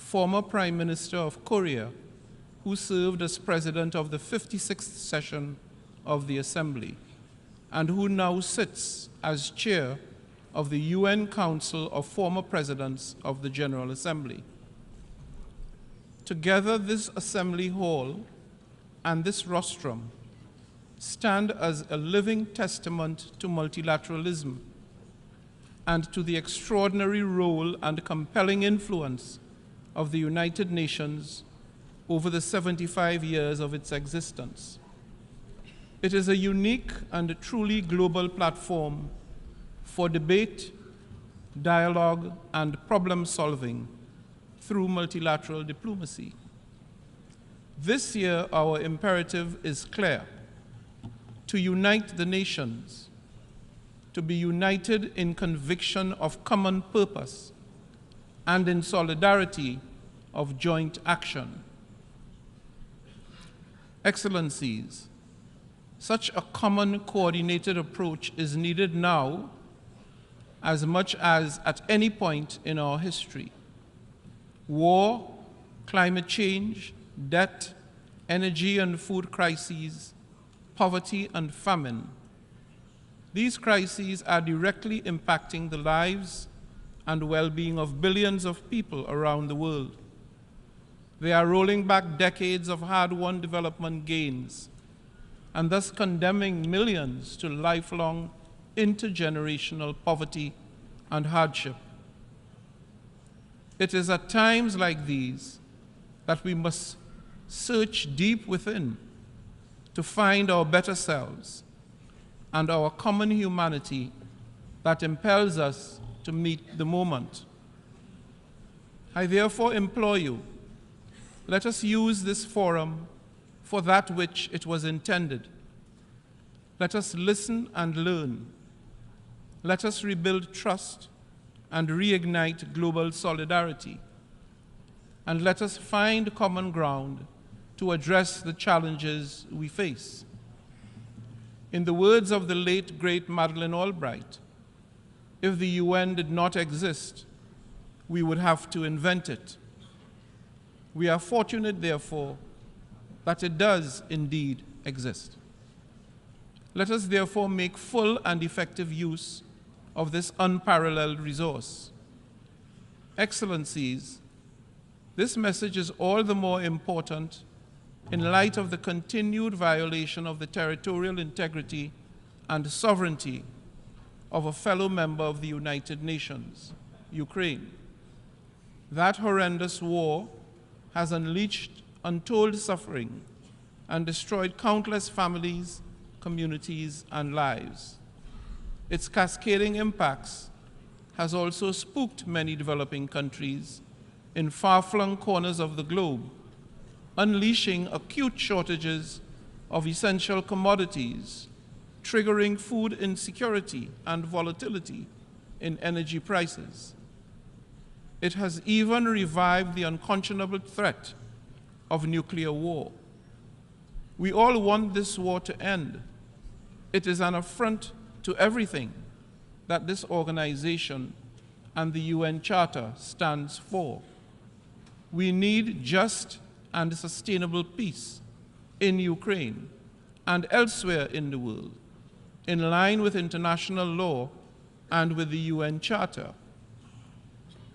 former Prime Minister of Korea, who served as president of the 56th session of the Assembly, and who now sits as chair of the UN Council of Former Presidents of the General Assembly. Together, this Assembly Hall and this rostrum stand as a living testament to multilateralism and to the extraordinary role and compelling influence of the United Nations over the 75 years of its existence. It is a unique and truly global platform for debate, dialogue, and problem solving through multilateral diplomacy. This year, our imperative is clear: to unite the nations, to be united in conviction of common purpose and in solidarity of joint action. Excellencies, such a common coordinated approach is needed now as much as at any point in our history. War, climate change, debt, energy and food crises, poverty and famine. These crises are directly impacting the lives and well-being of billions of people around the world. They are rolling back decades of hard-won development gains and thus condemning millions to lifelong intergenerational poverty and hardship. It is at times like these that we must search deep within to find our better selves and our common humanity that impels us to meet the moment. I therefore implore you, let us use this forum for that which it was intended. Let us listen and learn. Let us rebuild trust and reignite global solidarity. And let us find common ground to address the challenges we face. In the words of the late, great Madeleine Albright, if the UN did not exist, we would have to invent it. We are fortunate, therefore, that it does indeed exist. Let us therefore make full and effective use of this unparalleled resource. Excellencies, this message is all the more important in light of the continued violation of the territorial integrity and sovereignty of a fellow member of the United Nations, Ukraine. That horrendous war has unleashed untold suffering and destroyed countless families, communities, and lives. Its cascading impacts has also spooked many developing countries in far-flung corners of the globe, unleashing acute shortages of essential commodities, triggering food insecurity and volatility in energy prices. It has even revived the unconscionable threat of nuclear war. We all want this war to end. It is an affront to everything that this organization and the UN Charter stands for. We need just and sustainable peace in Ukraine and elsewhere in the world, in line with international law and with the UN Charter.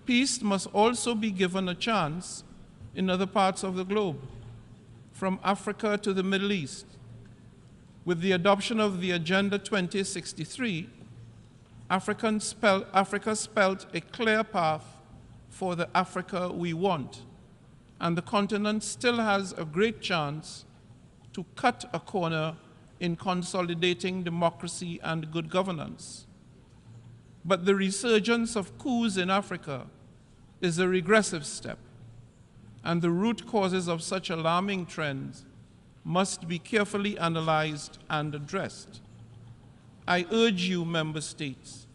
Peace must also be given a chance in other parts of the globe, from Africa to the Middle East. With the adoption of the Agenda 2063, Africa spelled a clear path for the Africa we want, and the continent still has a great chance to cut a corner in consolidating democracy and good governance. But the resurgence of coups in Africa is a regressive step, and the root causes of such alarming trends must be carefully analyzed and addressed. I urge you, member states,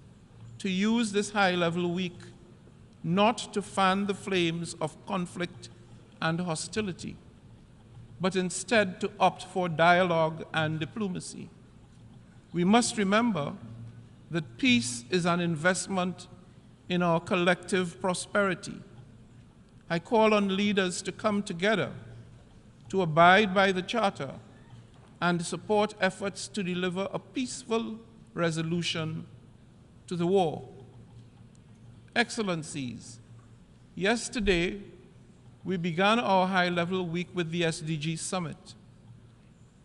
to use this high-level week not to fan the flames of conflict and hostility, but instead to opt for dialogue and diplomacy. We must remember that peace is an investment in our collective prosperity. I call on leaders to come together to abide by the Charter and support efforts to deliver a peaceful resolution to the war. Excellencies, yesterday we began our high-level week with the SDG Summit.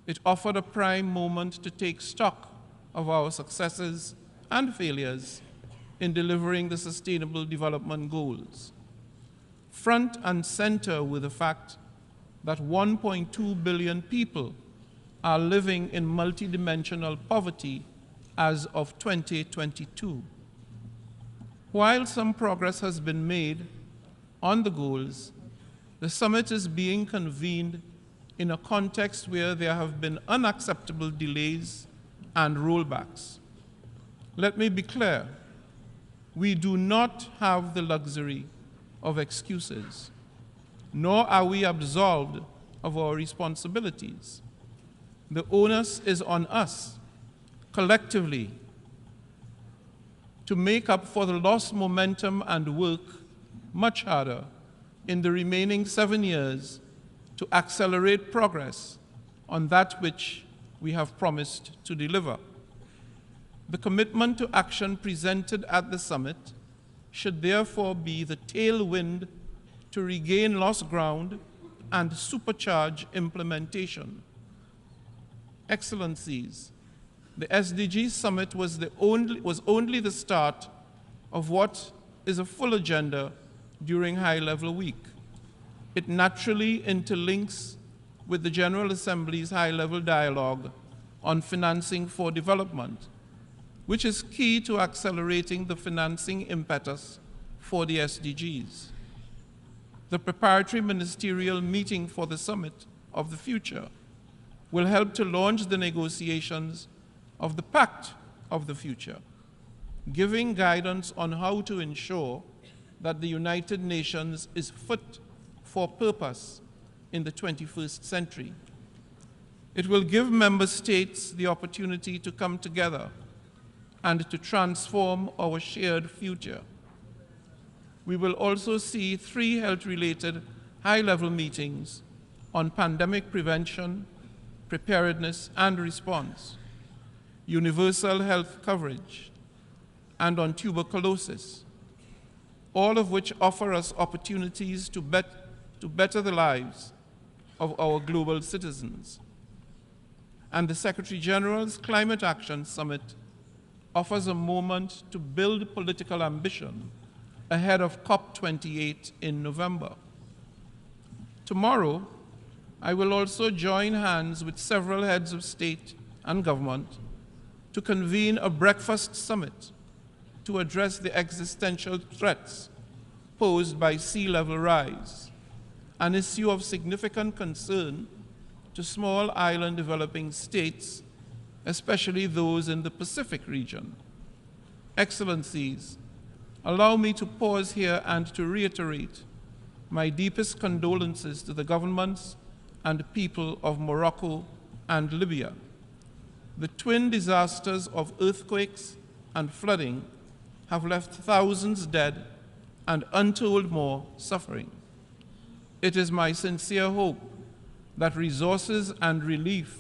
It offered a prime moment to take stock of our successes and failures in delivering the Sustainable Development Goals. Front and center with the fact that 1.2 billion people are living in multidimensional poverty as of 2022. While some progress has been made on the goals, the summit is being convened in a context where there have been unacceptable delays and rollbacks. Let me be clear, we do not have the luxury of excuses, nor are we absolved of our responsibilities. The onus is on us, collectively, to make up for the lost momentum and work much harder in the remaining 7 years to accelerate progress on that which we have promised to deliver. The commitment to action presented at the summit should therefore be the tailwind to regain lost ground and supercharge implementation. Excellencies, the SDG Summit was only the start of what is a full agenda during High-Level Week. It naturally interlinks with the General Assembly's high-level dialogue on financing for development, which is key to accelerating the financing impetus for the SDGs. The preparatory ministerial meeting for the Summit of the Future will help to launch the negotiations of the Pact of the Future, giving guidance on how to ensure that the United Nations is fit for purpose in the 21st century. It will give member states the opportunity to come together and to transform our shared future. We will also see 3 health-related high-level meetings on pandemic prevention, preparedness and response, universal health coverage, and on tuberculosis, all of which offer us opportunities to better the lives of our global citizens. And the Secretary General's Climate Action Summit offers a moment to build political ambition ahead of COP28 in November. Tomorrow, I will also join hands with several heads of state and government to convene a breakfast summit to address the existential threats posed by sea level rise, an issue of significant concern to small island developing states, especially those in the Pacific region. Excellencies, allow me to pause here and to reiterate my deepest condolences to the governments and people of Morocco and Libya. The twin disasters of earthquakes and flooding have left thousands dead and untold more suffering. It is my sincere hope that resources and relief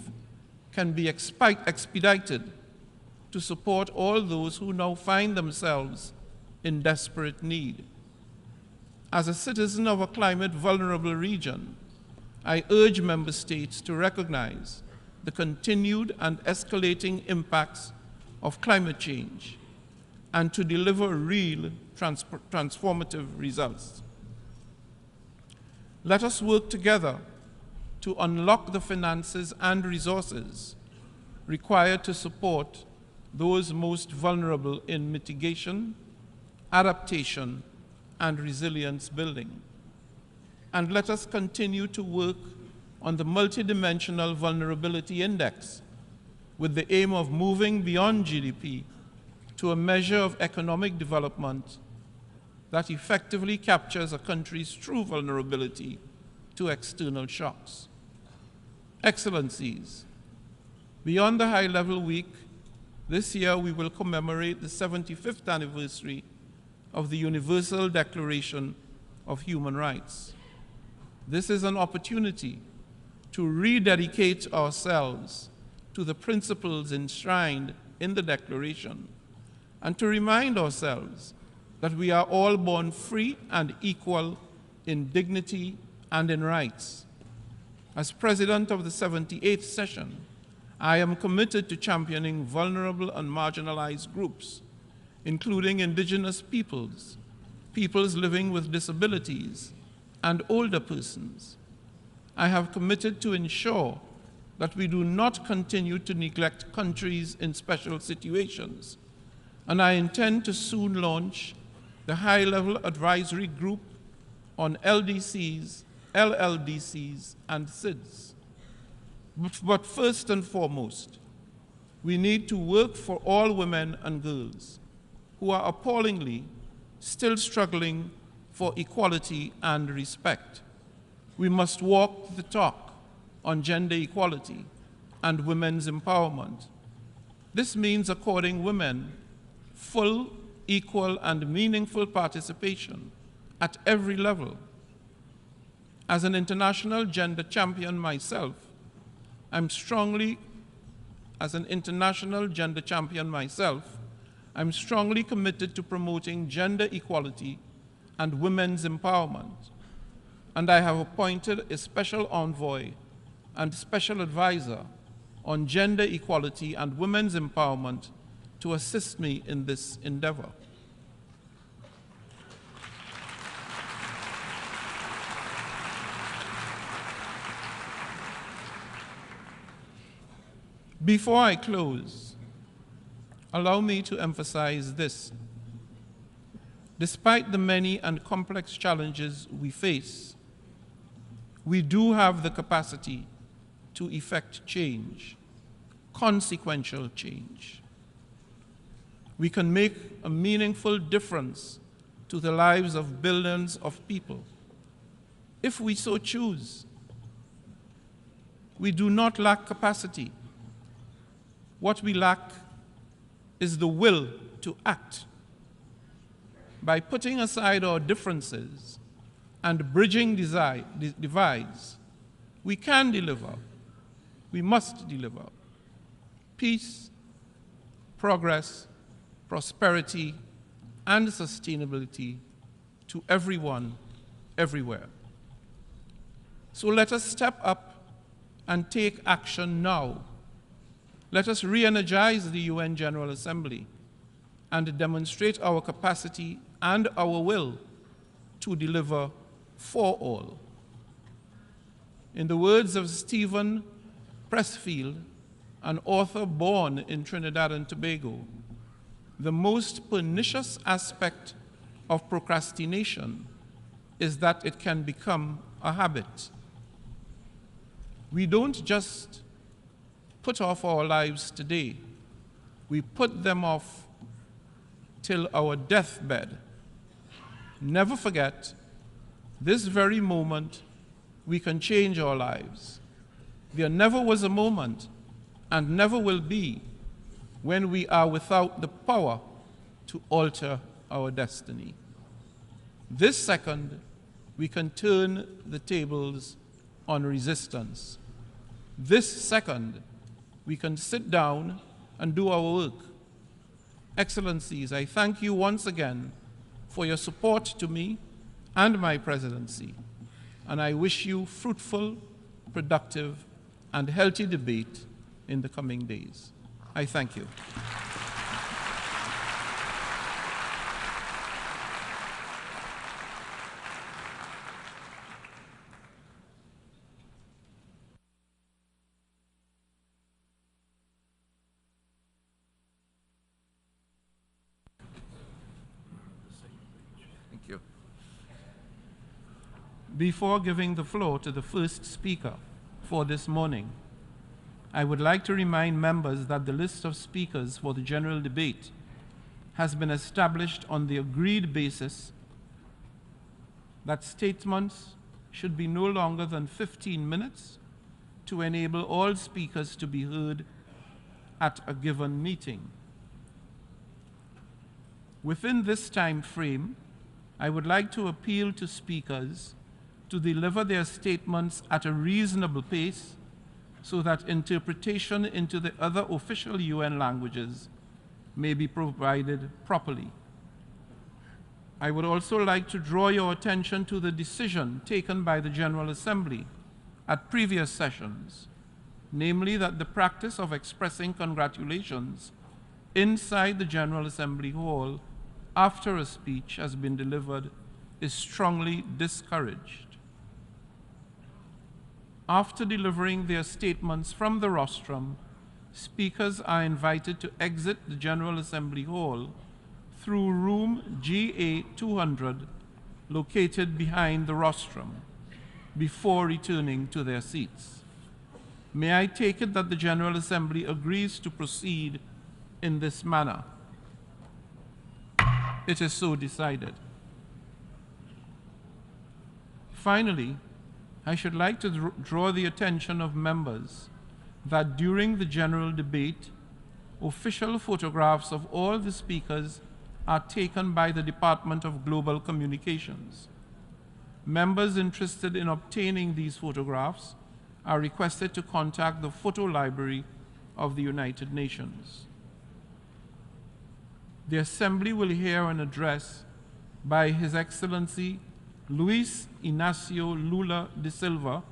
can be expedited to support all those who now find themselves in desperate need. As a citizen of a climate-vulnerable region, I urge member states to recognize the continued and escalating impacts of climate change and to deliver real transformative results. Let us work together to unlock the finances and resources required to support those most vulnerable in mitigation, adaptation, and resilience building. And let us continue to work on the Multidimensional Vulnerability Index with the aim of moving beyond GDP to a measure of economic development that effectively captures a country's true vulnerability to external shocks. Excellencies, beyond the high-level week, this year we will commemorate the 75th anniversary of the Universal Declaration of human rights. This is an opportunity to rededicate ourselves to the principles enshrined in the Declaration and to remind ourselves that we are all born free and equal in dignity and in rights. As President of the 78th session, I am committed to championing vulnerable and marginalized groups, including indigenous peoples, peoples living with disabilities, and older persons. I have committed to ensure that we do not continue to neglect countries in special situations, and I intend to soon launch the high-level advisory group on LDCs, LLDCs, and SIDS. But first and foremost, we need to work for all women and girls who are appallingly still struggling for equality and respect. We must walk the talk on gender equality and women's empowerment. This means according women full, equal, and meaningful participation at every level. As an international gender champion myself, I'm strongly committed to promoting gender equality and women's empowerment, and I have appointed a special envoy and special advisor on gender equality and women's empowerment to assist me in this endeavor. Before I close, allow me to emphasize this. Despite the many and complex challenges we face, we do have the capacity to effect change, consequential change. We can make a meaningful difference to the lives of billions of people, if we so choose. We do not lack capacity. What we lack is the will to act. By putting aside our differences and bridging divides, we can deliver, we must deliver peace, progress, prosperity, and sustainability to everyone, everywhere. So let us step up and take action now. Let us re-energize the UN General Assembly and demonstrate our capacity and our will to deliver for all. In the words of Stephen Pressfield, an author born in Trinidad and Tobago, the most pernicious aspect of procrastination is that it can become a habit. We don't just put off our lives today, we put them off till our deathbed. Never forget, this very moment, we can change our lives. There never was a moment, and never will be, when we are without the power to alter our destiny. This second, we can turn the tables on resistance. This second, we can sit down and do our work. Excellencies, I thank you once again for your support to me and my presidency, and I wish you fruitful, productive, and healthy debate in the coming days. I thank you. Thank you. Before giving the floor to the first speaker for this morning, I would like to remind members that the list of speakers for the general debate has been established on the agreed basis that statements should be no longer than 15 minutes to enable all speakers to be heard at a given meeting. Within this time frame, I would like to appeal to speakers to deliver their statements at a reasonable pace so that interpretation into the other official UN languages may be provided properly. I would also like to draw your attention to the decision taken by the General Assembly at previous sessions, namely that the practice of expressing congratulations inside the General Assembly Hall after a speech has been delivered is strongly discouraged. After delivering their statements from the rostrum, speakers are invited to exit the General Assembly Hall through room GA 200, located behind the rostrum, before returning to their seats. May I take it that the General Assembly agrees to proceed in this manner? It is so decided. Finally, I should like to draw the attention of members that during the general debate, official photographs of all the speakers are taken by the Department of Global Communications. Members interested in obtaining these photographs are requested to contact the Photo Library of the United Nations. The Assembly will hear an address by His Excellency Luiz Inácio Lula de Silva,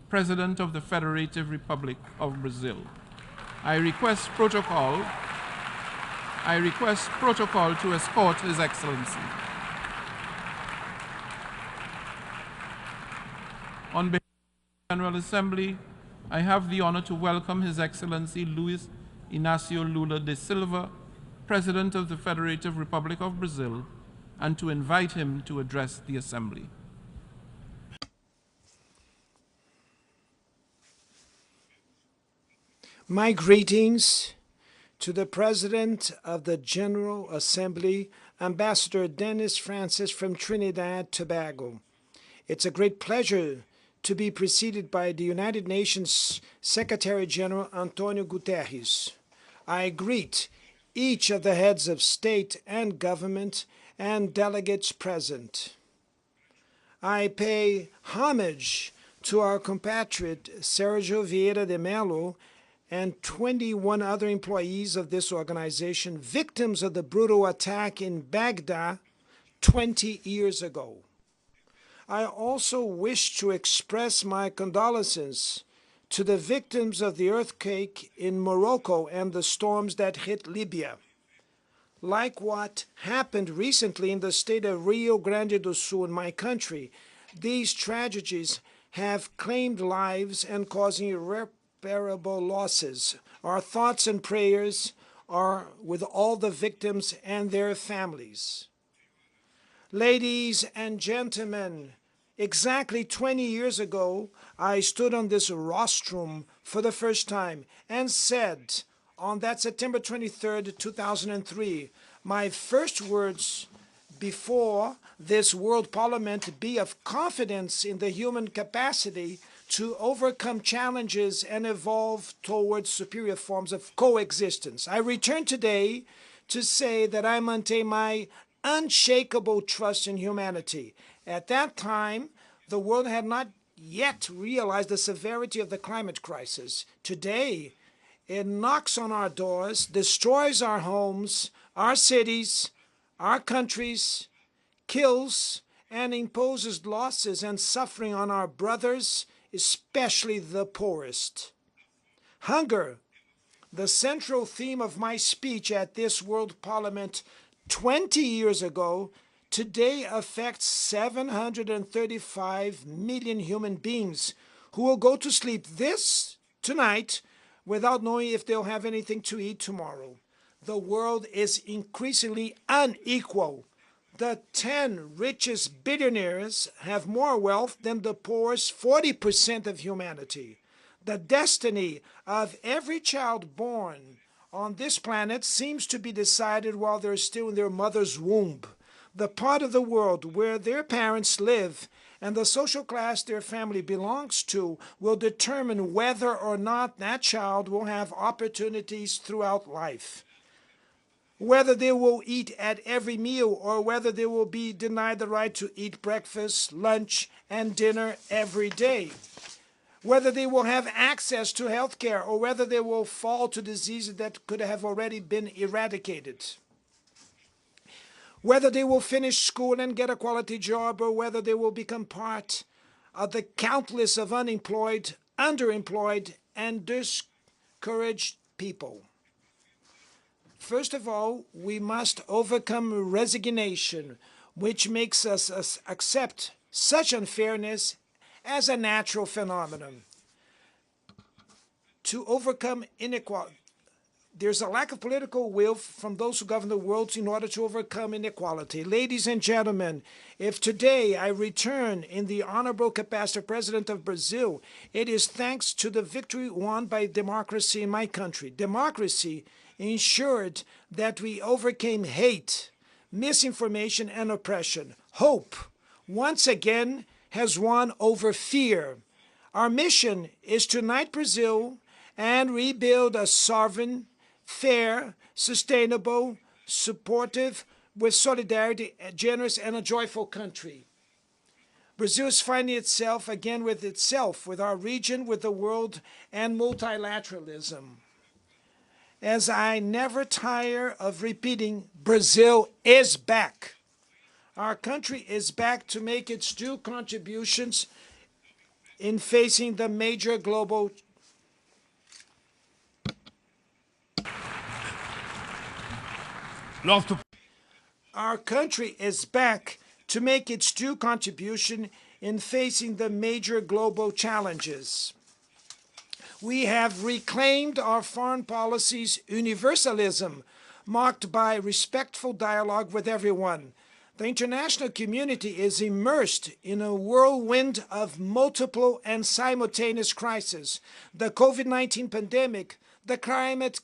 President of the Federative Republic of Brazil. I request protocol to escort His Excellency. On behalf of the General Assembly, I have the honor to welcome His Excellency Luiz Inácio Lula de Silva, President of the Federative Republic of Brazil, and to invite him to address the Assembly. My greetings to the President of the General Assembly, Ambassador Dennis Francis from Trinidad, Tobago. It's a great pleasure to be preceded by the United Nations Secretary General Antonio Guterres. I greet each of the heads of state and government and delegates present. I pay homage to our compatriot Sergio Vieira de Mello and 21 other employees of this organization, victims of the brutal attack in Baghdad 20 years ago. I also wish to express my condolences to the victims of the earthquake in Morocco and the storms that hit Libya. Like what happened recently in the state of Rio Grande do Sul in my country, these tragedies have claimed lives and causing irreparable losses. Our thoughts and prayers are with all the victims and their families. Ladies and gentlemen, exactly 20 years ago, I stood on this rostrum for the first time and said, on that September 23rd, 2003, my first words before this World Parliament be of confidence in the human capacity to overcome challenges and evolve towards superior forms of coexistence. I return today to say that I maintain my unshakable trust in humanity. At that time, the world had not yet realized the severity of the climate crisis. Today, it knocks on our doors, destroys our homes, our cities, our countries, kills and imposes losses and suffering on our brothers, especially the poorest. Hunger, the central theme of my speech at this World Parliament 20 years ago, today affects 735 million human beings who will go to sleep tonight without knowing if they'll have anything to eat tomorrow. The world is increasingly unequal. The 10 richest billionaires have more wealth than the poorest 40% of humanity. The destiny of every child born on this planet seems to be decided while they're still in their mother's womb. The part of the world where their parents live and the social class their family belongs to will determine whether or not that child will have opportunities throughout life. whether they will eat at every meal or whether they will be denied the right to eat breakfast, lunch, and dinner every day, whether they will have access to health care or whether they will fall to diseases that could have already been eradicated, whether they will finish school and get a quality job or whether they will become part of the countless of unemployed, underemployed, and discouraged people. First of all, we must overcome resignation, which makes us accept such unfairness as a natural phenomenon. To overcome inequality, there's a lack of political will from those who govern the world in order to overcome inequality. Ladies and gentlemen, if today I return in the honorable capacity of President of Brazil, it is thanks to the victory won by democracy in my country. Democracy ensured that we overcame hate, misinformation, and oppression. Hope, once again, has won over fear. Our mission is to unite Brazil and rebuild a sovereign, fair, sustainable, supportive, with solidarity, generous, and a joyful country. Brazil is finding itself again with our region, with the world, and multilateralism. As I never tire of repeating, Brazil is back. Our country is back to make its due contributions in facing the major global Our country is back to make its due contribution in facing the major global challenges. We have reclaimed our foreign policy's universalism, marked by respectful dialogue with everyone. The international community is immersed in a whirlwind of multiple and simultaneous crises. The COVID-19 pandemic, the climate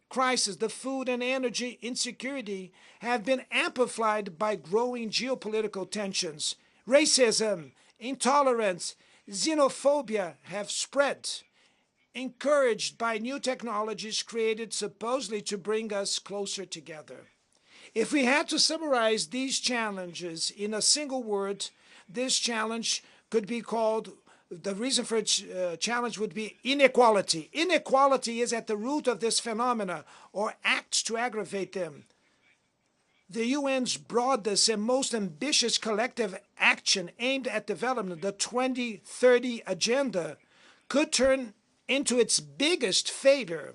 crisis, the food and energy insecurity have been amplified by growing geopolitical tensions. Racism, intolerance, xenophobia have spread, encouraged by new technologies created supposedly to bring us closer together. If we had to summarize these challenges in a single word, this challenge could be called, the reason for its challenge would be inequality. Inequality is at the root of this phenomena, or acts to aggravate them. The UN's broadest and most ambitious collective action aimed at development, the 2030 Agenda, could turn into its biggest failure.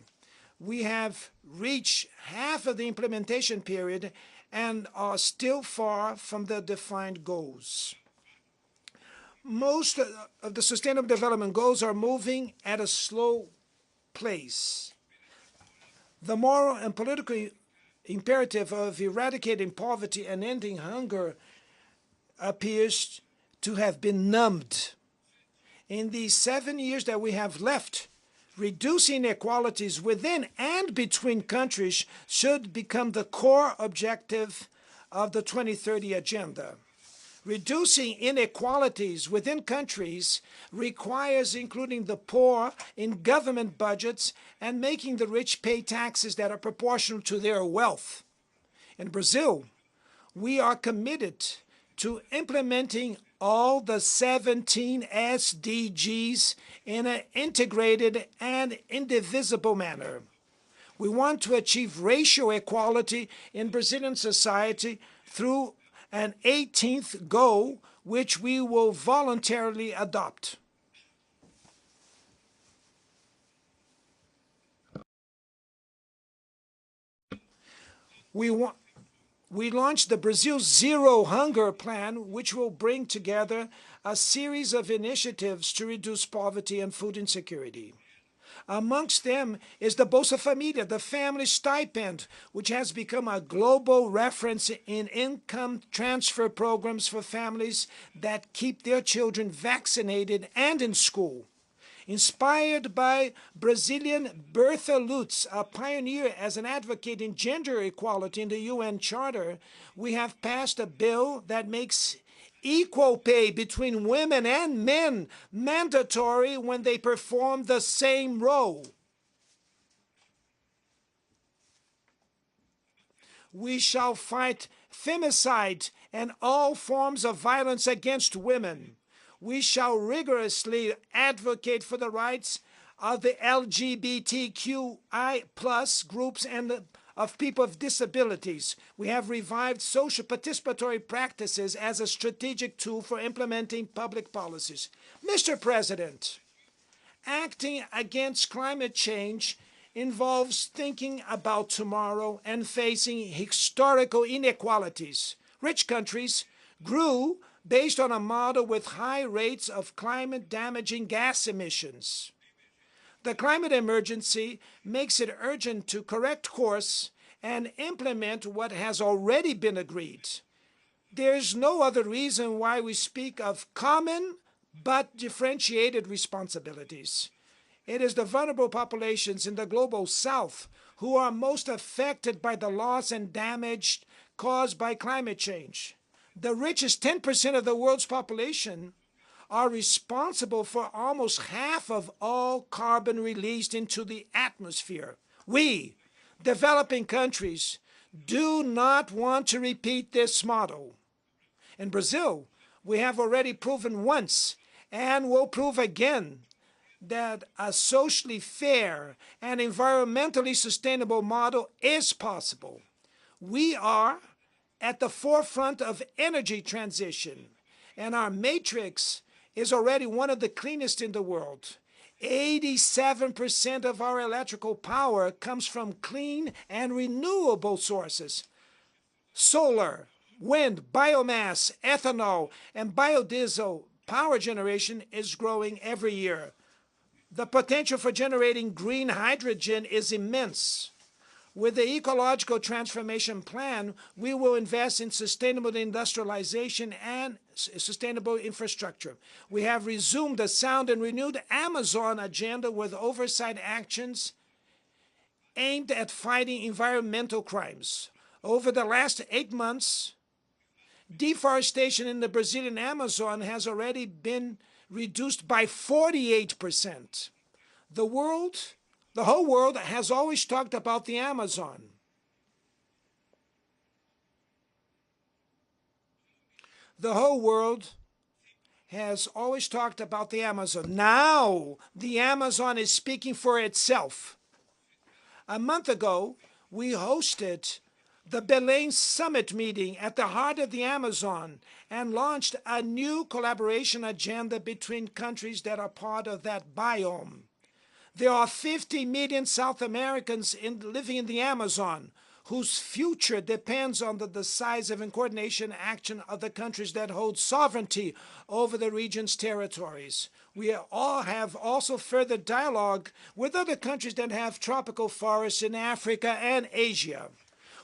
We have reached half of the implementation period and are still far from the defined goals. Most of the Sustainable Development Goals are moving at a slow pace. The moral and political imperative of eradicating poverty and ending hunger appears to have been numbed. In the 7 years that we have left, reducing inequalities within and between countries should become the core objective of the 2030 Agenda. Reducing inequalities within countries requires including the poor in government budgets and making the rich pay taxes that are proportional to their wealth. In Brazil, we are committed to implementing all the 17 SDGs in an integrated and indivisible manner. We want to achieve racial equality in Brazilian society through an 18th goal, which we will voluntarily adopt. We launched the Brazil Zero Hunger Plan, which will bring together a series of initiatives to reduce poverty and food insecurity. Amongst them is the Bolsa Família, the family stipend, which has become a global reference in income transfer programs for families that keep their children vaccinated and in school. Inspired by Brazilian Bertha Lutz, a pioneer as an advocate in gender equality in the UN Charter, we have passed a bill that makes equal pay between women and men mandatory when they perform the same role. We shall fight femicide and all forms of violence against women. We shall rigorously advocate for the rights of the LGBTQI plus groups and of people with disabilities. We have revived social participatory practices as a strategic tool for implementing public policies. Mr. President, acting against climate change involves thinking about tomorrow and facing historical inequalities. Rich countries grew based on a model with high rates of climate-damaging gas emissions. The climate emergency makes it urgent to correct course and implement what has already been agreed. There is no other reason why we speak of common but differentiated responsibilities. It is the vulnerable populations in the global south who are most affected by the loss and damage caused by climate change. The richest 10% of the world's population are responsible for almost half of all carbon released into the atmosphere. We, developing countries, do not want to repeat this model. In Brazil, we have already proven once and will prove again that a socially fair and environmentally sustainable model is possible. We are at the forefront of energy transition, and our matrix is already one of the cleanest in the world. 87% of our electrical power comes from clean and renewable sources. Solar, wind, biomass, ethanol, and biodiesel power generation is growing every year. The potential for generating green hydrogen is immense. With the ecological transformation plan, we will invest in sustainable industrialization and sustainable infrastructure. We have resumed a sound and renewed Amazon agenda with oversight actions aimed at fighting environmental crimes. Over the last 8 months, deforestation in the Brazilian Amazon has already been reduced by 48%. The whole world has always talked about the Amazon. The whole world has always talked about the Amazon. Now, the Amazon is speaking for itself. A month ago, we hosted the Belém Summit meeting at the heart of the Amazon and launched a new collaboration agenda between countries that are part of that biome. There are 50 million South Americans living in the Amazon whose future depends on the decisive and coordination action of the countries that hold sovereignty over the region's territories. We all have also further dialogue with other countries that have tropical forests in Africa and Asia.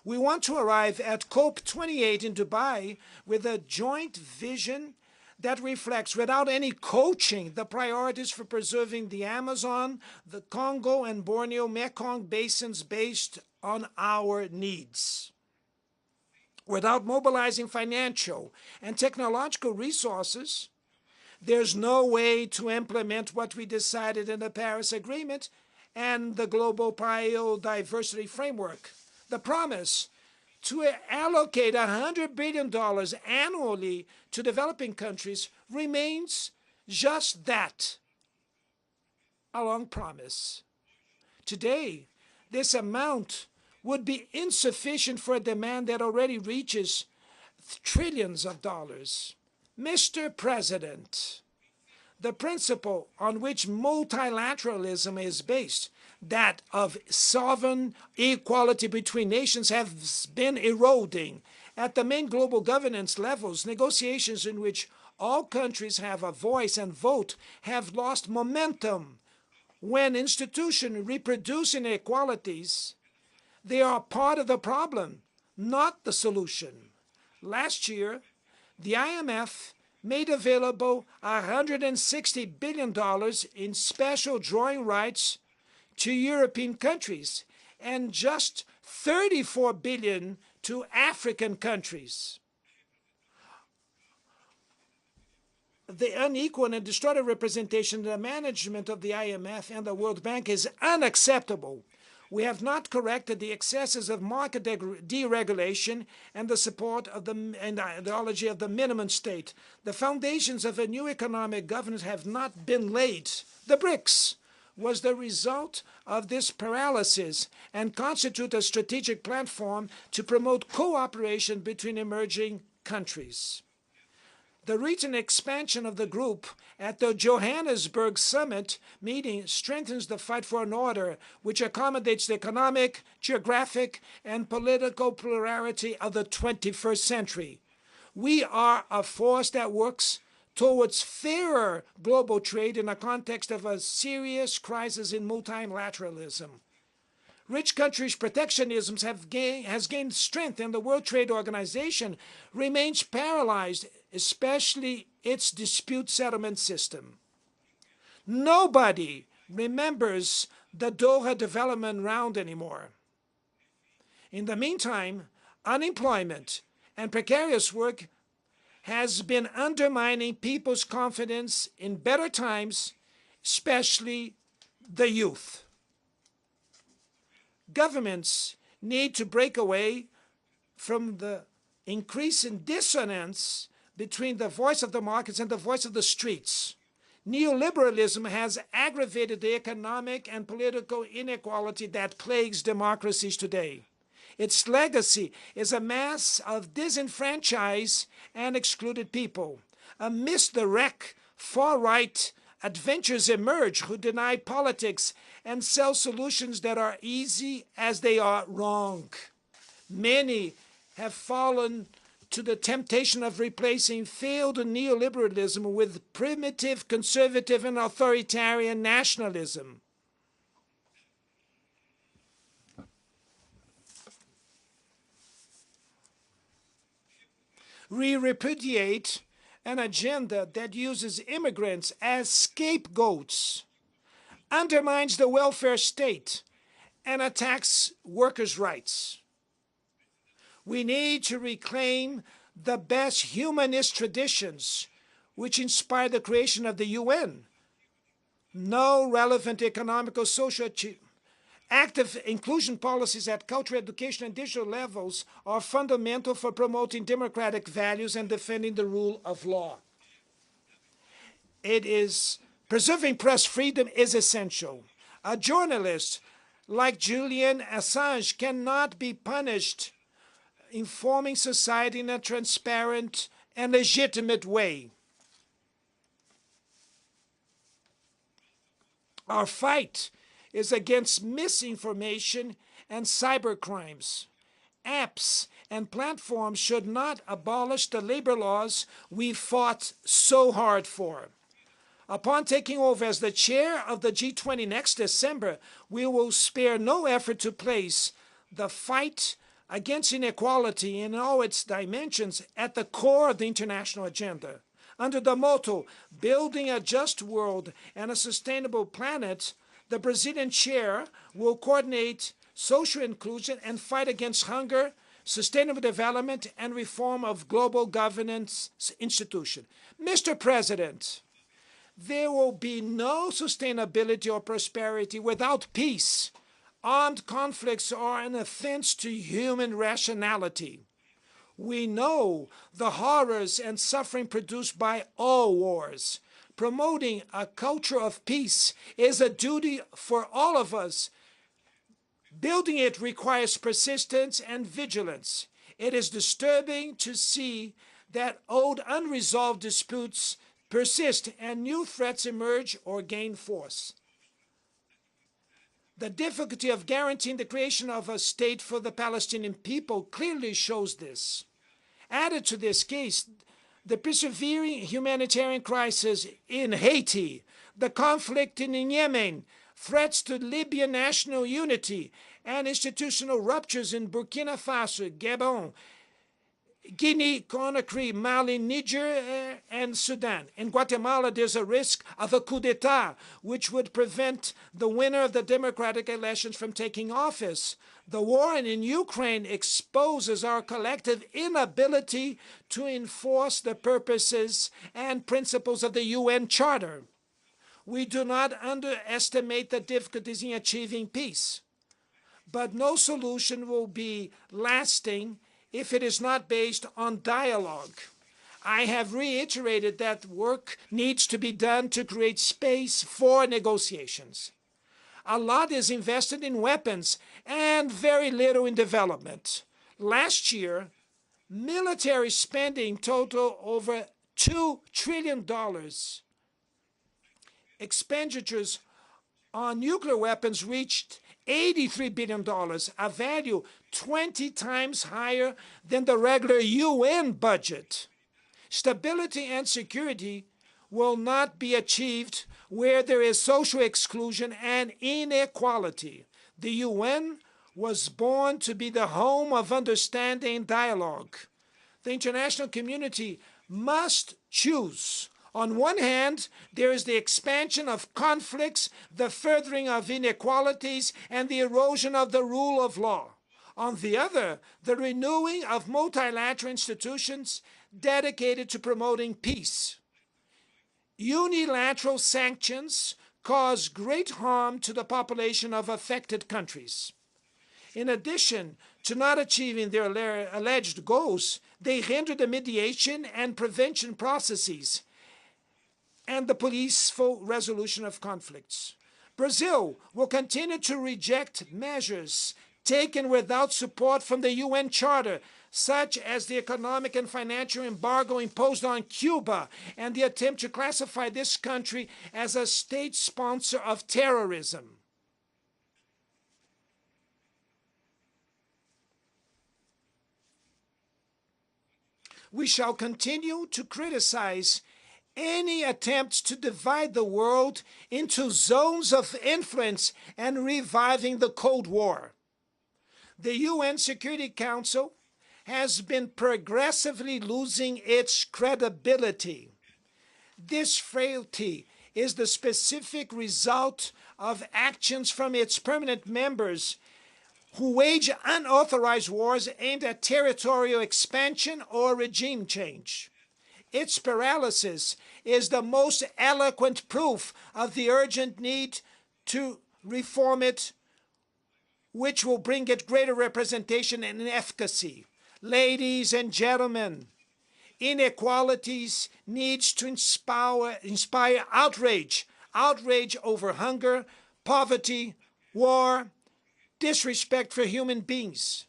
We want to arrive at COP28 in Dubai with a joint vision that reflects, without any coaching, the priorities for preserving the Amazon, the Congo, and Borneo Mekong basins based on our needs. Without mobilizing financial and technological resources, there's no way to implement what we decided in the Paris Agreement and the Global Biodiversity Framework. The promise to allocate $100 billion annually to developing countries remains just that, a long promise. Today, this amount would be insufficient for a demand that already reaches trillions of dollars. Mr. President, the principle on which multilateralism is based, that of sovereign equality between nations, has been eroding. At the main global governance levels, negotiations in which all countries have a voice and vote have lost momentum. When institutions reproduce inequalities, they are part of the problem, not the solution. Last year, the IMF made available $160 billion in special drawing rights to European countries and just $34 billion to African countries. The unequal and distorted representation of the management of the IMF and the World Bank is unacceptable. We have not corrected the excesses of market deregulation and the support of the ideology of the minimum state. The foundations of a new economic governance have not been laid. The BRICS was the result of this paralysis and constitute a strategic platform to promote cooperation between emerging countries. The recent expansion of the group at the Johannesburg Summit meeting strengthens the fight for an order which accommodates the economic, geographic, and political plurality of the 21st century. We are a force that works towards fairer global trade in the context of a serious crisis in multilateralism. Rich countries' protectionism has gained strength, and the World Trade Organization remains paralyzed, especially its dispute settlement system. Nobody remembers the Doha development round anymore. In the meantime, unemployment and precarious work has been undermining people's confidence in better times, especially the youth. Governments need to break away from the increase in dissonance between the voice of the markets and the voice of the streets. Neoliberalism has aggravated the economic and political inequality that plagues democracies today. Its legacy is a mass of disenfranchised and excluded people. Amidst the wreck, far-right adventurers emerge who deny politics and sell solutions that are easy as they are wrong. Many have fallen to the temptation of replacing failed neoliberalism with primitive, conservative, and authoritarian nationalism. We repudiate an agenda that uses immigrants as scapegoats, undermines the welfare state, and attacks workers' rights. We need to reclaim the best humanist traditions which inspired the creation of the UN. No relevant economical, social, active inclusion policies at cultural, education, and digital levels are fundamental for promoting democratic values and defending the rule of law. Preserving press freedom is essential. A journalist like Julian Assange cannot be punished informing society in a transparent and legitimate way. Our fight is against misinformation and cybercrimes. Apps and platforms should not abolish the labor laws we fought so hard for. Upon taking over as the chair of the G20 next December, we will spare no effort to place the fight against inequality in all its dimensions at the core of the international agenda. Under the motto, Building a Just World and a Sustainable Planet, the Brazilian chair will coordinate social inclusion and fight against hunger, sustainable development, and reform of global governance institutions. Mr. President, there will be no sustainability or prosperity without peace. Armed conflicts are an offense to human rationality. We know the horrors and suffering produced by all wars. Promoting a culture of peace is a duty for all of us. Building it requires persistence and vigilance. It is disturbing to see that old unresolved disputes persist and new threats emerge or gain force. The difficulty of guaranteeing the creation of a state for the Palestinian people clearly shows this. Added to this case, the persevering humanitarian crisis in Haiti, the conflict in Yemen, threats to Libyan national unity, and institutional ruptures in Burkina Faso, Gabon, Guinea, Conakry, Mali, Niger, and Sudan. In Guatemala, there's a risk of a coup d'etat, which would prevent the winner of the democratic elections from taking office. The war in Ukraine exposes our collective inability to enforce the purposes and principles of the UN Charter. We do not underestimate the difficulties in achieving peace. but no solution will be lasting if it is not based on dialogue. I have reiterated that work needs to be done to create space for negotiations. A lot is invested in weapons and very little in development. Last year, military spending totaled over $2 trillion. Expenditures on nuclear weapons reached $83 billion, a value 20 times higher than the regular UN budget. Stability and security will not be achieved where there is social exclusion and inequality. The UN was born to be the home of understanding and dialogue. The international community must choose. On one hand, there is the expansion of conflicts, the furthering of inequalities, and the erosion of the rule of law. On the other, the renewing of multilateral institutions dedicated to promoting peace. Unilateral sanctions cause great harm to the population of affected countries. In addition to not achieving their alleged goals, they hinder the mediation and prevention processes and the peaceful resolution of conflicts. Brazil will continue to reject measures taken without support from the UN Charter, such as the economic and financial embargo imposed on Cuba and the attempt to classify this country as a state sponsor of terrorism. We shall continue to criticize any attempts to divide the world into zones of influence and reviving the Cold War. The UN Security Council has been progressively losing its credibility. This frailty is the specific result of actions from its permanent members who wage unauthorized wars aimed at territorial expansion or regime change. Its paralysis is the most eloquent proof of the urgent need to reform it, which will bring it greater representation and efficacy. Ladies and gentlemen, inequalities needs to inspire outrage over hunger, poverty, war, disrespect for human beings.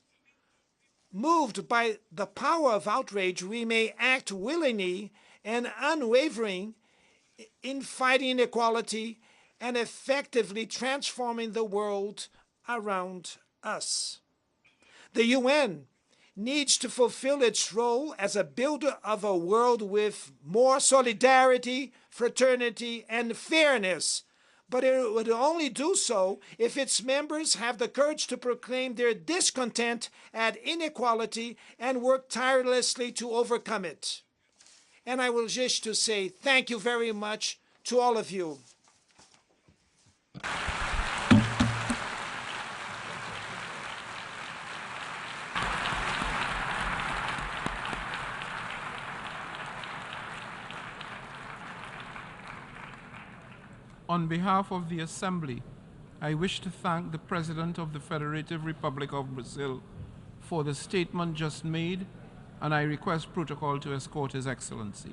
Moved by the power of outrage, we may act willingly and unwavering in fighting inequality and effectively transforming the world around us. The UN needs to fulfill its role as a builder of a world with more solidarity, fraternity, and fairness. But it would only do so if its members have the courage to proclaim their discontent at inequality and work tirelessly to overcome it. And I will wish to say thank you very much to all of you. On behalf of the Assembly, I wish to thank the President of the Federative Republic of Brazil for the statement just made, and I request protocol to escort His Excellency.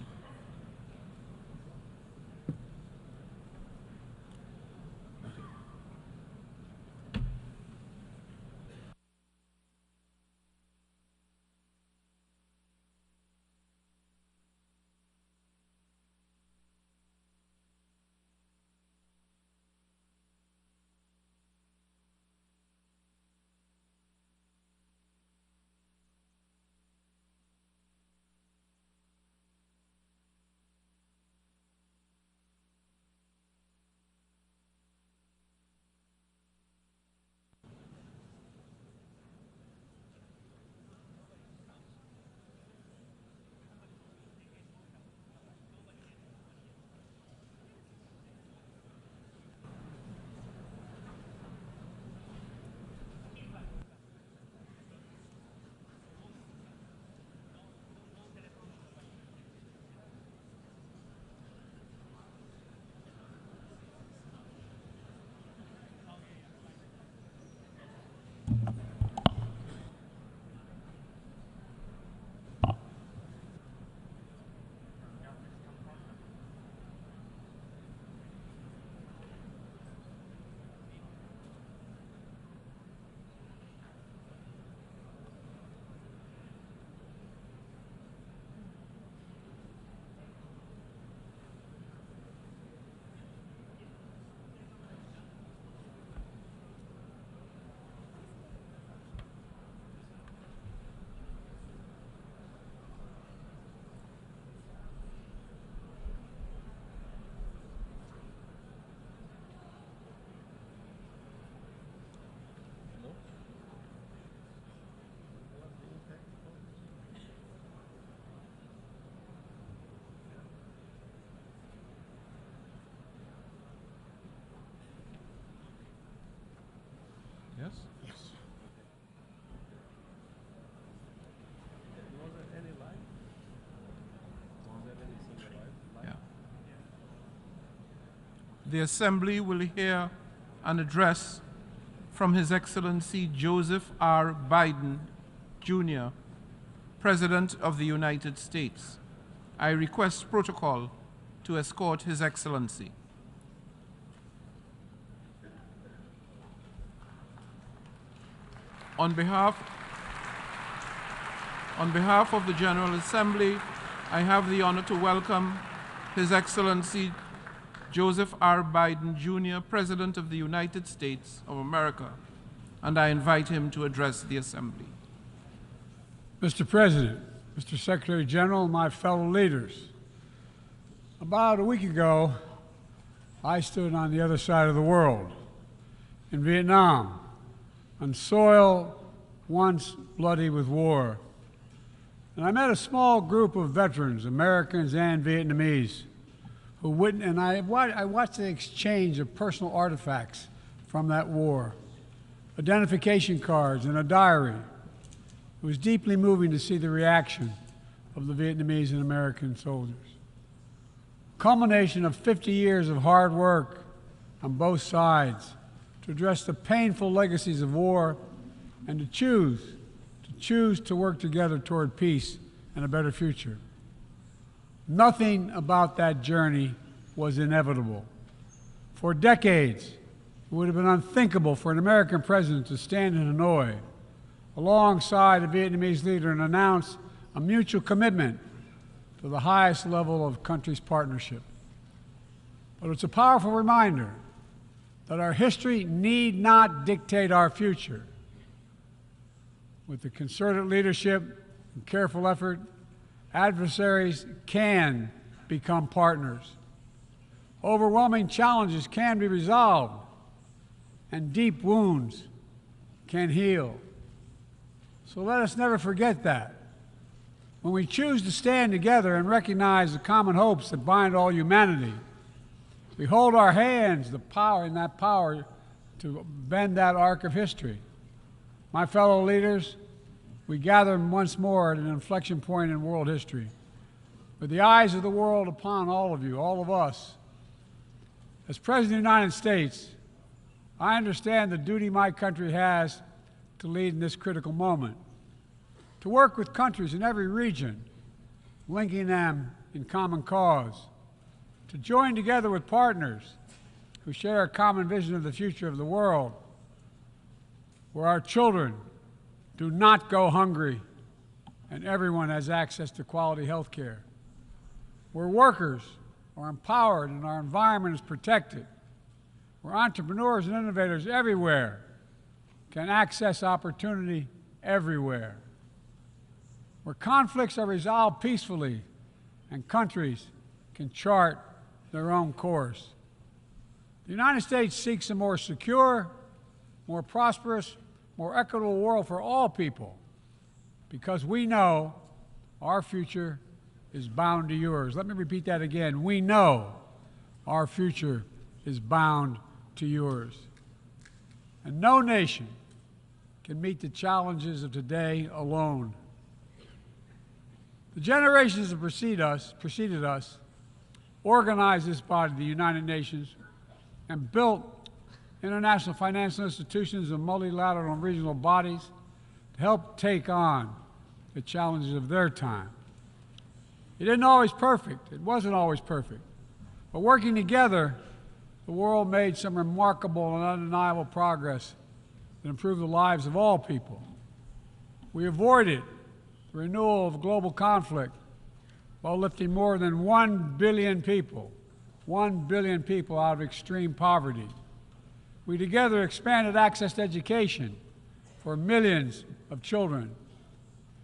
the Assembly will hear an address from His Excellency Joseph R. Biden, Jr., President of the United States. I request protocol to escort His Excellency. On behalf of the General Assembly, I have the honor to welcome His Excellency Joseph R. Biden, Jr., President of the United States of America, and I invite him to address the Assembly. Mr. President, Mr. Secretary General, and my fellow leaders, about a week ago, I stood on the other side of the world, in Vietnam, on soil once bloody with war. And I met a small group of veterans, Americans and Vietnamese, who witnessed, and I watched the exchange of personal artifacts from that war, identification cards and a diary. It was deeply moving to see the reaction of the Vietnamese and American soldiers. Culmination of 50 years of hard work on both sides to address the painful legacies of war and to choose to work together toward peace and a better future. Nothing about that journey was inevitable. For decades, it would have been unthinkable for an American president to stand in Hanoi alongside a Vietnamese leader and announce a mutual commitment to the highest level of country's partnership. But it's a powerful reminder that our history need not dictate our future. With the concerted leadership and careful effort, adversaries can become partners. Overwhelming challenges can be resolved, and deep wounds can heal. So let us never forget that. When we choose to stand together and recognize the common hopes that bind all humanity, we hold our hands the power to bend that arc of history. My fellow leaders, we gather once more at an inflection point in world history, with the eyes of the world upon all of you, all of us. As President of the United States, I understand the duty my country has to lead in this critical moment, to work with countries in every region, linking them in common cause, to join together with partners who share a common vision of the future of the world, where our children do not go hungry and everyone has access to quality health care, where workers are empowered and our environment is protected, where entrepreneurs and innovators everywhere can access opportunity everywhere, where conflicts are resolved peacefully and countries can chart their own course. The United States seeks a more secure, more prosperous, more equitable world for all people, because we know our future is bound to yours. Let me repeat that again. We know our future is bound to yours. And no nation can meet the challenges of today alone. The generations that preceded us organized this body, the United Nations, and built international financial institutions and multilateral and regional bodies to help take on the challenges of their time. It wasn't always perfect, but working together, the world made some remarkable and undeniable progress that improved the lives of all people. We avoided the renewal of global conflict while lifting more than 1 billion people out of extreme poverty. We together expanded access to education for millions of children.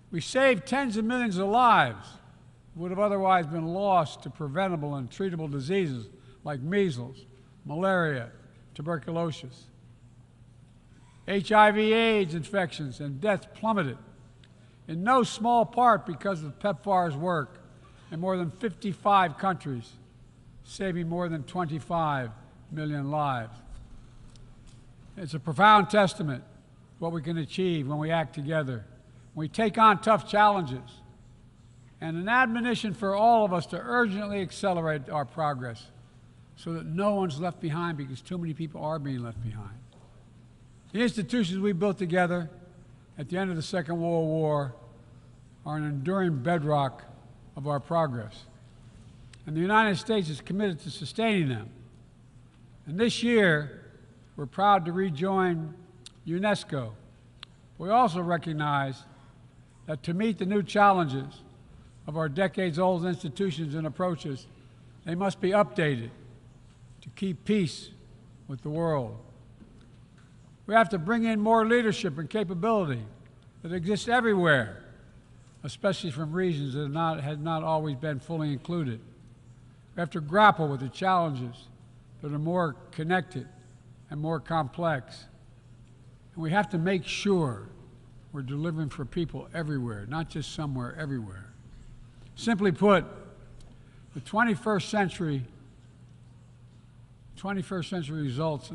We saved tens of millions of lives that would have otherwise been lost to preventable and treatable diseases like measles, malaria, tuberculosis. HIV/AIDS infections and deaths plummeted, in no small part because of PEPFAR's work in more than 55 countries, saving more than 25 million lives. It's a profound testament to what we can achieve when we act together, when we take on tough challenges, and an admonition for all of us to urgently accelerate our progress. so that no one's left behind, because too many people are being left behind. The institutions we built together at the end of the Second World War are an enduring bedrock of our progress. And the United States is committed to sustaining them. And this year, we're proud to rejoin UNESCO. We also recognize that to meet the new challenges of our decades-old institutions and approaches, they must be updated to keep peace with the world. We have to bring in more leadership and capability that exists everywhere, especially from regions that had not always been fully included. We have to grapple with the challenges that are more connected and more complex. And we have to make sure we're delivering for people everywhere, not just somewhere, everywhere. Simply put, the 21st century results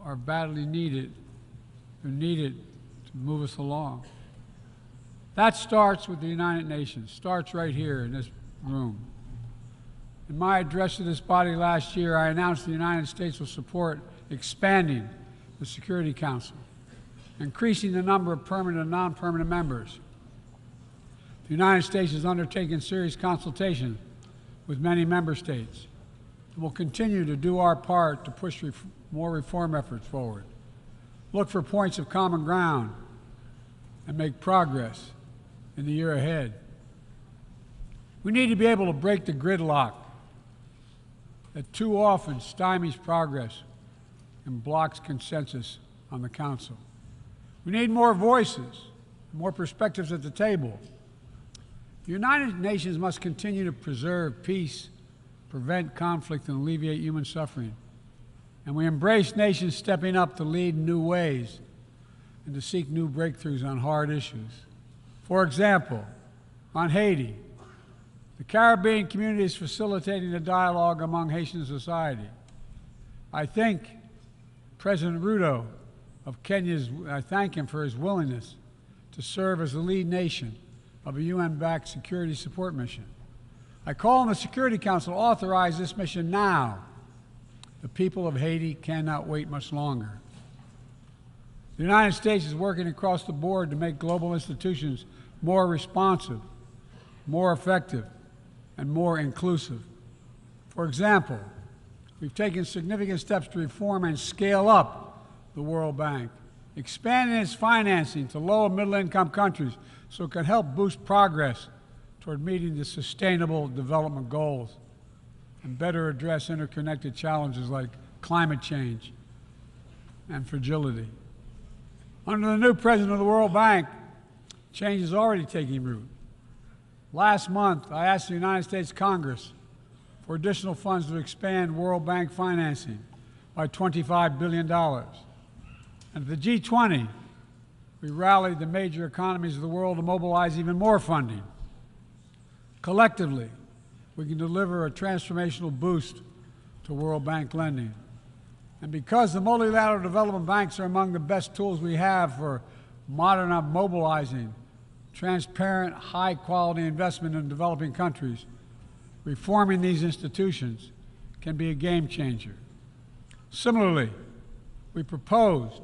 are badly needed. They're needed to move us along. That starts with the United Nations, starts right here in this room. In my address to this body last year, I announced the United States will support expanding the Security Council, increasing the number of permanent and non-permanent members. The United States has undertaken serious consultation with many member states and will continue to do our part to push more reform efforts forward, look for points of common ground, and make progress in the year ahead. We need to be able to break the gridlock that too often stymies progress and blocks consensus on the Council. We need more voices, more perspectives at the table. The United Nations must continue to preserve peace, prevent conflict, and alleviate human suffering. And we embrace nations stepping up to lead in new ways and to seek new breakthroughs on hard issues. For example, on Haiti, the Caribbean community is facilitating a dialogue among Haitian society. I thank President Ruto of Kenya, I thank him for his willingness to serve as the lead nation of a UN-backed security support mission. I call on the Security Council to authorize this mission now. The people of Haiti cannot wait much longer. The United States is working across the board to make global institutions more responsive, more effective, and more inclusive. For example, we've taken significant steps to reform and scale up the World Bank, expanding its financing to low and middle-income countries so it can help boost progress toward meeting the Sustainable Development Goals and better address interconnected challenges like climate change and fragility. Under the new president of the World Bank, change is already taking root. Last month, I asked the United States Congress for additional funds to expand World Bank financing by $25 billion. And at the G20, we rallied the major economies of the world to mobilize even more funding. Collectively, we can deliver a transformational boost to World Bank lending. And because the multilateral development banks are among the best tools we have for mobilizing transparent, high-quality investment in developing countries, reforming these institutions can be a game changer. Similarly, we proposed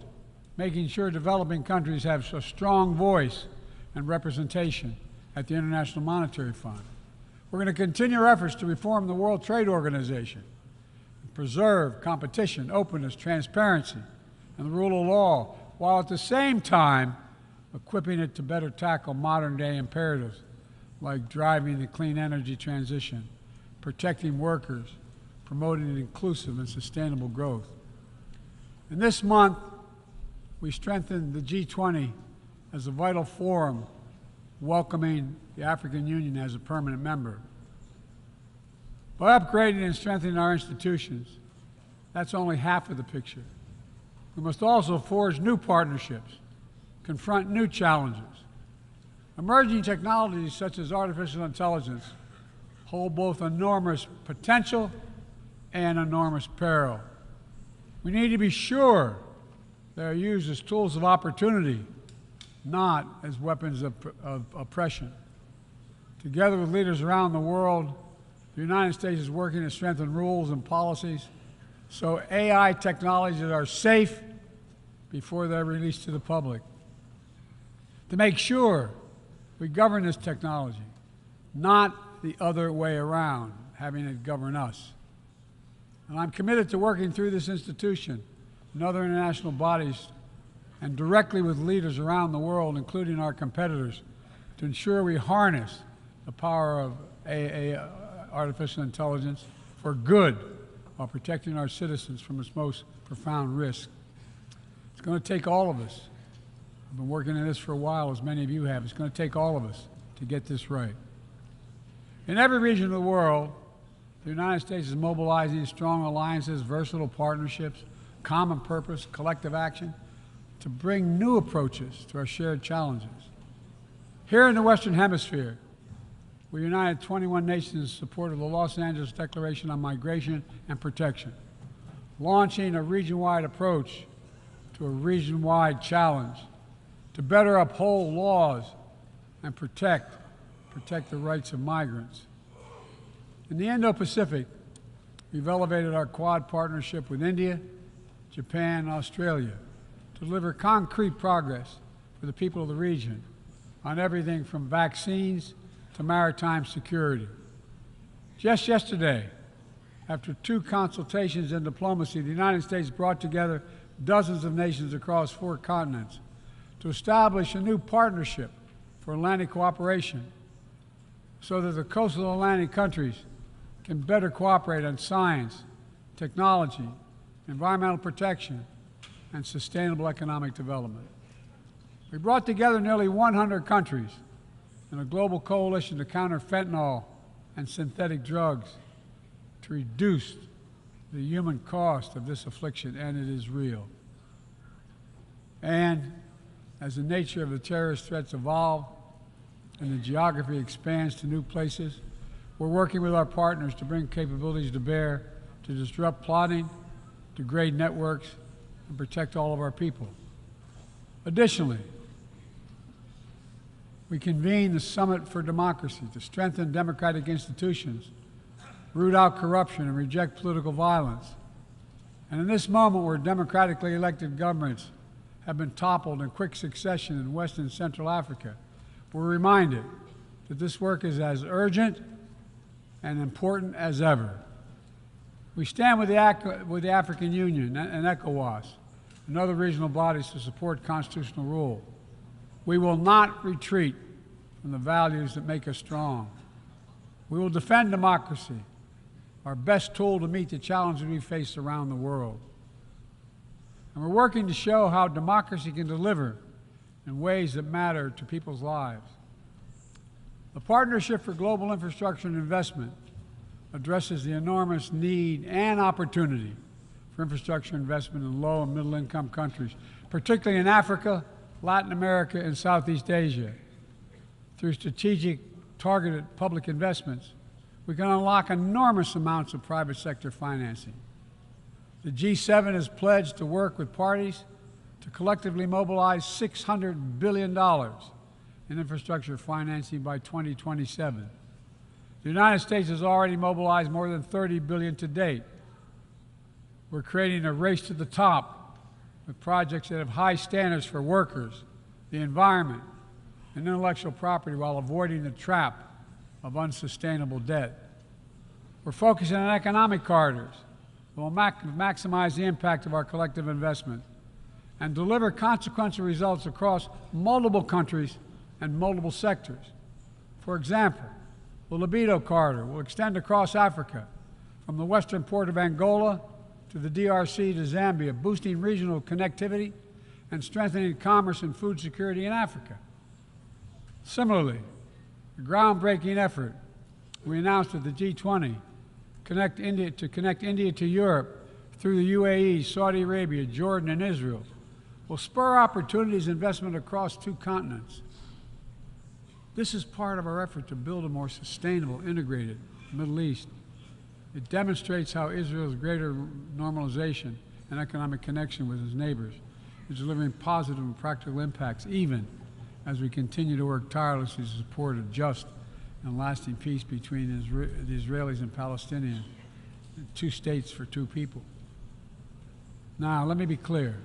making sure developing countries have a strong voice and representation at the International Monetary Fund. We're going to continue our efforts to reform the World Trade Organization, and preserve competition, openness, transparency, and the rule of law, while at the same time equipping it to better tackle modern-day imperatives like driving the clean energy transition, protecting workers, promoting inclusive and sustainable growth. And this month, we strengthened the G20 as a vital forum, welcoming the African Union as a permanent member. By upgrading and strengthening our institutions, that's only half of the picture. We must also forge new partnerships, confront new challenges. Emerging technologies such as artificial intelligence hold both enormous potential and enormous peril. We need to be sure they are used as tools of opportunity, not as weapons of oppression. Together with leaders around the world, The United States is working to strengthen rules and policies so AI technologies are safe before they're released to the public. To make sure we govern this technology, not the other way around, having it govern us. And I'm committed to working through this institution and other international bodies and directly with leaders around the world, including our competitors, to ensure we harness the power of artificial intelligence for good while protecting our citizens from its most profound risk. It's going to take all of us. I've been working on this for a while, as many of you have. It's going to take all of us to get this right. In every region of the world, the United States is mobilizing strong alliances, versatile partnerships, common purpose, collective action to bring new approaches to our shared challenges. Here in the Western Hemisphere, we united 21 nations in support of the Los Angeles Declaration on Migration and Protection, launching a region-wide approach to a region-wide challenge to better uphold laws and protect the rights of migrants. In the Indo-Pacific, we've elevated our Quad partnership with India, Japan, and Australia to deliver concrete progress for the people of the region on everything from vaccines to maritime security. Just yesterday, after 2 consultations in diplomacy, the United States brought together dozens of nations across 4 continents to establish a new partnership for Atlantic cooperation so that the coastal Atlantic countries can better cooperate on science, technology, environmental protection, and sustainable economic development. We brought together nearly 100 countries in a global coalition to counter fentanyl and synthetic drugs to reduce the human cost of this affliction, and it is real. And as the nature of the terrorist threats evolve and the geography expands to new places, we're working with our partners to bring capabilities to bear to disrupt plotting, degrade networks, and protect all of our people. Additionally, we convened the Summit for Democracy to strengthen democratic institutions, root out corruption, and reject political violence. And in this moment where democratically elected governments have been toppled in quick succession in West and Central Africa, we're reminded that this work is as urgent and important as ever. We stand with the African Union and ECOWAS and other regional bodies to support constitutional rule. We will not retreat from the values that make us strong. We will defend democracy, our best tool to meet the challenges we face around the world. And we're working to show how democracy can deliver in ways that matter to people's lives. The Partnership for Global Infrastructure and Investment addresses the enormous need and opportunity for infrastructure investment in low and middle income countries, particularly in Africa, Latin America, and Southeast Asia. Through strategic, targeted public investments, we can unlock enormous amounts of private sector financing. The G7 has pledged to work with parties to collectively mobilize $600 billion in infrastructure financing by 2027. The United States has already mobilized more than $30 billion to date. We're creating a race to the top with projects that have high standards for workers, the environment, and intellectual property while avoiding the trap of unsustainable debt. We're focusing on economic corridors that will maximize the impact of our collective investment and deliver consequential results across multiple countries and multiple sectors. For example, the Libido corridor will extend across Africa from the western port of Angola to the DRC to Zambia, boosting regional connectivity and strengthening commerce and food security in Africa. Similarly, the groundbreaking effort we announced at the G20 to connect India to Europe through the UAE, Saudi Arabia, Jordan, and Israel will spur opportunities and investment across 2 continents. This is part of our effort to build a more sustainable, integrated Middle East. It demonstrates how Israel's greater normalization and economic connection with its neighbors is delivering positive and practical impacts, even as we continue to work tirelessly to support a just and lasting peace between the Israelis and Palestinians, 2 states for 2 people. Now, let me be clear.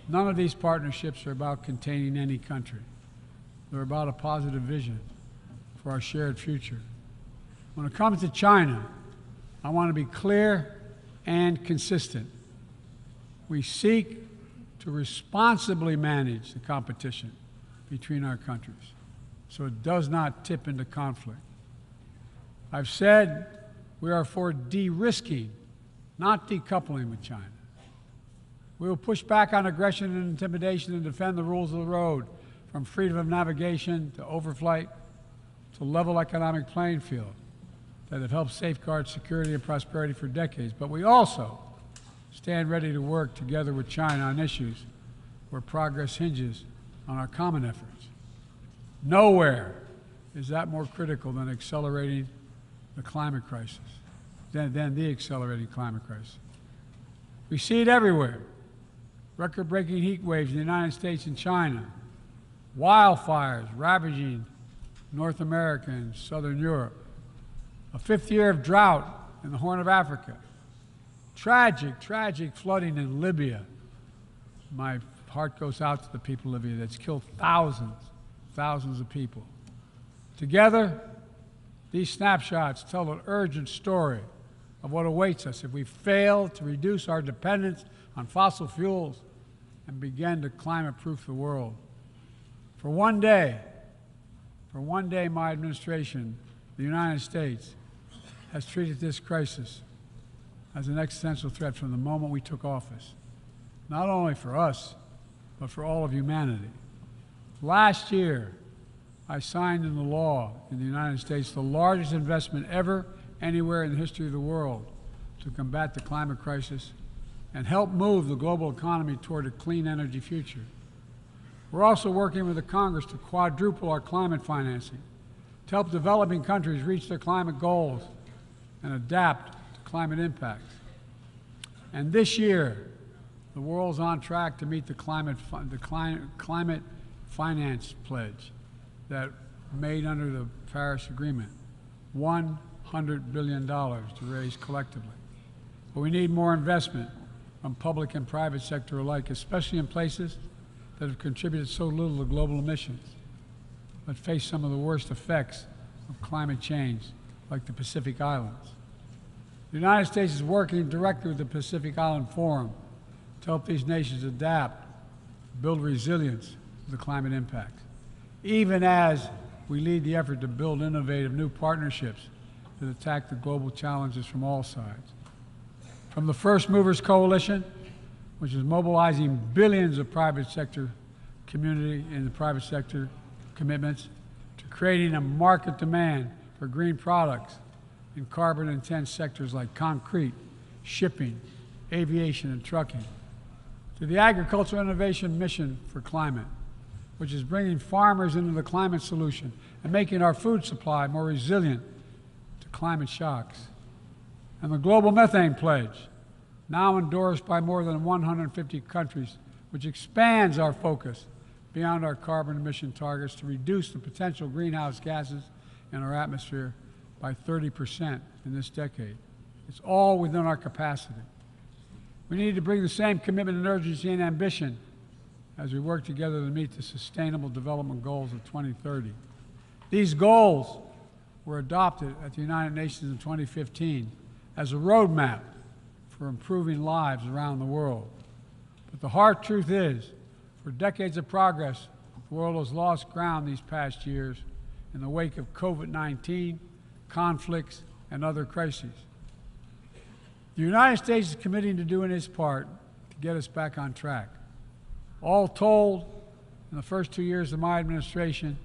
None of these partnerships are about containing any country. They're about a positive vision for our shared future. When it comes to China, I want to be clear and consistent. We seek to responsibly manage the competition between our countries so it does not tip into conflict. I've said we are for de-risking, not decoupling with China. We will push back on aggression and intimidation and defend the rules of the road, from freedom of navigation to overflight to level economic playing field that have helped safeguard security and prosperity for decades. But we also stand ready to work together with China on issues where progress hinges on our common efforts. Nowhere is that more critical than accelerating the climate crisis, than the accelerating climate crisis. We see it everywhere. Record-breaking heat waves in the United States and China, wildfires ravaging North America and Southern Europe, a 5th year of drought in the Horn of Africa, tragic, tragic flooding in Libya. My heart goes out to the people of Libya. That's killed thousands of people. Together, these snapshots tell an urgent story of what awaits us if we fail to reduce our dependence on fossil fuels and begin to climate-proof the world. For one day, my administration, the United States, has treated this crisis as an existential threat from the moment we took office, not only for us, but for all of humanity. Last year, I signed into law in the United States the largest investment ever anywhere in the history of the world to combat the climate crisis and help move the global economy toward a clean energy future. We're also working with the Congress to quadruple our climate financing to help developing countries reach their climate goals and adapt to climate impacts. And this year, the world's on track to meet the climate finance pledge that made under the Paris Agreement, $100 billion to raise collectively. But we need more investment from public and private sector alike, especially in places that have contributed so little to global emissions, but face some of the worst effects of climate change, like the Pacific Islands. The United States is working directly with the Pacific Island Forum to help these nations adapt, build resilience to the climate impacts, even as we lead the effort to build innovative new partnerships that attack the global challenges from all sides. From the First Movers Coalition, which is mobilizing billions of private sector community and the private sector commitments, to creating a market demand for green products in carbon-intense sectors like concrete, shipping, aviation, and trucking, to the Agricultural Innovation Mission for Climate, which is bringing farmers into the climate solution and making our food supply more resilient to climate shocks, and the Global Methane Pledge, now endorsed by more than 150 countries, which expands our focus beyond our carbon emission targets to reduce the potential greenhouse gases in our atmosphere by 30% in this decade. It's all within our capacity. We need to bring the same commitment and urgency and ambition as we work together to meet the Sustainable Development Goals of 2030. These goals were adopted at the United Nations in 2015 as a roadmap for improving lives around the world. But the hard truth is, for decades of progress, the world has lost ground these past years in the wake of COVID-19, conflicts, and other crises. The United States is committing to doing its part to get us back on track. All told, in the first 2 years of my administration,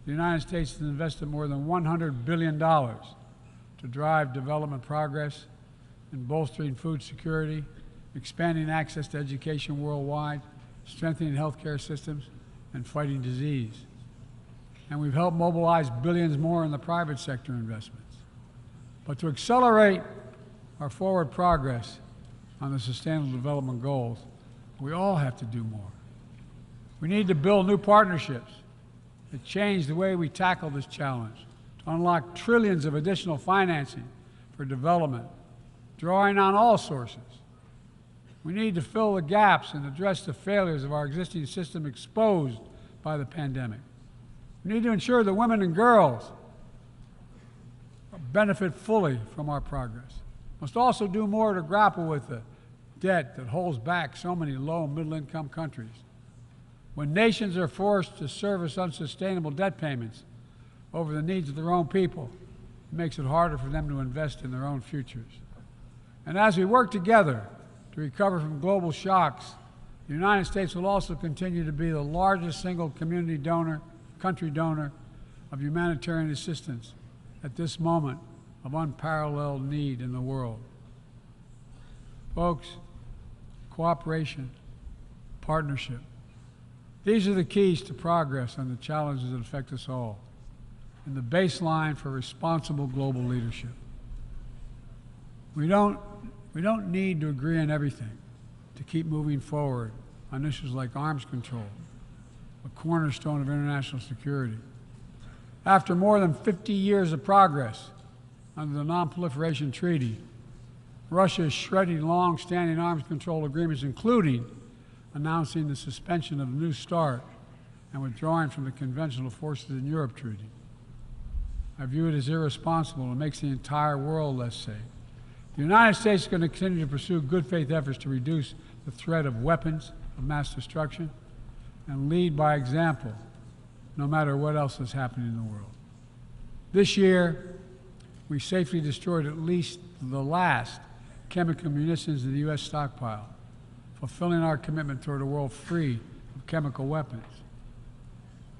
the United States has invested more than $100 billion to drive development progress in bolstering food security, expanding access to education worldwide, strengthening healthcare systems, and fighting disease. And we've helped mobilize billions more in the private sector investments. But to accelerate our forward progress on the Sustainable Development Goals, we all have to do more. We need to build new partnerships that change the way we tackle this challenge to to unlock trillions of additional financing for development, drawing on all sources. We need to fill the gaps and address the failures of our existing system exposed by the pandemic. We need to ensure that women and girls benefit fully from our progress. We must also do more to grapple with the debt that holds back so many low and middle-income countries. When nations are forced to service unsustainable debt payments over the needs of their own people, it makes it harder for them to invest in their own futures. And as we work together to recover from global shocks, the United States will also continue to be the largest single country donor of humanitarian assistance at this moment of unparalleled need in the world. Folks, cooperation, partnership, these are the keys to progress on the challenges that affect us all, and the baseline for responsible global leadership. We don't need to agree on everything to keep moving forward on issues like arms control, a cornerstone of international security. After more than 50 years of progress under the Non-Proliferation Treaty, Russia is shredding long-standing arms control agreements, including announcing the suspension of the New START and withdrawing from the Conventional Forces in Europe Treaty. I view it as irresponsible and makes the entire world less safe. The United States is going to continue to pursue good faith efforts to reduce the threat of weapons of mass destruction and lead by example, no matter what else is happening in the world. This year, we safely destroyed at least the last chemical munitions in the U.S. stockpile, fulfilling our commitment toward a world free of chemical weapons.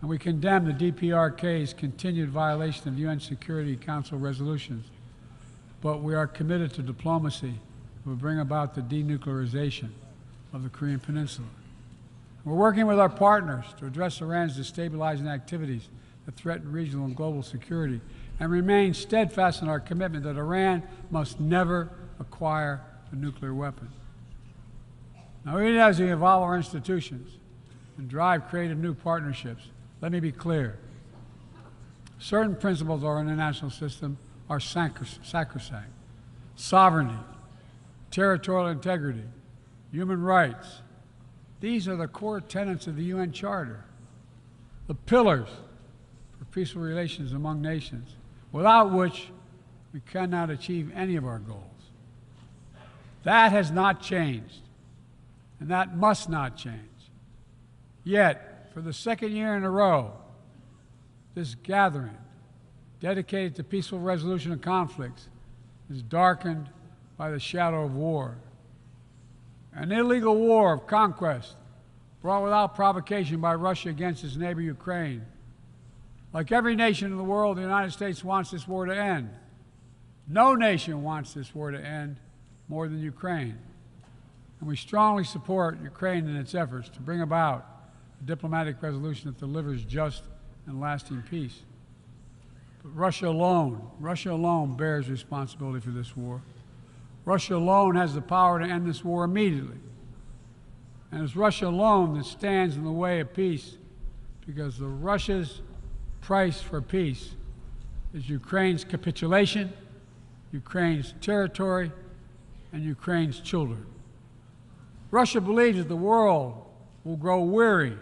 And we condemn the DPRK's continued violation of UN Security Council resolutions, but we are committed to diplomacy that will bring about the denuclearization of the Korean Peninsula. We're working with our partners to address Iran's destabilizing activities that threaten regional and global security, and remain steadfast in our commitment that Iran must never acquire a nuclear weapon. Now, even as we evolve our institutions and drive creative new partnerships, let me be clear. Certain principles of our international system are sacrosanct. Sovereignty, territorial integrity, human rights. These are the core tenets of the UN Charter, the pillars for peaceful relations among nations, without which we cannot achieve any of our goals. That has not changed, and that must not change. Yet, for the second year in a row, this gathering, dedicated to peaceful resolution of conflicts, is darkened by the shadow of war. An illegal war of conquest brought without provocation by Russia against its neighbor Ukraine. Like every nation in the world, the United States wants this war to end. No nation wants this war to end more than Ukraine. And we strongly support Ukraine in its efforts to bring about a diplomatic resolution that delivers just and lasting peace. But Russia alone bears responsibility for this war. Russia alone has the power to end this war immediately. And it's Russia alone that stands in the way of peace, because Russia's price for peace is Ukraine's capitulation, Ukraine's territory, and Ukraine's children. Russia believes that the world will grow weary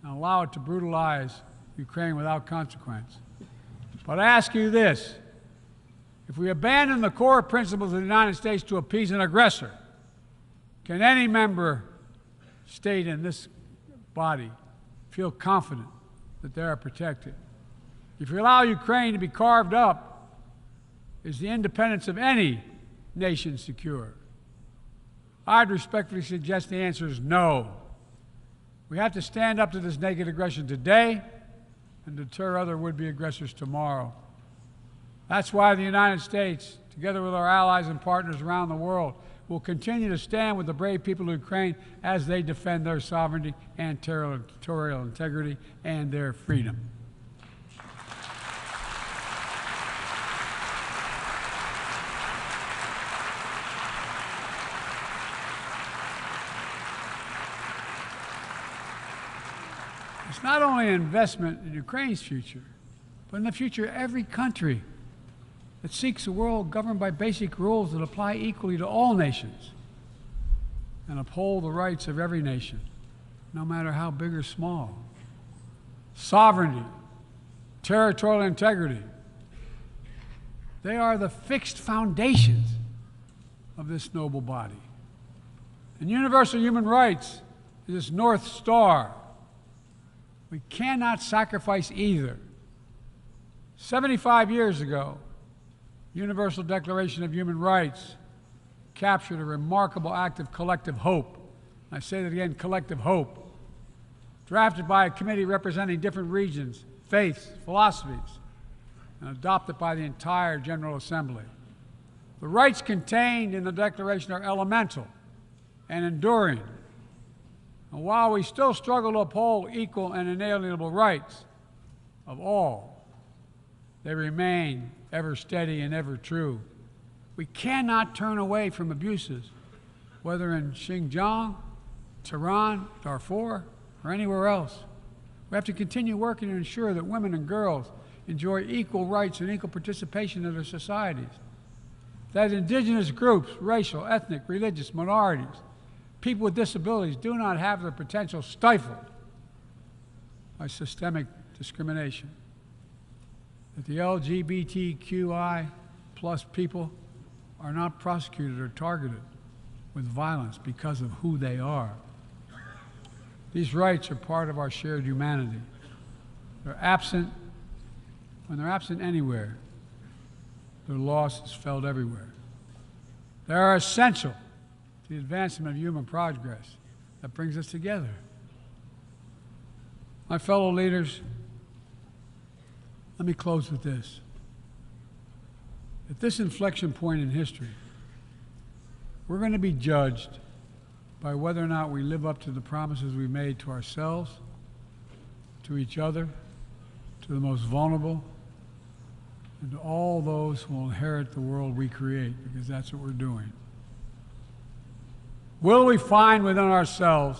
and allow it to brutalize Ukraine without consequence. But I ask you this: if we abandon the core principles of the United States to appease an aggressor, can any member state in this body feel confident that they are protected? If we allow Ukraine to be carved up, is the independence of any nation secure? I'd respectfully suggest the answer is no. We have to stand up to this naked aggression today and deter other would-be aggressors tomorrow. That's why the United States, together with our allies and partners around the world, will continue to stand with the brave people of Ukraine as they defend their sovereignty and territorial integrity and their freedom. It's not only an investment in Ukraine's future, but in the future, every country that seeks a world governed by basic rules that apply equally to all nations and uphold the rights of every nation, no matter how big or small. Sovereignty, territorial integrity, they are the fixed foundations of this noble body. And universal human rights is its North Star. We cannot sacrifice either. 75 years ago, the Universal Declaration of Human Rights captured a remarkable act of collective hope. I say that again, collective hope. Drafted by a committee representing different regions, faiths, philosophies, and adopted by the entire General Assembly. The rights contained in the Declaration are elemental and enduring. And while we still struggle to uphold equal and inalienable rights of all, they remain ever steady and ever true. We cannot turn away from abuses, whether in Xinjiang, Tehran, Darfur, or anywhere else. We have to continue working to ensure that women and girls enjoy equal rights and equal participation in their societies, that indigenous groups, racial, ethnic, religious minorities, people with disabilities do not have their potential stifled by systemic discrimination, that the LGBTQI plus people are not prosecuted or targeted with violence because of who they are. These rights are part of our shared humanity. They're absent, when they're absent anywhere, their loss is felt everywhere. They are essential to the advancement of human progress that brings us together. My fellow leaders, let me close with this. At this inflection point in history, we're going to be judged by whether or not we live up to the promises we made to ourselves, to each other, to the most vulnerable, and to all those who will inherit the world we create, because that's what we're doing. Will we find within ourselves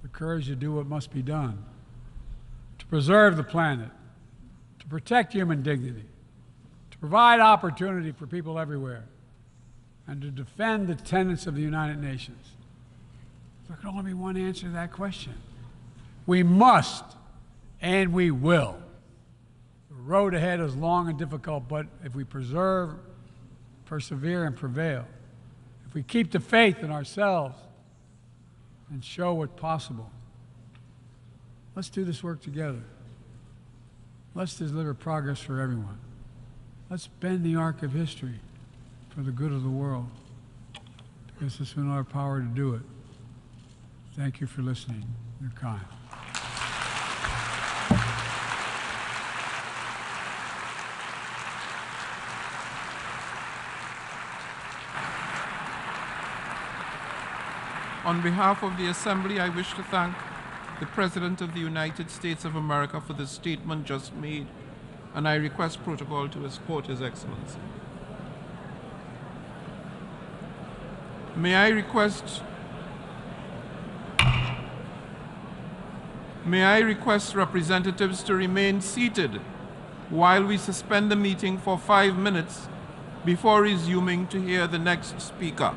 the courage to do what must be done, to preserve the planet, to protect human dignity, to provide opportunity for people everywhere, and to defend the tenets of the United Nations? There can only be one answer to that question. We must, and we will. The road ahead is long and difficult, but if we persevere and prevail, if we keep the faith in ourselves and show what's possible, let's do this work together. Let's deliver progress for everyone. Let's bend the arc of history for the good of the world, because it's in our power to do it. Thank you for listening. You're kind. On behalf of the Assembly, I wish to thank the President of the United States of America for the statement just made, and I request protocol to escort His Excellency. May I request representatives to remain seated while we suspend the meeting for 5 minutes before resuming to hear the next speaker.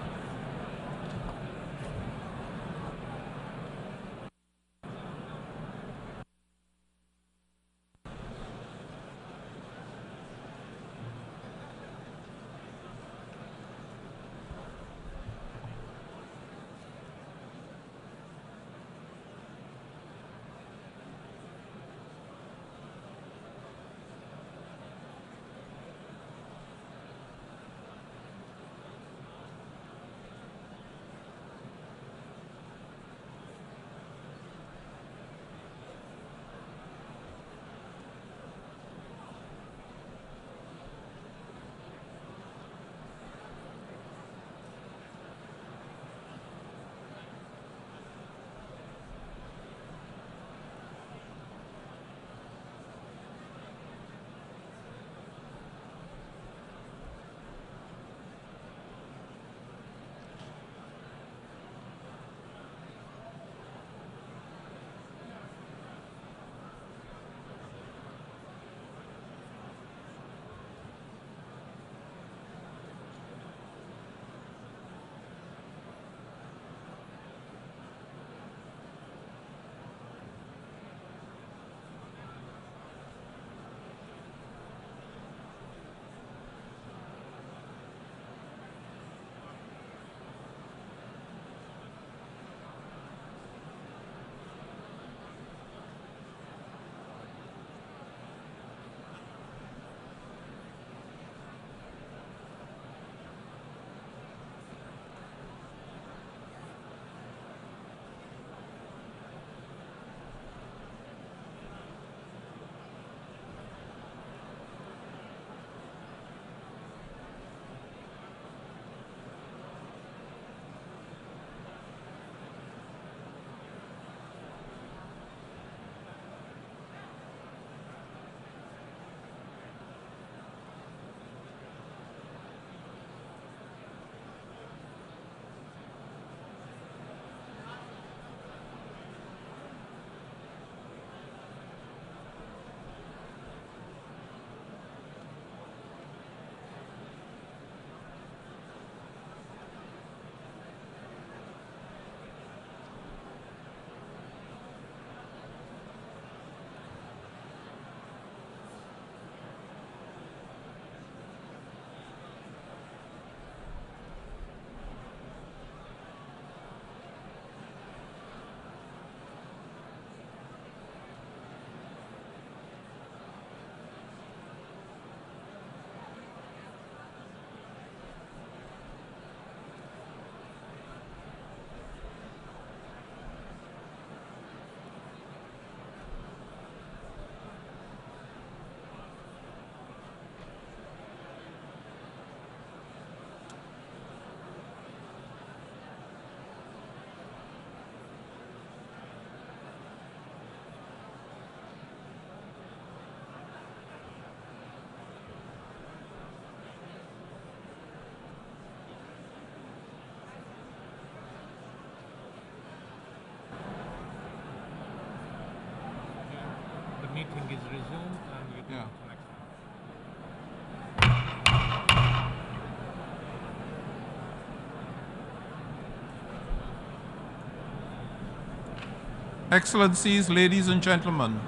Excellencies, ladies and gentlemen,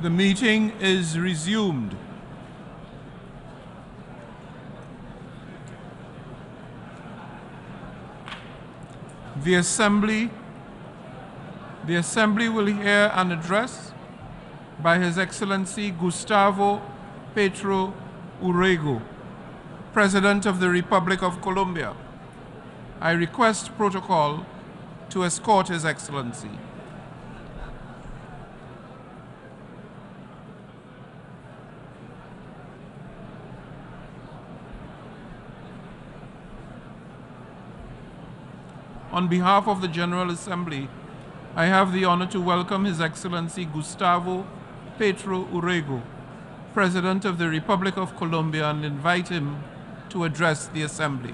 the meeting is resumed. The Assembly will hear an address by His Excellency Gustavo Petro Urrego, President of the Republic of Colombia. I request protocol to escort His Excellency. On behalf of the General Assembly, I have the honor to welcome His Excellency Gustavo Petro Urrego, President of the Republic of Colombia, and invite him to address the Assembly.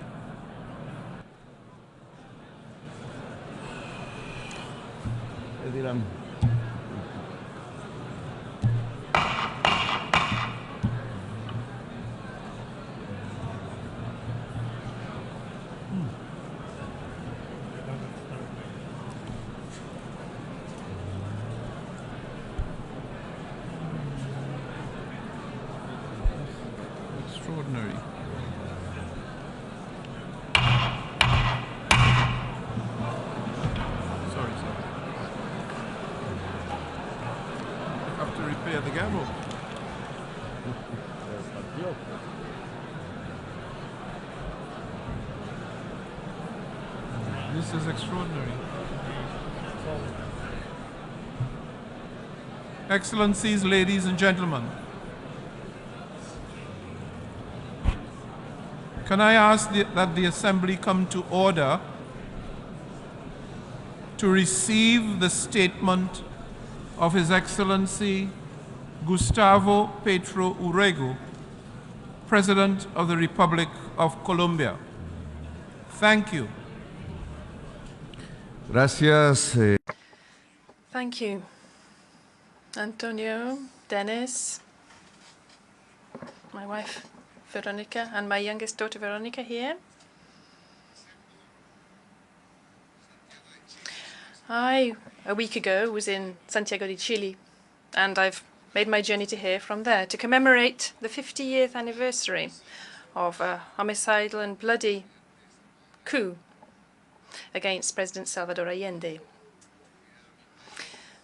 Extraordinary. Sorry. I have to repair the gavel. This is extraordinary. Excellencies, ladies and gentlemen, can I ask that the Assembly come to order to receive the statement of His Excellency Gustavo Petro Urrego, President of the Republic of Colombia. Thank you. Gracias. Thank you, Antonio, Dennis, my wife Veronica, and my youngest daughter Veronica here. I, a week ago, was in Santiago de Chile, and I've made my journey to here from there to commemorate the 50th anniversary of a homicidal and bloody coup against President Salvador Allende.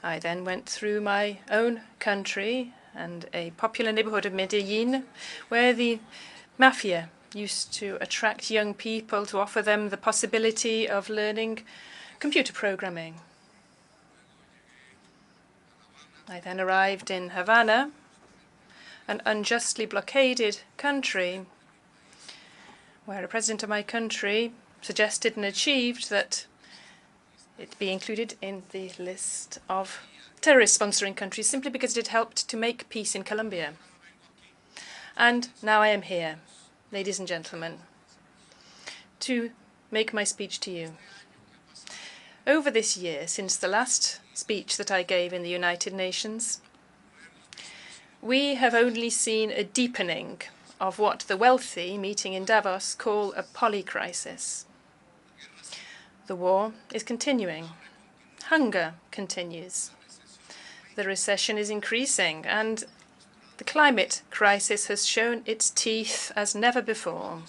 I then went through my own country and a popular neighborhood of Medellin, where the mafia used to attract young people to offer them the possibility of learning computer programming. I then arrived in Havana, an unjustly blockaded country, where a president of my country suggested and achieved that it be included in the list of terrorist-sponsoring countries simply because it helped to make peace in Colombia. And now I am here, ladies and gentlemen, to make my speech to you. Over this year, since the last speech that I gave in the United Nations, we have only seen a deepening of what the wealthy, meeting in Davos, call a polycrisis. The war is continuing. Hunger continues. The recession is increasing, and the climate crisis has shown its teeth as never before,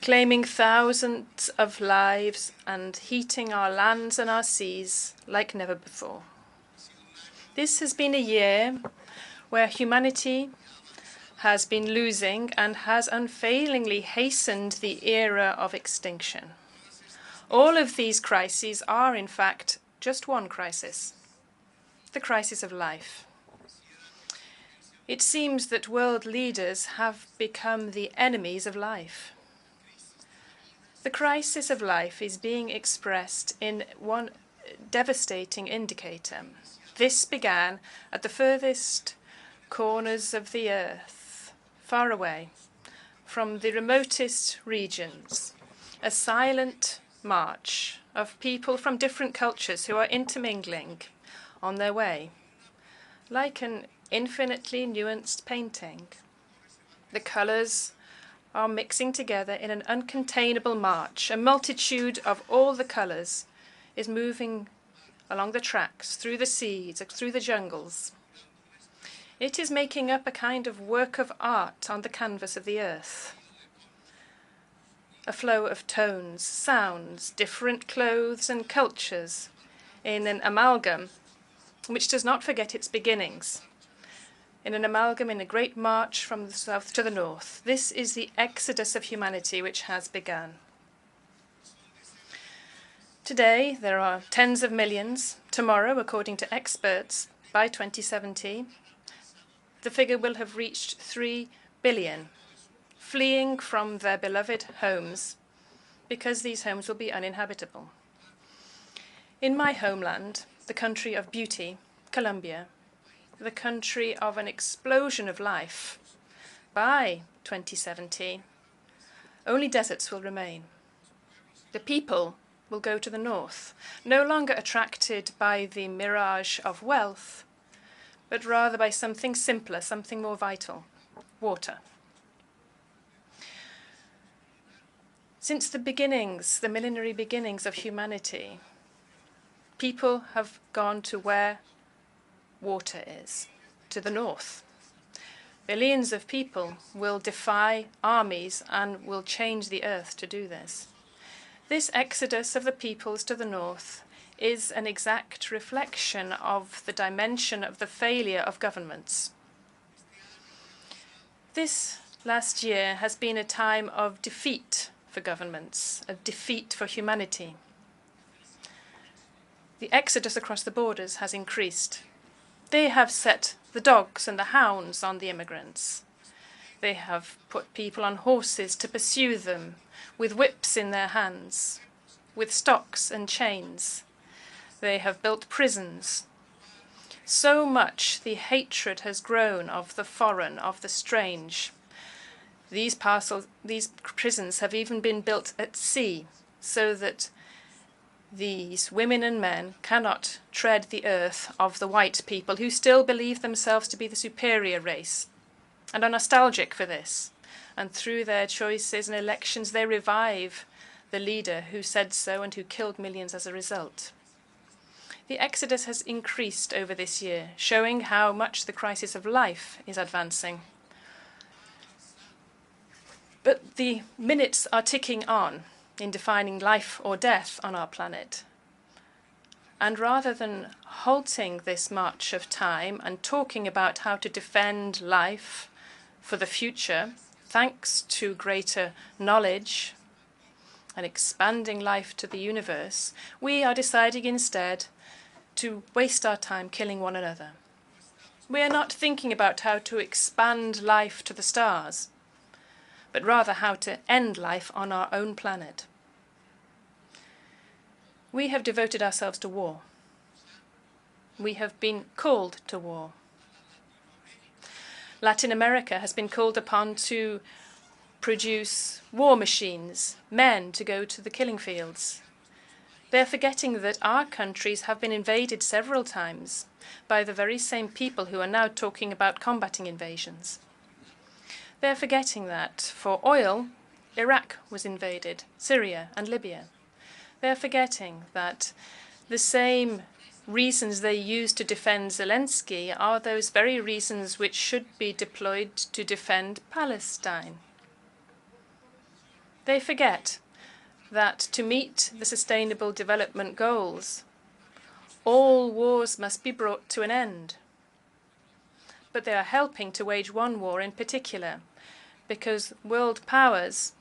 claiming thousands of lives and heating our lands and our seas like never before. This has been a year where humanity has been losing and has unfailingly hastened the era of extinction. All of these crises are, in fact, just one crisis: the crisis of life. It seems that world leaders have become the enemies of life. The crisis of life is being expressed in one devastating indicator. This began at the furthest corners of the earth, far away from the remotest regions, a silent march of people from different cultures who are intermingling on their way, like an infinitely nuanced painting. The colors are mixing together in an uncontainable march. A multitude of all the colors is moving along the tracks, through the seas, through the jungles. It is making up a kind of work of art on the canvas of the earth. A flow of tones, sounds, different clothes and cultures in an amalgam which does not forget its beginnings. In an amalgam, in a great march from the south to the north. This is the exodus of humanity which has begun. Today, there are tens of millions. Tomorrow, according to experts, by 2070, the figure will have reached 3 billion, fleeing from their beloved homes because these homes will be uninhabitable. In my homeland, the country of beauty, Colombia, the country of an explosion of life, by 2070, only deserts will remain. The people will go to the north, no longer attracted by the mirage of wealth, but rather by something simpler, something more vital: water. Since the beginnings, the millenary beginnings of humanity, people have gone to where water is, to the north. Billions of people will defy armies and will change the earth to do this. This exodus of the peoples to the north is an exact reflection of the dimension of the failure of governments. This last year has been a time of defeat for governments, a defeat for humanity. The exodus across the borders has increased. They have set the dogs and the hounds on the immigrants. They have put people on horses to pursue them, with whips in their hands, with stocks and chains. They have built prisons. So much the hatred has grown of the foreign, of the strange. These prisons have even been built at sea, so that these women and men cannot tread the earth of the white people who still believe themselves to be the superior race and are nostalgic for this. And through their choices and elections, they revive the leader who said so and who killed millions as a result. The exodus has increased over this year, showing how much the crisis of life is advancing. But the minutes are ticking on in defining life or death on our planet. And rather than halting this march of time and talking about how to defend life for the future, thanks to greater knowledge and expanding life to the universe, we are deciding instead to waste our time killing one another. We are not thinking about how to expand life to the stars, but rather how to end life on our own planet. We have devoted ourselves to war. We have been called to war. Latin America has been called upon to produce war machines, men to go to the killing fields. They're forgetting that our countries have been invaded several times by the very same people who are now talking about combating invasions. They're forgetting that for oil, Iraq was invaded, Syria and Libya. They're forgetting that the same reasons they use to defend Zelensky are those very reasons which should be deployed to defend Palestine. They forget that to meet the Sustainable Development Goals, all wars must be brought to an end. But they are helping to wage one war in particular, because world powers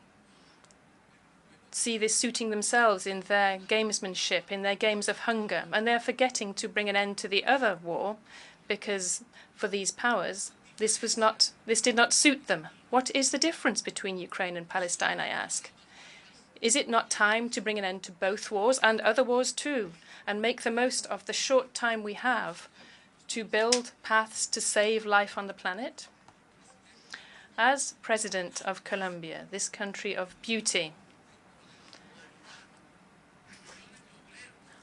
see this suiting themselves in their gamesmanship, in their games of hunger, and they're forgetting to bring an end to the other war, because for these powers, this did not suit them. What is the difference between Ukraine and Palestine, I ask? Is it not time to bring an end to both wars and other wars too, and make the most of the short time we have to build paths to save life on the planet? As President of Colombia, this country of beauty,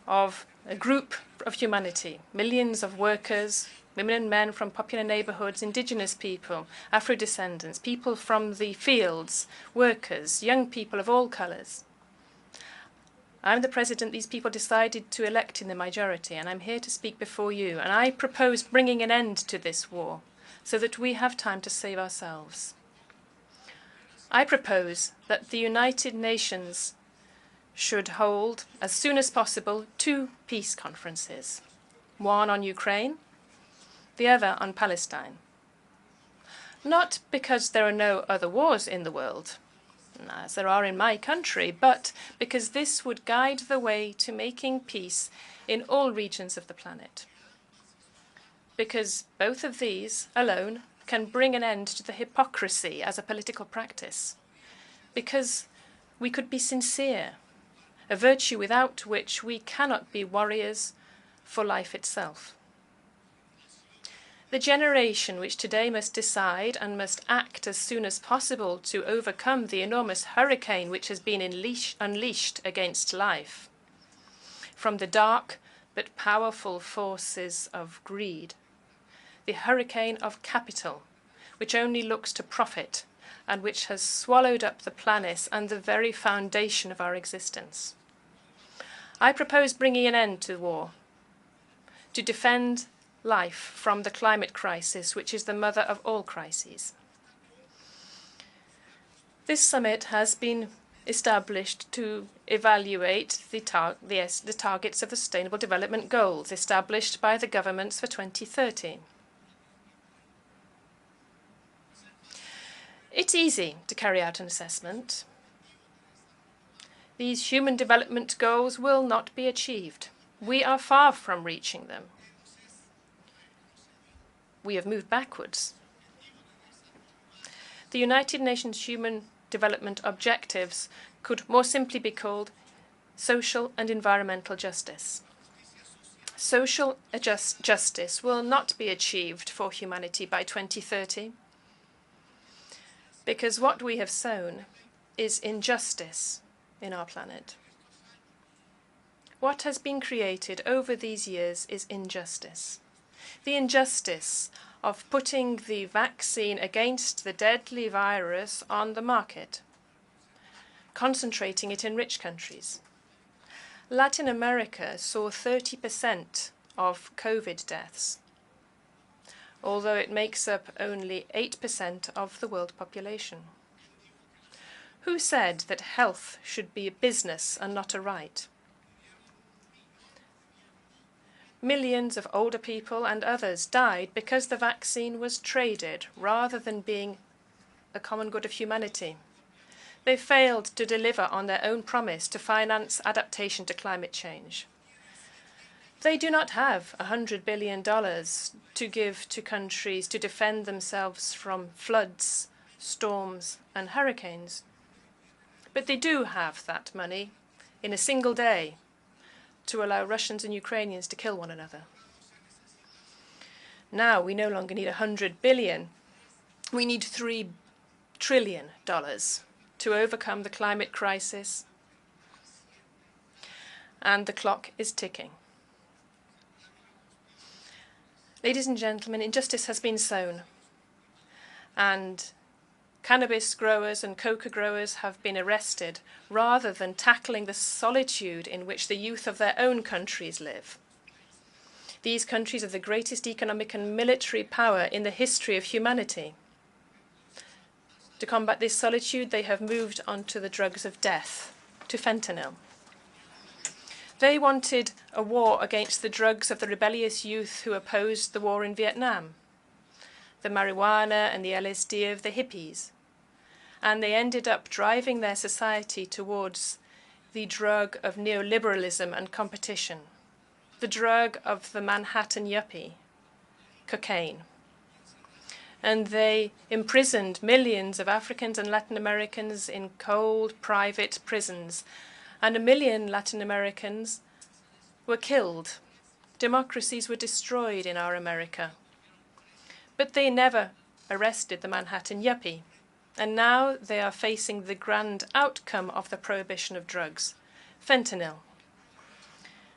of a group of humanity, millions of workers, women and men from popular neighborhoods, indigenous people, Afro-descendants, people from the fields, workers, young people of all colors. I'm the president these people decided to elect in the majority, and I'm here to speak before you. And I propose bringing an end to this war so that we have time to save ourselves. I propose that the United Nations should hold, as soon as possible, 2 peace conferences, one on Ukraine, the other on Palestine. Not because there are no other wars in the world, as there are in my country, but because this would guide the way to making peace in all regions of the planet. Because both of these alone can bring an end to the hypocrisy as a political practice. Because we could be sincere, a virtue without which we cannot be warriors for life itself. The generation which today must decide and must act as soon as possible to overcome the enormous hurricane which has been unleashed against life from the dark but powerful forces of greed, the hurricane of capital, which only looks to profit and which has swallowed up the planet and the very foundation of our existence. I propose bringing an end to war, to defend life from the climate crisis, which is the mother of all crises. This summit has been established to evaluate the targets of the Sustainable Development Goals established by the governments for 2030. It's easy to carry out an assessment. These human development goals will not be achieved. We are far from reaching them. We have moved backwards. The United Nations Human Development Objectives could more simply be called social and environmental justice. Social justice will not be achieved for humanity by 2030 because what we have sown is injustice in our planet. What has been created over these years is injustice. The injustice of putting the vaccine against the deadly virus on the market, concentrating it in rich countries. Latin America saw 30% of COVID deaths, although it makes up only 8% of the world population. Who said that health should be a business and not a right? Millions of older people and others died because the vaccine was traded rather than being a common good of humanity. They failed to deliver on their own promise to finance adaptation to climate change. They do not have $100 billion to give to countries to defend themselves from floods, storms, and hurricanes. But they do have that money in a single day to allow Russians and Ukrainians to kill one another. Now we no longer need $100 billion. We need $3 trillion to overcome the climate crisis. And the clock is ticking. Ladies and gentlemen, injustice has been sown. And cannabis growers and coca growers have been arrested rather than tackling the solitude in which the youth of their own countries live. These countries are the greatest economic and military power in the history of humanity. To combat this solitude, they have moved on to the drugs of death, to fentanyl. They wanted a war against the drugs of the rebellious youth who opposed the war in Vietnam, the marijuana and the LSD of the hippies, and they ended up driving their society towards the drug of neoliberalism and competition, the drug of the Manhattan yuppie, cocaine. And they imprisoned millions of Africans and Latin Americans in cold, private prisons, and 1 million Latin Americans were killed. Democracies were destroyed in our America. But they never arrested the Manhattan yuppie. And now they are facing the grand outcome of the prohibition of drugs, fentanyl,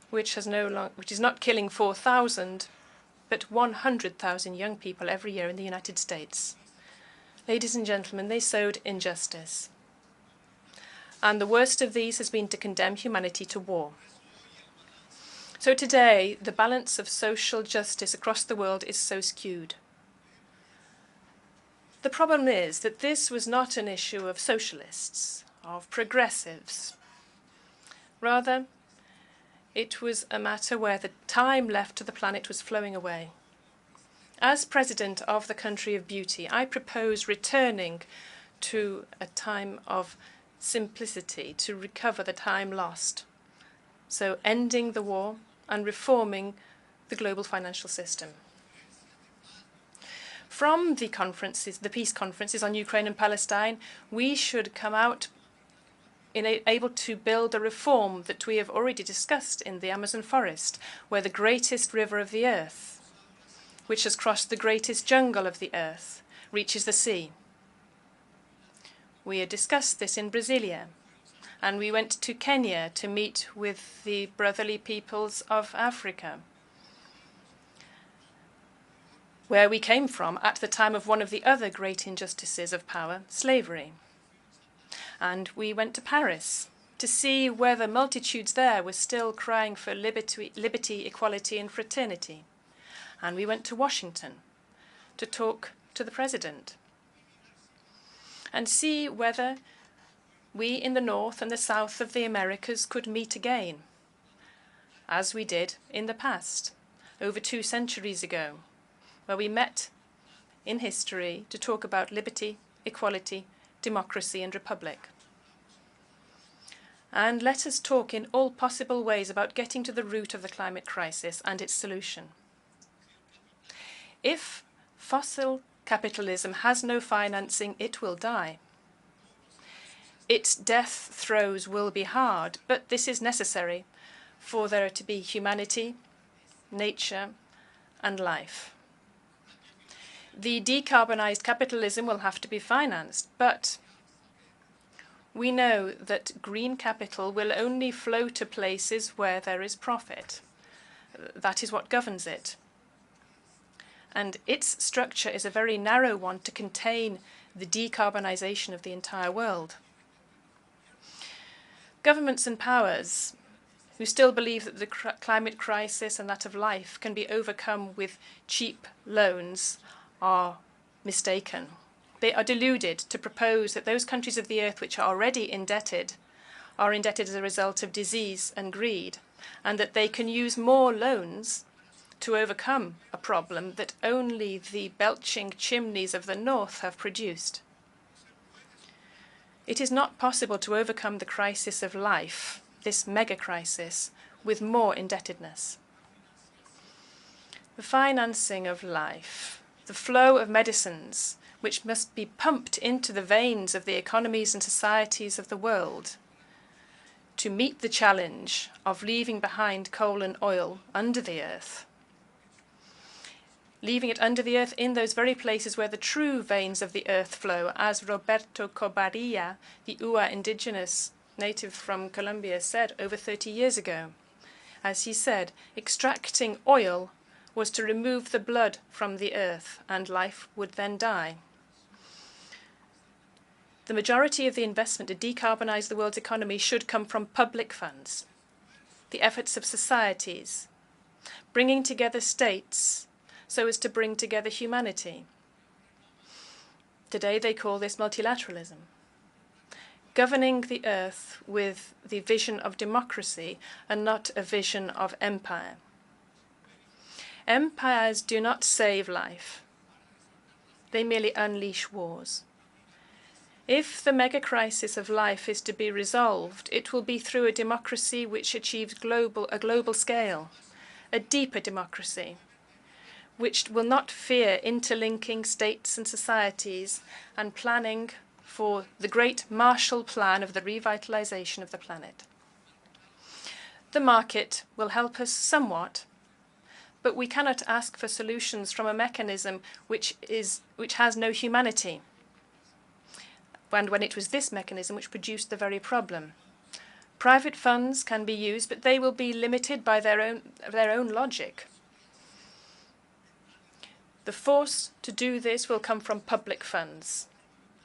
which is not killing 4,000, but 100,000 young people every year in the United States. Ladies and gentlemen, they sowed injustice. And the worst of these has been to condemn humanity to war. So today, the balance of social justice across the world is so skewed. The problem is that this was not an issue of socialists, of progressives. Rather, it was a matter where the time left to the planet was flowing away. As president of the country of beauty, I propose returning to a time of simplicity to recover the time lost. So ending the war and reforming the global financial system. From the conferences, the peace conferences on Ukraine and Palestine, we should come out able to build a reform that we have already discussed in the Amazon forest, where the greatest river of the earth, which has crossed the greatest jungle of the earth, reaches the sea. We had discussed this in Brasilia, and we went to Kenya to meet with the brotherly peoples of Africa, where we came from at the time of one of the other great injustices of power, slavery. And we went to Paris to see whether multitudes there were still crying for liberty, equality, and fraternity. And we went to Washington to talk to the president and see whether we in the North and the South of the Americas could meet again, as we did in the past, over 2 centuries ago, where we met in history to talk about liberty, equality, democracy, and republic. And let us talk in all possible ways about getting to the root of the climate crisis and its solution. If fossil capitalism has no financing, it will die. Its death throes will be hard, but this is necessary for there to be humanity, nature, and life. The decarbonized capitalism will have to be financed, but we know that green capital will only flow to places where there is profit. That is what governs it. And its structure is a very narrow one to contain the decarbonization of the entire world. Governments and powers who still believe that the climate crisis and that of life can be overcome with cheap loans are mistaken. They are deluded to propose that those countries of the earth which are already indebted are indebted as a result of disease and greed, and that they can use more loans to overcome a problem that only the belching chimneys of the north have produced. It is not possible to overcome the crisis of life, this mega crisis, with more indebtedness. The financing of life, the flow of medicines, which must be pumped into the veins of the economies and societies of the world to meet the challenge of leaving behind coal and oil under the earth, leaving it under the earth in those very places where the true veins of the earth flow, as Roberto Cobarilla, the Ua indigenous native from Colombia, said over 30 years ago. As he said, extracting oil was to remove the blood from the earth, and life would then die. The majority of the investment to decarbonize the world's economy should come from public funds, the efforts of societies, bringing together states so as to bring together humanity. Today they call this multilateralism. Governing the earth with the vision of democracy and not a vision of empire. Empires do not save life. They merely unleash wars. If the mega crisis of life is to be resolved, it will be through a democracy which achieves a global scale, a deeper democracy, which will not fear interlinking states and societies and planning for the great Marshall Plan of the revitalization of the planet. The market will help us somewhat, but we cannot ask for solutions from a mechanism which has no humanity. And when it was this mechanism which produced the very problem. Private funds can be used, but they will be limited by their own logic. The force to do this will come from public funds,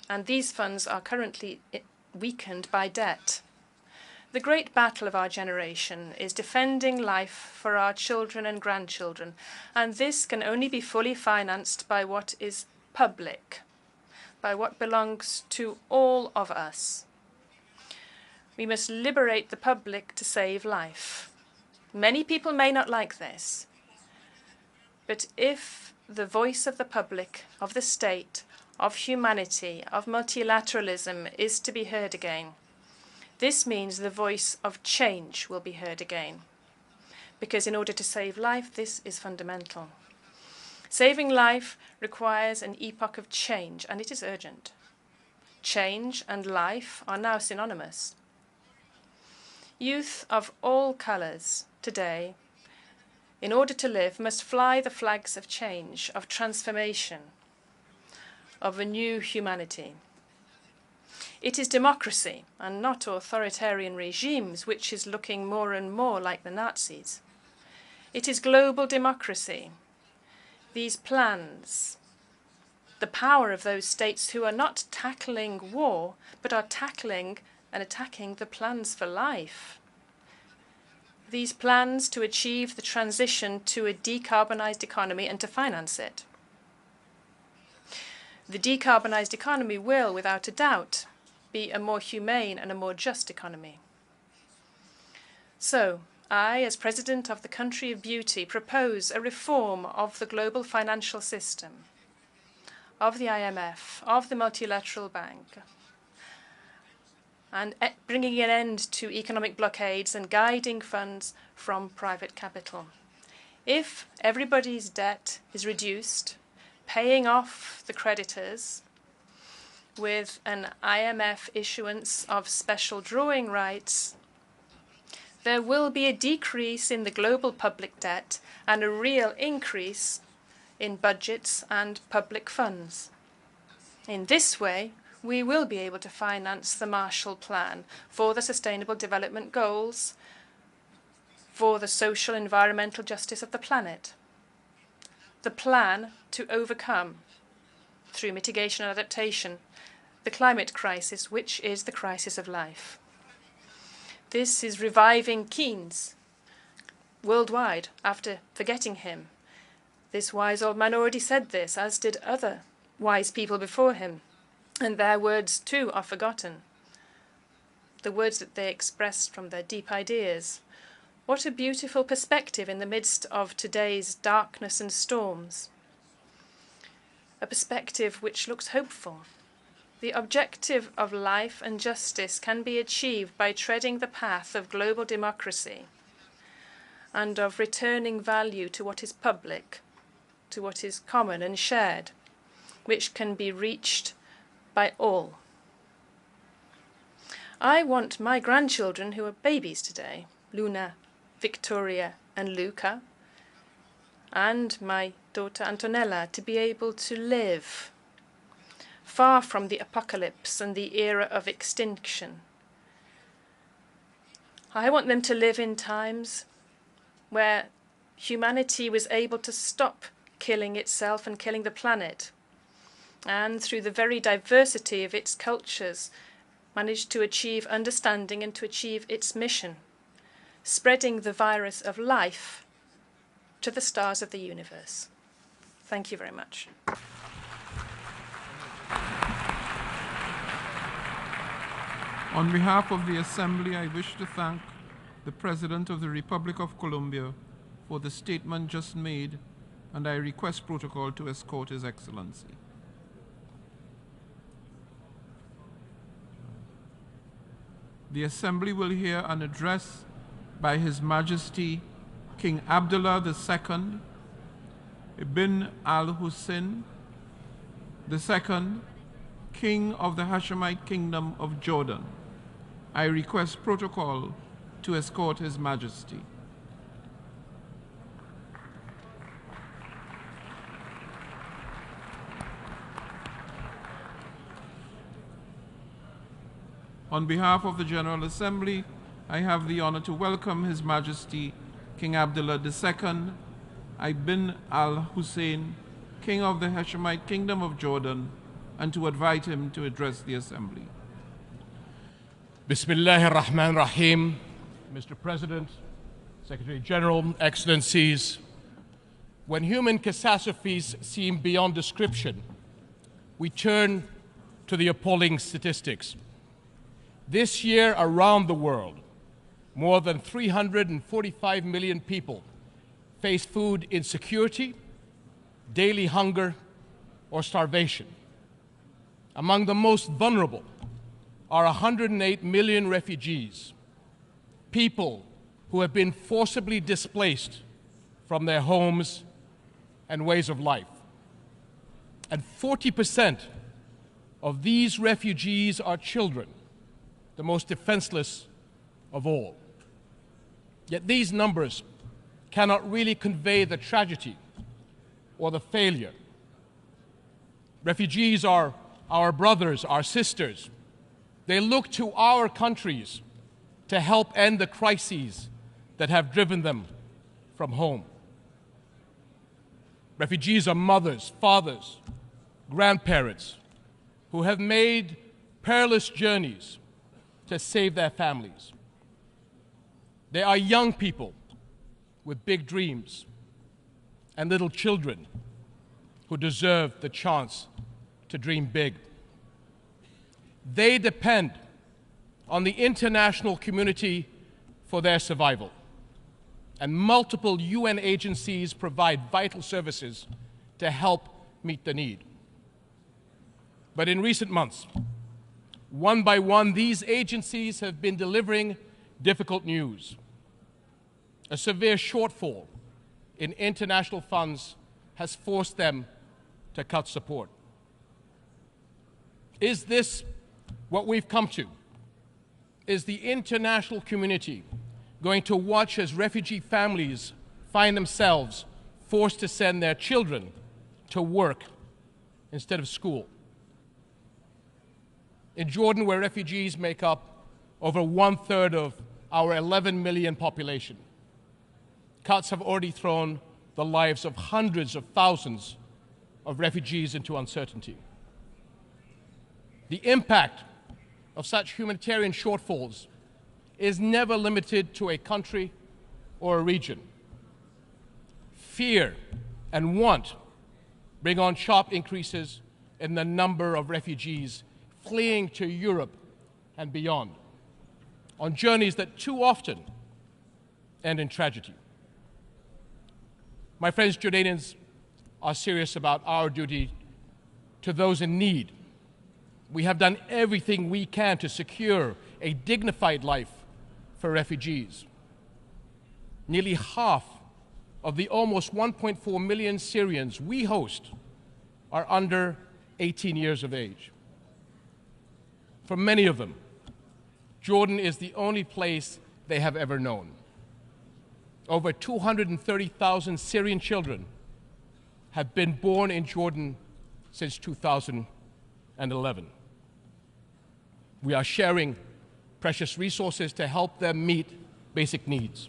and these funds are currently weakened by debt. The great battle of our generation is defending life for our children and grandchildren, and this can only be fully financed by what is public, by what belongs to all of us. We must liberate the public to save life. Many people may not like this, but if the voice of the public, of the state, of humanity, of multilateralism is to be heard again, this means the voice of change will be heard again. Because in order to save life, this is fundamental. Saving life requires an epoch of change, and it is urgent. Change and life are now synonymous. Youth of all colours today, in order to live, must fly the flags of change, of transformation, of a new humanity. It is democracy, and not authoritarian regimes, which is looking more and more like the Nazis. It is global democracy. These plans, the power of those states who are not tackling war, but are tackling and attacking the plans for life. These plans to achieve the transition to a decarbonized economy and to finance it. The decarbonized economy will, without a doubt, be a more humane and a more just economy. So, I, as President of the Country of Beauty, propose a reform of the global financial system, of the IMF, of the Multilateral Bank, and bringing an end to economic blockades and guiding funds from private capital. If everybody's debt is reduced, paying off the creditors with an IMF issuance of special drawing rights, there will be a decrease in the global public debt and a real increase in budgets and public funds. In this way, we will be able to finance the Marshall Plan for the Sustainable Development Goals, for the social and environmental justice of the planet. The plan to overcome, through mitigation and adaptation, the climate crisis, which is the crisis of life. This is reviving Keynes worldwide after forgetting him. This wise old man already said this, as did other wise people before him, and their words too are forgotten. The words that they expressed from their deep ideas. What a beautiful perspective in the midst of today's darkness and storms. A perspective which looks hopeful. The objective of life and justice can be achieved by treading the path of global democracy and of returning value to what is public, to what is common and shared, which can be reached by all. I want my grandchildren, who are babies today, Luna, Victoria and Luca, and my daughter Antonella, to be able to live far from the apocalypse and the era of extinction. I want them to live in times where humanity was able to stop killing itself and killing the planet, and through the very diversity of its cultures, managed to achieve understanding and to achieve its mission, spreading the virus of life to the stars of the universe. Thank you very much. On behalf of the Assembly, I wish to thank the President of the Republic of Colombia for the statement just made, and I request protocol to escort His Excellency. The Assembly will hear an address by His Majesty King Abdullah II ibn al-Hussein II, King of the Hashemite Kingdom of Jordan. I request protocol to escort His Majesty. On behalf of the General Assembly, I have the honor to welcome His Majesty King Abdullah II ibn al-Hussein, King of the Hashemite Kingdom of Jordan, and to invite him to address the Assembly. Bismillahir Rahmanir Rahim. Mr. President, Secretary General, Excellencies, when human catastrophes seem beyond description, we turn to the appalling statistics. This year around the world, more than 345 million people face food insecurity, daily hunger, or starvation. Among the most vulnerable are 108 million refugees, people who have been forcibly displaced from their homes and ways of life. And 40% of these refugees are children, the most defenseless of all. Yet these numbers cannot really convey the tragedy or the failure. Refugees are our brothers, our sisters. They look to our countries to help end the crises that have driven them from home. Refugees are mothers, fathers, grandparents who have made perilous journeys to save their families. They are young people with big dreams and little children who deserve the chance to dream big. They depend on the international community for their survival, and multiple UN agencies provide vital services to help meet the need. But in recent months, one by one, these agencies have been delivering difficult news. A severe shortfall in international funds has forced them to cut support. Is this what we've come to? Is the international community going to watch as refugee families find themselves forced to send their children to work instead of school? In Jordan, where refugees make up over 1/3 of our 11 million population, cuts have already thrown the lives of hundreds of thousands of refugees into uncertainty. The impact of such humanitarian shortfalls is never limited to a country or a region. Fear and want bring on sharp increases in the number of refugees fleeing to Europe and beyond, on journeys that too often end in tragedy. My friends, Jordanians are serious about our duty to those in need. We have done everything we can to secure a dignified life for refugees. Nearly half of the almost 1.4 million Syrians we host are under 18 years of age. For many of them, Jordan is the only place they have ever known. Over 230,000 Syrian children have been born in Jordan since 2011. We are sharing precious resources to help them meet basic needs: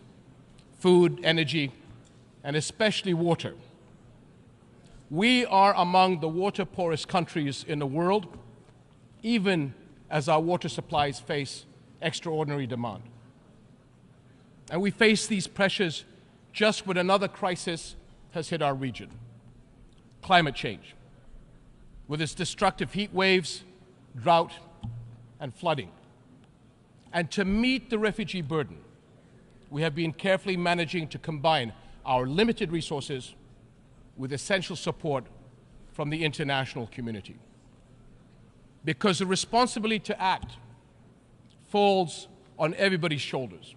food, energy, and especially water. We are among the water-poorest countries in the world, even as our water supplies face extraordinary demand. And we face these pressures just when another crisis has hit our region: climate change, with its destructive heat waves, drought, and flooding. And to meet the refugee burden, we have been carefully managing to combine our limited resources with essential support from the international community. Because the responsibility to act falls on everybody's shoulders.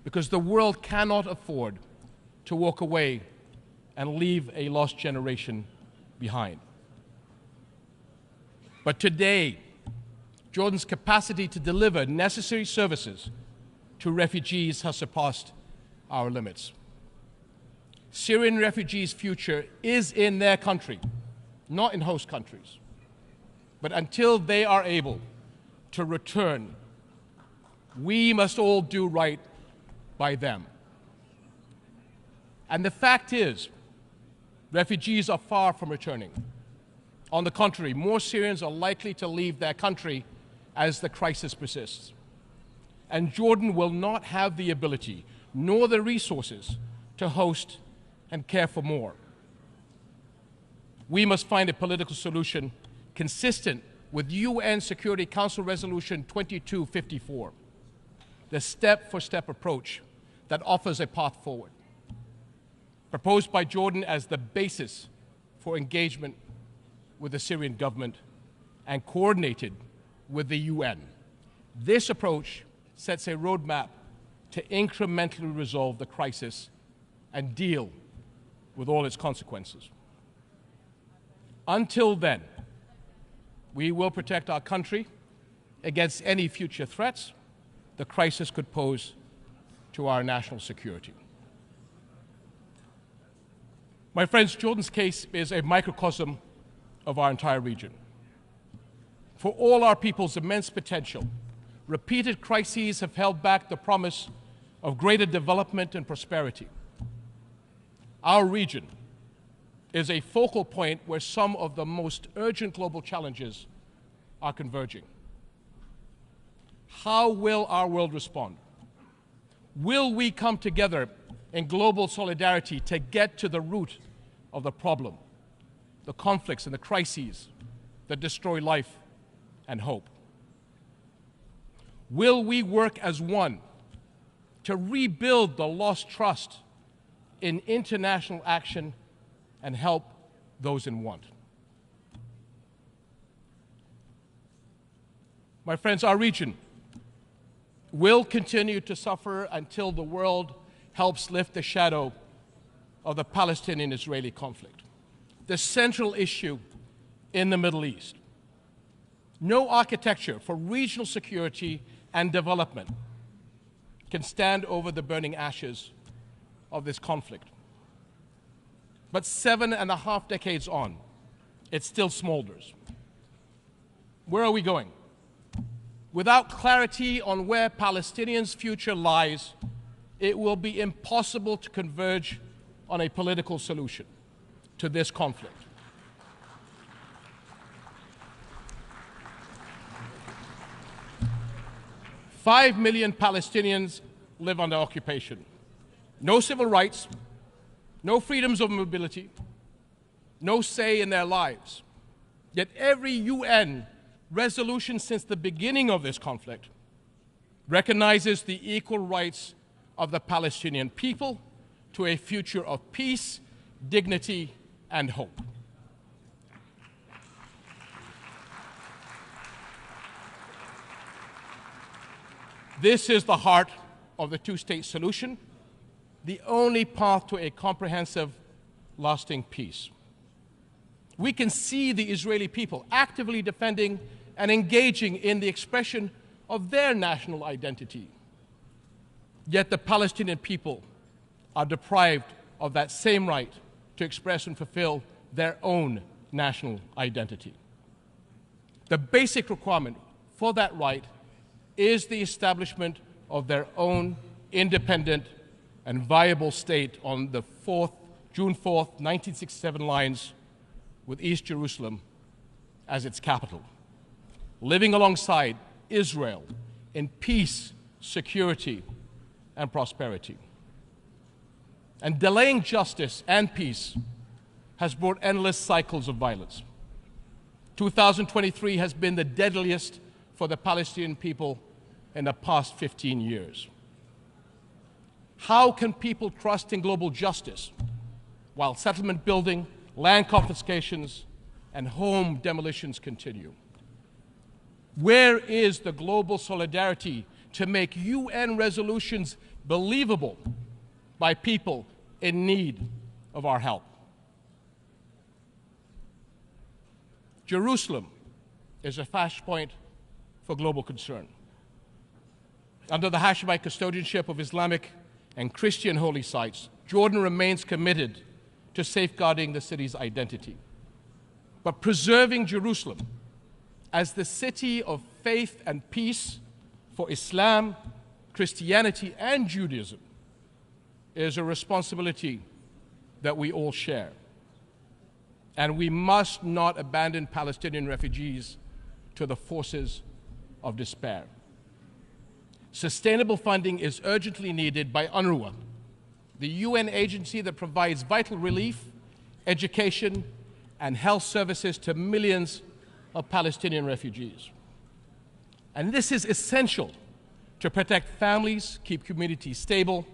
Because the world cannot afford to walk away and leave a lost generation behind. But today, Jordan's capacity to deliver necessary services to refugees has surpassed our limits. Syrian refugees' future is in their country, not in host countries. But until they are able to return, we must all do right by them. And the fact is, refugees are far from returning. On the contrary, more Syrians are likely to leave their country as the crisis persists. And Jordan will not have the ability nor the resources to host and care for more. We must find a political solution consistent with UN Security Council Resolution 2254, the step-for-step approach that offers a path forward, proposed by Jordan as the basis for engagement with the Syrian government and coordinated with the UN. This approach sets a roadmap to incrementally resolve the crisis and deal with all its consequences. Until then, we will protect our country against any future threats the crisis could pose to our national security. My friends, Jordan's case is a microcosm of our entire region. For all our people's immense potential, repeated crises have held back the promise of greater development and prosperity. Our region is a focal point where some of the most urgent global challenges are converging. How will our world respond? Will we come together in global solidarity to get to the root of the problem, the conflicts and the crises that destroy life and hope? Will we work as one to rebuild the lost trust in international action and help those in want? My friends, our region will continue to suffer until the world helps lift the shadow of the Palestinian-Israeli conflict, the central issue in the Middle East. No architecture for regional security and development can stand over the burning ashes of this conflict. But 7.5 decades on, it still smolders. Where are we going? Without clarity on where Palestinians' future lies, it will be impossible to converge on a political solution to this conflict. Five million Palestinians live under occupation. No civil rights, no freedoms of mobility, no say in their lives. Yet every UN resolution since the beginning of this conflict recognizes the equal rights of the Palestinian people to a future of peace, dignity, and hope. This is the heart of the two-state solution, the only path to a comprehensive, lasting peace. We can see the Israeli people actively defending and engaging in the expression of their national identity. Yet the Palestinian people are deprived of that same right to express and fulfill their own national identity. The basic requirement for that right is the establishment of their own independent and viable state on the June 4th, 1967 lines, with East Jerusalem as its capital, living alongside Israel in peace, security, and prosperity. And delaying justice and peace has brought endless cycles of violence. 2023 has been the deadliest for the Palestinian people in the past 15 years. How can people trust in global justice while settlement building, land confiscations, and home demolitions continue? Where is the global solidarity to make UN resolutions believable by people in need of our help? Jerusalem is a flashpoint for global concern. Under the Hashemite custodianship of Islamic and Christian holy sites, Jordan remains committed to safeguarding the city's identity. But preserving Jerusalem as the city of faith and peace for Islam, Christianity, and Judaism is a responsibility that we all share. And we must not abandon Palestinian refugees to the forces of despair. Sustainable funding is urgently needed by UNRWA, the UN agency that provides vital relief, education, and health services to millions of Palestinian refugees. And this is essential to protect families, keep communities stable,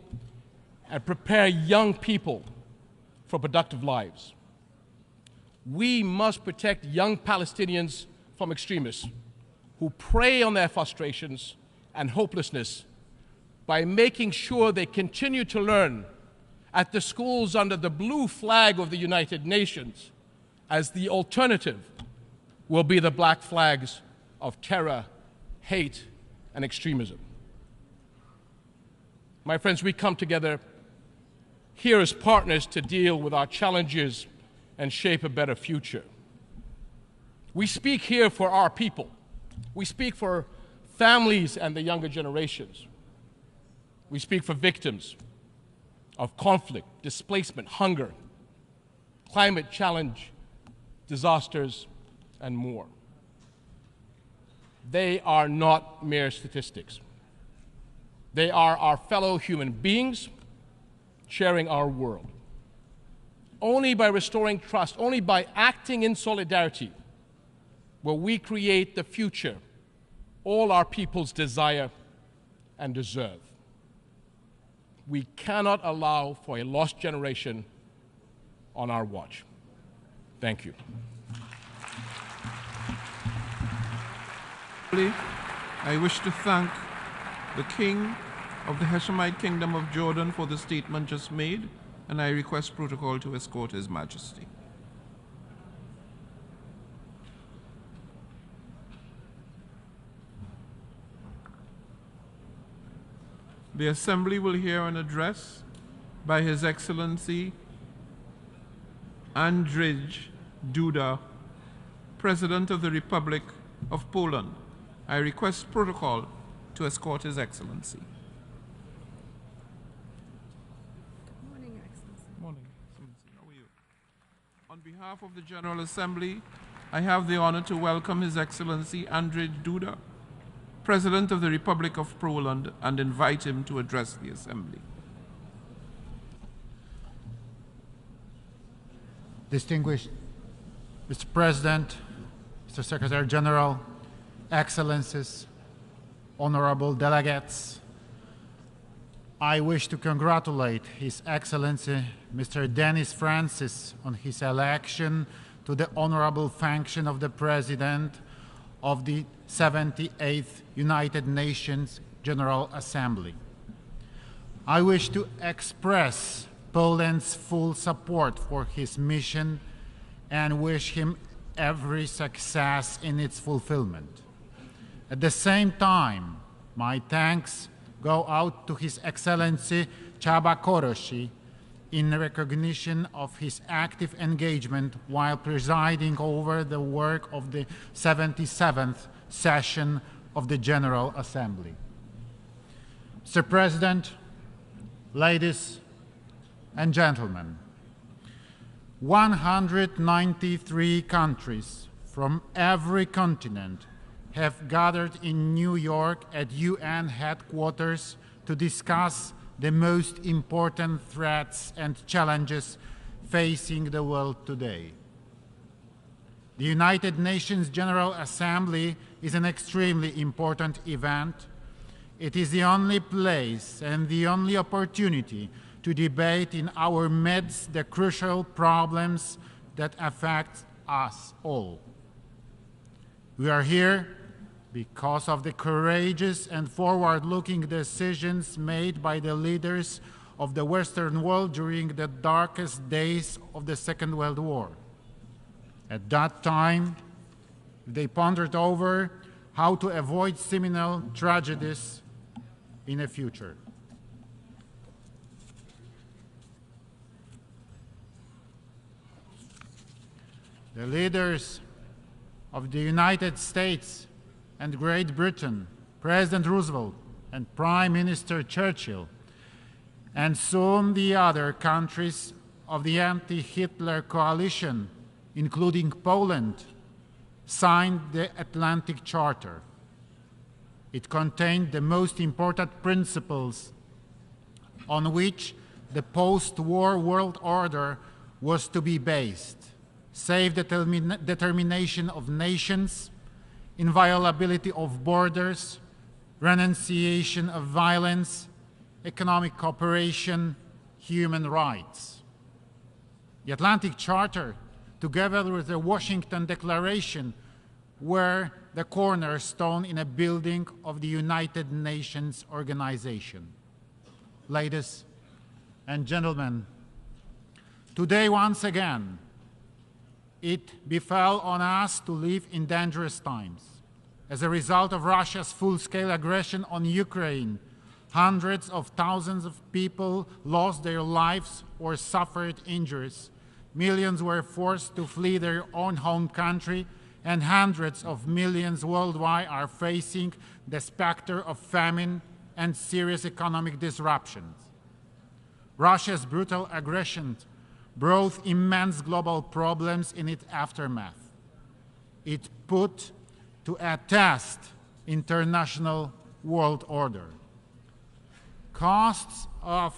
and prepare young people for productive lives. We must protect young Palestinians from extremists who prey on their frustrations and hopelessness by making sure they continue to learn at the schools under the blue flag of the United Nations, as the alternative will be the black flags of terror, hate, and extremism. My friends, we come together here as partners to deal with our challenges and shape a better future. We speak here for our people. We speak for families and the younger generations. We speak for victims of conflict, displacement, hunger, climate challenge, disasters, and more. They are not mere statistics. They are our fellow human beings sharing our world. Only by restoring trust, only by acting in solidarity, will we create the future all our peoples desire and deserve. We cannot allow for a lost generation on our watch. Thank you. I wish to thank the King of the Hashemite Kingdom of Jordan for the statement just made, and I request protocol to escort His Majesty. The Assembly will hear an address by His Excellency Andrzej Duda, President of the Republic of Poland. I request protocol to escort His Excellency. Good morning, Excellency. Morning, Excellency. How are you? On behalf of the General Assembly, I have the honor to welcome His Excellency Andrzej Duda, President of the Republic of Poland, and invite him to address the Assembly. Distinguished Mr. President, Mr. Secretary General, Excellencies, honorable delegates, I wish to congratulate His Excellency Mr. Denis Francis on his election to the honorable function of the President of the 78th United Nations General Assembly. I wish to express Poland's full support for his mission and wish him every success in its fulfillment. At the same time, my thanks go out to His Excellency Csaba Kőrösi in recognition of his active engagement while presiding over the work of the 77th session of the General Assembly. Mr. President, ladies and gentlemen, 193 countries from every continent have gathered in New York at UN headquarters to discuss the most important threats and challenges facing the world today. The United Nations General Assembly is an extremely important event. It is the only place and the only opportunity to debate in our midst the crucial problems that affect us all. We are here because of the courageous and forward-looking decisions made by the leaders of the Western world during the darkest days of the Second World War. At that time, they pondered over how to avoid similar tragedies in the future. The leaders of the United States and Great Britain, President Roosevelt and Prime Minister Churchill, and soon the other countries of the anti-Hitler coalition, including Poland, signed the Atlantic Charter. It contained the most important principles on which the post-war world order was to be based: self-determination of nations, inviolability of borders, renunciation of violence, economic cooperation, human rights. The Atlantic Charter, together with the Washington Declaration, were the cornerstone in a building of the United Nations organization. Ladies and gentlemen, today once again, it befell on us to live in dangerous times. As a result of Russia's full-scale aggression on Ukraine, hundreds of thousands of people lost their lives or suffered injuries. Millions were forced to flee their own home country, and hundreds of millions worldwide are facing the specter of famine and serious economic disruptions. Russia's brutal aggression brought immense global problems in its aftermath. It put to a test international world order. Costs of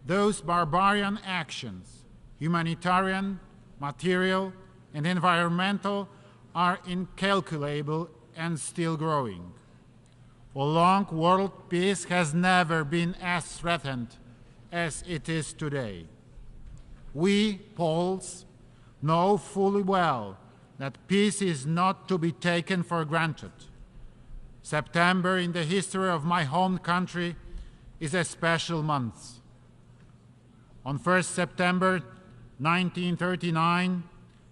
those barbarian actions, humanitarian, material, and environmental, are incalculable and still growing. For long, world peace has never been as threatened as it is today. We, Poles, know fully well that peace is not to be taken for granted. September in the history of my home country is a special month. On 1st September 1939,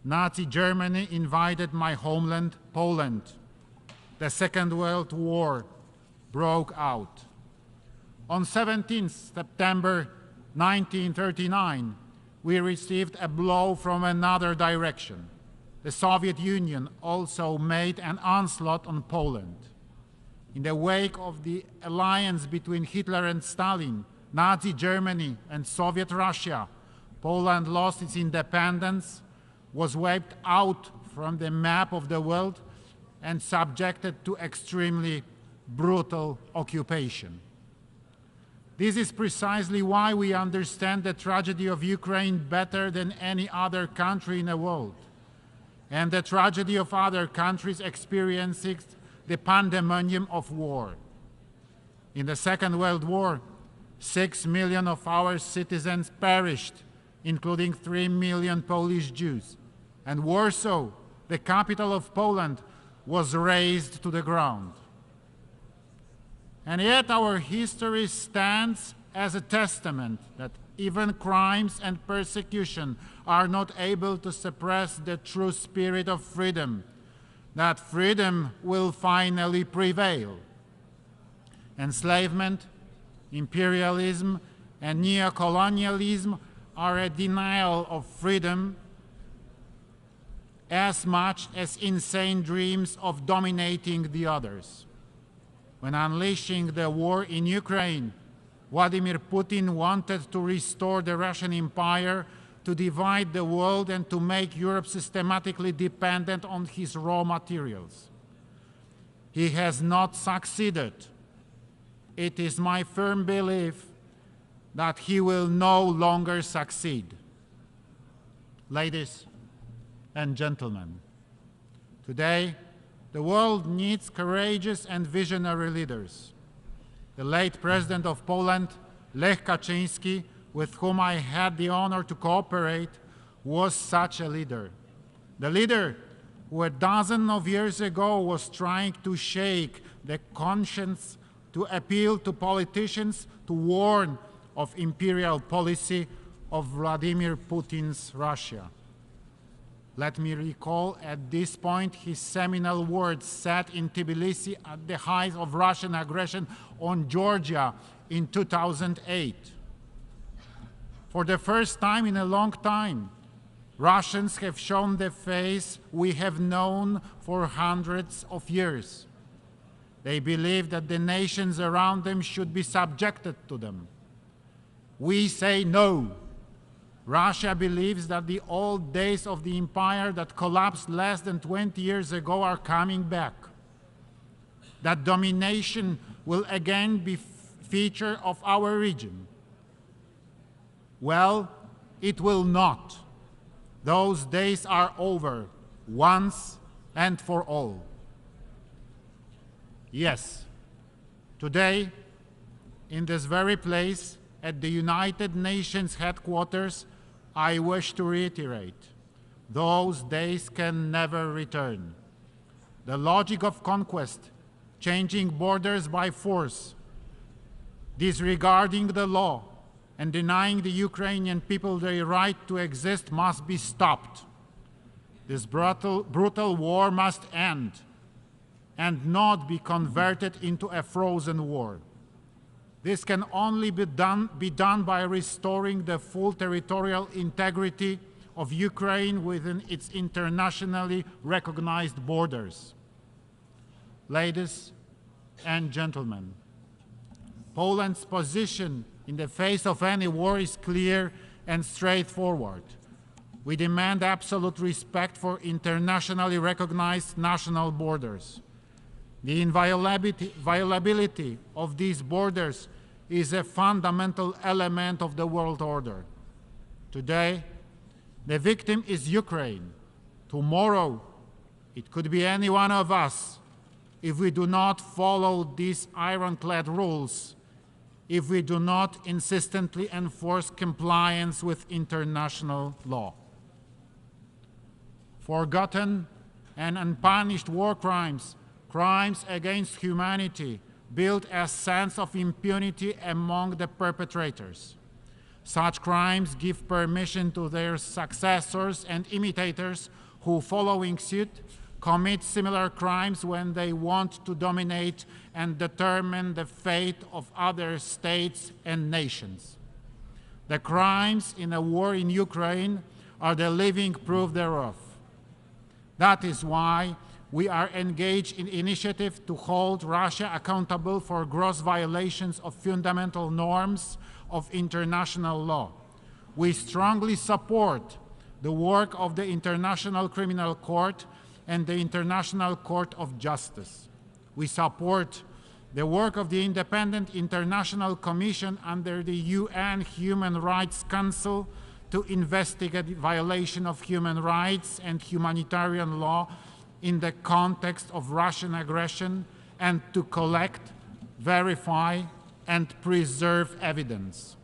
Nazi Germany invaded my homeland, Poland. The Second World War broke out. On 17th September 1939, we received a blow from another direction. The Soviet Union also made an onslaught on Poland. In the wake of the alliance between Hitler and Stalin, Nazi Germany and Soviet Russia, Poland lost its independence, was wiped out from the map of the world, and subjected to extremely brutal occupation. This is precisely why we understand the tragedy of Ukraine better than any other country in the world, and the tragedy of other countries experiencing the pandemonium of war. In the Second World War, 6 million of our citizens perished, including 3 million Polish Jews, and Warsaw, the capital of Poland, was razed to the ground. And yet our history stands as a testament that even crimes and persecution are not able to suppress the true spirit of freedom, that freedom will finally prevail. Enslavement, imperialism, and neocolonialism are a denial of freedom as much as insane dreams of dominating the others. When unleashing the war in Ukraine, Vladimir Putin wanted to restore the Russian Empire, to divide the world, and to make Europe systematically dependent on his raw materials. He has not succeeded. It is my firm belief that he will no longer succeed. Ladies and gentlemen, today the world needs courageous and visionary leaders. The late President of Poland, Lech Kaczyński, with whom I had the honor to cooperate, was such a leader. The leader who a dozen of years ago was trying to shake the conscience, to appeal to politicians, to warn of imperial policy of Vladimir Putin's Russia. Let me recall at this point his seminal words said in Tbilisi at the height of Russian aggression on Georgia in 2008. For the first time in a long time, Russians have shown the face we have known for hundreds of years. They believe that the nations around them should be subjected to them. We say no. Russia believes that the old days of the empire that collapsed less than 20 years ago are coming back. that domination will again be feature of our region? Well, it will not. Those days are over, once and for all. Yes, today, in this very place, at the United Nations headquarters, I wish to reiterate, those days can never return. The logic of conquest, changing borders by force, disregarding the law, and denying the Ukrainian people their right to exist must be stopped. This brutal war must end and not be converted into a frozen war. This can only be done by restoring the full territorial integrity of Ukraine within its internationally recognized borders. Ladies and gentlemen, Poland's position in the face of any war is clear and straightforward. We demand absolute respect for internationally recognized national borders. The inviolability of these borders is a fundamental element of the world order. Today, the victim is Ukraine. Tomorrow, it could be any one of us if we do not follow these ironclad rules, if we do not insistently enforce compliance with international law. Forgotten and unpunished war crimes, crimes against humanity, build a sense of impunity among the perpetrators. Such crimes give permission to their successors and imitators who, following suit, commit similar crimes when they want to dominate and determine the fate of other states and nations. The crimes in a war in Ukraine are the living proof thereof. That is why we are engaged in initiative to hold Russia accountable for gross violations of fundamental norms of international law. We strongly support the work of the International Criminal Court and the International Court of Justice. We support the work of the Independent International Commission under the UN Human Rights Council to investigate violation of human rights and humanitarian law in the context of Russian aggression, and to collect, verify, and preserve evidence.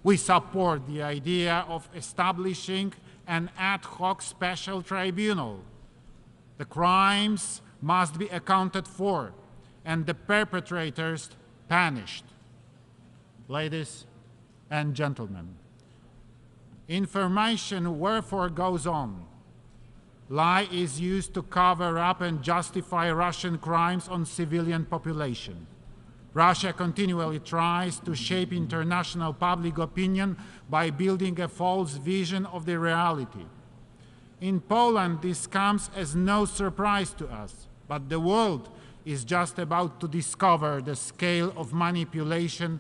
We support the idea of establishing an ad hoc special tribunal. The crimes must be accounted for and the perpetrators punished. Ladies and gentlemen, information wherefore goes on. Lie is used to cover up and justify Russian crimes on civilian population. Russia continually tries to shape international public opinion by building a false vision of the reality. In Poland, this comes as no surprise to us, but the world is just about to discover the scale of manipulation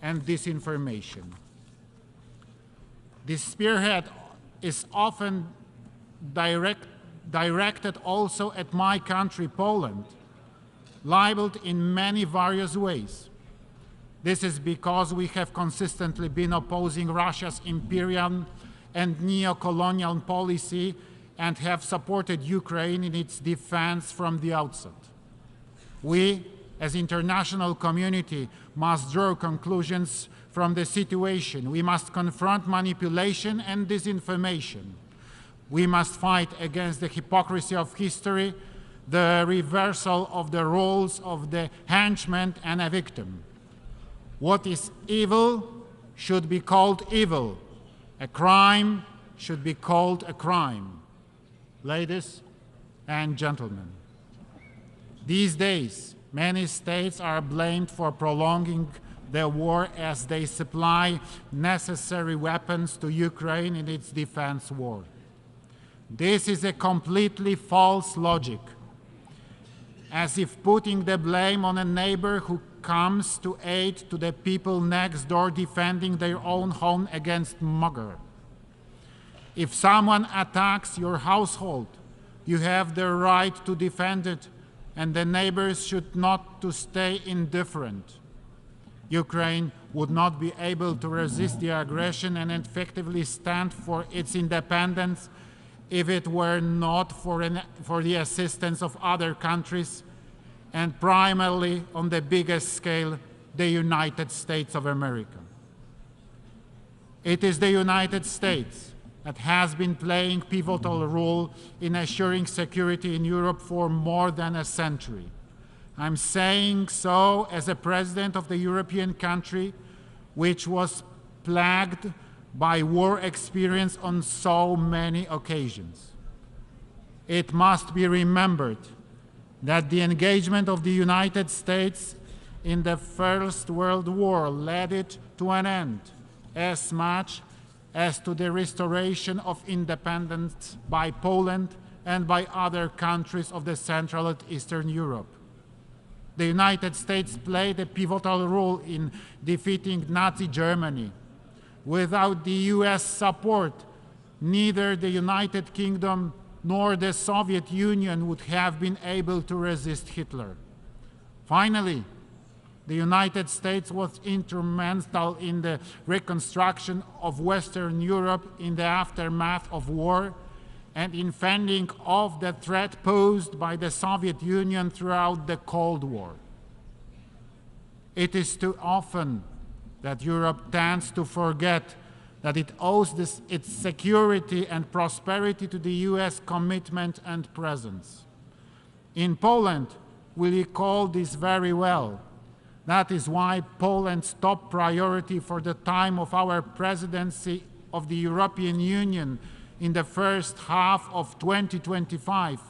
and disinformation. This spearhead is often directed also at my country, Poland, labeled in many various ways. This is because we have consistently been opposing Russia's imperial and neo-colonial policy and have supported Ukraine in its defense from the outset. We, as international community, must draw conclusions from the situation. We must confront manipulation and disinformation. We must fight against the hypocrisy of history, the reversal of the roles of the henchman and a victim. What is evil should be called evil. A crime should be called a crime. Ladies and gentlemen, these days, many states are blamed for prolonging the war as they supply necessary weapons to Ukraine in its defense war. This is a completely false logic, as if putting the blame on a neighbor who comes to aid to the people next door defending their own home against mugger. If someone attacks your household, you have the right to defend it and the neighbors should not to stay indifferent. Ukraine would not be able to resist the aggression and effectively stand for its independence if it were not for the assistance of other countries, and primarily on the biggest scale, the United States of America. It is the United States that has been playing a pivotal role in assuring security in Europe for more than a century. I'm saying so as a president of the European country which was plagued by war experience on so many occasions. It must be remembered that the engagement of the United States in the First World War led it to an end, as much as to the restoration of independence by Poland and by other countries of the Central and Eastern Europe. The United States played a pivotal role in defeating Nazi Germany. Without the US support, neither the United Kingdom nor the Soviet Union would have been able to resist Hitler. Finally, the United States was instrumental in the reconstruction of Western Europe in the aftermath of war and in fending off the threat posed by the Soviet Union throughout the Cold War. It is too often that Europe tends to forget that it owes its security and prosperity to the US commitment and presence. In Poland, we recall this very well. That is why Poland's top priority for the time of our presidency of the European Union in the first half of 2025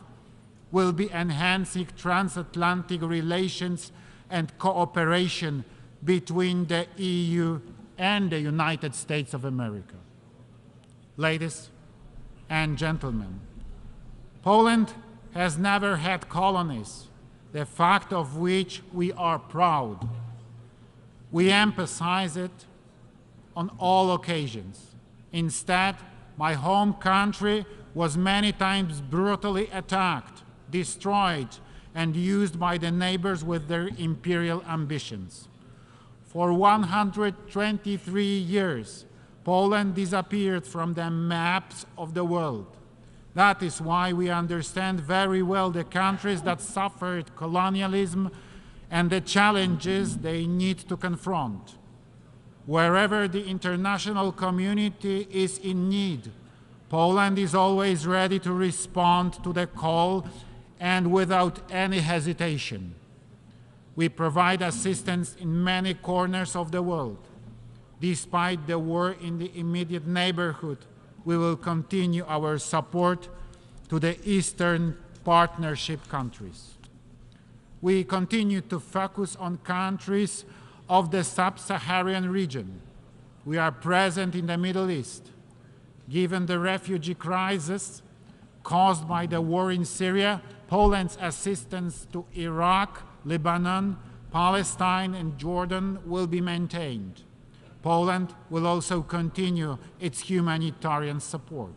will be enhancing transatlantic relations and cooperation between the EU and the United States of America. Ladies and gentlemen, Poland has never had colonies, the fact of which we are proud. We emphasize it on all occasions. Instead, my home country was many times brutally attacked, destroyed, and used by the neighbors with their imperial ambitions. For 123 years, Poland disappeared from the maps of the world. That is why we understand very well the countries that suffered colonialism and the challenges they need to confront. Wherever the international community is in need, Poland is always ready to respond to the call and without any hesitation. We provide assistance in many corners of the world. Despite the war in the immediate neighborhood, we will continue our support to the Eastern Partnership countries. We continue to focus on countries of the sub-Saharan region. We are present in the Middle East. Given the refugee crisis caused by the war in Syria, Poland's assistance to Iraq, Lebanon, Palestine, and Jordan will be maintained. Poland will also continue its humanitarian support.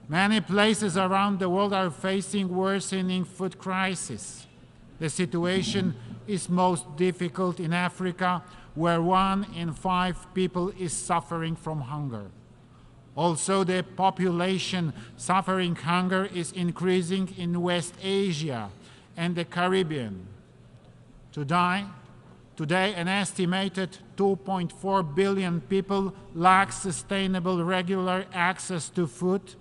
Many places around the world are facing worsening food crisis. The situation is most difficult in Africa, where 1 in 5 people is suffering from hunger. Also, the population suffering hunger is increasing in West Asia and the Caribbean. Today, an estimated 2.4 billion people lack sustainable regular access to food,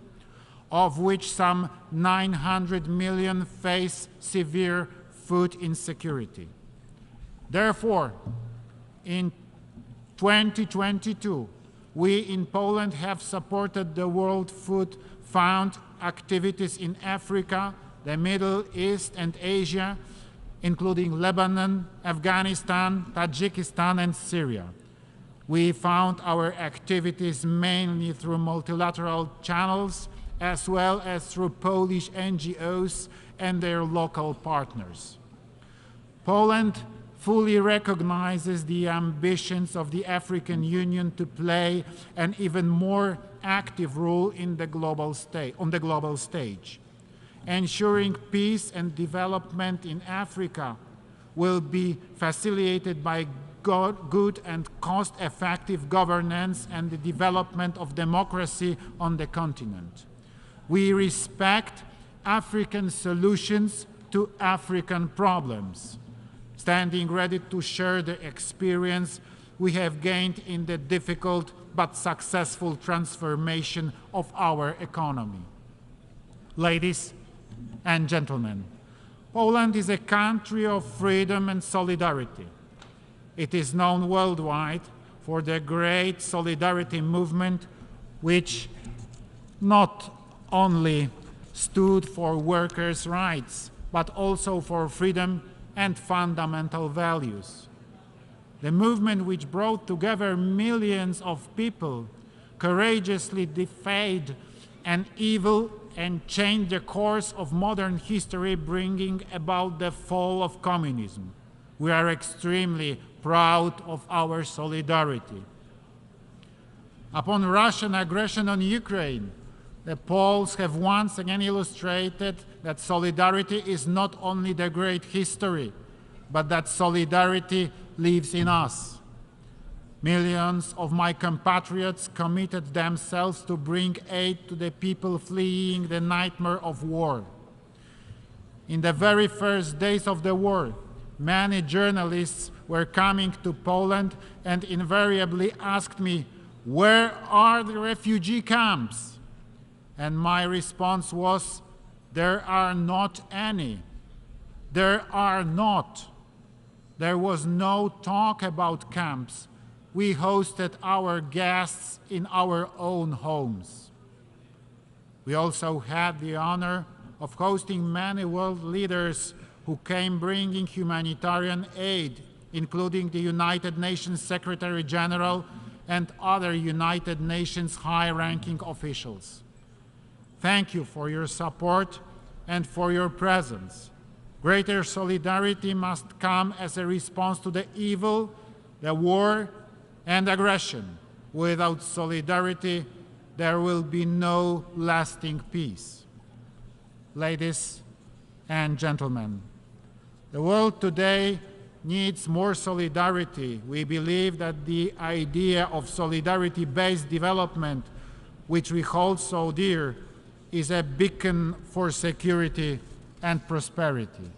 of which some 900 million face severe food insecurity. Therefore, in 2022, we in Poland have supported the World Food Fund activities in Africa, the Middle East, and Asia, including Lebanon, Afghanistan, Tajikistan, and Syria. We found our activities mainly through multilateral channels, as well as through Polish NGOs and their local partners. Poland fully recognizes the ambitions of the African Union to play an even more active role in the on the global stage. ensuring peace and development in Africa will be facilitated by good and cost-effective governance and the development of democracy on the continent. We respect African solutions to African problems, standing ready to share the experience we have gained in the difficult but successful transformation of our economy. Ladies and gentlemen, Poland is a country of freedom and solidarity. It is known worldwide for the great solidarity movement, which not only stood for workers' rights, but also for freedom and fundamental values. The movement which brought together millions of people courageously defied an evil and changed the course of modern history, bringing about the fall of communism. We are extremely proud of our solidarity. Upon Russian aggression on Ukraine, the Poles have once again illustrated that solidarity is not only the great history, but that solidarity lives in us. Millions of my compatriots committed themselves to bring aid to the people fleeing the nightmare of war. In the very first days of the war, many journalists were coming to Poland and invariably asked me, "Where are the refugee camps?" And my response was, "There are not any. There are not." There was no talk about camps. We hosted our guests in our own homes. We also had the honor of hosting many world leaders who came bringing humanitarian aid, including the United Nations Secretary General and other United Nations high-ranking officials. Thank you for your support and for your presence. Greater solidarity must come as a response to the evil, the war, and aggression. Without solidarity, there will be no lasting peace. Ladies and gentlemen, the world today needs more solidarity. We believe that the idea of solidarity-based development, which we hold so dear, is a beacon for security and prosperity.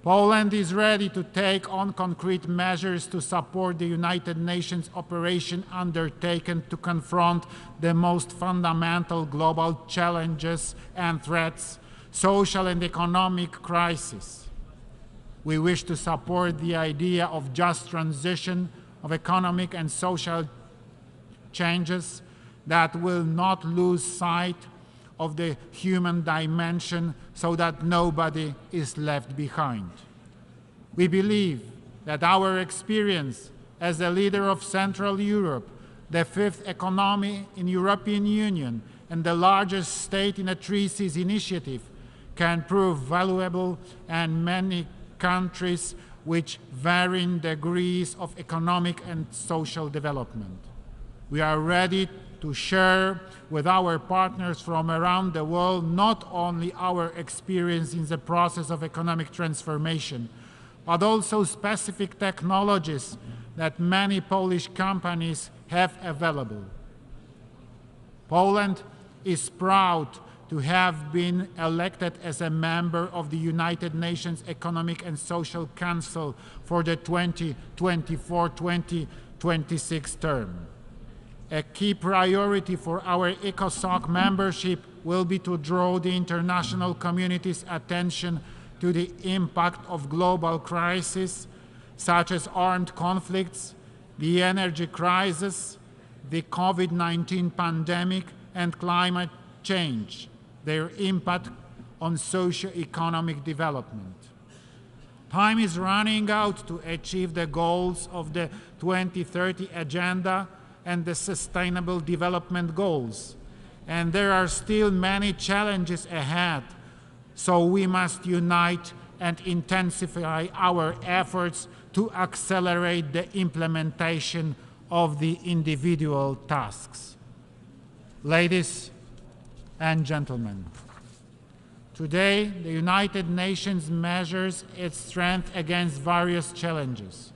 Poland is ready to take on concrete measures to support the United Nations operation undertaken to confront the most fundamental global challenges and threats, social and economic crisis. We wish to support the idea of just transition of economic and social changes that will not lose sight of the human dimension so that nobody is left behind. We believe that our experience as a leader of Central Europe, the fifth economy in the European Union, and the largest state in a crises initiative can prove valuable, and many countries which vary in degrees of economic and social development. We are ready to share with our partners from around the world not only our experience in the process of economic transformation, but also specific technologies that many Polish companies have available. Poland is proud to have been elected as a member of the United Nations Economic and Social Council for the 2024-2026 term. A key priority for our ECOSOC membership will be to draw the international community's attention to the impact of global crises, such as armed conflicts, the energy crisis, the COVID-19 pandemic, and climate change, their impact on socio-economic development. Time is running out to achieve the goals of the 2030 Agenda and the Sustainable Development Goals, and there are still many challenges ahead, so we must unite and intensify our efforts to accelerate the implementation of the individual tasks. Ladies and gentlemen, Today, the United Nations measures its strength against various challenges.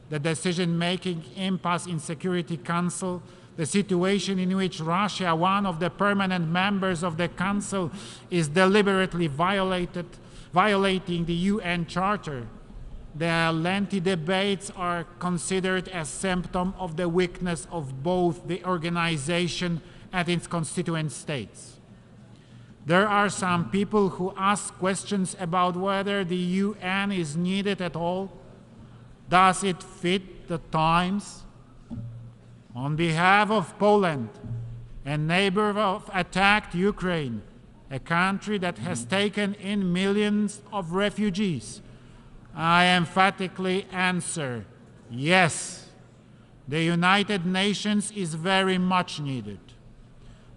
The decision-making impasse in Security Council, the situation in which Russia, one of the permanent members of the Council, is deliberately violating the UN Charter. The lengthy debates are considered as symptom of the weakness of both the organization and its constituent states. There are some people who ask questions about whether the UN is needed at all. Does it fit the times? On behalf of Poland, a neighbor of attacked Ukraine, a country that has taken in millions of refugees, I emphatically answer, yes, the United Nations is very much needed.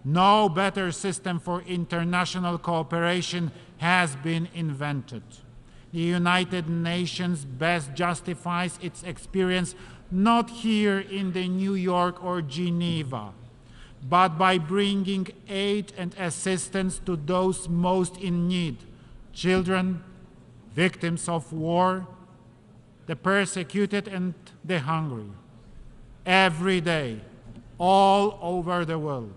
No better system for international cooperation has been invented. The United Nations best justifies its experience not here in the New York or Geneva, but by bringing aid and assistance to those most in need, children, victims of war, the persecuted and the hungry, every day, all over the world.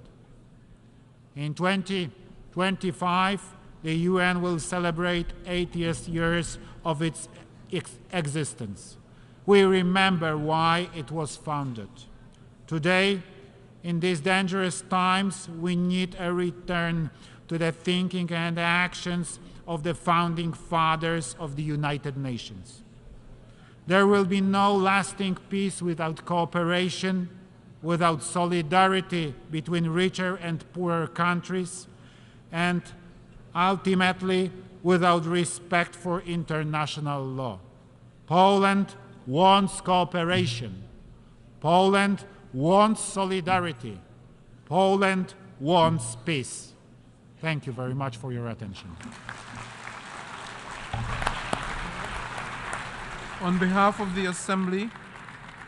In 2025, the UN will celebrate 80 years of its existence. We remember why it was founded. Today, in these dangerous times, we need a return to the thinking and actions of the founding fathers of the United Nations. There will be no lasting peace without cooperation, without solidarity between richer and poorer countries, and ultimately without respect for international law. Poland wants cooperation. Poland wants solidarity. Poland wants peace. Thank you very much for your attention. On behalf of the Assembly,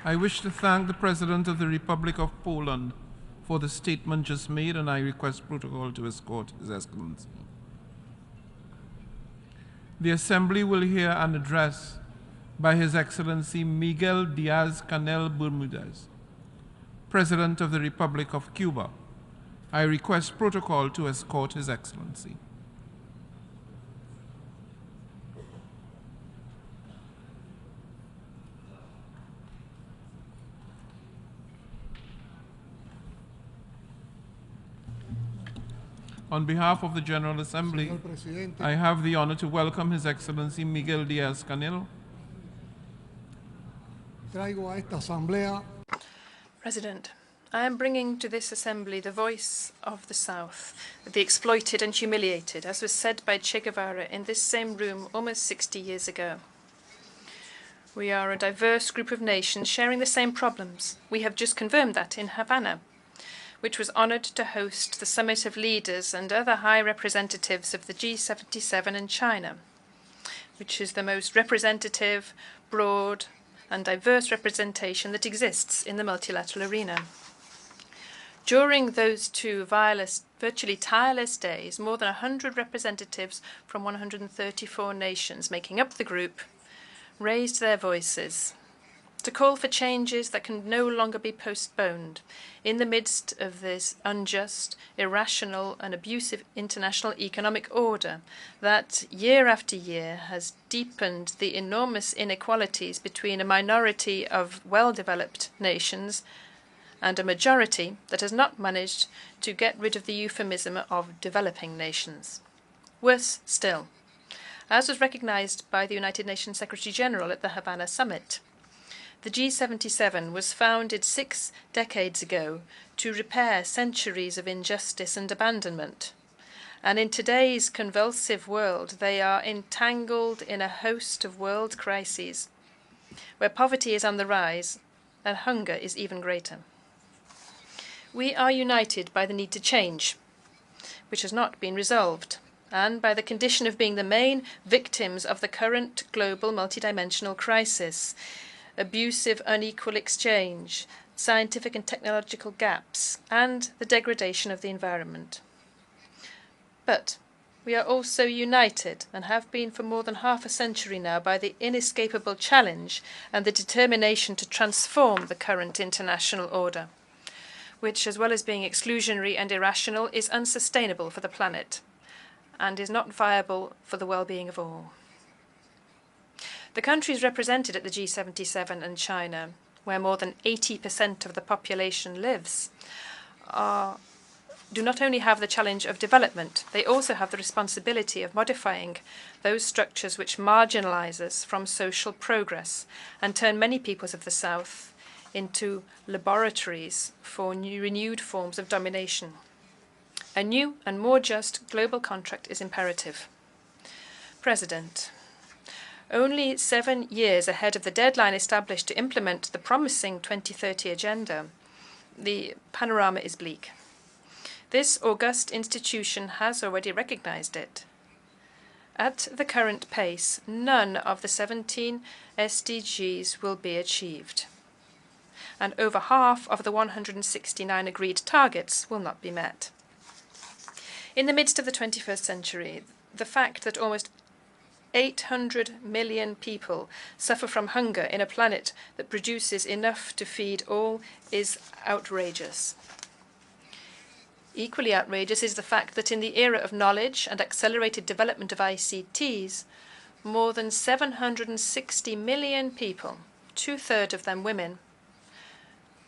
I wish to thank the President of the Republic of Poland for the statement just made, and I request protocol to escort His Excellency. The Assembly will hear an address by His Excellency Miguel Diaz-Canel Bermudez, President of the Republic of Cuba. I request protocol to escort His Excellency. On behalf of the General Assembly, I have the honor to welcome His Excellency Miguel Diaz-Canel. President, I am bringing to this Assembly the voice of the South, the exploited and humiliated, as was said by Che Guevara in this same room almost 60 years ago. We are a diverse group of nations sharing the same problems. We have just confirmed that in Havana, which was honored to host the summit of leaders and other high representatives of the G77 and China, which is the most representative, broad, and diverse representation that exists in the multilateral arena. During those two virtually tireless days, more than 100 representatives from 134 nations making up the group raised their voices to call for changes that can no longer be postponed in the midst of this unjust, irrational, and abusive international economic order that, year after year, has deepened the enormous inequalities between a minority of well-developed nations and a majority that has not managed to get rid of the euphemism of developing nations. Worse still, as was recognized by the United Nations Secretary-General at the Havana Summit, the G77 was founded 6 decades ago to repair centuries of injustice and abandonment. And in today's convulsive world, they are entangled in a host of world crises, where poverty is on the rise and hunger is even greater. We are united by the need to change, which has not been resolved, and by the condition of being the main victims of the current global multidimensional crisis. Abusive, unequal exchange, scientific and technological gaps, and the degradation of the environment. But we are also united, and have been for more than half a century now, by the inescapable challenge and the determination to transform the current international order, which, as well as being exclusionary and irrational, is unsustainable for the planet and is not viable for the well-being of all. The countries represented at the G77 and China, where more than 80% of the population lives, do not only have the challenge of development, they also have the responsibility of modifying those structures which marginalize us from social progress and turn many peoples of the South into laboratories for renewed forms of domination. A new and more just global contract is imperative. President, only 7 years ahead of the deadline established to implement the promising 2030 agenda, the panorama is bleak. This august institution has already recognized it. At the current pace, none of the 17 SDGs will be achieved, and over half of the 169 agreed targets will not be met. In the midst of the 21st century, the fact that almost 800 million people suffer from hunger in a planet that produces enough to feed all is outrageous. Equally outrageous is the fact that in the era of knowledge and accelerated development of ICTs, more than 760 million people, 2/3 of them women,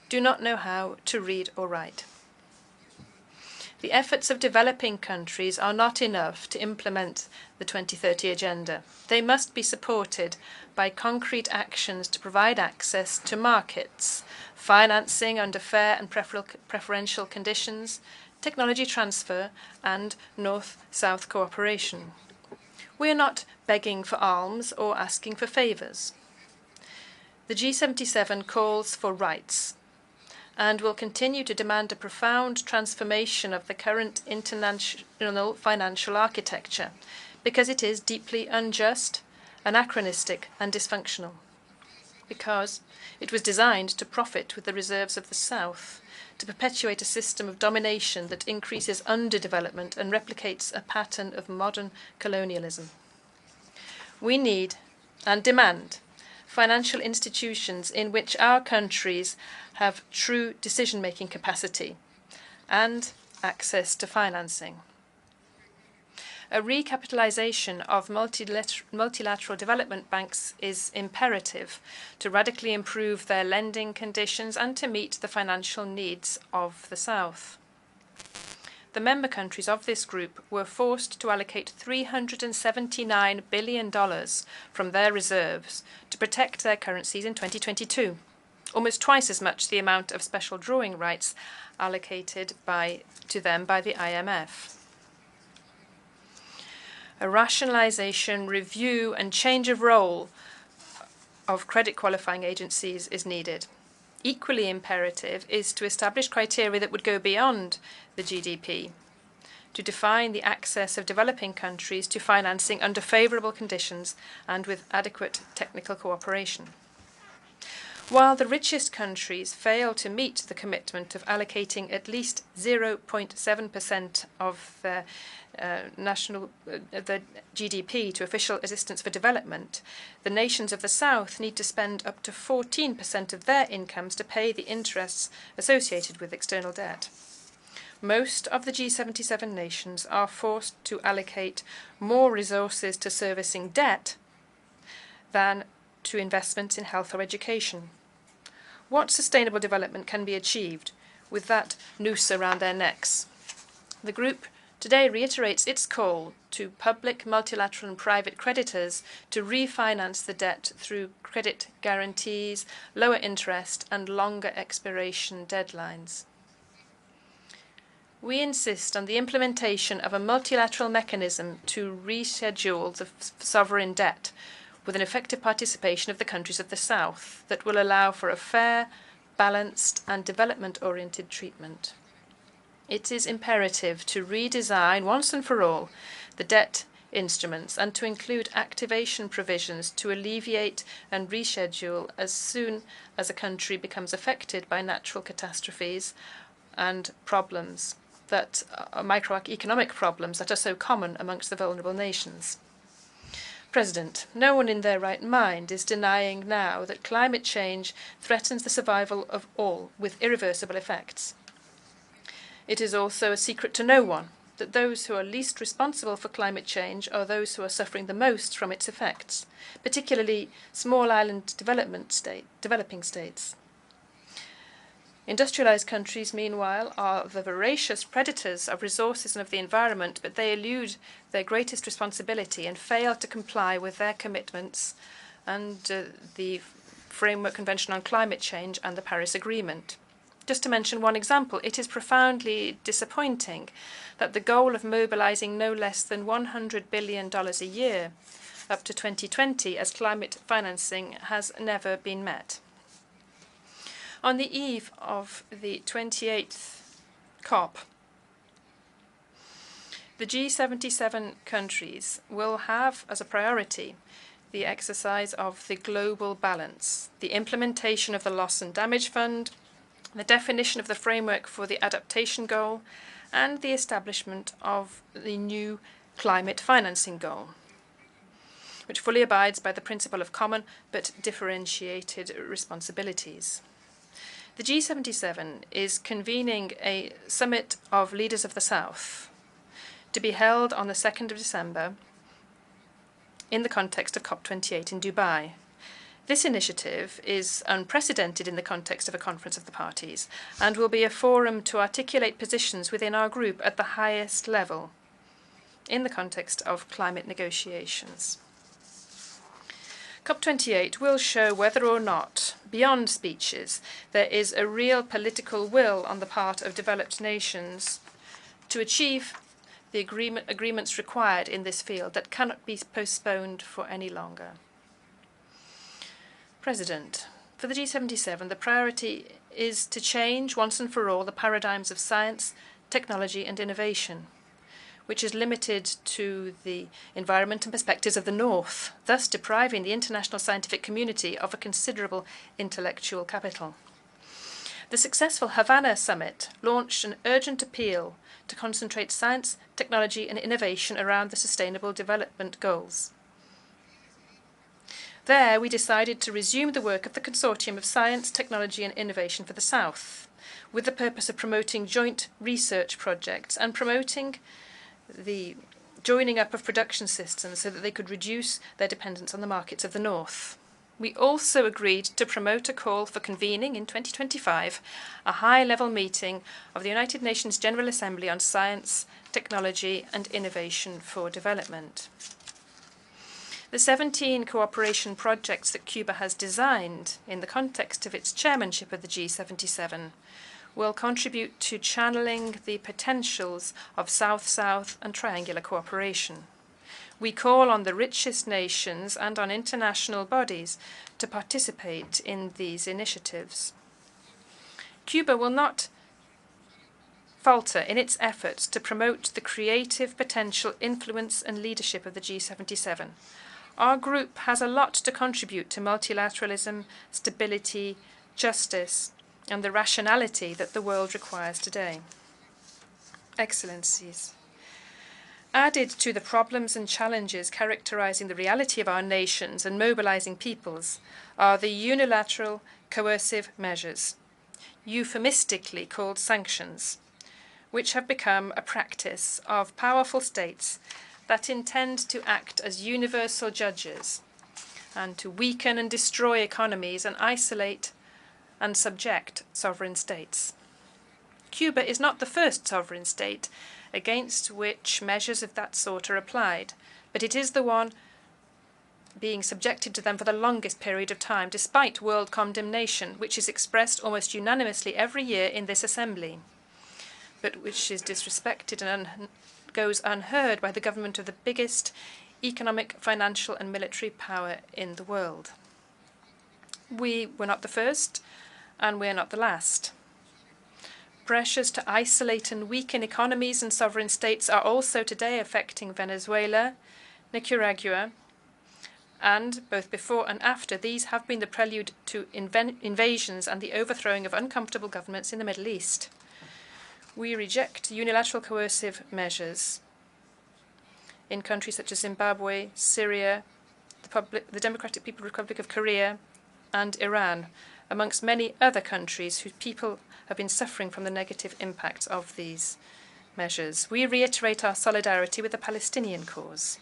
do not know how to read or write. The efforts of developing countries are not enough to implement the 2030 agenda. They must be supported by concrete actions to provide access to markets, financing under fair and preferential conditions, technology transfer, and North-South cooperation. We are not begging for alms or asking for favours. The G77 calls for rights and will continue to demand a profound transformation of the current international financial architecture because it is deeply unjust, anachronistic, and dysfunctional. Because it was designed to profit with the reserves of the South, to perpetuate a system of domination that increases underdevelopment and replicates a pattern of modern colonialism. We need and demand financial institutions in which our countries have true decision-making capacity and access to financing. A recapitalization of multilateral development banks is imperative to radically improve their lending conditions and to meet the financial needs of the South. The member countries of this group were forced to allocate $379 billion from their reserves to protect their currencies in 2022, almost twice as much the amount of special drawing rights allocated to them by the IMF. A rationalization, review, and change of role of credit qualifying agencies is needed. Equally imperative is to establish criteria that would go beyond the GDP, to define the access of developing countries to financing under favorable conditions and with adequate technical cooperation. While the richest countries fail to meet the commitment of allocating at least 0.7% of their the GDP to official assistance for development, the nations of the South need to spend up to 14% of their incomes to pay the interests associated with external debt. Most of the G77 nations are forced to allocate more resources to servicing debt than to investments in health or education. What sustainable development can be achieved with that noose around their necks? The group today reiterates its call to public, multilateral and private creditors to refinance the debt through credit guarantees, lower interest and longer expiration deadlines. We insist on the implementation of a multilateral mechanism to reschedule the sovereign debt with an effective participation of the countries of the South that will allow for a fair, balanced and development-oriented treatment. It is imperative to redesign once and for all the debt instruments and to include activation provisions to alleviate and reschedule as soon as a country becomes affected by natural catastrophes and problems that microeconomic problems that are so common amongst the vulnerable nations. President, no one in their right mind is denying now that climate change threatens the survival of all with irreversible effects. It is also a secret to no one that those who are least responsible for climate change are those who are suffering the most from its effects, particularly small island developing states. Industrialized countries, meanwhile, are the voracious predators of resources and of the environment, but they elude their greatest responsibility and fail to comply with their commitments and the Framework Convention on Climate Change and the Paris Agreement. Just to mention one example, it is profoundly disappointing that the goal of mobilizing no less than $100 billion a year up to 2020 as climate financing has never been met. On the eve of the 28th COP, the G77 countries will have as a priority the exercise of the global balance, the implementation of the Loss and Damage Fund, the definition of the framework for the adaptation goal, and the establishment of the new climate financing goal, which fully abides by the principle of common but differentiated responsibilities. The G77 is convening a summit of leaders of the South to be held on the 2nd of December in the context of COP28 in Dubai. This initiative is unprecedented in the context of a conference of the parties and will be a forum to articulate positions within our group at the highest level in the context of climate negotiations. COP28 will show whether or not, beyond speeches, there is a real political will on the part of developed nations to achieve the agreements required in this field that cannot be postponed for any longer. President, for the G77, the priority is to change once and for all the paradigms of science, technology and innovation, which is limited to the environment and perspectives of the North, thus depriving the international scientific community of a considerable intellectual capital. The successful Havana summit launched an urgent appeal to concentrate science, technology and innovation around the Sustainable Development Goals. There, we decided to resume the work of the Consortium of Science, Technology and Innovation for the South, with the purpose of promoting joint research projects and promoting the joining up of production systems so that they could reduce their dependence on the markets of the North. We also agreed to promote a call for convening in 2025 a high-level meeting of the United Nations General Assembly on Science, Technology and Innovation for Development. The 17 cooperation projects that Cuba has designed in the context of its chairmanship of the G77 will contribute to channeling the potentials of South-South and triangular cooperation. We call on the richest nations and on international bodies to participate in these initiatives. Cuba will not falter in its efforts to promote the creative potential, influence and leadership of the G77. Our group has a lot to contribute to multilateralism, stability, justice, and the rationality that the world requires today. Excellencies, added to the problems and challenges characterizing the reality of our nations and mobilizing peoples are the unilateral coercive measures, euphemistically called sanctions, which have become a practice of powerful states that intend to act as universal judges and to weaken and destroy economies and isolate and subject sovereign states. Cuba is not the first sovereign state against which measures of that sort are applied, but it is the one being subjected to them for the longest period of time, despite world condemnation, which is expressed almost unanimously every year in this assembly, but which is disrespected and goes unheard by the government of the biggest economic, financial and military power in the world. We were not the first, and we are not the last. Pressures to isolate and weaken economies and sovereign states are also today affecting Venezuela, Nicaragua, and both before and after these have been the prelude to invasions and the overthrowing of uncomfortable governments in the Middle East. We reject unilateral coercive measures in countries such as Zimbabwe, Syria, the Democratic People's Republic of Korea, and Iran, amongst many other countries whose people have been suffering from the negative impacts of these measures. We reiterate our solidarity with the Palestinian cause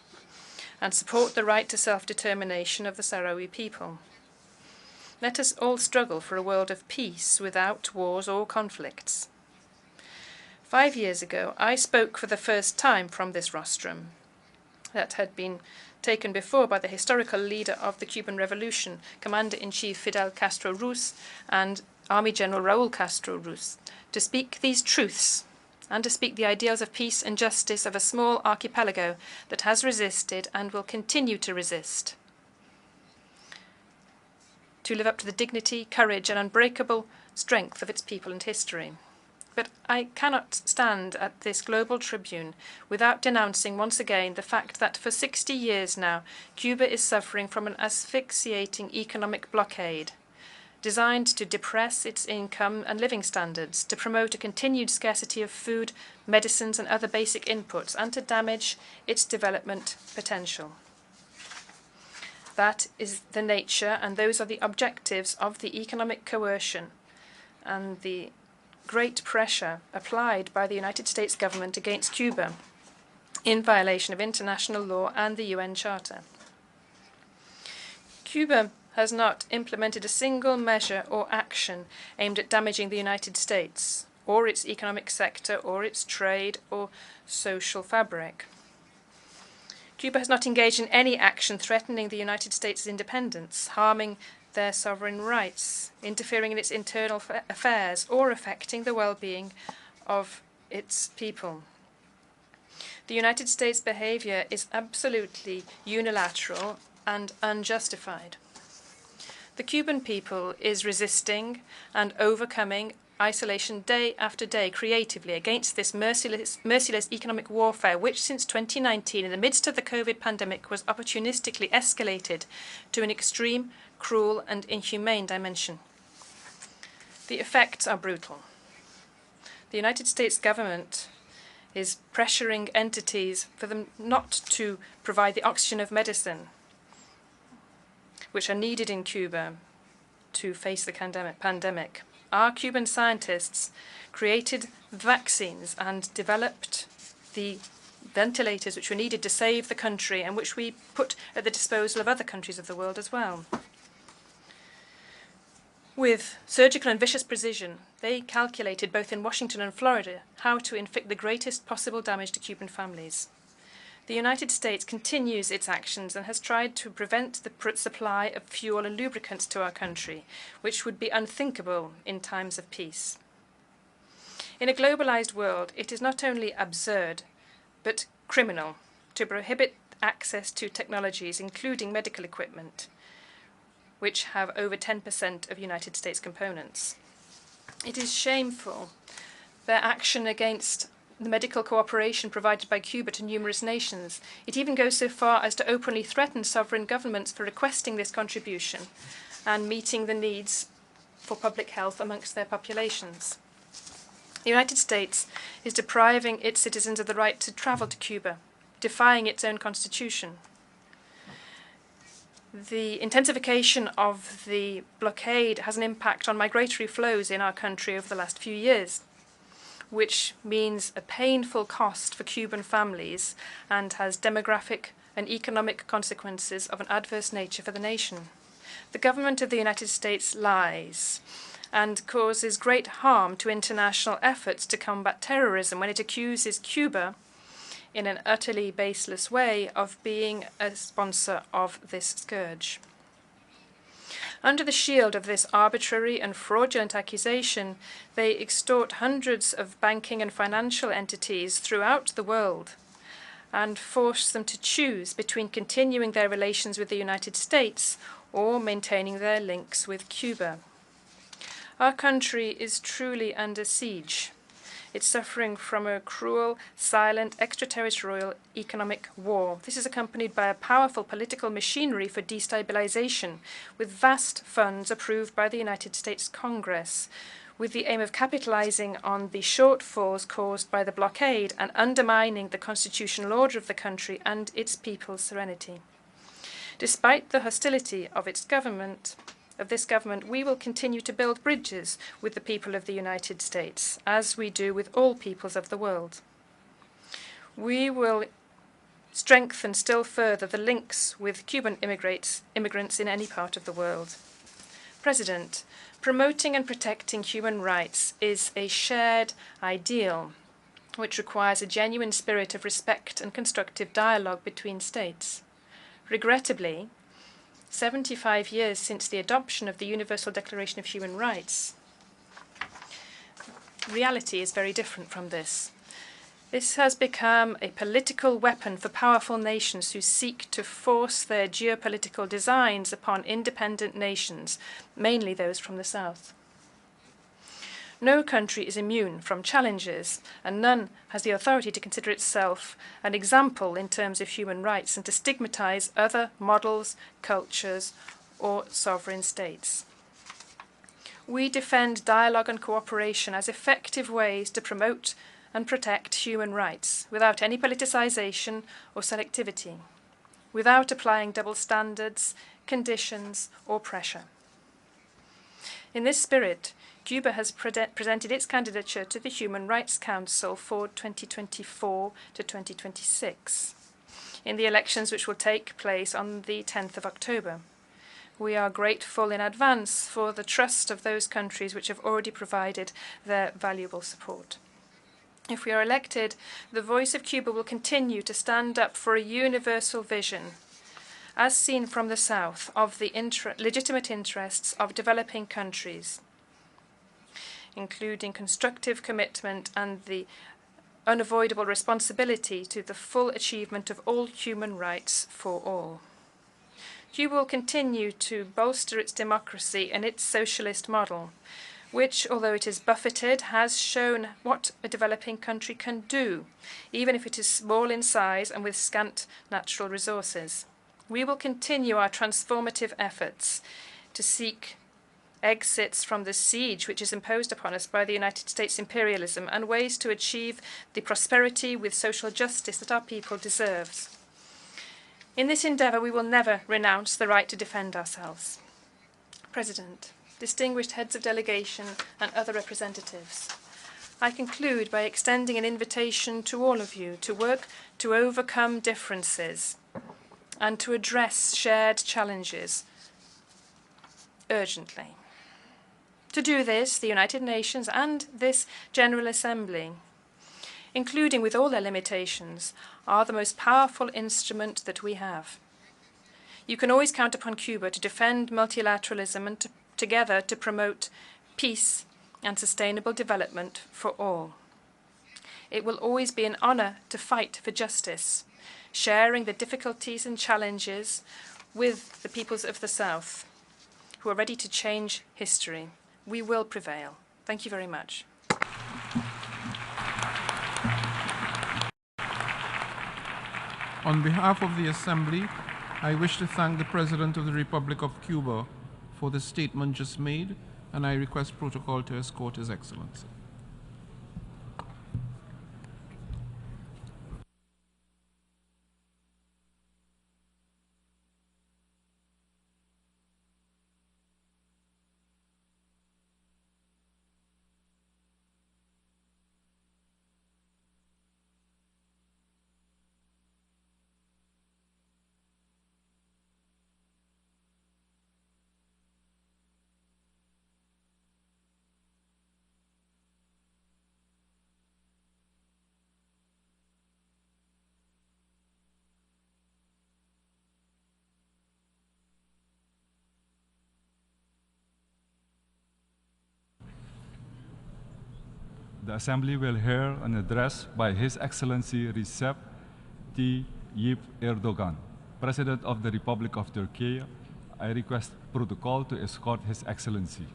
and support the right to self-determination of the Sahrawi people. Let us all struggle for a world of peace without wars or conflicts. 5 years ago, I spoke for the first time from this rostrum that had been taken before by the historical leader of the Cuban Revolution, Commander-in-Chief Fidel Castro Ruz and Army General Raúl Castro Ruz, to speak these truths and to speak the ideals of peace and justice of a small archipelago that has resisted and will continue to resist, to live up to the dignity, courage, and unbreakable strength of its people and history. But I cannot stand at this global tribune without denouncing once again the fact that for 60 years now, Cuba is suffering from an asphyxiating economic blockade designed to depress its income and living standards, to promote a continued scarcity of food, medicines, and other basic inputs, and to damage its development potential. That is the nature, and those are the objectives of the economic coercion and the great pressure applied by the United States government against Cuba in violation of international law and the UN Charter. Cuba has not implemented a single measure or action aimed at damaging the United States, or its economic sector, or its trade, or social fabric. Cuba has not engaged in any action threatening the United States' independence, harming their sovereign rights, interfering in its internal affairs, or affecting the well-being of its people. The United States' behavior is absolutely unilateral and unjustified. The Cuban people is resisting and overcoming isolation day after day creatively against this merciless economic warfare, which since 2019, in the midst of the COVID pandemic, was opportunistically escalated to an extreme, cruel, and inhumane dimension. The effects are brutal. The United States government is pressuring entities for them not to provide the oxygen of medicine which are needed in Cuba to face the pandemic. Our Cuban scientists created vaccines and developed the ventilators which were needed to save the country and which we put at the disposal of other countries of the world as well. With surgical and vicious precision, they calculated, both in Washington and Florida, how to inflict the greatest possible damage to Cuban families. The United States continues its actions and has tried to prevent the supply of fuel and lubricants to our country, which would be unthinkable in times of peace. In a globalized world, it is not only absurd, but criminal to prohibit access to technologies, including medical equipment, which have over 10% of United States components. It is shameful, their action against the medical cooperation provided by Cuba to numerous nations. It even goes so far as to openly threaten sovereign governments for requesting this contribution and meeting the needs for public health amongst their populations. The United States is depriving its citizens of the right to travel to Cuba, defying its own constitution. The intensification of the blockade has an impact on migratory flows in our country over the last few years, which means a painful cost for Cuban families and has demographic and economic consequences of an adverse nature for the nation. The government of the United States lies and causes great harm to international efforts to combat terrorism when it accuses Cuba, in an utterly baseless way, of being a sponsor of this scourge. Under the shield of this arbitrary and fraudulent accusation, they extort hundreds of banking and financial entities throughout the world and force them to choose between continuing their relations with the United States or maintaining their links with Cuba. Our country is truly under siege. It's suffering from a cruel, silent, extraterritorial economic war. This is accompanied by a powerful political machinery for destabilization, with vast funds approved by the United States Congress, with the aim of capitalizing on the shortfalls caused by the blockade and undermining the constitutional order of the country and its people's serenity. Despite the hostility of this government, we will continue to build bridges with the people of the United States, as we do with all peoples of the world. We will strengthen still further the links with Cuban immigrants in any part of the world. President, promoting and protecting human rights is a shared ideal, which requires a genuine spirit of respect and constructive dialogue between states. Regrettably, 75 years since the adoption of the Universal Declaration of Human Rights, reality is very different from this. This has become a political weapon for powerful nations who seek to force their geopolitical designs upon independent nations, mainly those from the South. No country is immune from challenges, and none has the authority to consider itself an example in terms of human rights and to stigmatize other models, cultures, or sovereign states. We defend dialogue and cooperation as effective ways to promote and protect human rights without any politicization or selectivity, without applying double standards, conditions, or pressure. In this spirit, Cuba has presented its candidature to the Human Rights Council for 2024 to 2026 in the elections which will take place on the 10th of October. We are grateful in advance for the trust of those countries which have already provided their valuable support. If we are elected, the voice of Cuba will continue to stand up for a universal vision, as seen from the South, of the legitimate interests of developing countries, including constructive commitment and the unavoidable responsibility to the full achievement of all human rights for all. Cuba will continue to bolster its democracy and its socialist model, which, although it is buffeted, has shown what a developing country can do, even if it is small in size and with scant natural resources. We will continue our transformative efforts to seek exits from the siege which is imposed upon us by the United States imperialism and ways to achieve the prosperity with social justice that our people deserves. In this endeavour, we will never renounce the right to defend ourselves. President, distinguished heads of delegation and other representatives, I conclude by extending an invitation to all of you to work to overcome differences and to address shared challenges urgently. To do this, the United Nations and this General Assembly, including with all their limitations, are the most powerful instrument that we have. You can always count upon Cuba to defend multilateralism and together to promote peace and sustainable development for all. It will always be an honor to fight for justice, sharing the difficulties and challenges with the peoples of the South, who are ready to change history. We will prevail. Thank you very much. On behalf of the Assembly, I wish to thank the President of the Republic of Cuba for the statement just made, and I request protocol to escort His Excellency. The Assembly will hear an address by His Excellency Recep Tayyip Erdogan, President of the Republic of Turkey. I request protocol to escort His Excellency.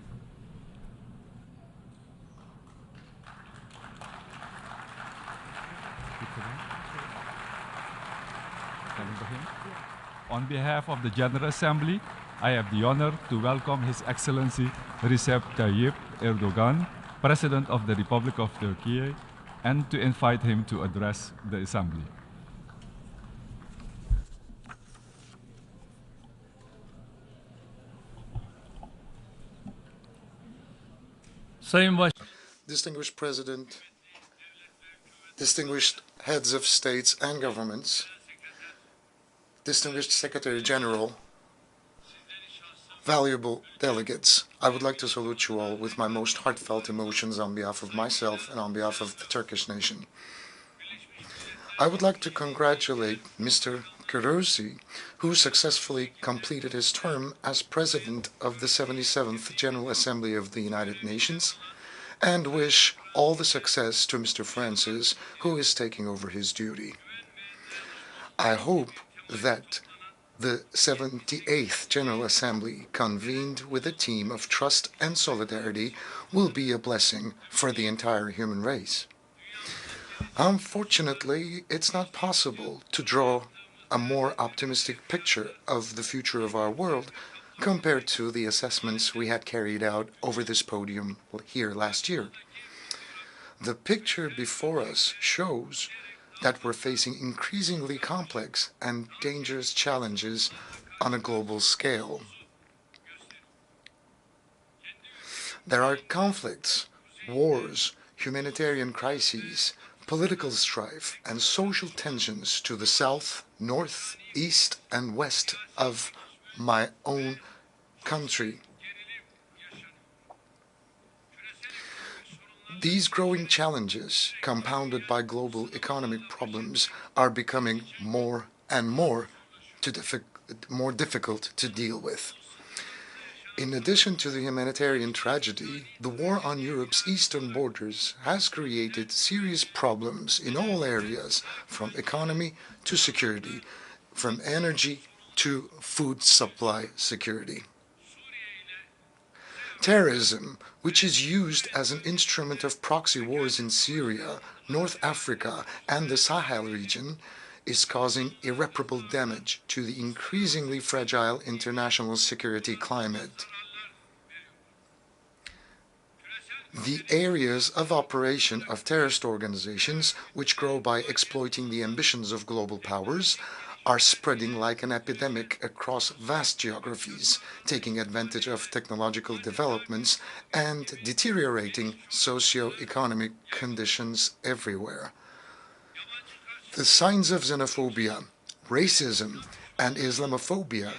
On behalf of the General Assembly, I have the honor to welcome His Excellency Recep Tayyip Erdogan, President of the Republic of Turkey, and to invite him to address the Assembly. Distinguished President, distinguished heads of states and governments, distinguished Secretary General, valuable delegates, I would like to salute you all with my most heartfelt emotions on behalf of myself and on behalf of the Turkish nation. I would like to congratulate Mr. Raisi, who successfully completed his term as President of the 77th General Assembly of the United Nations, and wish all the success to Mr. Francis, who is taking over his duty. I hope that the 78th General Assembly, convened with a team of trust and solidarity, will be a blessing for the entire human race. Unfortunately, it's not possible to draw a more optimistic picture of the future of our world compared to the assessments we had carried out over this podium here last year. The picture before us shows that we're facing increasingly complex and dangerous challenges on a global scale. There are conflicts, wars, humanitarian crises, political strife, and social tensions to the south, north, east, and west of my own country. These growing challenges, compounded by global economic problems, are becoming more and more difficult to deal with. In addition to the humanitarian tragedy, the war on Europe's eastern borders has created serious problems in all areas, from economy to security, from energy to food supply security. Terrorism, which is used as an instrument of proxy wars in Syria, North Africa, and the Sahel region, is causing irreparable damage to the increasingly fragile international security climate. The areas of operation of terrorist organizations, which grow by exploiting the ambitions of global powers, are spreading like an epidemic across vast geographies, taking advantage of technological developments and deteriorating socio-economic conditions everywhere. The signs of xenophobia, racism, and Islamophobia,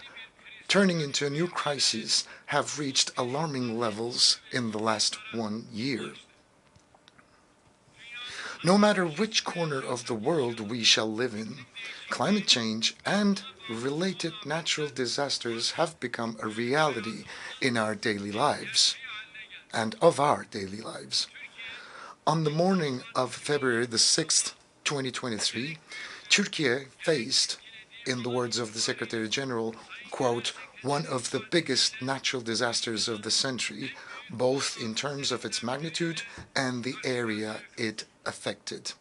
turning into a new crisis, have reached alarming levels in the last 1 year. No matter which corner of the world we shall live in, climate change and related natural disasters have become a reality in our daily lives and of our daily lives. On the morning of February the 6th, 2023, Turkey faced, in the words of the Secretary General, quote, one of the biggest natural disasters of the century, both in terms of its magnitude and the area it affected.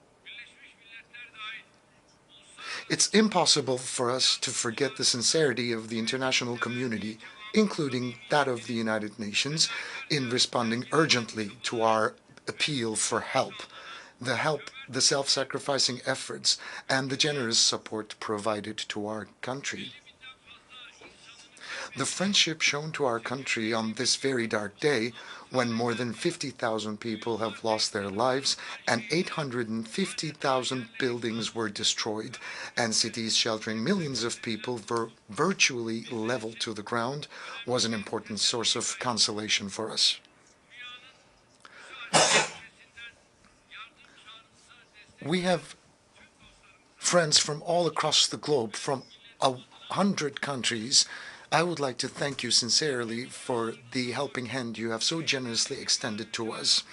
It's impossible for us to forget the sincerity of the international community, including that of the United Nations, in responding urgently to our appeal for help, the self-sacrificing efforts, and the generous support provided to our country. The friendship shown to our country on this very dark day, when more than 50,000 people have lost their lives and 850,000 buildings were destroyed, and cities sheltering millions of people were virtually leveled to the ground, was an important source of consolation for us. We have friends from all across the globe, from 100 countries. I would like to thank you sincerely for the helping hand you have so generously extended to us.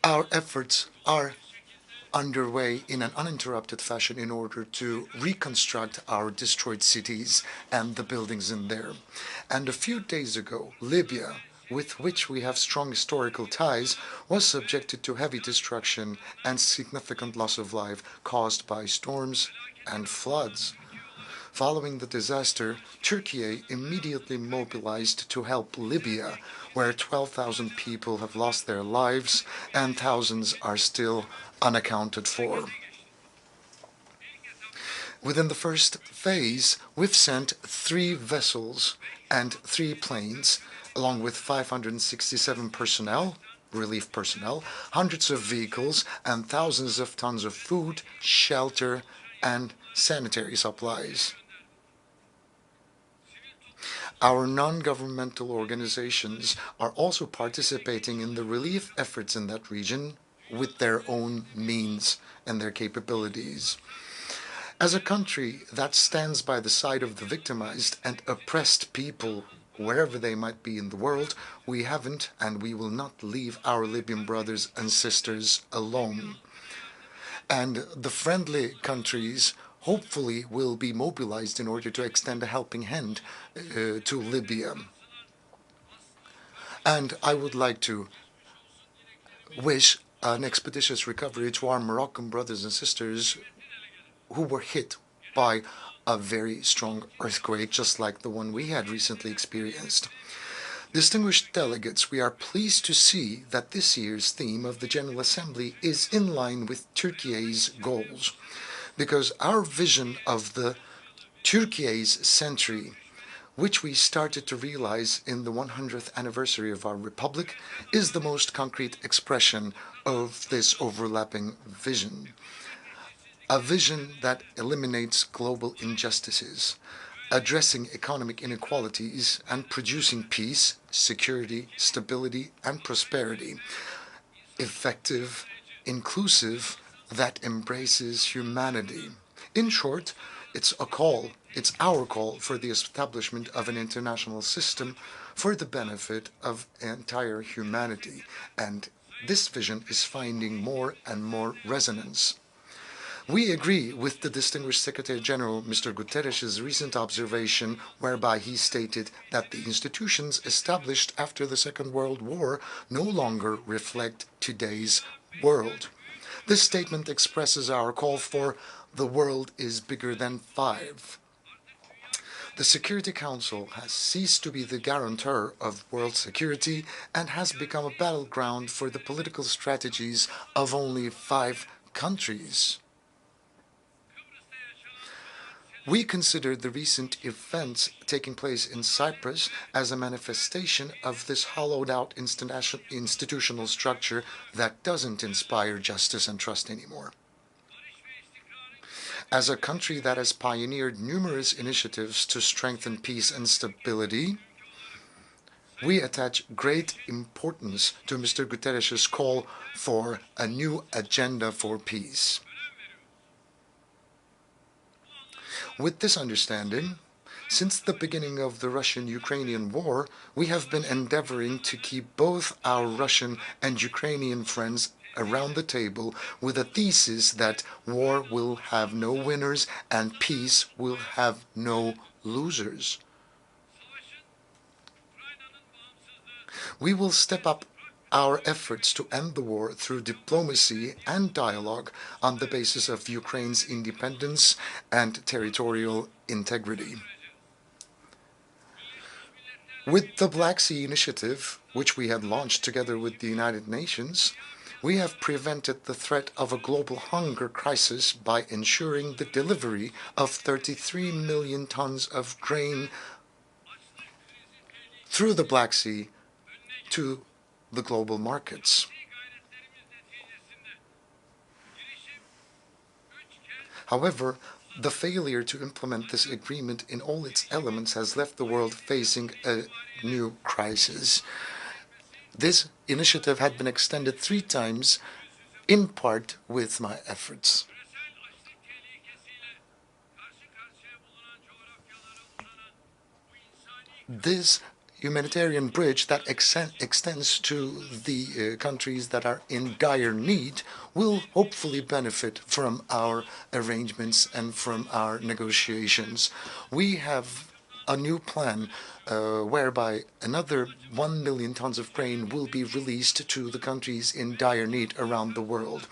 Our efforts are underway in an uninterrupted fashion in order to reconstruct our destroyed cities and the buildings in there. And a few days ago, Libya, with which we have strong historical ties, was subjected to heavy destruction and significant loss of life caused by storms and floods. Following the disaster, Turkey immediately mobilized to help Libya, where 12,000 people have lost their lives and thousands are still unaccounted for. Within the first phase, we've sent 3 vessels and 3 planes, along with 567 personnel, relief personnel, hundreds of vehicles, and thousands of tons of food, shelter, and sanitary supplies. Our non-governmental organizations are also participating in the relief efforts in that region with their own means and their capabilities. As a country that stands by the side of the victimized and oppressed people wherever they might be in the world, we haven't and we will not leave our Libyan brothers and sisters alone. And the friendly countries hopefully will be mobilized in order to extend a helping hand to Libya. And I would like to wish an expeditious recovery to our Moroccan brothers and sisters who were hit by a very strong earthquake, just like the one we had recently experienced. Distinguished delegates, we are pleased to see that this year's theme of the General Assembly is in line with Turkey's goals, because our vision of the Turkey's century, which we started to realize in the 100th anniversary of our republic, is the most concrete expression of this overlapping vision. A vision that eliminates global injustices, addressing economic inequalities and producing peace, security, stability, and prosperity. Effective, inclusive, that embraces humanity. In short, it's our call for the establishment of an international system for the benefit of entire humanity, and this vision is finding more and more resonance. We agree with the distinguished Secretary General, Mr. Guterres' recent observation, whereby he stated that the institutions established after the Second World War no longer reflect today's world. This statement expresses our call for the world is bigger than 5. The Security Council has ceased to be the guarantor of world security and has become a battleground for the political strategies of only 5 countries. We consider the recent events taking place in Cyprus as a manifestation of this hollowed-out institutional structure that doesn't inspire justice and trust anymore. As a country that has pioneered numerous initiatives to strengthen peace and stability, we attach great importance to Mr. Guterres' call for a new agenda for peace. With this understanding, since the beginning of the Russian-Ukrainian war, we have been endeavoring to keep both our Russian and Ukrainian friends around the table with a thesis that war will have no winners and peace will have no losers. We will step up our efforts to end the war through diplomacy and dialogue on the basis of Ukraine's independence and territorial integrity. With the Black Sea Initiative, which we had launched together with the United Nations, we have prevented the threat of a global hunger crisis by ensuring the delivery of 33 million tons of grain through the Black Sea to the global markets. However, the failure to implement this agreement in all its elements has left the world facing a new crisis. This initiative had been extended 3 times, in part with my efforts. This humanitarian bridge that extends to the countries that are in dire need will hopefully benefit from our arrangements and from our negotiations. We have a new plan whereby another 1 million tons of grain will be released to the countries in dire need around the world.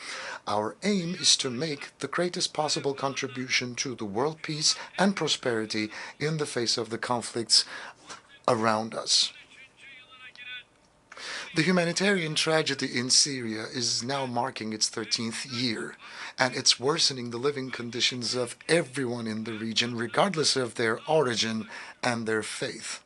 Our aim is to make the greatest possible contribution to the world peace and prosperity in the face of the conflicts around us. The humanitarian tragedy in Syria is now marking its 13th year, and it's worsening the living conditions of everyone in the region, regardless of their origin and their faith.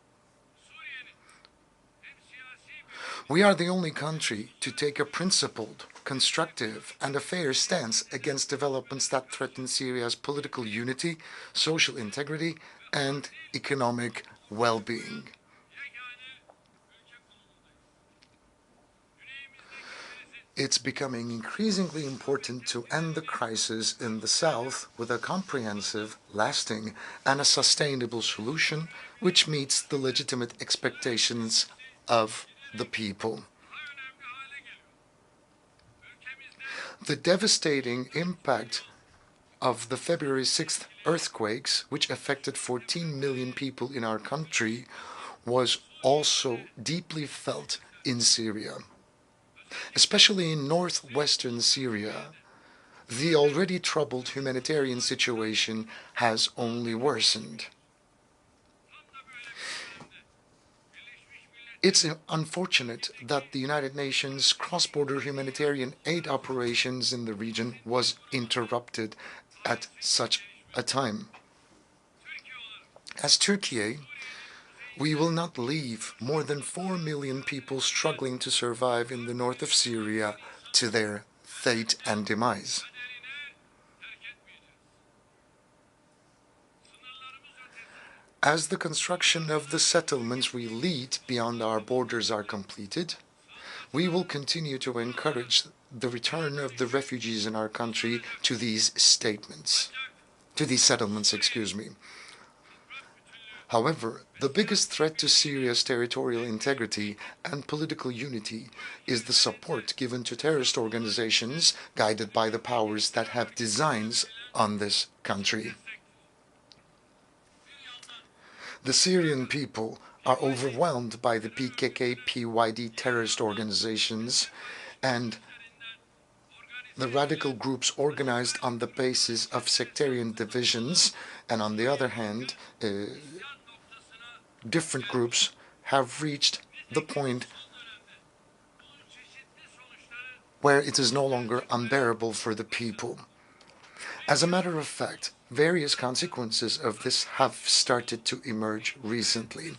We are the only country to take a principled, constructive, and a fair stance against developments that threaten Syria's political unity, social integrity, and economic well-being. It's becoming increasingly important to end the crisis in the south with a comprehensive, lasting, and a sustainable solution which meets the legitimate expectations of the people. The devastating impact of the February 6th earthquakes, which affected 14 million people in our country, was also deeply felt in Syria. Especially in northwestern Syria, the already troubled humanitarian situation has only worsened. It's unfortunate that the United Nations cross-border humanitarian aid operations in the region was interrupted at such a time. As Turkey, we will not leave more than 4 million people struggling to survive in the north of Syria to their fate and demise. As the construction of the settlements we lead beyond our borders are completed, we will continue to encourage the return of the refugees in our country to these settlements. However, the biggest threat to Syria's territorial integrity and political unity is the support given to terrorist organizations guided by the powers that have designs on this country. The Syrian people are overwhelmed by the PKK-PYD terrorist organizations and the radical groups organized on the basis of sectarian divisions, and on the other hand, different groups have reached the point where it is no longer unbearable for the people. As a matter of fact, various consequences of this have started to emerge recently.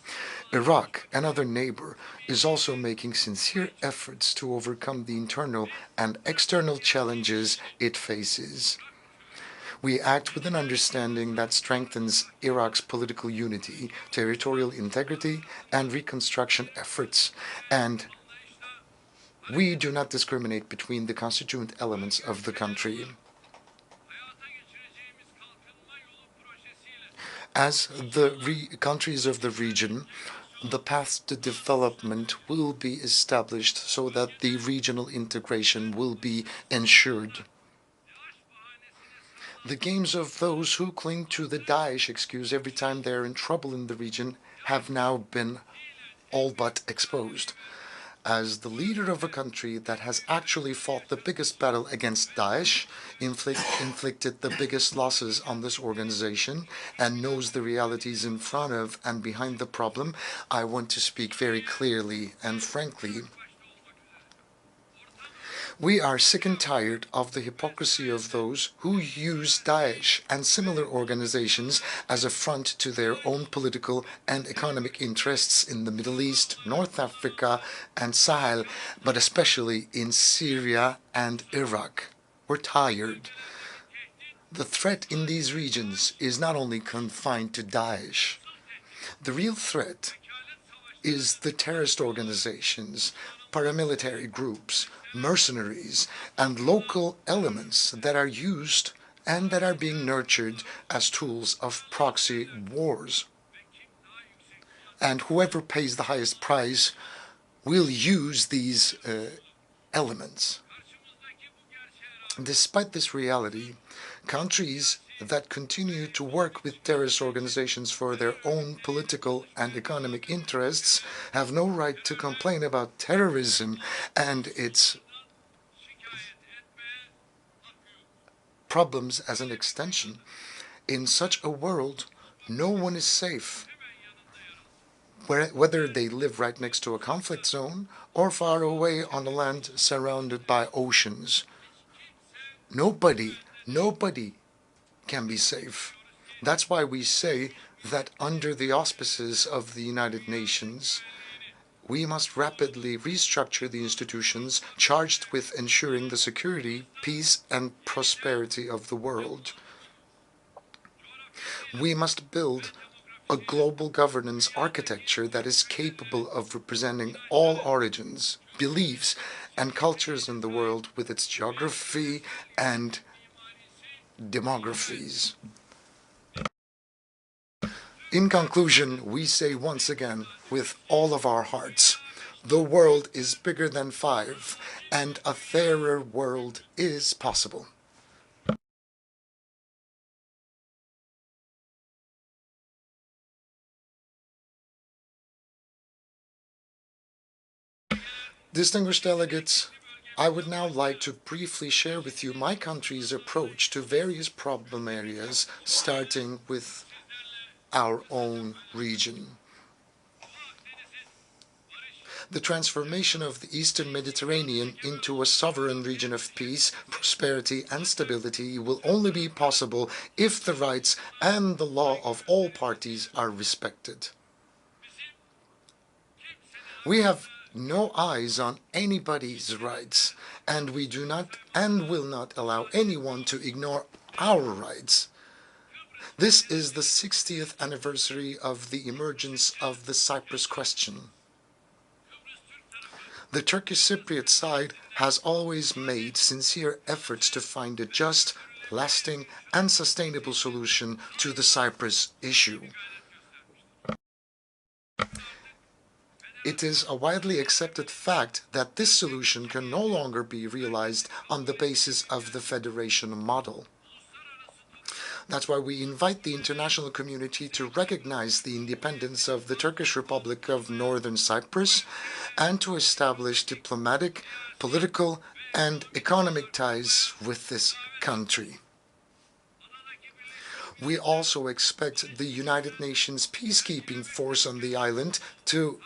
Iraq, another neighbor, is also making sincere efforts to overcome the internal and external challenges it faces. We act with an understanding that strengthens Iraq's political unity, territorial integrity, and reconstruction efforts, and we do not discriminate between the constituent elements of the country. As the countries of the region, the path to development will be established so that the regional integration will be ensured. The games of those who cling to the Daesh excuse every time they're in trouble in the region have now been all but exposed. As the leader of a country that has actually fought the biggest battle against Daesh, inflicted the biggest losses on this organization, and knows the realities in front of and behind the problem, I want to speak very clearly and frankly. We are sick and tired of the hypocrisy of those who use Daesh and similar organizations as a front to their own political and economic interests in the Middle East, North Africa, and Sahel, but especially in Syria and Iraq. We're tired. The threat in these regions is not only confined to Daesh. The real threat is the terrorist organizations, paramilitary groups, mercenaries, and local elements that are used and that are being nurtured as tools of proxy wars. And whoever pays the highest price will use these elements. Despite this reality, countries that continue to work with terrorist organizations for their own political and economic interests have no right to complain about terrorism and its problems as an extension. In such a world, no one is safe, whether they live right next to a conflict zone or far away on a land surrounded by oceans. Nobody can be safe. That's why we say that under the auspices of the United Nations, we must rapidly restructure the institutions charged with ensuring the security, peace, and prosperity of the world. We must build a global governance architecture that is capable of representing all origins, beliefs, and cultures in the world with its geography and demographies. In conclusion, we say once again, with all of our hearts, the world is bigger than five, and a fairer world is possible. Distinguished delegates, I would now like to briefly share with you my country's approach to various problem areas, starting with our own region. The transformation of the Eastern Mediterranean into a sovereign region of peace, prosperity, and stability will only be possible if the rights and the law of all parties are respected. We have no eyes on anybody's rights, and we do not and will not allow anyone to ignore our rights. This is the 60th anniversary of the emergence of the Cyprus question. The Turkish Cypriot side has always made sincere efforts to find a just, lasting, and sustainable solution to the Cyprus issue. It is a widely accepted fact that this solution can no longer be realized on the basis of the federation model. That's why we invite the international community to recognize the independence of the Turkish Republic of Northern Cyprus and to establish diplomatic, political, and economic ties with this country. We also expect the United Nations peacekeeping force on the island to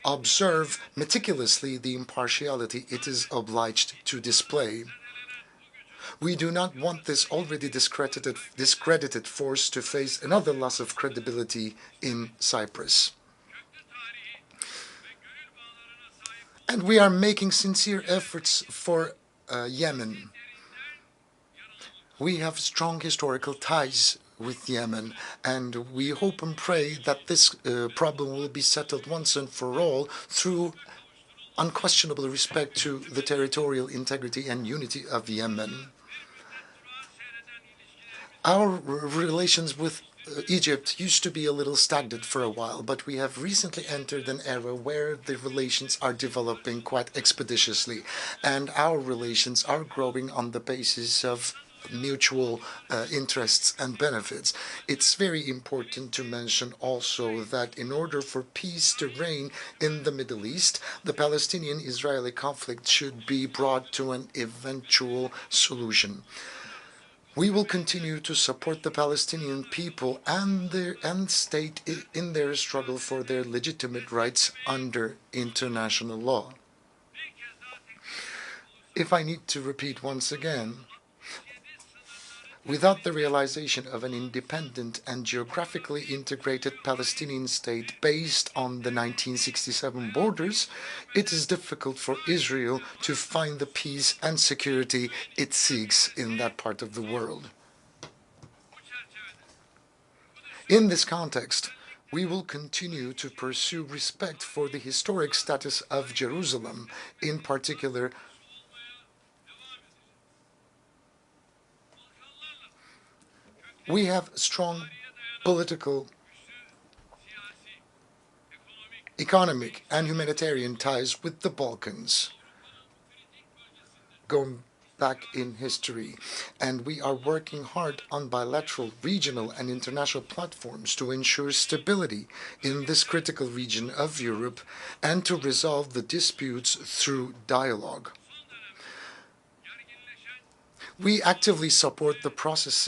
observe meticulously the impartiality it is obliged to display. We do not want this already discredited force to face another loss of credibility in Cyprus. And we are making sincere efforts for Yemen. We have strong historical ties with Yemen, and we hope and pray that this problem will be settled once and for all through unquestionable respect to the territorial integrity and unity of Yemen. Our relations with Egypt used to be a little stagnant for a while, but we have recently entered an era where the relations are developing quite expeditiously, and our relations are growing on the basis of mutual interests and benefits. It's very important to mention also that in order for peace to reign in the Middle East, the Palestinian-Israeli conflict should be brought to an eventual solution. We will continue to support the Palestinian people and state in their struggle for their legitimate rights under international law. If I need to repeat once again, without the realization of an independent and geographically integrated Palestinian state based on the 1967 borders, it is difficult for Israel to find the peace and security it seeks in that part of the world. In this context, we will continue to pursue respect for the historic status of Jerusalem, in particular we have strong political, economic, and humanitarian ties with the Balkans, going back in history, and we are working hard on bilateral, regional, and international platforms to ensure stability in this critical region of Europe and to resolve the disputes through dialogue. We actively support the process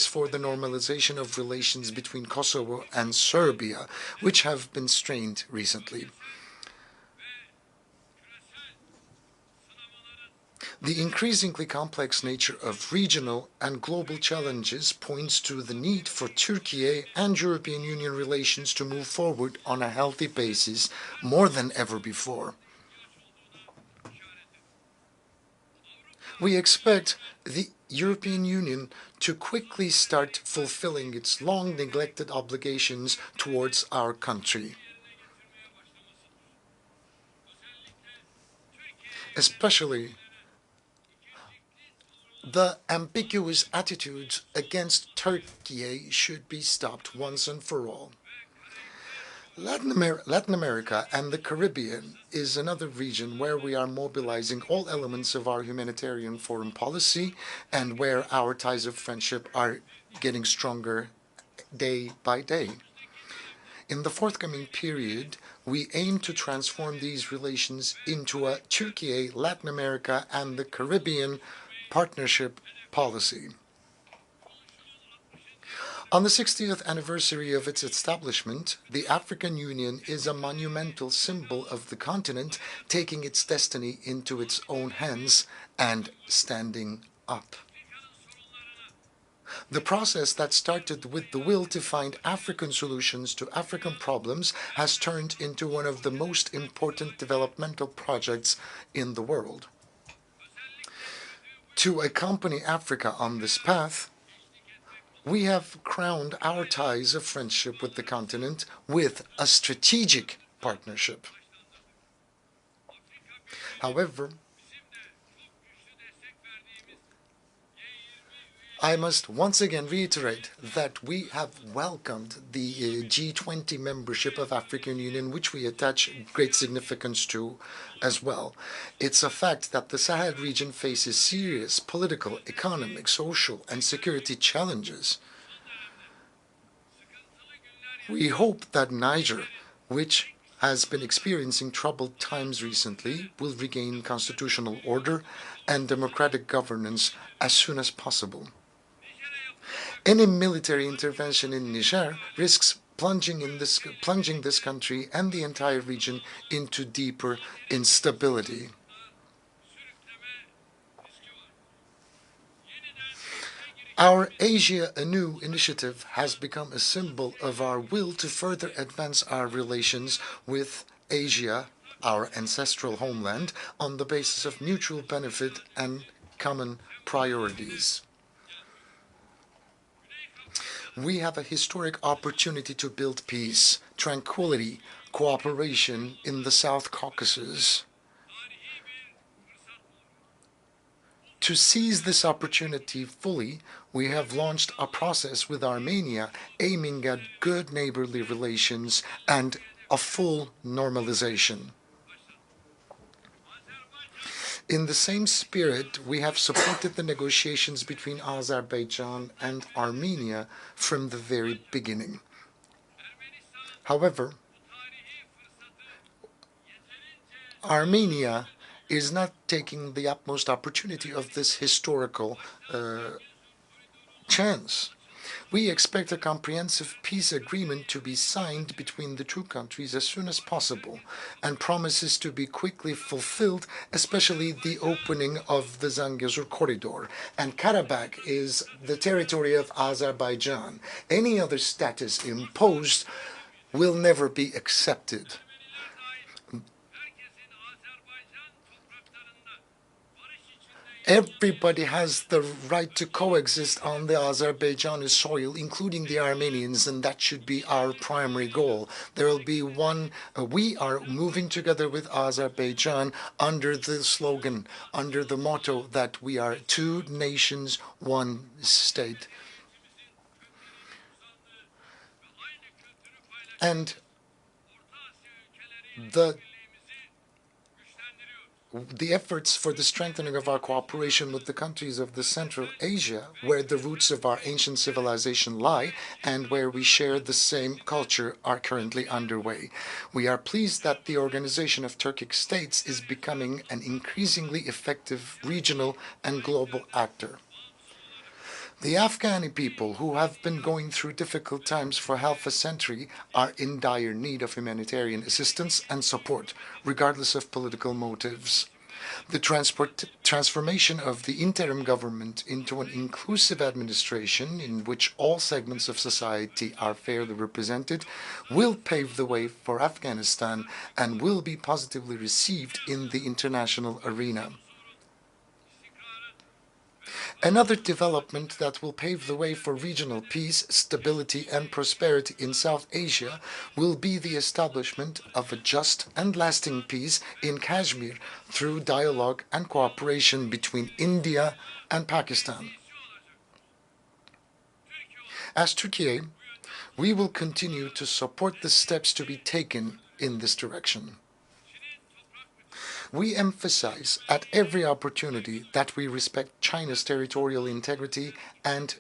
for the normalization of relations between Kosovo and Serbia, which have been strained recently. The increasingly complex nature of regional and global challenges points to the need for Turkey and European Union relations to move forward on a healthy basis more than ever before. We expect the European Union to quickly start fulfilling its long-neglected obligations towards our country. Especially the ambiguous attitudes against Turkey should be stopped once and for all. Latin America and the Caribbean is another region where we are mobilizing all elements of our humanitarian foreign policy and where our ties of friendship are getting stronger day by day. In the forthcoming period, we aim to transform these relations into a Turkey, Latin America, and the Caribbean partnership policy. On the 60th anniversary of its establishment, the African Union is a monumental symbol of the continent taking its destiny into its own hands and standing up. The process that started with the will to find African solutions to African problems has turned into one of the most important developmental projects in the world. To accompany Africa on this path, we have crowned our ties of friendship with the continent with a strategic partnership. However, I must once again reiterate that we have welcomed the G20 membership of African Union, which we attach great significance to as well. It's a fact that the Sahel region faces serious political, economic, social, and security challenges. We hope that Niger, which has been experiencing troubled times recently, will regain constitutional order and democratic governance as soon as possible. Any military intervention in Niger risks plunging this country and the entire region into deeper instability. Our Asia Anew initiative has become a symbol of our will to further advance our relations with Asia, our ancestral homeland, on the basis of mutual benefit and common priorities. We have a historic opportunity to build peace, tranquility, cooperation in the South Caucasus. To seize this opportunity fully, we have launched a process with Armenia aiming at good neighborly relations and a full normalization. In the same spirit, we have supported the negotiations between Azerbaijan and Armenia from the very beginning. However, Armenia is not taking the utmost opportunity of this historical chance. We expect a comprehensive peace agreement to be signed between the two countries as soon as possible, and promises to be quickly fulfilled, especially the opening of the Zangezur corridor. And Karabakh is the territory of Azerbaijan. Any other status imposed will never be accepted. Everybody has the right to coexist on the Azerbaijani soil, including the Armenians, and that should be our primary goal. There will be one, we are moving together with Azerbaijan under the slogan, under the motto that we are two nations, one state. And the efforts for the strengthening of our cooperation with the countries of the Central Asia, where the roots of our ancient civilization lie and where we share the same culture, are currently underway. We are pleased that the Organization of Turkic States is becoming an increasingly effective regional and global actor. The Afghani people, who have been going through difficult times for half a century, are in dire need of humanitarian assistance and support, regardless of political motives. The transformation of the interim government into an inclusive administration in which all segments of society are fairly represented will pave the way for Afghanistan and will be positively received in the international arena. Another development that will pave the way for regional peace, stability, and prosperity in South Asia will be the establishment of a just and lasting peace in Kashmir through dialogue and cooperation between India and Pakistan. As Turkey, we will continue to support the steps to be taken in this direction. We emphasize at every opportunity that we respect China's territorial integrity and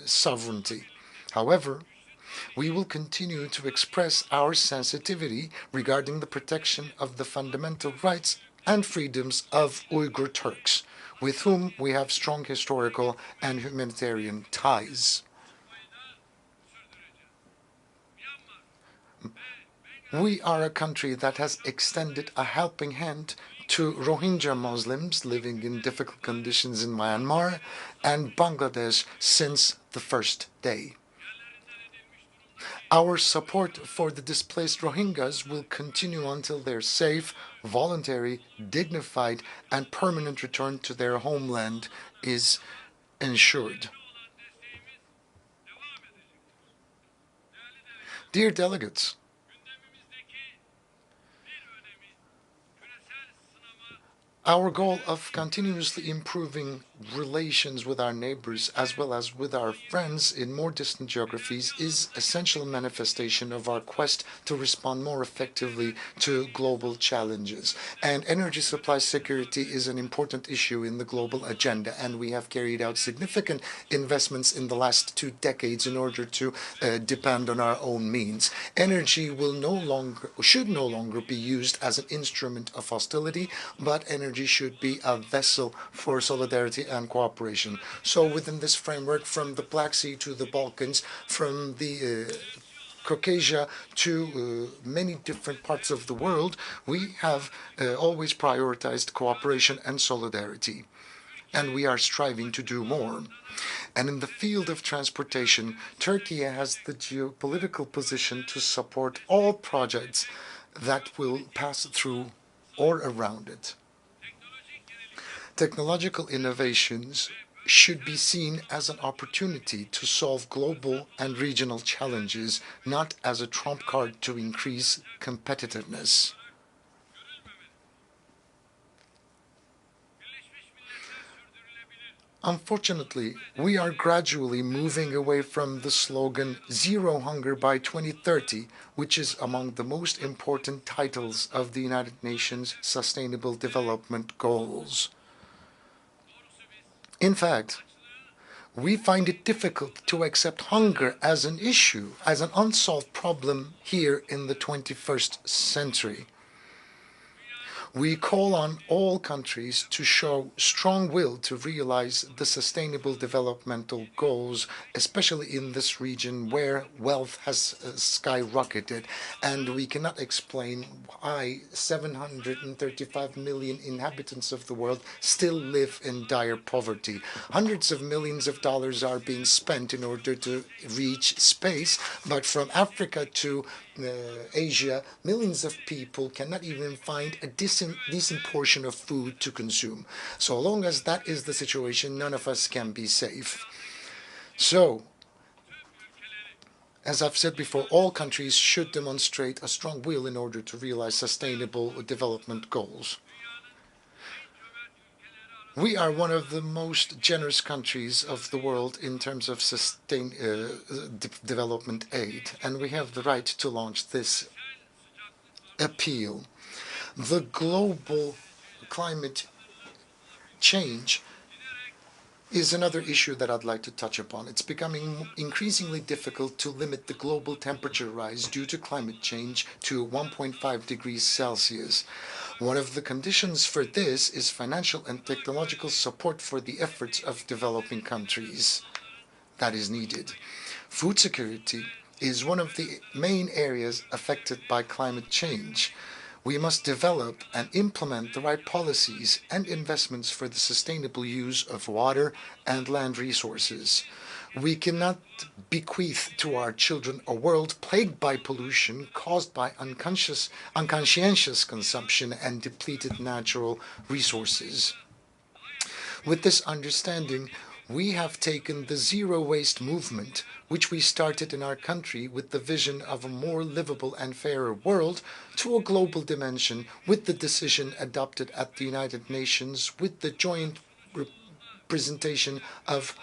sovereignty. However, we will continue to express our sensitivity regarding the protection of the fundamental rights and freedoms of Uyghur Turks, with whom we have strong historical and humanitarian ties. We are a country that has extended a helping hand to Rohingya Muslims living in difficult conditions in Myanmar and Bangladesh since the first day. Our support for the displaced Rohingyas will continue until their safe, voluntary, dignified, and permanent return to their homeland is ensured. Dear delegates, our goal of continuously improving relations with our neighbors as well as with our friends in more distant geographies is an essential manifestation of our quest to respond more effectively to global challenges. And energy supply security is an important issue in the global agenda, and we have carried out significant investments in the last 2 decades in order to depend on our own means. Energy should no longer be used as an instrument of hostility, but energy should be a vessel for solidarity and cooperation. So within this framework, from the Black Sea to the Balkans, from the Caucasia to many different parts of the world, we have always prioritized cooperation and solidarity. And we are striving to do more. And in the field of transportation, Turkey has the geopolitical position to support all projects that will pass through or around it. Technological innovations should be seen as an opportunity to solve global and regional challenges, not as a trump card to increase competitiveness. Unfortunately, we are gradually moving away from the slogan "Zero Hunger by 2030, which is among the most important titles of the United Nations Sustainable Development Goals. In fact, we find it difficult to accept hunger as an issue, as an unsolved problem here in the 21st century. We call on all countries to show strong will to realize the sustainable developmental goals, especially in this region where wealth has skyrocketed, and we cannot explain why 735 million inhabitants of the world still live in dire poverty. Hundreds of millions of dollars are being spent in order to reach space, but from Africa to Asia, millions of people cannot even find a decent portion of food to consume. So long as that is the situation, none of us can be safe. So, as I've said before, all countries should demonstrate a strong will in order to realize sustainable development goals. We are one of the most generous countries of the world in terms of development aid, and we have the right to launch this appeal. The global climate change is another issue that I'd like to touch upon. It's becoming increasingly difficult to limit the global temperature rise due to climate change to 1.5 degrees Celsius. One of the conditions for this is financial and technological support for the efforts of developing countries that is needed. Food security is one of the main areas affected by climate change. We must develop and implement the right policies and investments for the sustainable use of water and land resources. We cannot bequeath to our children a world plagued by pollution caused by unconscientious consumption and depleted natural resources. With this understanding, we have taken the zero waste movement, which we started in our country with the vision of a more livable and fairer world, to a global dimension with the decision adopted at the United Nations with the joint representation of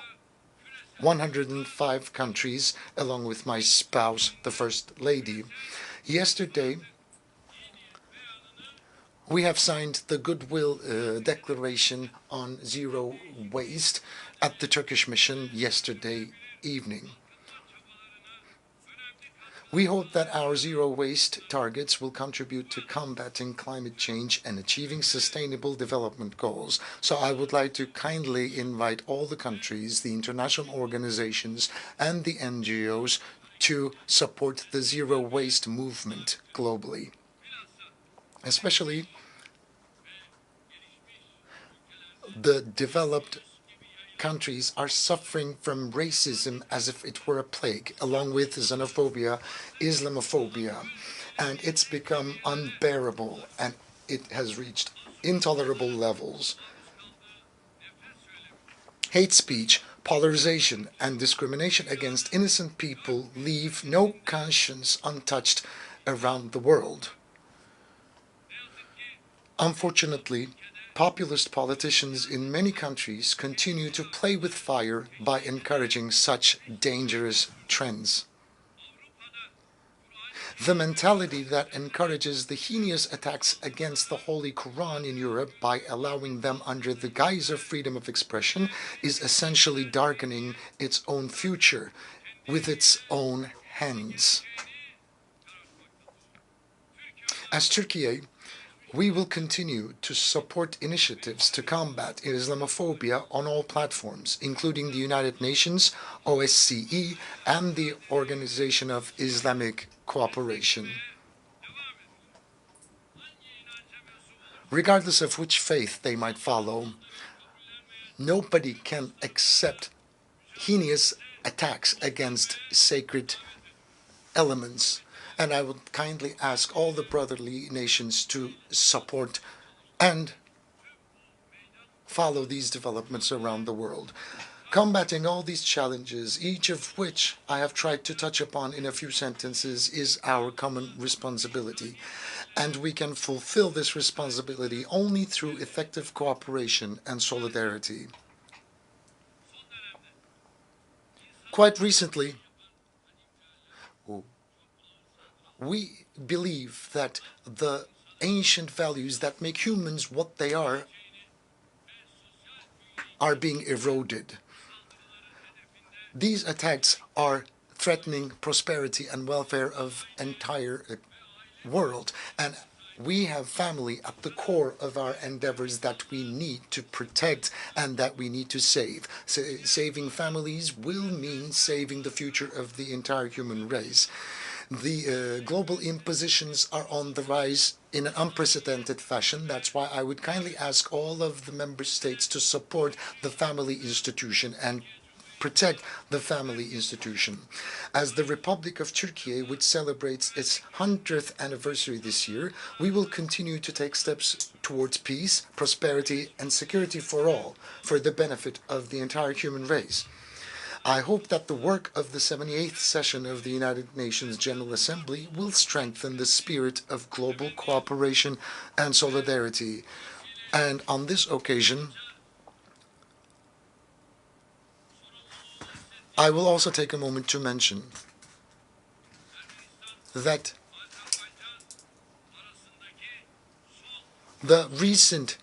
105 countries, along with my spouse, the First Lady. Yesterday, we have signed the Goodwill Declaration on Zero Waste at the Turkish mission yesterday evening. We hope that our zero waste targets will contribute to combating climate change and achieving sustainable development goals. So I would like to kindly invite all the countries, the international organizations, and the NGOs to support the zero waste movement globally. Especially the developed countries are suffering from racism as if it were a plague, along with xenophobia, Islamophobia, and it's become unbearable and it has reached intolerable levels. Hate speech, polarization, and discrimination against innocent people leave no conscience untouched around the world. Unfortunately, populist politicians in many countries continue to play with fire by encouraging such dangerous trends. The mentality that encourages the heinous attacks against the Holy Quran in Europe by allowing them under the guise of freedom of expression is essentially darkening its own future with its own hands. As Turkey, we will continue to support initiatives to combat Islamophobia on all platforms, including the United Nations, OSCE, and the Organization of Islamic Cooperation. Regardless of which faith they might follow, nobody can accept heinous attacks against sacred elements. And I would kindly ask all the brotherly nations to support and follow these developments around the world. Combating all these challenges, each of which I have tried to touch upon in a few sentences, is our common responsibility. And we can fulfill this responsibility only through effective cooperation and solidarity. Quite recently, we believe that the ancient values that make humans what they are being eroded. These attacks are threatening prosperity and welfare of entire world, and we have family at the core of our endeavors that we need to protect and that we need to save. Saving families will mean saving the future of the entire human race. The global impositions are on the rise in an unprecedented fashion. That's why I would kindly ask all of the member states to support the family institution and protect the family institution. As the Republic of Turkey, which celebrates its 100th anniversary this year, we will continue to take steps towards peace, prosperity, and security for all, for the benefit of the entire human race. I hope that the work of the 78th session of the United Nations General Assembly will strengthen the spirit of global cooperation and solidarity. And on this occasion, I will also take a moment to mention that the recent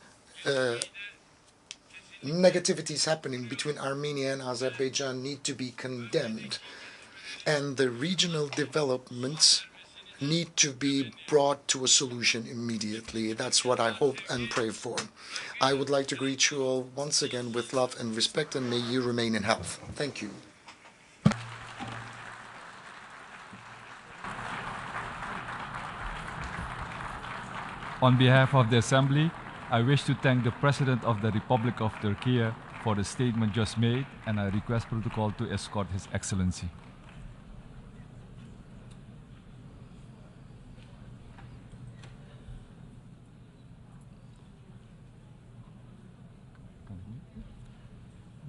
negativities happening between Armenia and Azerbaijan need to be condemned, and the regional developments need to be brought to a solution immediately. That's what I hope and pray for. I would like to greet you all once again with love and respect, and may you remain in health. Thank you. On behalf of the Assembly, I wish to thank the President of the Republic of Turkey for the statement just made, and I request protocol to escort His Excellency.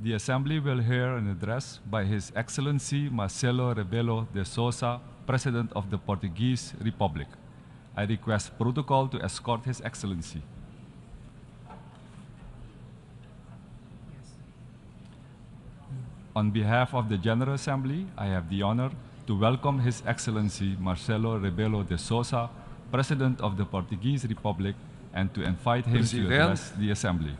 The Assembly will hear an address by His Excellency Marcelo Rebello de Sousa, President of the Portuguese Republic. I request protocol to escort His Excellency. On behalf of the General Assembly, I have the honor to welcome His Excellency Marcelo Rebello de Sousa, President of the Portuguese Republic, and to invite him to address the Assembly.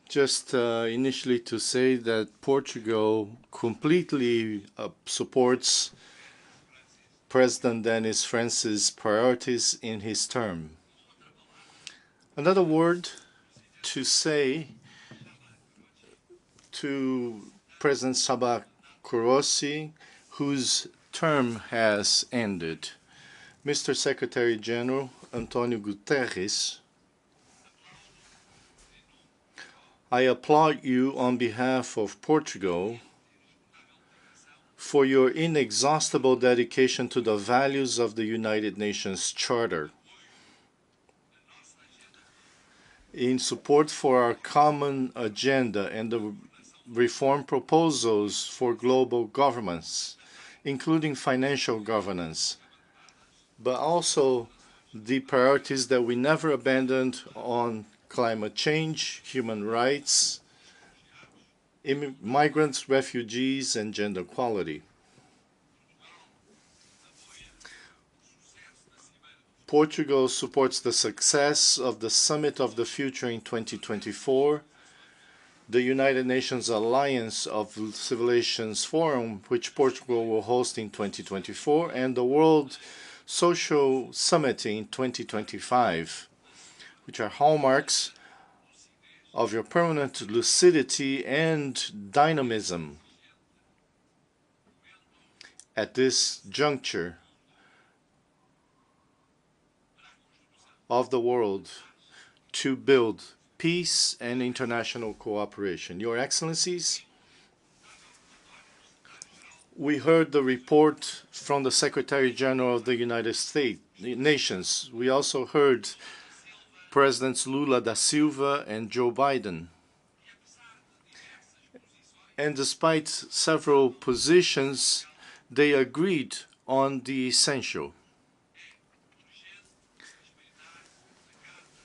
Just initially to say that Portugal completely supports President Denis France's priorities in his term. Another word to say to President Sabah Kurossi, whose term has ended. Mr. Secretary General Antonio Guterres, I applaud you on behalf of Portugal for your inexhaustible dedication to the values of the United Nations Charter, in support for our common agenda and the reform proposals for global governance, including financial governance, but also the priorities that we never abandoned on climate change, human rights, migrants, refugees, and gender equality. Portugal supports the success of the Summit of the Future in 2024, the United Nations Alliance of Civilizations Forum, which Portugal will host in 2024, and the World Social Summit in 2025, which are hallmarks of your permanent lucidity and dynamism at this juncture of the world to build peace and international cooperation. Your Excellencies, we heard the report from the Secretary General of the United Nations. We also heard Presidents Lula da Silva and Joe Biden. And despite several positions, they agreed on the essential.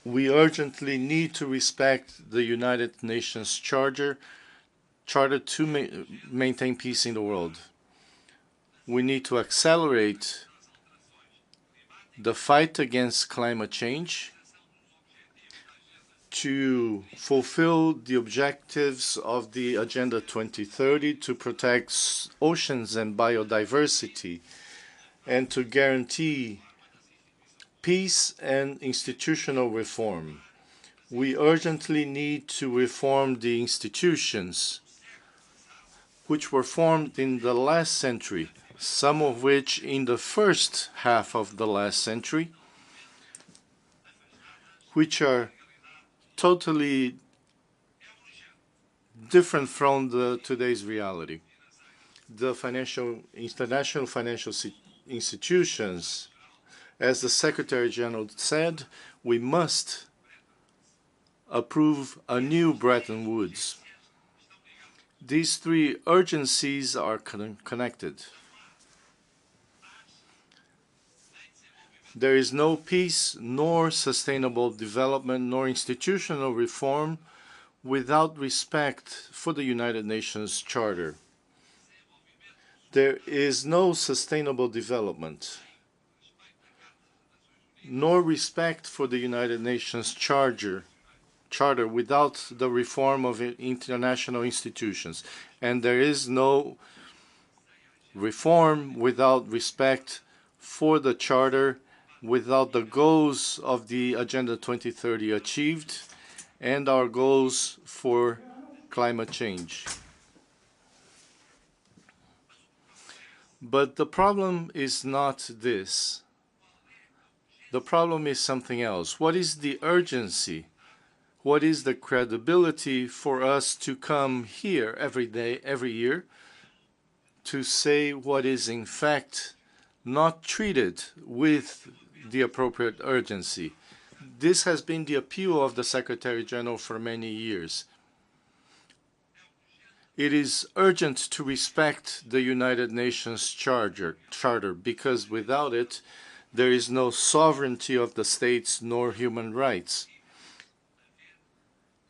We urgently need to respect the United Nations Charter to maintain peace in the world. We need to accelerate the fight against climate change to fulfill the objectives of the Agenda 2030 to protect oceans and biodiversity and to guarantee peace and institutional reform. We urgently need to reform the institutions which were formed in the last century, some of which in the first half of the last century, which are totally different from today's reality. The international financial institutions, as the Secretary General said, we must approve a new Bretton Woods. These three urgencies are connected. There is no peace, nor sustainable development, nor institutional reform without respect for the United Nations Charter. There is no sustainable development nor respect for the United Nations Charter without the reform of international institutions. And there is no reform without respect for the Charter, without the goals of the Agenda 2030 achieved, and our goals for climate change. But the problem is not this. The problem is something else. What is the urgency? What is the credibility for us to come here every day, every year, to say what is in fact not treated with the appropriate urgency? This has been the appeal of the Secretary General for many years. It is urgent to respect the United Nations Charter because without it, there is no sovereignty of the states nor human rights.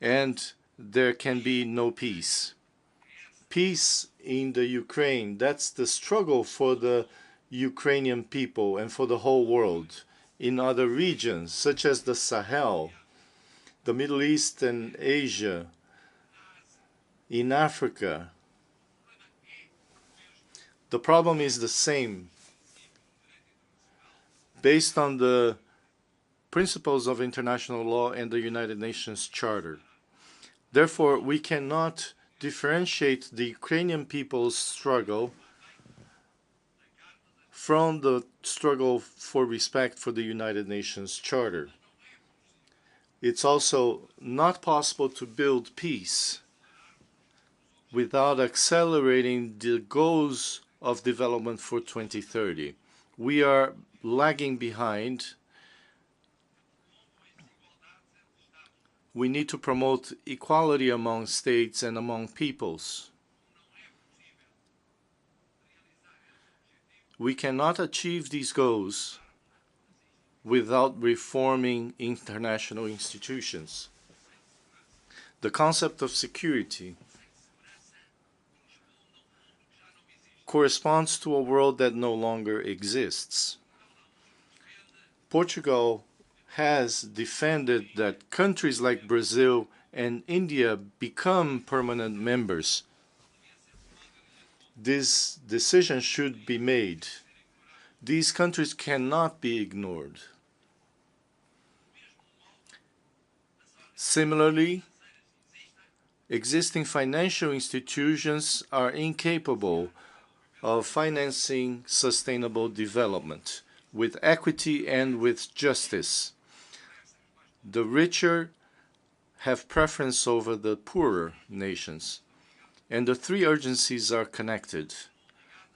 And there can be no peace. Peace in the Ukraine, that's the struggle for the Ukrainian people and for the whole world. In other regions, such as the Sahel, the Middle East and Asia, in Africa, the problem is the same. Based on the principles of international law and the United Nations Charter. Therefore, we cannot differentiate the Ukrainian people's struggle from the struggle for respect for the United Nations Charter. It's also not possible to build peace without accelerating the goals of development for 2030. We are lagging behind. We need to promote equality among states and among peoples. We cannot achieve these goals without reforming international institutions. The concept of security corresponds to a world that no longer exists. Portugal has defended that countries like Brazil and India become permanent members. This decision should be made. These countries cannot be ignored. Similarly, existing financial institutions are incapable of financing sustainable development with equity and with justice. The richer have preference over the poorer nations. And the three urgencies are connected.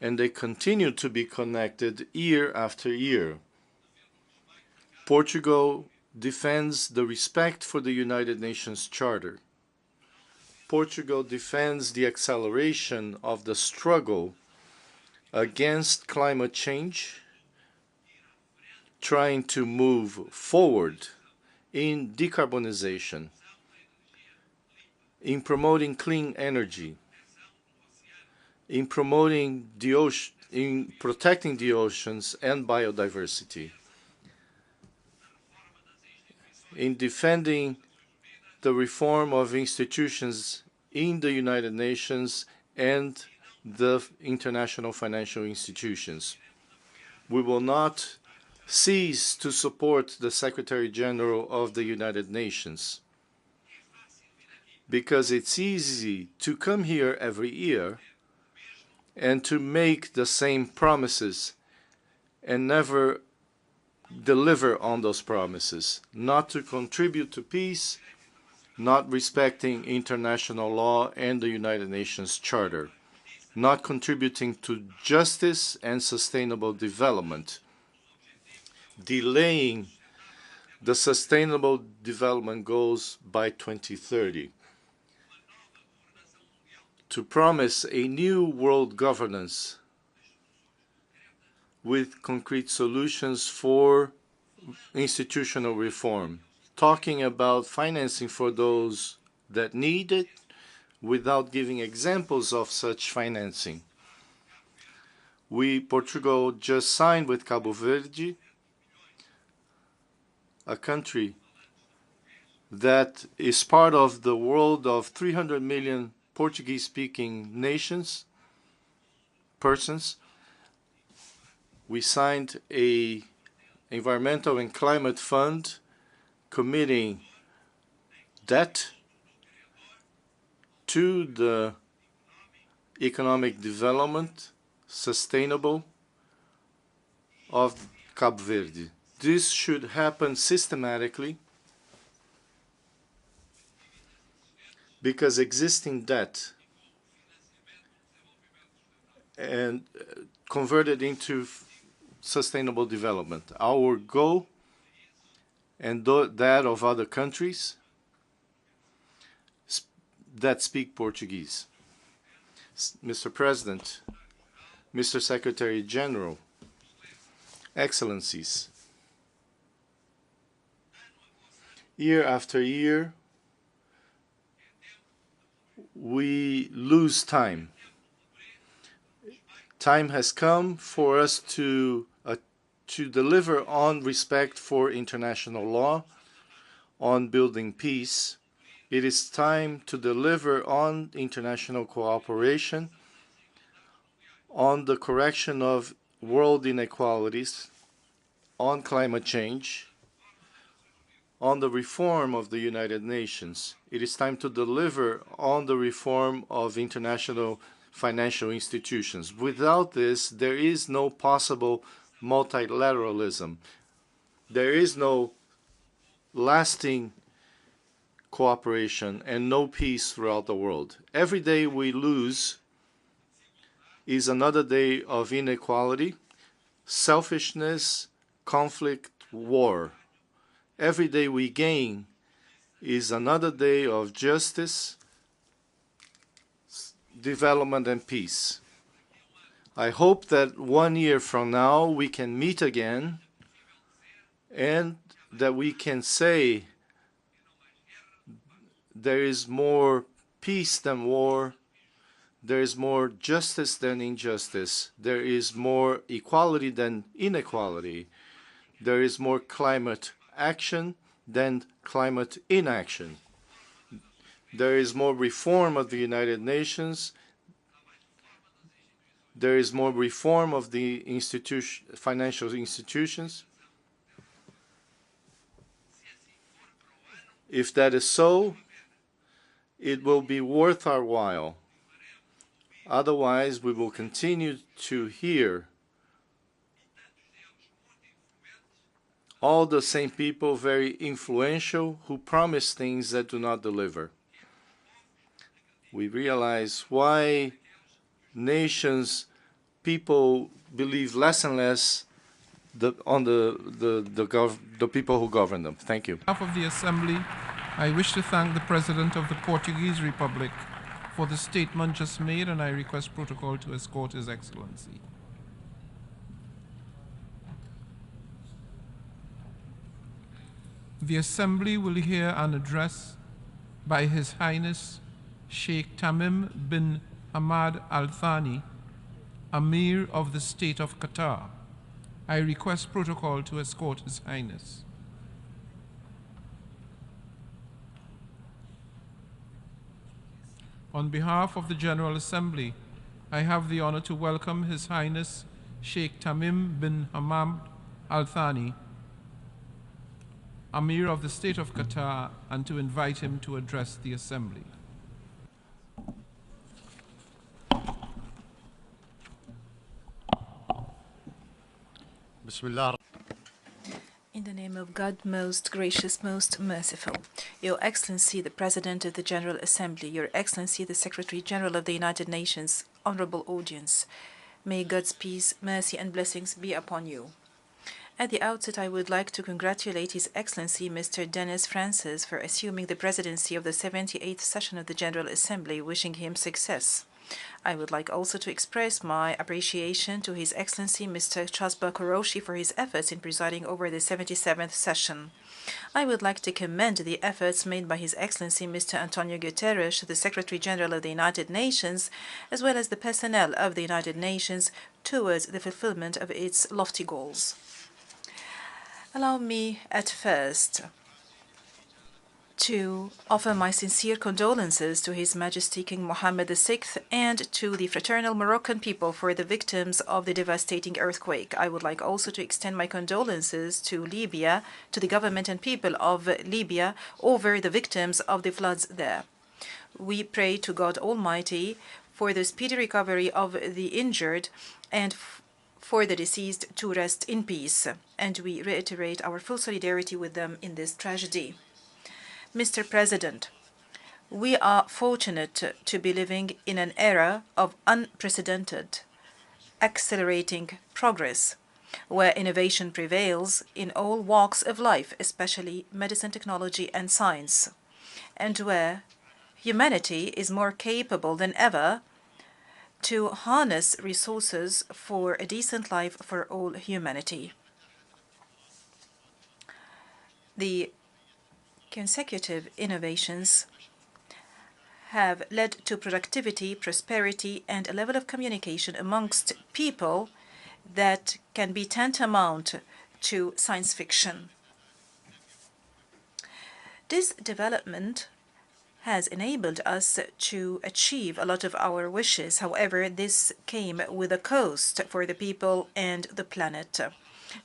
And they continue to be connected year after year. Portugal defends the respect for the United Nations Charter. Portugal defends the acceleration of the struggle against climate change, trying to move forward in decarbonization, in promoting clean energy, in promoting the ocean, in protecting the oceans and biodiversity, in defending the reform of institutions in the United Nations and the international financial institutions. We will not cease to support the Secretary General of the United Nations because it's easy to come here every year and to make the same promises and never deliver on those promises, not to contribute to peace, not respecting international law and the United Nations Charter, not contributing to justice and sustainable development, delaying the sustainable development goals by 2030, to promise a new world governance with concrete solutions for institutional reform, talking about financing for those that need it without giving examples of such financing. Portugal just signed with Cabo Verde a country that is part of the world of 300 million Portuguese-speaking persons. We signed a environmental and climate fund committing debt to the economic development, sustainable, of Cabo Verde. This should happen systematically because existing debt and converted into sustainable development. Our goal and that of other countries that speak Portuguese. Mr. President, Mr. Secretary General, Excellencies, year after year, we lose time. Time has come for us to deliver on respect for international law, on building peace. It is time to deliver on international cooperation, on the correction of world inequalities, on climate change, on the reform of the United Nations. It is time to deliver on the reform of international financial institutions. Without this, there is no possible multilateralism. There is no lasting cooperation and no peace throughout the world. Every day we lose is another day of inequality, selfishness, conflict, war. Every day we gain is another day of justice, development, and peace. I hope that 1 year from now we can meet again and that we can say there is more peace than war, there is more justice than injustice, there is more equality than inequality, there is more climate action than climate inaction. There is more reform of the United Nations. There is more reform of the financial institutions. If that is so, it will be worth our while. Otherwise, we will continue to hear all the same people, very influential, who promise things that do not deliver. We realize why nations, people believe less and less on the people who govern them. Thank you. On behalf of the Assembly, I wish to thank the President of the Portuguese Republic for the statement just made, and I request protocol to escort His Excellency. The Assembly will hear an address by His Highness Sheikh Tamim bin Ahmad Al-Thani, Amir of the State of Qatar. I request protocol to escort His Highness. On behalf of the General Assembly, I have the honor to welcome His Highness Sheikh Tamim bin Ahmad Al-Thani, Amir of the State of Qatar, and to invite him to address the Assembly. Bismillah. In the name of God, most gracious, most merciful, Your Excellency, the President of the General Assembly, Your Excellency, the Secretary General of the United Nations, honorable audience, may God's peace, mercy, and blessings be upon you. At the outset, I would like to congratulate His Excellency Mr. Denis Francis for assuming the presidency of the 78th session of the General Assembly, wishing him success. I would like also to express my appreciation to His Excellency Mr. Chasba Koroshi for his efforts in presiding over the 77th session. I would like to commend the efforts made by His Excellency Mr. Antonio Guterres, the Secretary General of the United Nations, as well as the personnel of the United Nations, towards the fulfillment of its lofty goals. Allow me at first to offer my sincere condolences to His Majesty King Mohammed VI and to the fraternal Moroccan people for the victims of the devastating earthquake. I would like also to extend my condolences to Libya, to the government and people of Libya over the victims of the floods there. We pray to God Almighty for the speedy recovery of the injured and for the deceased to rest in peace, and we reiterate our full solidarity with them in this tragedy. Mr. President, we are fortunate to be living in an era of unprecedented, accelerating progress, where innovation prevails in all walks of life, especially medicine, technology, and science, and where humanity is more capable than ever to harness resources for a decent life for all humanity. The consecutive innovations have led to productivity, prosperity, and a level of communication amongst people that can be tantamount to science fiction. This development has enabled us to achieve a lot of our wishes. However, this came with a cost for the people and the planet.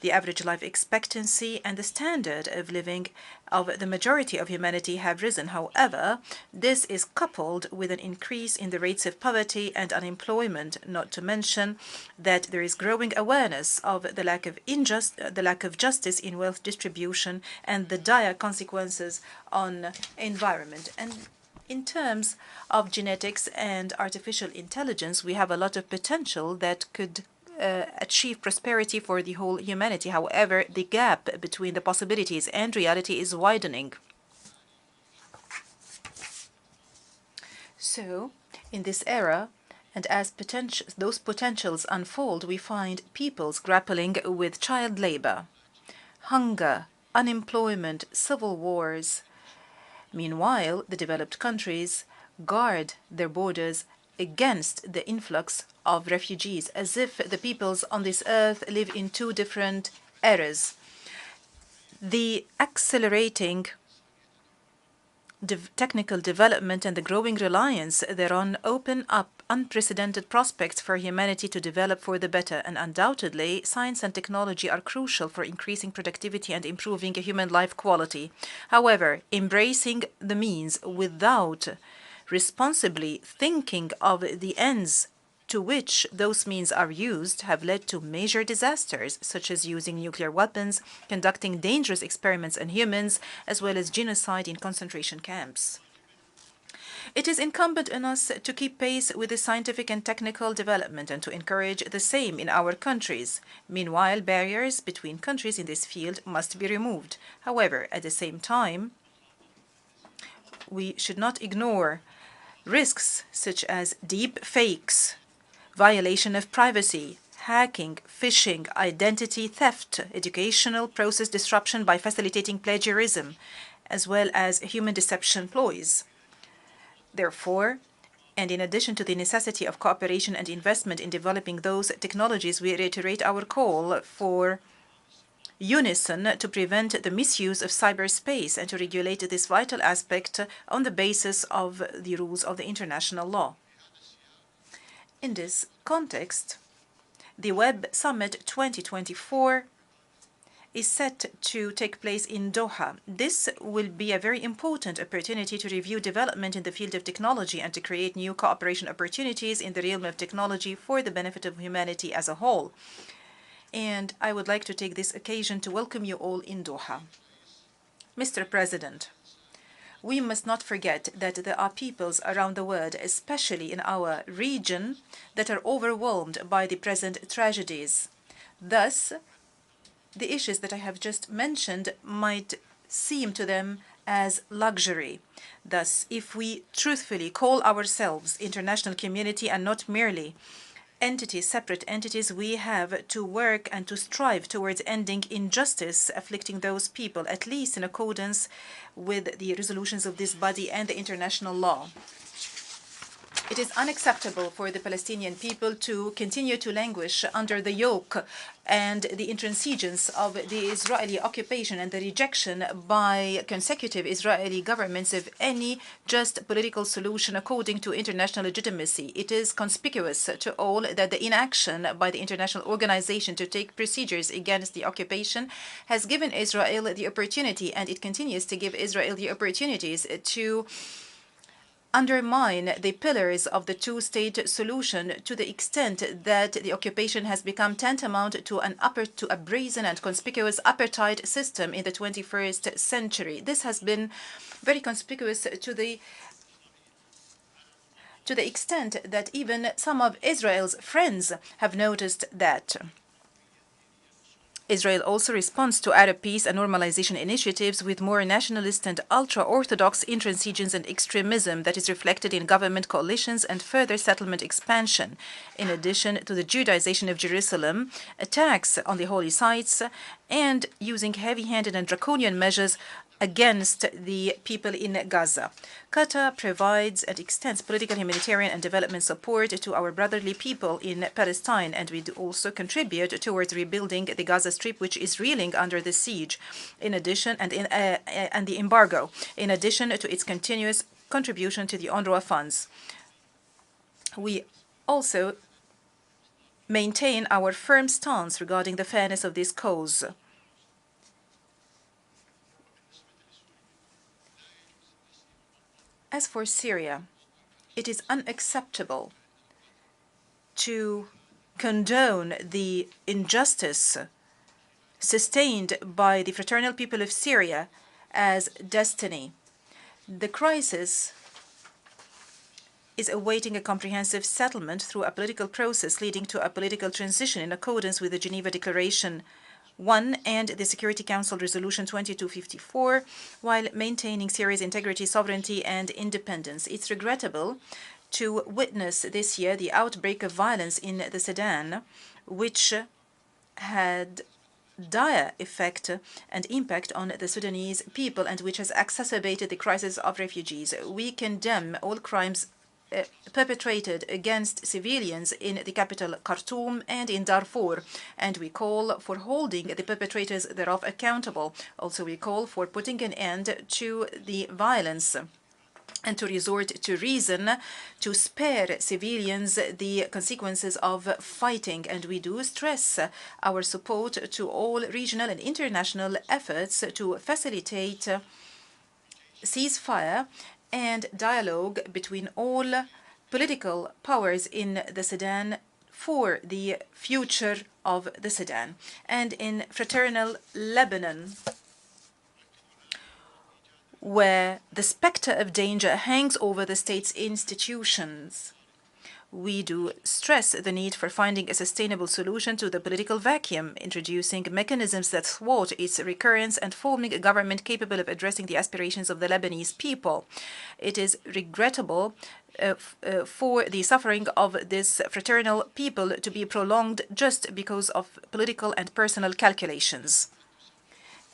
The average life expectancy and the standard of living of the majority of humanity have risen. However, this is coupled with an increase in the rates of poverty and unemployment, not to mention that there is growing awareness of the lack of justice in wealth distribution and the dire consequences on environment. And in terms of genetics and artificial intelligence, we have a lot of potential that could achieve prosperity for the whole humanity. However, the gap between the possibilities and reality is widening. So, in this era, and as those potentials unfold, we find peoples grappling with child labor, hunger, unemployment, civil wars. Meanwhile, the developed countries guard their borders against the influx of refugees, as if the peoples on this earth live in two different eras. The accelerating technical development and the growing reliance thereon open up unprecedented prospects for humanity to develop for the better, and undoubtedly science and technology are crucial for increasing productivity and improving human life quality. However, embracing the means without responsibly thinking of the ends to which those means are used have led to major disasters, such as using nuclear weapons, conducting dangerous experiments on humans, as well as genocide in concentration camps. It is incumbent on us to keep pace with the scientific and technical development and to encourage the same in our countries. Meanwhile, barriers between countries in this field must be removed. However, at the same time, we should not ignore risks such as deep fakes, violation of privacy, hacking, phishing, identity theft, educational process disruption by facilitating plagiarism, as well as human deception ploys. Therefore, and in addition to the necessity of cooperation and investment in developing those technologies, we reiterate our call for unison to prevent the misuse of cyberspace and to regulate this vital aspect on the basis of the rules of the international law. In this context, the Web Summit 2024 is set to take place in Doha. This will be a very important opportunity to review development in the field of technology and to create new cooperation opportunities in the realm of technology for the benefit of humanity as a whole. And I would like to take this occasion to welcome you all in Doha. Mr. President, we must not forget that there are peoples around the world, especially in our region, that are overwhelmed by the present tragedies. Thus, the issues that I have just mentioned might seem to them as luxury. Thus, if we truthfully call ourselves international community and not merely entities, separate entities, we have to work and to strive towards ending injustice afflicting those people, at least in accordance with the resolutions of this body and the international law. It is unacceptable for the Palestinian people to continue to languish under the yoke and the intransigence of the Israeli occupation and the rejection by consecutive Israeli governments of any just political solution according to international legitimacy. It is conspicuous to all that the inaction by the international organization to take procedures against the occupation has given Israel the opportunity, and it continues to give Israel the opportunities to undermine the pillars of the two-state solution to the extent that the occupation has become tantamount to a brazen and conspicuous apartheid system in the 21st century. This has been very conspicuous to the extent that even some of Israel's friends have noticed that. Israel also responds to Arab peace and normalization initiatives with more nationalist and ultra-Orthodox intransigence and extremism that is reflected in government coalitions and further settlement expansion. In addition to the Judaization of Jerusalem, attacks on the holy sites, and using heavy-handed and draconian measures against the people in Gaza. Qatar provides and extends political, humanitarian, and development support to our brotherly people in Palestine, and we do also contribute towards rebuilding the Gaza Strip, which is reeling under the siege, in addition, and the embargo, in addition to its continuous contribution to the UNRWA funds. We also maintain our firm stance regarding the fairness of this cause. As for Syria, it is unacceptable to condone the injustice sustained by the fraternal people of Syria as destiny. The crisis is awaiting a comprehensive settlement through a political process leading to a political transition in accordance with the Geneva Declaration 1 and the Security Council Resolution 2254, while maintaining Syria's integrity, sovereignty, and independence. It's regrettable to witness this year the outbreak of violence in the Sudan, which had dire effect and impact on the Sudanese people and which has exacerbated the crisis of refugees. We condemn all crimes perpetrated against civilians in the capital Khartoum and in Darfur, and we call for holding the perpetrators thereof accountable. Also, we call for putting an end to the violence and to resort to reason to spare civilians the consequences of fighting. And we do stress our support to all regional and international efforts to facilitate ceasefire and dialogue between all political powers in the Sudan for the future of the Sudan. And in fraternal Lebanon, where the specter of danger hangs over the state's institutions, we do stress the need for finding a sustainable solution to the political vacuum, introducing mechanisms that thwart its recurrence and forming a government capable of addressing the aspirations of the Lebanese people. It is regrettable for the suffering of this fraternal people to be prolonged just because of political and personal calculations.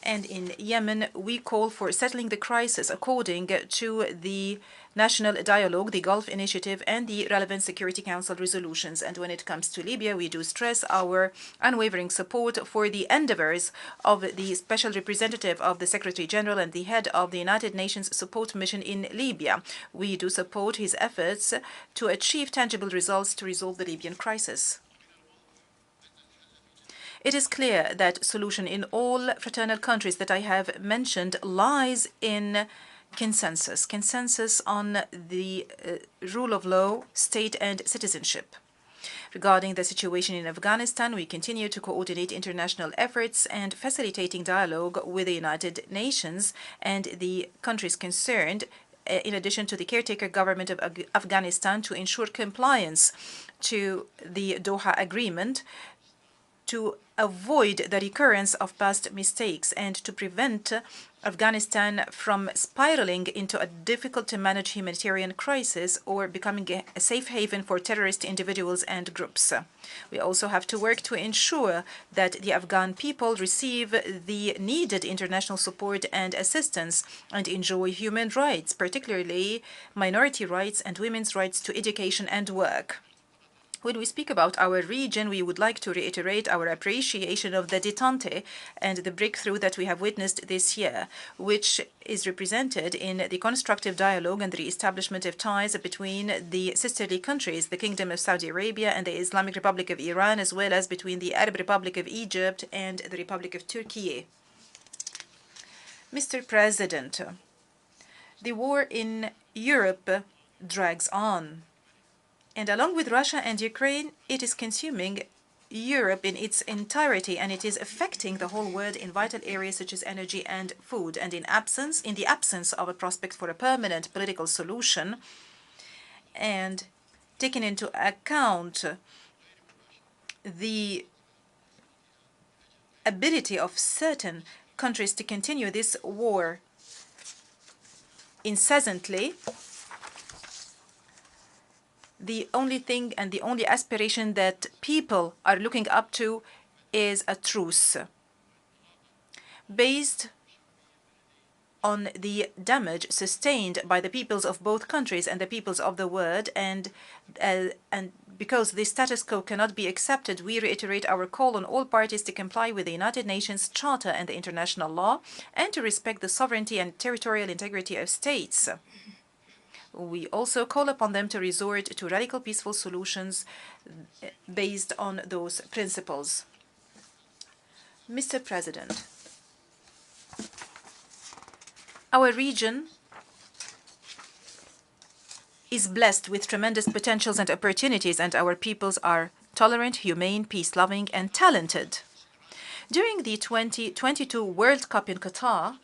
And in Yemen, we call for settling the crisis according to the National Dialogue, the Gulf Initiative, and the relevant Security Council resolutions. And when it comes to Libya, we do stress our unwavering support for the endeavors of the Special Representative of the Secretary General and the head of the United Nations Support Mission in Libya. We do support his efforts to achieve tangible results to resolve the Libyan crisis. It is clear that solution in all fraternal countries that I have mentioned lies in consensus on the rule of law, state, and citizenship. Regarding the situation in Afghanistan, we continue to coordinate international efforts and facilitating dialogue with the United Nations and the countries concerned, in addition to the caretaker government of Afghanistan, to ensure compliance to the Doha Agreement, to avoid the recurrence of past mistakes and to prevent Afghanistan from spiraling into a difficult-to-manage humanitarian crisis or becoming a safe haven for terrorist individuals and groups. We also have to work to ensure that the Afghan people receive the needed international support and assistance and enjoy human rights, particularly minority rights and women's rights to education and work. When we speak about our region, we would like to reiterate our appreciation of the détente and the breakthrough that we have witnessed this year, which is represented in the constructive dialogue and the re-establishment of ties between the sisterly countries, the Kingdom of Saudi Arabia and the Islamic Republic of Iran, as well as between the Arab Republic of Egypt and the Republic of Turkey. Mr. President, the war in Europe drags on. And along with Russia and Ukraine, it is consuming Europe in its entirety, and it is affecting the whole world in vital areas such as energy and food. And in the absence of a prospect for a permanent political solution, and taking into account the ability of certain countries to continue this war incessantly, the only thing and the only aspiration that people are looking up to is a truce based on the damage sustained by the peoples of both countries and the peoples of the world. And because the status quo cannot be accepted, we reiterate our call on all parties to comply with the United Nations Charter and the international law and to respect the sovereignty and territorial integrity of states. We also call upon them to resort to radical peaceful solutions based on those principles. Mr. President, our region is blessed with tremendous potentials and opportunities, and our peoples are tolerant, humane, peace-loving, and talented. During the 2022 World Cup in Qatar,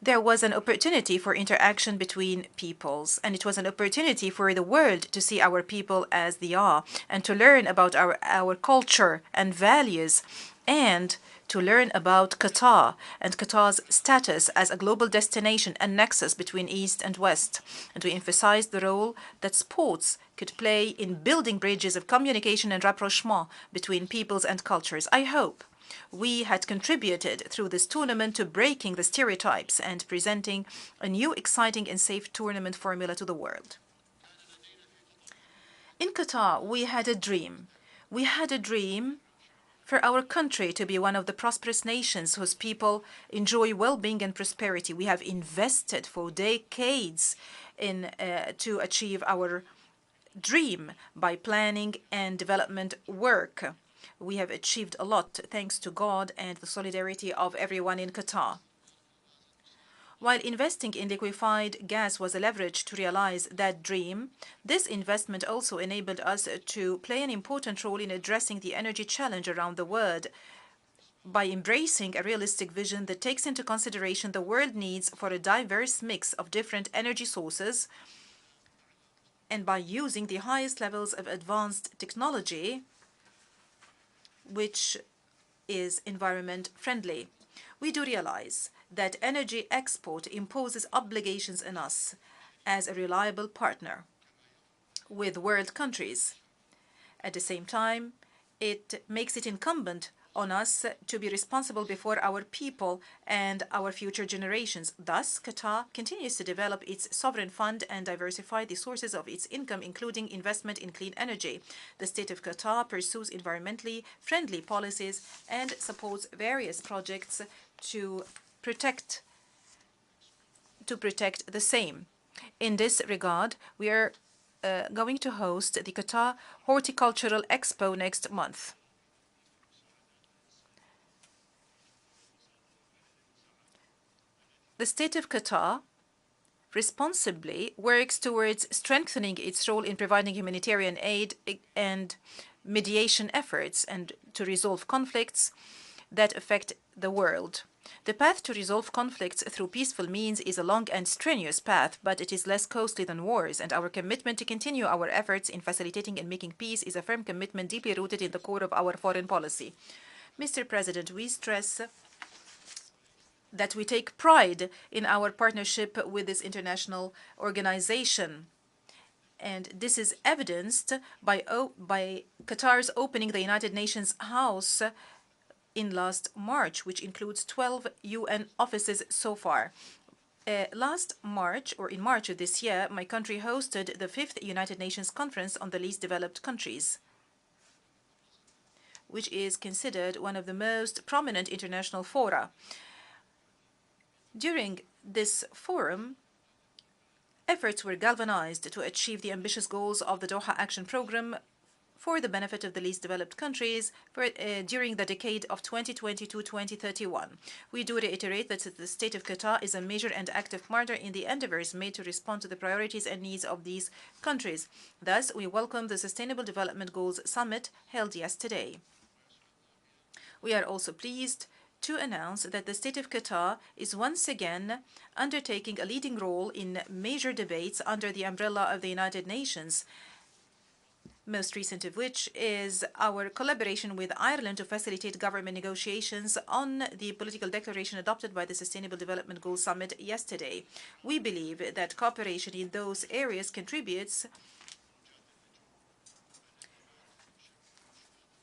there was an opportunity for interaction between peoples, and it was an opportunity for the world to see our people as they are and to learn about our culture and values, and to learn about Qatar and Qatar's status as a global destination and nexus between East and West. And we emphasized the role that sports could play in building bridges of communication and rapprochement between peoples and cultures. I hope we had contributed through this tournament to breaking the stereotypes and presenting a new, exciting and safe tournament formula to the world. In Qatar, we had a dream. We had a dream for our country to be one of the prosperous nations whose people enjoy well-being and prosperity. We have invested for decades to achieve our dream by planning and development work. We have achieved a lot thanks to God and the solidarity of everyone in Qatar. While investing in liquefied gas was a leverage to realize that dream, this investment also enabled us to play an important role in addressing the energy challenge around the world by embracing a realistic vision that takes into consideration the world needs for a diverse mix of different energy sources, and by using the highest levels of advanced technology, which is environment friendly. We do realize that energy export imposes obligations on us as a reliable partner with world countries. At the same time, it makes it incumbent on us to be responsible before our people and our future generations. Thus, Qatar continues to develop its sovereign fund and diversify the sources of its income, including investment in clean energy. The state of Qatar pursues environmentally friendly policies and supports various projects to protect the same. In this regard, we are going to host the Qatar Horticultural Expo next month. The state of Qatar responsibly works towards strengthening its role in providing humanitarian aid and mediation efforts and to resolve conflicts that affect the world. The path to resolve conflicts through peaceful means is a long and strenuous path, but it is less costly than wars, and our commitment to continue our efforts in facilitating and making peace is a firm commitment deeply rooted in the core of our foreign policy. Mr. President, we stress that we take pride in our partnership with this international organization. And this is evidenced by Qatar's opening the United Nations House in last March, which includes 12 UN offices so far. Last March, or in March of this year, my country hosted the 5th United Nations Conference on the Least Developed Countries, which is considered one of the most prominent international fora. During this forum, efforts were galvanized to achieve the ambitious goals of the Doha Action Programme for the benefit of the least developed countries during the decade of 2020-2031. We do reiterate that the state of Qatar is a major and active partner in the endeavors made to respond to the priorities and needs of these countries. Thus, we welcome the Sustainable Development Goals Summit held yesterday. We are also pleased to announce that the state of Qatar is once again undertaking a leading role in major debates under the umbrella of the United Nations, most recent of which is our collaboration with Ireland to facilitate government negotiations on the political declaration adopted by the Sustainable Development Goals Summit yesterday. We believe that cooperation in those areas contributes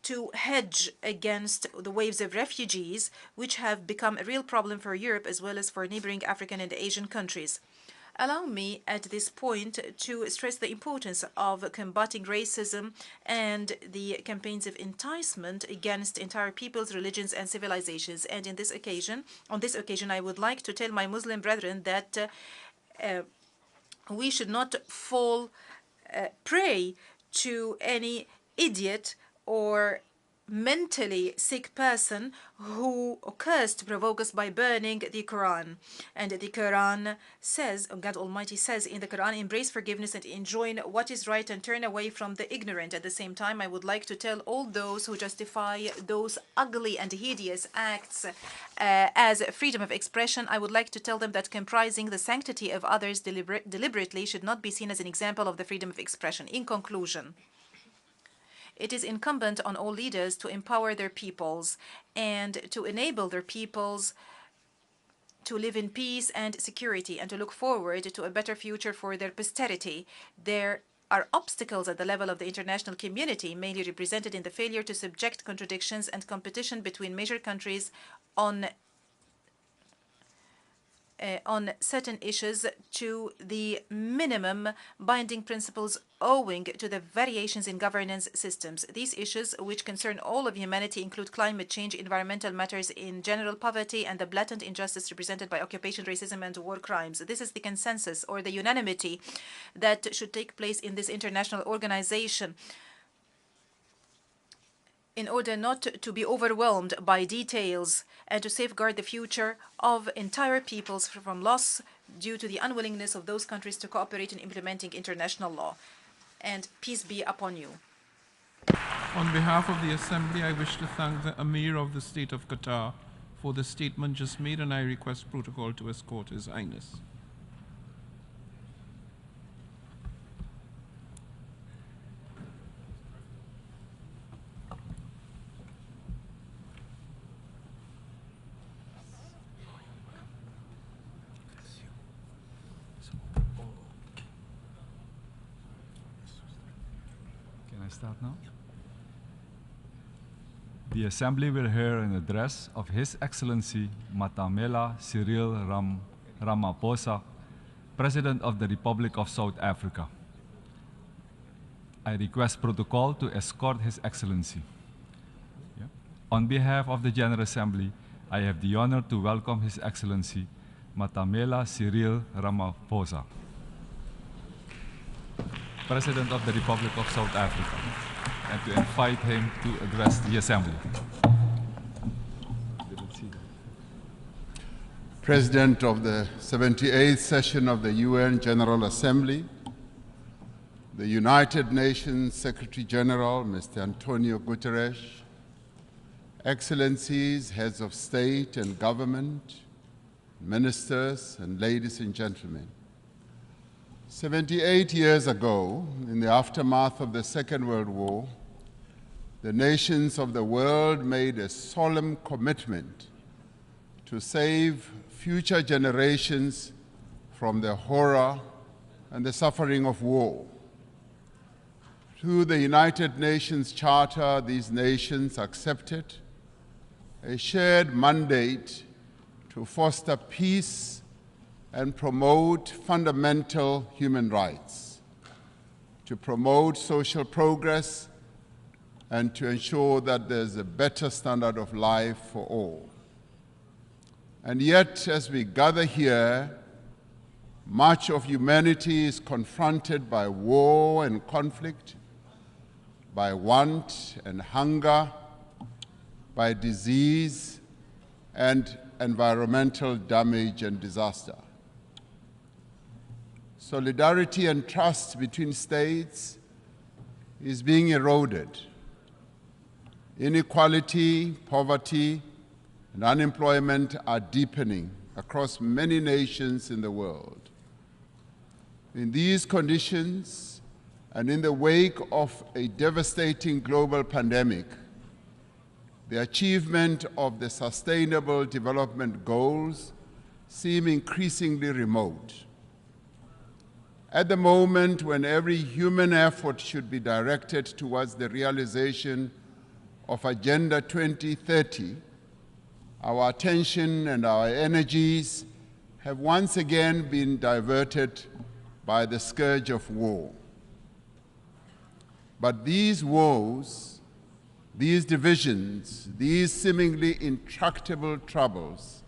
to hedge against the waves of refugees, which have become a real problem for Europe as well as for neighboring African and Asian countries. Allow me at this point to stress the importance of combating racism and the campaigns of enticement against entire peoples, religions, and civilizations. And on this occasion, I would like to tell my Muslim brethren that we should not fall prey to any idiot or mentally sick person who occurs to provoke us by burning the Quran. And the Quran says, God Almighty says in the Quran, embrace forgiveness and enjoin what is right and turn away from the ignorant. At the same time, I would like to tell all those who justify those ugly and hideous acts as freedom of expression, I would like to tell them that comprising the sanctity of others deliberately should not be seen as an example of the freedom of expression. In conclusion, it is incumbent on all leaders to empower their peoples and to enable their peoples to live in peace and security and to look forward to a better future for their posterity. There are obstacles at the level of the international community, mainly represented in the failure to subject contradictions and competition between major countries on certain issues to the minimum binding principles owing to the variations in governance systems. These issues, which concern all of humanity, include climate change, environmental matters in general, poverty, and the blatant injustice represented by occupation, racism, and war crimes. This is the consensus or the unanimity that should take place in this international organization, in order not to be overwhelmed by details and to safeguard the future of entire peoples from loss due to the unwillingness of those countries to cooperate in implementing international law. And peace be upon you. On behalf of the Assembly, I wish to thank the Emir of the State of Qatar for the statement just made, and I request protocol to escort His Highness. Start now. The Assembly will hear an address of His Excellency Matamela Cyril Ramaphosa, President of the Republic of South Africa. I request protocol to escort His Excellency. Yeah. On behalf of the General Assembly, I have the honor to welcome His Excellency Matamela Cyril Ramaphosa, President of the Republic of South Africa, and to invite him to address the Assembly. President of the 78th session of the UN General Assembly, the United Nations Secretary General, Mr. Antonio Guterres, Excellencies, heads of state and government, ministers, and ladies and gentlemen. 78 years ago, in the aftermath of the Second World War, the nations of the world made a solemn commitment to save future generations from the horror and the suffering of war. Through the United Nations Charter, these nations accepted a shared mandate to foster peace and promote fundamental human rights, to promote social progress, and to ensure that there's a better standard of life for all. And yet, as we gather here, much of humanity is confronted by war and conflict, by want and hunger, by disease and environmental damage and disaster. Solidarity and trust between states is being eroded. Inequality, poverty, and unemployment are deepening across many nations in the world. In these conditions, and in the wake of a devastating global pandemic, the achievement of the Sustainable Development Goals seem increasingly remote. At the moment when every human effort should be directed towards the realization of Agenda 2030, our attention and our energies have once again been diverted by the scourge of war. But these woes, these divisions, these seemingly intractable troubles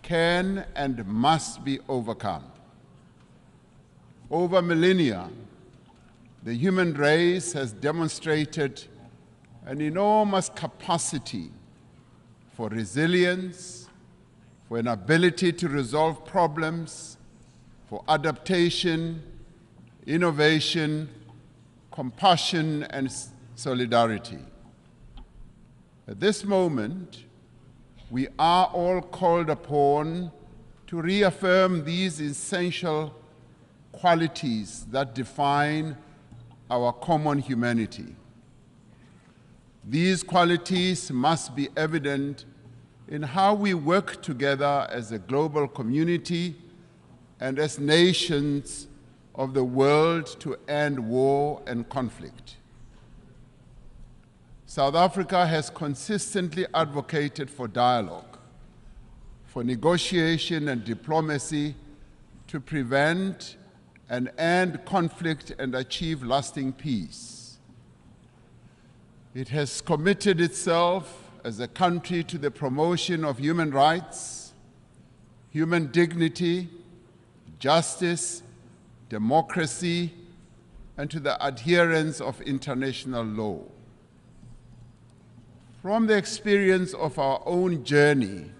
can and must be overcome. Over millennia, the human race has demonstrated an enormous capacity for resilience, for an ability to resolve problems, for adaptation, innovation, compassion, and solidarity. At this moment, we are all called upon to reaffirm these essential qualities that define our common humanity. These qualities must be evident in how we work together as a global community and as nations of the world to end war and conflict. South Africa has consistently advocated for dialogue, for negotiation and diplomacy to prevent and end conflict and achieve lasting peace. It has committed itself as a country to the promotion of human rights, human dignity, justice, democracy, and to the adherence of international law. From the experience of our own journey,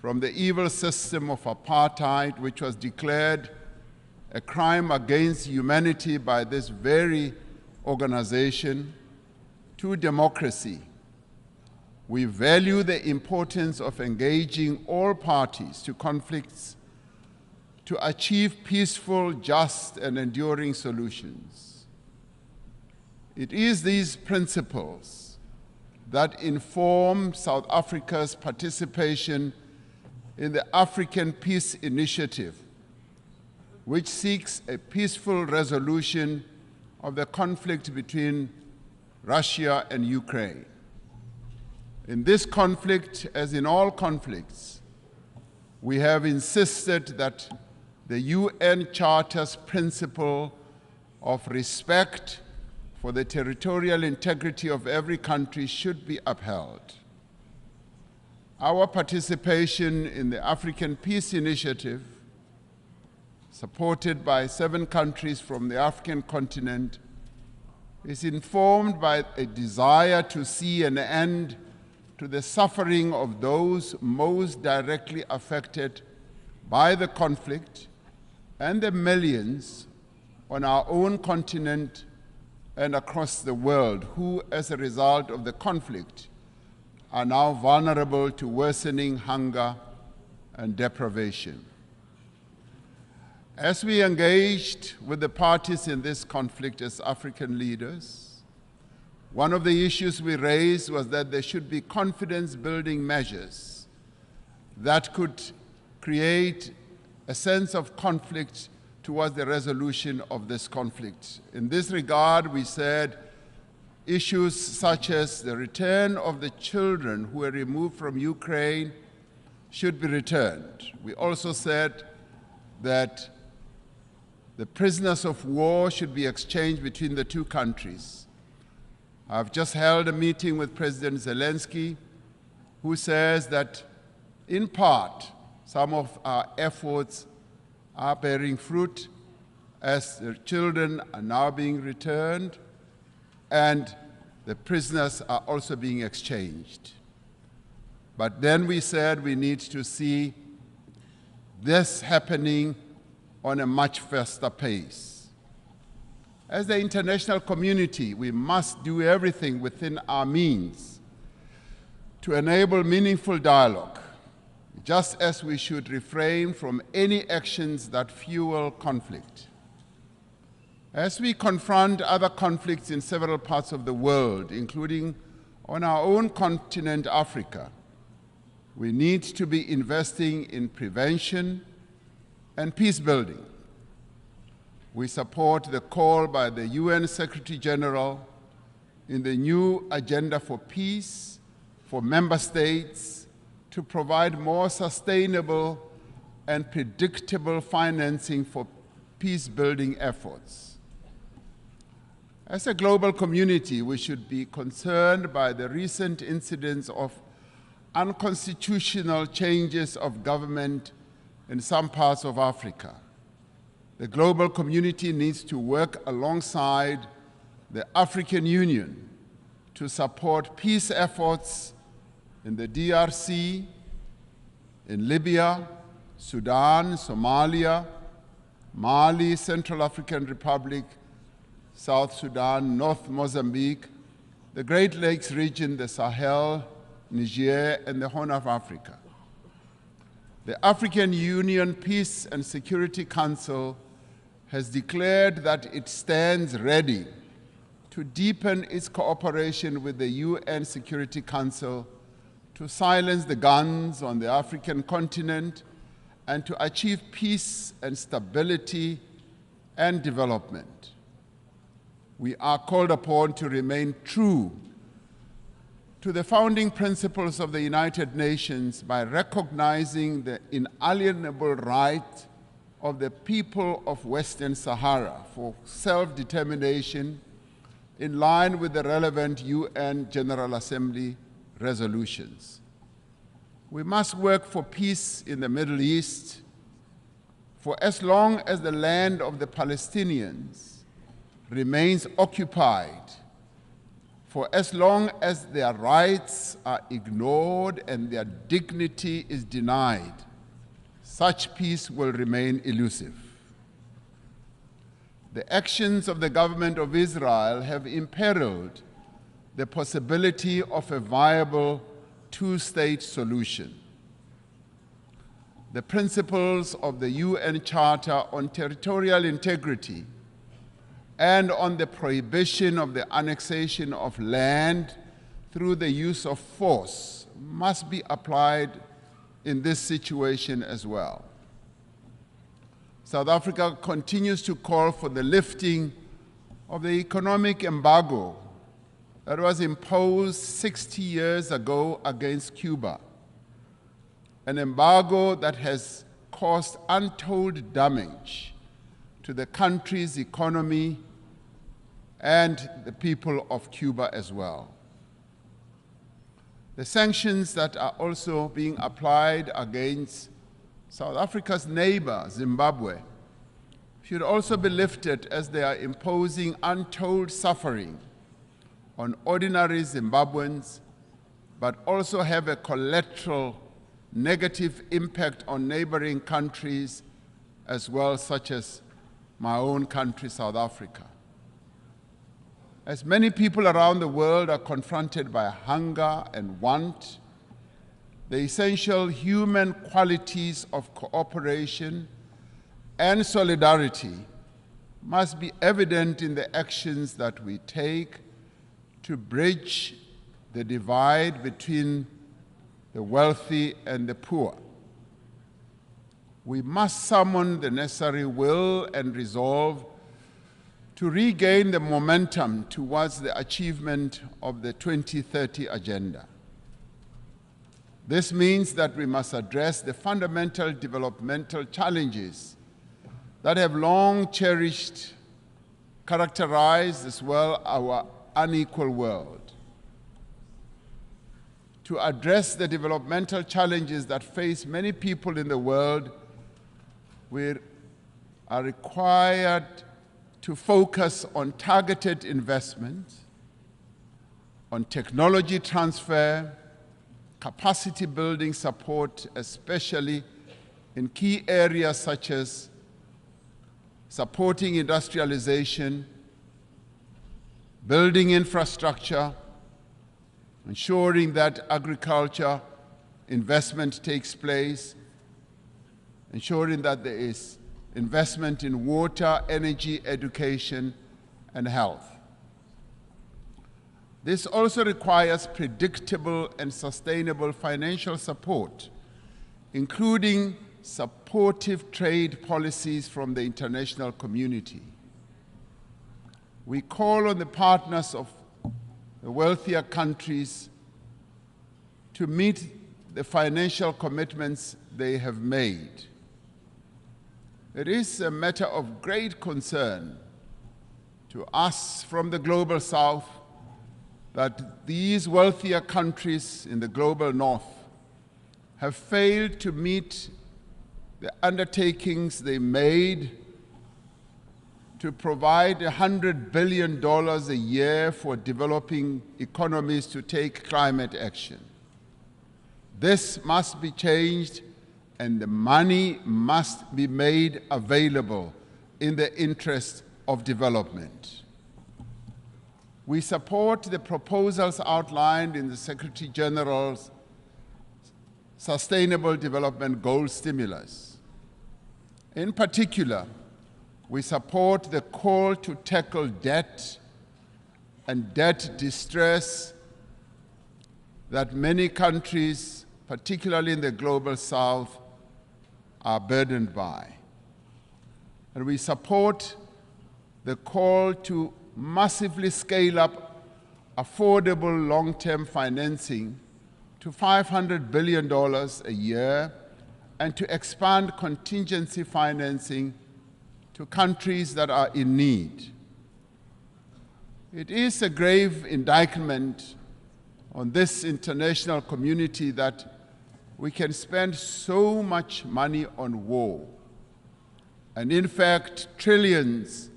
from the evil system of apartheid, which was declared a crime against humanity by this very organization, to democracy, we value the importance of engaging all parties to conflicts to achieve peaceful, just, and enduring solutions. It is these principles that inform South Africa's participation in the African Peace Initiative, which seeks a peaceful resolution of the conflict between Russia and Ukraine. In this conflict, as in all conflicts, we have insisted that the UN Charter's principle of respect for the territorial integrity of every country should be upheld. Our participation in the African Peace Initiative, supported by 7 countries from the African continent, is informed by a desire to see an end to the suffering of those most directly affected by the conflict and the millions on our own continent and across the world who, as a result of the conflict, are now vulnerable to worsening hunger and deprivation. As we engaged with the parties in this conflict as African leaders, one of the issues we raised was that there should be confidence-building measures that could create a sense of conflict towards the resolution of this conflict. In this regard, we said issues such as the return of the children who were removed from Ukraine should be returned. We also said that the prisoners of war should be exchanged between the two countries. I've just held a meeting with President Zelensky, who says that, in part, some of our efforts are bearing fruit as the children are now being returned and the prisoners are also being exchanged. But then we said we need to see this happening on a much faster pace. As the international community, we must do everything within our means to enable meaningful dialogue, just as we should refrain from any actions that fuel conflict. As we confront other conflicts in several parts of the world, including on our own continent, Africa, we need to be investing in prevention and peace building. We support the call by the UN Secretary General in the new Agenda for Peace for member states to provide more sustainable and predictable financing for peace-building efforts. As a global community, we should be concerned by the recent incidents of unconstitutional changes of government in some parts of Africa. The global community needs to work alongside the African Union to support peace efforts in the DRC, in Libya, Sudan, Somalia, Mali, Central African Republic, South Sudan, North Mozambique, the Great Lakes region, the Sahel, Niger, and the Horn of Africa. The African Union Peace and Security Council has declared that it stands ready to deepen its cooperation with the UN Security Council to silence the guns on the African continent and to achieve peace and stability and development. We are called upon to remain true to the founding principles of the United Nations by recognizing the inalienable right of the people of Western Sahara for self-determination in line with the relevant UN General Assembly resolutions. We must work for peace in the Middle East for as long as the land of the Palestinians remains occupied, for as long as their rights are ignored and their dignity is denied, such peace will remain elusive. The actions of the government of Israel have imperiled the possibility of a viable two-state solution. The principles of the UN Charter on Territorial Integrity and on the prohibition of the annexation of land through the use of force must be applied in this situation as well. South Africa continues to call for the lifting of the economic embargo that was imposed 60 years ago against Cuba, an embargo that has caused untold damage to the country's economy and the people of Cuba as well. The sanctions that are also being applied against South Africa's neighbor, Zimbabwe, should also be lifted as they are imposing untold suffering on ordinary Zimbabweans, but also have a collateral negative impact on neighboring countries as well, such as my own country, South Africa. As many people around the world are confronted by hunger and want, the essential human qualities of cooperation and solidarity must be evident in the actions that we take to bridge the divide between the wealthy and the poor. We must summon the necessary will and resolve to regain the momentum towards the achievement of the 2030 agenda. This means that we must address the fundamental developmental challenges that have long characterized as well our unequal world. To address the developmental challenges that face many people in the world, we are required to focus on targeted investment, on technology transfer, capacity building support, especially in key areas such as supporting industrialization, building infrastructure, ensuring that agriculture investment takes place, ensuring that there is investment in water, energy, education, and health. This also requires predictable and sustainable financial support, including supportive trade policies from the international community. We call on the partners of the wealthier countries to meet the financial commitments they have made. It is a matter of great concern to us from the global south that these wealthier countries in the global north have failed to meet the undertakings they made to provide $100 billion a year for developing economies to take climate action. This must be changed, and the money must be made available in the interest of development. We support the proposals outlined in the Secretary General's Sustainable Development Goals stimulus. In particular, we support the call to tackle debt and debt distress that many countries, particularly in the global south, are burdened by. And we support the call to massively scale up affordable long-term financing to $500 billion a year and to expand contingency financing to countries that are in need. It is a grave indictment on this international community that we can spend so much money on war. And in fact, trillions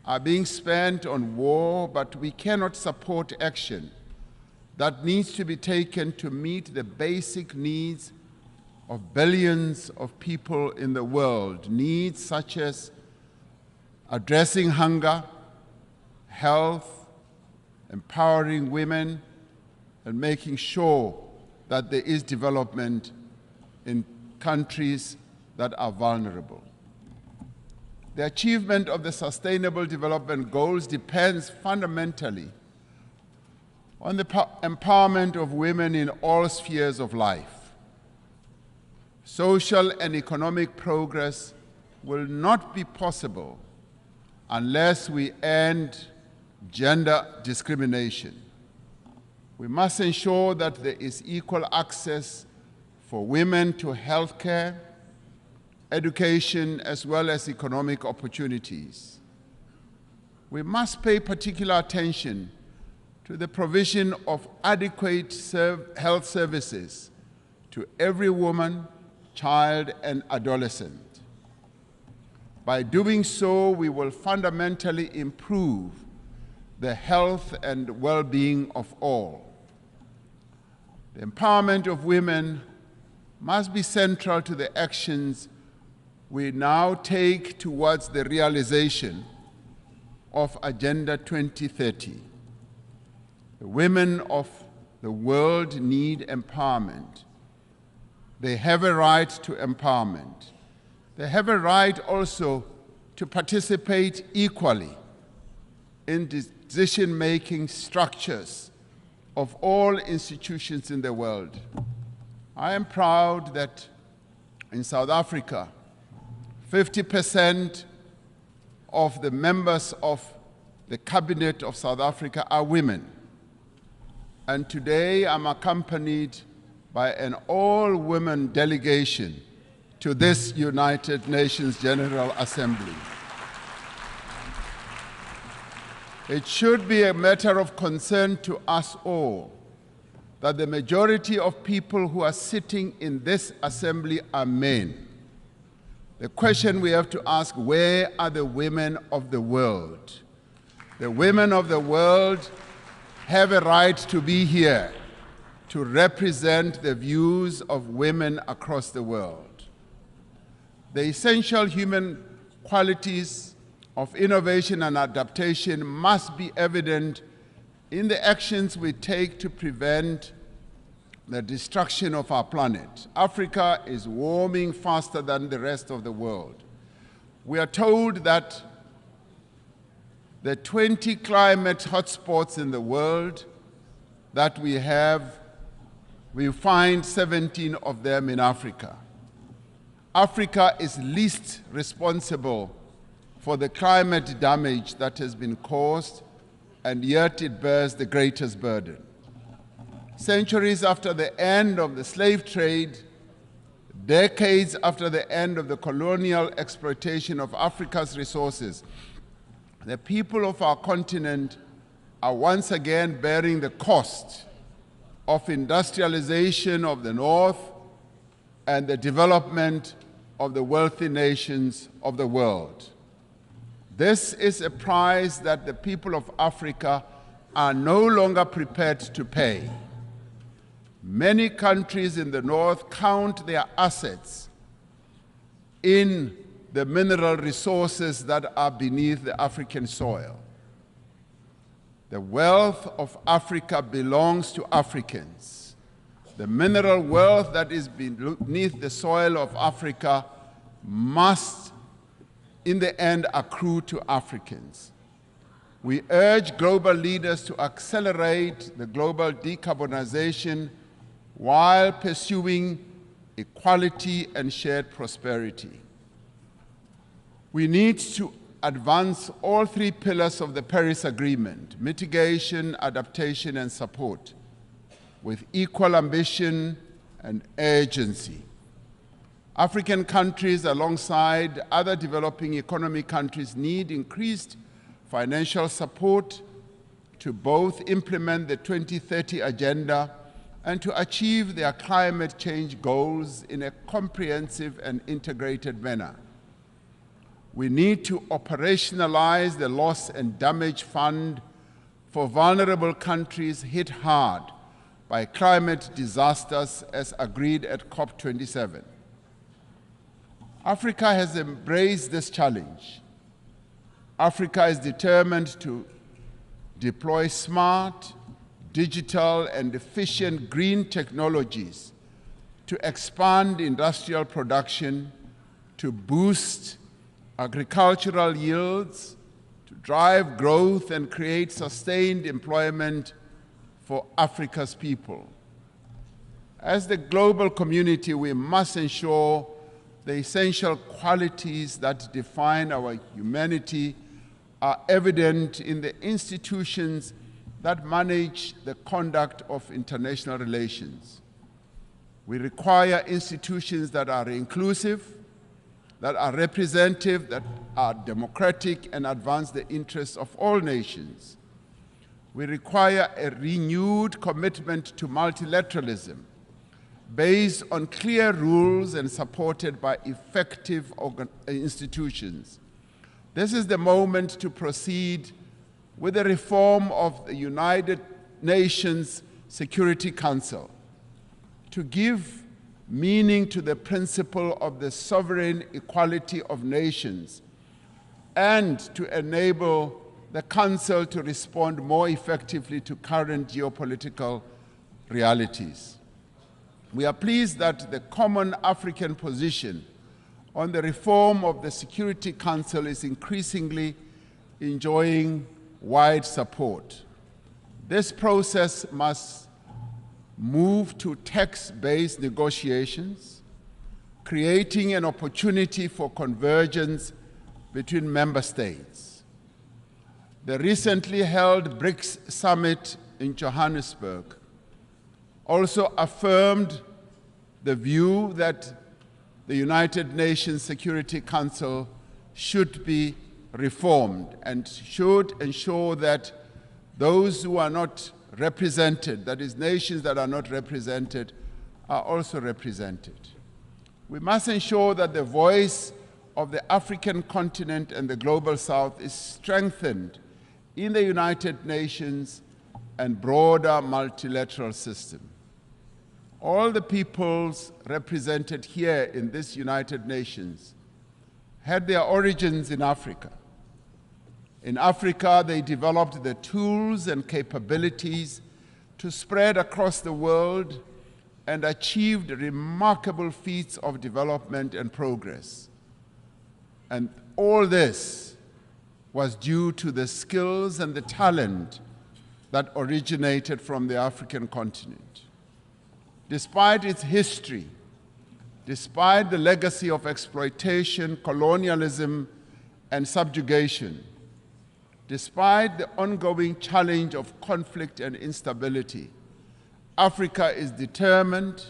are being spent on war, but we cannot support action that needs to be taken to meet the basic needs of billions of people in the world, needs such as addressing hunger, health, empowering women, and making sure that there is development in countries that are vulnerable. The achievement of the Sustainable Development Goals depends fundamentally on the empowerment of women in all spheres of life. Social and economic progress will not be possible unless we end gender discrimination. We must ensure that there is equal access for women to health care, education, as well as economic opportunities. We must pay particular attention to the provision of adequate health services to every woman, child, and adolescent. By doing so, we will fundamentally improve the health and well-being of all. The empowerment of women must be central to the actions we now take towards the realization of Agenda 2030. The women of the world need empowerment. They have a right to empowerment. They have a right also to participate equally in decision-making structures of all institutions in the world. I am proud that in South Africa, 50% of the members of the cabinet of South Africa are women. And today I'm accompanied by an all-women delegation to this United Nations General Assembly. It should be a matter of concern to us all that the majority of people who are sitting in this assembly are men. The question we have to ask, where are the women of the world? The women of the world have a right to be here, to represent the views of women across the world. The essential human qualities of innovation and adaptation must be evident in the actions we take to prevent the destruction of our planet. Africa is warming faster than the rest of the world. We are told that the 20 climate hotspots in the world that we have, we find 17 of them in Africa. Africa is least responsible for the climate damage that has been caused, and yet it bears the greatest burden. Centuries after the end of the slave trade, decades after the end of the colonial exploitation of Africa's resources, the people of our continent are once again bearing the cost of industrialization of the North and the development of the wealthy nations of the world. This is a price that the people of Africa are no longer prepared to pay. Many countries in the North count their assets in the mineral resources that are beneath the African soil. The wealth of Africa belongs to Africans. The mineral wealth that is beneath the soil of Africa must, in the end, accrue to Africans. We urge global leaders to accelerate the global decarbonization while pursuing equality and shared prosperity. We need to advance all three pillars of the Paris Agreement: mitigation, adaptation, and support, with equal ambition and urgency. African countries, alongside other developing economic countries, need increased financial support to both implement the 2030 Agenda and to achieve their climate change goals in a comprehensive and integrated manner. We need to operationalize the Loss and Damage Fund for vulnerable countries hit hard by climate disasters as agreed at COP27. Africa has embraced this challenge. Africa is determined to deploy smart, digital, and efficient green technologies to expand industrial production, to boost agricultural yields, to drive growth and create sustained employment for Africa's people. As the global community, we must ensure the essential qualities that define our humanity are evident in the institutions that manage the conduct of international relations. We require institutions that are inclusive, that are representative, that are democratic, and advance the interests of all nations. We require a renewed commitment to multilateralism based on clear rules and supported by effective institutions. This is the moment to proceed with the reform of the United Nations Security Council, to give meaning to the principle of the sovereign equality of nations, and to enable the Council to respond more effectively to current geopolitical realities. We are pleased that the common African position on the reform of the Security Council is increasingly enjoying wide support. This process must move to text-based negotiations, creating an opportunity for convergence between member states. The recently held BRICS summit in Johannesburg also affirmed the view that the United Nations Security Council should be reformed and should ensure that those who are not represented, that is, nations that are not represented, are also represented. We must ensure that the voice of the African continent and the Global South is strengthened in the United Nations and broader multilateral system. All the peoples represented here in this United Nations had their origins in Africa. In Africa, they developed the tools and capabilities to spread across the world and achieved remarkable feats of development and progress. And all this was due to the skills and the talent that originated from the African continent. Despite its history, despite the legacy of exploitation, colonialism, and subjugation, despite the ongoing challenge of conflict and instability, Africa is determined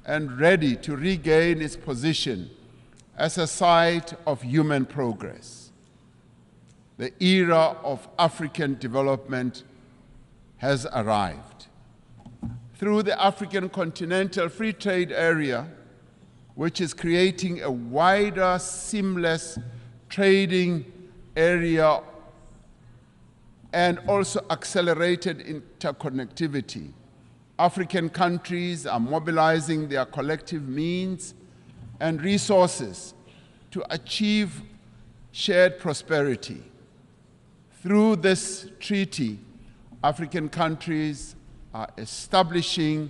and ready to regain its position as a site of human progress. The era of African development has arrived. Through the African Continental Free Trade Area, which is creating a wider, seamless trading area and also accelerated interconnectivity, African countries are mobilizing their collective means and resources to achieve shared prosperity. Through this treaty, African countries are establishing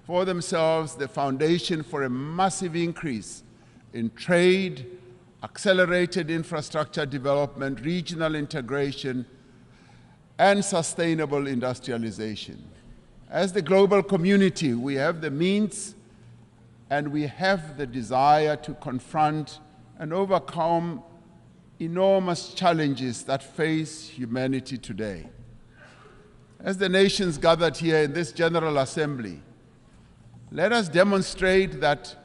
for themselves the foundation for a massive increase in trade, accelerated infrastructure development, regional integration, and sustainable industrialization. As the global community, we have the means and we have the desire to confront and overcome enormous challenges that face humanity today. As the nations gathered here in this General Assembly, let us demonstrate that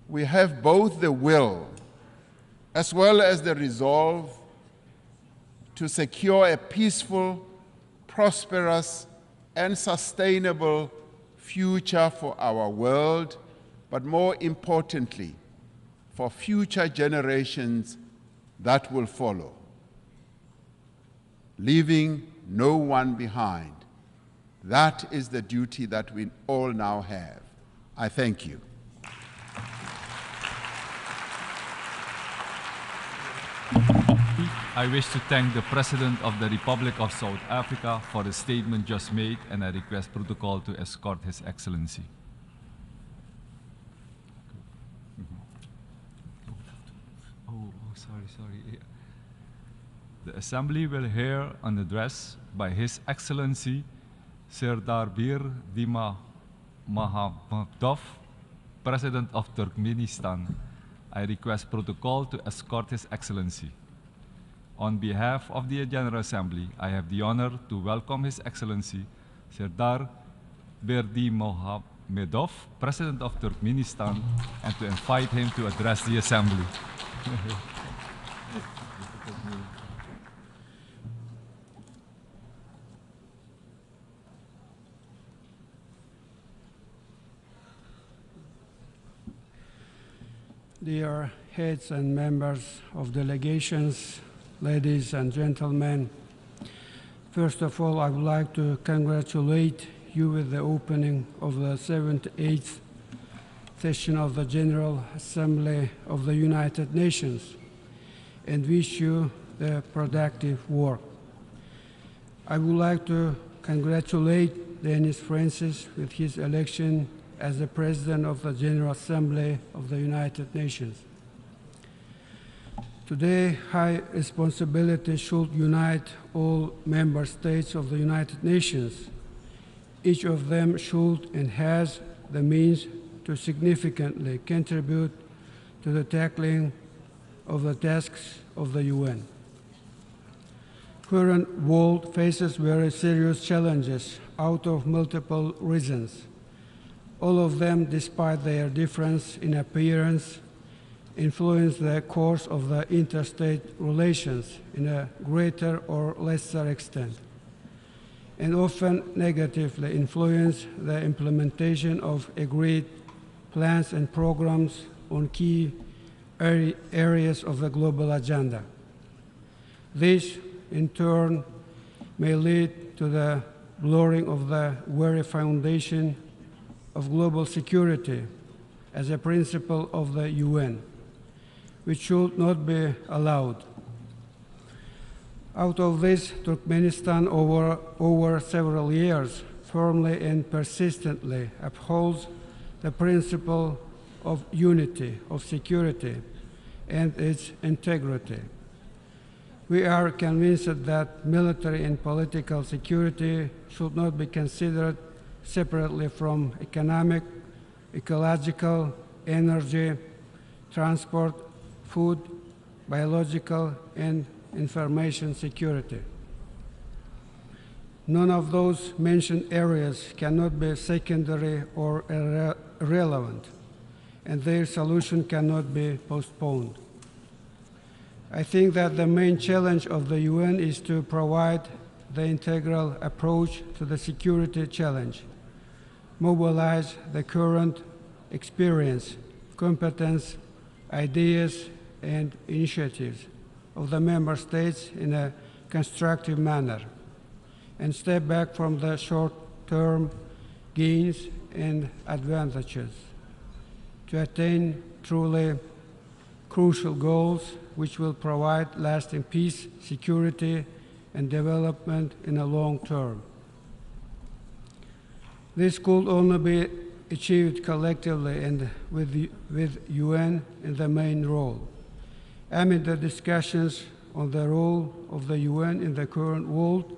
we have both the will as well as the resolve to secure a peaceful, prosperous, and sustainable future for our world, but more importantly, for future generations that will follow, leaving no one behind. That is the duty that we all now have. I thank you. I wish to thank the President of the Republic of South Africa for the statement just made, and I request protocol to escort His Excellency. Sorry. The Assembly will hear an address by His Excellency Serdar Berdimuhamedov, President of Turkmenistan. I request protocol to escort His Excellency. On behalf of the General Assembly, I have the honor to welcome His Excellency Serdar Berdimuhamedov, President of Turkmenistan, and to invite him to address the Assembly. Dear heads and members of delegations, ladies and gentlemen, first of all, I would like to congratulate you with the opening of the 78th session of the General Assembly of the United Nations and wish you the productive work. I would like to congratulate Dennis Francis with his election as the President of the General Assembly of the United Nations. Today, high responsibility should unite all member states of the United Nations. Each of them should and has the means to significantly contribute to the tackling of the tasks of the UN. Current world faces very serious challenges out of multiple reasons. All of them, despite their difference in appearance, influence the course of the interstate relations in a greater or lesser extent, and often negatively influence the implementation of agreed plans and programs on key areas of the global agenda. This, in turn, may lead to the blurring of the very foundation of global security as a principle of the UN, which should not be allowed. Out of this, Turkmenistan over several years firmly and persistently upholds the principle of unity, of security, and its integrity. We are convinced that military and political security should not be considered separately from economic, ecological, energy, transport, food, biological, and information security. None of those mentioned areas cannot be secondary or irrelevant, and their solution cannot be postponed. I think that the main challenge of the UN is to provide the integral approach to the security challenge, mobilize the current experience, competence, ideas, and initiatives of the member states in a constructive manner, and step back from the short-term gains and advantages to attain truly crucial goals which will provide lasting peace, security, and development in the long term. This could only be achieved collectively and with UN in the main role. Amid the discussions on the role of the UN in the current world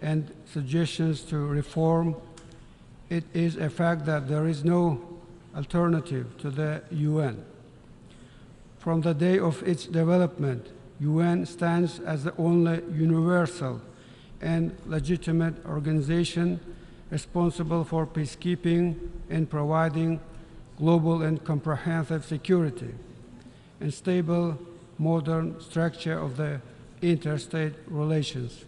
and suggestions to reform, it is a fact that there is no alternative to the UN. From the day of its development, UN stands as the only universal and legitimate organization responsible for peacekeeping and providing global and comprehensive security and stable modern structure of the interstate relations.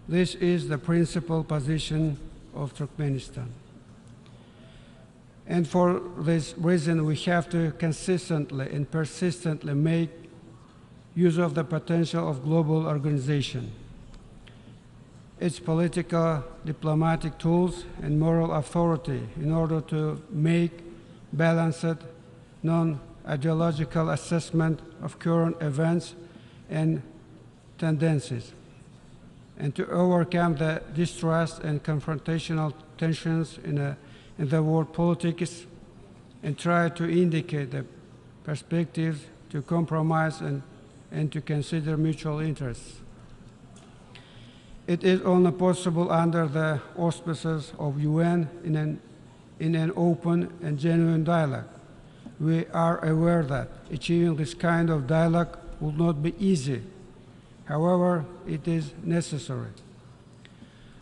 This is the principal position of Turkmenistan. And for this reason, we have to consistently and persistently make use of the potential of global organization, its political, diplomatic tools, and moral authority in order to make balanced, non-ideological assessment of current events and tendencies, and to overcome the distrust and confrontational tensions in the world politics, and try to indicate the perspectives to compromise and to consider mutual interests. It is only possible under the auspices of UN in an open and genuine dialogue. We are aware that achieving this kind of dialogue will not be easy. However, it is necessary.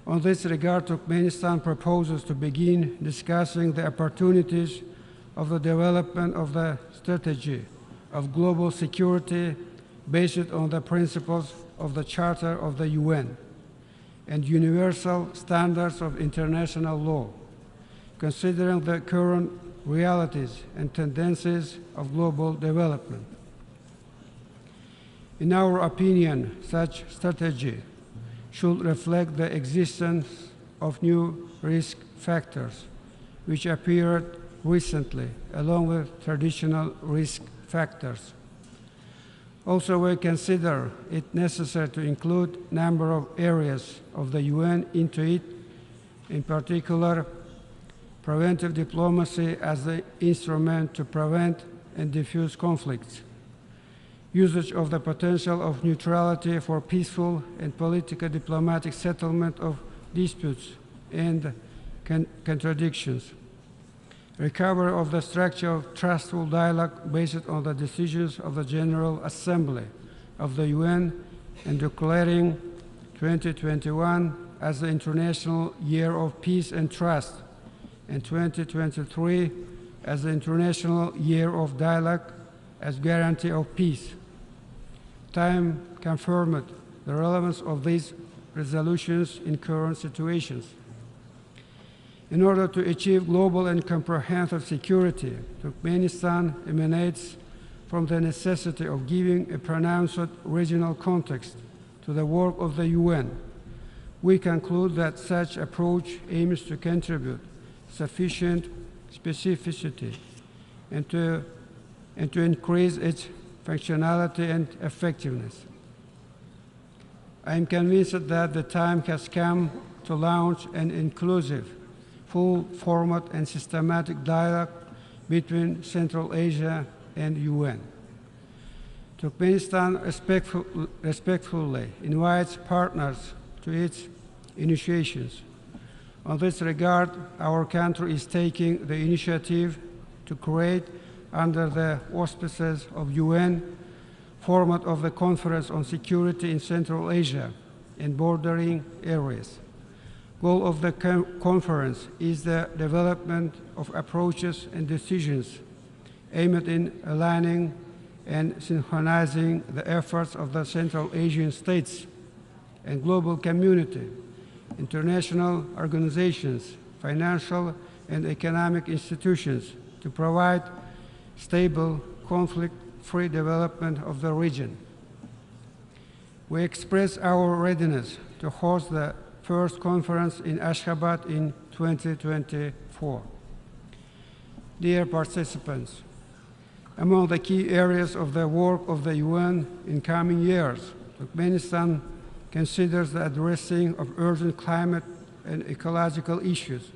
On this regard, Turkmenistan proposes to begin discussing the opportunities of the development of the strategy of global security based on the principles of the Charter of the UN and universal standards of international law, considering the current realities and tendencies of global development. In our opinion, such strategy should reflect the existence of new risk factors which appeared recently, along with traditional risk factors. Also, we consider it necessary to include a number of areas of the UN into it, in particular, preventive diplomacy as the instrument to prevent and diffuse conflicts, usage of the potential of neutrality for peaceful and political diplomatic settlement of disputes and contradictions, recovery of the structure of trustful dialogue based on the decisions of the General Assembly of the UN, and declaring 2021 as the International Year of Peace and Trust, and 2023 as the International Year of Dialogue as guarantee of peace. Time confirmed the relevance of these resolutions in current situations. In order to achieve global and comprehensive security, Turkmenistan emanates from the necessity of giving a pronounced regional context to the work of the UN. We conclude that such approach aims to contribute sufficient specificity and to increase its functionality and effectiveness. I am convinced that the time has come to launch an inclusive, full format and systematic dialogue between Central Asia and UN. Turkmenistan respectfully invites partners to its initiations. On this regard, our country is taking the initiative to create, under the auspices of UN, format of the Conference on Security in Central Asia and bordering areas. Goal of the conference is the development of approaches and decisions aimed in aligning and synchronizing the efforts of the Central Asian states and global community, international organizations, financial and economic institutions to provide stable, conflict-free development of the region. We express our readiness to host the first conference in Ashgabat in 2024. Dear participants, among the key areas of the work of the UN in coming years, Turkmenistan considers the addressing of urgent climate and ecological issues.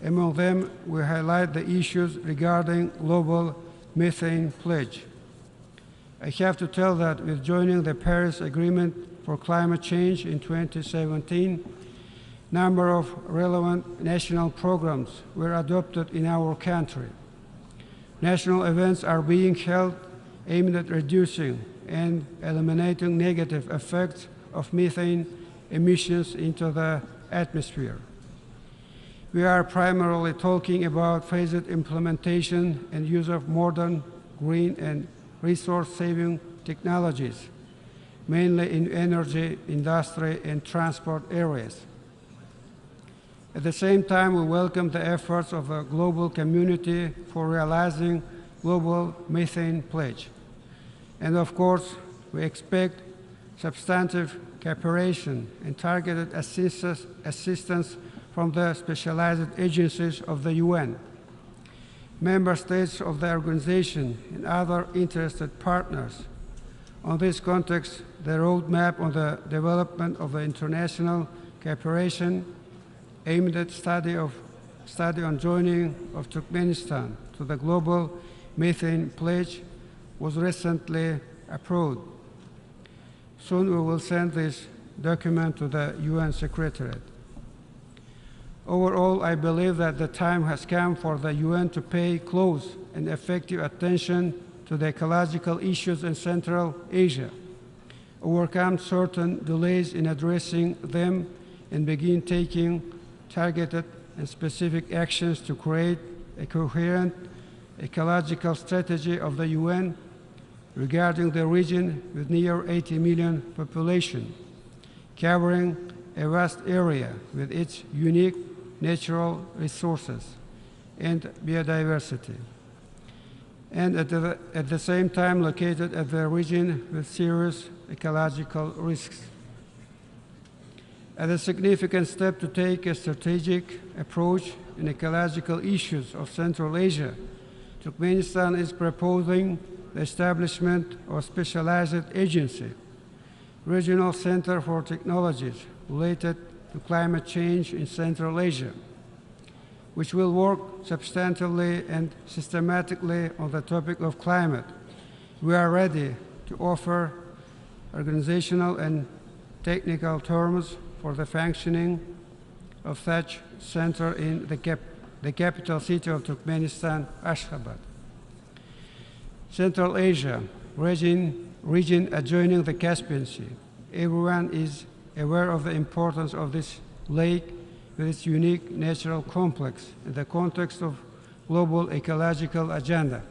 Among them, we highlight the issues regarding global methane pledge. I have to tell that with joining the Paris Agreement for Climate Change in 2017, a number of relevant national programs were adopted in our country. National events are being held aimed at reducing and eliminating negative effects of methane emissions into the atmosphere. We are primarily talking about phased implementation and use of modern, green, and resource-saving technologies, mainly in energy, industry, and transport areas. At the same time, we welcome the efforts of the global community for realizing global methane pledge. And of course, we expect substantive cooperation and targeted assistance from the specialized agencies of the UN, member states of the organization, and other interested partners. On this context, the roadmap on the development of the international cooperation aimed at study on joining of Turkmenistan to the global methane pledge was recently approved. Soon we will send this document to the UN Secretariat. Overall, I believe that the time has come for the UN to pay close and effective attention to the ecological issues in Central Asia, overcome certain delays in addressing them, and begin taking targeted and specific actions to create a coherent ecological strategy of the UN regarding the region with near 80 million population, covering a vast area with its unique natural resources and biodiversity, and at the same time located at the region with serious ecological risks. As a significant step to take a strategic approach in ecological issues of Central Asia, Turkmenistan is proposing the establishment of a specialized agency, Regional Center for Technologies related to climate change in Central Asia, which will work substantively and systematically on the topic of climate. We are ready to offer organizational and technical terms for the functioning of such center in the capital city of Turkmenistan, Ashgabat. Central Asia, region adjoining the Caspian Sea. Everyone is aware of the importance of this lake with its unique natural complex in the context of global ecological agenda.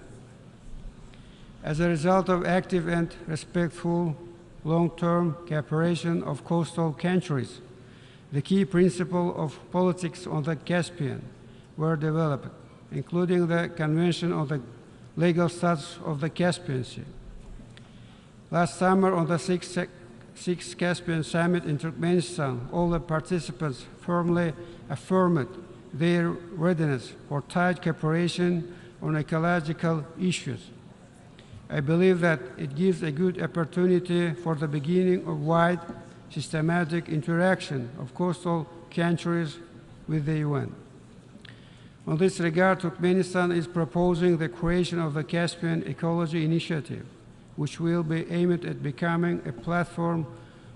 As a result of active and respectful long-term cooperation of coastal countries, the key principles of politics on the Caspian were developed, including the Convention on the Legal Status of the Caspian Sea. Last summer, on the Sixth Caspian Summit in Turkmenistan, all the participants firmly affirmed their readiness for tight cooperation on ecological issues. I believe that it gives a good opportunity for the beginning of wide, systematic interaction of coastal countries with the UN. On this regard, Turkmenistan is proposing the creation of the Caspian Ecology Initiative, which will be aimed at becoming a platform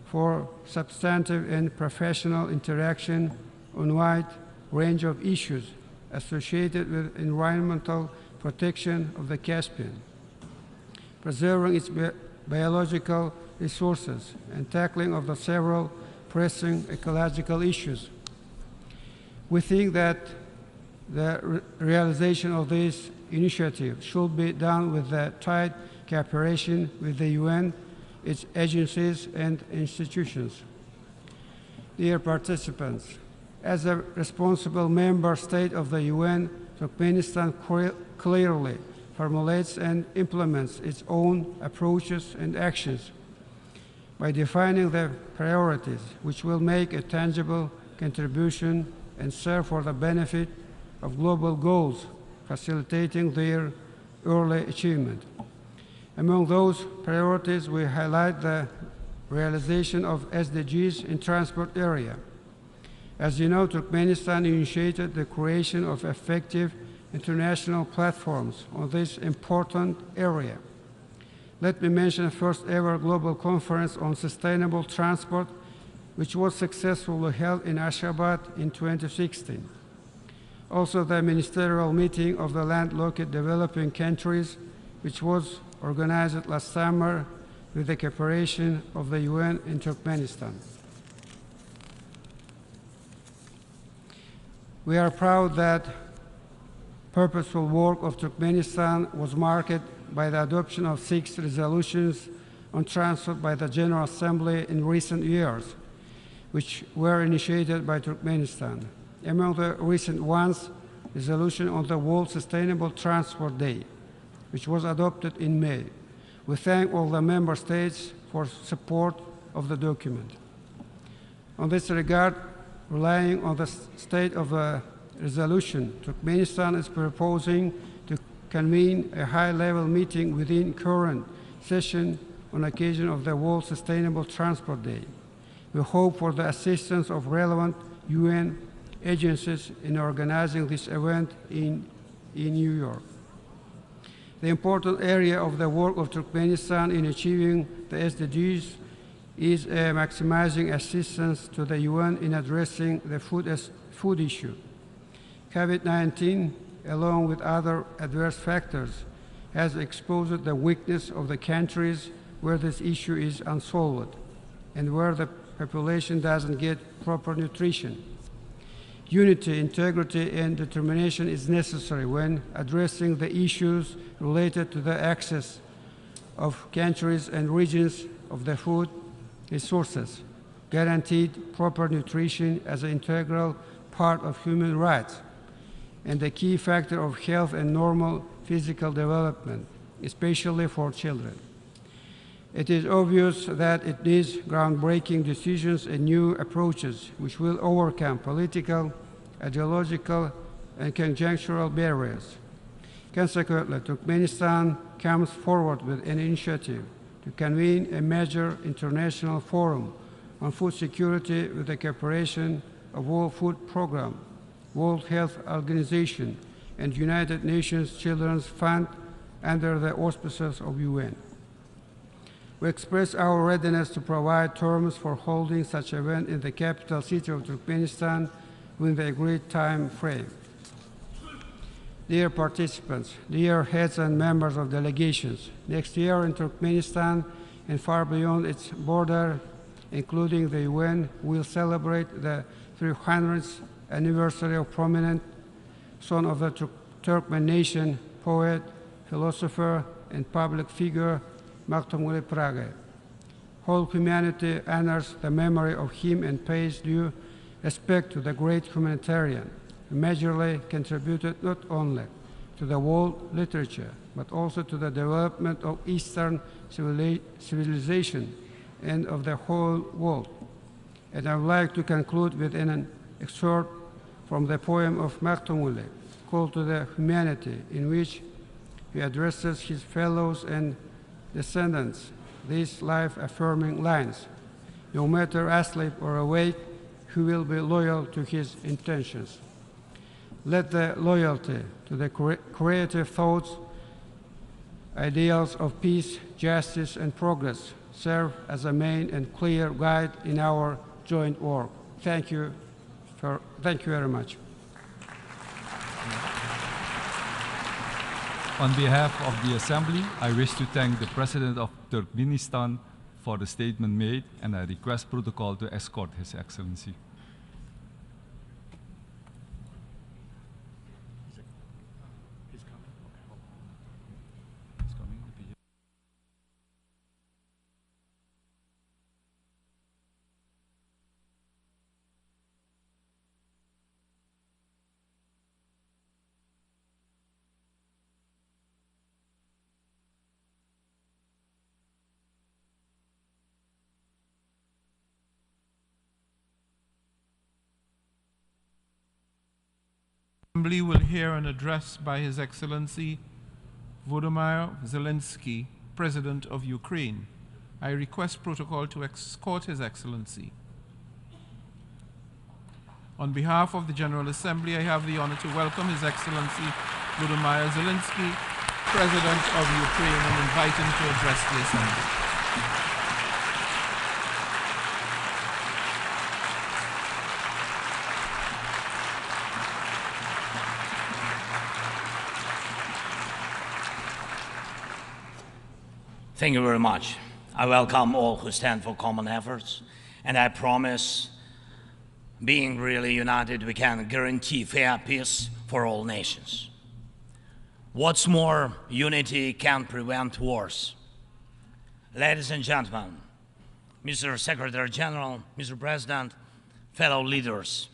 for substantive and professional interaction on a wide range of issues associated with environmental protection of the Caspian, preserving its biological resources, and tackling of the several pressing ecological issues. We think that the realization of this initiative should be done with the tight cooperation with the UN, its agencies and institutions. Dear participants, as a responsible member state of the UN, Turkmenistan clearly formulates and implements its own approaches and actions by defining the priorities which will make a tangible contribution and serve for the benefit of global goals, facilitating their early achievement. Among those priorities, we highlight the realization of SDGs in transport area. As you know, Turkmenistan initiated the creation of effective international platforms on this important area. Let me mention the first ever global conference on sustainable transport, which was successfully held in Ashgabat in 2016. Also, the ministerial meeting of the landlocked developing countries, which was organized last summer with the cooperation of the UN in Turkmenistan. We are proud that purposeful work of Turkmenistan was marked by the adoption of 6 resolutions on transport by the General Assembly in recent years, which were initiated by Turkmenistan. Among the recent ones, resolution on the World Sustainable Transport Day, which was adopted in May. We thank all the member states for support of the document. On this regard, relying on the state of the resolution, Turkmenistan is proposing to convene a high-level meeting within current session on occasion of the World Sustainable Transport Day. We hope for the assistance of relevant UN agencies in organizing this event in New York. The important area of the work of Turkmenistan in achieving the SDGs is maximizing assistance to the UN in addressing the food issue. COVID-19, along with other adverse factors, has exposed the weakness of the countries where this issue is unsolved and where the population doesn't get proper nutrition. Unity, integrity, and determination is necessary when addressing the issues related to the access of countries and regions of the food resources, guaranteed proper nutrition as an integral part of human rights, and a key factor of health and normal physical development, especially for children. It is obvious that it needs groundbreaking decisions and new approaches which will overcome political, ideological, and conjunctural barriers. Consequently, Turkmenistan comes forward with an initiative to convene a major international forum on food security with the cooperation of World Food Programme, World Health Organization, and United Nations Children's Fund under the auspices of UN. We express our readiness to provide terms for holding such an event in the capital city of Turkmenistan within the agreed time frame. Dear participants, dear heads and members of delegations, next year in Turkmenistan and far beyond its border, including the UN, will celebrate the 300th anniversary of prominent son of the Turkmen nation, poet, philosopher, and public figure, Mahmud Praga. Whole humanity honors the memory of him and pays due respect to the great humanitarian who majorly contributed not only to the world literature, but also to the development of Eastern civilization and of the whole world. And I would like to conclude with an excerpt from the poem of Mahmud, Call to the Humanity, in which he addresses his fellows and descendants these life-affirming lines: no matter asleep or awake, he will be loyal to his intentions. Let the loyalty to the creative thoughts, ideals of peace, justice, and progress serve as a main and clear guide in our joint work. Thank you very much. On behalf of the Assembly, I wish to thank the President of Turkmenistan for the statement made, and I request protocol to escort His Excellency. Assembly will hear an address by His Excellency Volodymyr Zelensky, President of Ukraine. I request protocol to escort His Excellency. On behalf of the General Assembly, I have the honor to welcome His Excellency Volodymyr Zelensky, President of Ukraine, and invite him to address the Assembly. Thank you very much. I welcome all who stand for common efforts, and I promise, being really united, we can guarantee fair peace for all nations. What's more, unity can prevent wars. Ladies and gentlemen, Mr. Secretary General, Mr. President, fellow leaders,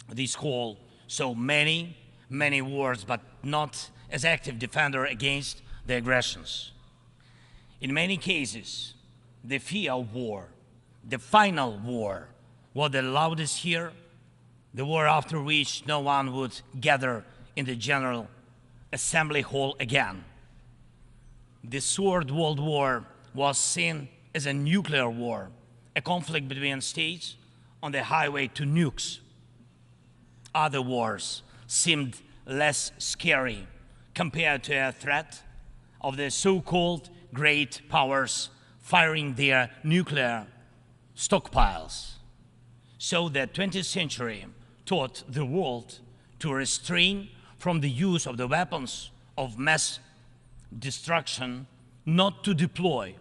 this call saw many wars, but not as active defender against the aggressions. In many cases, the fear of war, the final war, was the loudest here, the war after which no one would gather in the General Assembly Hall again. The Third World War was seen as a nuclear war, a conflict between states on the highway to nukes. Other wars seemed less scary compared to a threat of the so-called great powers firing their nuclear stockpiles. So the 20th century taught the world to restrain from the use of the weapons of mass destruction, not to deploy,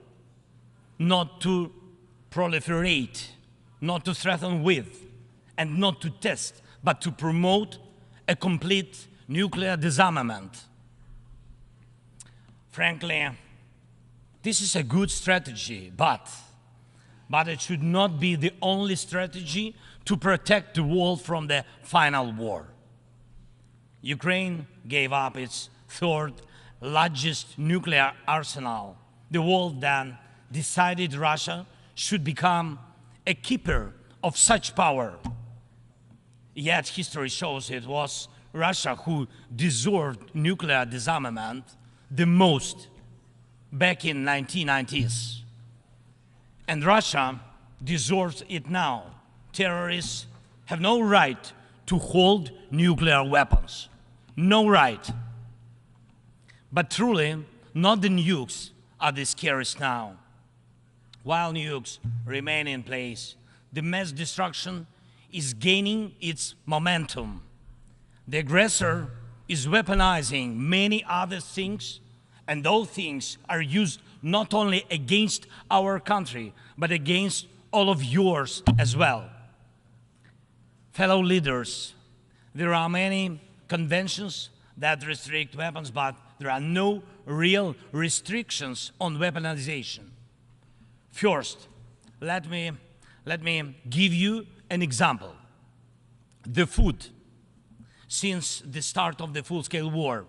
not to proliferate, not to threaten with, and not to test, but to promote a complete nuclear disarmament. Frankly, this is a good strategy, but it should not be the only strategy to protect the world from the final war. Ukraine gave up its third largest nuclear arsenal. The world then decided Russia should become a keeper of such power. Yet history shows it was Russia who deserved nuclear disarmament the most back in 1990s. And Russia deserves it now. Terrorists have no right to hold nuclear weapons. No right. But truly, not the nukes are the scariest now. While nukes remain in place, the mass destruction is gaining its momentum. The aggressor is weaponizing many other things, and those things are used not only against our country, but against all of yours as well. Fellow leaders, there are many conventions that restrict weapons, but there are no real restrictions on weaponization. First, let me give you an example. The food. Since the start of the full-scale war,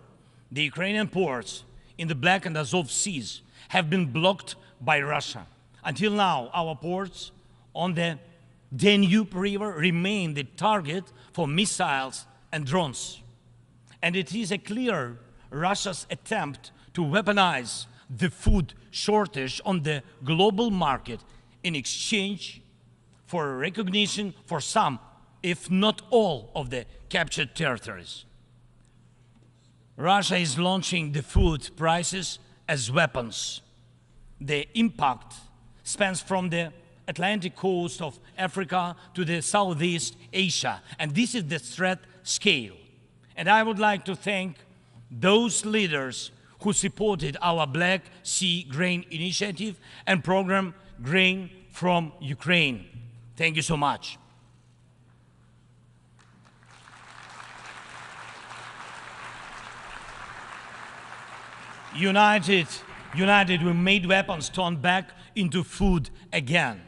the Ukrainian ports in the Black and Azov seas have been blocked by Russia. Until now, our ports on the Danube River remain the target for missiles and drones. And it is a clear Russia's attempt to weaponize the food shortage on the global market in exchange for recognition for some, if not all, of the captured territories. Russia is launching the food prices as weapons. The impact spans from the Atlantic coast of Africa to the Southeast Asia, and this is the threat scale. And I would like to thank those leaders who supported our Black Sea Grain Initiative and program Grain from Ukraine. Thank you so much. United, we made weapons turn back into food again.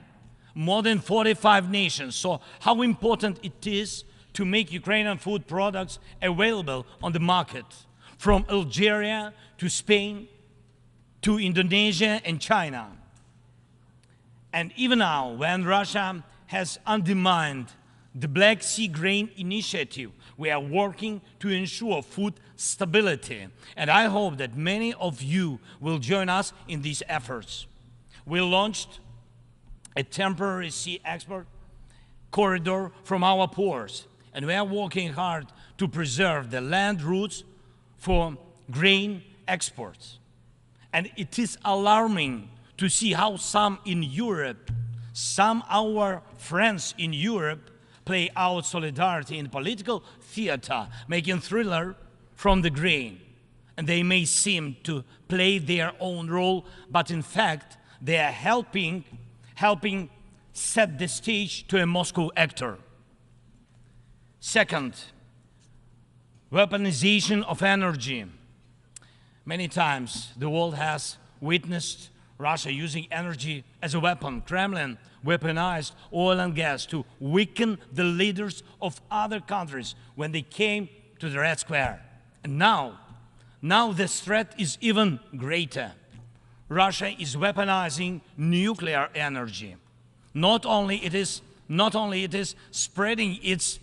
More than 45 nations saw how important it is to make Ukrainian food products available on the market, from Algeria to Spain to Indonesia and China. And even now, when Russia has undermined the Black Sea Grain Initiative, we are working to ensure food stability. And I hope that many of you will join us in these efforts. We launched a temporary sea export corridor from our ports, and we are working hard to preserve the land routes for grain exports. And it is alarming to see how some in Europe, some our friends in Europe, play out solidarity in political theater, making thriller from the grain. And they may seem to play their own role, but in fact, they are helping set the stage to a Moscow actor. Second, weaponization of energy. Many times the world has witnessed Russia using energy as a weapon. Kremlin weaponized oil and gas to weaken the leaders of other countries when they came to the Red Square. And now this threat is even greater. Russia is weaponizing nuclear energy. Not only it is spreading its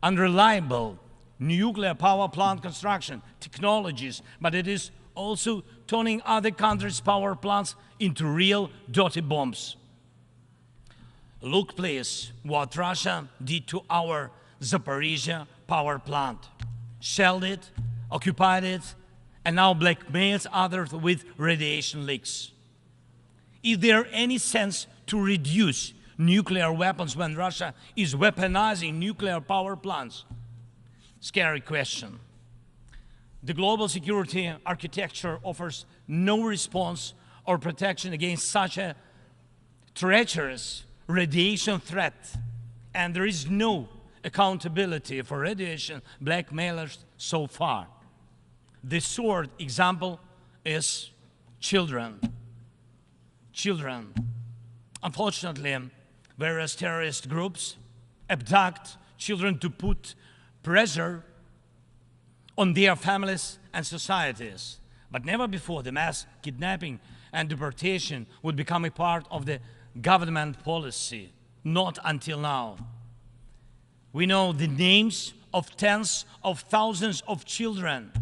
unreliable nuclear power plant construction technologies, but it is also turning other countries' power plants into real dirty bombs. Look, please, what Russia did to our Zaporizhia power plant. Shelled it, occupied it, and now blackmails others with radiation leaks. Is there any sense to reduce nuclear weapons when Russia is weaponizing nuclear power plants? Scary question. The global security architecture offers no response or protection against such a treacherous radiation threat, and there is no accountability for radiation blackmailers so far. The third example is children. Children. Unfortunately, various terrorist groups abduct children to put pressure on their families and societies. But never before the mass kidnapping and deportation would become a part of the government policy. Not until now. We know the names of tens of thousands of children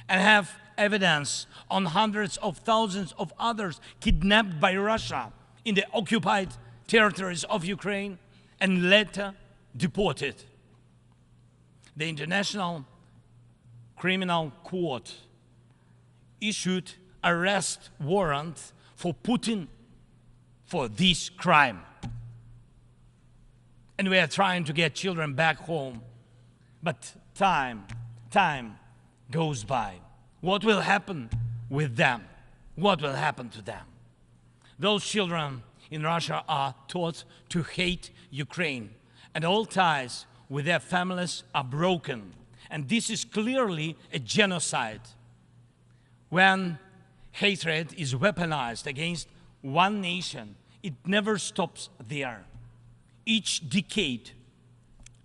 and have evidence on hundreds of thousands of others kidnapped by Russia in the occupied territories of Ukraine and later deported. The International Criminal Court issued arrest warrant for Putin for this crime. And we are trying to get children back home. But time goes by. What will happen with them? What will happen to them? Those children in Russia are taught to hate Ukraine, and all ties with their families are broken. And this is clearly a genocide. When hatred is weaponized against one nation, it never stops there. Each decade,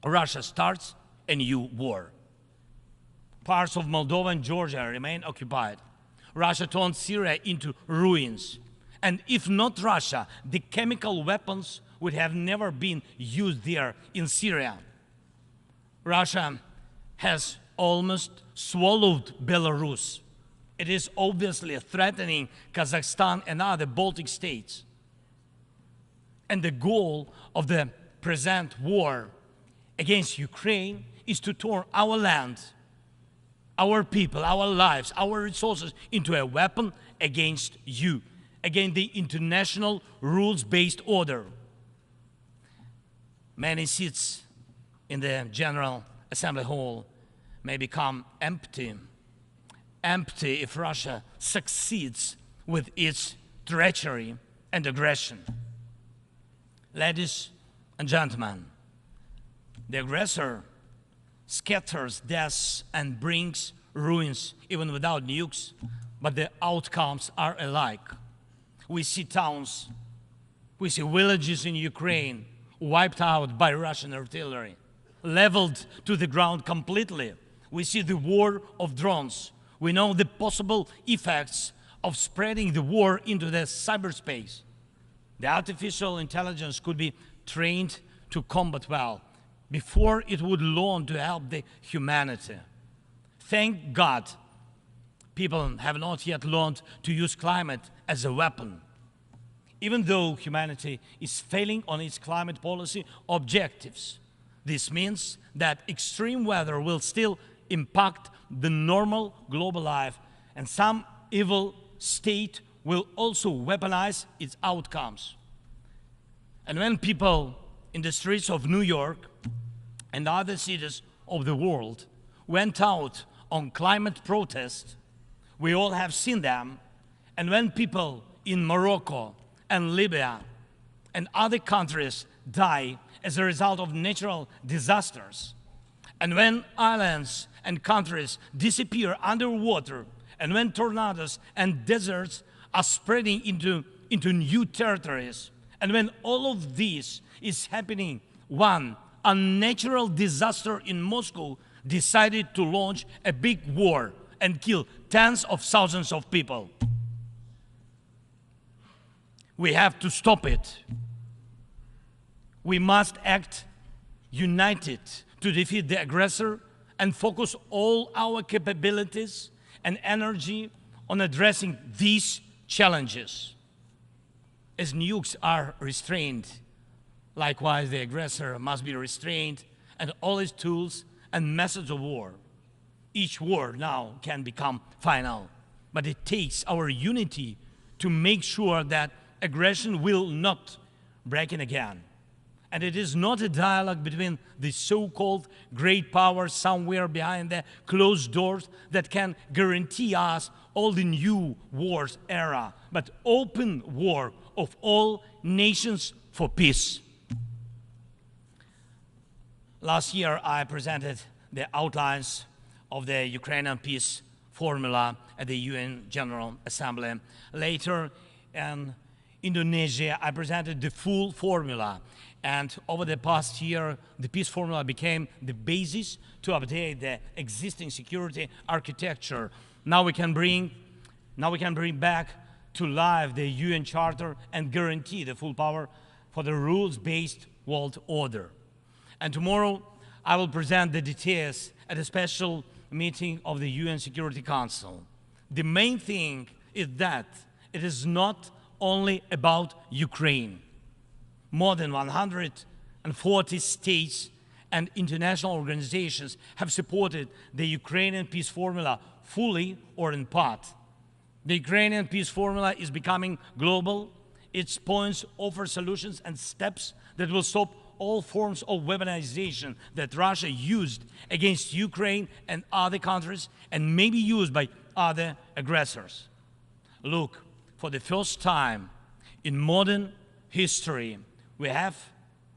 Russia starts a new war. Parts of Moldova and Georgia remain occupied. Russia turned Syria into ruins. And if not Russia, the chemical weapons would have never been used there in Syria. Russia has almost swallowed Belarus. It is obviously threatening Kazakhstan and other Baltic states. And the goal of the present war against Ukraine is to turn our land, our people, our lives, our resources into a weapon against you, against the international rules-based order. Many seats in the General Assembly Hall may become empty if Russia succeeds with its treachery and aggression. Ladies and gentlemen, the aggressor scatters deaths and brings ruins even without nukes, but the outcomes are alike. We see towns, we see villages in Ukraine wiped out by Russian artillery, leveled to the ground completely. We see the war of drones. We know the possible effects of spreading the war into the cyberspace. The artificial intelligence could be trained to combat well before it would learn to help the humanity. Thank God, people have not yet learned to use climate as a weapon. Even though humanity is failing on its climate policy objectives, this means that extreme weather will still impact the normal global life, and some evil state will also weaponize its outcomes. And when people in the streets of New York and other cities of the world went out on climate protest, we all have seen them. And when people in Morocco and Libya and other countries die as a result of natural disasters, and when islands and countries disappear underwater, and when tornadoes and deserts are spreading into new territories, and when all of this is happening, one unnatural disaster in Moscow decided to launch a big war and kill tens of thousands of people. We have to stop it. We must act united to defeat the aggressor and focus all our capabilities and energy on addressing these challenges. As nukes are restrained, likewise the aggressor must be restrained, and all his tools and methods of war. Each war now can become final, but it takes our unity to make sure that aggression will not break in again. And it is not a dialogue between the so-called great powers somewhere behind the closed doors that can guarantee us all the new wars era, but open war of all nations for peace. Last year, I presented the outlines of the Ukrainian peace formula at the UN General Assembly. Later, in Indonesia, I presented the full formula. And over the past year, the peace formula became the basis to update the existing security architecture. Now we can bring back to life the UN Charter and guarantee the full power for the rules-based world order. And tomorrow, I will present the details at a special meeting of the UN Security Council. The main thing is that it is not only about Ukraine. More than 140 states and international organizations have supported the Ukrainian peace formula fully or in part. The Ukrainian peace formula is becoming global. Its points offer solutions and steps that will stop all forms of weaponization that Russia used against Ukraine and other countries and may be used by other aggressors. Look, for the first time in modern history, we have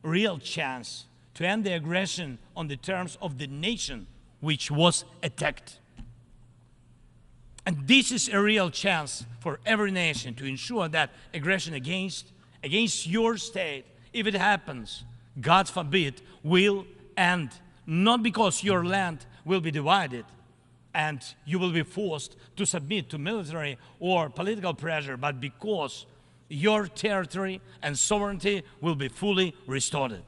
a real chance to end the aggression on the terms of the nation which was attacked. And this is a real chance for every nation to ensure that aggression against your state, if it happens, God forbid, will end, not because your land will be divided and you will be forced to submit to military or political pressure, but because your territory and sovereignty will be fully restored.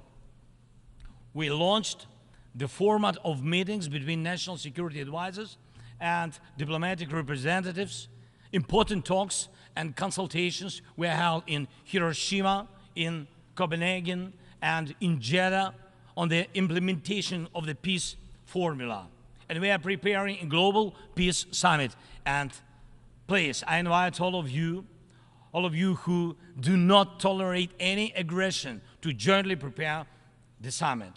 We launched the format of meetings between national security advisors and diplomatic representatives. Important talks and consultations were held in Hiroshima, in Copenhagen, and in Jeddah on the implementation of the peace formula. And we are preparing a global peace summit. And please, I invite all of you who do not tolerate any aggression to jointly prepare the summit.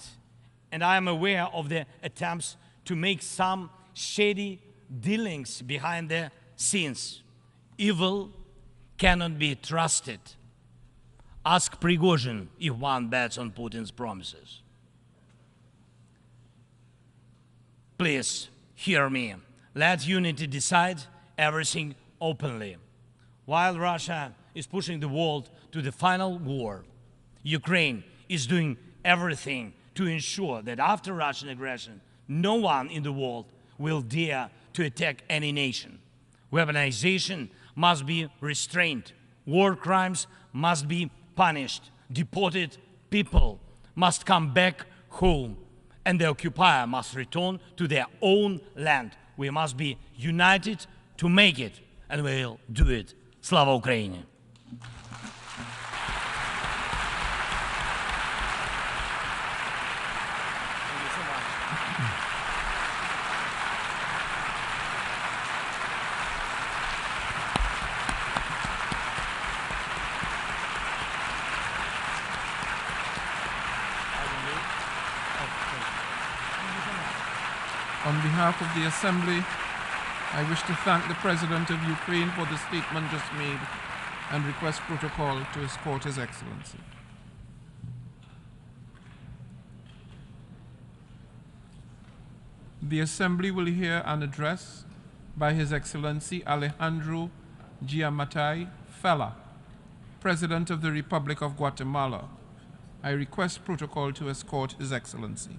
And I am aware of the attempts to make some shady dealings behind the scenes. Evil cannot be trusted. Ask Prigozhin if one bets on Putin's promises. Please, hear me. Let unity decide everything openly. While Russia is pushing the world to the final war, Ukraine is doing everything to ensure that after Russian aggression, no one in the world will dare to attack any nation. Weaponization must be restrained. War crimes must be punished. Deported people must come back home. And the occupier must return to their own land. We must be united to make it, and we'll do it. Slava Ukraini! On behalf of the Assembly, I wish to thank the President of Ukraine for the statement just made and request protocol to escort His Excellency. The Assembly will hear an address by His Excellency Alejandro Giammattei, Fella, President of the Republic of Guatemala. I request protocol to escort His Excellency.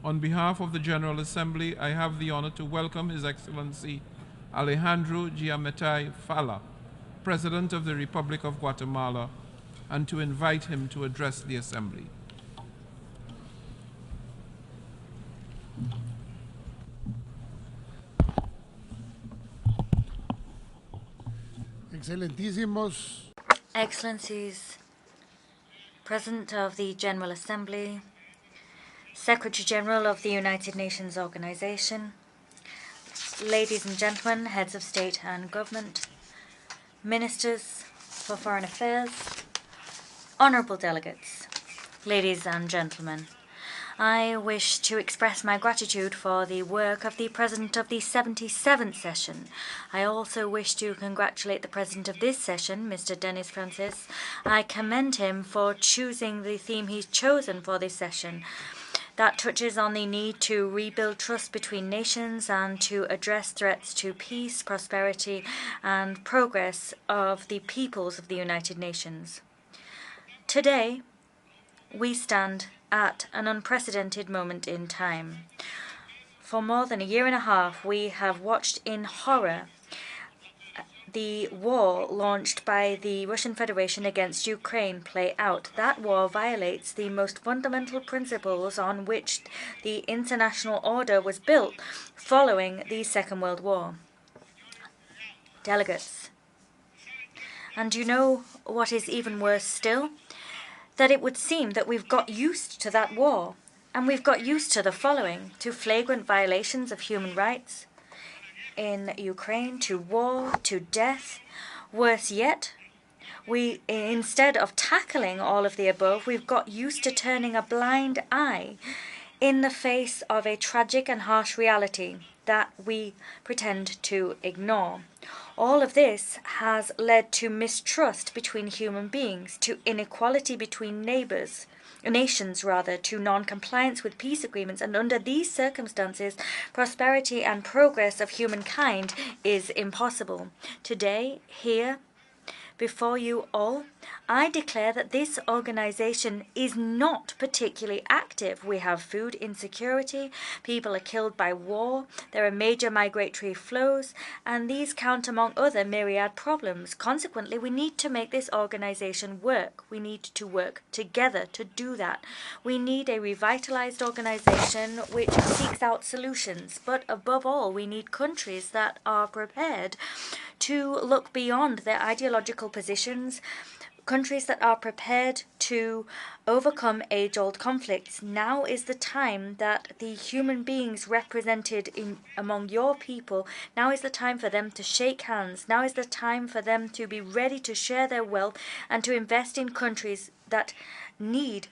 On behalf of the General Assembly, I have the honor to welcome His Excellency Alejandro Giammattei Falla, President of the Republic of Guatemala, and to invite him to address the Assembly. Excelentísimos, Excellencies, President of the General Assembly, Secretary General of the United Nations Organization, ladies and gentlemen, heads of state and government, ministers for foreign affairs, honorable delegates, ladies and gentlemen, I wish to express my gratitude for the work of the President of the 77th session. I also wish to congratulate the President of this session, Mr. Denis Francis. I commend him for choosing the theme he's chosen for this session. That touches on the need to rebuild trust between nations and to address threats to peace, prosperity, and progress of the peoples of the United Nations. Today, we stand at an unprecedented moment in time. For more than a year and a half, we have watched in horror the war launched by the Russian Federation against Ukraine play out. That war violates the most fundamental principles on which the international order was built following the Second World War. Delegates. And you know what is even worse still? That it would seem that we've got used to that war, and we've got used to the following: to flagrant violations of human rights in Ukraine, to war, to death. Worse yet, we, instead of tackling all of the above, we've got used to turning a blind eye in the face of a tragic and harsh reality that we pretend to ignore. All of this has led to mistrust between human beings, to inequality between nations, to non-compliance with peace agreements, and under these circumstances, prosperity and progress of humankind is impossible. Today, here, before you all, I declare that this organization is not particularly active. We have food insecurity, people are killed by war, there are major migratory flows, and these count among other myriad problems. Consequently, we need to make this organization work. We need to work together to do that. We need a revitalized organization which seeks out solutions, but above all, we need countries that are prepared to look beyond their ideological positions, countries that are prepared to overcome age-old conflicts. Now is the time that the human beings represented among your people, now is the time for them to shake hands. Now is the time for them to be ready to share their wealth and to invest in countries that need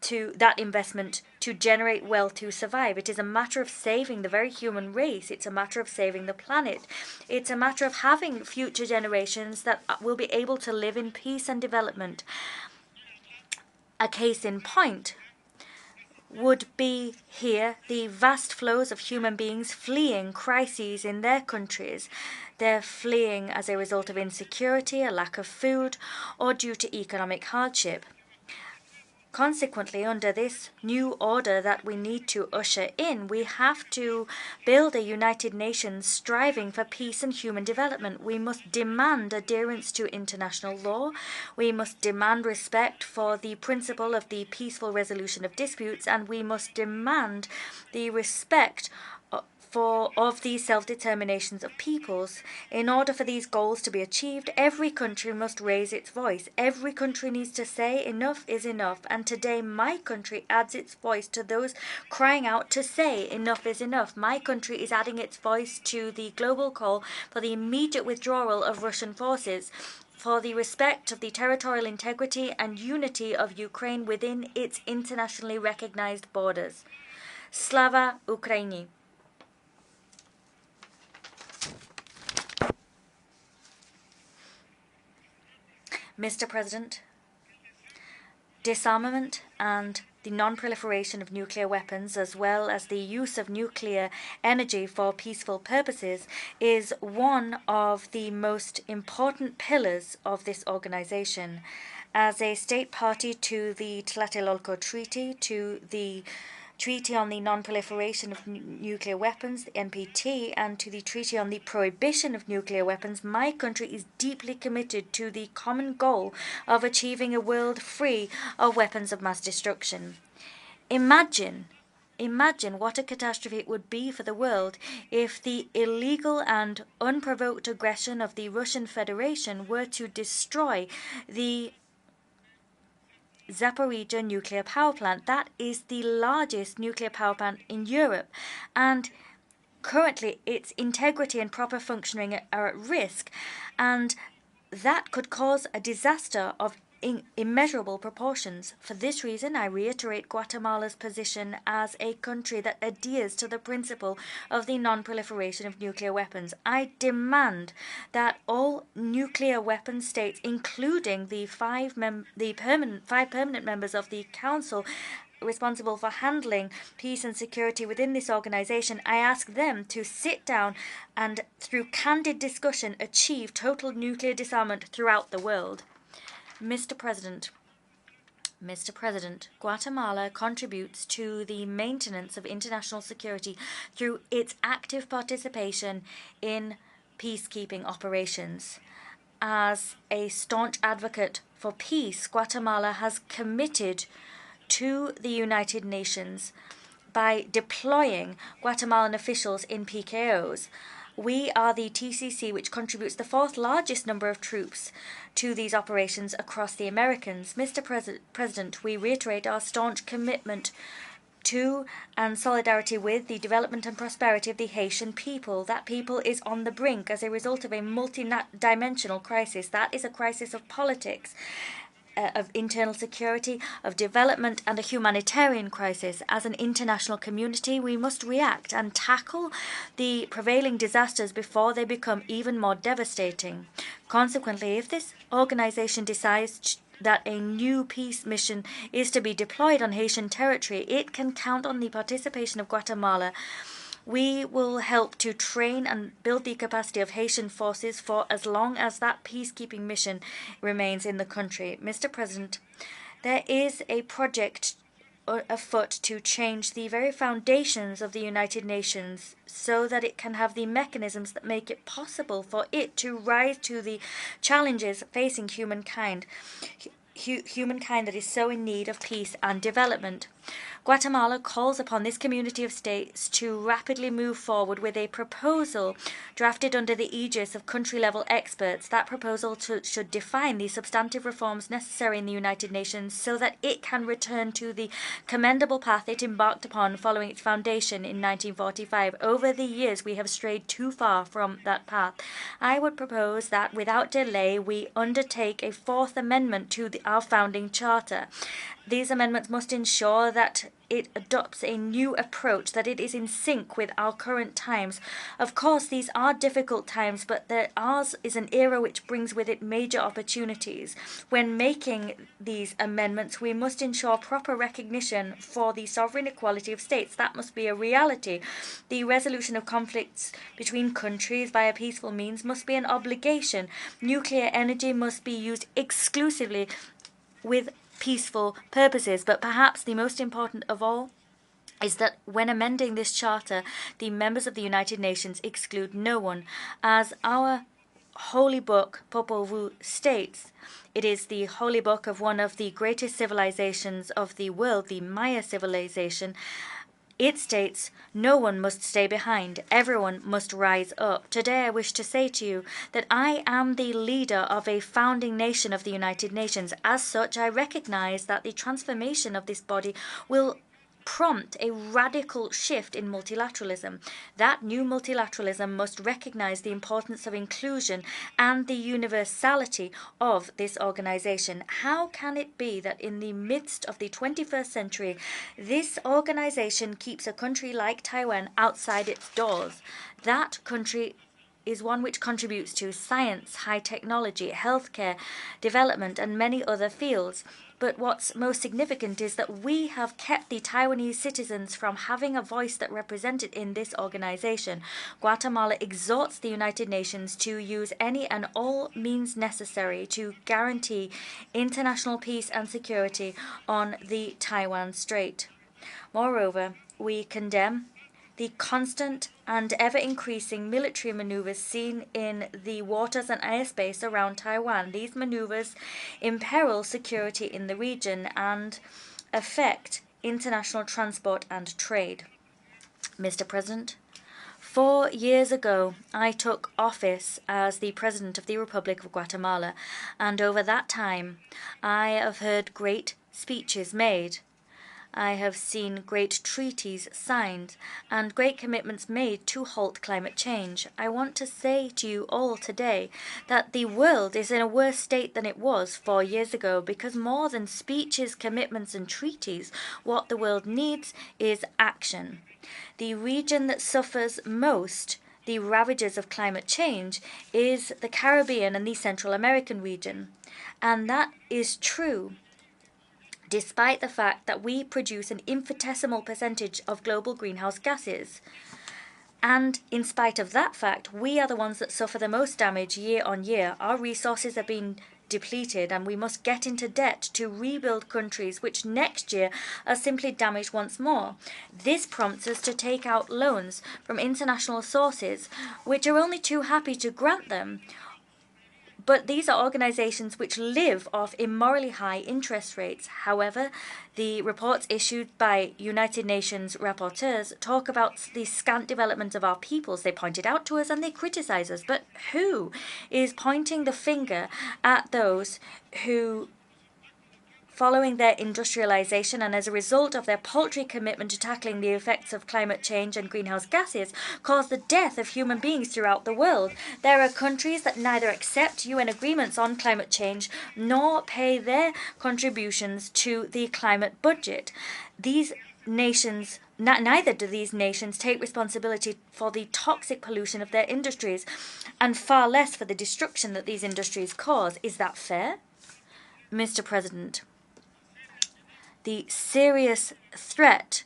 that investment to generate wealth to survive. It is a matter of saving the very human race. It's a matter of saving the planet. It's a matter of having future generations that will be able to live in peace and development. A case in point would be here the vast flows of human beings fleeing crises in their countries. They're fleeing as a result of insecurity, a lack of food, or due to economic hardship. Consequently, under this new order that we need to usher in, we have to build a United Nations striving for peace and human development. We must demand adherence to international law. We must demand respect for the principle of the peaceful resolution of disputes, and we must demand the respect of the self-determinations of peoples. In order for these goals to be achieved, every country must raise its voice. Every country needs to say enough is enough. And today my country adds its voice to those crying out to say enough is enough. My country is adding its voice to the global call for the immediate withdrawal of Russian forces, for the respect of the territorial integrity and unity of Ukraine within its internationally recognized borders. Slava Ukraini. Mr. President, disarmament and the non-proliferation of nuclear weapons, as well as the use of nuclear energy for peaceful purposes, is one of the most important pillars of this organization. As a state party to the Tlatelolco Treaty, to the Treaty on the Non-Proliferation of Nuclear Weapons, the NPT, and to the Treaty on the Prohibition of Nuclear Weapons, my country is deeply committed to the common goal of achieving a world free of weapons of mass destruction. Imagine what a catastrophe it would be for the world if the illegal and unprovoked aggression of the Russian Federation were to destroy the Zaporizhzhia nuclear power plant. That is the largest nuclear power plant in Europe, and currently its integrity and proper functioning are at risk, and that could cause a disaster of immeasurable proportions. For this reason, I reiterate Guatemala's position as a country that adheres to the principle of the non-proliferation of nuclear weapons. I demand that all nuclear weapon states, including the five permanent members of the Council responsible for handling peace and security within this organization, I ask them to sit down and, through candid discussion, achieve total nuclear disarmament throughout the world. Mr. President, Guatemala contributes to the maintenance of international security through its active participation in peacekeeping operations. As a staunch advocate for peace, Guatemala has committed to the United Nations by deploying Guatemalan officials in PKOs. We are the TCC which contributes the fourth largest number of troops to these operations across the Americas. Mr. President, we reiterate our staunch commitment to and solidarity with the development and prosperity of the Haitian people. That people is on the brink as a result of a multi-dimensional crisis. That is a crisis of politics, of internal security, of development, and a humanitarian crisis. As an international community, we must react and tackle the prevailing disasters before they become even more devastating. Consequently, if this organization decides that a new peace mission is to be deployed on Haitian territory, it can count on the participation of Guatemala. We will help to train and build the capacity of Haitian forces for as long as that peacekeeping mission remains in the country. Mr. President, there is a project afoot to change the very foundations of the United Nations so that it can have the mechanisms that make it possible for it to rise to the challenges facing humankind that is so in need of peace and development. Guatemala calls upon this community of states to rapidly move forward with a proposal drafted under the aegis of country-level experts. That proposal should define the substantive reforms necessary in the United Nations so that it can return to the commendable path it embarked upon following its foundation in 1945. Over the years, we have strayed too far from that path. I would propose that without delay, we undertake a fourth amendment to our founding charter. These amendments must ensure that it adopts a new approach, that it is in sync with our current times. Of course, these are difficult times, but ours is an era which brings with it major opportunities. When making these amendments, we must ensure proper recognition for the sovereign equality of states. That must be a reality. The resolution of conflicts between countries via peaceful means must be an obligation. Nuclear energy must be used exclusively with peaceful purposes, but perhaps the most important of all is that when amending this charter, the members of the United Nations exclude no one. As our holy book, Popol Vuh, states, it is the holy book of one of the greatest civilizations of the world, the Maya civilization. It states, no one must stay behind, everyone must rise up. Today I wish to say to you that I am the leader of a founding nation of the United Nations. As such, I recognize that the transformation of this body will prompt a radical shift in multilateralism. That new multilateralism must recognize the importance of inclusion and the universality of this organization. How can it be that in the midst of the 21st century, this organization keeps a country like Taiwan outside its doors? That country is one which contributes to science, high technology, healthcare, development, and many other fields. But what's most significant is that we have kept the Taiwanese citizens from having a voice that represented in this organization. Guatemala exhorts the United Nations to use any and all means necessary to guarantee international peace and security on the Taiwan Strait. Moreover, we condemn the constant and ever-increasing military maneuvers seen in the waters and airspace around Taiwan. These maneuvers imperil security in the region and affect international transport and trade. Mr. President, 4 years ago, I took office as the President of the Republic of Guatemala, and over that time, I have heard great speeches made. I have seen great treaties signed and great commitments made to halt climate change. I want to say to you all today that the world is in a worse state than it was 4 years ago because more than speeches, commitments, and treaties, what the world needs is action. The region that suffers most the ravages of climate change is the Caribbean and the Central American region. And that is true despite the fact that we produce an infinitesimal percentage of global greenhouse gases. And in spite of that fact, we are the ones that suffer the most damage year on year. Our resources are being depleted, and we must get into debt to rebuild countries which next year are simply damaged once more. This prompts us to take out loans from international sources which are only too happy to grant them. But these are organizations which live off immorally high interest rates. However, the reports issued by United Nations rapporteurs talk about the scant development of our peoples. They point it out to us and they criticize us. But who is pointing the finger at those who, following their industrialization and as a result of their paltry commitment to tackling the effects of climate change and greenhouse gases, cause the death of human beings throughout the world? There are countries that neither accept UN agreements on climate change nor pay their contributions to the climate budget. These nations Neither do these nations take responsibility for the toxic pollution of their industries, and far less for the destruction that these industries cause. Is that fair? Mr. President, the serious threat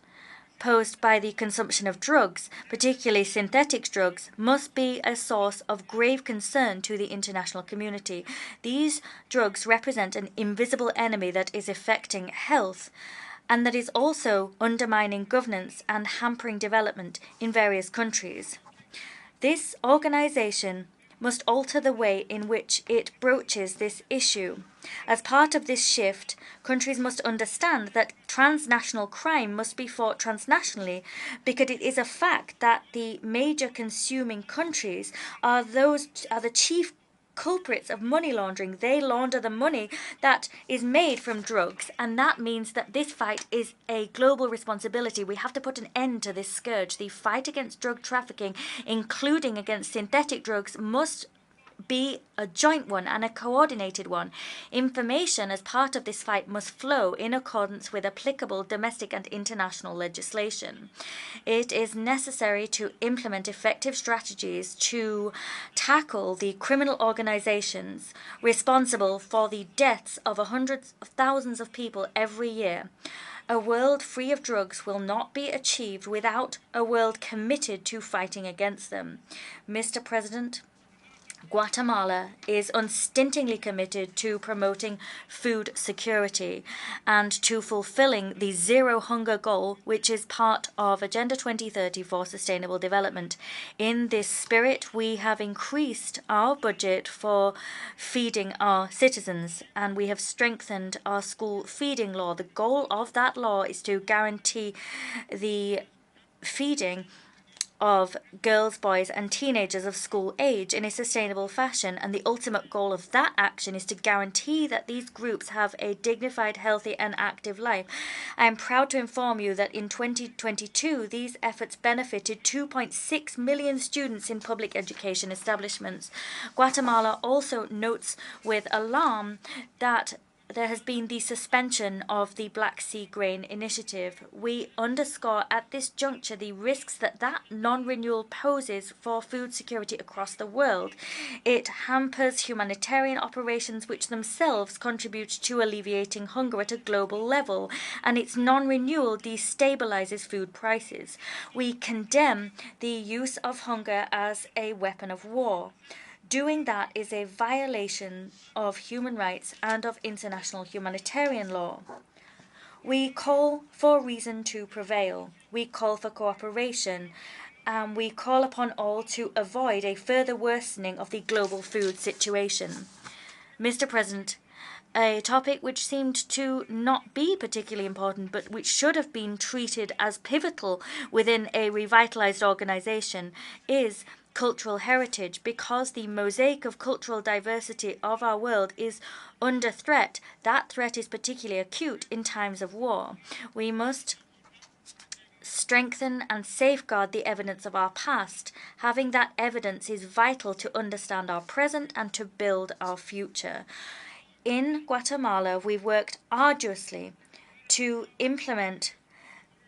posed by the consumption of drugs, particularly synthetic drugs, must be a source of grave concern to the international community. These drugs represent an invisible enemy that is affecting health and that is also undermining governance and hampering development in various countries. This organization must alter the way in which it broaches this issue. As part of this shift, countries must understand that transnational crime must be fought transnationally, because it is a fact that the major consuming countries are the chief culprits of money laundering. They launder the money that is made from drugs, and that means that this fight is a global responsibility. We have to put an end to this scourge. The fight against drug trafficking, including against synthetic drugs, must be a joint one and a coordinated one. Information as part of this fight must flow in accordance with applicable domestic and international legislation. It is necessary to implement effective strategies to tackle the criminal organizations responsible for the deaths of hundreds of thousands of people every year. A world free of drugs will not be achieved without a world committed to fighting against them. Mr. President, Guatemala is unstintingly committed to promoting food security and to fulfilling the zero hunger goal, which is part of Agenda 2030 for Sustainable Development. In this spirit, we have increased our budget for feeding our citizens, and we have strengthened our school feeding law. The goal of that law is to guarantee the feeding of girls, boys, and teenagers of school age in a sustainable fashion, and the ultimate goal of that action is to guarantee that these groups have a dignified, healthy, and active life. I am proud to inform you that in 2022, these efforts benefited 2.6 million students in public education establishments. Guatemala also notes with alarm that there has been the suspension of the Black Sea Grain Initiative. We underscore at this juncture the risks that non-renewal poses for food security across the world. It hampers humanitarian operations which themselves contribute to alleviating hunger at a global level, and its non-renewal destabilizes food prices. We condemn the use of hunger as a weapon of war. Doing that is a violation of human rights and of international humanitarian law. We call for reason to prevail. We call for cooperation. And we call upon all to avoid a further worsening of the global food situation. Mr. President, a topic which seemed to not be particularly important, but which should have been treated as pivotal within a revitalized organization, is cultural heritage, because the mosaic of cultural diversity of our world is under threat. That threat is particularly acute in times of war. We must strengthen and safeguard the evidence of our past. Having that evidence is vital to understand our present and to build our future. In Guatemala, we've worked arduously to implement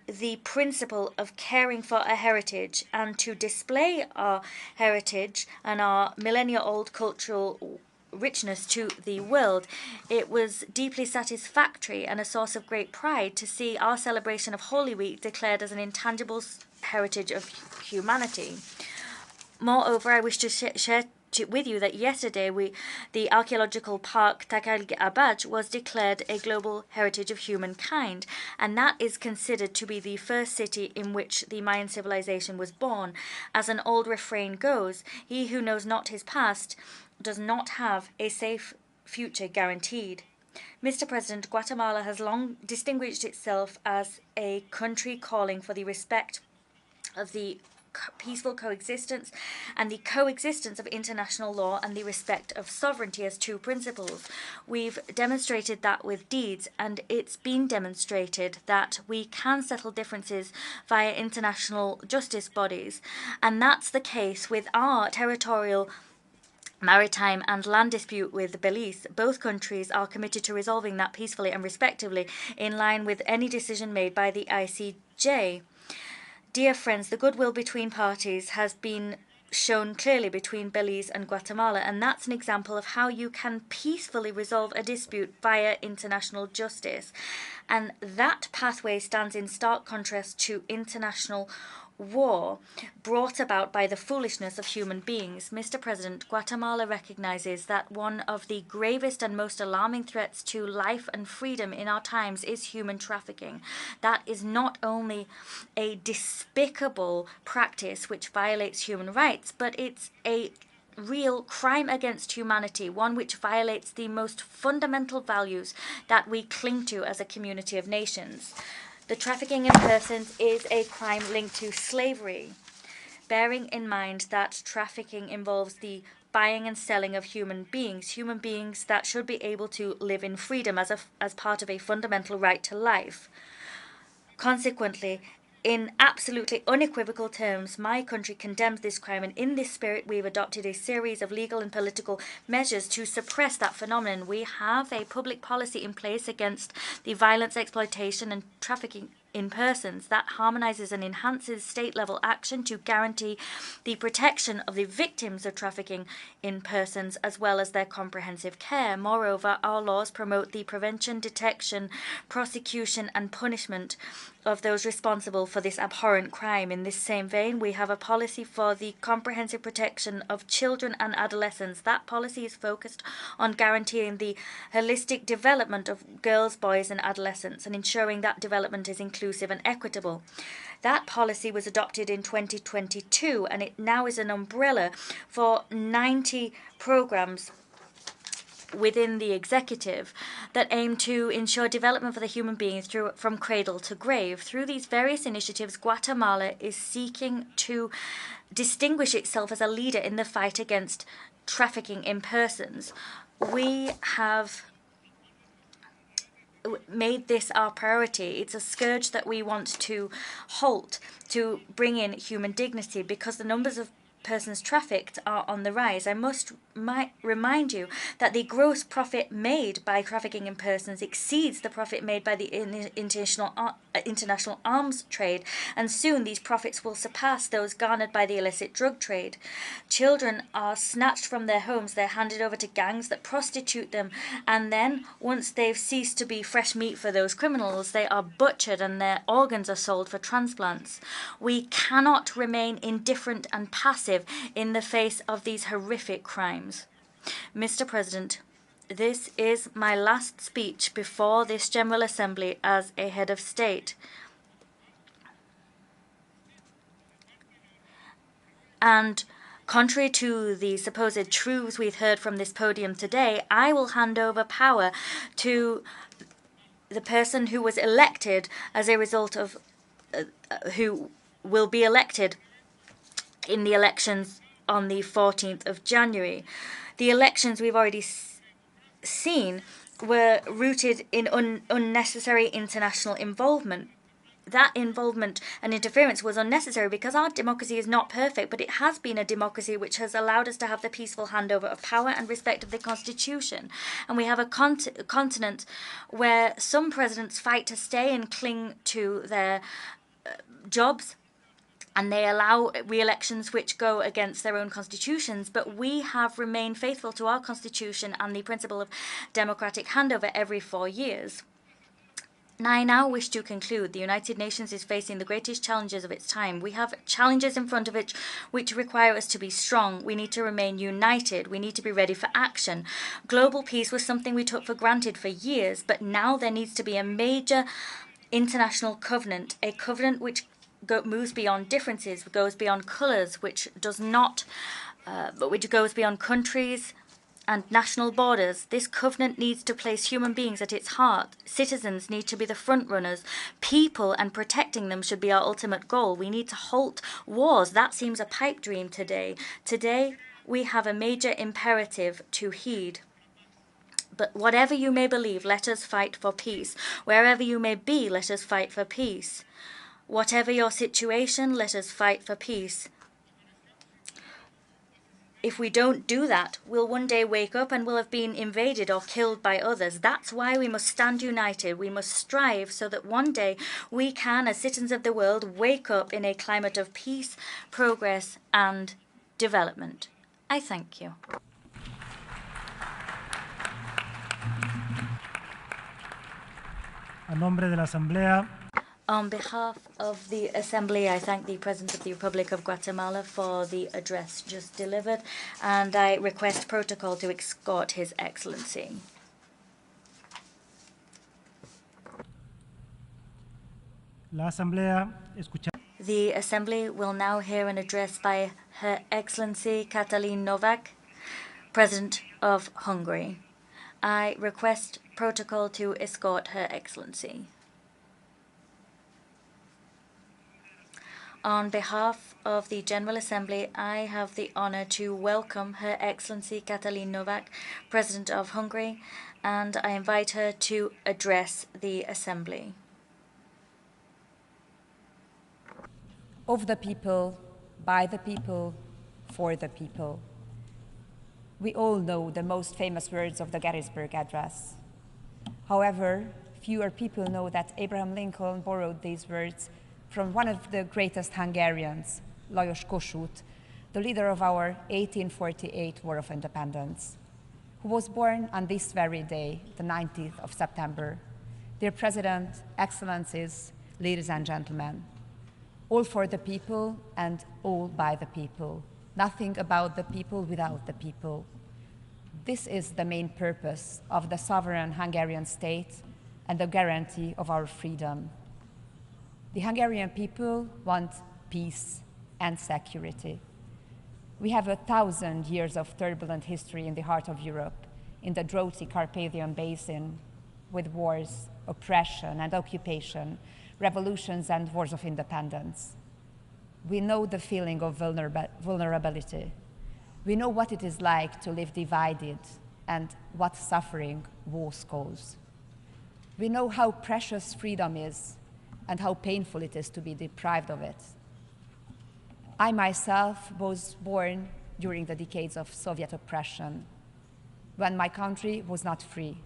the principle of caring for a heritage and to display our heritage and our millennia-old cultural richness to the world. It was deeply satisfactory and a source of great pride to see our celebration of Holy Week declared as an intangible heritage of humanity. Moreover, I wish to with you that yesterday the archaeological park Takalgi-Abaj was declared a global heritage of humankind, and that is considered to be the first city in which the Mayan civilization was born. As an old refrain goes, he who knows not his past does not have a safe future guaranteed. Mr. President, Guatemala has long distinguished itself as a country calling for the respect of the peaceful coexistence and the coexistence of international law and the respect of sovereignty as two principles. We've demonstrated that with deeds, and it's been demonstrated that we can settle differences via international justice bodies, and that's the case with our territorial maritime and land dispute with Belize. Both countries are committed to resolving that peacefully and respectively in line with any decision made by the ICJ. Dear friends, the goodwill between parties has been shown clearly between Belize and Guatemala, and that's an example of how you can peacefully resolve a dispute via international justice. And that pathway stands in stark contrast to international war brought about by the foolishness of human beings. Mr. President, Guatemala recognizes that one of the gravest and most alarming threats to life and freedom in our times is human trafficking. That is not only a despicable practice which violates human rights, but it's a real crime against humanity, one which violates the most fundamental values that we cling to as a community of nations. The trafficking in persons is a crime linked to slavery, bearing in mind that trafficking involves the buying and selling of human beings that should be able to live in freedom as part of a fundamental right to life. Consequently, in absolutely unequivocal terms, my country condemns this crime, and in this spirit we've adopted a series of legal and political measures to suppress that phenomenon. We have a public policy in place against the violence, exploitation and trafficking in persons that harmonizes and enhances state-level action to guarantee the protection of the victims of trafficking in persons as well as their comprehensive care. Moreover, our laws promote the prevention, detection, prosecution and punishment of those responsible for this abhorrent crime. In this same vein, we have a policy for the comprehensive protection of children and adolescents. That policy is focused on guaranteeing the holistic development of girls, boys and adolescents and ensuring that development is inclusive and equitable. That policy was adopted in 2022 and it now is an umbrella for 90 programs within the executive that aim to ensure development for the human being from cradle to grave. Through these various initiatives, Guatemala is seeking to distinguish itself as a leader in the fight against trafficking in persons. We have made this our priority. It's a scourge that we want to halt, to bring in human dignity, because the numbers of persons trafficked are on the rise. I must remind you that the gross profit made by trafficking in persons exceeds the profit made by the international arms trade, and soon these profits will surpass those garnered by the illicit drug trade. Children are snatched from their homes, they're handed over to gangs that prostitute them, and then, once they've ceased to be fresh meat for those criminals, they are butchered and their organs are sold for transplants. We cannot remain indifferent and passive in the face of these horrific crimes. Mr. President, this is my last speech before this General Assembly as a head of state. And contrary to the supposed truths we've heard from this podium today, I will hand over power to the person who was elected as a result of who will be elected in the elections on the 14th of January. The elections we've already seen were rooted in unnecessary international involvement. That involvement and interference was unnecessary because our democracy is not perfect, but it has been a democracy which has allowed us to have the peaceful handover of power and respect of the Constitution. And we have a continent where some presidents fight to stay and cling to their jobs, and they allow re-elections which go against their own constitutions, but we have remained faithful to our constitution and the principle of democratic handover every 4 years. And I now wish to conclude. The United Nations is facing the greatest challenges of its time. We have challenges in front of it which require us to be strong. We need to remain united. We need to be ready for action. Global peace was something we took for granted for years, but now there needs to be a major international covenant, a covenant which moves beyond differences, goes beyond colours, which does not, which goes beyond countries and national borders. This covenant needs to place human beings at its heart. Citizens need to be the front runners. People and protecting them should be our ultimate goal. We need to halt wars. That seems a pipe dream today. Today, we have a major imperative to heed. But whatever you may believe, let us fight for peace. Wherever you may be, let us fight for peace. Whatever your situation, let us fight for peace. If we don't do that, we'll one day wake up and we'll have been invaded or killed by others. That's why we must stand united. We must strive so that one day we can, as citizens of the world, wake up in a climate of peace, progress and development. I thank you. A nombre de la Asamblea. On behalf of the Assembly, I thank the President of the Republic of Guatemala for the address just delivered, and I request protocol to escort His Excellency. La Asamblea escucha. The Assembly will now hear an address by Her Excellency Katalin Novak, President of Hungary. I request protocol to escort Her Excellency. On behalf of the General Assembly, I have the honor to welcome Her Excellency Katalin Novak, President of Hungary, and I invite her to address the Assembly. Of the people, by the people, for the people. We all know the most famous words of the Gettysburg Address. However, fewer people know that Abraham Lincoln borrowed these words from one of the greatest Hungarians, Lajos Kossuth, the leader of our 1848 War of Independence, who was born on this very day, the 19th of September. Dear President, Excellencies, ladies and gentlemen, all for the people and all by the people. Nothing about the people without the people. This is the main purpose of the sovereign Hungarian state and the guarantee of our freedom. The Hungarian people want peace and security. We have 1,000 years of turbulent history in the heart of Europe, in the droughty Carpathian Basin, with wars, oppression and occupation, revolutions and wars of independence. We know the feeling of vulnerability. We know what it is like to live divided and what suffering wars cause. We know how precious freedom is and how painful it is to be deprived of it. I myself was born during the decades of Soviet oppression, when my country was not free.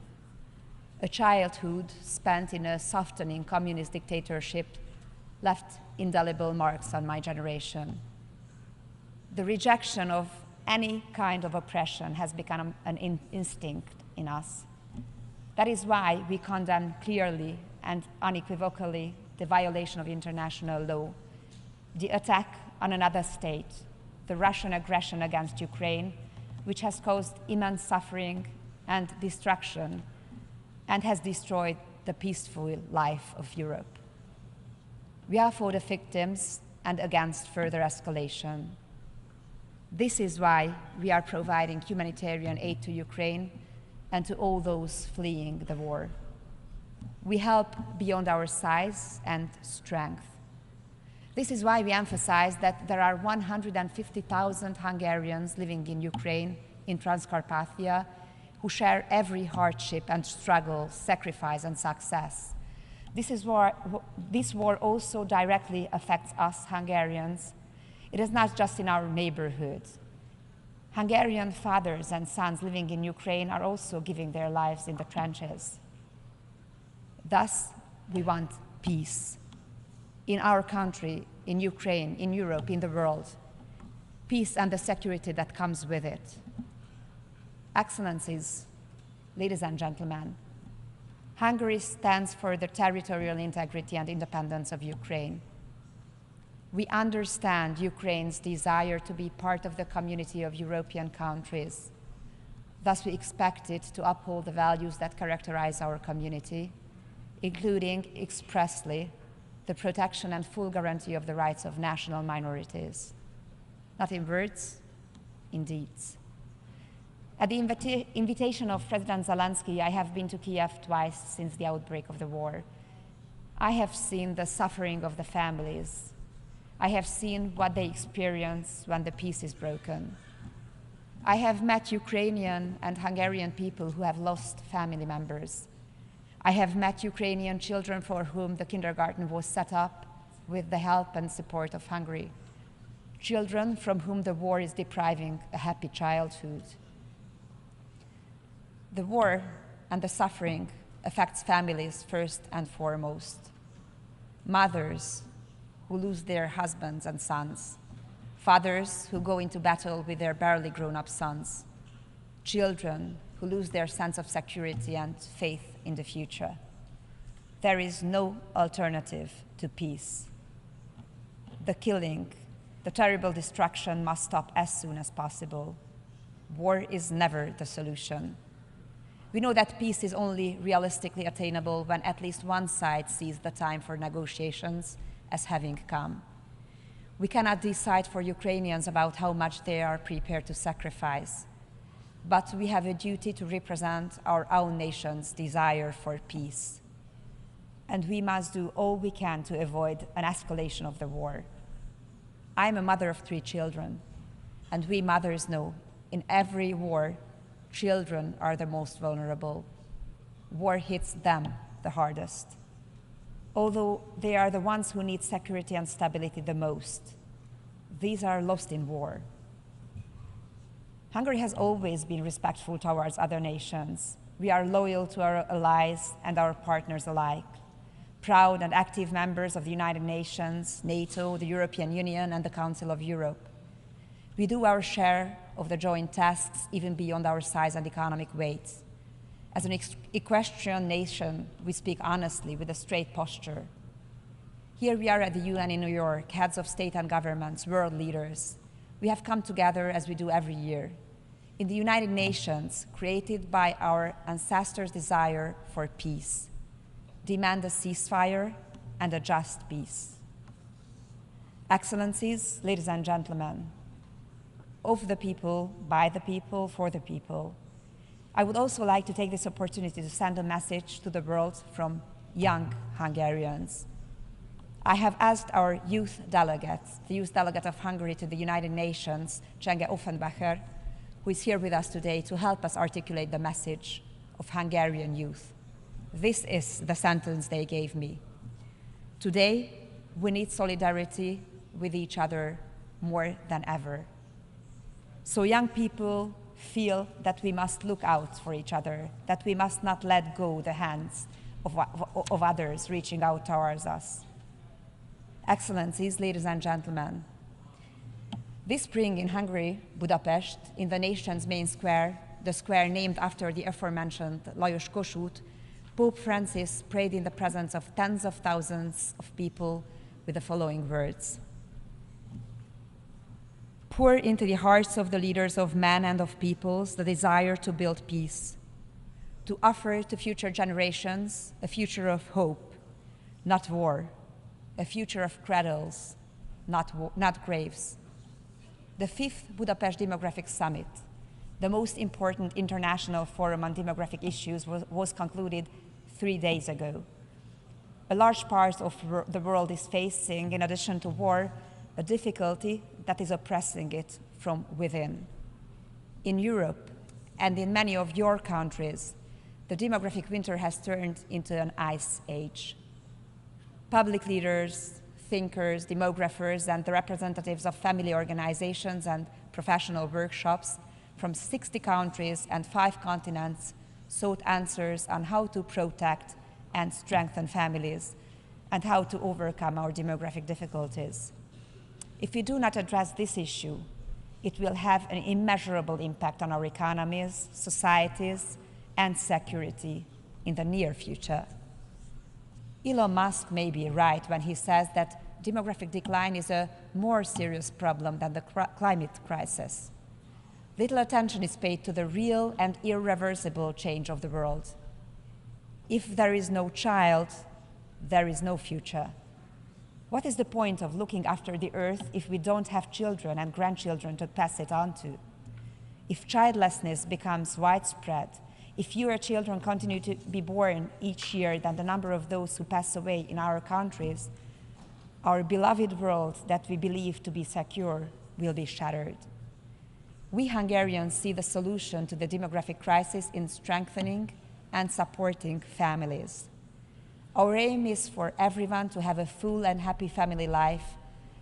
A childhood spent in a softening communist dictatorship left indelible marks on my generation. The rejection of any kind of oppression has become an instinct in us. That is why we condemn clearly and unequivocally the violation of international law, the attack on another state, the Russian aggression against Ukraine, which has caused immense suffering and destruction and has destroyed the peaceful life of Europe. We are for the victims and against further escalation. This is why we are providing humanitarian aid to Ukraine and to all those fleeing the war. We help beyond our size and strength. This is why we emphasize that there are 150,000 Hungarians living in Ukraine, in Transcarpathia, who share every hardship and struggle, sacrifice and success. This war also directly affects us Hungarians. It is not just in our neighborhood. Hungarian fathers and sons living in Ukraine are also giving their lives in the trenches. Thus, we want peace in our country, in Ukraine, in Europe, in the world. Peace and the security that comes with it. Excellencies, ladies and gentlemen, Hungary stands for the territorial integrity and independence of Ukraine. We understand Ukraine's desire to be part of the community of European countries. Thus, we expect it to uphold the values that characterize our community, including expressly the protection and full guarantee of the rights of national minorities, not in words, in deeds. At the invitation of President Zelensky, I have been to Kiev twice since the outbreak of the war. I have seen the suffering of the families. I have seen what they experience when the peace is broken. I have met Ukrainian and Hungarian people who have lost family members. I have met Ukrainian children for whom the kindergarten was set up with the help and support of Hungary. Children from whom the war is depriving a happy childhood. The war and the suffering affects families first and foremost. Mothers who lose their husbands and sons. Fathers who go into battle with their barely grown-up sons. Children who lose their sense of security and faith in the future. There is no alternative to peace. The killing, the terrible destruction must stop as soon as possible. War is never the solution. We know that peace is only realistically attainable when at least one side sees the time for negotiations as having come. We cannot decide for Ukrainians about how much they are prepared to sacrifice, but we have a duty to represent our own nation's desire for peace. And we must do all we can to avoid an escalation of the war. I'm a mother of 3 children, and we mothers know in every war, children are the most vulnerable. War hits them the hardest, although they are the ones who need security and stability the most. These are lost in war. Hungary has always been respectful towards other nations. We are loyal to our allies and our partners alike, proud and active members of the United Nations, NATO, the European Union, and the Council of Europe. We do our share of the joint tasks, even beyond our size and economic weight. As an equestrian nation, we speak honestly with a straight posture. Here we are at the UN in New York, heads of state and governments, world leaders. We have come together as we do every year in the United Nations, created by our ancestors' desire for peace, demand a ceasefire and a just peace. Excellencies, ladies and gentlemen, of the people, by the people, for the people, I would also like to take this opportunity to send a message to the world from young Hungarians. I have asked our youth delegate, the youth delegate of Hungary to the United Nations, Csenge Offenbacher, who is here with us today, to help us articulate the message of Hungarian youth. This is the sentence they gave me. Today, we need solidarity with each other more than ever. So young people feel that we must look out for each other, that we must not let go the hands of others reaching out towards us. Excellencies, ladies and gentlemen, this spring in Hungary, Budapest, in the nation's main square, the square named after the aforementioned Lajos Kossuth, Pope Francis prayed in the presence of tens of thousands of people with the following words: pour into the hearts of the leaders of men and of peoples the desire to build peace, to offer to future generations a future of hope, not war, a future of cradles, not graves. The 5th Budapest Demographic Summit, the most important international forum on demographic issues, was concluded 3 days ago. A large part of the world is facing, in addition to war, a difficulty that is oppressing it from within. In Europe and in many of your countries, the demographic winter has turned into an ice age. Public leaders, thinkers, demographers, and the representatives of family organizations and professional workshops from 60 countries and 5 continents sought answers on how to protect and strengthen families and how to overcome our demographic difficulties. If we do not address this issue, it will have an immeasurable impact on our economies, societies, and security in the near future. Elon Musk may be right when he says that demographic decline is a more serious problem than the climate crisis. Little attention is paid to the real and irreversible change of the world. If there is no child, there is no future. What is the point of looking after the earth if we don't have children and grandchildren to pass it on to? If childlessness becomes widespread, if fewer children continue to be born each year than the number of those who pass away in our countries, our beloved world that we believe to be secure will be shattered. We Hungarians see the solution to the demographic crisis in strengthening and supporting families. Our aim is for everyone to have a full and happy family life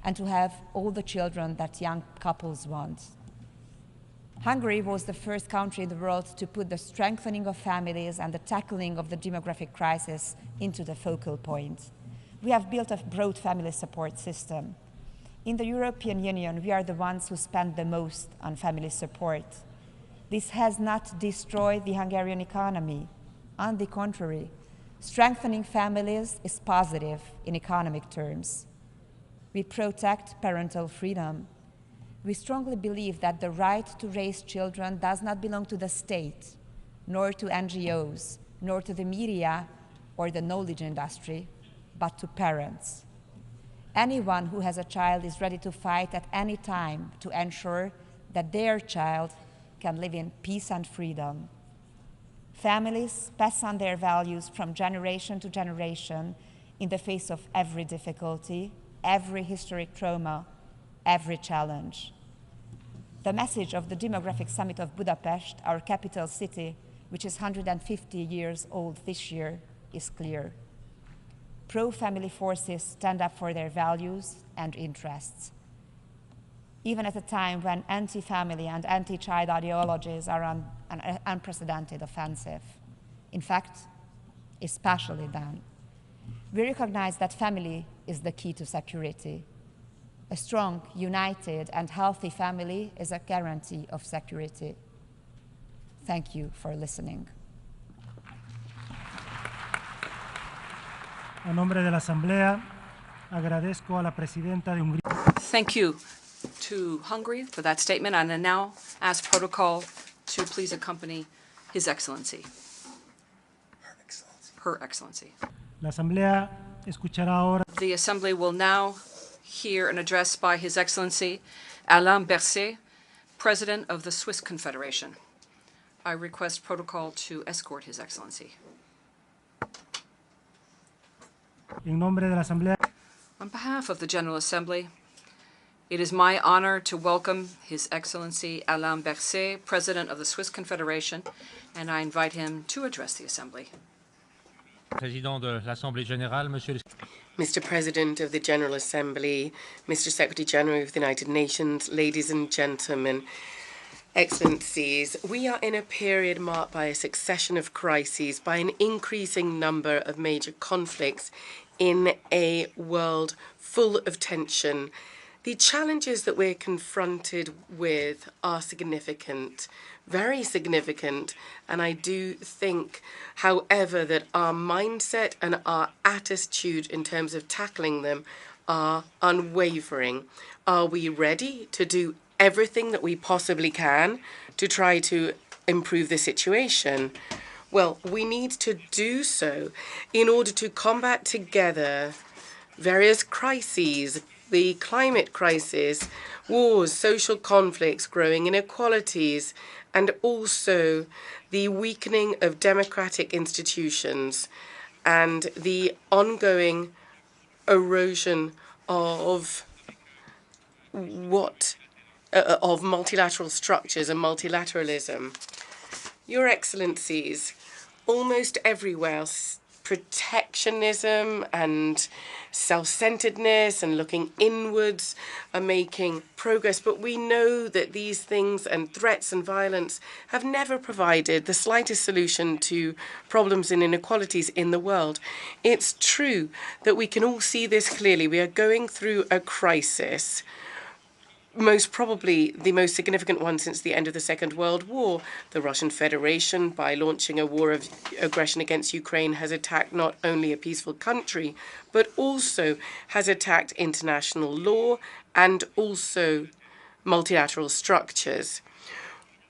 and to have all the children that young couples want. Hungary was the first country in the world to put the strengthening of families and the tackling of the demographic crisis into the focal point. We have built a broad family support system. In the European Union, we are the ones who spend the most on family support. This has not destroyed the Hungarian economy. On the contrary, strengthening families is positive in economic terms. We protect parental freedom. We strongly believe that the right to raise children does not belong to the state, nor to NGOs, nor to the media or the knowledge industry, but to parents. Anyone who has a child is ready to fight at any time to ensure that their child can live in peace and freedom. Families pass on their values from generation to generation in the face of every difficulty, every historic trauma, every challenge. The message of the Demographic Summit of Budapest, our capital city, which is 150 years old this year, is clear. Pro-family forces stand up for their values and interests. Even at a time when anti-family and anti-child ideologies are on an unprecedented offensive. In fact, especially then. We recognize that family is the key to security. A strong, united, and healthy family is a guarantee of security. Thank you for listening. A nombre de la Asamblea, agradezco a la presidenta de Hungría. Thank you to Hungary for that statement, and I now ask protocol to please accompany His Excellency. Her Excellency. La Asamblea escuchará ahora. The Assembly will now hear an address by His Excellency Alain Berset, President of the Swiss Confederation. I request protocol to escort His Excellency. En nombre de la Asamblea. On behalf of the General Assembly, it is my honor to welcome His Excellency Alain Berset, President of the Swiss Confederation, and I invite him to address the Assembly. Président de l'Assemblée générale, Mr. President of the General Assembly, Mr. Secretary General of the United Nations, ladies and gentlemen, Excellencies, we are in a period marked by a succession of crises, by an increasing number of major conflicts in a world full of tension. The challenges that we're confronted with are significant, very significant, and I do think, however, that our mindset and our attitude in terms of tackling them are unwavering. Are we ready to do everything that we possibly can to try to improve the situation? Well, we need to do so in order to combat together various crises, the climate crisis, wars, social conflicts, growing inequalities, and also the weakening of democratic institutions and the ongoing erosion of multilateral structures and multilateralism. Your Excellencies, almost everywhere, protectionism and self-centeredness and looking inwards are making progress, but we know that these things and threats and violence have never provided the slightest solution to problems and inequalities in the world. It's true that we can all see this clearly. We are going through a crisis, most probably the most significant one since the end of the Second World War. The Russian Federation, by launching a war of aggression against Ukraine, has attacked not only a peaceful country, but also has attacked international law and also multilateral structures.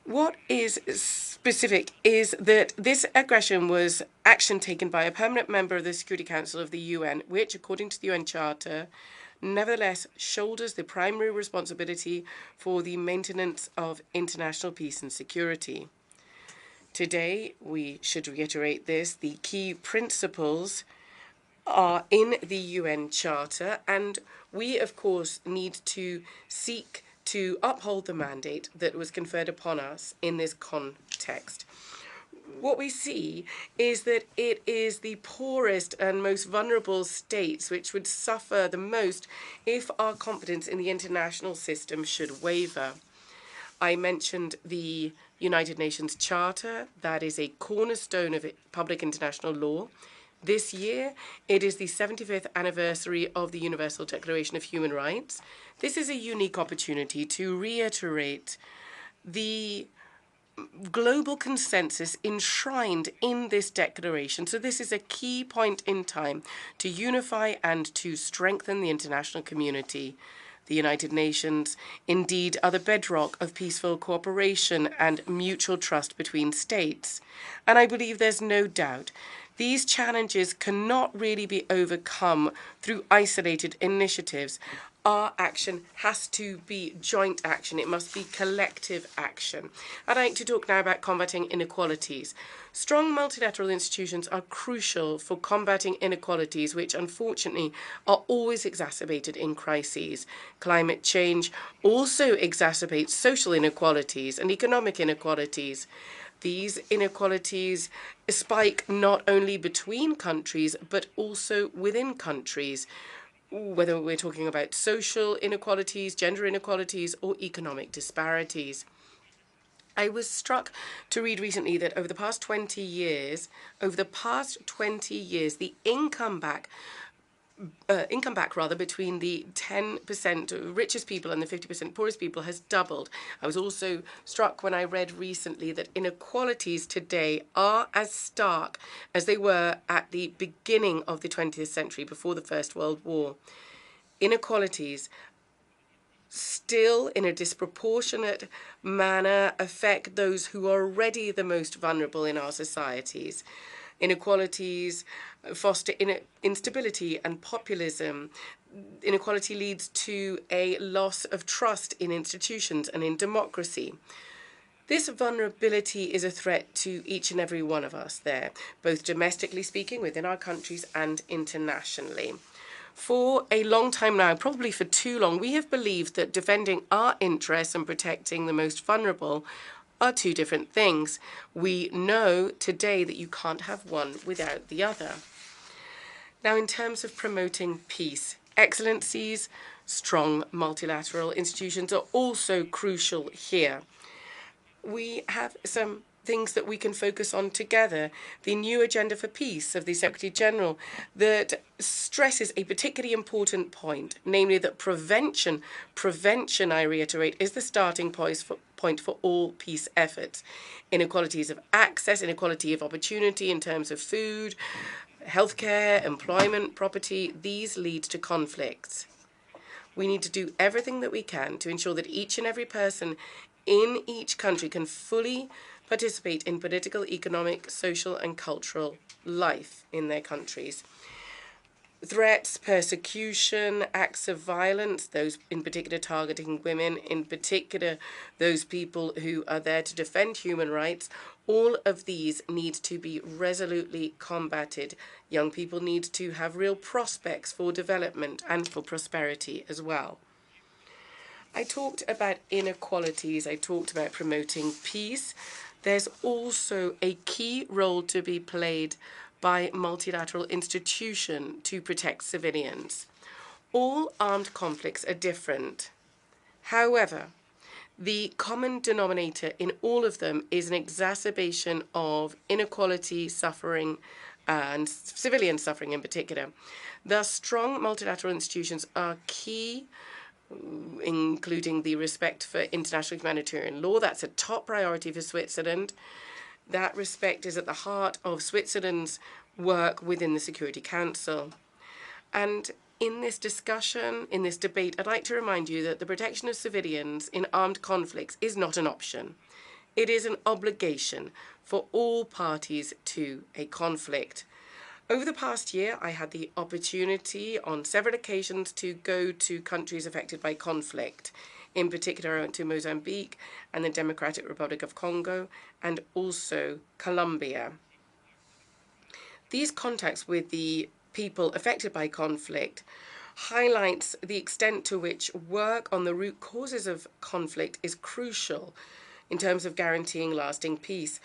What is specific is that this aggression was action taken by a permanent member of the Security Council of the UN, which, according to the UN Charter, nevertheless shoulders the primary responsibility for the maintenance of international peace and security. Today, we should reiterate this. The key principles are in the UN Charter, and we, of course, need to seek to uphold the mandate that was conferred upon us in this context. What we see is that it is the poorest and most vulnerable states which would suffer the most if our confidence in the international system should waver. I mentioned the United Nations Charter. That is a cornerstone of public international law. This year, it is the 75th anniversary of the Universal Declaration of Human Rights. This is a unique opportunity to reiterate the global consensus enshrined in this declaration. So this is a key point in time to unify and to strengthen the international community. The United Nations, indeed, are the bedrock of peaceful cooperation and mutual trust between states. And I believe there's no doubt these challenges cannot really be overcome through isolated initiatives. Our action has to be joint action. It must be collective action. I'd like to talk now about combating inequalities. Strong multilateral institutions are crucial for combating inequalities, which unfortunately are always exacerbated in crises. Climate change also exacerbates social inequalities and economic inequalities. These inequalities spike not only between countries, but also within countries, whether we're talking about social inequalities, gender inequalities, or economic disparities. I was struck to read recently that over the past 20 years, the income back between the 10% richest people and the 50% poorest people has doubled. I was also struck when I read recently that inequalities today are as stark as they were at the beginning of the 20th century, before the First World War. Inequalities still, in a disproportionate manner, affect those who are already the most vulnerable in our societies. Inequalities foster instability and populism. Inequality leads to a loss of trust in institutions and in democracy. This vulnerability is a threat to each and every one of us there, both domestically speaking, within our countries, and internationally. For a long time now, probably for too long, we have believed that defending our interests and protecting the most vulnerable are two different things. We know today that you can't have one without the other. Now, in terms of promoting peace, excellencies, strong multilateral institutions are also crucial here. We have some things that we can focus on together. The new agenda for peace of the Secretary General that stresses a particularly important point, namely that prevention, I reiterate, is the starting point for all peace efforts. Inequalities of access, inequality of opportunity in terms of food, healthcare, employment, property, these lead to conflicts. We need to do everything that we can to ensure that each and every person in each country can fully participate in political, economic, social, and cultural life in their countries. Threats, persecution, acts of violence, those in particular targeting women, in particular those people who are there to defend human rights, all of these need to be resolutely combated. Young people need to have real prospects for development and for prosperity as well. I talked about inequalities, I talked about promoting peace. There's also a key role to be played by multilateral institutions to protect civilians. All armed conflicts are different. However, the common denominator in all of them is an exacerbation of inequality, suffering, and civilian suffering in particular. Thus, strong multilateral institutions are key including the respect for international humanitarian law. That's a top priority for Switzerland. That respect is at the heart of Switzerland's work within the Security Council. And in this discussion, in this debate, I'd like to remind you that the protection of civilians in armed conflicts is not an option. It is an obligation for all parties to a conflict. Over the past year, I had the opportunity on several occasions to go to countries affected by conflict. In particular, I went to Mozambique and the Democratic Republic of Congo and also Colombia. These contacts with the people affected by conflict highlights the extent to which work on the root causes of conflict is crucial in terms of guaranteeing lasting peace.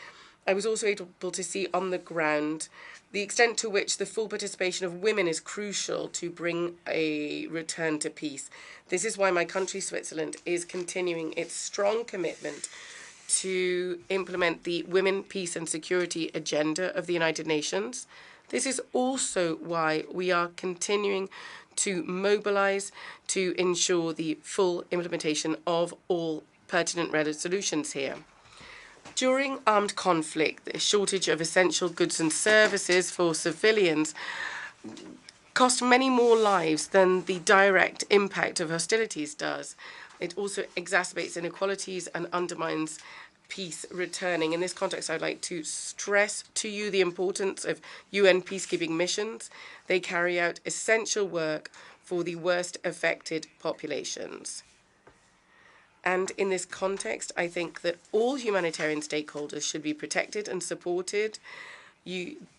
I was also able to see on the ground the extent to which the full participation of women is crucial to bring a return to peace. This is why my country, Switzerland, is continuing its strong commitment to implement the Women, Peace and Security agenda of the United Nations. This is also why we are continuing to mobilize to ensure the full implementation of all pertinent resolutions here. During armed conflict, the shortage of essential goods and services for civilians cost many more lives than the direct impact of hostilities does. It also exacerbates inequalities and undermines peace returning. In this context, I'd like to stress to you the importance of UN peacekeeping missions. They carry out essential work for the worst affected populations. And in this context, I think that all humanitarian stakeholders should be protected and supported.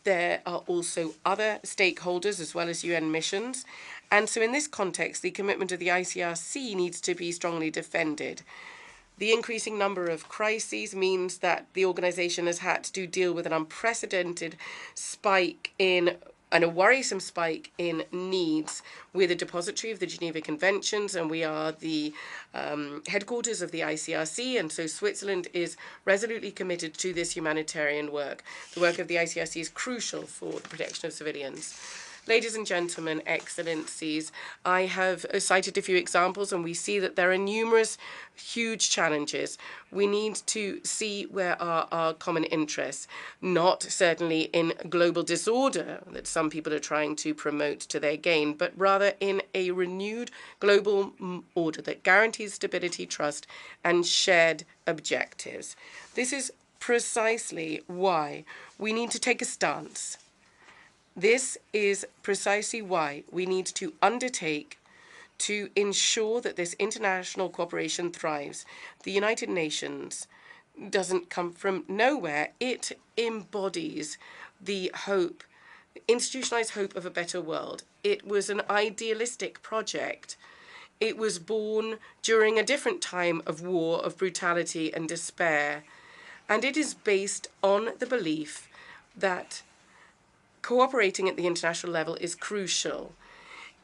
There are also other stakeholders as well as UN missions. And so in this context, the commitment of the ICRC needs to be strongly defended. The increasing number of crises means that the organization has had to deal with an unprecedented spike in and a worrisome spike in needs. We're the depository of the Geneva Conventions, and we are the headquarters of the ICRC, and so Switzerland is resolutely committed to this humanitarian work. The work of the ICRC is crucial for the protection of civilians. Ladies and gentlemen, excellencies, I have cited a few examples, and we see that there are numerous huge challenges. We need to see where are our common interests, not certainly in global disorder that some people are trying to promote to their gain, but rather in a renewed global order that guarantees stability, trust, and shared objectives. This is precisely why we need to take a stance. This is precisely why we need to undertake to ensure that this international cooperation thrives. The United Nations doesn't come from nowhere. It embodies the hope, the institutionalized hope of a better world. It was an idealistic project. It was born during a different time of war, of brutality and despair. And it is based on the belief that cooperating at the international level is crucial.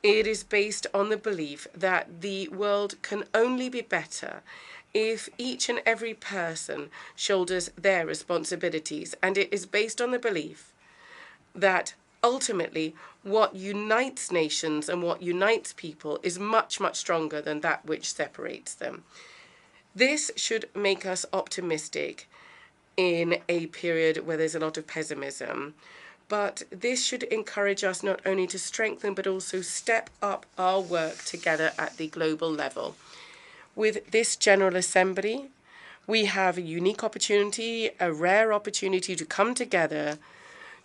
It is based on the belief that the world can only be better if each and every person shoulders their responsibilities. And it is based on the belief that ultimately what unites nations and what unites people is much, much stronger than that which separates them. This should make us optimistic in a period where there's a lot of pessimism. But this should encourage us not only to strengthen, but also step up our work together at the global level. With this General Assembly, we have a unique opportunity, a rare opportunity to come together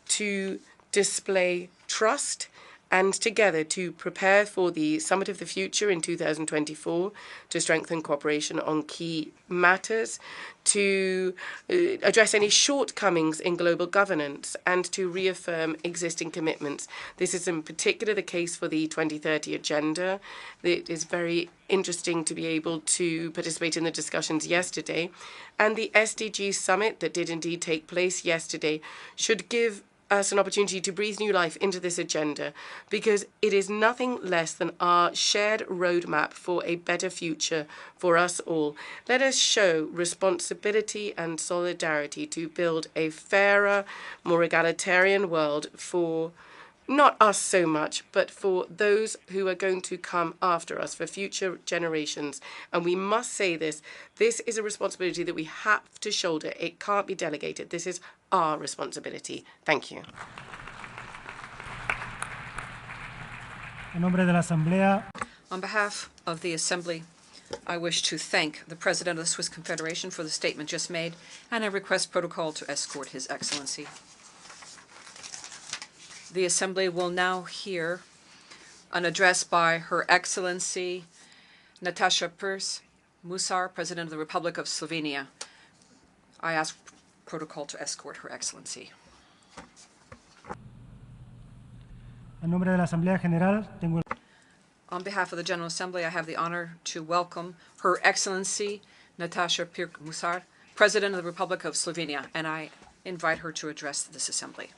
to display trust and together to prepare for the Summit of the Future in 2024, to strengthen cooperation on key matters, to address any shortcomings in global governance, and to reaffirm existing commitments. This is in particular the case for the 2030 agenda. It is very interesting to be able to participate in the discussions yesterday. And the SDG summit that did indeed take place yesterday should give us an opportunity to breathe new life into this agenda, because it is nothing less than our shared roadmap for a better future for us all. Let us show responsibility and solidarity to build a fairer, more egalitarian world for not us so much, but for those who are going to come after us, for future generations. And we must say this is a responsibility that we have to shoulder. It can't be delegated. This is our responsibility. Thank you. On behalf of the Assembly, I wish to thank the President of the Swiss Confederation for the statement just made, and I request protocol to escort His Excellency. The Assembly will now hear an address by Her Excellency Natasha Pers Musar, President of the Republic of Slovenia. I ask protocol to escort Her Excellency. On behalf of the General Assembly, I have the honor to welcome Her Excellency Natasha Pers Musar, President of the Republic of Slovenia, and I invite her to address this Assembly.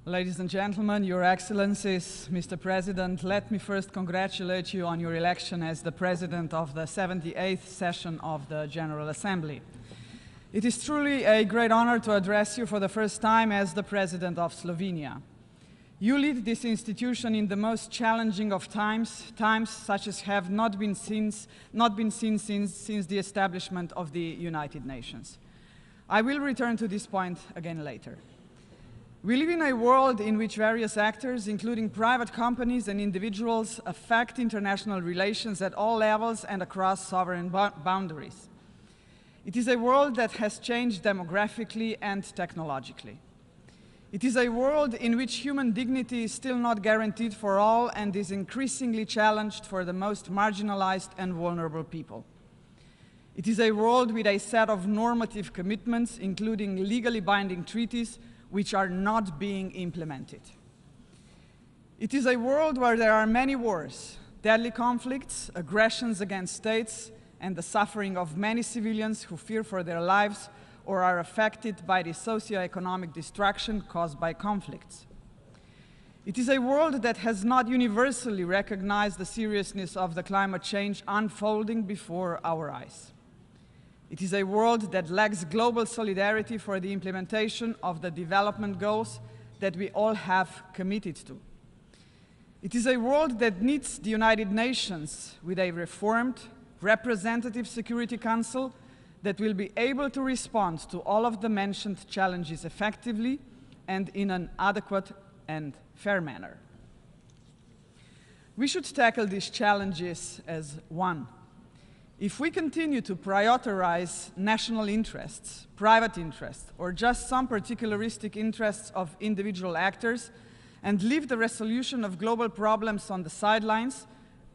Ladies and gentlemen, Your Excellencies, Mr. President, let me first congratulate you on your election as the President of the 78th session of the General Assembly. It is truly a great honor to address you for the first time as the President of Slovenia. You lead this institution in the most challenging of times such as have not been seen since the establishment of the United Nations. I will return to this point again later. We live in a world in which various actors, including private companies and individuals, affect international relations at all levels and across sovereign boundaries. It is a world that has changed demographically and technologically. It is a world in which human dignity is still not guaranteed for all and is increasingly challenged for the most marginalized and vulnerable people. It is a world with a set of normative commitments, including legally binding treaties, which are not being implemented. It is a world where there are many wars, deadly conflicts, aggressions against states, and the suffering of many civilians who fear for their lives or are affected by the socio-economic destruction caused by conflicts. It is a world that has not universally recognized the seriousness of the climate change unfolding before our eyes. It is a world that lacks global solidarity for the implementation of the development goals that we all have committed to. It is a world that needs the United Nations with a reformed, representative Security Council that will be able to respond to all of the mentioned challenges effectively and in an adequate and fair manner. We should tackle these challenges as one. If we continue to prioritize national interests, private interests, or just some particularistic interests of individual actors and leave the resolution of global problems on the sidelines,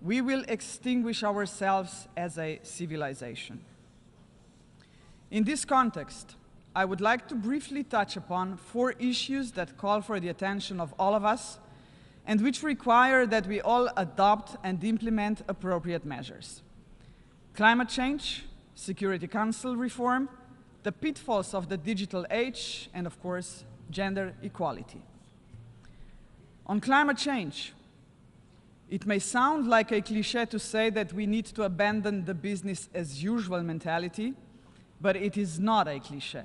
we will extinguish ourselves as a civilization. In this context, I would like to briefly touch upon 4 issues that call for the attention of all of us and which require that we all adopt and implement appropriate measures. Climate change, Security Council reform, the pitfalls of the digital age, and of course, gender equality. On climate change, it may sound like a cliché to say that we need to abandon the business as usual mentality, but it is not a cliché.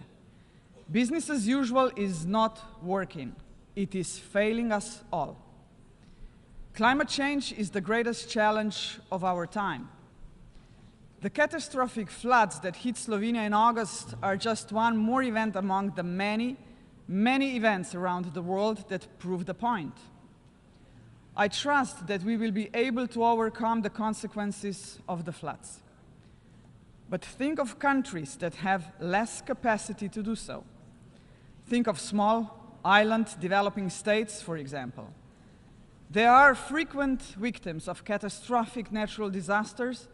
Business as usual is not working. It is failing us all. Climate change is the greatest challenge of our time. The catastrophic floods that hit Slovenia in August are just one more event among the many, many events around the world that prove the point. I trust that we will be able to overcome the consequences of the floods. But think of countries that have less capacity to do so. Think of small island developing states, for example. They are frequent victims of catastrophic natural disasters,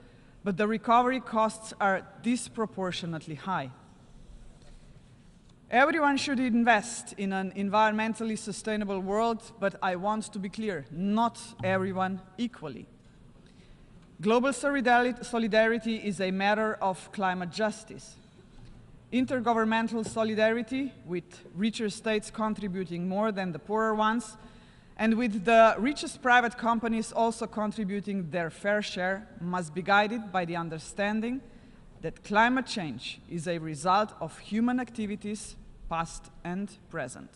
but the recovery costs are disproportionately high. Everyone should invest in an environmentally sustainable world, but I want to be clear, not everyone equally. Global solidarity is a matter of climate justice. Intergovernmental solidarity, with richer states contributing more than the poorer ones, and with the richest private companies also contributing their fair share, must be guided by the understanding that climate change is a result of human activities, past and present.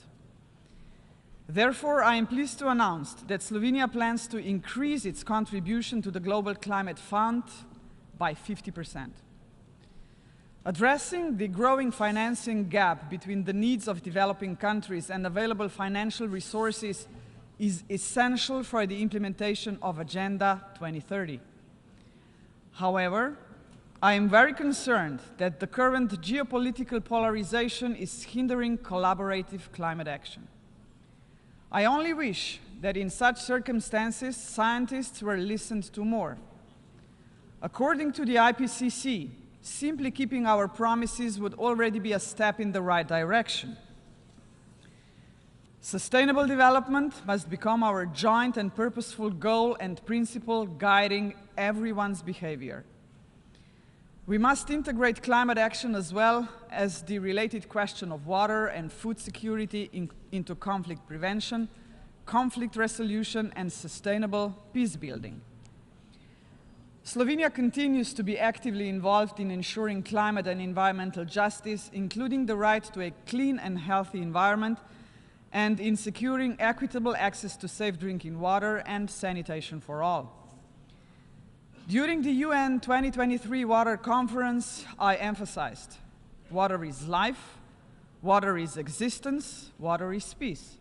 Therefore, I am pleased to announce that Slovenia plans to increase its contribution to the Global Climate Fund by 50%. Addressing the growing financing gap between the needs of developing countries and available financial resources is essential for the implementation of Agenda 2030. However, I am very concerned that the current geopolitical polarization is hindering collaborative climate action. I only wish that in such circumstances, scientists were listened to more. According to the IPCC, simply keeping our promises would already be a step in the right direction. Sustainable development must become our joint and purposeful goal and principle guiding everyone's behavior. We must integrate climate action as well as the related question of water and food security into conflict prevention, conflict resolution, and sustainable peace building. Slovenia continues to be actively involved in ensuring climate and environmental justice, including the right to a clean and healthy environment, and in securing equitable access to safe drinking water and sanitation for all. During the UN 2023 Water Conference, I emphasized, water is life, water is existence, water is peace.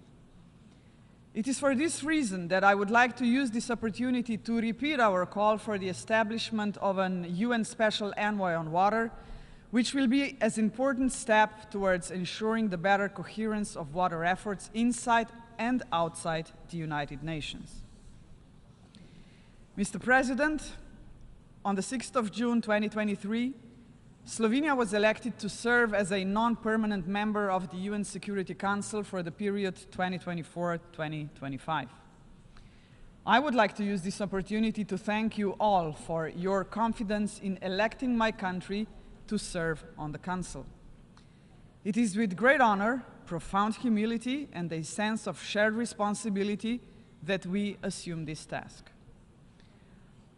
It is for this reason that I would like to use this opportunity to repeat our call for the establishment of an UN Special Envoy on Water, which will be an important step towards ensuring the better coherence of water efforts inside and outside the United Nations. Mr. President, on the 6th of June 2023, Slovenia was elected to serve as a non-permanent member of the UN Security Council for the period 2024-2025. I would like to use this opportunity to thank you all for your confidence in electing my country to serve on the Council. It is with great honor, profound humility, and a sense of shared responsibility that we assume this task.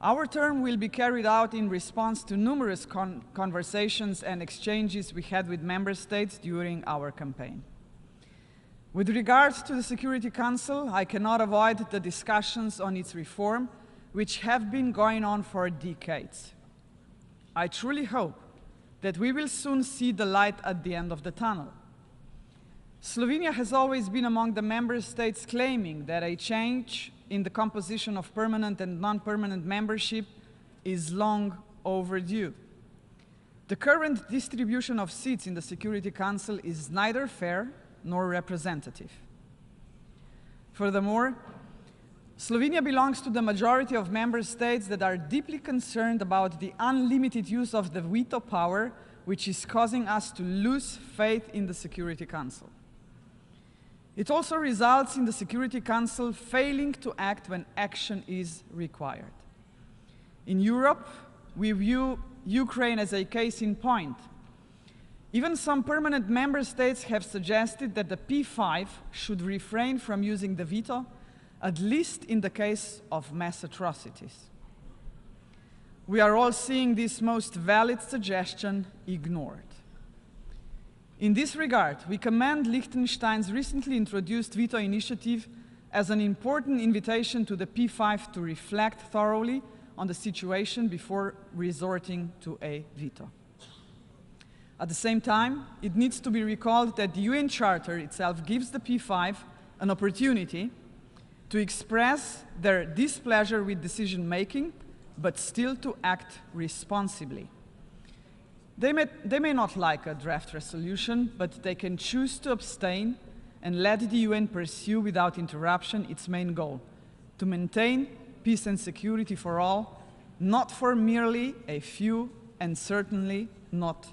Our term will be carried out in response to numerous conversations and exchanges we had with member states during our campaign. With regards to the Security Council, I cannot avoid the discussions on its reform, which have been going on for decades. I truly hope that we will soon see the light at the end of the tunnel. Slovenia has always been among the member states claiming that a change in the composition of permanent and non-permanent membership is long overdue. The current distribution of seats in the Security Council is neither fair nor representative. Furthermore, Slovenia belongs to the majority of member states that are deeply concerned about the unlimited use of the veto power, which is causing us to lose faith in the Security Council. It also results in the Security Council failing to act when action is required. In Europe, we view Ukraine as a case in point. Even some permanent member states have suggested that the P5 should refrain from using the veto, at least in the case of mass atrocities. We are all seeing this most valid suggestion ignored. In this regard, we commend Liechtenstein's recently introduced veto initiative as an important invitation to the P5 to reflect thoroughly on the situation before resorting to a veto. At the same time, it needs to be recalled that the UN Charter itself gives the P5 an opportunity to express their displeasure with decision-making, but still to act responsibly. They may not like a draft resolution, but they can choose to abstain and let the UN pursue without interruption its main goal, to maintain peace and security for all, not for merely a few, and certainly not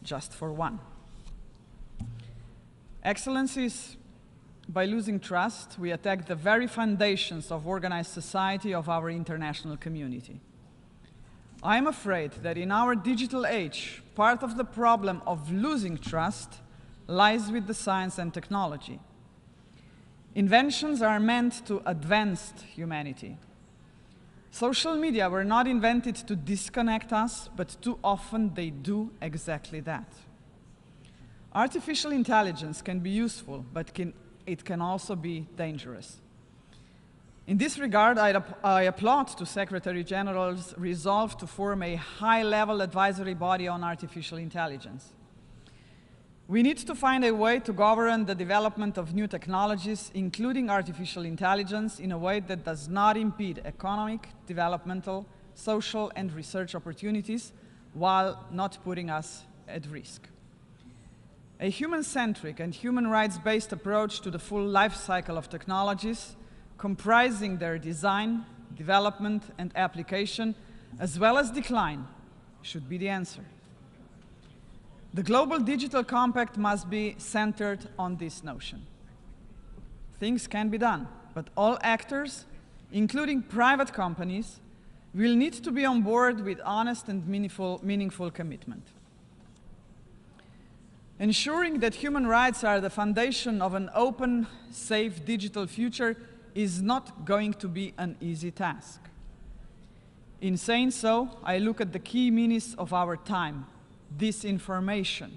just for one. Excellencies, by losing trust, we attack the very foundations of organized society of our international community. I am afraid that in our digital age, part of the problem of losing trust lies with the science and technology. Inventions are meant to advance humanity. Social media were not invented to disconnect us, but too often they do exactly that. Artificial intelligence can be useful, but can it can also be dangerous. In this regard, I applaud to Secretary General's resolve to form a high-level advisory body on artificial intelligence. We need to find a way to govern the development of new technologies, including artificial intelligence, in a way that does not impede economic, developmental, social, and research opportunities, while not putting us at risk. A human-centric and human rights-based approach to the full life cycle of technologies, comprising their design, development, and application, as well as decline, should be the answer. The Global Digital Compact must be centered on this notion. Things can be done, but all actors, including private companies, will need to be on board with honest and meaningful commitment. Ensuring that human rights are the foundation of an open, safe digital future is not going to be an easy task. In saying so, I look at the key menace of our time: disinformation.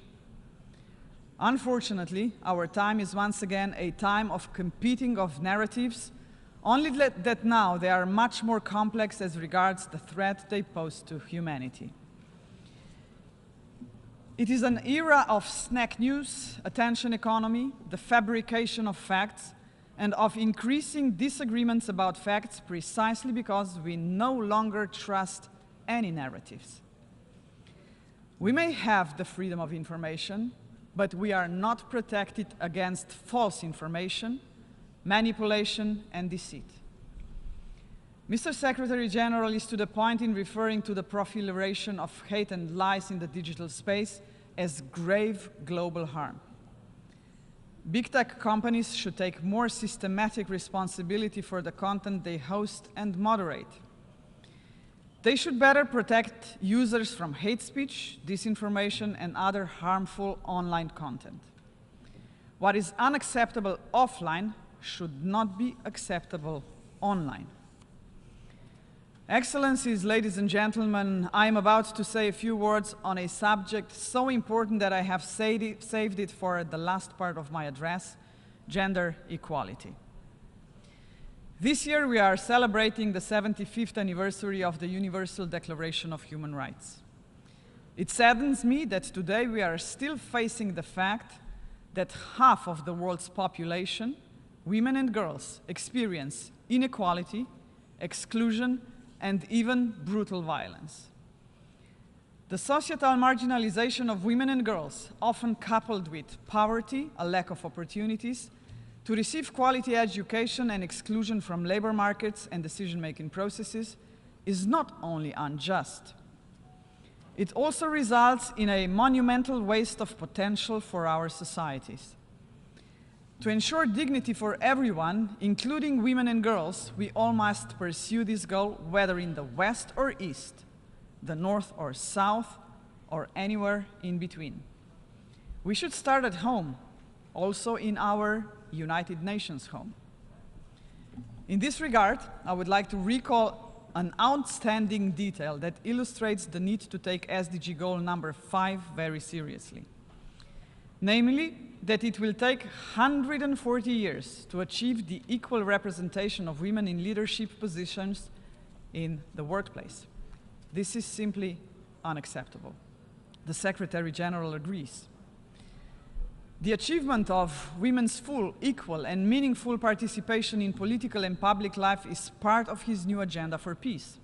Unfortunately, our time is once again a time of competing of narratives, only that now they are much more complex as regards the threat they pose to humanity. It is an era of snack news, attention economy, the fabrication of facts, and of increasing disagreements about facts precisely because we no longer trust any narratives. We may have the freedom of information, but we are not protected against false information, manipulation, and deceit. Mr. Secretary General is to the point in referring to the proliferation of hate and lies in the digital space as grave global harm. Big tech companies should take more systematic responsibility for the content they host and moderate. They should better protect users from hate speech, disinformation, and other harmful online content. What is unacceptable offline should not be acceptable online. Excellencies, ladies and gentlemen, I am about to say a few words on a subject so important that I have saved it for the last part of my address: gender equality. This year we are celebrating the 75th anniversary of the Universal Declaration of Human Rights. It saddens me that today we are still facing the fact that half of the world's population, women and girls, experience inequality, exclusion, and even brutal violence. The societal marginalization of women and girls, often coupled with poverty, a lack of opportunities to receive quality education, and exclusion from labor markets and decision-making processes, is not only unjust. It also results in a monumental waste of potential for our societies. To ensure dignity for everyone, including women and girls, we all must pursue this goal, whether in the West or East, the North or South, or anywhere in between. We should start at home, also in our United Nations home. In this regard, I would like to recall an outstanding detail that illustrates the need to take SDG goal number 5 very seriously. Namely, that it will take 140 years to achieve the equal representation of women in leadership positions in the workplace. This is simply unacceptable. The Secretary General agrees. The achievement of women's full, equal, and meaningful participation in political and public life is part of his new agenda for peace.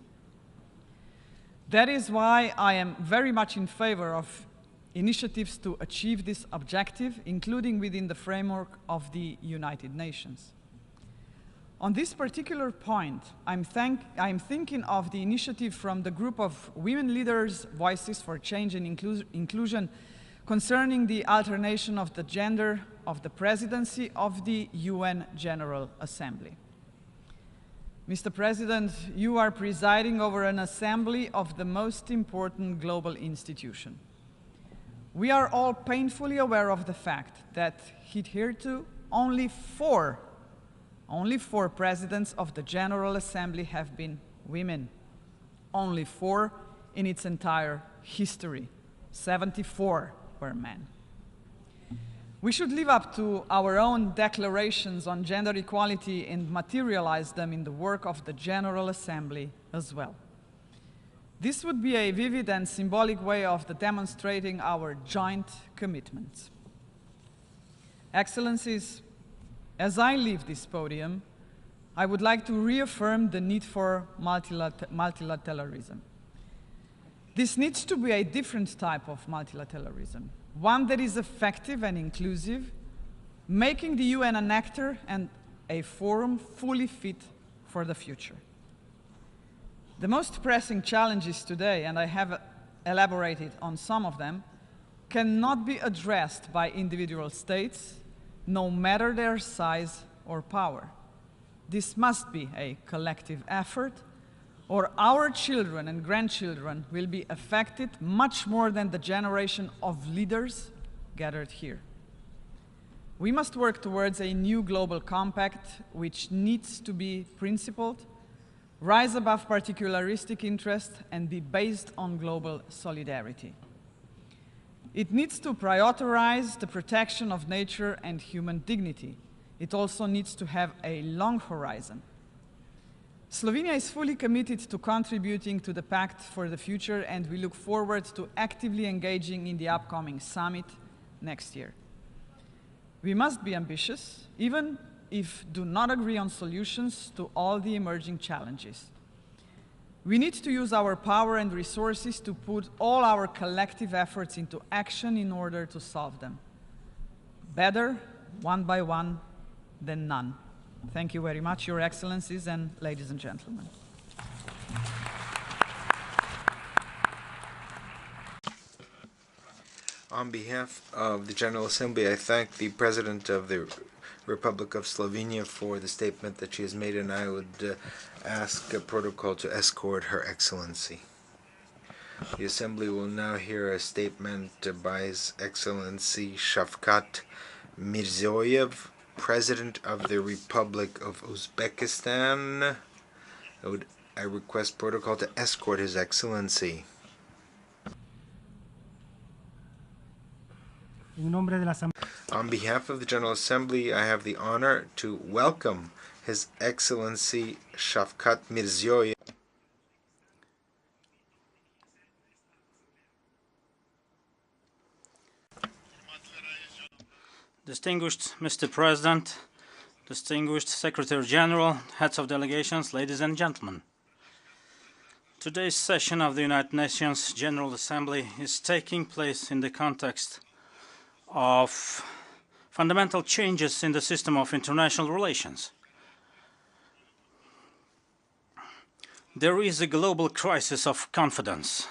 That is why I am very much in favor of initiatives to achieve this objective, including within the framework of the United Nations. On this particular point, I'm thinking of the initiative from the group of women leaders' Voices for Change and Inclusion concerning the alternation of the gender of the presidency of the UN General Assembly. Mr. President, you are presiding over an assembly of the most important global institution. We are all painfully aware of the fact that hitherto only four presidents of the General Assembly have been women. Only 4 in its entire history. 74 were men. We should live up to our own declarations on gender equality and materialize them in the work of the General Assembly as well. This would be a vivid and symbolic way of demonstrating our joint commitments. Excellencies, as I leave this podium, I would like to reaffirm the need for multilateralism. This needs to be a different type of multilateralism, one that is effective and inclusive, making the UN an actor and a forum fully fit for the future. The most pressing challenges today, and I have elaborated on some of them, cannot be addressed by individual states, no matter their size or power. This must be a collective effort, or our children and grandchildren will be affected much more than the generation of leaders gathered here. We must work towards a new global compact which needs to be principled, rise above particularistic interest, and be based on global solidarity. It needs to prioritize the protection of nature and human dignity. It also needs to have a long horizon. Slovenia is fully committed to contributing to the Pact for the Future, and we look forward to actively engaging in the upcoming summit next year. We must be ambitious, even if do not agree on solutions to all the emerging challenges. We need to use our power and resources to put all our collective efforts into action in order to solve them. Better, one by one, than none. Thank you very much, Your Excellencies and ladies and gentlemen. On behalf of the General Assembly, I thank the President of the Republic of Slovenia for the statement that she has made, and I would ask a protocol to escort Her Excellency. The Assembly will now hear a statement by His Excellency Shavkat Mirziyoyev, President of the Republic of Uzbekistan. I request protocol to escort His Excellency. On behalf of the General Assembly, I have the honor to welcome His Excellency Shavkat Mirziyoyev. Distinguished Mr. President, distinguished Secretary General, heads of delegations, ladies and gentlemen. Today's session of the United Nations General Assembly is taking place in the context of fundamental changes in the system of international relations. There is a global crisis of confidence.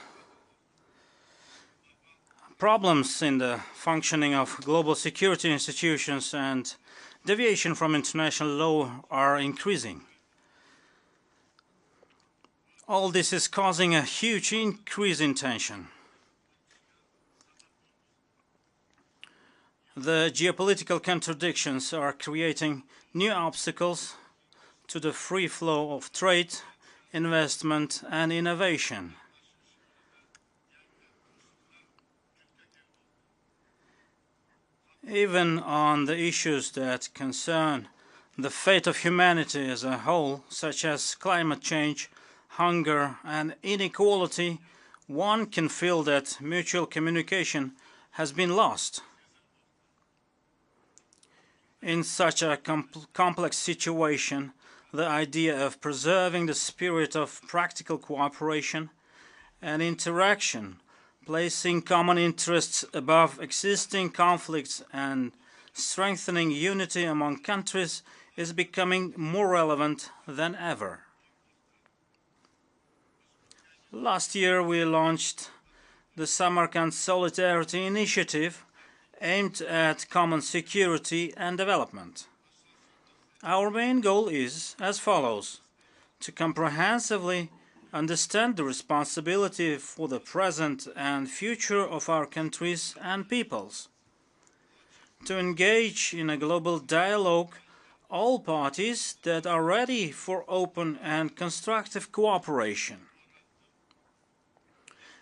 Problems in the functioning of global security institutions and deviation from international law are increasing. All this is causing a huge increase in tension. The geopolitical contradictions are creating new obstacles to the free flow of trade, investment, and innovation. Even on the issues that concern the fate of humanity as a whole, such as climate change, hunger, and inequality, one can feel that mutual communication has been lost. In such a complex situation, the idea of preserving the spirit of practical cooperation and interaction, placing common interests above existing conflicts and strengthening unity among countries is becoming more relevant than ever. Last year we launched the Samarkand Solidarity Initiative aimed at common security and development. Our main goal is as follows: to comprehensively understand the responsibility for the present and future of our countries and peoples, to engage in a global dialogue all parties that are ready for open and constructive cooperation.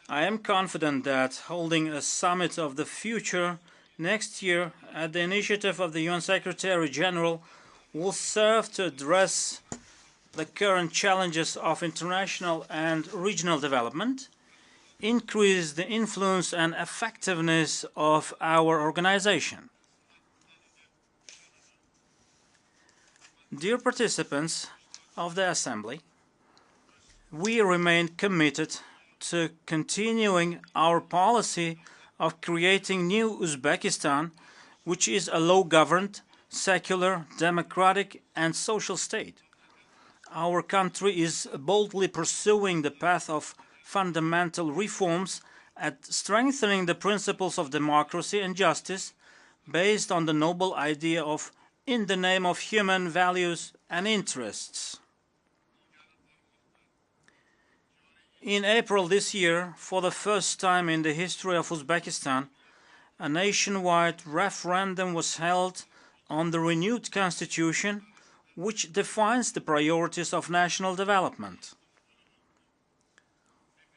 I am confident that holding a summit of the future next year, at the initiative of the UN Secretary General, will serve to address the current challenges of international and regional development, increase the influence and effectiveness of our organization. Dear participants of the Assembly, we remain committed to continuing our policy of creating new Uzbekistan, which is a law-governed, secular, democratic, and social state. Our country is boldly pursuing the path of fundamental reforms at strengthening the principles of democracy and justice based on the noble idea of in the name of human values and interests. In April this year, for the first time in the history of Uzbekistan, a nationwide referendum was held on the renewed constitution, which defines the priorities of national development.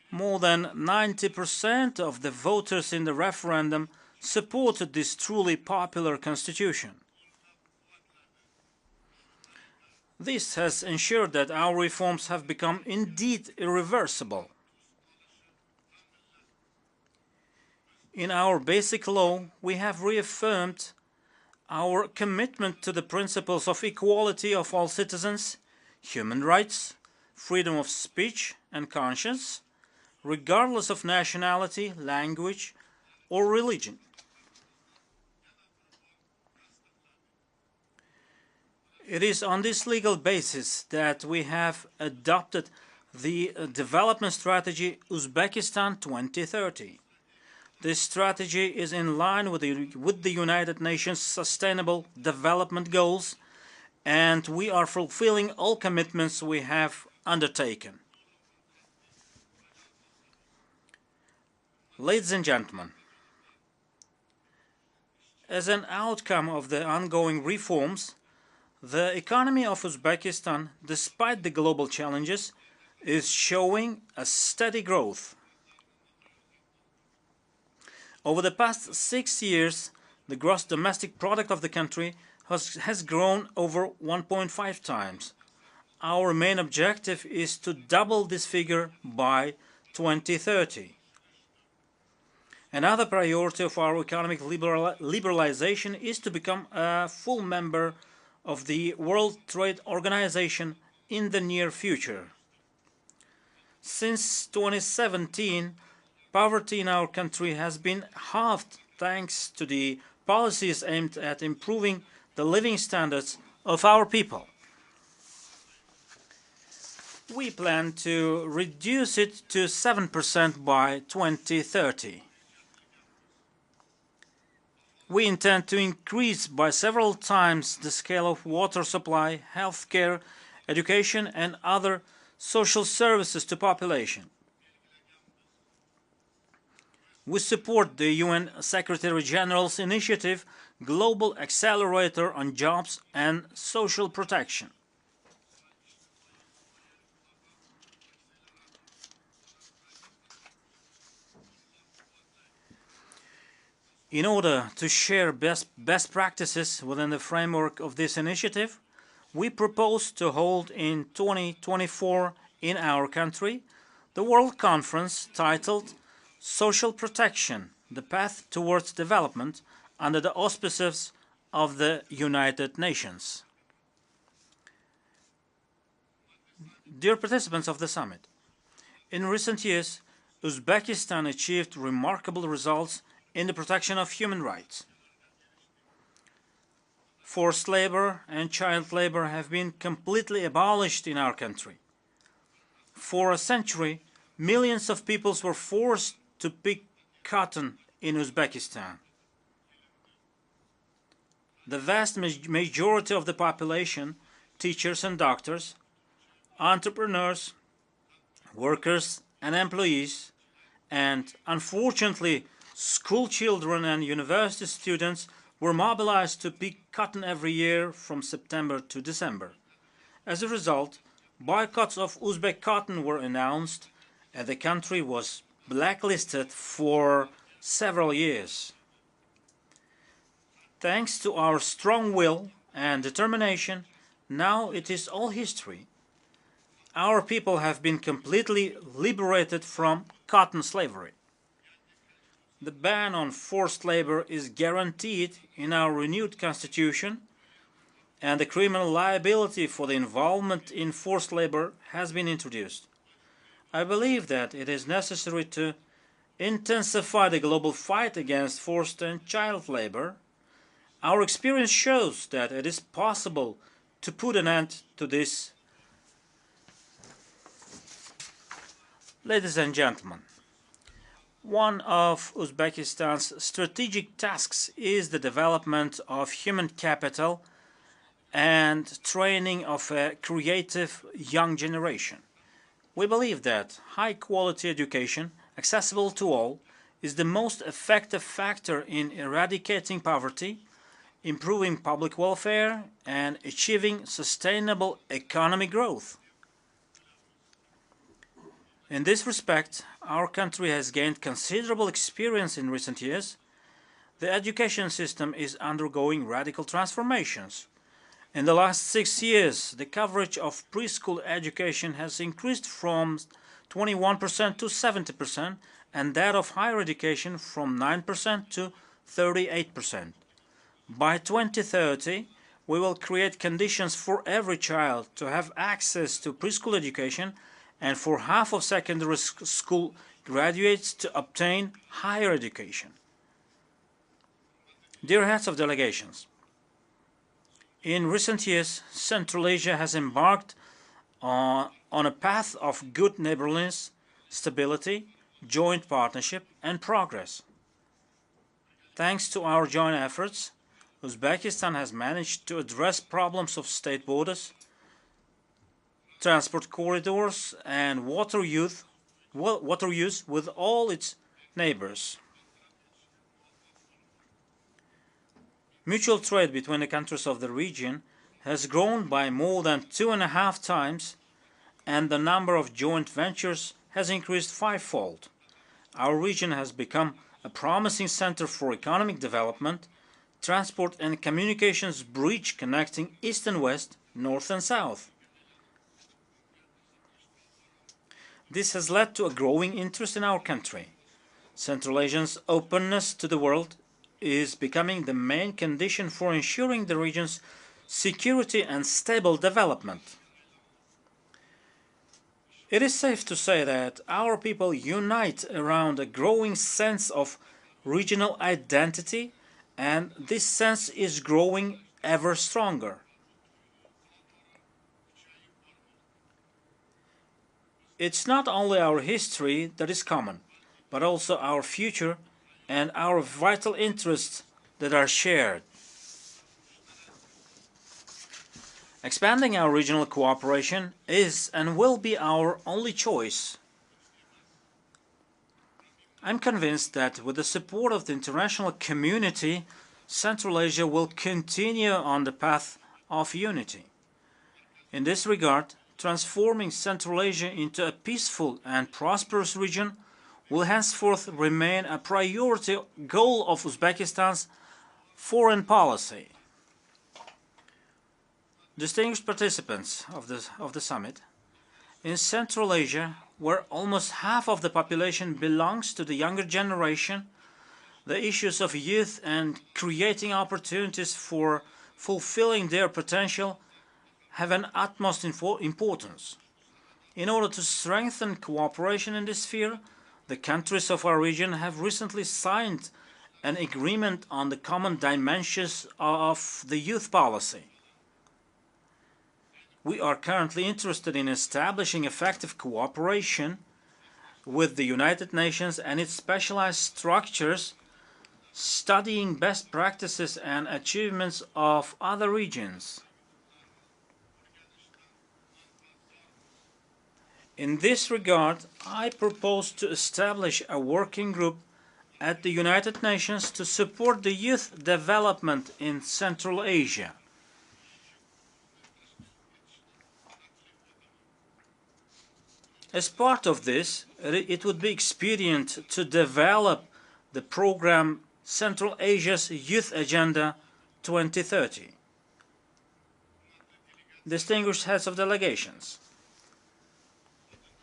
More than 90% of the voters in the referendum supported this truly popular constitution. This has ensured that our reforms have become indeed irreversible. In our basic law, we have reaffirmed our commitment to the principles of equality of all citizens, human rights, freedom of speech and conscience, regardless of nationality, language, or religion. It is on this legal basis that we have adopted the development strategy Uzbekistan 2030. This strategy is in line with the United Nations Sustainable Development Goals, and we are fulfilling all commitments we have undertaken. Ladies and gentlemen, as an outcome of the ongoing reforms, the economy of Uzbekistan, despite the global challenges, is showing a steady growth. Over the past 6 years, the gross domestic product of the country has grown over 1.5 times. Our main objective is to double this figure by 2030. Another priority of our economic liberalization is to become a full member of the World Trade Organization in the near future. Since 2017, poverty in our country has been halved thanks to the policies aimed at improving the living standards of our people. We plan to reduce it to 7% by 2030. We intend to increase by several times the scale of water supply, healthcare, education, and other social services to population. We support the UN Secretary General's initiative, Global Accelerator on Jobs and Social Protection. In order to share best practices within the framework of this initiative, we propose to hold in 2024 in our country the World Conference titled Social Protection, the Path Towards Development, under the auspices of the United Nations. Dear participants of the summit, in recent years, Uzbekistan achieved remarkable results in the protection of human rights. Forced labor and child labor have been completely abolished in our country. For a century, millions of people were forced to pick cotton in Uzbekistan. The vast majority of the population, teachers and doctors, entrepreneurs, workers and employees, and unfortunately school children and university students were mobilized to pick cotton every year from September to December. As a result, boycotts of Uzbek cotton were announced and the country was blacklisted for several years. Thanks to our strong will and determination, now it is all history. Our people have been completely liberated from cotton slavery. The ban on forced labor is guaranteed in our renewed constitution, and the criminal liability for the involvement in forced labor has been introduced. I believe that it is necessary to intensify the global fight against forced and child labor. Our experience shows that it is possible to put an end to this. Ladies and gentlemen, one of Uzbekistan's strategic tasks is the development of human capital and training of a creative young generation. We believe that high-quality education, accessible to all, is the most effective factor in eradicating poverty, improving public welfare, and achieving sustainable economic growth. In this respect, our country has gained considerable experience in recent years. The education system is undergoing radical transformations. In the last 6 years, the coverage of preschool education has increased from 21% to 70%, and that of higher education from 9% to 38%. By 2030, we will create conditions for every child to have access to preschool education and for half of secondary school graduates to obtain higher education. Dear heads of delegations, in recent years, Central Asia has embarked on a path of good neighborliness, stability, joint partnership, and progress. Thanks to our joint efforts, Uzbekistan has managed to address problems of state borders, transport corridors, and water use with all its neighbors. Mutual trade between the countries of the region has grown by more than 2.5 times, and the number of joint ventures has increased 5-fold. Our region has become a promising center for economic development, transport and communications bridge connecting East and West, North and South. This has led to a growing interest in our country. Central Asia's openness to the world is becoming the main condition for ensuring the region's security and stable development. It is safe to say that our people unite around a growing sense of regional identity, and this sense is growing ever stronger. It's not only our history that is common, but also our future and our vital interests that are shared. Expanding our regional cooperation is and will be our only choice. I'm convinced that with the support of the international community, Central Asia will continue on the path of unity. In this regard, transforming Central Asia into a peaceful and prosperous region will henceforth remain a priority goal of Uzbekistan's foreign policy. Distinguished participants of the summit, in Central Asia, where almost half of the population belongs to the younger generation, the issues of youth and creating opportunities for fulfilling their potential have an utmost importance. In order to strengthen cooperation in this sphere, the countries of our region have recently signed an agreement on the common dimensions of the youth policy. We are currently interested in establishing effective cooperation with the United Nations and its specialized structures, studying best practices and achievements of other regions. In this regard, I propose to establish a working group at the United Nations to support the youth development in Central Asia. As part of this, it would be expedient to develop the program Central Asia's Youth Agenda 2030. Distinguished heads of delegations,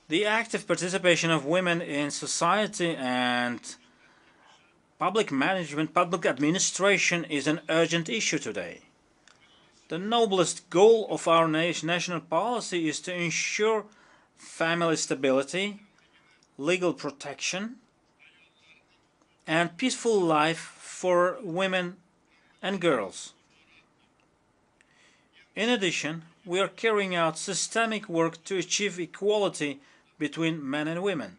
the active participation of women in society and public management, public administration is an urgent issue today. The noblest goal of our national policy is to ensure family stability, legal protection, and peaceful life for women and girls. In addition, we are carrying out systemic work to achieve equality between men and women.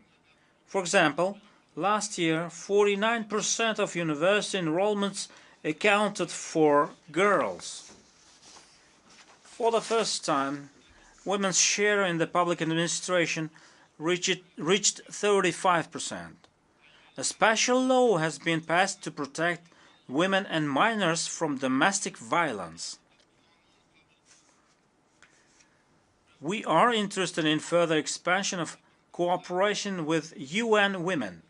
For example, last year, 49% of university enrollments accounted for girls. For the first time, women's share in the public administration reached 35%. A special law has been passed to protect women and minors from domestic violence. We are interested in further expansion of cooperation with UN Women.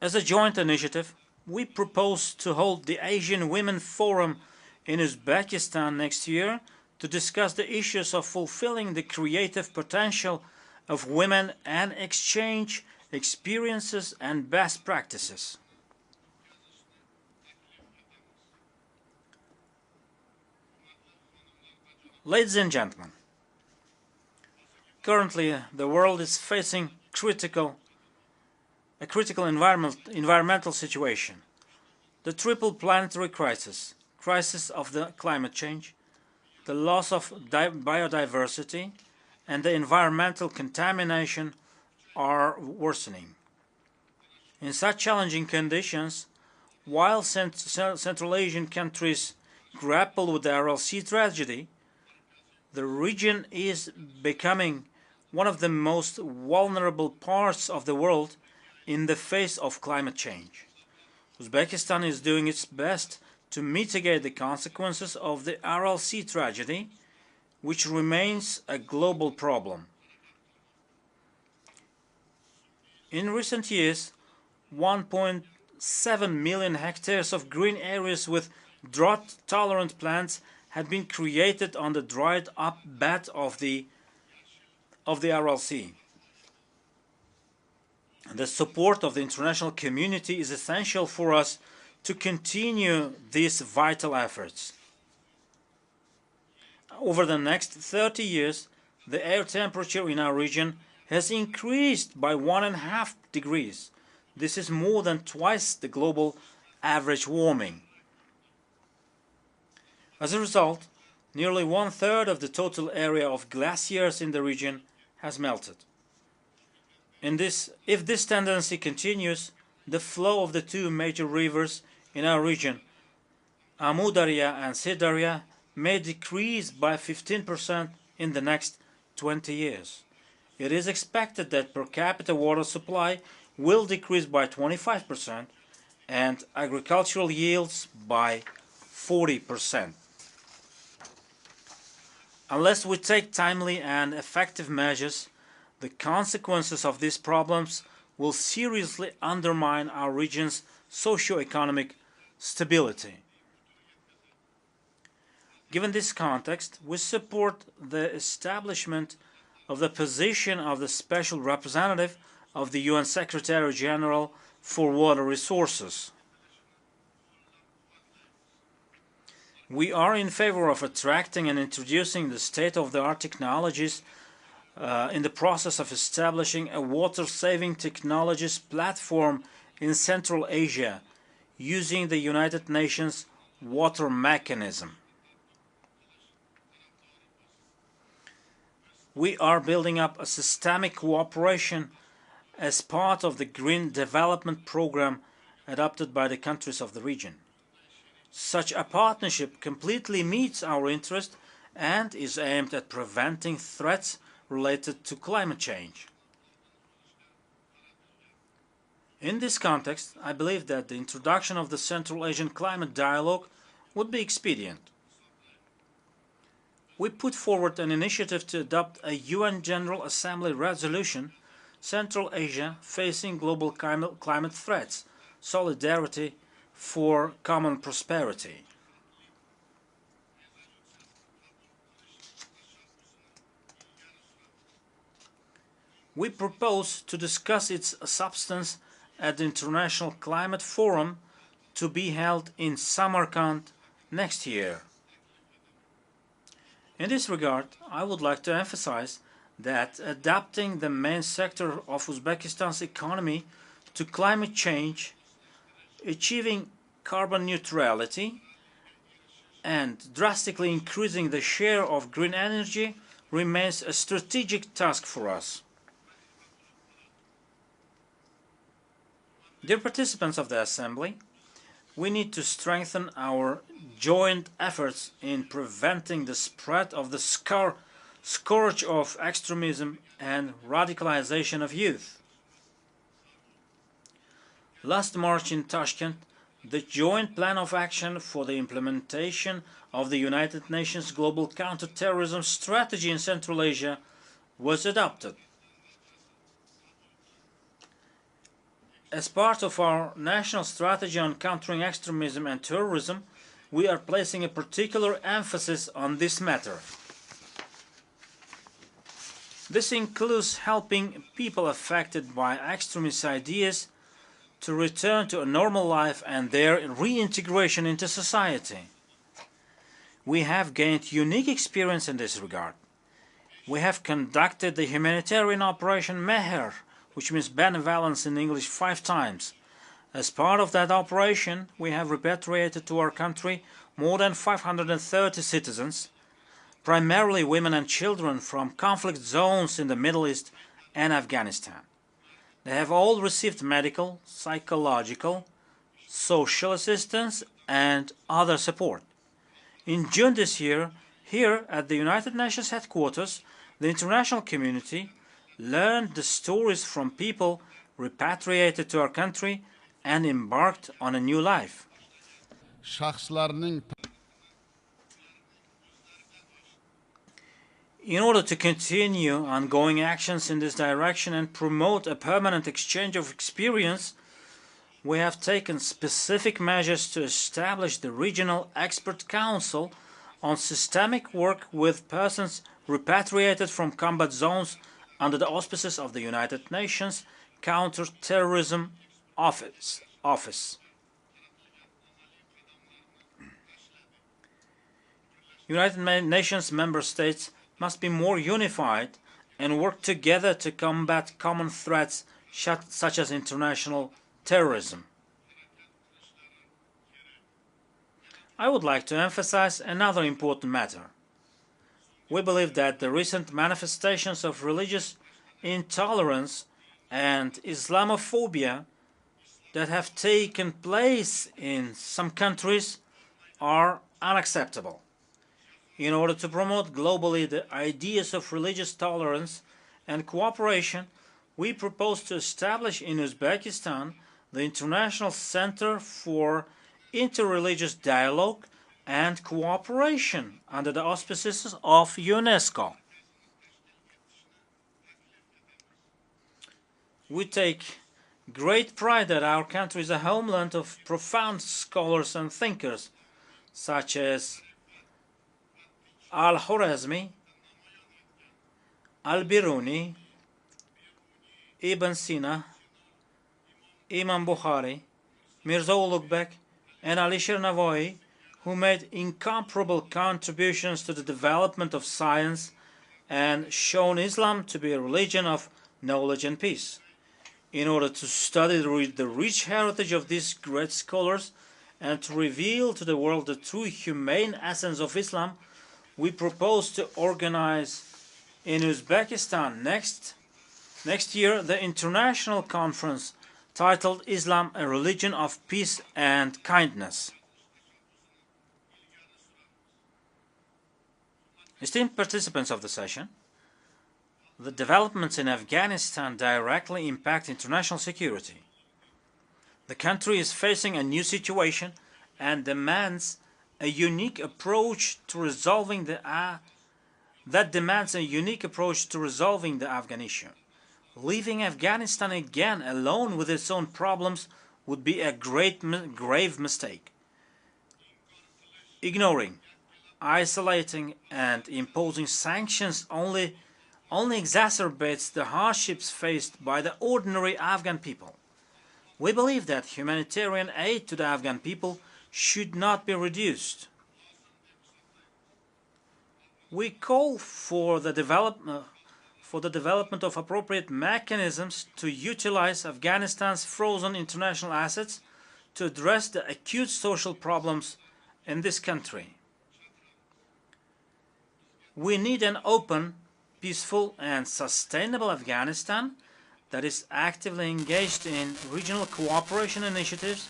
As a joint initiative, we propose to hold the Asian Women Forum in Uzbekistan next year to discuss the issues of fulfilling the creative potential of women and exchange experiences and best practices. Ladies and gentlemen, currently the world is facing a critical environmental situation. The triple planetary crisis, crisis of the climate change, the loss of biodiversity, and the environmental contamination are worsening. In such challenging conditions, while Central Asian countries grapple with the RLC tragedy, the region is becoming one of the most vulnerable parts of the world in the face of climate change. Uzbekistan is doing its best to mitigate the consequences of the RLC tragedy, which remains a global problem. In recent years, 1.7 million hectares of green areas with drought-tolerant plants had been created on the dried-up bed of the RLC. The support of the international community is essential for us to continue these vital efforts. Over the next 30 years, the air temperature in our region has increased by 1.5 degrees. This is more than twice the global average warming. As a result, nearly 1/3 of the total area of glaciers in the region has melted. If this tendency continues, the flow of the two major rivers in our region, Amudarya and Sidarya, may decrease by 15% in the next 20 years. It is expected that per capita water supply will decrease by 25% and agricultural yields by 40%. Unless we take timely and effective measures, the consequences of these problems will seriously undermine our region's socio-economic stability. Given this context, we support the establishment of the position of the Special Representative of the UN Secretary-General for Water Resources. We are in favor of attracting and introducing the state-of-the-art technologies in the process of establishing a water-saving technologies platform in Central Asia using the United Nations water mechanism. We are building up a systemic cooperation as part of the Green Development Program adopted by the countries of the region. Such a partnership completely meets our interest and is aimed at preventing threats related to climate change. In this context, I believe that the introduction of the Central Asian Climate Dialogue would be expedient. We put forward an initiative to adopt a UN General Assembly resolution Central Asia facing global climate threats, solidarity for common prosperity. We propose to discuss its substance at the International Climate Forum to be held in Samarkand next year. In this regard, I would like to emphasize that adapting the main sector of Uzbekistan's economy to climate change, achieving carbon neutrality, and drastically increasing the share of green energy remains a strategic task for us. Dear participants of the Assembly, we need to strengthen our joint efforts in preventing the spread of the scourge of extremism and radicalization of youth. Last March in Tashkent, the Joint Plan of Action for the implementation of the United Nations Global Counterterrorism Strategy in Central Asia was adopted. As part of our national strategy on countering extremism and terrorism, we are placing a particular emphasis on this matter. This includes helping people affected by extremist ideas to return to a normal life and their reintegration into society. We have gained unique experience in this regard. We have conducted the humanitarian operation Meher, which means benevolence in English 5 times. As part of that operation, we have repatriated to our country more than 530 citizens, primarily women and children from conflict zones in the Middle East and Afghanistan. They have all received medical, psychological, social assistance and other support. In June this year, here at the United Nations headquarters, the international community learned the stories from people repatriated to our country and embarked on a new life. In order to continue ongoing actions in this direction and promote a permanent exchange of experience, we have taken specific measures to establish the Regional Expert Council on systemic work with persons repatriated from combat zones under the auspices of the United Nations Counter-Terrorism Office. United Nations member states must be more unified and work together to combat common threats such as international terrorism. I would like to emphasize another important matter. We believe that the recent manifestations of religious intolerance and Islamophobia that have taken place in some countries are unacceptable. In order to promote globally the ideas of religious tolerance and cooperation, we propose to establish in Uzbekistan the International Center for Interreligious Dialogue and Cooperation under the auspices of UNESCO. We take great pride that our country is a homeland of profound scholars and thinkers, such as Al-Khwarizmi, Al-Biruni, Ibn Sina, Imam Bukhari, Mirza Ulugh and Ali Shirnavoy, who made incomparable contributions to the development of science and shown Islam to be a religion of knowledge and peace. In order to study the rich heritage of these great scholars and to reveal to the world the true humane essence of Islam, we propose to organize in Uzbekistan next year the international conference titled Islam, a Religion of Peace and Kindness. Esteemed participants of the session, the developments in Afghanistan directly impact international security. The country is facing a new situation and demands a unique approach to resolving the Afghan issue. leaving Afghanistan again alone with its own problems would be a grave mistake. Ignoring, isolating, and imposing sanctions only exacerbates the hardships faced by the ordinary Afghan people. We believe that humanitarian aid to the Afghan people should not be reduced. We call for the development of appropriate mechanisms to utilize Afghanistan's frozen international assets to address the acute social problems in this country. We need an open, peaceful, and sustainable Afghanistan that is actively engaged in regional cooperation initiatives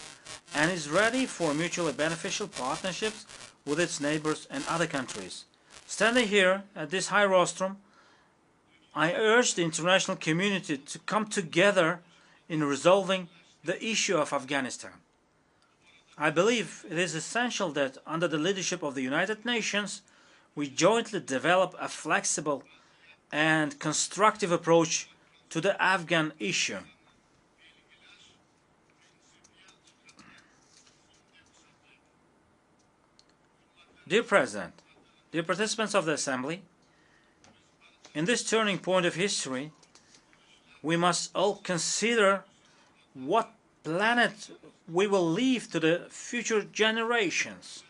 and is ready for mutually beneficial partnerships with its neighbors and other countries. Standing here at this high rostrum, I urge the international community to come together in resolving the issue of Afghanistan. I believe it is essential that under the leadership of the United Nations, we jointly develop a flexible and constructive approach to the Afghan issue. Dear President, dear participants of the Assembly, in this turning point of history, we must all consider what planet we will leave to the future generations.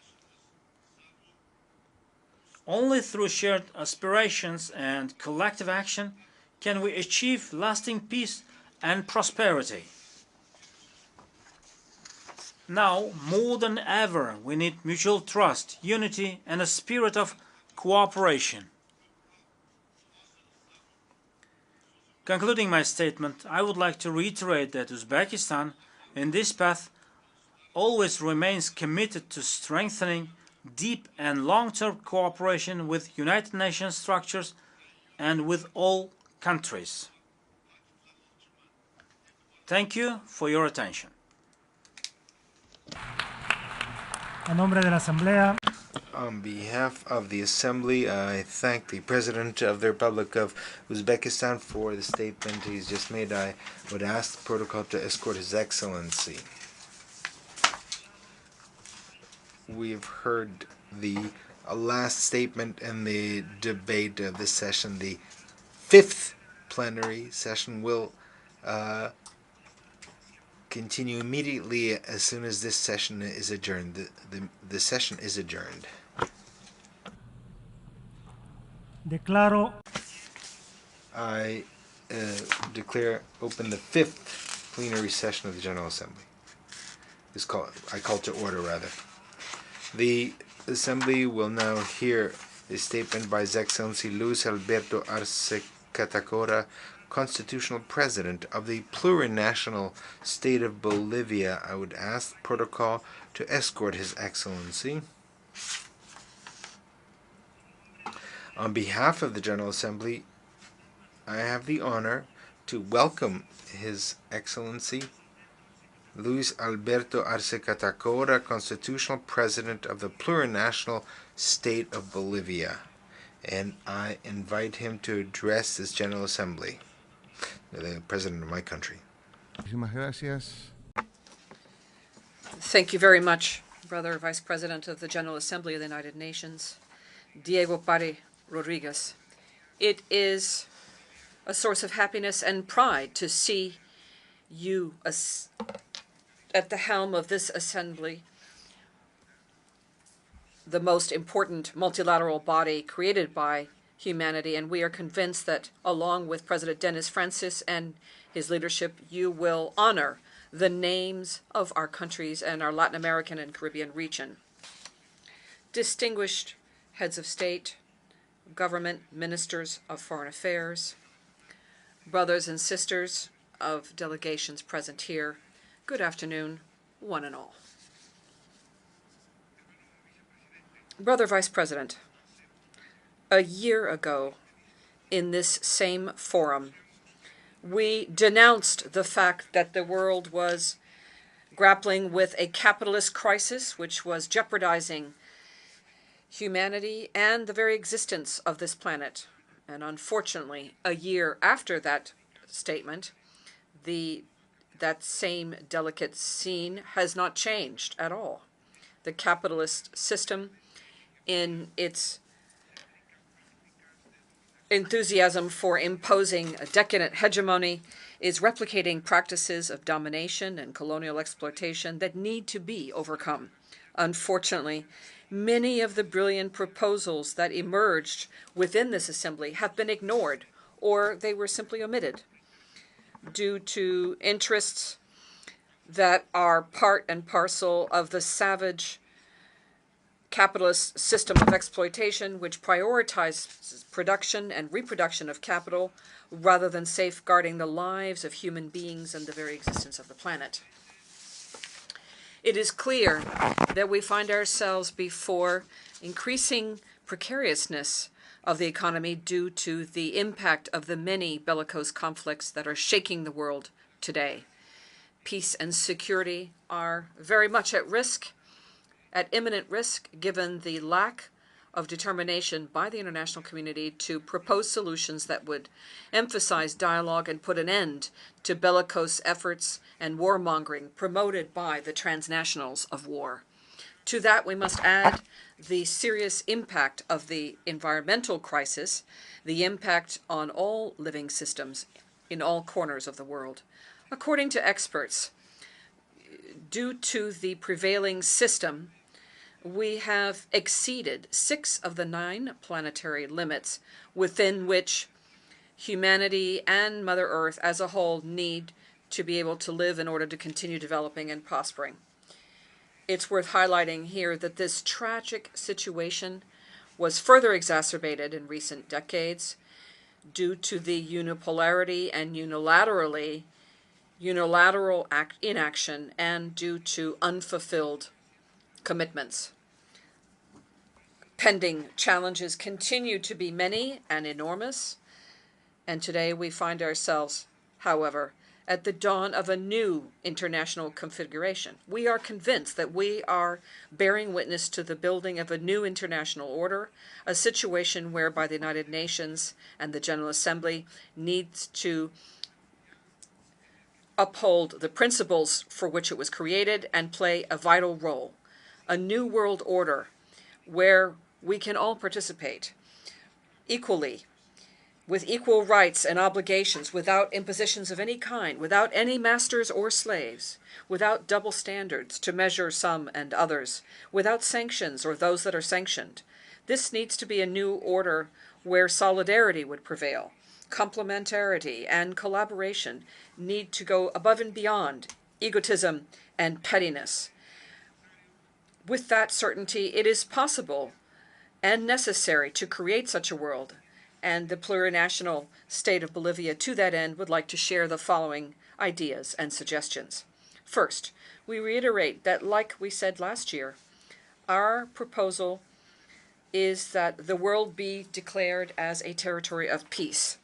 Only through shared aspirations and collective action can we achieve lasting peace and prosperity. Now, more than ever, we need mutual trust, unity, and a spirit of cooperation. Concluding my statement, I would like to reiterate that Uzbekistan, in this path, always remains committed to strengthening deep and long-term cooperation with United Nations structures and with all countries. Thank you for your attention. A nombre de la Asamblea. On behalf of the Assembly, I thank the President of the Republic of Uzbekistan for the statement he's just made. I would ask the protocol to escort His Excellency. We've heard the last statement in the debate of this session. The fifth plenary session will continue immediately as soon as this session is adjourned. The session is adjourned. Declaro. I declare open the fifth plenary session of the General Assembly. I call to order, rather. The Assembly will now hear a statement by His Excellency Luiz Alberto Arce Catacora, Constitutional President of the plurinational state of Bolivia. I would ask protocol to escort His Excellency. On behalf of the General Assembly, I have the honor to welcome His Excellency Luiz Alberto Arce Catacora, Constitutional President of the plurinational state of Bolivia, and I invite him to address this General Assembly, the President of my country. Thank you very much, Brother Vice President of the General Assembly of the United Nations, Diego Pare Rodriguez. It is a source of happiness and pride to see you at the helm of this assembly, the most important multilateral body created by humanity, and we are convinced that along with President Denis Francis and his leadership, you will honor the names of our countries and our Latin American and Caribbean region. Distinguished heads of state, government, ministers of foreign affairs, brothers and sisters of delegations present here, good afternoon, one and all. Brother Vice President, a year ago in this same forum, we denounced the fact that the world was grappling with a capitalist crisis which was jeopardizing humanity and the very existence of this planet. And unfortunately, a year after that statement, that same delicate scene has not changed at all. The capitalist system, in its enthusiasm for imposing a decadent hegemony, is replicating practices of domination and colonial exploitation that need to be overcome. Unfortunately, many of the brilliant proposals that emerged within this assembly have been ignored, or they were simply omitted due to interests that are part and parcel of the savage capitalist system of exploitation, which prioritizes production and reproduction of capital rather than safeguarding the lives of human beings and the very existence of the planet. It is clear that we find ourselves before increasing precariousness of the economy due to the impact of the many bellicose conflicts that are shaking the world today. Peace and security are very much at risk, at imminent risk, given the lack of determination by the international community to propose solutions that would emphasize dialogue and put an end to bellicose efforts and warmongering promoted by the transnationals of war. To that, we must add the serious impact of the environmental crisis, the impact on all living systems in all corners of the world. According to experts, due to the prevailing system, we have exceeded 6 of the 9 planetary limits within which humanity and Mother Earth as a whole need to be able to live in order to continue developing and prospering. It's worth highlighting here that this tragic situation was further exacerbated in recent decades due to the unipolarity and unilateral inaction and due to unfulfilled commitments. Pending challenges continue to be many and enormous, and today we find ourselves, however, at the dawn of a new international configuration. We are convinced that we are bearing witness to the building of a new international order, a situation whereby the United Nations and the General Assembly needs to uphold the principles for which it was created and play a vital role. A new world order where we can all participate equally, with equal rights and obligations, without impositions of any kind, without any masters or slaves, without double standards to measure some and others, without sanctions or those that are sanctioned. This needs to be a new order where solidarity would prevail. Complementarity and collaboration need to go above and beyond egotism and pettiness. With that certainty, it is possible and necessary to create such a world, and the plurinational state of Bolivia to that end would like to share the following ideas and suggestions. First, we reiterate that, like we said last year, our proposal is that the world be declared as a territory of peace.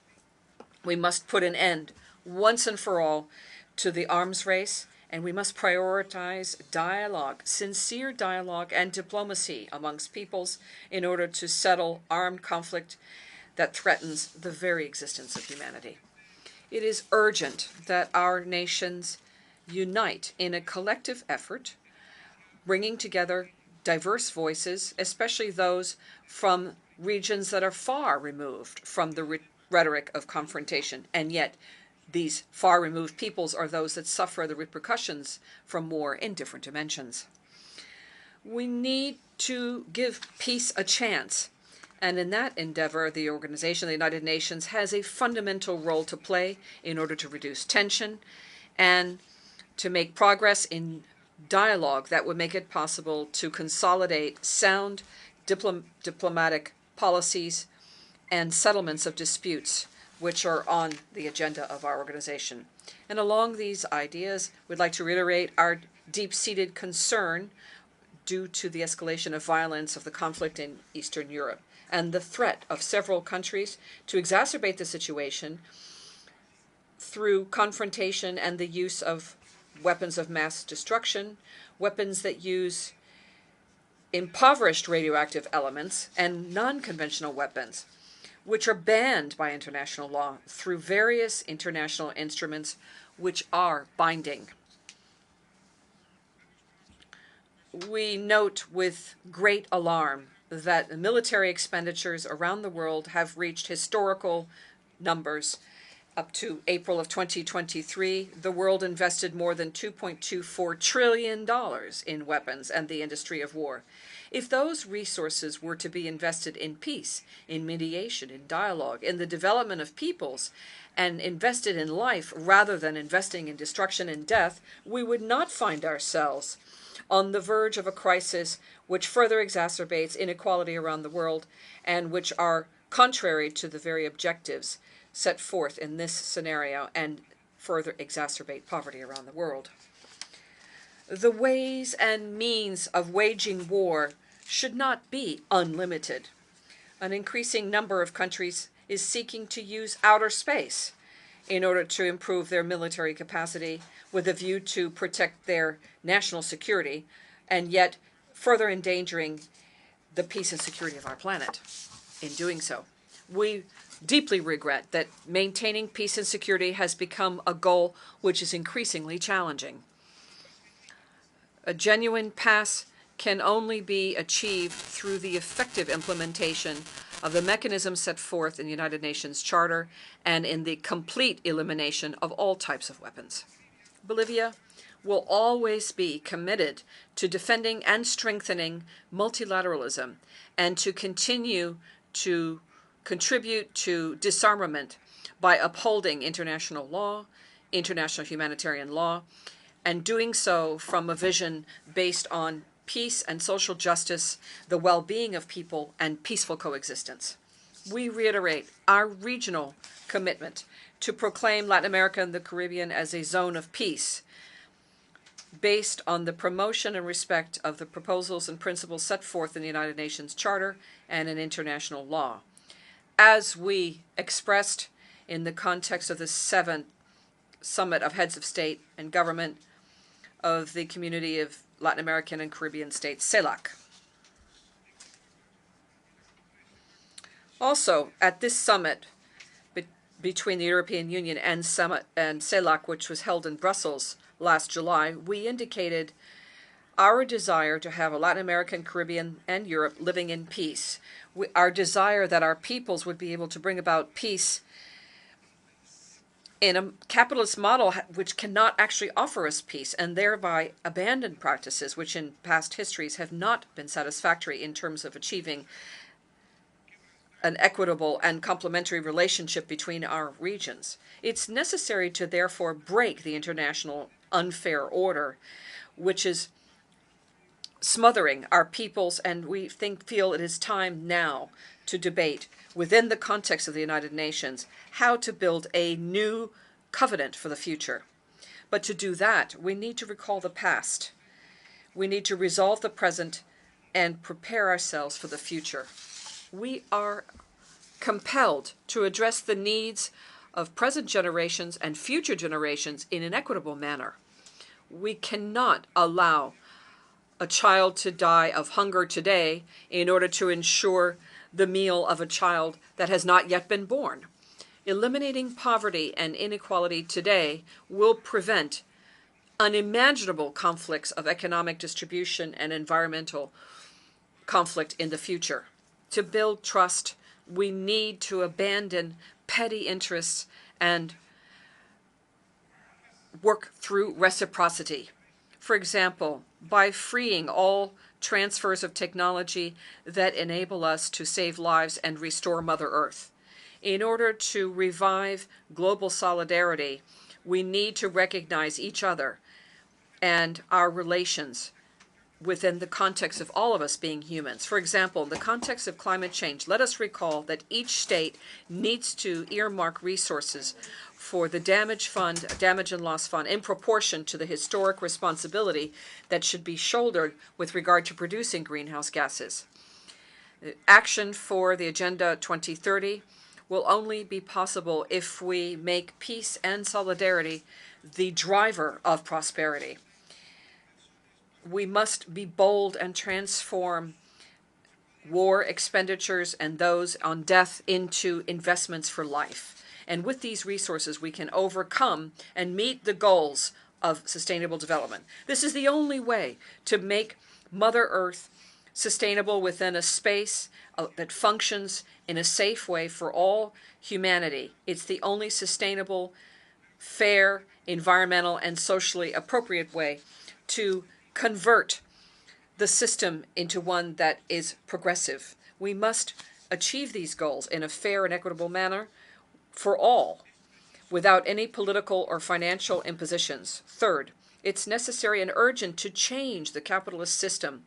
We must put an end, once and for all, to the arms race, and we must prioritize dialogue, sincere dialogue and diplomacy amongst peoples in order to settle armed conflict that threatens the very existence of humanity. It is urgent that our nations unite in a collective effort, bringing together diverse voices, especially those from regions that are far removed from the rhetoric of confrontation, and yet these far-removed peoples are those that suffer the repercussions from war in different dimensions. We need to give peace a chance, and in that endeavor, the Organization of the United Nations has a fundamental role to play in order to reduce tension and to make progress in dialogue that would make it possible to consolidate sound diplomatic policies and settlements of disputes which are on the agenda of our organization. And along these ideas, we'd like to reiterate our deep-seated concern due to the escalation of violence of the conflict in Eastern Europe and the threat of several countries to exacerbate the situation through confrontation and the use of weapons of mass destruction, weapons that use impoverished radioactive elements, and non-conventional weapons. which are banned by international law through various international instruments which are binding. We note with great alarm that military expenditures around the world have reached historical numbers. Up to April of 2023, the world invested more than $2.24 trillion in weapons and the industry of war. If those resources were to be invested in peace, in mediation, in dialogue, in the development of peoples, and invested in life rather than investing in destruction and death, we would not find ourselves on the verge of a crisis which further exacerbates inequality around the world and which are contrary to the very objectives set forth in this scenario and further exacerbate poverty around the world. The ways and means of waging war should not be unlimited. An increasing number of countries is seeking to use outer space in order to improve their military capacity with a view to protect their national security, and yet further endangering the peace and security of our planet in doing so. We deeply regret that maintaining peace and security has become a goal which is increasingly challenging. A genuine pace can only be achieved through the effective implementation of the mechanisms set forth in the United Nations Charter and in the complete elimination of all types of weapons. Bolivia will always be committed to defending and strengthening multilateralism and to continue to contribute to disarmament by upholding international law, international humanitarian law, and doing so from a vision based on peace and social justice, the well-being of people, and peaceful coexistence. We reiterate our regional commitment to proclaim Latin America and the Caribbean as a zone of peace, based on the promotion and respect of the proposals and principles set forth in the United Nations Charter and in international law. As we expressed in the context of the 7th Summit of Heads of State and Government of the Community of Latin American and Caribbean States, CELAC. Also, at this summit between the European Union and CELAC, which was held in Brussels last July, we indicated our desire to have a Latin American, Caribbean, and Europe living in peace. Our desire that our peoples would be able to bring about peace in a capitalist model which cannot actually offer us peace, and thereby abandon practices which in past histories have not been satisfactory in terms of achieving an equitable and complementary relationship between our regions. It's necessary to therefore break the international unfair order, which is smothering our peoples, and we feel it is time now to debate within the context of the United Nations how to build a new covenant for the future. But to do that, we need to recall the past. We need to resolve the present and prepare ourselves for the future. We are compelled to address the needs of present generations and future generations in an equitable manner. We cannot allow a child to die of hunger today in order to ensure the meal of a child that has not yet been born. Eliminating poverty and inequality today will prevent unimaginable conflicts of economic distribution and environmental conflict in the future. To build trust, we need to abandon petty interests and work through reciprocity. For example, by freeing all transfers of technology that enable us to save lives and restore Mother Earth. In order to revive global solidarity, we need to recognize each other and our relations within the context of all of us being humans. For example, in the context of climate change, let us recall that each state needs to earmark resources for the damage and loss fund, in proportion to the historic responsibility that should be shouldered with regard to producing greenhouse gases. Action for the Agenda 2030 will only be possible if we make peace and solidarity the driver of prosperity. We must be bold and transform war expenditures and those on death into investments for life. And with these resources, we can overcome and meet the goals of sustainable development. This is the only way to make Mother Earth sustainable within a space that functions in a safe way for all humanity. It's the only sustainable, fair, environmental, and socially appropriate way to convert the system into one that is progressive. We must achieve these goals in a fair and equitable manner for all, without any political or financial impositions. Third, it's necessary and urgent to change the capitalist system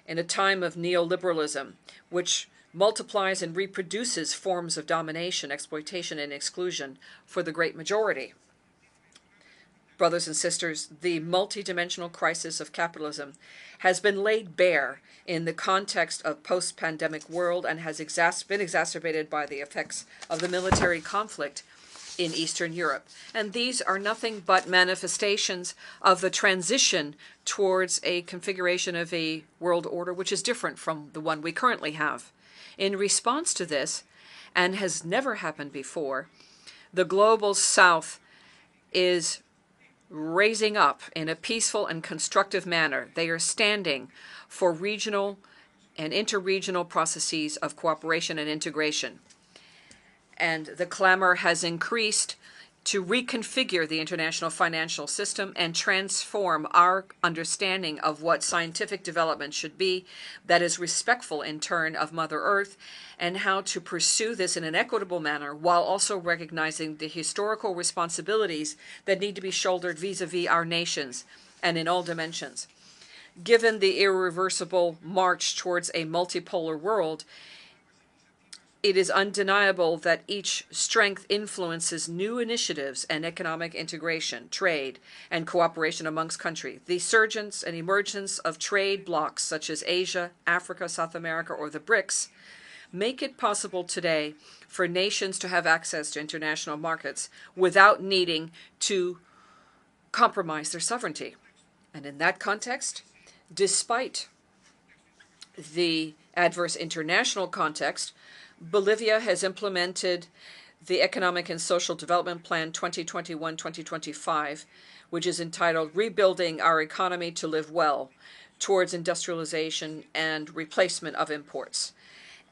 in a time of neoliberalism, which multiplies and reproduces forms of domination, exploitation, and exclusion for the great majority. Brothers and sisters, the multidimensional crisis of capitalism has been laid bare in the context of post-pandemic world and has been exacerbated by the effects of the military conflict in Eastern Europe. And these are nothing but manifestations of the transition towards a configuration of a world order which is different from the one we currently have. In response to this, and has never happened before, the global South is raising up in a peaceful and constructive manner. They are standing for regional and interregional processes of cooperation and integration. And the clamor has increased to reconfigure the international financial system and transform our understanding of what scientific development should be, that is respectful in turn of Mother Earth, and how to pursue this in an equitable manner while also recognizing the historical responsibilities that need to be shouldered vis-a-vis our nations and in all dimensions. Given the irreversible march towards a multipolar world, it is undeniable that each strength influences new initiatives and economic integration, trade, and cooperation amongst countries. The surgence and emergence of trade blocs such as Asia, Africa, South America, or the BRICS make it possible today for nations to have access to international markets without needing to compromise their sovereignty. And in that context, despite the adverse international context, Bolivia has implemented the Economic and Social Development Plan 2021-2025, which is entitled Rebuilding Our Economy to Live Well Towards Industrialization and Replacement of Imports.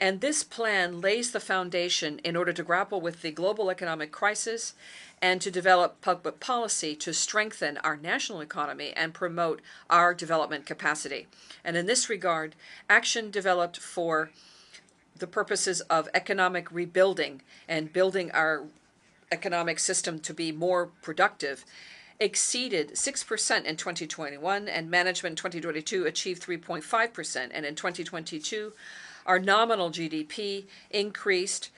And this plan lays the foundation in order to grapple with the global economic crisis and to develop public policy to strengthen our national economy and promote our development capacity. And in this regard, action developed for the purposes of economic rebuilding and building our economic system to be more productive exceeded 6% in 2021, and management in 2022 achieved 3.5%. And in 2022, our nominal GDP increased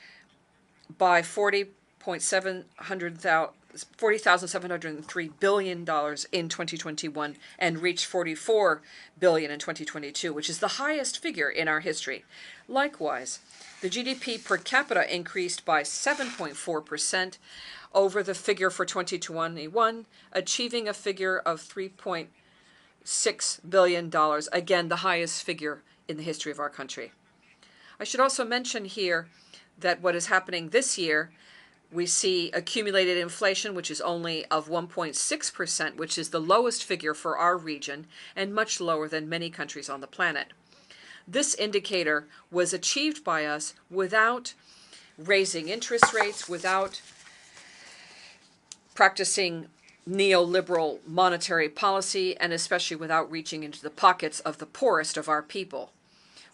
by $40,703 billion in 2021 and reached $44 billion in 2022, which is the highest figure in our history. Likewise, the GDP per capita increased by 7.4% over the figure for 2021, achieving a figure of $3.6 billion, again, the highest figure in the history of our country. I should also mention here that what is happening this year, we see accumulated inflation, which is only of 1.6%, which is the lowest figure for our region and much lower than many countries on the planet. This indicator was achieved by us without raising interest rates, without practicing neoliberal monetary policy, and especially without reaching into the pockets of the poorest of our people,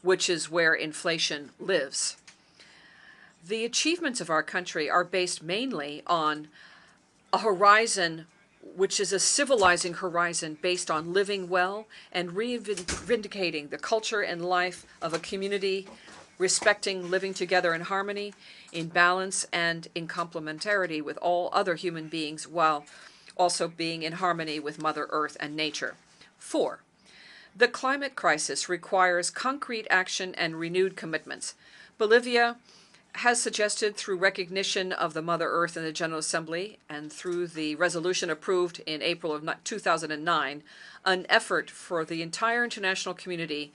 which is where inflation lives. The achievements of our country are based mainly on a horizon which is a civilizing horizon based on living well and reivindicating the culture and life of a community, respecting living together in harmony, in balance, and in complementarity with all other human beings, while also being in harmony with Mother Earth and nature. 4. The climate crisis requires concrete action and renewed commitments. Bolivia has suggested, through recognition of the Mother Earth in the General Assembly and through the resolution approved in April of 2009, an effort for the entire international community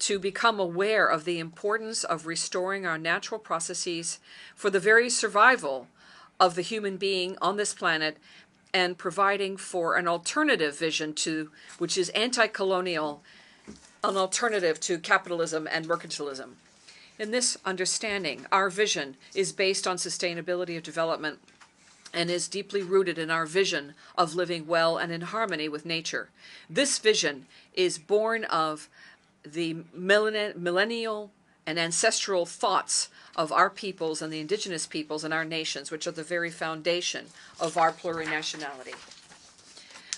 to become aware of the importance of restoring our natural processes for the very survival of the human being on this planet, and providing for an alternative vision which is anti-colonial, an alternative to capitalism and mercantilism. In this understanding, our vision is based on sustainability of development and is deeply rooted in our vision of living well and in harmony with nature. This vision is born of the millennial and ancestral thoughts of our peoples and the indigenous peoples in our nations, which are the very foundation of our plurinationality.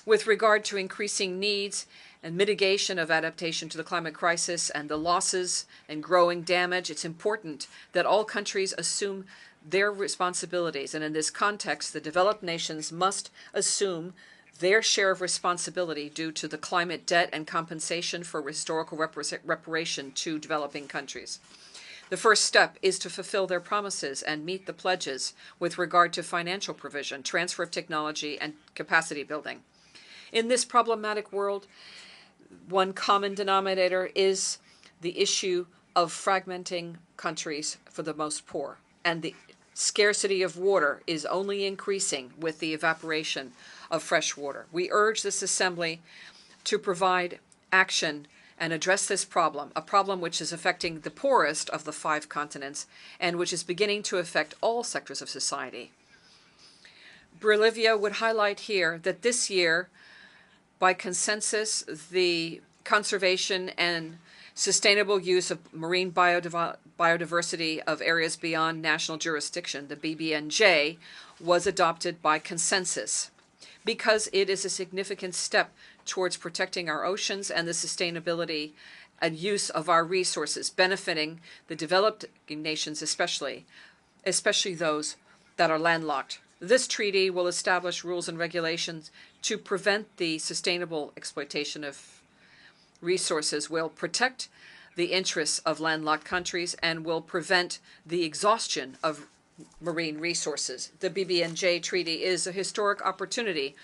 With regard to increasing needs and mitigation of adaptation to the climate crisis and the losses and growing damage, it's important that all countries assume their responsibilities. And in this context, the developed nations must assume their share of responsibility due to the climate debt and compensation for historical reparation to developing countries. The first step is to fulfill their promises and meet the pledges with regard to financial provision, transfer of technology, and capacity building. In this problematic world, one common denominator is the issue of fragmenting countries for the most poor, and the scarcity of water is only increasing with the evaporation of fresh water. We urge this assembly to provide action and address this problem, a problem which is affecting the poorest of the 5 continents and which is beginning to affect all sectors of society. Bolivia would highlight here that this year, by consensus, the conservation and sustainable use of marine biodiversity of areas beyond national jurisdiction, the BBNJ, was adopted by consensus because it is a significant step towards protecting our oceans and the sustainability and use of our resources, benefiting the developed nations especially those that are landlocked. This treaty will establish rules and regulations to prevent the sustainable exploitation of resources, will protect the interests of landlocked countries, and will prevent the exhaustion of marine resources. The BBNJ Treaty is a historic opportunity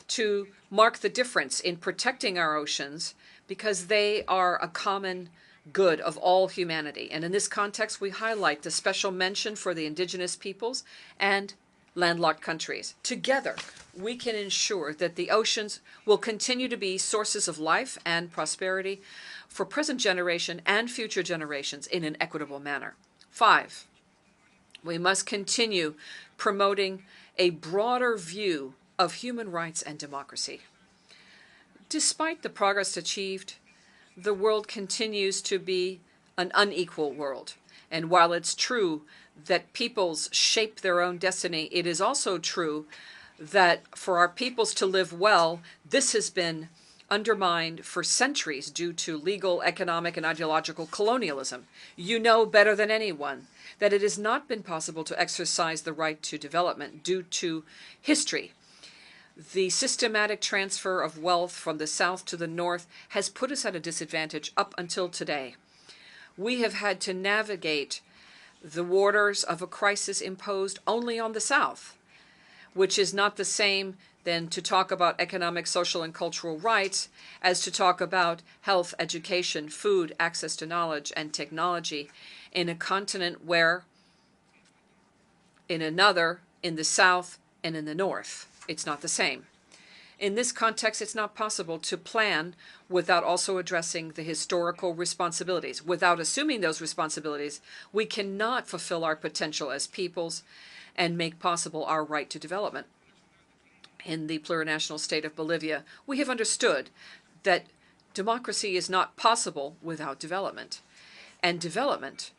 to mark the difference in protecting our oceans because they are a common good of all humanity. And in this context, we highlight the special mention for the indigenous peoples and landlocked countries. Together, we can ensure that the oceans will continue to be sources of life and prosperity for present generation and future generations in an equitable manner. 5, we must continue promoting a broader view of human rights and democracy. Despite the progress achieved, the world continues to be an unequal world. And while it's true that peoples shape their own destiny, it is also true that for our peoples to live well, this has been undermined for centuries due to legal, economic, and ideological colonialism. You know better than anyone that it has not been possible to exercise the right to development due to history. The systematic transfer of wealth from the south to the north has put us at a disadvantage up until today. We have had to navigate the waters of a crisis imposed only on the south, which is not the same than to talk about economic, social, and cultural rights as to talk about health, education, food, access to knowledge, and technology in a continent where, in another, in the south and in the north, it's not the same. In this context, it's not possible to plan without also addressing the historical responsibilities. Without assuming those responsibilities, we cannot fulfill our potential as peoples and make possible our right to development. In the plurinational state of Bolivia, we have understood that democracy is not possible without development. And development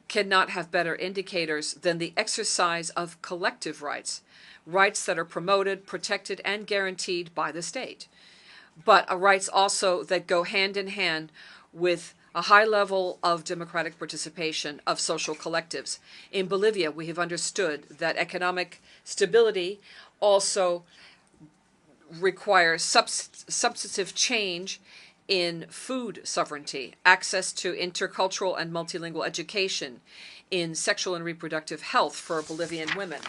cannot have better indicators than the exercise of collective rights, rights that are promoted, protected, and guaranteed by the state, but rights also that go hand in hand with a high level of democratic participation of social collectives. In Bolivia, we have understood that economic stability also requires substantive change in food sovereignty, access to intercultural and multilingual education, in sexual and reproductive health for Bolivian women.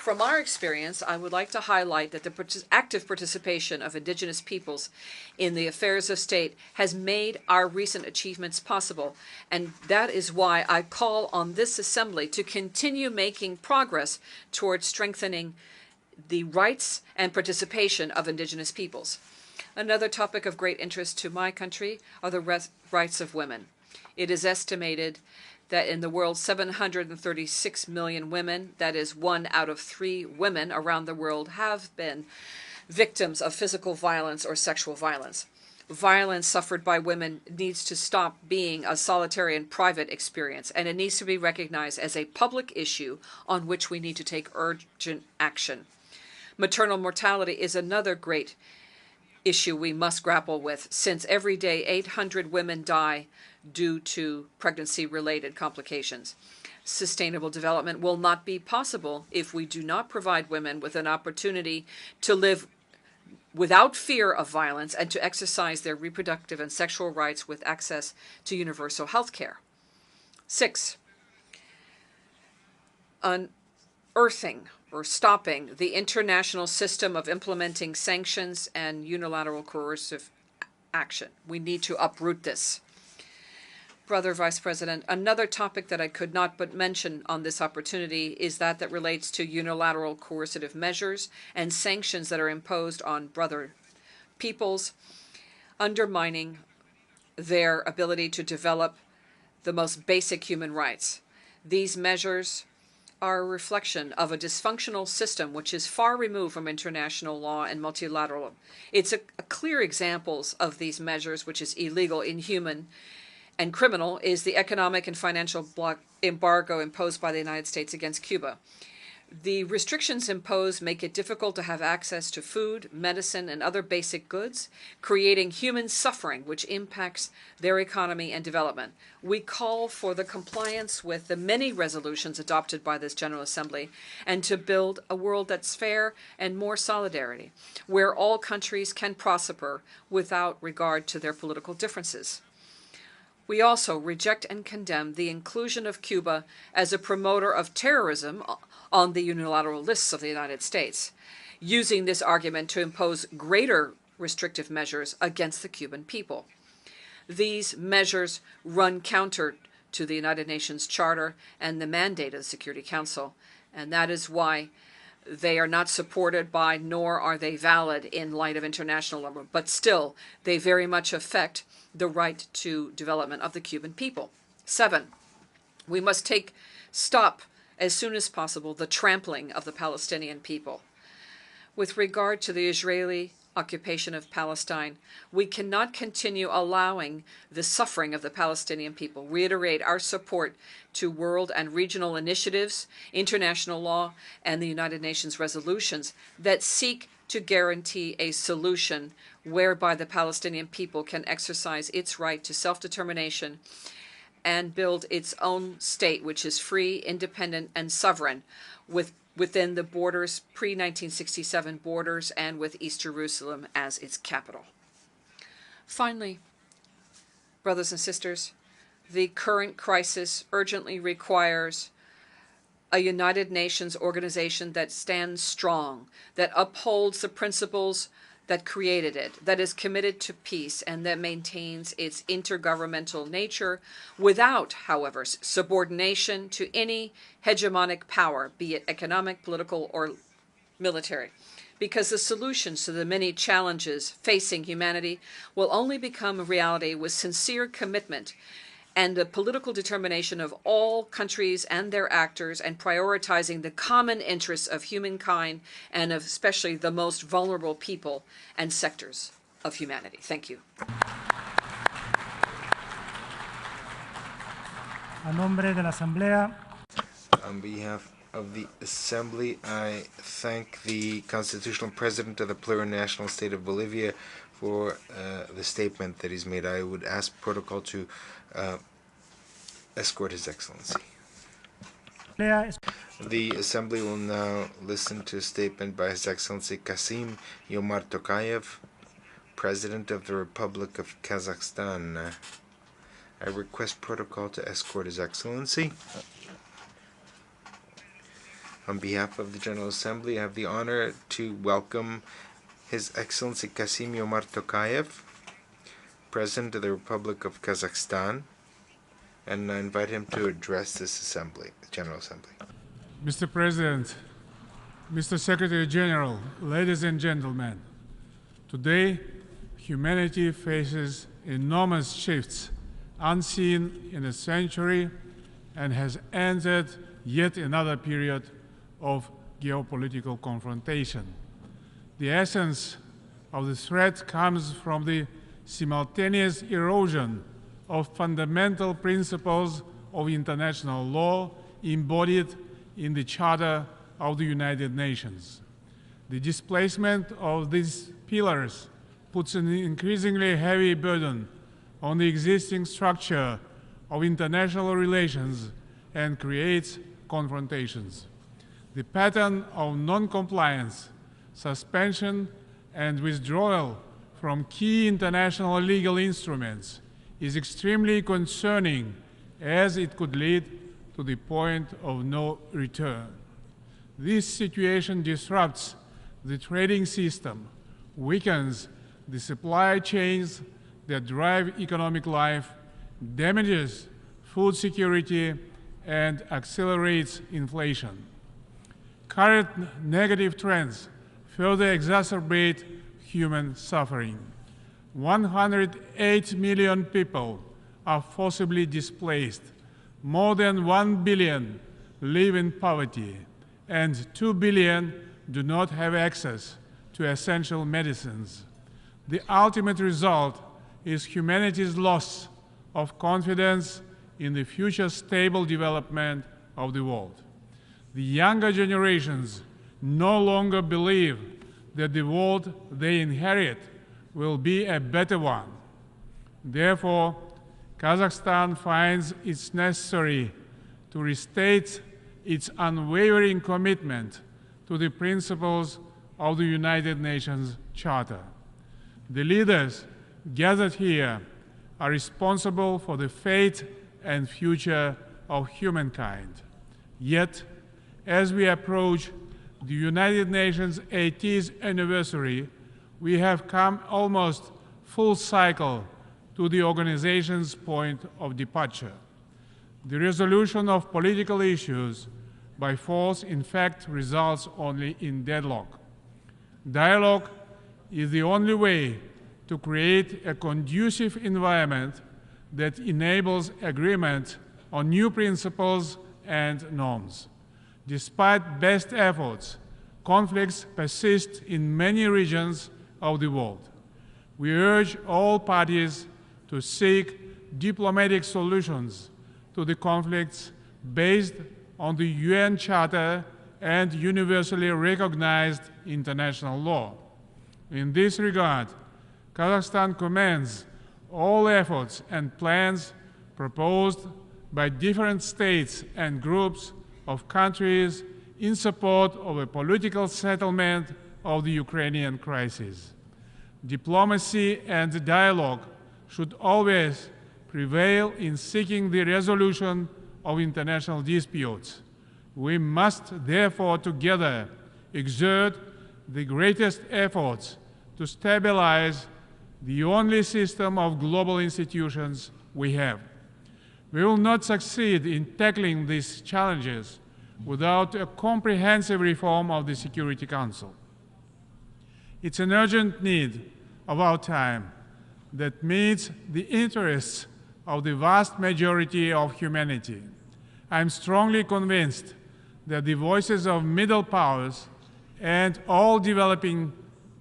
From our experience, I would like to highlight that the active participation of indigenous peoples in the affairs of state has made our recent achievements possible, and that is why I call on this assembly to continue making progress towards strengthening the rights and participation of indigenous peoples. Another topic of great interest to my country are the rights of women. It is estimated that in the world 736 million women, that is 1 out of 3 women around the world, have been victims of physical violence or sexual violence. Violence suffered by women needs to stop being a solitary and private experience, and it needs to be recognized as a public issue on which we need to take urgent action. Maternal mortality is another great issue we must grapple with, since every day 800 women die due to pregnancy-related complications. Sustainable development will not be possible if we do not provide women with an opportunity to live without fear of violence and to exercise their reproductive and sexual rights with access to universal health care. 6, unearthing or stopping the international system of implementing sanctions and unilateral coercive action. We need to uproot this. Brother Vice President, another topic that I could not but mention on this opportunity is that relates to unilateral coercive measures and sanctions that are imposed on brother peoples, undermining their ability to develop the most basic human rights. These measures are a reflection of a dysfunctional system which is far removed from international law and multilateral. It's a clear examples of these measures, which is illegal, inhuman, and criminal, is the economic and financial embargo imposed by the United States against Cuba. The restrictions imposed make it difficult to have access to food, medicine, and other basic goods, creating human suffering which impacts their economy and development. We call for the compliance with the many resolutions adopted by this General Assembly and to build a world that's fair and more solidarity, where all countries can prosper without regard to their political differences. We also reject and condemn the inclusion of Cuba as a promoter of terrorism on the unilateral lists of the United States, using this argument to impose greater restrictive measures against the Cuban people. These measures run counter to the United Nations Charter and the mandate of the Security Council, and that is why they are not supported by, nor are they valid in light of international law, but still, they very much affect the right to development of the Cuban people. 7, we must stop as soon as possible the trampling of the Palestinian people. With regard to the Israeli occupation of Palestine, we cannot continue allowing the suffering of the Palestinian people. Reiterate our support to world and regional initiatives, international law, and the United Nations resolutions that seek to guarantee a solution whereby the Palestinian people can exercise its right to self-determination and build its own state, which is free, independent, and sovereign within the borders, pre-1967 borders, and with East Jerusalem as its capital. Finally, brothers and sisters, the current crisis urgently requires a United Nations organization that stands strong, that upholds the principles that created it, that is committed to peace, and that maintains its intergovernmental nature without, however, subordination to any hegemonic power, be it economic, political, or military. Because the solutions to the many challenges facing humanity will only become a reality with sincere commitment and the political determination of all countries and their actors, and prioritizing the common interests of humankind and of especially the most vulnerable people and sectors of humanity. Thank you. A nombre de la Asamblea. On behalf of the Assembly, I thank the Constitutional President of the Plurinational State of Bolivia for the statement that he's made. I would ask protocol to escort His Excellency. The Assembly will now listen to a statement by His Excellency Kasim Yomar Tokayev, President of the Republic of Kazakhstan. I request protocol to escort His Excellency. On behalf of the General Assembly, I have the honor to welcome His Excellency Kassym-Jomart Tokayev, President of the Republic of Kazakhstan, and I invite him to address this assembly, the General Assembly. Mr. President, Mr. Secretary General, ladies and gentlemen, today humanity faces enormous shifts unseen in a century and has entered yet another period of geopolitical confrontation. The essence of the threat comes from the simultaneous erosion of fundamental principles of international law embodied in the Charter of the United Nations. The displacement of these pillars puts an increasingly heavy burden on the existing structure of international relations and creates confrontations. The pattern of non-compliance, suspension, and withdrawal from key international legal instruments is extremely concerning, as it could lead to the point of no return. This situation disrupts the trading system, weakens the supply chains that drive economic life, damages food security, and accelerates inflation. Current negative trends further exacerbate human suffering. 108 million people are forcibly displaced, more than 1 billion live in poverty, and 2 billion do not have access to essential medicines. The ultimate result is humanity's loss of confidence in the future stable development of the world. The younger generations no longer believe that the world they inherit will be a better one. Therefore, Kazakhstan finds it necessary to restate its unwavering commitment to the principles of the United Nations Charter. The leaders gathered here are responsible for the fate and future of humankind. Yet, as we approach the United Nations 80th anniversary, we have come almost full cycle to the organization's point of departure. The resolution of political issues by force, in fact, results only in deadlock. Dialogue is the only way to create a conducive environment that enables agreement on new principles and norms. Despite best efforts, conflicts persist in many regions of the world. We urge all parties to seek diplomatic solutions to the conflicts based on the UN Charter and universally recognized international law. In this regard, Kazakhstan commends all efforts and plans proposed by different states and groups of countries in support of a political settlement of the Ukrainian crisis. Diplomacy and dialogue should always prevail in seeking the resolution of international disputes. We must therefore together exert the greatest efforts to stabilize the only system of global institutions we have. We will not succeed in tackling these challenges without a comprehensive reform of the Security Council. It's an urgent need of our time that meets the interests of the vast majority of humanity. I am strongly convinced that the voices of middle powers and all developing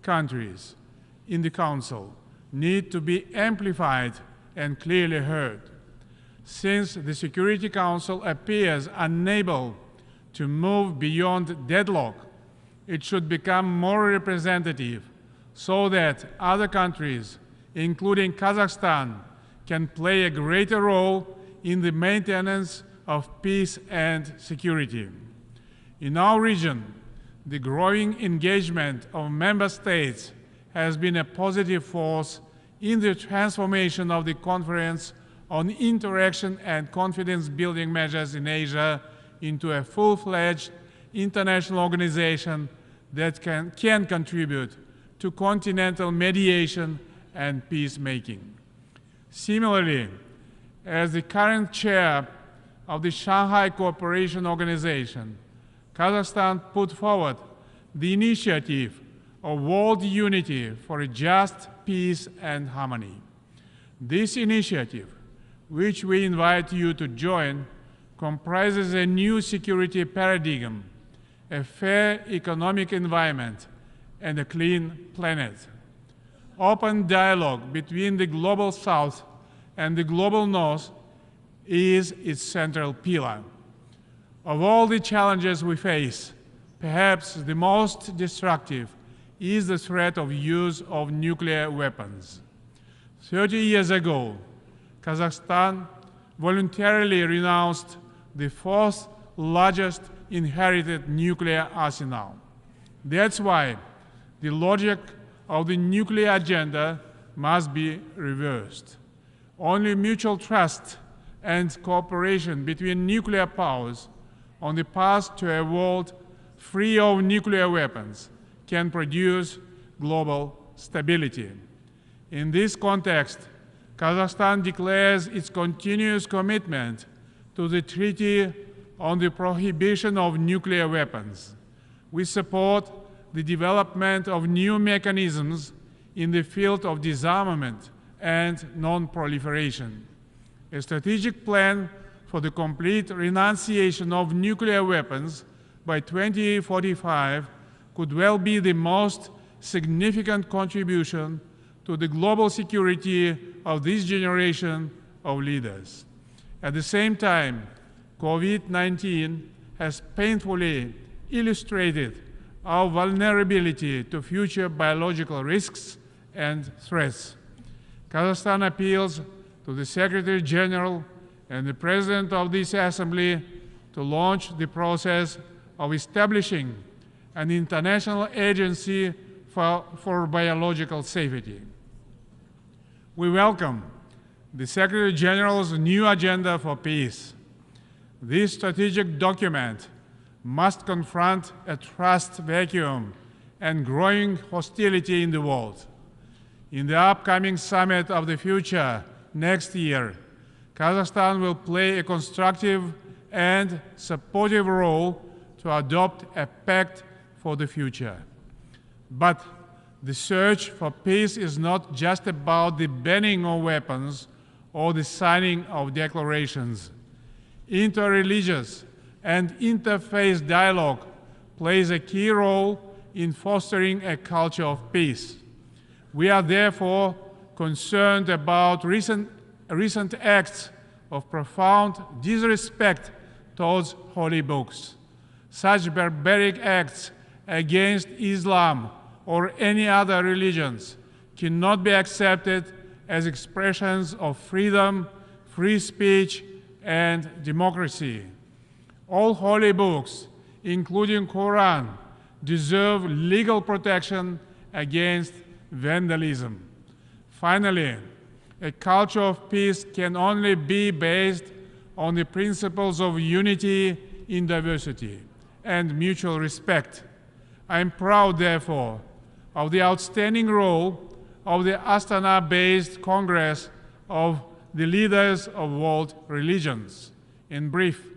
countries in the Council need to be amplified and clearly heard. Since the Security Council appears unable to move beyond deadlock, it should become more representative so that other countries, including Kazakhstan, can play a greater role in the maintenance of peace and security. In our region, the growing engagement of member states has been a positive force in the transformation of the Conference on Interaction and Confidence-Building Measures in Asia into a full-fledged international organization that can contribute to continental mediation and peacemaking. Similarly, as the current chair of the Shanghai Cooperation Organization, Kazakhstan put forward the initiative of world unity for a just peace and harmony. This initiative, which we invite you to join, comprises a new security paradigm, a fair economic environment, and a clean planet. Open dialogue between the global South and the global North is its central pillar. Of all the challenges we face, perhaps the most destructive is the threat of use of nuclear weapons. 30 years ago, Kazakhstan voluntarily renounced the fourth largest inherited nuclear arsenal. That's why the logic of the nuclear agenda must be reversed. Only mutual trust and cooperation between nuclear powers on the path to a world free of nuclear weapons can produce global stability. In this context, Kazakhstan declares its continuous commitment to the Treaty on the Prohibition of Nuclear Weapons. We support the development of new mechanisms in the field of disarmament and non-proliferation. A strategic plan for the complete renunciation of nuclear weapons by 2045 could well be the most significant contribution to the global security of this generation of leaders. At the same time, COVID-19 has painfully illustrated our vulnerability to future biological risks and threats. Kazakhstan appeals to the Secretary General and the President of this Assembly to launch the process of establishing an international agency for biological safety. We welcome the Secretary General's new agenda for peace. This strategic document must confront a trust vacuum and growing hostility in the world. In the upcoming Summit of the Future next year, Kazakhstan will play a constructive and supportive role to adopt a pact for the future. But the search for peace is not just about the banning of weapons or the signing of declarations. Interreligious and interfaith dialogue plays a key role in fostering a culture of peace. We are therefore concerned about recent acts of profound disrespect towards holy books. Such barbaric acts against Islam or any other religions cannot be accepted as expressions of freedom, free speech, and democracy. All holy books, including Quran, deserve legal protection against vandalism. Finally, a culture of peace can only be based on the principles of unity in diversity and mutual respect. I am proud, therefore, of the outstanding role of the Astana-based Congress of the leaders of world religions. In brief,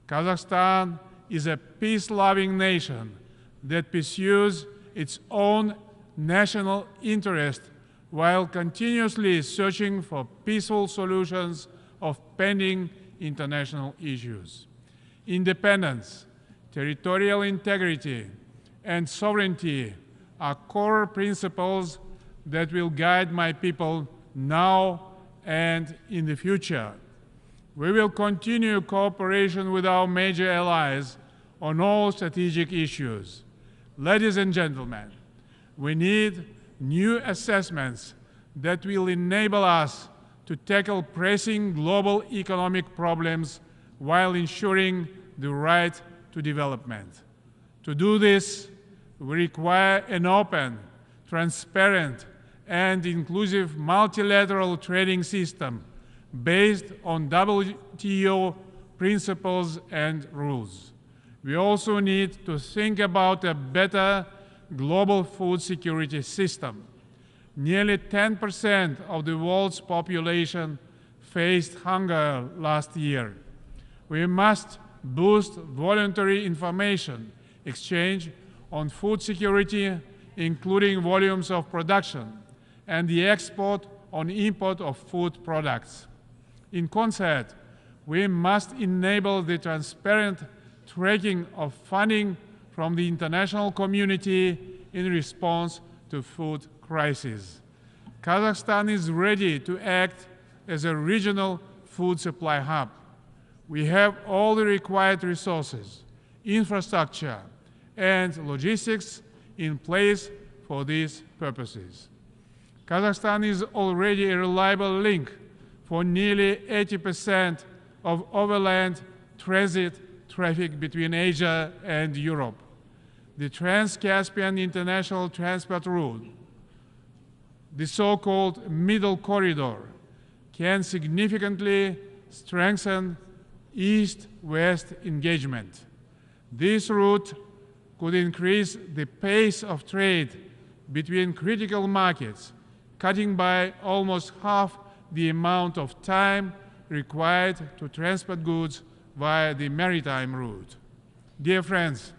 Kazakhstan is a peace-loving nation that pursues its own national interest while continuously searching for peaceful solutions of pending international issues. Independence, territorial integrity, and sovereignty are core principles that will guide my people now and in the future. We will continue cooperation with our major allies on all strategic issues. Ladies and gentlemen, we need new assessments that will enable us to tackle pressing global economic problems while ensuring the right to development. To do this, we require an open, transparent, and inclusive multilateral trading system based on WTO principles and rules. We also need to think about a better global food security system. Nearly 10% of the world's population faced hunger last year. We must boost voluntary information exchange on food security, including volumes of production, and the export or import of food products. In concert, we must enable the transparent tracking of funding from the international community in response to food crisis. Kazakhstan is ready to act as a regional food supply hub. We have all the required resources, infrastructure, and logistics in place for these purposes. Kazakhstan is already a reliable link for nearly 80% of overland transit traffic between Asia and Europe. The Trans-Caspian International Transport Route, the so-called Middle Corridor, can significantly strengthen East-West engagement. This route could increase the pace of trade between critical markets, cutting by almost half the amount of time required to transport goods via the maritime route. Dear friends,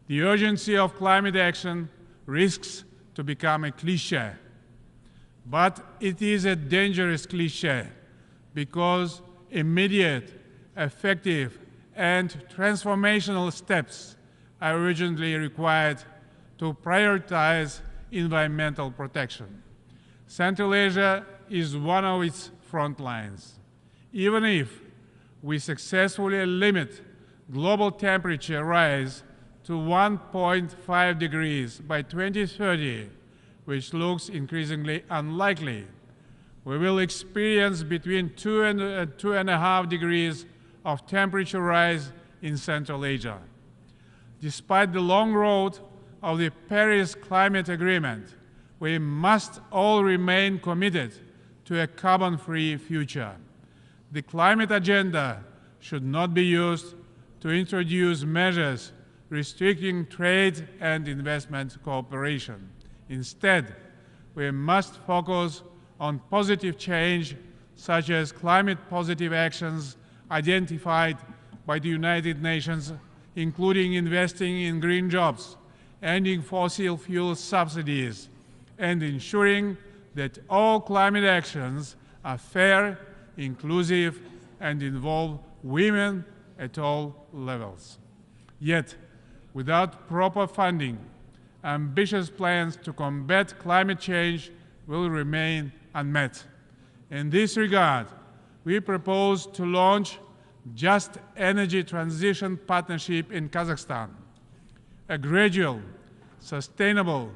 the urgency of climate action risks to become a cliché. But it is a dangerous cliché because immediate, effective, and transformational steps are urgently required to prioritize environmental protection. Central Asia is one of its front lines. Even if we successfully limit global temperature rise to 1.5 degrees by 2030, which looks increasingly unlikely, we will experience between 2 and 2.5 degrees of temperature rise in Central Asia. Despite the long road of the Paris Climate Agreement, we must all remain committed to a carbon-free future. The climate agenda should not be used to introduce measures restricting trade and investment cooperation. Instead, we must focus on positive change, such as climate-positive actions identified by the United Nations, including investing in green jobs, ending fossil fuel subsidies, and ensuring that all climate actions are fair, inclusive, and involve women at all levels. Yet, without proper funding, ambitious plans to combat climate change will remain unmet. In this regard, we propose to launch Just Energy Transition Partnership in Kazakhstan, a gradual, sustainable,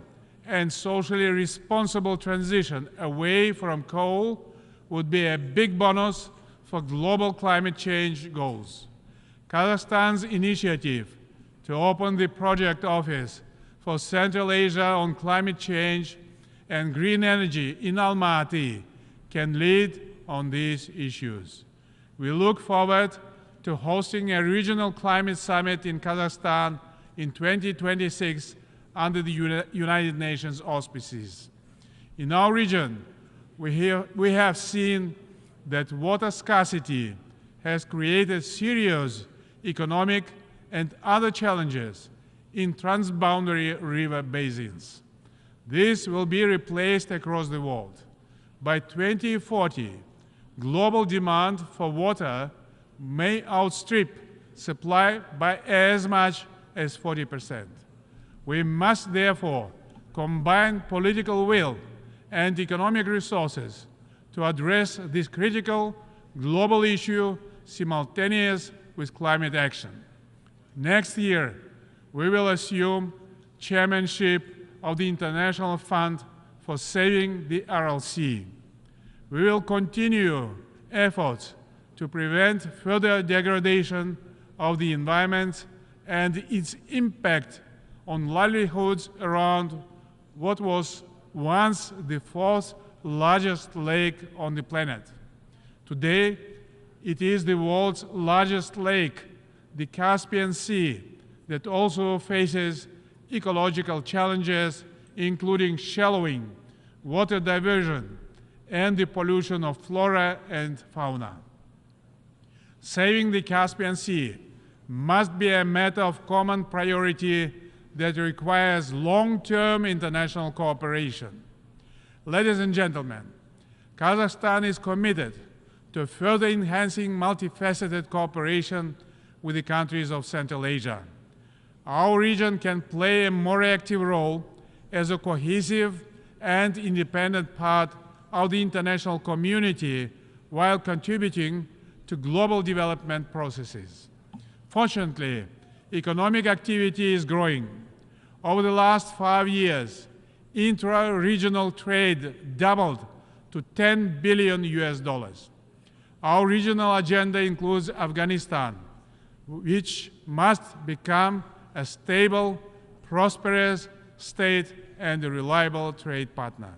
and socially responsible transition away from coal would be a big bonus for global climate change goals. Kazakhstan's initiative to open the project office for Central Asia on climate change and green energy in Almaty can lead on these issues. We look forward to hosting a regional climate summit in Kazakhstan in 2026 under the United Nations auspices. In our region, we have seen that water scarcity has created serious economic and other challenges in transboundary river basins. This will be replaced across the world. By 2040, global demand for water may outstrip supply by as much as 40%. We must therefore combine political will and economic resources to address this critical global issue simultaneous with climate action. Next year, we will assume chairmanship of the International Fund for Saving the RLC. We will continue efforts to prevent further degradation of the environment and its impact on livelihoods around what was once the fourth largest lake on the planet. Today, it is the world's largest lake, the Caspian Sea that also faces ecological challenges, including shallowing, water diversion, and the pollution of flora and fauna. Saving the Caspian Sea must be a matter of common priority that requires long-term international cooperation. Ladies and gentlemen, Kazakhstan is committed to further enhancing multifaceted cooperation with the countries of Central Asia. Our region can play a more active role as a cohesive and independent part of the international community while contributing to global development processes. Fortunately, economic activity is growing. Over the last 5 years, intra-regional trade doubled to $10 billion US. Our regional agenda includes Afghanistan, which must become a stable, prosperous state and a reliable trade partner.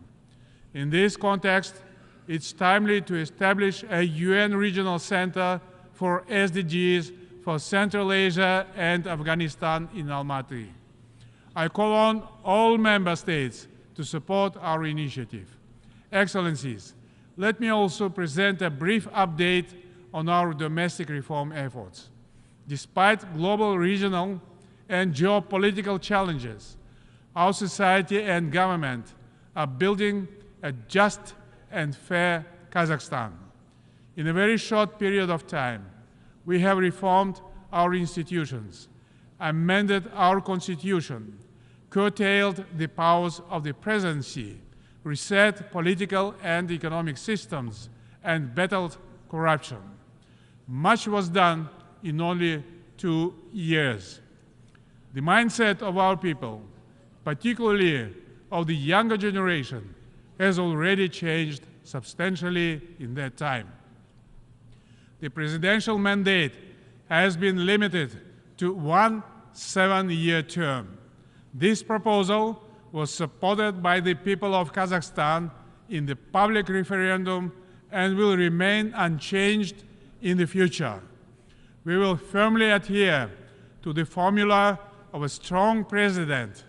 In this context, it's timely to establish a UN regional center for SDGs for Central Asia and Afghanistan in Almaty. I call on all member states to support our initiative. Excellencies, let me also present a brief update on our domestic reform efforts. Despite global, regional, and geopolitical challenges, our society and government are building a just and fair Kazakhstan. In a very short period of time, we have reformed our institutions, amended our constitution, curtailed the powers of the presidency, reset political and economic systems, and battled corruption. Much was done in only 2 years. The mindset of our people, particularly of the younger generation, has already changed substantially in that time. The presidential mandate has been limited to 1 7-year term. This proposal was supported by the people of Kazakhstan in the public referendum and will remain unchanged in the future. We will firmly adhere to the formula of a strong president,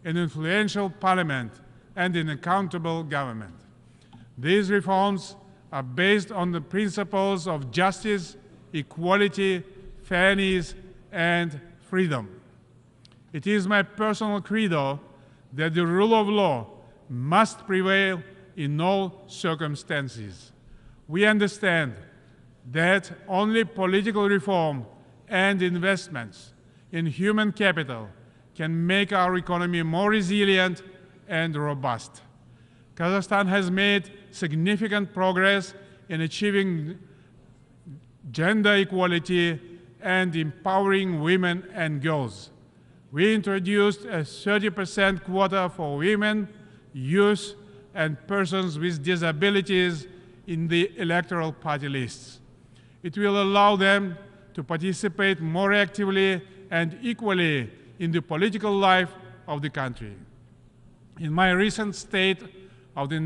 an influential parliament, and an accountable government. These reforms are based on the principles of justice, equality, fairness, and freedom. It is my personal credo that the rule of law must prevail in all circumstances. We understand that only political reform and investments in human capital can make our economy more resilient and robust. Kazakhstan has made significant progress in achieving gender equality and empowering women and girls. We introduced a 30% quota for women, youth, and persons with disabilities in the electoral party lists. It will allow them to participate more actively and equally in the political life of the country. In my recent State of the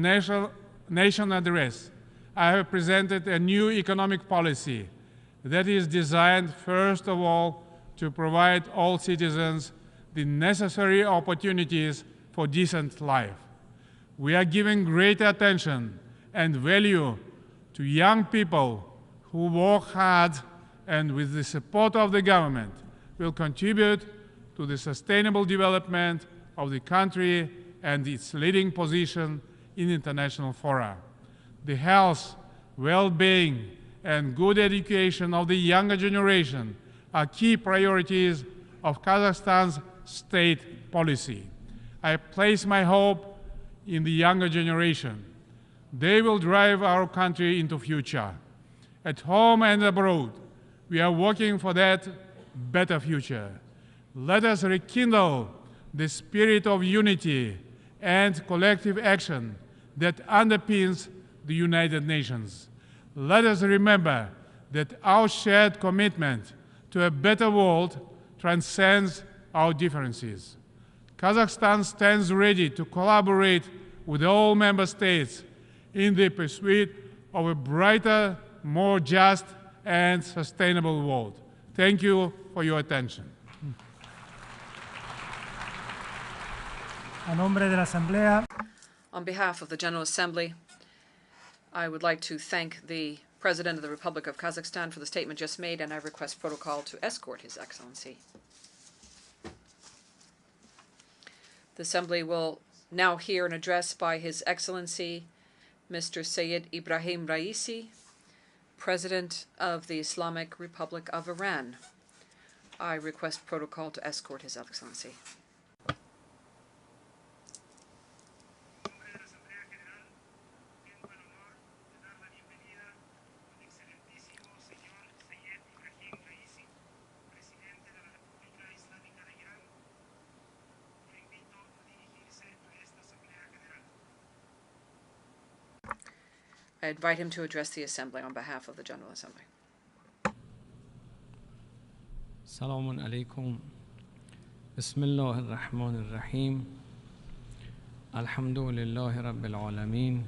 Nation address, I have presented a new economic policy that is designed, first of all, to provide all citizens the necessary opportunities for decent life. We are giving great attention and value to young people who work hard and, with the support of the government, will contribute to the sustainable development of the country and its leading position in international fora. The health, well-being, and good education of the younger generation are key priorities of Kazakhstan's state policy. I place my hope in the younger generation. They will drive our country into the future. At home and abroad, we are working for that better future. Let us rekindle the spirit of unity and collective action that underpins the United Nations. Let us remember that our shared commitment to a better world transcends our differences. Kazakhstan stands ready to collaborate with all member states in the pursuit of a brighter, more just, and sustainable world. Thank you for your attention. A nombre de la Asamblea. On behalf of the General Assembly, I would like to thank the President of the Republic of Kazakhstan for the statement just made, and I request protocol to escort His Excellency. The Assembly will now hear an address by His Excellency, Mr. Sayyid Ibrahim Raisi, President of the Islamic Republic of Iran. I request protocol to escort His Excellency. I invite him to address the Assembly on behalf of the General Assembly. Assalamu alaikum. Bismillah ar-Rahman ar-Rahim. Alhamdulillahi Rabbil Alameen.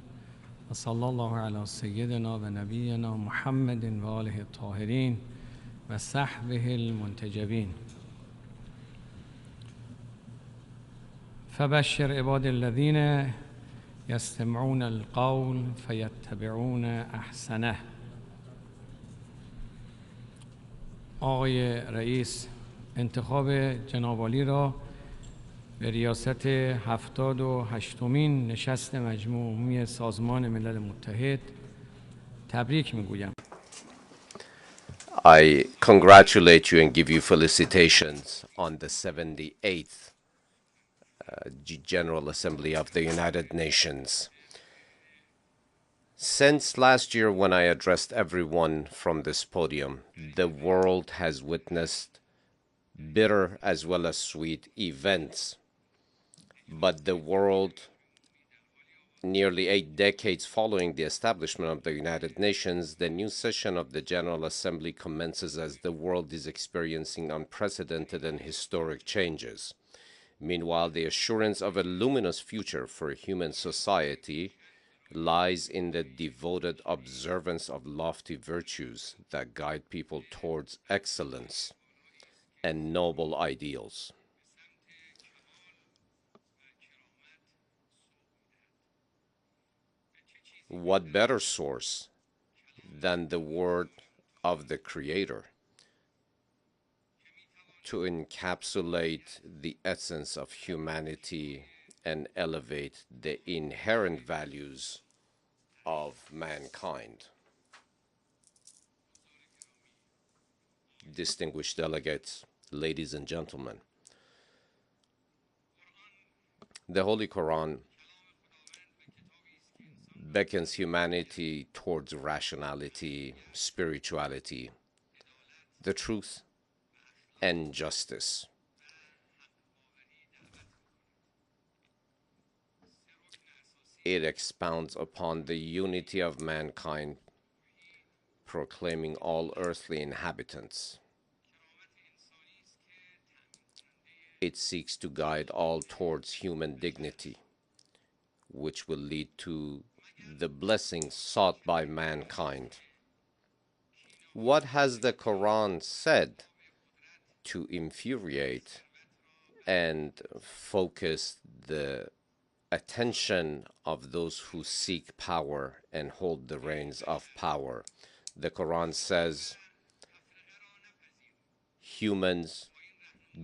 Wa sallallahu ala Sayyidina wa Nabiyyina Muhammadin wa alihi at-Tahirin wa sahbihi al-muntajabin. فبشر عباد الذين يستمعون القول فيتبعون احسنه. آقای رئیس، انتخاب جناب عالی را به ریاست 78مین نشست مجمع عمومی سازمان ملل متحد تبریک میگویم. I congratulate you and give you felicitations on the 78th General Assembly of the United Nations. Since last year when I addressed everyone from this podium, the world has witnessed bitter as well as sweet events. But the world, nearly 8 decades following the establishment of the United Nations, the new session of the General Assembly commences as the world is experiencing unprecedented and historic changes. Meanwhile, the assurance of a luminous future for human society lies in the devoted observance of lofty virtues that guide people towards excellence and noble ideals. What better source than the word of the Creator to encapsulate the essence of humanity and elevate the inherent values of mankind? Distinguished delegates, ladies and gentlemen, the Holy Quran beckons humanity towards rationality, spirituality, the truth, and justice. It expounds upon the unity of mankind, proclaiming all earthly inhabitants. It seeks to guide all towards human dignity, which will lead to the blessings sought by mankind. What has the Quran said to infuriate and focus the attention of those who seek power and hold the reins of power? The Quran says, humans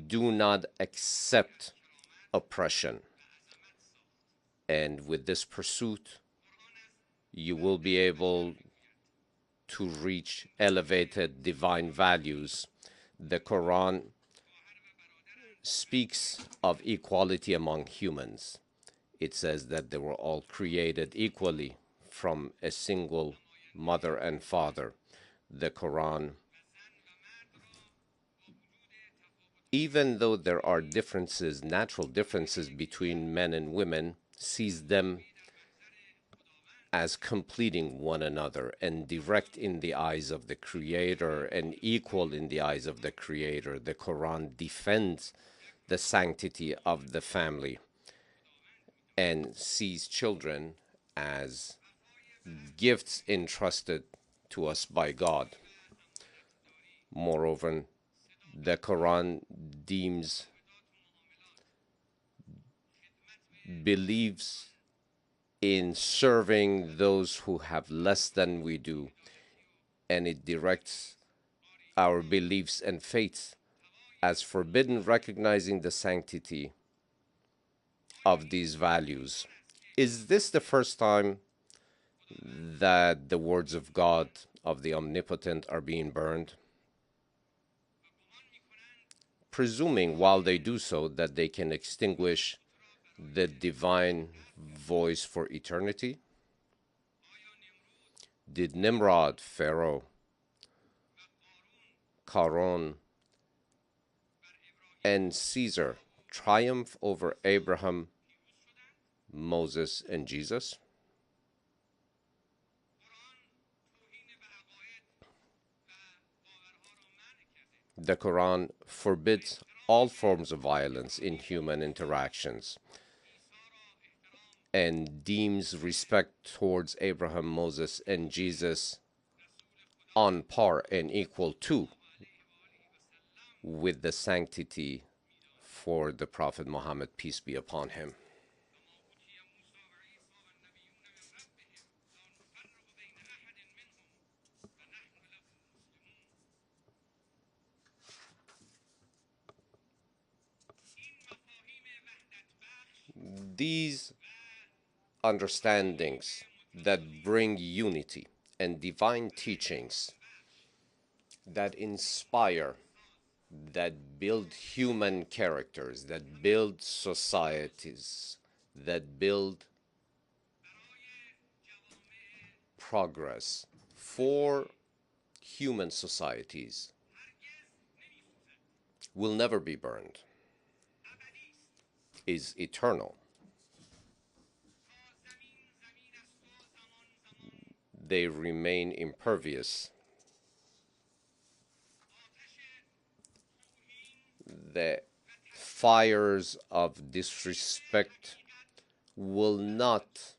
do not accept oppression. And with this pursuit, you will be able to reach elevated divine values. The Quran speaks of equality among humans. It says that they were all created equally from a single mother and father. The Quran, even though there are differences, natural differences between men and women, sees them as completing one another and direct in the eyes of the Creator and equal in the eyes of the Creator. The Quran defends the sanctity of the family and sees children as gifts entrusted to us by God. Moreover, the Quran believes in serving those who have less than we do, and it directs our beliefs and faiths as forbidden, recognizing the sanctity of these values. Is this the first time that the words of God, of the Omnipotent, are being burned? Presuming while they do so that they can extinguish the divine voice for eternity? Did Nimrod, Pharaoh, Caron, and Caesar triumph over Abraham, Moses, and Jesus? The Quran forbids all forms of violence in human interactions and deems respect towards Abraham, Moses, and Jesus on par and equal to with the sanctity for the Prophet Muhammad, peace be upon him. These understandings that bring unity and divine teachings that inspire, that build human characters, that build societies, that build progress for human societies will never be burned, is eternal. They remain impervious. The fires of disrespect will not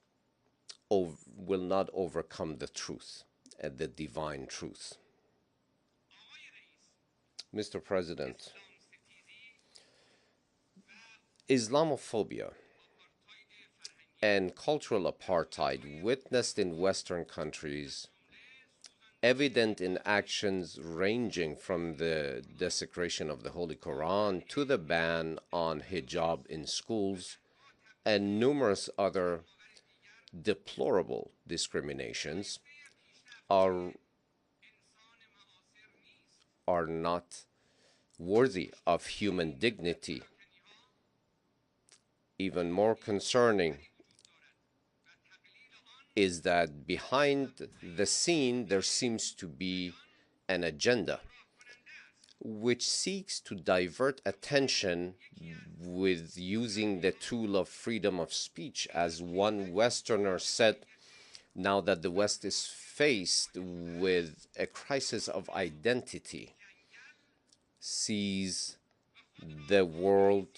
overcome the truth and the divine truth. Mr. President, Islamophobia and cultural apartheid witnessed in Western countries, evident in actions ranging from the desecration of the Holy Quran to the ban on hijab in schools and numerous other deplorable discriminations, are not worthy of human dignity. Even more concerning is that behind the scene there seems to be an agenda which seeks to divert attention with using the tool of freedom of speech. As one Westerner said, now that the West is faced with a crisis of identity, sees the world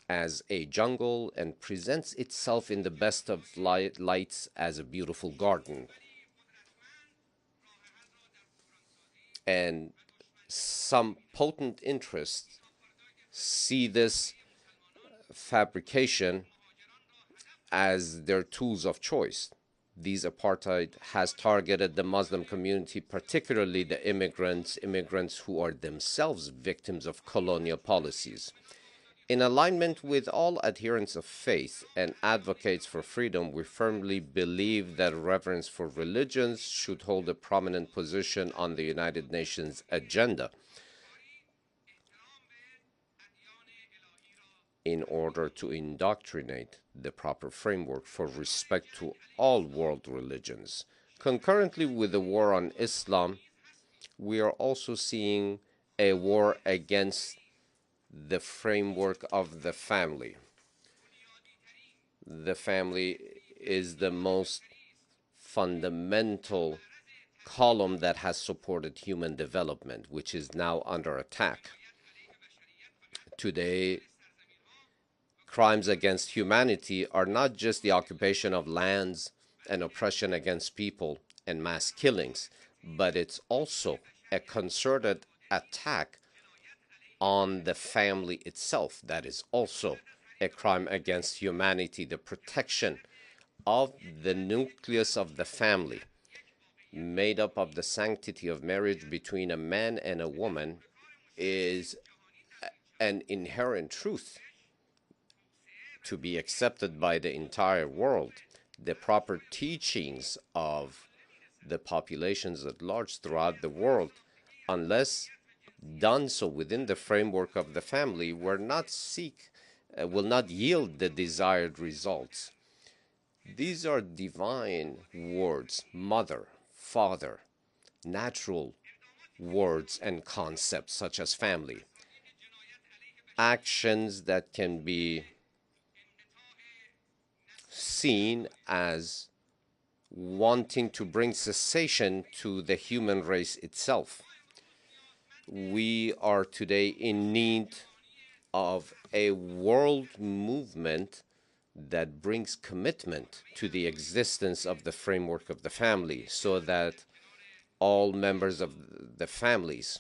as a jungle and presents itself in the best of lights as a beautiful garden. And some potent interests see this fabrication as their tools of choice. These apartheid has targeted the Muslim community, particularly the immigrants who are themselves victims of colonial policies. In alignment with all adherents of faith and advocates for freedom, we firmly believe that reverence for religions should hold a prominent position on the United Nations agenda in order to indoctrinate the proper framework for respect to all world religions. Concurrently with the war on Islam, we are also seeing a war against the framework of the family. The family is the most fundamental column that has supported human development, which is now under attack. Today, crimes against humanity are not just the occupation of lands and oppression against people and mass killings, but it's also a concerted attack on the family itself. That is also a crime against humanity. The protection of the nucleus of the family, made up of the sanctity of marriage between a man and a woman, is an inherent truth to be accepted by the entire world. The proper teachings of the populations at large throughout the world, unless done so within the framework of the family, will not yield the desired results. These are divine words: mother, father, natural words and concepts such as family. Actions that can be seen as wanting to bring cessation to the human race itself. We are today in need of a world movement that brings commitment to the existence of the framework of the family, so that all members of the families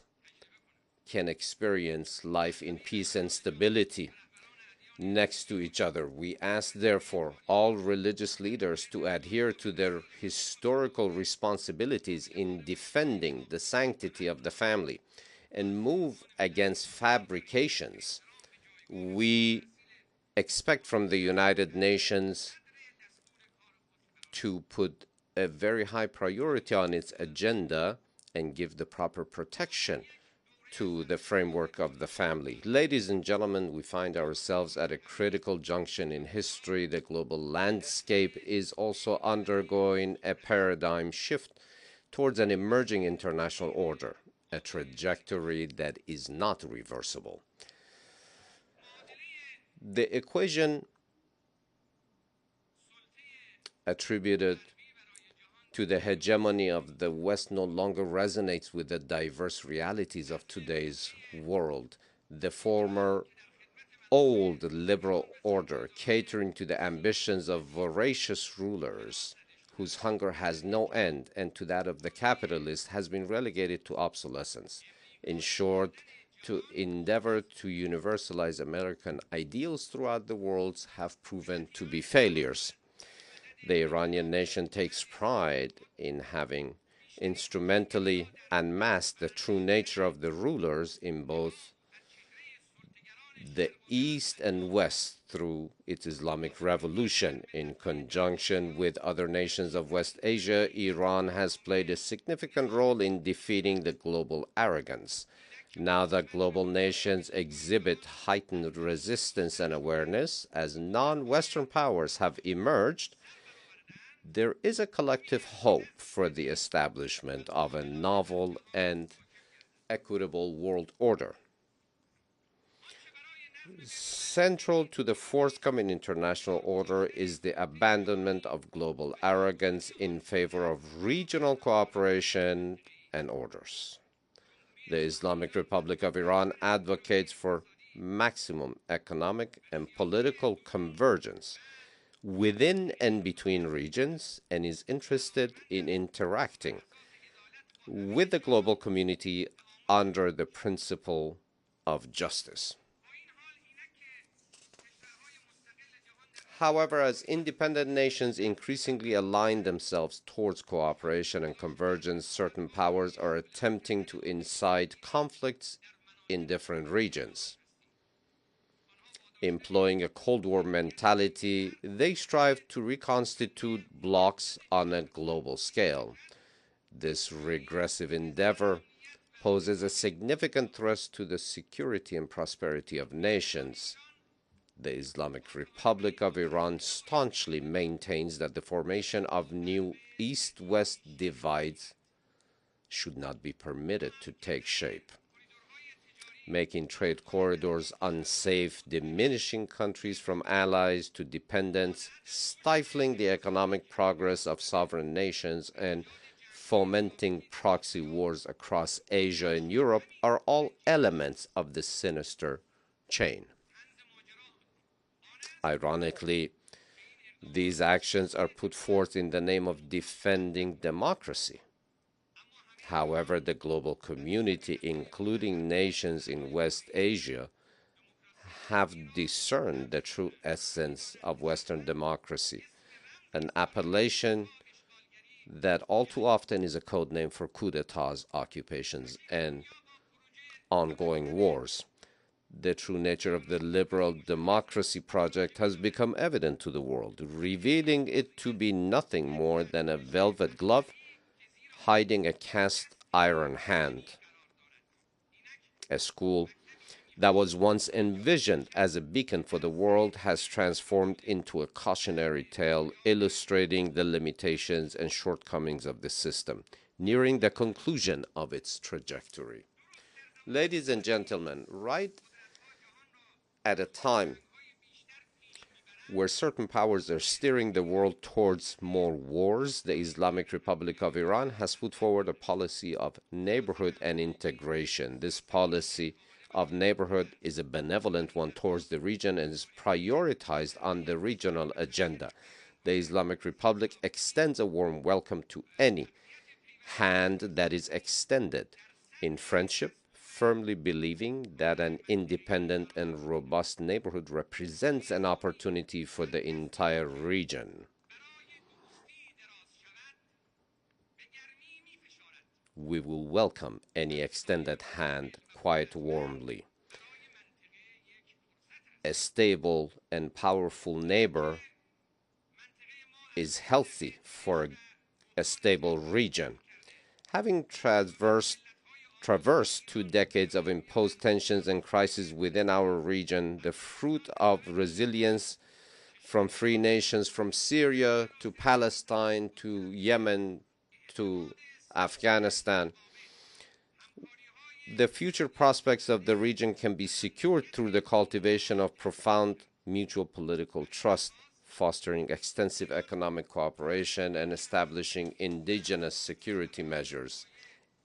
can experience life in peace and stability next to each other. We ask, therefore, all religious leaders to adhere to their historical responsibilities in defending the sanctity of the family and move against fabrications. We expect from the United Nations to put a very high priority on its agenda and give the proper protection to the framework of the family. Ladies and gentlemen, we find ourselves at a critical junction in history. The global landscape is also undergoing a paradigm shift towards an emerging international order, a trajectory that is not reversible. The equation attributed to the hegemony of the West no longer resonates with the diverse realities of today's world. The former old liberal order, catering to the ambitions of voracious rulers whose hunger has no end, and to that of the capitalist, has been relegated to obsolescence. In short, to endeavor to universalize American ideals throughout the world have proven to be failures. The Iranian nation takes pride in having instrumentally unmasked the true nature of the rulers in both the East and West through its Islamic revolution. In conjunction with other nations of West Asia, Iran has played a significant role in defeating the global arrogance. Now that global nations exhibit heightened resistance and awareness as non-Western powers have emerged, there is a collective hope for the establishment of a novel and equitable world order. Central to the forthcoming international order is the abandonment of global arrogance in favor of regional cooperation and orders. The Islamic Republic of Iran advocates for maximum economic and political convergence within and between regions, and is interested in interacting with the global community under the principle of justice. However, as independent nations increasingly align themselves towards cooperation and convergence, certain powers are attempting to incite conflicts in different regions. Employing a Cold War mentality, they strive to reconstitute blocs on a global scale. This regressive endeavor poses a significant threat to the security and prosperity of nations. The Islamic Republic of Iran staunchly maintains that the formation of new East-West divides should not be permitted to take shape, making trade corridors unsafe, diminishing countries from allies to dependents, stifling the economic progress of sovereign nations, and fomenting proxy wars across Asia and Europe are all elements of this sinister chain. Ironically, these actions are put forth in the name of defending democracy. However, the global community, including nations in West Asia, have discerned the true essence of Western democracy, an appellation that all too often is a code name for coup d'etats, occupations, and ongoing wars. The true nature of the liberal democracy project has become evident to the world, revealing it to be nothing more than a velvet glove hiding a cast iron hand. A school that was once envisioned as a beacon for the world has transformed into a cautionary tale illustrating the limitations and shortcomings of the system, nearing the conclusion of its trajectory. Ladies and gentlemen, right at a time where certain powers are steering the world towards more wars, the Islamic Republic of Iran has put forward a policy of neighborhood and integration. This policy of neighborhood is a benevolent one towards the region and is prioritized on the regional agenda. The Islamic Republic extends a warm welcome to any hand that is extended in friendship, firmly believing that an independent and robust neighborhood represents an opportunity for the entire region. We will welcome any extended hand quite warmly. A stable and powerful neighbor is healthy for a stable region. Having traversed 2 decades of imposed tensions and crises within our region, the fruit of resilience from free nations from Syria to Palestine to Yemen to Afghanistan, the future prospects of the region can be secured through the cultivation of profound mutual political trust, fostering extensive economic cooperation, and establishing indigenous security measures.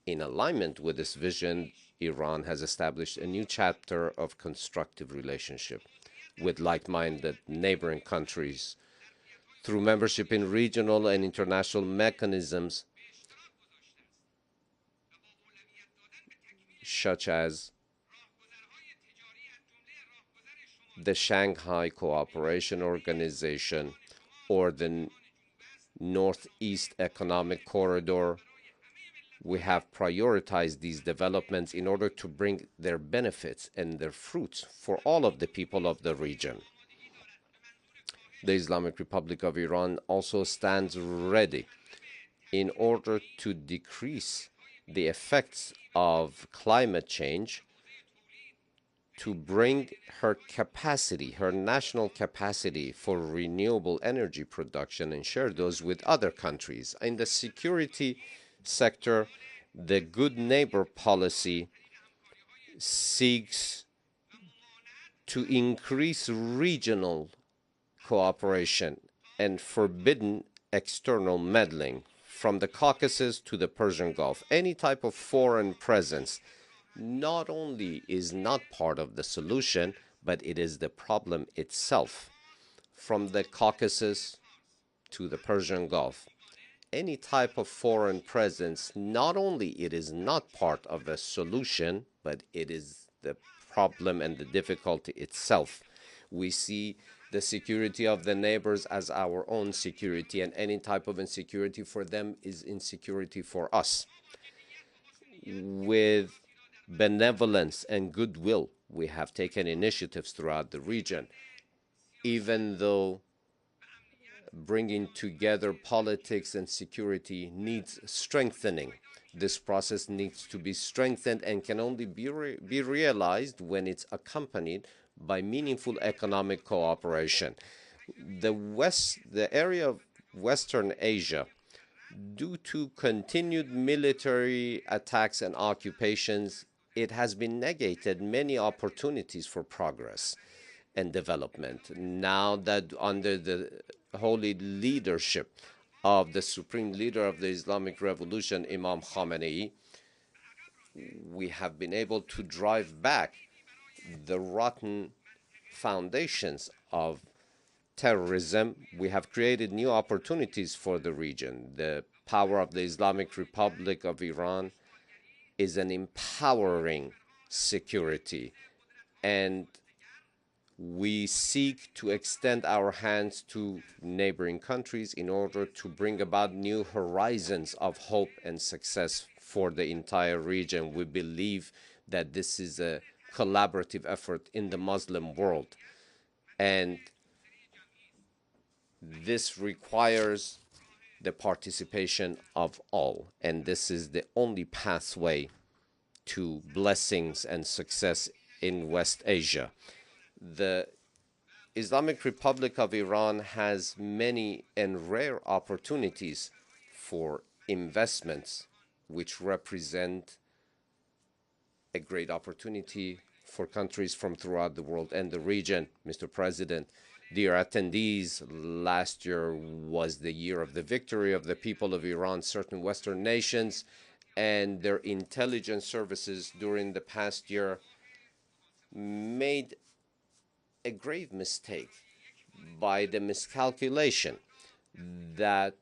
In alignment with this vision, Iran has established a new chapter of constructive relationship with like-minded neighboring countries through membership in regional and international mechanisms such as the Shanghai Cooperation Organization or the Northeast Economic Corridor. We have prioritized these developments in order to bring their benefits and their fruits for all of the people of the region. The Islamic Republic of Iran also stands ready in order to decrease the effects of climate change, to bring her capacity, her national capacity for renewable energy production and share those with other countries. In the security sector, the good neighbor policy seeks to increase regional cooperation and forbidden external meddling from the Caucasus to the Persian Gulf. Any type of foreign presence not only is not part of the solution, but it is the problem itself. From the Caucasus to the Persian Gulf, any type of foreign presence, not only it is not part of the solution, but it is the problem and the difficulty itself. We see the security of the neighbors as our own security, and any type of insecurity for them is insecurity for us. With benevolence and goodwill, we have taken initiatives throughout the region, even though bringing together politics and security needs strengthening. This process needs to be strengthened and can only be realized when it's accompanied by meaningful economic cooperation. The area of Western Asia, due to continued military attacks and occupations, it has been negated many opportunities for progress and development. Now that under the holy leadership of the supreme leader of the Islamic Revolution, Imam Khamenei, we have been able to drive back the rotten foundations of terrorism. We have created new opportunities for the region. The power of the Islamic Republic of Iran is an empowering security, and we seek to extend our hands to neighboring countries in order to bring about new horizons of hope and success for the entire region. We believe that this is a collaborative effort in the Muslim world, and this requires the participation of all, and this is the only pathway to blessings and success in West Asia. The Islamic Republic of Iran has many and rare opportunities for investments, which represent a great opportunity for countries from throughout the world and the region. Mr. President, dear attendees, last year was the year of the victory of the people of Iran. Certain Western nations and their intelligence services during the past year made a grave mistake by the miscalculation that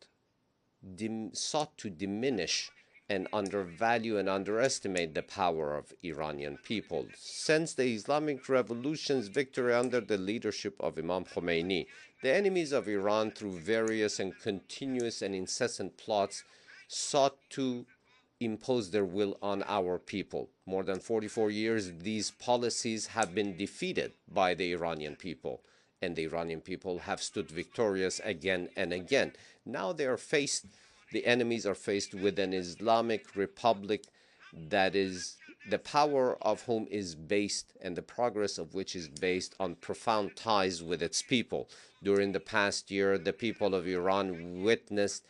sought to diminish and undervalue and underestimate the power of Iranian people. Since the Islamic Revolution's victory under the leadership of Imam Khomeini, the enemies of Iran, through various and continuous and incessant plots, sought to impose their will on our people. More than 44 years, these policies have been defeated by the Iranian people, and the Iranian people have stood victorious again and again. Now they are faced, the enemies are faced with an Islamic Republic that is, the power of whom is based, and the progress of which is based on profound ties with its people. During the past year, the people of Iran witnessed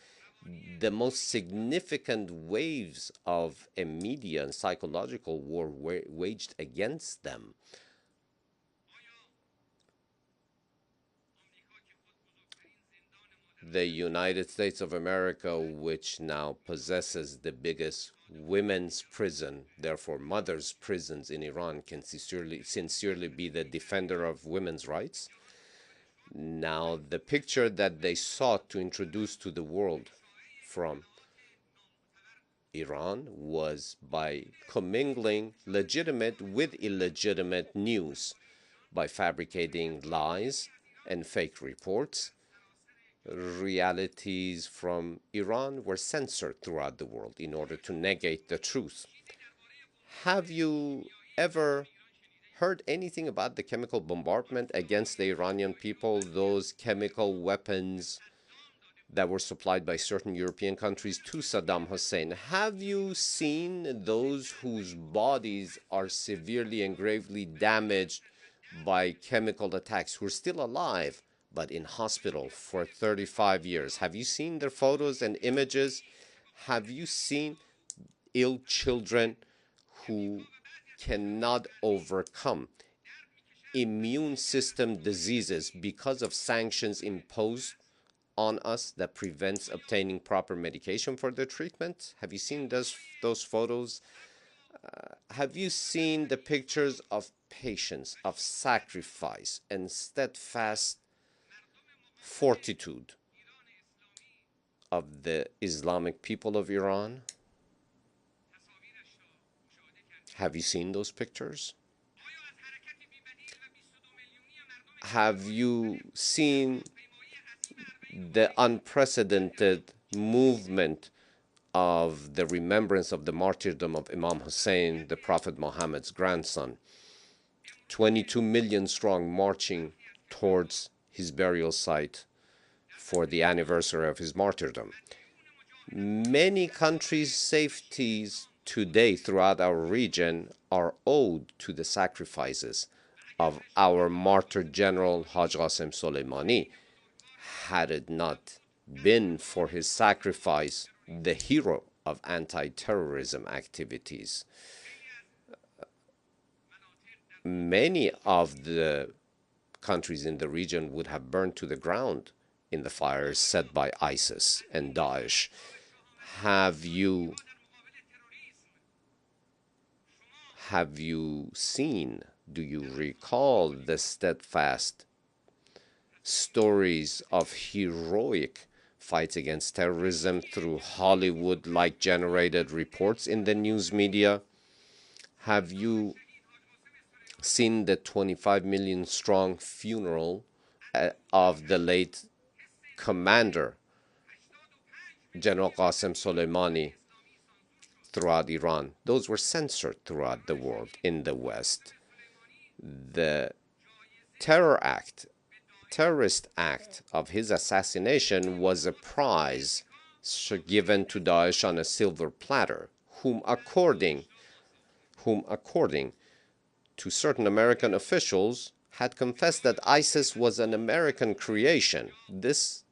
the most significant waves of a media and psychological war waged against them. The United States of America, which now possesses the biggest women's prison, therefore mothers' prisons in Iran, can sincerely be the defender of women's rights. Now, the picture that they sought to introduce to the world from Iran was by commingling legitimate with illegitimate news, by fabricating lies and fake reports. Realities from Iran were censored throughout the world in order to negate the truth. Have you ever heard anything about the chemical bombardment against the Iranian people, those chemical weapons that were supplied by certain European countries to Saddam Hussein? Have you seen those whose bodies are severely and gravely damaged by chemical attacks, who are still alive but in hospital for 35 years? Have you seen their photos and images? Have you seen ill children who cannot overcome immune system diseases because of sanctions imposed on us that prevents obtaining proper medication for their treatment? Have you seen those photos? Have you seen the pictures of patience, of sacrifice, and steadfast fortitude of the Islamic people of Iran? Have you seen those pictures? Have you seen the unprecedented movement of the remembrance of the martyrdom of Imam Hussein, the Prophet Muhammad's grandson? 22 million strong marching towards his burial site for the anniversary of his martyrdom. Many countries' safeties today throughout our region are owed to the sacrifices of our martyred general Haj Qasem Soleimani. Had it not been for his sacrifice, the hero of anti-terrorism activities, many of the countries in the region would have burned to the ground in the fires set by ISIS and Daesh. Have you seen, do you recall the steadfast stories of heroic fights against terrorism through Hollywood-like generated reports in the news media? Have you seen the 25 million strong funeral of the late commander, General Qasem Soleimani, throughout Iran? Those were censored throughout the world in the West. The terrorist act of his assassination was a prize given to Daesh on a silver platter, whom according to certain American officials had confessed that ISIS was an American creation.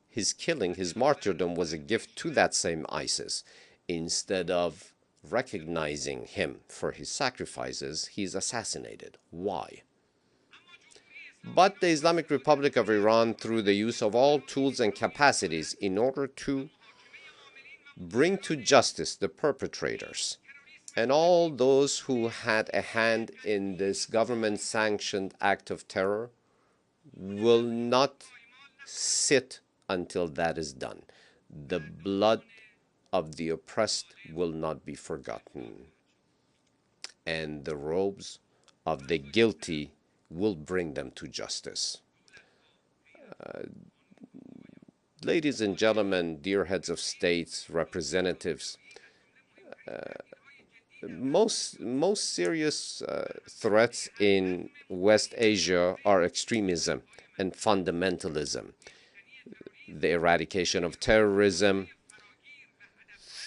His killing, his martyrdom, was a gift to that same ISIS. Instead of recognizing him for his sacrifices, he is assassinated. Why? But the Islamic Republic of Iran, through the use of all tools and capacities in order to bring to justice the perpetrators and all those who had a hand in this government-sanctioned act of terror, will not sit until that is done. The blood of the oppressed will not be forgotten, and the robes of the guilty will bring them to justice. Ladies and gentlemen, dear heads of states, representatives, most serious threats in West Asia are extremism and fundamentalism. The eradication of terrorism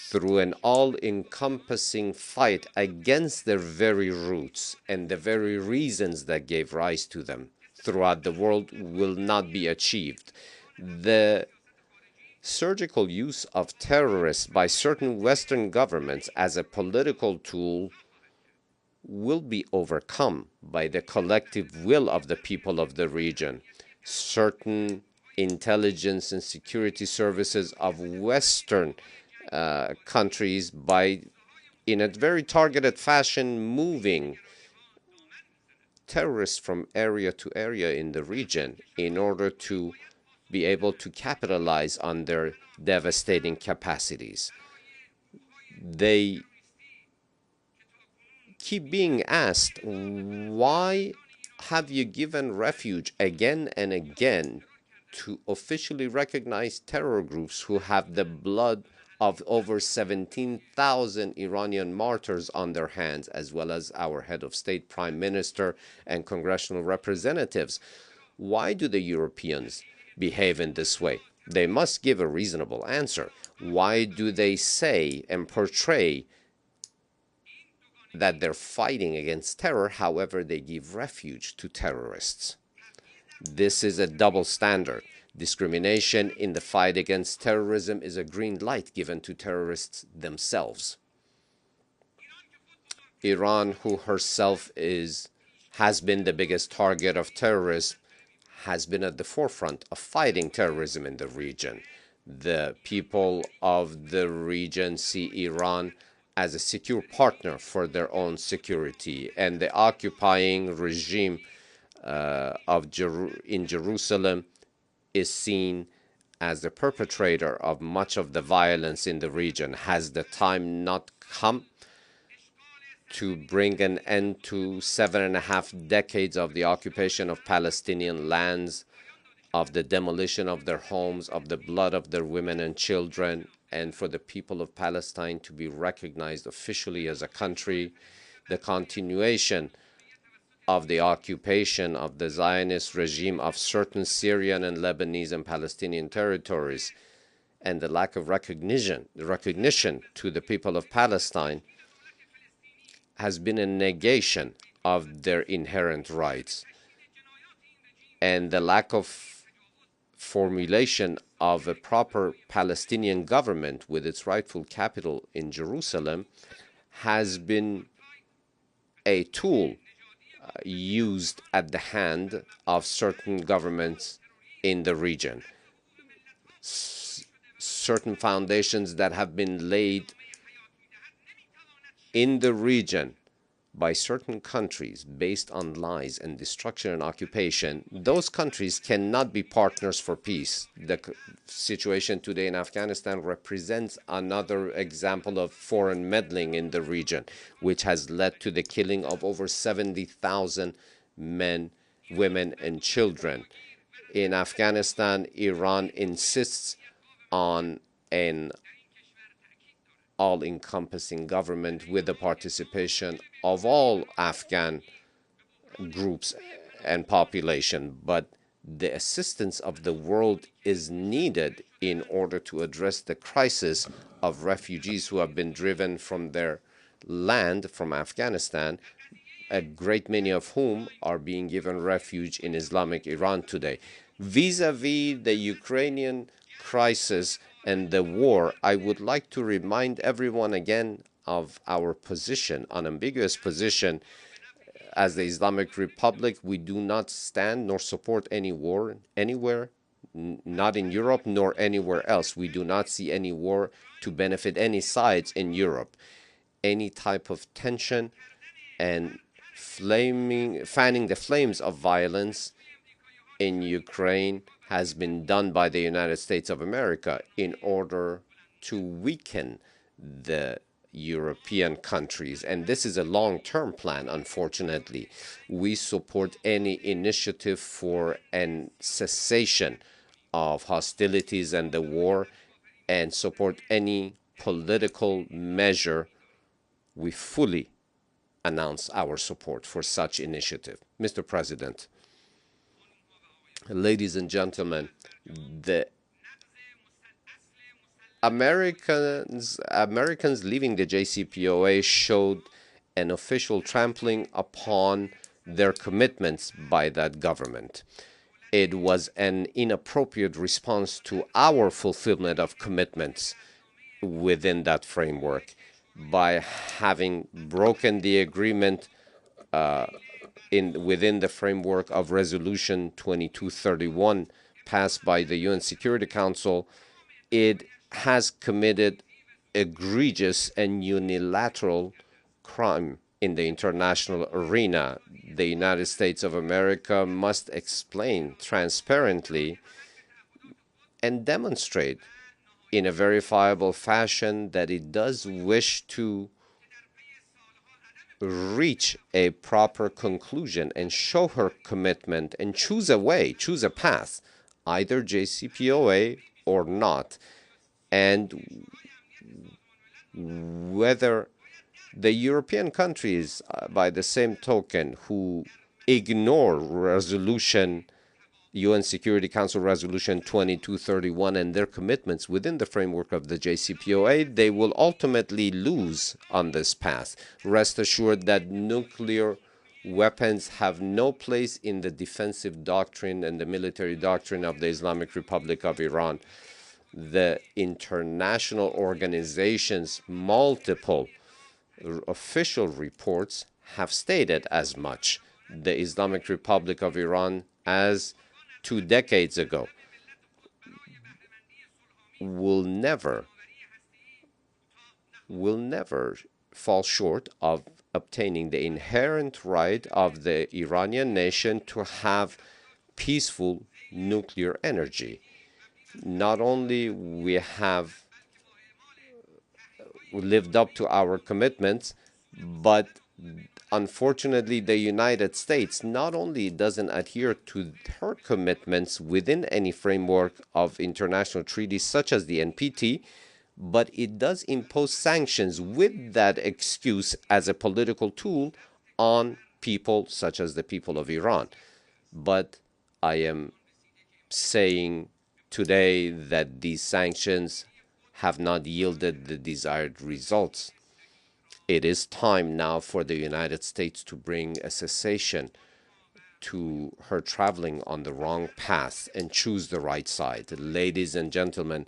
through an all-encompassing fight against their very roots and the very reasons that gave rise to them throughout the world will not be achieved. The surgical use of terrorists by certain Western governments as a political tool will be overcome by the collective will of the people of the region. Certain intelligence and security services of Western countries, in a very targeted fashion, moving terrorists from area to area in the region in order to be able to capitalize on their devastating capacities. They keep being asked, why have you given refuge again and again to officially recognized terror groups who have the blood of over 17,000 Iranian martyrs on their hands, as well as our head of state, prime minister, and congressional representatives? Why do the Europeans behave in this way? They must give a reasonable answer. Why do they say and portray that they're fighting against terror, however they give refuge to terrorists? This is a double standard. Discrimination in the fight against terrorism is a green light given to terrorists themselves. Iran, who herself has been the biggest target of terrorism, has been at the forefront of fighting terrorism in the region. The people of the region see Iran as a secure partner for their own security, and the occupying regime in Jerusalem is seen as the perpetrator of much of the violence in the region. Has the time not come to bring an end to 7.5 decades of the occupation of Palestinian lands, of the demolition of their homes, of the blood of their women and children, and for the people of Palestine to be recognized officially as a country? The continuation of the occupation of the Zionist regime of certain Syrian and Lebanese and Palestinian territories, and the lack of recognition to the people of Palestine has been a negation of their inherent rights, and the lack of formulation of a proper Palestinian government with its rightful capital in Jerusalem has been a tool used at the hand of certain governments in the region. Certain foundations that have been laid in the region by certain countries based on lies and destruction and occupation, those countries cannot be partners for peace. The situation today in Afghanistan represents another example of foreign meddling in the region, which has led to the killing of over 70,000 men, women, and children. In Afghanistan, Iran insists on an all-encompassing government with the participation of all Afghan groups and population, but the assistance of the world is needed in order to address the crisis of refugees who have been driven from their land, from Afghanistan, a great many of whom are being given refuge in Islamic Iran today. Vis-a-vis the Ukrainian crisis and the war, I would like to remind everyone again of our position, unambiguous position. As the Islamic Republic, we do not stand nor support any war anywhere, not in Europe nor anywhere else. We do not see any war to benefit any sides in Europe. Any type of tension and fanning the flames of violence in Ukraine has been done by the United States of America in order to weaken the European countries. And this is a long-term plan, unfortunately. We support any initiative for a cessation of hostilities and the war, and support any political measure. We fully announce our support for such initiative. Mr. President, ladies and gentlemen, the Americans leaving the JCPOA showed an official trampling upon their commitments by that government. It was an inappropriate response to our fulfillment of commitments within that framework by having broken the agreement within the framework of Resolution 2231 passed by the UN Security Council. It has committed egregious and unilateral crime in the international arena. The United States of America must explain transparently and demonstrate in a verifiable fashion that it does wish to reach a proper conclusion and show her commitment and choose a way, choose a path, either JCPOA or not. And whether the European countries, by the same token, who ignore UN Security Council Resolution 2231 and their commitments within the framework of the JCPOA, they will ultimately lose on this path. Rest assured that nuclear weapons have no place in the defensive doctrine and the military doctrine of the Islamic Republic of Iran. The international organizations, multiple official reports have stated as much. The Islamic Republic of Iran, as 2 decades ago, will never fall short of obtaining the inherent right of the Iranian nation to have peaceful nuclear energy. Not only we have lived up to our commitments, but unfortunately, the United States not only doesn't adhere to her commitments within any framework of international treaties such as the NPT, but it does impose sanctions with that excuse as a political tool on people such as the people of Iran. But I am saying today that these sanctions have not yielded the desired results. It is time now for the United States to bring a cessation to her traveling on the wrong path and choose the right side. Ladies and gentlemen,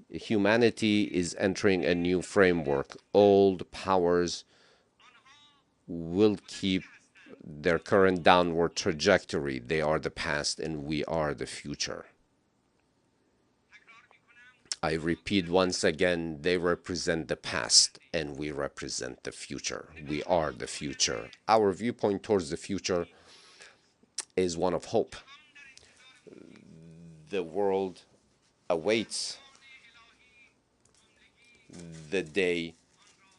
humanity is entering a new framework. Old powers will keep their current downward trajectory. They are the past and we are the future. I repeat once again, they represent the past and we represent the future. We are the future. Our viewpoint towards the future is one of hope. The world awaits the day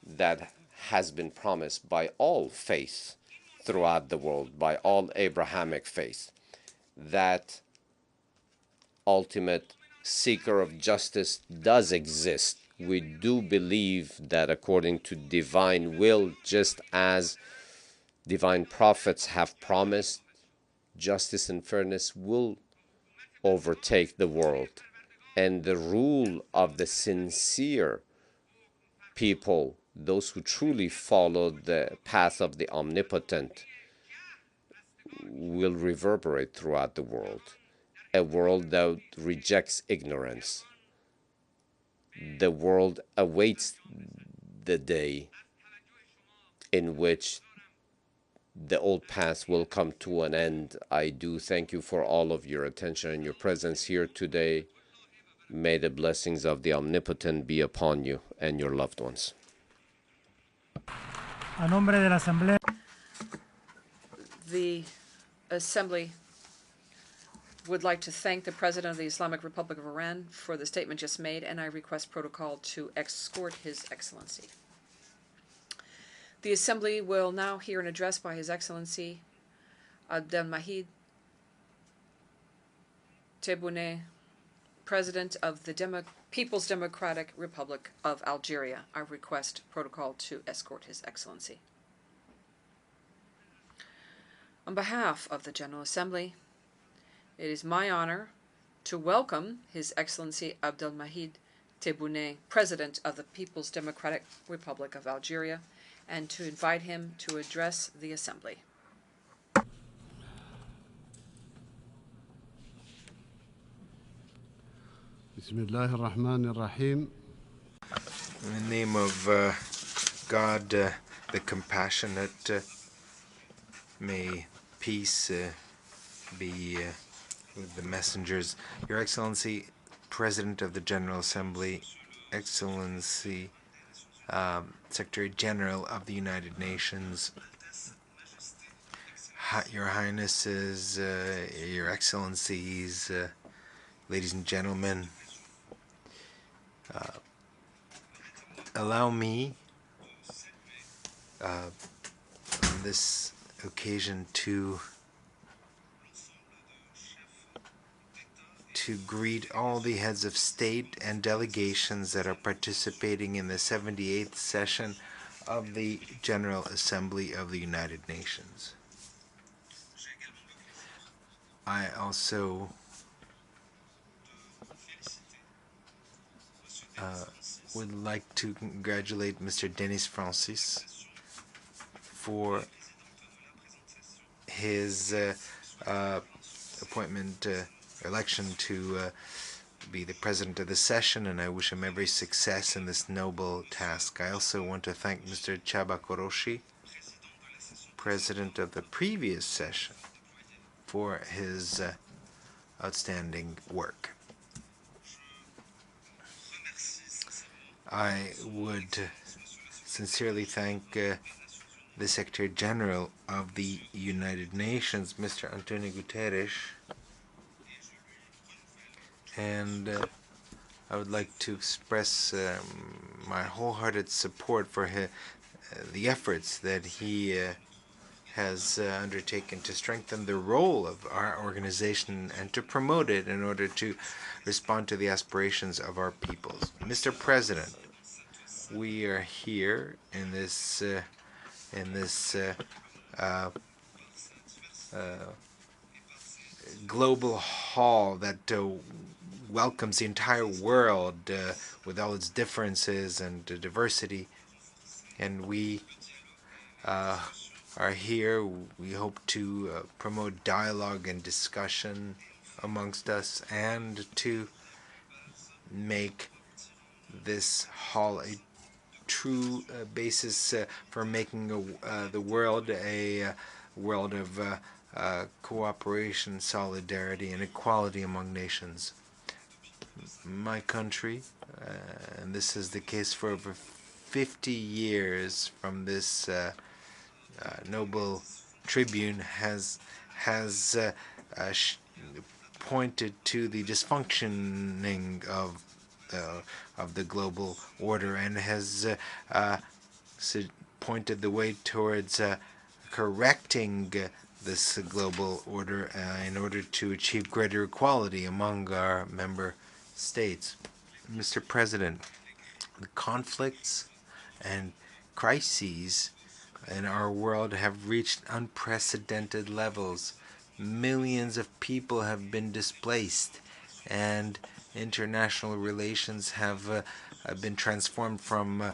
that has been promised by all faiths throughout the world, by all Abrahamic faiths, that ultimate seeker of justice does exist. We do believe that according to divine will, just as divine prophets have promised, justice and fairness will overtake the world. And the rule of the sincere people, those who truly follow the path of the omnipotent, will reverberate throughout the world. A world that rejects ignorance. The world awaits the day in which the old path will come to an end. I do thank you for all of your attention and your presence here today. May the blessings of the Omnipotent be upon you and your loved ones. A nombre de la Asamblea. The Assembly would like to thank the President of the Islamic Republic of Iran for the statement just made, and I request protocol to escort His Excellency. The Assembly will now hear an address by His Excellency Abdullah Tebboune, President of the People's Democratic Republic of Algeria. I request protocol to escort His Excellency. On behalf of the General Assembly, it is my honor to welcome His Excellency Abdullah Tebboune, President of the People's Democratic Republic of Algeria, and to invite him to address the Assembly. Bismillah ar-Rahman ar-Rahim. In the name of God, the compassionate, may peace be with the messengers. Your Excellency, President of the General Assembly, Excellency, Secretary General of the United Nations, Your Highnesses, Your Excellencies, ladies and gentlemen, allow me on this occasion to greet all the heads of state and delegations that are participating in the 78th session of the General Assembly of the United Nations. I also would like to congratulate Mr. Denis Francis for his appointment, election to be the president of the session, and I wish him every success in this noble task. I also want to thank Mr. Chaba Koroshi, president of the previous session, for his outstanding work. I would sincerely thank the Secretary General of the United Nations, Mr. Antonio Guterres, and I would like to express my wholehearted support for the efforts that he has undertaken to strengthen the role of our organization and to promote it in order to respond to the aspirations of our peoples. Mr. President, we are here in this global hall that welcomes the entire world with all its differences and diversity, and we are here. We hope to promote dialogue and discussion amongst us and to make this hall a true basis for making the world a world of cooperation, solidarity, and equality among nations. my country, and this is the case for over 50 years from this noble tribune, has pointed to the dysfunctioning of the global order, and has pointed the way towards correcting this global order in order to achieve greater equality among our member states. Mr. President, the conflicts and crises in our world have reached unprecedented levels. Millions of people have been displaced, and international relations have been transformed from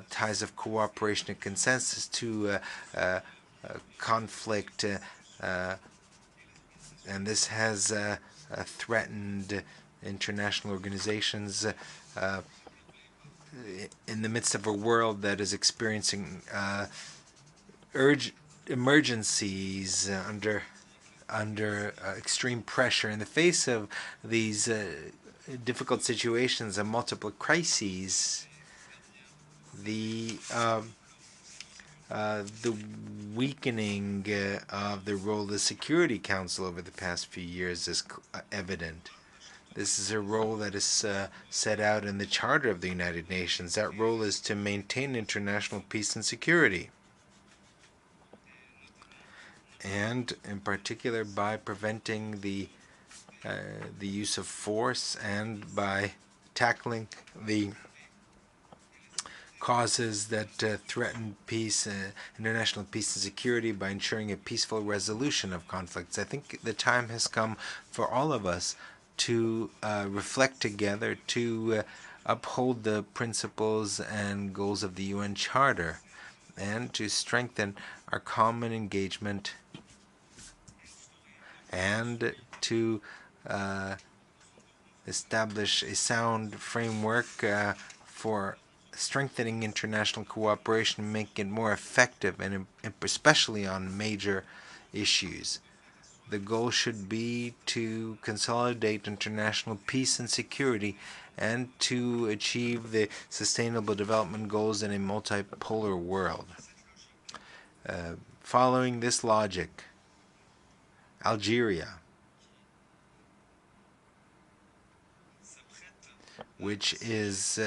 ties of cooperation and consensus to conflict, and this has threatened international organizations in the midst of a world that is experiencing emergencies under extreme pressure. In the face of these difficult situations and multiple crises, the weakening of the role of the Security Council over the past few years is evident. This is a role that is set out in the Charter of the United Nations. That role is to maintain international peace and security, and in particular by preventing the use of force and by tackling the causes that threaten peace, international peace and security, by ensuring a peaceful resolution of conflicts. I think the time has come for all of us to reflect together, to uphold the principles and goals of the UN Charter, and to strengthen our common engagement, and to establish a sound framework for strengthening international cooperation, making it more effective, and especially on major issues. The goal should be to consolidate international peace and security and to achieve the Sustainable Development Goals in a multipolar world. Following this logic, Algeria, which is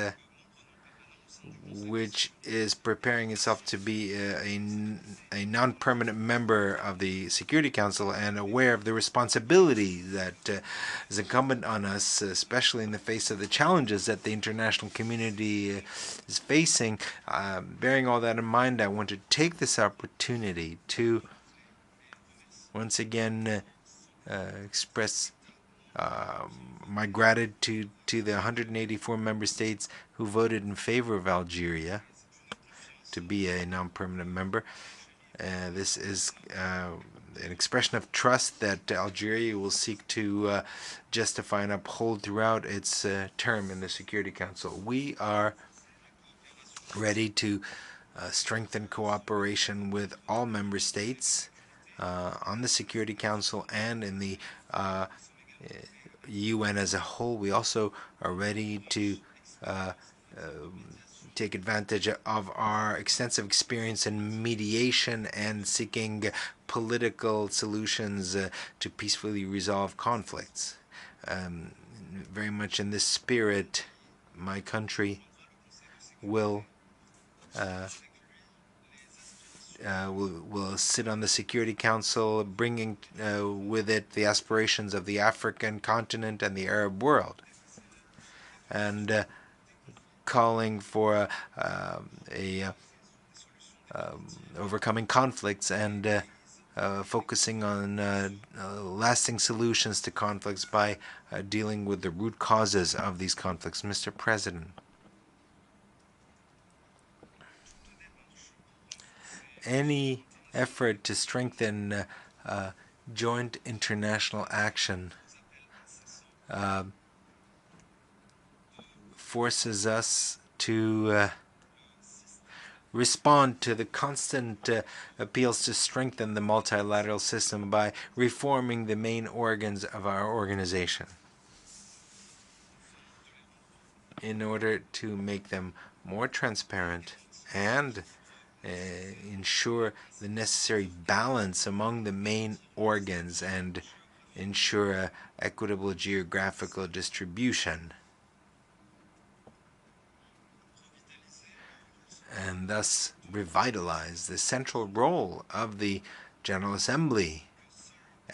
preparing itself to be a non-permanent member of the Security Council and aware of the responsibility that is incumbent on us, especially in the face of the challenges that the international community is facing. Bearing all that in mind, I want to take this opportunity to once again express my gratitude to the 184 member states who voted in favor of Algeria to be a non-permanent member. This is an expression of trust that Algeria will seek to justify and uphold throughout its term in the Security Council. We are ready to strengthen cooperation with all member states on the Security Council and in the UN as a whole. We also are ready to take advantage of our extensive experience in mediation and seeking political solutions to peacefully resolve conflicts. Very much in this spirit, my country will sit on the Security Council, bringing with it the aspirations of the African continent and the Arab world, and calling for overcoming conflicts and focusing on lasting solutions to conflicts by dealing with the root causes of these conflicts. Mr. President, any effort to strengthen joint international action forces us to respond to the constant appeals to strengthen the multilateral system by reforming the main organs of our organization. in order to make them more transparent and ensure the necessary balance among the main organs and ensure an equitable geographical distribution, and thus revitalize the central role of the General Assembly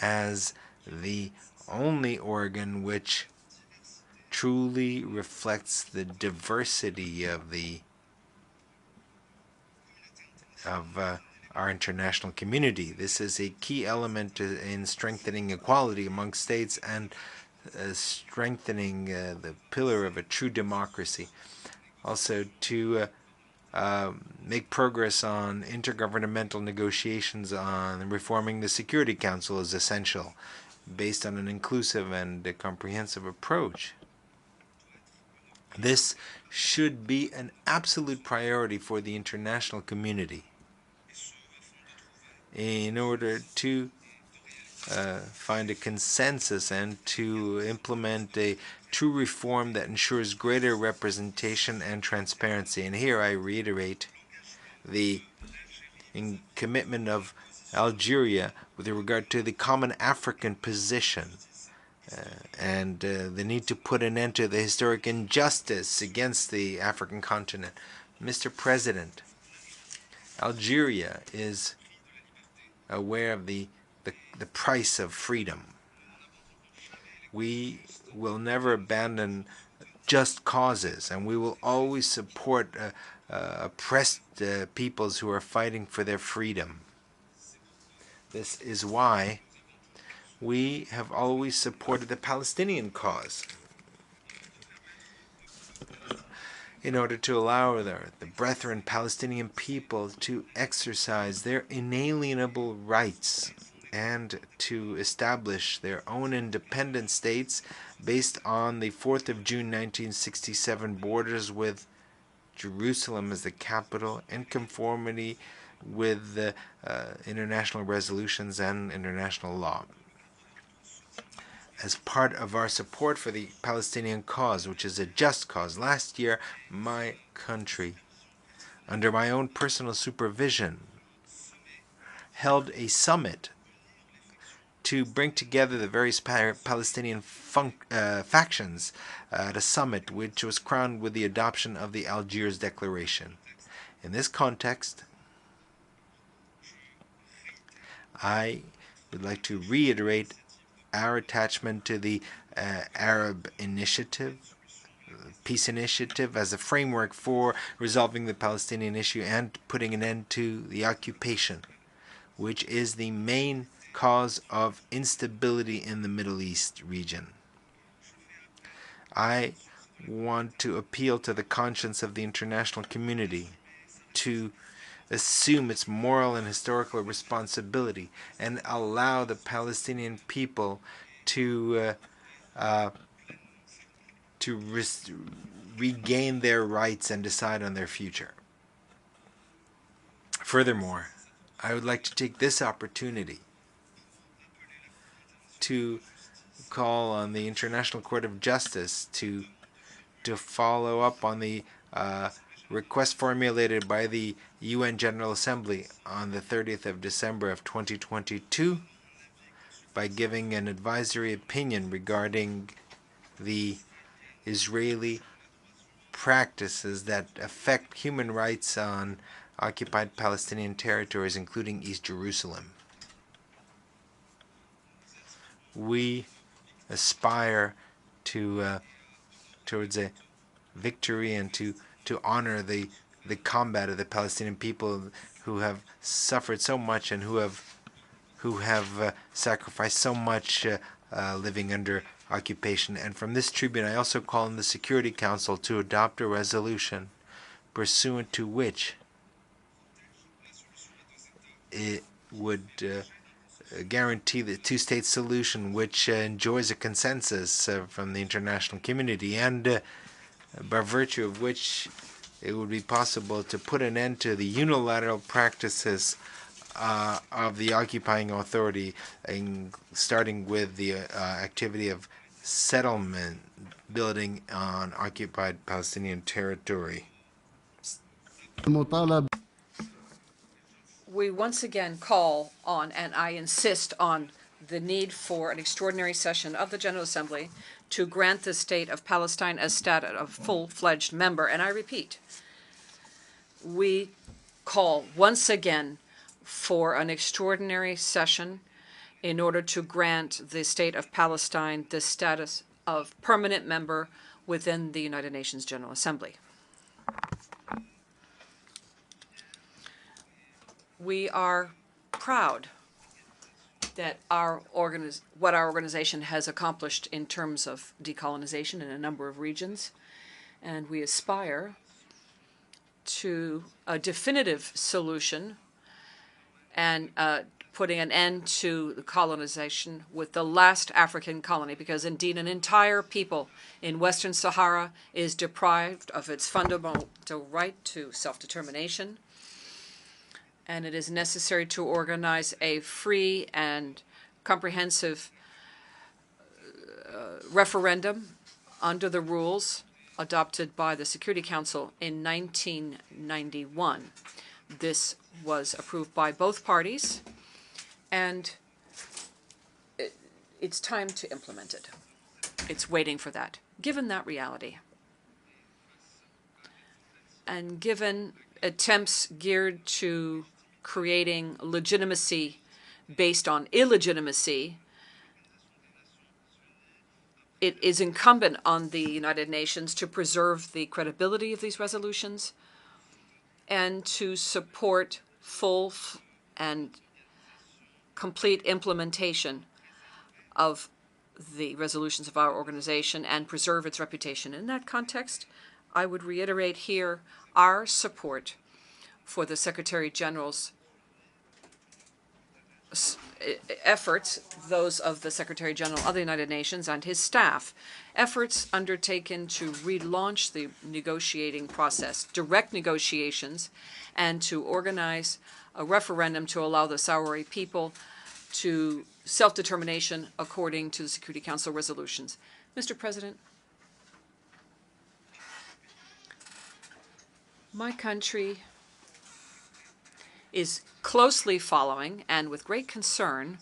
as the only organ which truly reflects the diversity of our international community. This is a key element in strengthening equality among states and strengthening the pillar of a true democracy. Also, to make progress on intergovernmental negotiations on reforming the Security Council is essential, based on an inclusive and comprehensive approach. This should be an absolute priority for the international community in order to find a consensus and to implement a true reform that ensures greater representation and transparency. And here I reiterate the commitment of Algeria with regard to the common African position and the need to put an end to the historic injustice against the African continent. Mr. President, Algeria is aware of the price of freedom. We will never abandon just causes, and we will always support oppressed peoples who are fighting for their freedom. This is why we have always supported the Palestinian cause, in order to allow the brethren Palestinian people to exercise their inalienable rights and to establish their own independent states based on the 4th of June 1967 borders with Jerusalem as the capital, in conformity with the international resolutions and international law. As part of our support for the Palestinian cause, which is a just cause, last year my country, under my own personal supervision, held a summit to bring together the various Palestinian factions at a summit which was crowned with the adoption of the Algiers Declaration. In this context, I would like to reiterate our attachment to the Arab Initiative, Peace Initiative, as a framework for resolving the Palestinian issue and putting an end to the occupation, which is the main cause of instability in the Middle East region. I want to appeal to the conscience of the international community to assume its moral and historical responsibility and allow the Palestinian people to regain their rights and decide on their future. Furthermore, I would like to take this opportunity to call on the International Court of Justice to follow up on the request formulated by the UN General Assembly on the 30th of December of 2022 by giving an advisory opinion regarding the Israeli practices that affect human rights on occupied Palestinian territories, including East Jerusalem. We aspire to towards a victory and to honor the combat of the Palestinian people who have suffered so much and who have sacrificed so much living under occupation. And from this tribune, I also call on the Security Council to adopt a resolution pursuant to which it would guarantee the two-state solution, which enjoys a consensus from the international community, and by virtue of which it would be possible to put an end to the unilateral practices of the occupying authority, starting with the activity of settlement building on occupied Palestinian territory. We once again call on, and I insist on, the need for an extraordinary session of the General Assembly to grant the state of Palestine as status of full-fledged member. And I repeat, we call once again for an extraordinary session in order to grant the state of Palestine the status of permanent member within the United Nations General Assembly. We are proud that what our organization has accomplished in terms of decolonization in a number of regions, and we aspire to a definitive solution and putting an end to the colonization with the last African colony, because indeed an entire people in Western Sahara is deprived of its fundamental right to self-determination, and it is necessary to organize a free and comprehensive referendum under the rules adopted by the Security Council in 1991. This was approved by both parties, and it's time to implement it. It's waiting for that. Given that reality, and given attempts geared to creating legitimacy based on illegitimacy, it is incumbent on the United Nations to preserve the credibility of these resolutions and to support full and complete implementation of the resolutions of our organization and preserve its reputation. In that context, I would reiterate here our support for the Secretary General's efforts, those of the Secretary General of the United Nations and his staff, efforts undertaken to relaunch the negotiating process, direct negotiations, and to organize a referendum to allow the Sahrawi people to self-determination according to the Security Council resolutions. Mr. President, my country is closely following and with great concern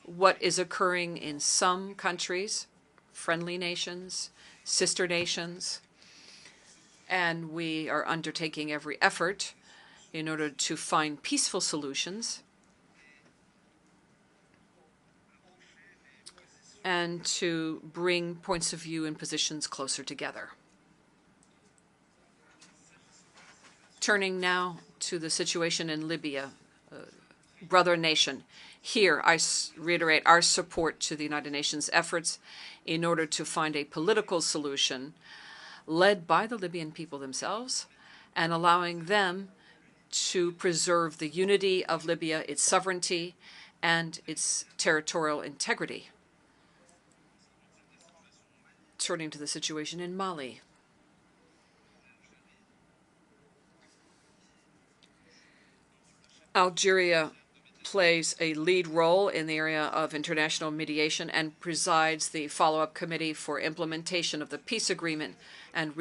what is occurring in some countries, friendly nations, sister nations, and we are undertaking every effort in order to find peaceful solutions and to bring points of view and positions closer together. Turning now to the situation in Libya, brother nation. Here, I reiterate our support to the United Nations efforts in order to find a political solution led by the Libyan people themselves and allowing them to preserve the unity of Libya, its sovereignty, and its territorial integrity. Turning to the situation in Mali. Algeria plays a lead role in the area of international mediation and presides the follow-up committee for implementation of the peace agreement and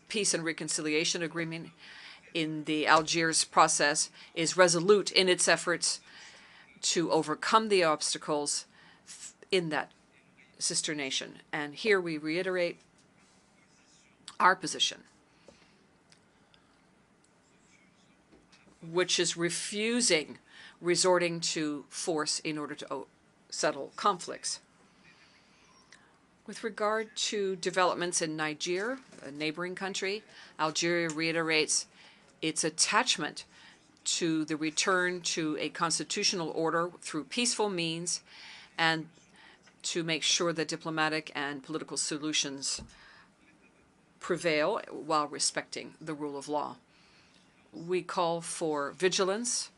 peace and reconciliation agreement in the Algiers process, is resolute in its efforts to overcome the obstacles in that sister nation. And here we reiterate our position, which is refusing resorting to force in order to settle conflicts. With regard to developments in Niger, a neighboring country, Algeria reiterates its attachment to the return to a constitutional order through peaceful means and to make sure that diplomatic and political solutions prevail while respecting the rule of law. We call for vigilance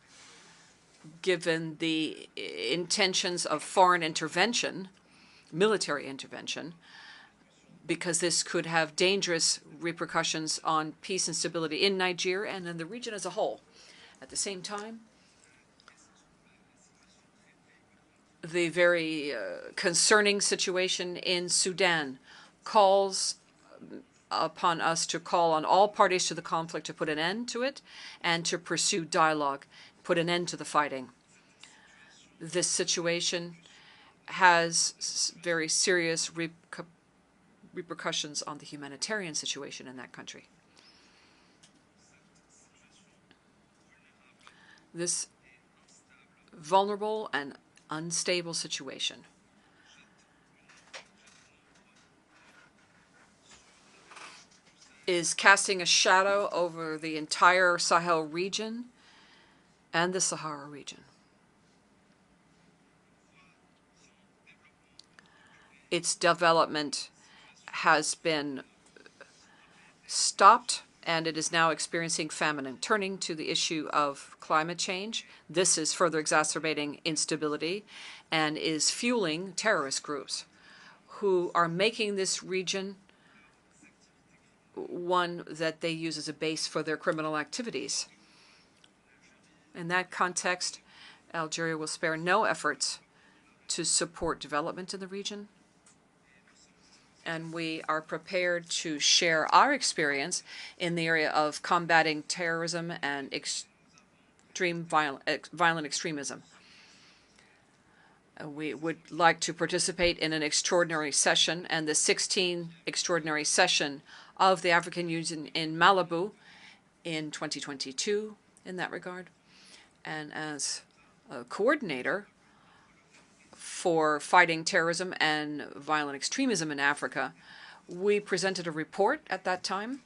given the intentions of foreign intervention, military intervention, because this could have dangerous repercussions on peace and stability in Niger and in the region as a whole. At the same time, the very concerning situation in Sudan calls upon us to call on all parties to the conflict to put an end to it and to pursue dialogue, put an end to the fighting. This situation has very serious repercussions on the humanitarian situation in that country. This vulnerable and unstable situation is casting a shadow over the entire Sahel region and the Sahara region. Its development has been stopped, and it is now experiencing famine. And turning to the issue of climate change, this is further exacerbating instability and is fueling terrorist groups who are making this region one that they use as a base for their criminal activities. In that context, Algeria will spare no efforts to support development in the region, and we are prepared to share our experience in the area of combating terrorism and extreme violent extremism. We would like to participate in an extraordinary session, and the 16th extraordinary session of the African Union in Malibu in 2022 in that regard. And as a coordinator for fighting terrorism and violent extremism in Africa, we presented a report at that time.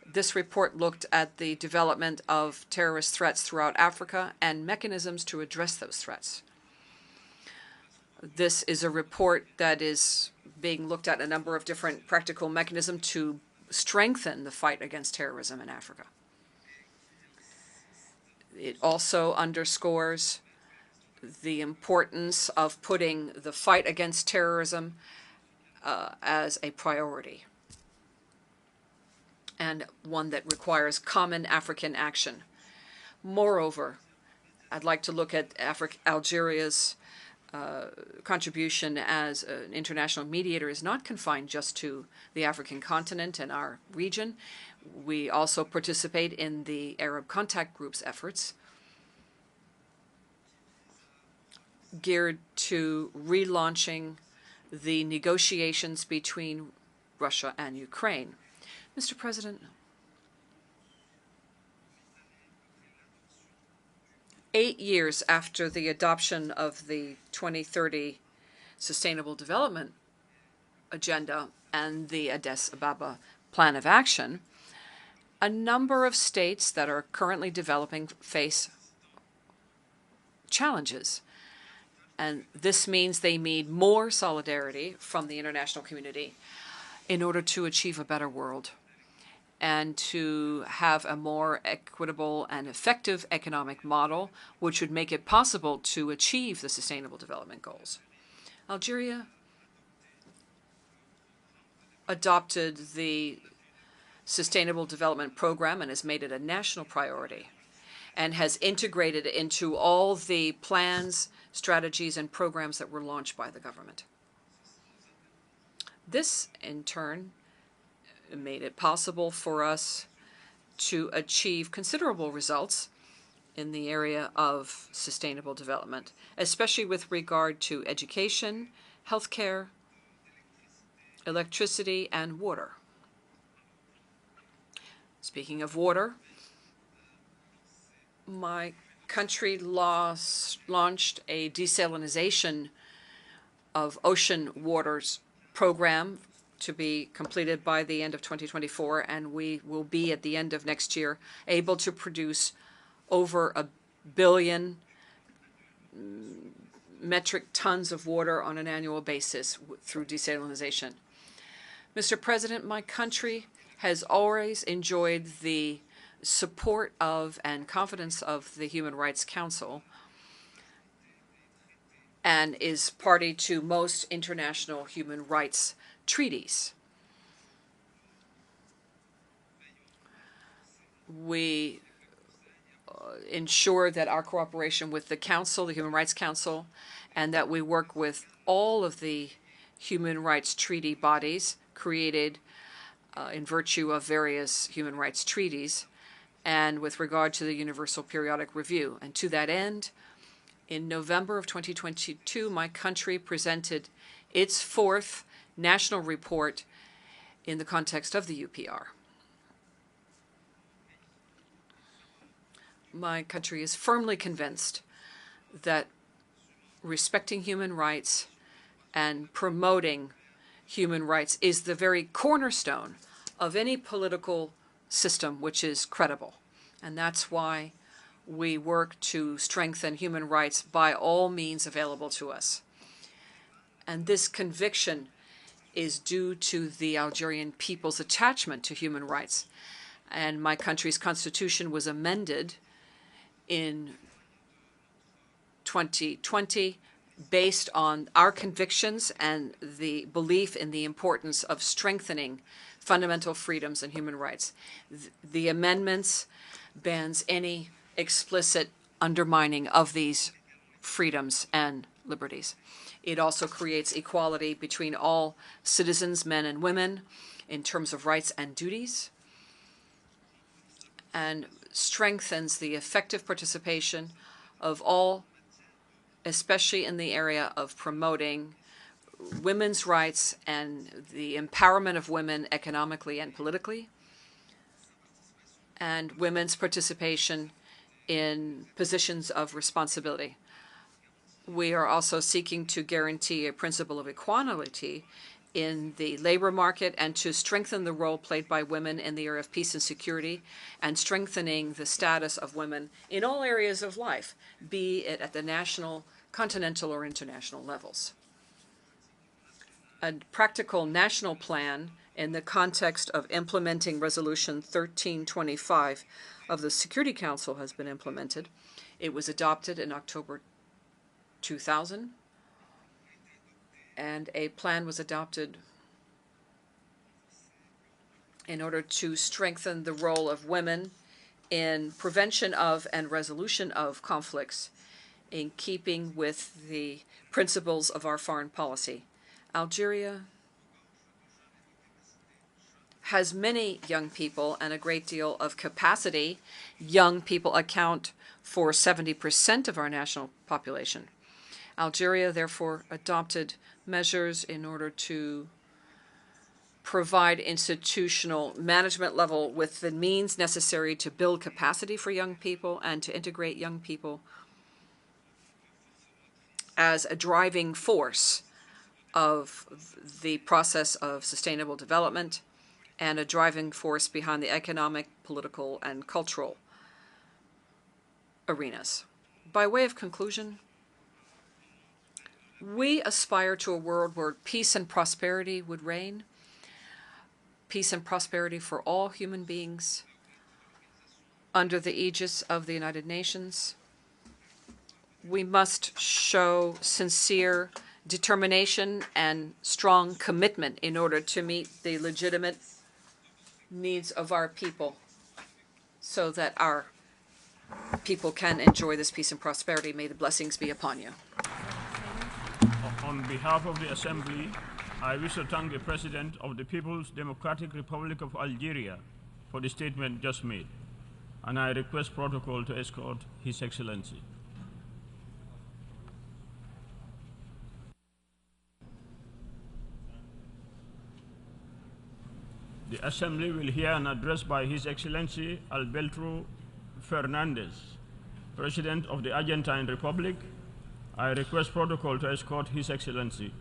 This report looked at the development of terrorist threats throughout Africa and mechanisms to address those threats. This is a report that is being looked at a number of different practical mechanisms to strengthen the fight against terrorism in Africa. It also underscores the importance of putting the fight against terrorism as a priority, and one that requires common African action. Moreover, I'd like to look at Algeria's contribution as an international mediator is not confined just to the African continent and our region. We also participate in the Arab Contact Group's efforts geared to relaunching the negotiations between Russia and Ukraine. Mr. President, 8 years after the adoption of the 2030 Sustainable Development Agenda and the Addis Ababa Plan of Action, a number of states that are currently developing face challenges. And this means they need more solidarity from the international community in order to achieve a better world and to have a more equitable and effective economic model, which would make it possible to achieve the Sustainable Development Goals. Algeria adopted the Sustainable Development Program and has made it a national priority and has integrated it into all the plans, strategies, and programs that were launched by the government. This, in turn, made it possible for us to achieve considerable results in the area of sustainable development, especially with regard to education, healthcare, electricity, and water. Speaking of water, my country launched a desalination of ocean waters program to be completed by the end of 2024, and we will be at the end of next year able to produce over 1 billion metric tons of water on an annual basis through desalination. Mr. President, my country has always enjoyed the support of and confidence of the Human Rights Council and is party to most international human rights treaties. We ensure that our cooperation with the Council, the Human Rights Council, and that we work with all of the human rights treaty bodies created in virtue of various human rights treaties, and with regard to the Universal Periodic Review. And to that end, in November of 2022, my country presented its fourth national report in the context of the UPR. My country is firmly convinced that respecting human rights and promoting human rights is the very cornerstone of any political system which is credible. And that's why we work to strengthen human rights by all means available to us. And this conviction is due to the Algerian people's attachment to human rights. And my country's constitution was amended in 2020 based on our convictions and the belief in the importance of strengthening fundamental freedoms and human rights. The amendments bans any explicit undermining of these freedoms and liberties. It also creates equality between all citizens, men and women, in terms of rights and duties, and strengthens the effective participation of all, especially in the area of promoting women's rights and the empowerment of women economically and politically, and women's participation in positions of responsibility. We are also seeking to guarantee a principle of equality in the labor market and to strengthen the role played by women in the area of peace and security, and strengthening the status of women in all areas of life, be it at the national, continental, or international levels. A practical national plan in the context of implementing Resolution 1325 of the Security Council has been implemented. It was adopted in October 2000, and a plan was adopted in order to strengthen the role of women in prevention of and resolution of conflicts, in keeping with the principles of our foreign policy. Algeria has many young people and a great deal of capacity. Young people account for 70% of our national population. Algeria, therefore, adopted measures in order to provide institutional management level with the means necessary to build capacity for young people and to integrate young people as a driving force of the process of sustainable development and a driving force behind the economic, political, and cultural arenas. By way of conclusion, we aspire to a world where peace and prosperity would reign, peace and prosperity for all human beings under the aegis of the United Nations. We must show sincere determination and strong commitment in order to meet the legitimate needs of our people so that our people can enjoy this peace and prosperity. May the blessings be upon you. On behalf of the Assembly, I wish to thank the President of the People's Democratic Republic of Algeria for the statement just made, and I request protocol to escort His Excellency. The Assembly will hear an address by His Excellency Alberto Fernandez, President of the Argentine Republic. I request protocol to escort His Excellency.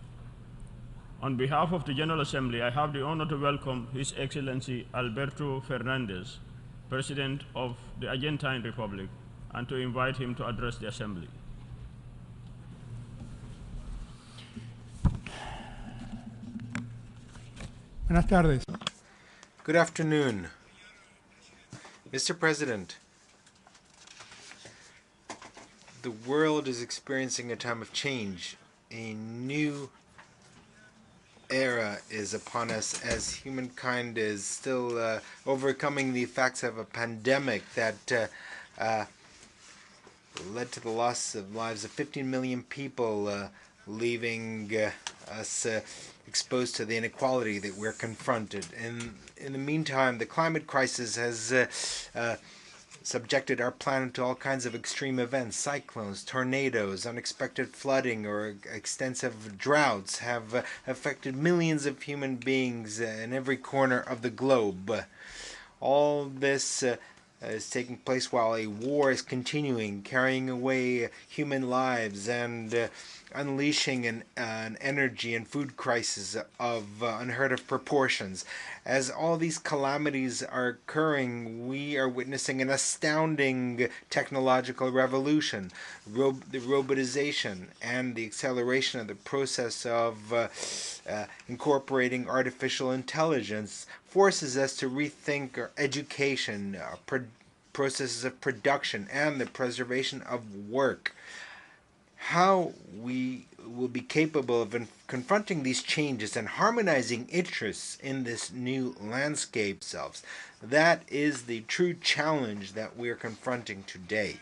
On behalf of the General Assembly, I have the honor to welcome His Excellency Alberto Fernandez, President of the Argentine Republic, and to invite him to address the Assembly. Buenas tardes. Good afternoon. Mr. President, the world is experiencing a time of change. A new era is upon us as humankind is still overcoming the effects of a pandemic that led to the loss of lives of 15 million people, leaving us exposed to the inequality that we're confronted. In the meantime, the climate crisis has subjected our planet to all kinds of extreme events. Cyclones, tornadoes, unexpected flooding, or extensive droughts have affected millions of human beings in every corner of the globe. All this is taking place while a war is continuing, carrying away human lives and unleashing an energy and food crisis of unheard of proportions. As all these calamities are occurring, we are witnessing an astounding technological revolution. The robotization and the acceleration of the process of incorporating artificial intelligence forces us to rethink our education, processes of production, and the preservation of work. How we will be capable of confronting these changes and harmonizing interests in this new landscape selves, that is the true challenge that we are confronting today.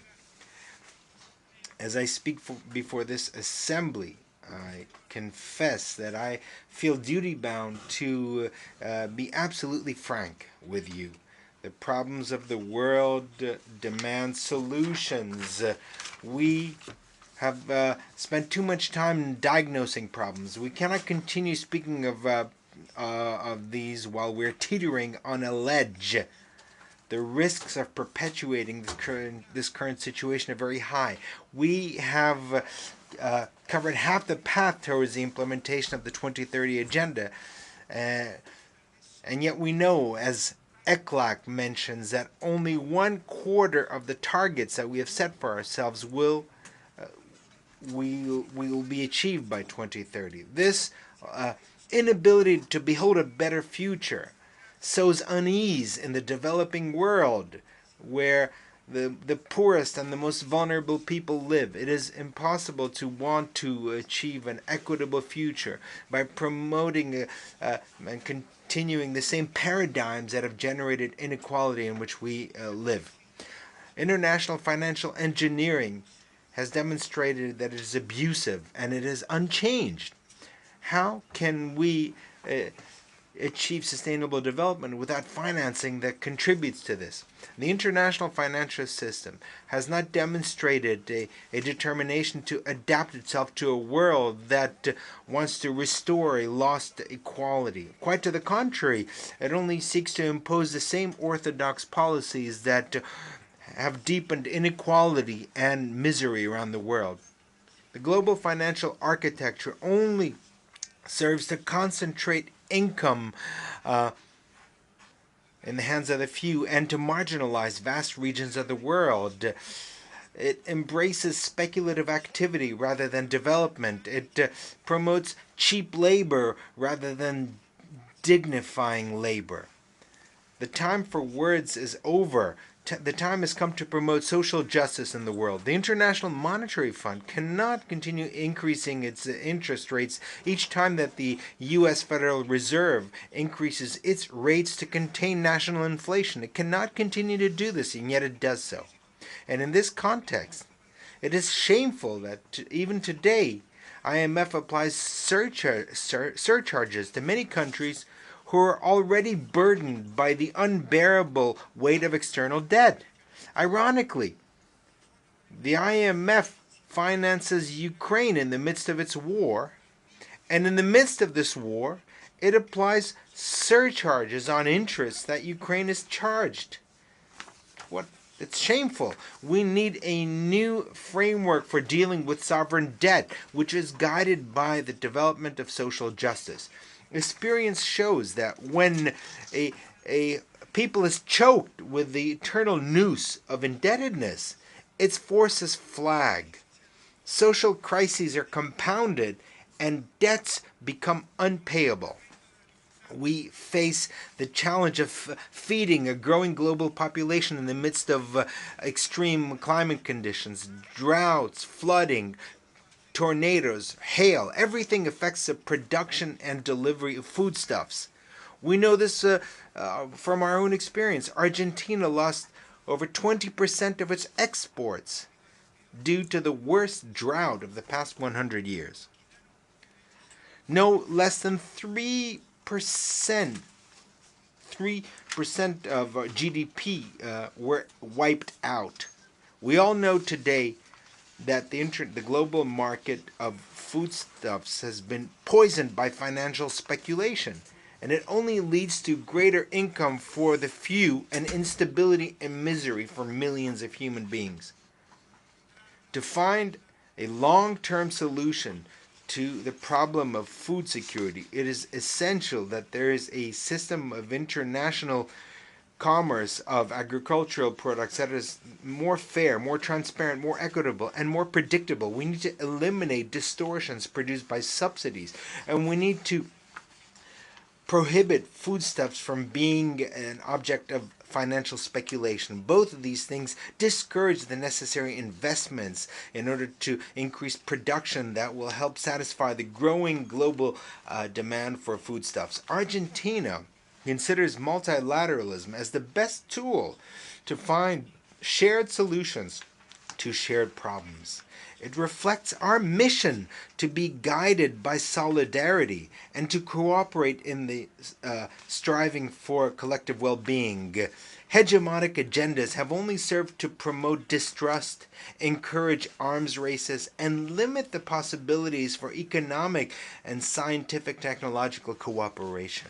As I speak before this assembly, I confess that I feel duty-bound to be absolutely frank with you. The problems of the world demand solutions. We have spent too much time diagnosing problems. We cannot continue speaking of these while we're teetering on a ledge. The risks of perpetuating this current situation are very high. We have covered half the path towards the implementation of the 2030 agenda, and yet we know, as ECLAC mentions, that only 1/4 of the targets that we have set for ourselves will be achieved by 2030. This inability to behold a better future sows unease in the developing world, where the poorest and the most vulnerable people live. It is impossible to want to achieve an equitable future by promoting and continuing the same paradigms that have generated inequality in which we live. International financial engineering has demonstrated that it is abusive and it is unchanged. How can we achieve sustainable development without financing that contributes to this? The international financial system has not demonstrated a determination to adapt itself to a world that wants to restore a lost equality. Quite to the contrary, it only seeks to impose the same orthodox policies that have deepened inequality and misery around the world. The global financial architecture only serves to concentrate income in the hands of the few and to marginalize vast regions of the world. It embraces speculative activity rather than development. It promotes cheap labor rather than dignifying labor. The time for words is over. The time has come to promote social justice in the world. The International Monetary Fund cannot continue increasing its interest rates each time that the U.S. Federal Reserve increases its rates to contain national inflation. It cannot continue to do this, and yet it does so. And in this context, it is shameful that even today, IMF applies surcharges to many countries who are already burdened by the unbearable weight of external debt. Ironically, the IMF finances Ukraine in the midst of its war, and in the midst of this war, it applies surcharges on interest that Ukraine is charged. It's shameful. We need a new framework for dealing with sovereign debt, which is guided by the development of social justice. Experience shows that when a people is choked with the eternal noose of indebtedness, its forces flag. Social crises are compounded and debts become unpayable. We face the challenge of feeding a growing global population in the midst of extreme climate conditions, droughts, flooding, tornadoes, hail. Everything affects the production and delivery of foodstuffs. We know this from our own experience. Argentina lost over 20% of its exports due to the worst drought of the past 100 years. No less than 3% of GDP were wiped out. We all know today that the global market of foodstuffs has been poisoned by financial speculation, and it only leads to greater income for the few and instability and misery for millions of human beings. To find a long-term solution to the problem of food security, it is essential that there is a system of international commerce of agricultural products that is more fair, more transparent, more equitable, and more predictable. We need to eliminate distortions produced by subsidies, and we need to prohibit foodstuffs from being an object of financial speculation. Both of these things discourage the necessary investments in order to increase production that will help satisfy the growing global demand for foodstuffs. Argentina considers multilateralism as the best tool to find shared solutions to shared problems. It reflects our mission to be guided by solidarity and to cooperate in the striving for collective well-being. Hegemonic agendas have only served to promote distrust, encourage arms races, and limit the possibilities for economic and scientific technological cooperation.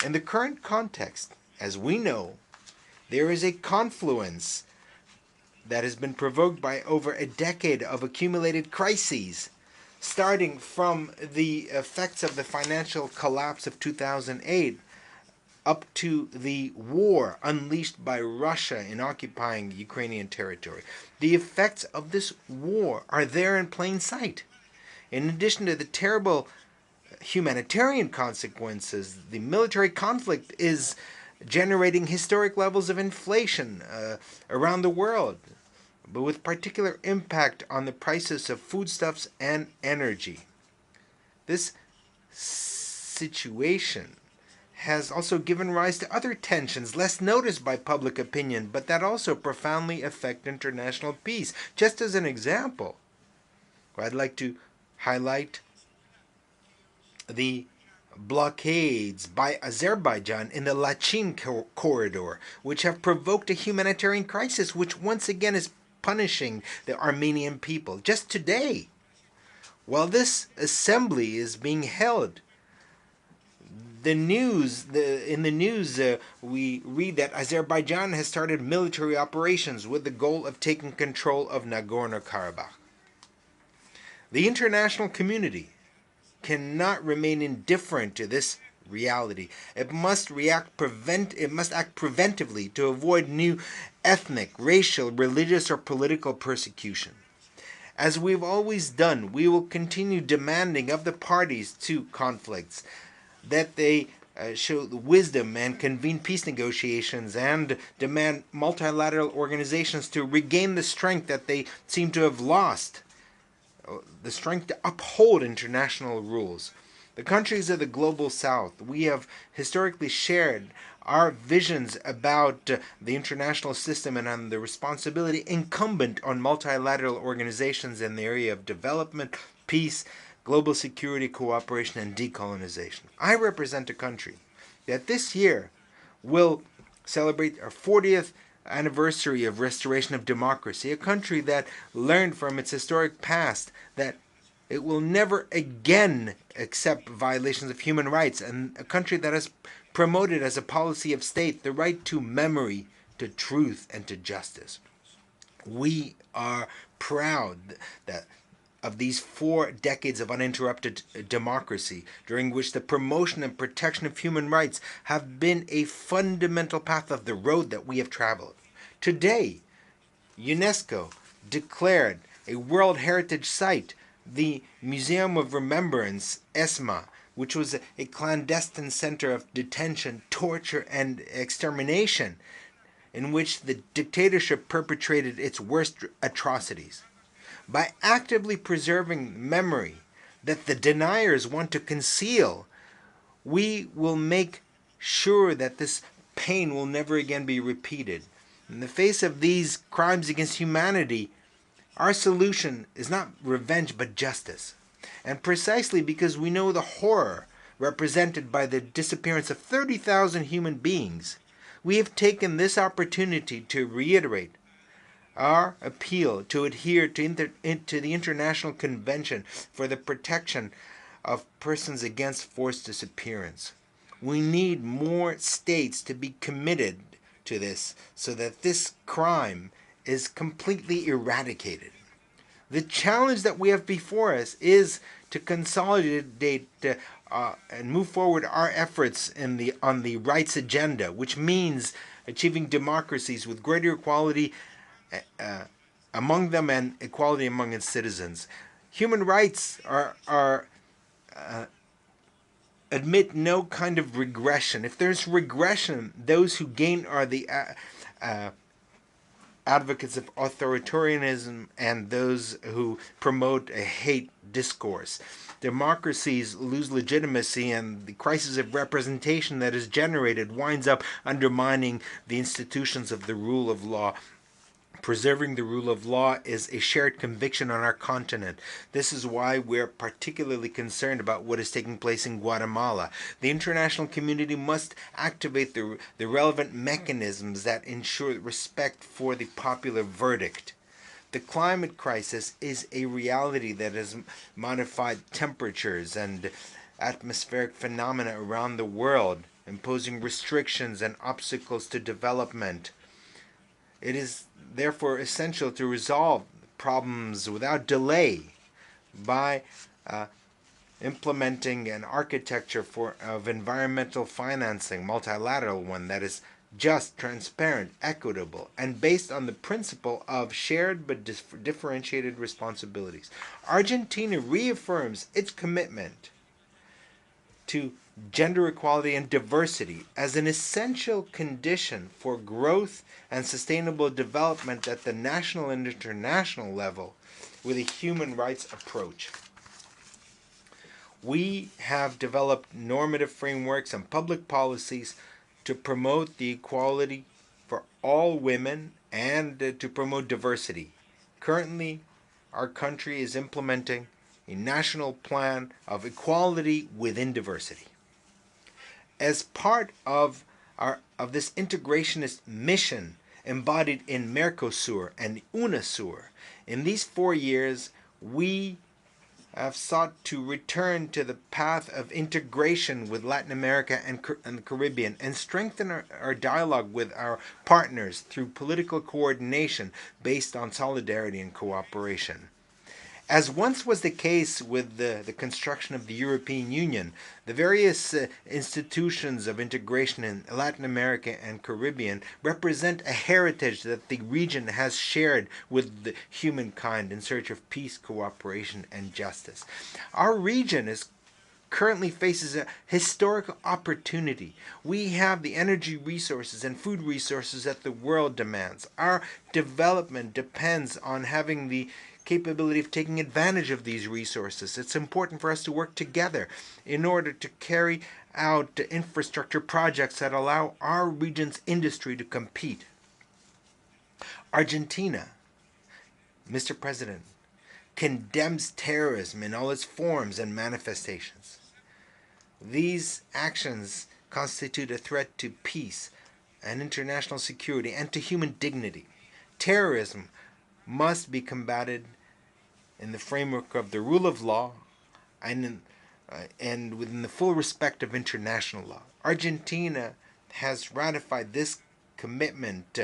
In the current context, as we know, there is a confluence that has been provoked by over a decade of accumulated crises, starting from the effects of the financial collapse of 2008 up to the war unleashed by Russia in occupying Ukrainian territory. The effects of this war are there in plain sight. In addition to the terrible humanitarian consequences, the military conflict is generating historic levels of inflation around the world, but with particular impact on the prices of foodstuffs and energy. This situation has also given rise to other tensions less noticed by public opinion, but that also profoundly affect international peace. Just as an example, I'd like to highlight the blockades by Azerbaijan in the Lachin corridor, which have provoked a humanitarian crisis, which once again is punishing the Armenian people. Just today, while this assembly is being held, in the news we read that Azerbaijan has started military operations with the goal of taking control of Nagorno-Karabakh. The international community cannot remain indifferent to this reality. It must act preventively to avoid new ethnic, racial, religious, or political persecution. As we've always done, we will continue demanding of the parties to conflicts that they show the wisdom and convene peace negotiations and demand multilateral organizations to regain the strength that they seem to have lost, the strength to uphold international rules. The countries of the global south, we have historically shared our visions about the international system and on the responsibility incumbent on multilateral organizations in the area of development, peace, global security, cooperation, and decolonization. I represent a country that this year will celebrate our 40th anniversary of restoration of democracy, a country that learned from its historic past that it will never again accept violations of human rights, and a country that has promoted as a policy of state the right to memory, to truth, and to justice. We are proud that of these 4 decades of uninterrupted democracy, during which the promotion and protection of human rights have been a fundamental path of the road that we have traveled. Today, UNESCO declared a World Heritage Site the Museum of Remembrance, ESMA, which was a clandestine center of detention, torture, and extermination, in which the dictatorship perpetrated its worst atrocities. By actively preserving memory that the deniers want to conceal, we will make sure that this pain will never again be repeated. In the face of these crimes against humanity, Our solution is not revenge but justice. And precisely because we know the horror represented by the disappearance of 30,000 human beings, we have taken this opportunity to reiterate our appeal to adhere to the International Convention for the Protection of Persons Against Forced Disappearance. We need more states to be committed to this so that this crime is completely eradicated. The challenge that we have before us is to consolidate and move forward our efforts on the rights agenda, which means achieving democracies with greater equality among them and equality among its citizens. Human rights admit no kind of regression. If there's regression, those who gain are the advocates of authoritarianism and those who promote a hate discourse. Democracies lose legitimacy, and the crisis of representation that is generated winds up undermining the institutions of the rule of law. Preserving the rule of law is a shared conviction on our continent. This is why we're particularly concerned about what is taking place in Guatemala. The international community must activate the relevant mechanisms that ensure respect for the popular verdict. The climate crisis is a reality that has modified temperatures and atmospheric phenomena around the world, imposing restrictions and obstacles to development. It is therefore essential to resolve problems without delay by implementing an architecture of environmental financing, multilateral one that is just, transparent, equitable, and based on the principle of shared but differentiated responsibilities. Argentina reaffirms its commitment to gender equality and diversity as an essential condition for growth and sustainable development at the national and international level with a human rights approach. We have developed normative frameworks and public policies to promote the equality for all women and to promote diversity. Currently, our country is implementing a national plan of equality within diversity. As part of this integrationist mission embodied in Mercosur and UNASUR, in these 4 years, we have sought to return to the path of integration with Latin America and the Caribbean and strengthen our dialogue with our partners through political coordination based on solidarity and cooperation. As once was the case with the construction of the European Union, the various institutions of integration in Latin America and Caribbean represent a heritage that the region has shared with humankind in search of peace, cooperation, and justice. Our region currently faces a historical opportunity. We have the energy resources and food resources that the world demands. Our development depends on having the capability of taking advantage of these resources. It's important for us to work together in order to carry out infrastructure projects that allow our region's industry to compete. Argentina, Mr. President, condemns terrorism in all its forms and manifestations. These actions constitute a threat to peace and international security and to human dignity. Terrorism must be combated in the framework of the rule of law and within the full respect of international law. Argentina has ratified this commitment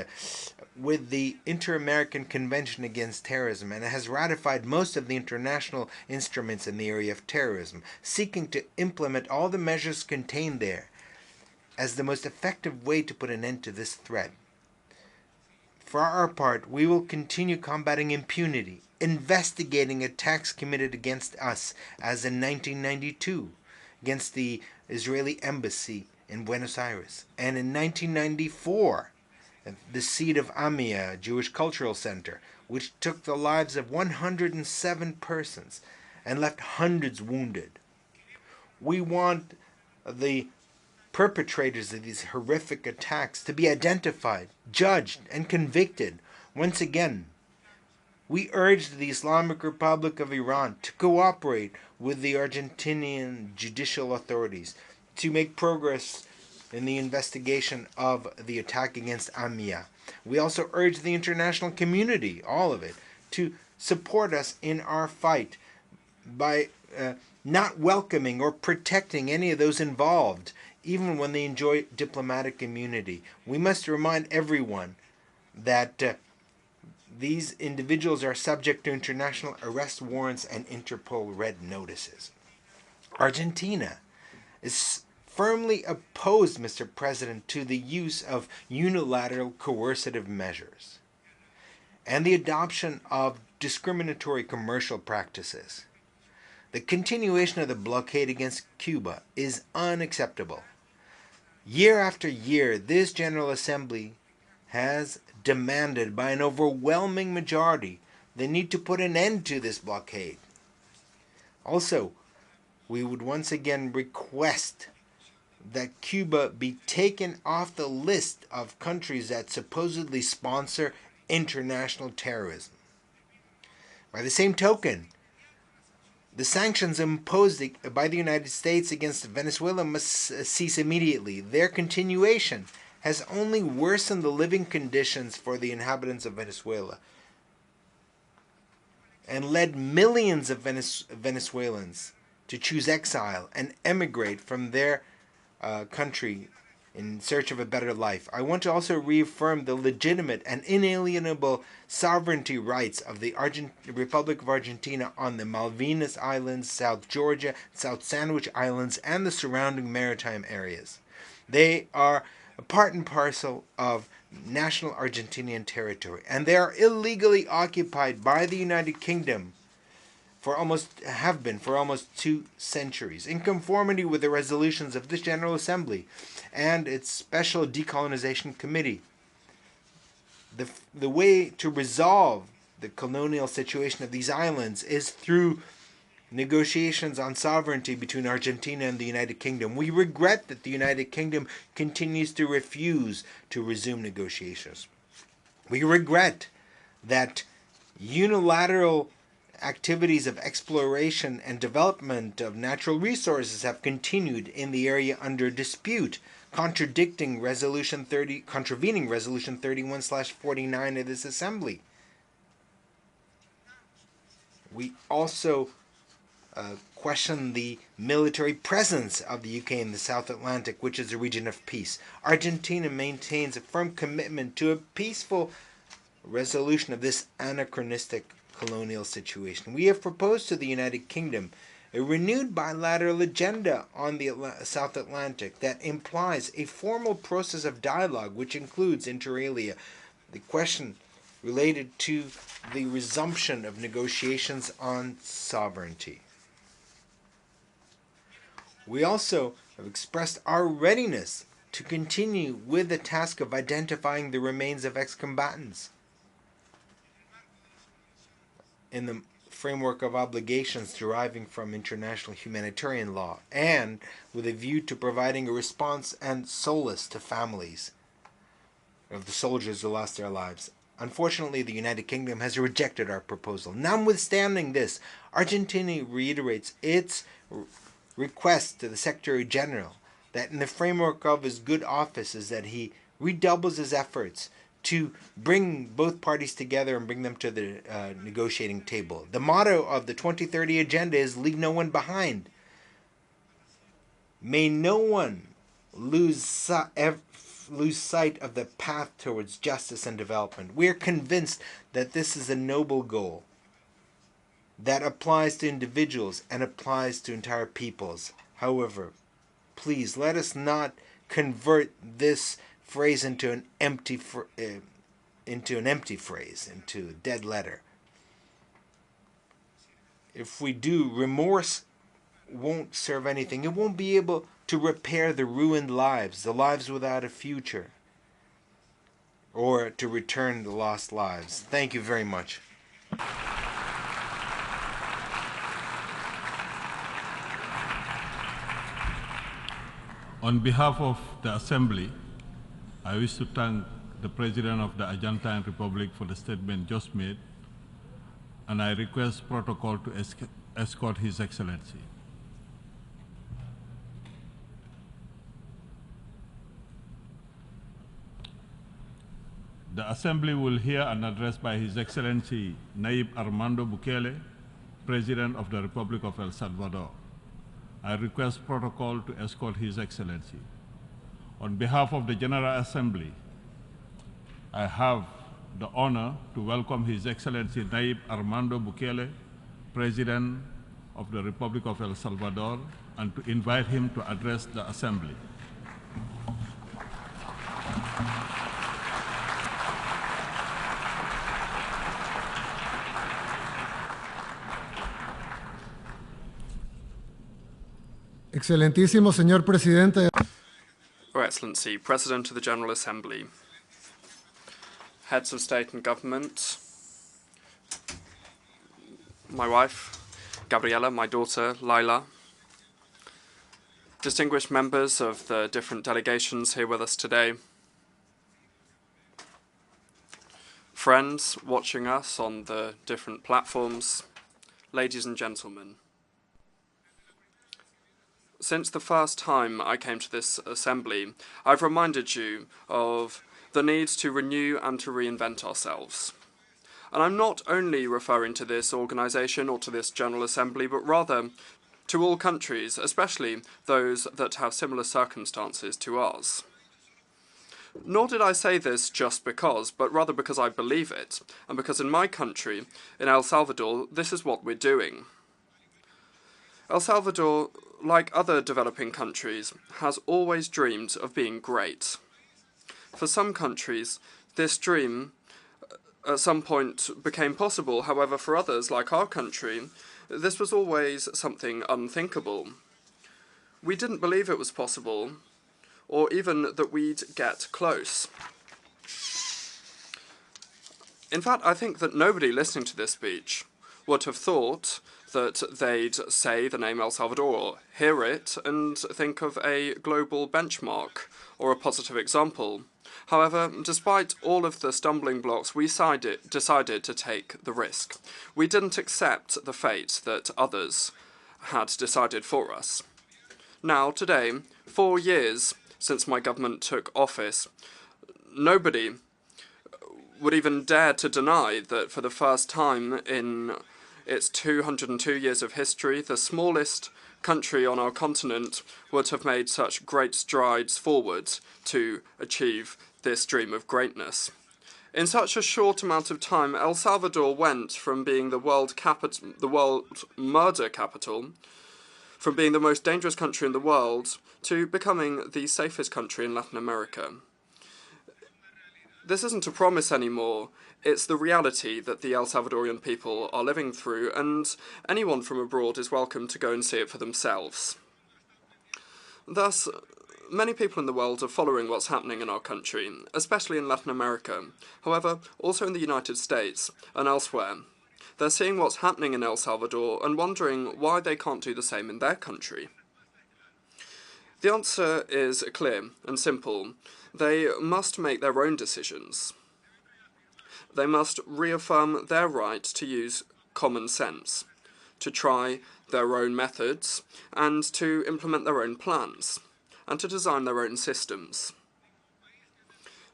with the Inter-American Convention Against Terrorism and has ratified most of the international instruments in the area of terrorism, seeking to implement all the measures contained there as the most effective way to put an end to this threat. For our part, we will continue combating impunity, investigating attacks committed against us, as in 1992, against the Israeli embassy in Buenos Aires, and in 1994, the seat of Amia, Jewish Cultural Center, which took the lives of 107 persons and left hundreds wounded. We want the perpetrators of these horrific attacks to be identified, judged, and convicted. Once again, We urged the Islamic Republic of Iran to cooperate with the Argentinian judicial authorities to make progress in the investigation of the attack against Amia. We also urged the international community, all of it, to support us in our fight by not welcoming or protecting any of those involved, even when they enjoy diplomatic immunity. We must remind everyone that these individuals are subject to international arrest warrants and Interpol red notices. Argentina is firmly opposed, Mr. President, to the use of unilateral coercive measures and the adoption of discriminatory commercial practices. The continuation of the blockade against Cuba is unacceptable. Year after year, this General Assembly has demanded by an overwhelming majority the need to put an end to this blockade. Also, we would once again request that Cuba be taken off the list of countries that supposedly sponsor international terrorism. By the same token, the sanctions imposed by the United States against Venezuela must cease immediately. Their continuation has only worsened the living conditions for the inhabitants of Venezuela and led millions of Venezuelans to choose exile and emigrate from their country in search of a better life. I want to also reaffirm the legitimate and inalienable sovereignty rights of the Republic of Argentina on the Malvinas Islands, South Georgia, South Sandwich Islands, and the surrounding maritime areas. They are a part and parcel of national Argentinian territory, and they are illegally occupied by the United Kingdom have been for almost 2 centuries, in conformity with the resolutions of this General Assembly and its Special Decolonization Committee. The way to resolve the colonial situation of these islands is through negotiations on sovereignty between Argentina and the United Kingdom. We regret that the United Kingdom continues to refuse to resume negotiations. We regret that unilateral activities of exploration and development of natural resources have continued in the area under dispute, contravening Resolution 31/49 of this Assembly. We also question the military presence of the UK in the South Atlantic, which is a region of peace. Argentina maintains a firm commitment to a peaceful resolution of this anachronistic colonial situation. We have proposed to the United Kingdom a renewed bilateral agenda on the South Atlantic that implies a formal process of dialogue which includes, inter alia, the question related to the resumption of negotiations on sovereignty. We also have expressed our readiness to continue with the task of identifying the remains of ex-combatants in the framework of obligations deriving from international humanitarian law, and with a view to providing a response and solace to families of the soldiers who lost their lives. Unfortunately, the United Kingdom has rejected our proposal. Notwithstanding this, Argentina reiterates its request to the Secretary General that in the framework of his good offices that he redoubles his efforts to bring both parties together and bring them to the negotiating table. The motto of the 2030 Agenda is "Leave no one behind." May no one lose sight of the path towards justice and development. We are convinced that this is a noble goal that applies to individuals and applies to entire peoples. However, please let us not convert this phrase into an empty phrase, into a dead letter. If we do, remorse won't serve anything. It won't be able to repair the ruined lives, the lives without a future, or to return the lost lives. Thank you very much. On behalf of the Assembly, I wish to thank the President of the Argentine Republic for the statement just made. and I request protocol to escort His Excellency. The Assembly will hear an address by His Excellency Nayib Armando Bukele, President of the Republic of El Salvador. I request protocol to escort His Excellency. On behalf of the General Assembly, I have the honor to welcome His Excellency Nayib Armando Bukele, President of the Republic of El Salvador, and to invite him to address the Assembly. Excelentísimo señor presidente. Your Excellency, President of the General Assembly, heads of state and government, my wife, Gabriela, my daughter, Laila, distinguished members of the different delegations here with us today, friends watching us on the different platforms, ladies and gentlemen. Since the first time I came to this assembly, I've reminded you of the need to renew and to reinvent ourselves. And I'm not only referring to this organisation or to this General Assembly, but rather to all countries, especially those that have similar circumstances to ours. Nor did I say this just because, but rather because I believe it, and because in my country, in El Salvador, this is what we're doing. El Salvador, like other developing countries, has always dreamed of being great. For some countries, this dream at some point became possible. However, for others, like our country, this was always something unthinkable. We didn't believe it was possible, or even that we'd get close. In fact, I think that nobody listening to this speech would have thought that they'd say the name El Salvador, or hear it, and think of a global benchmark or a positive example. However, despite all of the stumbling blocks, we decided to take the risk. We didn't accept the fate that others had decided for us. Now, today, 4 years since my government took office, nobody would even dare to deny that for the first time in its 202 years of history, the smallest country on our continent would have made such great strides forward to achieve this dream of greatness. In such a short amount of time, El Salvador went from being the world murder capital, from being the most dangerous country in the world, to becoming the safest country in Latin America. This isn't a promise anymore. It's the reality that the El Salvadorian people are living through, and anyone from abroad is welcome to go and see it for themselves. Thus, many people in the world are following what's happening in our country, especially in Latin America. However, also in the United States and elsewhere. They're seeing what's happening in El Salvador and wondering why they can't do the same in their country. The answer is clear and simple. They must make their own decisions. They must reaffirm their right to use common sense, to try their own methods, and to implement their own plans, and to design their own systems.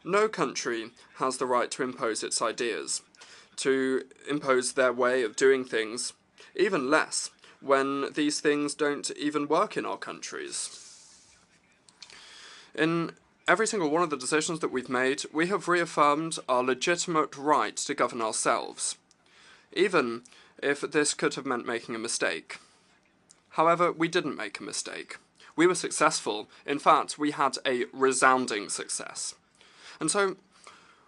No country has the right to impose its ideas, to impose their way of doing things, even less when these things don't even work in our countries. In every single one of the decisions that we've made, we have reaffirmed our legitimate right to govern ourselves, even if this could have meant making a mistake. However, we didn't make a mistake. We were successful. In fact, we had a resounding success. And so,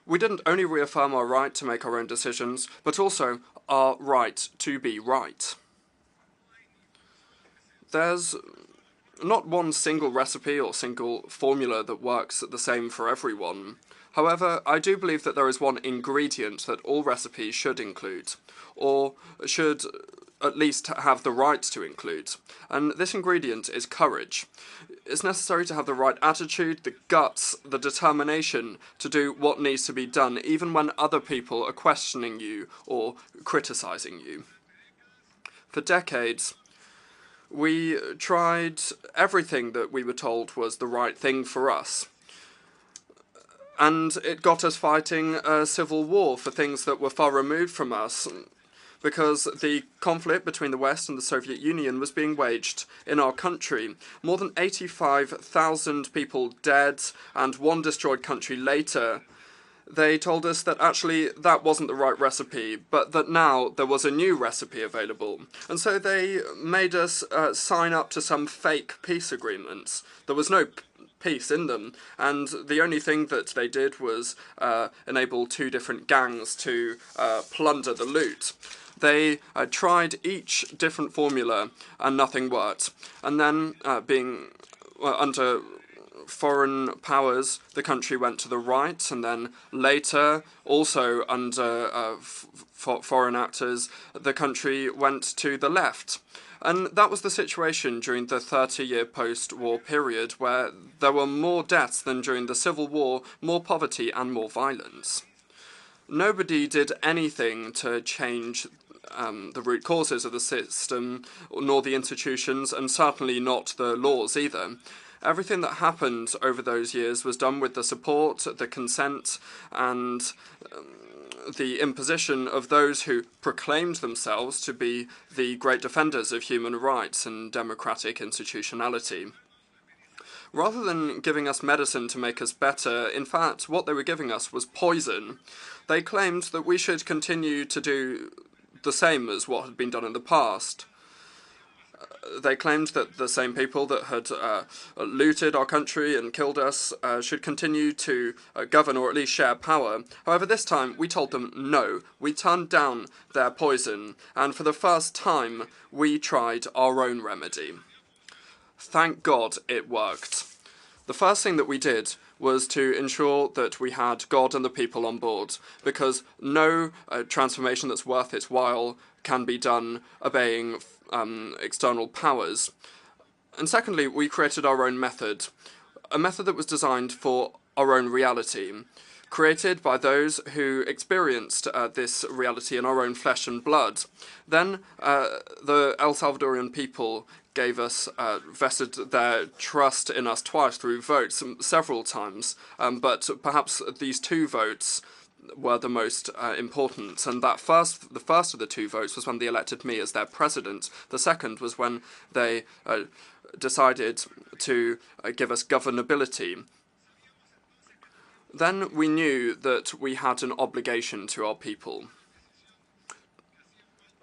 we didn't only reaffirm our right to make our own decisions, but also our right to be right. There's not one single recipe or single formula that works the same for everyone. However, I do believe that there is one ingredient that all recipes should include, or should at least have the right to include. And this ingredient is courage. It's necessary to have the right attitude, the guts, the determination to do what needs to be done, even when other people are questioning you or criticizing you. For decades, we tried everything that we were told was the right thing for us. And it got us fighting a civil war for things that were far removed from us, because the conflict between the West and the Soviet Union was being waged in our country. More than 85,000 people dead, and one destroyed country later. They told us that actually that wasn't the right recipe, but that now there was a new recipe available. And so they made us sign up to some fake peace agreements. There was no peace in them, and the only thing that they did was enable two different gangs to plunder the loot. They tried each different formula and nothing worked. And then, being under foreign powers, the country went to the right, and then later, also under foreign actors, the country went to the left. And that was the situation during the 30-year post-war period, where there were more deaths than during the Civil War, more poverty and more violence. Nobody did anything to change the root causes of the system, nor the institutions, and certainly not the laws either. Everything that happened over those years was done with the support, the consent, and the imposition of those who proclaimed themselves to be the great defenders of human rights and democratic institutionality. Rather than giving us medicine to make us better, in fact, what they were giving us was poison. They claimed that we should continue to do the same as what had been done in the past. They claimed that the same people that had looted our country and killed us should continue to govern or at least share power. However, this time we told them no. We turned down their poison, and for the first time we tried our own remedy. Thank God it worked. The first thing that we did was to ensure that we had God and the people on board, because no transformation that's worth its while can be done obeying external powers. And secondly, we created our own method, a method that was designed for our own reality, created by those who experienced this reality in our own flesh and blood. Then the El Salvadorian people gave us, vested their trust in us twice through votes, several times, but perhaps these two votes were the most important, and the first of the two votes was when they elected me as their president. The second was when they decided to give us governability. Then we knew that we had an obligation to our people,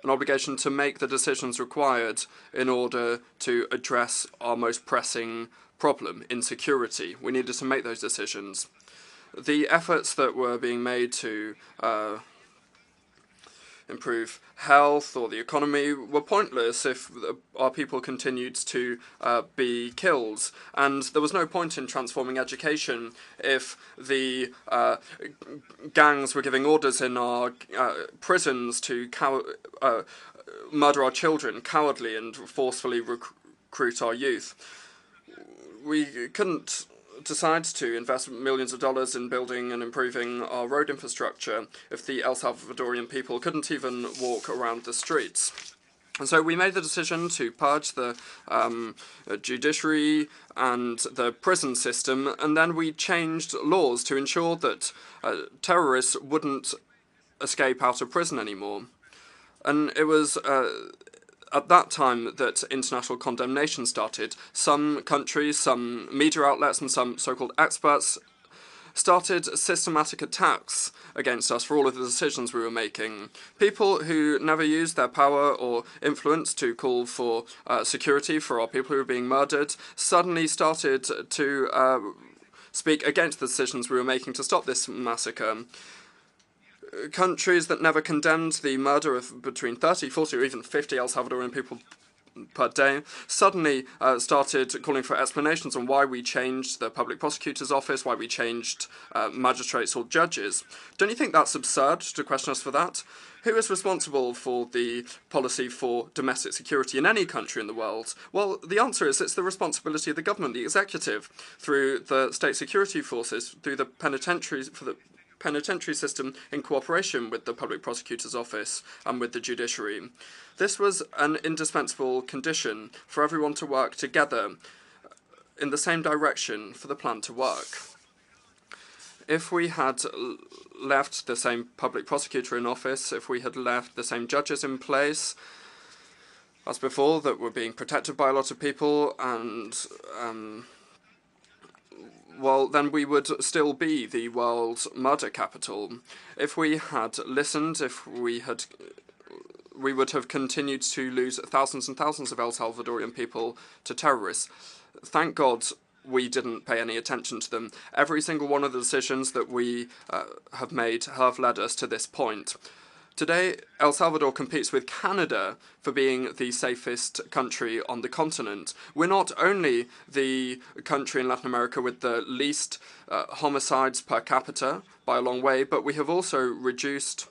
an obligation to make the decisions required in order to address our most pressing problem, insecurity. We needed to make those decisions. The efforts that were being made to improve health or the economy were pointless if our people continued to be killed. And there was no point in transforming education if the gangs were giving orders in our prisons to murder our children cowardly and forcefully recruit our youth. We couldn't decide to invest millions of dollars in building and improving our road infrastructure if the El Salvadorian people couldn't even walk around the streets. And so we made the decision to purge the judiciary and the prison system, and then we changed laws to ensure that terrorists wouldn't escape out of prison anymore. And it was at that time that international condemnation started. Some countries, some media outlets, and some so-called experts started systematic attacks against us for all of the decisions we were making. People who never used their power or influence to call for security for our people who were being murdered suddenly started to speak against the decisions we were making to stop this massacre. Countries that never condemned the murder of between 30, 40, or even 50 El Salvadorian people per day, suddenly started calling for explanations on why we changed the public prosecutor's office, why we changed magistrates or judges. Don't you think that's absurd to question us for that? Who is responsible for the policy for domestic security in any country in the world? Well, the answer is it's the responsibility of the government, the executive, through the state security forces, through the penitentiary system in cooperation with the public prosecutor's office and with the judiciary. This was an indispensable condition for everyone to work together in the same direction for the plan to work. If we had left the same public prosecutor in office, if we had left the same judges in place as before that were being protected by a lot of people, and well, then we would still be the world's murder capital. If we had listened, we would have continued to lose thousands and thousands of El Salvadorian people to terrorists. Thank God we didn't pay any attention to them. Every single one of the decisions that we have made have led us to this point. Today, El Salvador competes with Canada for being the safest country on the continent. We're not only the country in Latin America with the least homicides per capita by a long way, but we have also reduced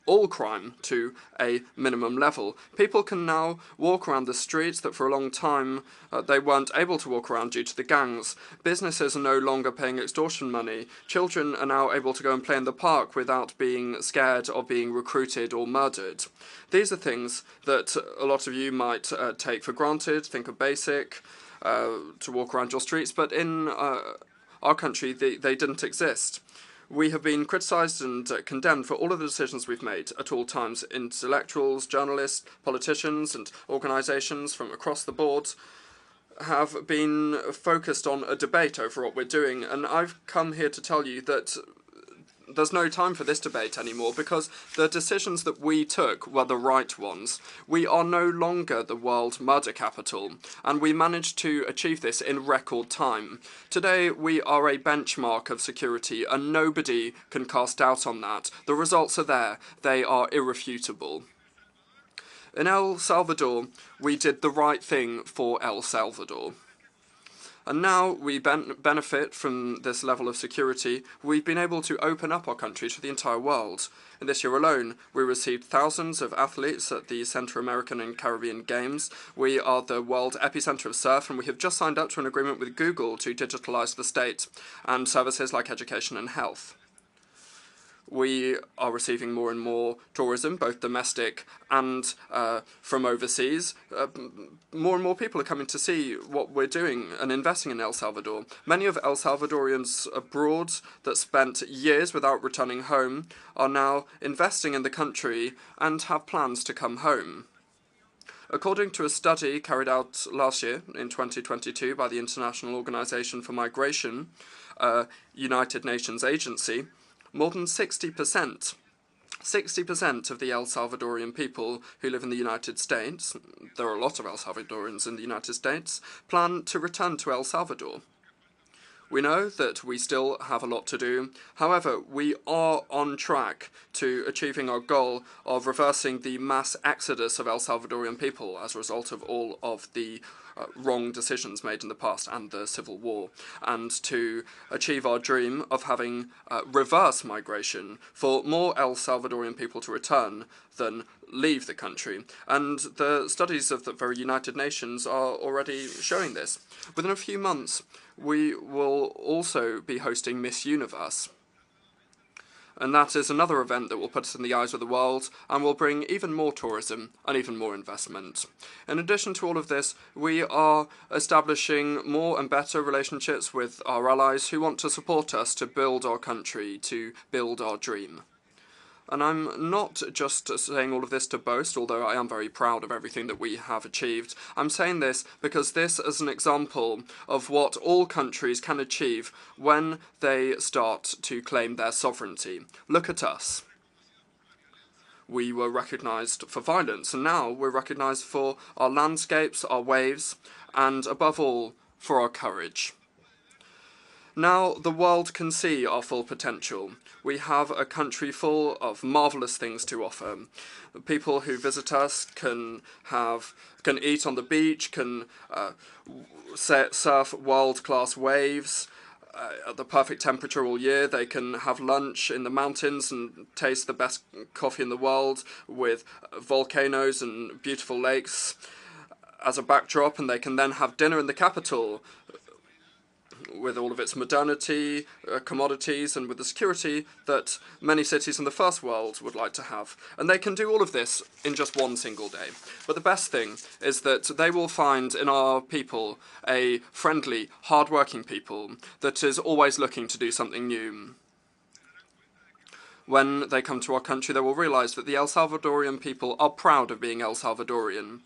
all crime to a minimum level. People can now walk around the streets that for a long time they weren't able to walk around due to the gangs. Businesses are no longer paying extortion money. Children are now able to go and play in the park without being scared of being recruited or murdered. These are things that a lot of you might take for granted, think are basic, to walk around your streets, but in our country they didn't exist. We have been criticised and condemned for all of the decisions we've made at all times. Intellectuals, journalists, politicians and organisations from across the board have been focused on a debate over what we're doing, and I've come here to tell you that there's no time for this debate anymore because the decisions that we took were the right ones. We are no longer the world murder capital, and we managed to achieve this in record time. Today, we are a benchmark of security, and nobody can cast doubt on that. The results are there. They are irrefutable. In El Salvador, we did the right thing for El Salvador. And now we benefit from this level of security. We've been able to open up our country to the entire world. In this year alone, we received thousands of athletes at the Central American and Caribbean Games. We are the world epicenter of surf, and we have just signed up to an agreement with Google to digitalize the state and services like education and health. We are receiving more and more tourism, both domestic and from overseas. More and more people are coming to see what we're doing and investing in El Salvador. Many of El Salvadorians abroad that spent years without returning home are now investing in the country and have plans to come home. According to a study carried out last year, in 2022, by the International Organization for Migration, a United Nations agency, more than 60% of the El Salvadorian people who live in the United States, there are a lot of El Salvadorians in the United States, plan to return to El Salvador. We know that we still have a lot to do. However, we are on track to achieving our goal of reversing the mass exodus of El Salvadorian people as a result of all of the wrong decisions made in the past and the civil war, and to achieve our dream of having reverse migration for more El Salvadorian people to return than leave the country. And the studies of the very United Nations are already showing this. Within a few months, we will also be hosting Miss Universe. And that is another event that will put us in the eyes of the world and will bring even more tourism and even more investment. In addition to all of this, we are establishing more and better relationships with our allies who want to support us to build our country, to build our dream. And I'm not just saying all of this to boast, although I am very proud of everything that we have achieved. I'm saying this because this is an example of what all countries can achieve when they start to claim their sovereignty. Look at us. We were recognized for violence, and now we're recognized for our landscapes, our waves, and above all, for our courage. Now the world can see our full potential. We have a country full of marvellous things to offer. People who visit us can eat on the beach, can surf world-class waves at the perfect temperature all year. They can have lunch in the mountains and taste the best coffee in the world with volcanoes and beautiful lakes as a backdrop, and they can then have dinner in the capital with all of its modernity, commodities, and with the security that many cities in the first world would like to have. And they can do all of this in just one single day. But the best thing is that they will find in our people a friendly, hard-working people that is always looking to do something new. When they come to our country, they will realize that the El Salvadorian people are proud of being El Salvadorian,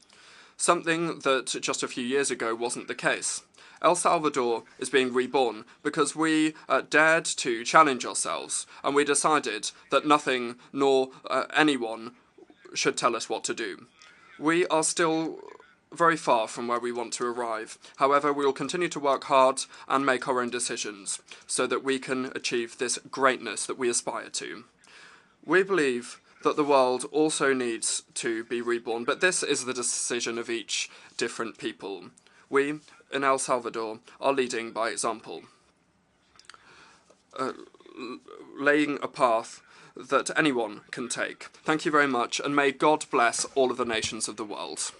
something that just a few years ago wasn't the case. El Salvador is being reborn because we dared to challenge ourselves, and we decided that nothing nor anyone should tell us what to do. We are still very far from where we want to arrive. However, we will continue to work hard and make our own decisions so that we can achieve this greatness that we aspire to. We believe that the world also needs to be reborn, but this is the decision of each different people. We, in El Salvador, are leading by example, laying a path that anyone can take. Thank you very much, and may God bless all of the nations of the world.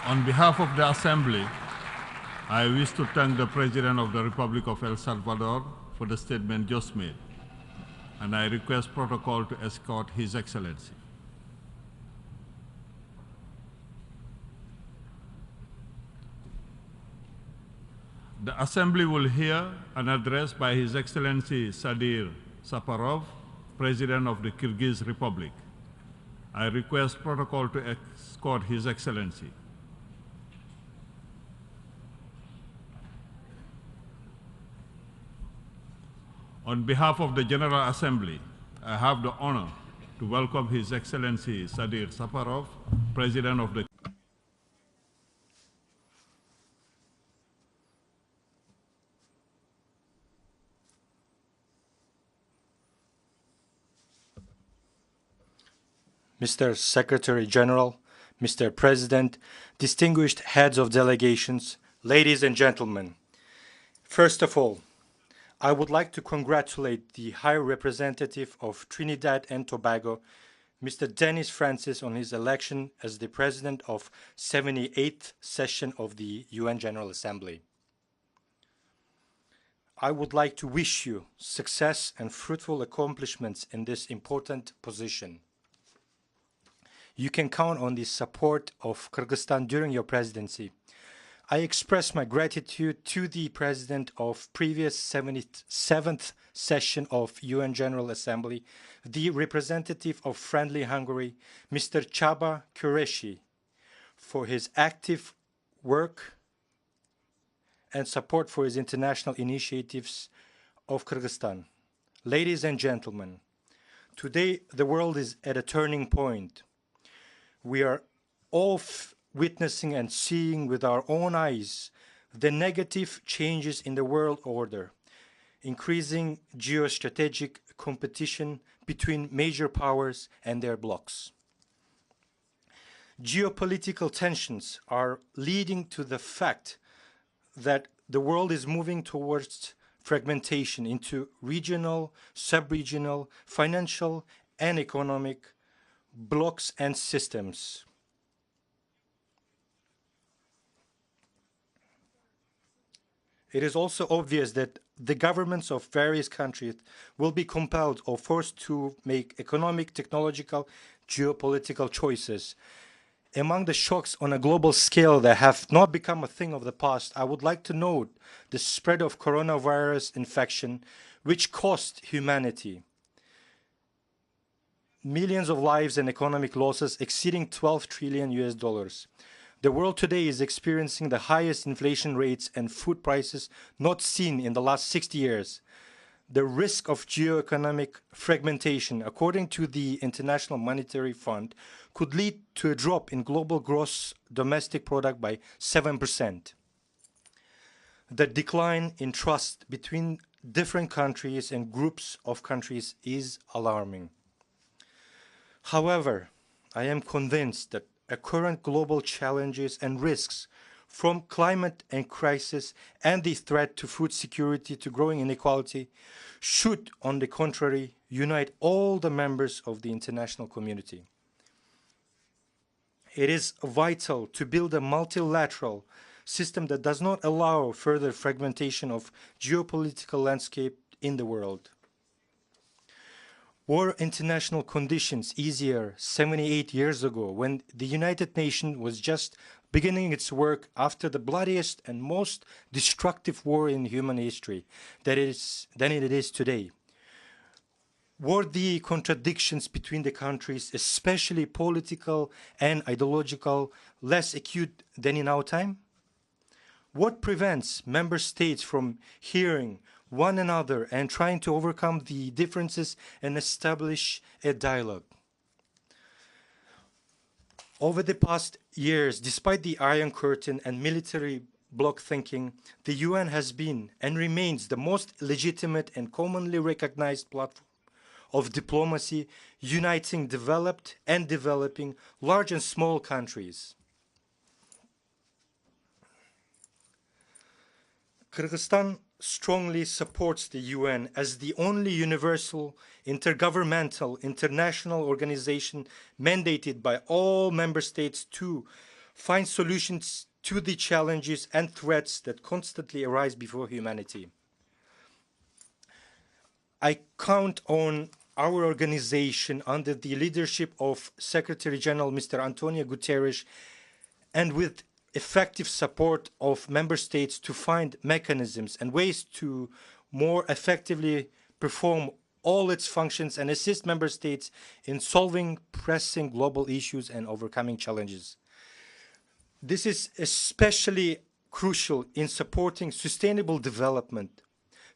On behalf of the Assembly, I wish to thank the President of the Republic of El Salvador for the statement just made, and I request protocol to escort His Excellency. The Assembly will hear an address by His Excellency Sadir Saparov, President of the Kyrgyz Republic. I request protocol to escort His Excellency. On behalf of the General Assembly, I have the honor to welcome His Excellency Sadir Saparov, President of the Mr. Secretary General, Mr. President, distinguished heads of delegations, ladies and gentlemen. First of all, I would like to congratulate the High Representative of Trinidad and Tobago, Mr. Dennis Francis, on his election as the President of 78th session of the UN General Assembly. I would like to wish you success and fruitful accomplishments in this important position. You can count on the support of Kyrgyzstan during your presidency. I express my gratitude to the President of previous 77th session of UN General Assembly, the representative of Friendly Hungary, Mr. Csaba Kureshi, for his active work and support for his international initiatives of Kyrgyzstan. Ladies and gentlemen, today the world is at a turning point. We are all witnessing and seeing with our own eyes the negative changes in the world order, increasing geostrategic competition between major powers and their blocs. Geopolitical tensions are leading to the fact that the world is moving towards fragmentation into regional, sub-regional, financial, and economic blocks and systems. It is also obvious that the governments of various countries will be compelled or forced to make economic, technological, geopolitical choices. Among the shocks on a global scale that have not become a thing of the past, I would like to note the spread of coronavirus infection, which cost humanity millions of lives and economic losses exceeding $12 trillion. The world today is experiencing the highest inflation rates and food prices not seen in the last 60 years. the risk of geoeconomic fragmentation, according to the International Monetary Fund, could lead to a drop in global gross domestic product by 7%. The decline in trust between different countries and groups of countries is alarming. However, I am convinced that current global challenges and risks, from climate and crisis and the threat to food security to growing inequality, should, on the contrary, unite all the members of the international community. It is vital to build a multilateral system that does not allow further fragmentation of geopolitical landscape in the world. Were international conditions easier 78 years ago, when the United Nations was just beginning its work after the bloodiest and most destructive war in human history than it is today? Were the contradictions between the countries, especially political and ideological, less acute than in our time? What prevents member states from hearing one another and trying to overcome the differences and establish a dialogue? Over the past years, despite the Iron Curtain and military bloc thinking, the UN has been and remains the most legitimate and commonly recognized platform of diplomacy, uniting developed and developing, large and small countries. Kyrgyzstan strongly supports the UN as the only universal, intergovernmental, international organization mandated by all member states to find solutions to the challenges and threats that constantly arise before humanity. I count on our organization under the leadership of Secretary General Mr. Antonio Guterres, and with effective support of member states, to find mechanisms and ways to more effectively perform all its functions and assist member states in solving pressing global issues and overcoming challenges. This is especially crucial in supporting sustainable development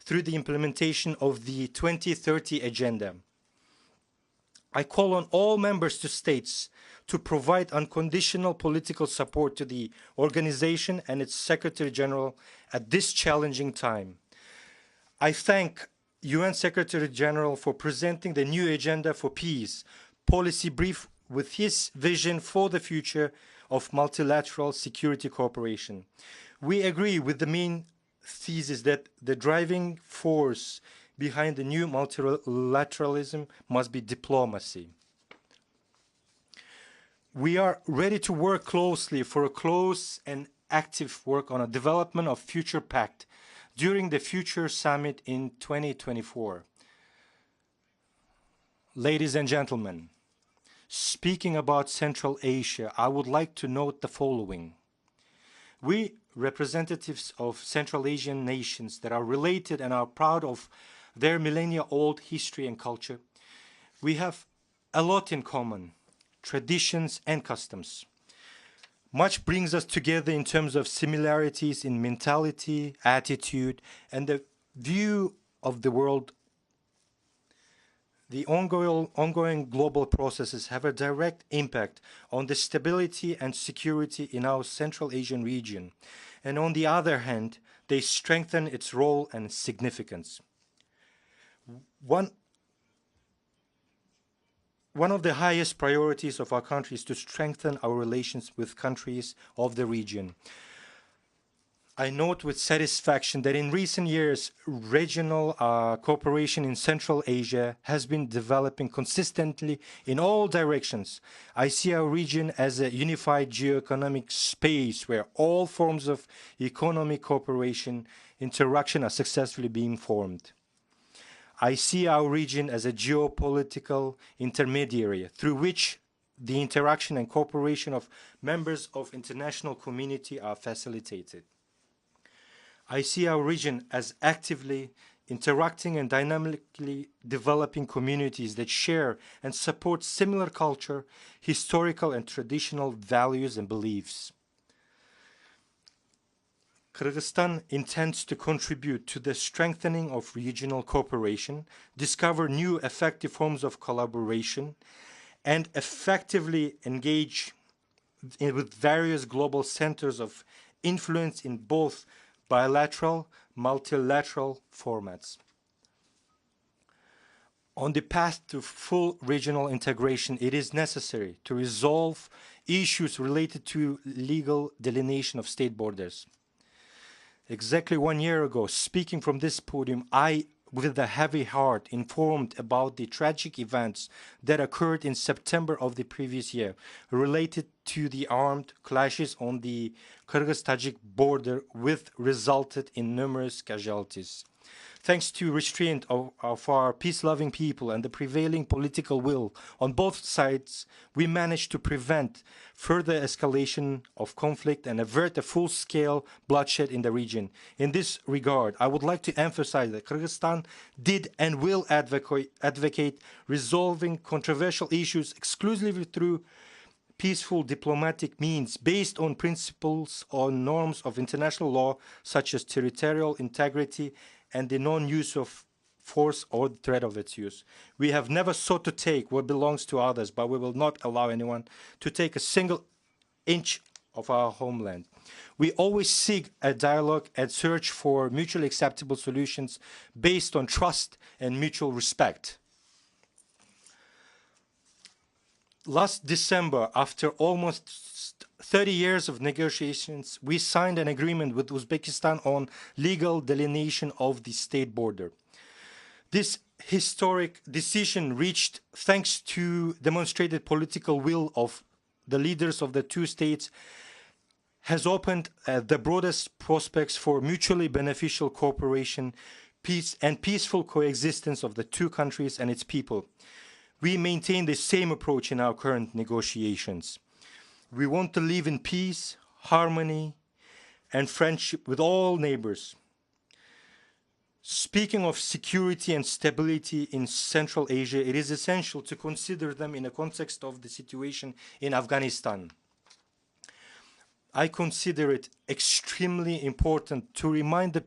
through the implementation of the 2030 Agenda. I call on all member states to provide unconditional political support to the organization and its Secretary General at this challenging time. I thank UN Secretary General for presenting the new Agenda for Peace policy brief with his vision for the future of multilateral security cooperation. We agree with the main thesis that the driving force behind the new multilateralism must be diplomacy. We are ready to work closely for a close and active work on a development of future pact during the future summit in 2024. Ladies and gentlemen, speaking about Central Asia, I would like to note the following. We, representatives of Central Asian nations that are related and are proud of their millennia-old history and culture, we have a lot in common, traditions and customs. Much brings us together in terms of similarities in mentality, attitude, and the view of the world. The ongoing global processes have a direct impact on the stability and security in our Central Asian region, and on the other hand, they strengthen its role and significance. One of the highest priorities of our country is to strengthen our relations with countries of the region. I note with satisfaction that in recent years, regional cooperation in Central Asia has been developing consistently in all directions. I see our region as a unified geoeconomic space where all forms of economic cooperation, interaction are successfully being formed. I see our region as a geopolitical intermediary through which the interaction and cooperation of members of international community are facilitated. I see our region as actively interacting and dynamically developing communities that share and support similar culture, historical and traditional values and beliefs. Kyrgyzstan intends to contribute to the strengthening of regional cooperation, discover new effective forms of collaboration, and effectively engage with various global centers of influence in both bilateral, multilateral formats. On the path to full regional integration, it is necessary to resolve issues related to legal delineation of state borders. Exactly 1 year ago, speaking from this podium, I, with a heavy heart, informed about the tragic events that occurred in September of the previous year related to the armed clashes on the Kyrgyz-Tajik border, which resulted in numerous casualties. Thanks to restraint of our peace-loving people and the prevailing political will on both sides, we managed to prevent further escalation of conflict and avert a full-scale bloodshed in the region. In this regard, I would like to emphasize that Kyrgyzstan did and will advocate resolving controversial issues exclusively through peaceful diplomatic means based on principles or norms of international law, such as territorial integrity and the non-use of force or the threat of its use. We have never sought to take what belongs to others, but we will not allow anyone to take a single inch of our homeland. We always seek a dialogue and search for mutually acceptable solutions based on trust and mutual respect. Last December, after almost 30 years of negotiations, we signed an agreement with Uzbekistan on legal delineation of the state border. This historic decision, reached thanks to demonstrated political will of the leaders of the two states, has opened the broadest prospects for mutually beneficial cooperation, peace, and peaceful coexistence of the two countries and its people. We maintain the same approach in our current negotiations. We want to live in peace, harmony, and friendship with all neighbors. Speaking of security and stability in Central Asia, it is essential to consider them in the context of the situation in Afghanistan. I consider it extremely important to remind the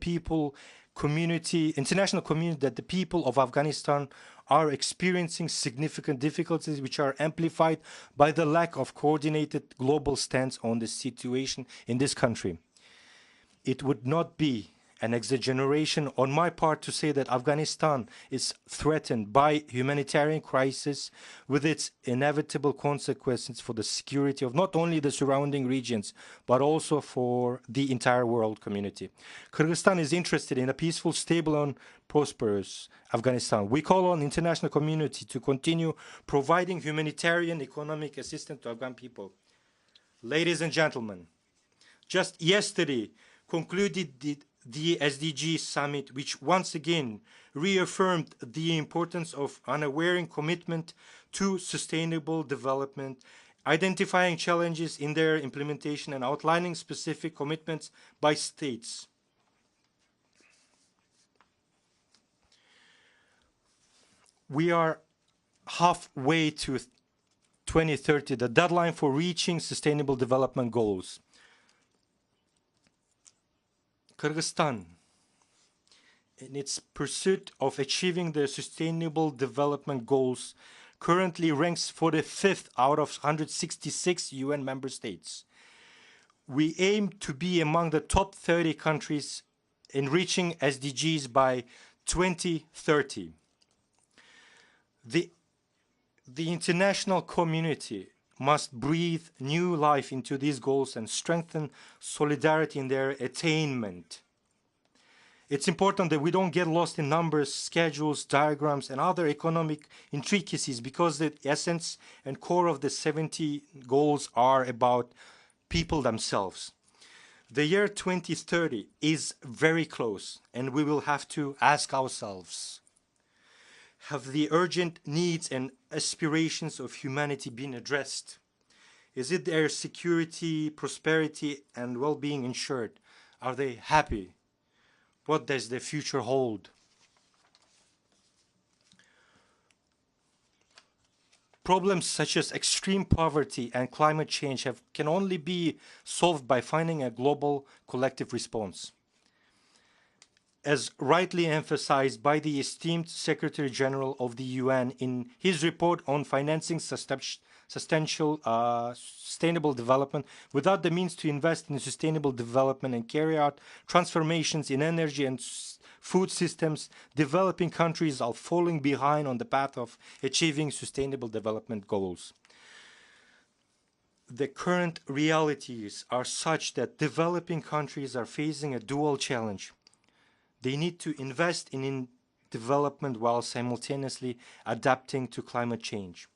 international community, that the people of Afghanistan are experiencing significant difficulties which are amplified by the lack of coordinated global stance on the situation in this country. It would not be an exaggeration on my part to say that Afghanistan is threatened by humanitarian crisis with its inevitable consequences for the security of not only the surrounding regions, but also for the entire world community. Kyrgyzstan is interested in a peaceful, stable, and prosperous Afghanistan. We call on the international community to continue providing humanitarian economic assistance to Afghan people. Ladies and gentlemen, just yesterday concluded the SDG summit, which once again reaffirmed the importance of unwavering commitment to sustainable development, identifying challenges in their implementation and outlining specific commitments by states. We are halfway to 2030, the deadline for reaching sustainable development goals. Kyrgyzstan, in its pursuit of achieving the Sustainable Development Goals, currently ranks 45th out of 166 UN member states. We aim to be among the top 30 countries in reaching SDGs by 2030. The international community must breathe new life into these goals and strengthen solidarity in their attainment. It's important that we don't get lost in numbers, schedules, diagrams, and other economic intricacies, because the essence and core of the 70 goals are about people themselves. The year 2030 is very close, and we will have to ask ourselves, have the urgent needs and aspirations of humanity been addressed? Is it their security, prosperity, and well-being ensured? Are they happy? What does the future hold? Problems such as extreme poverty and climate change can only be solved by finding a global collective response. As rightly emphasized by the esteemed Secretary General of the UN in his report on financing sustainable development, without the means to invest in sustainable development and carry out transformations in energy and food systems, developing countries are falling behind on the path of achieving sustainable development goals. The current realities are such that developing countries are facing a dual challenge. They need to invest in development while simultaneously adapting to climate change.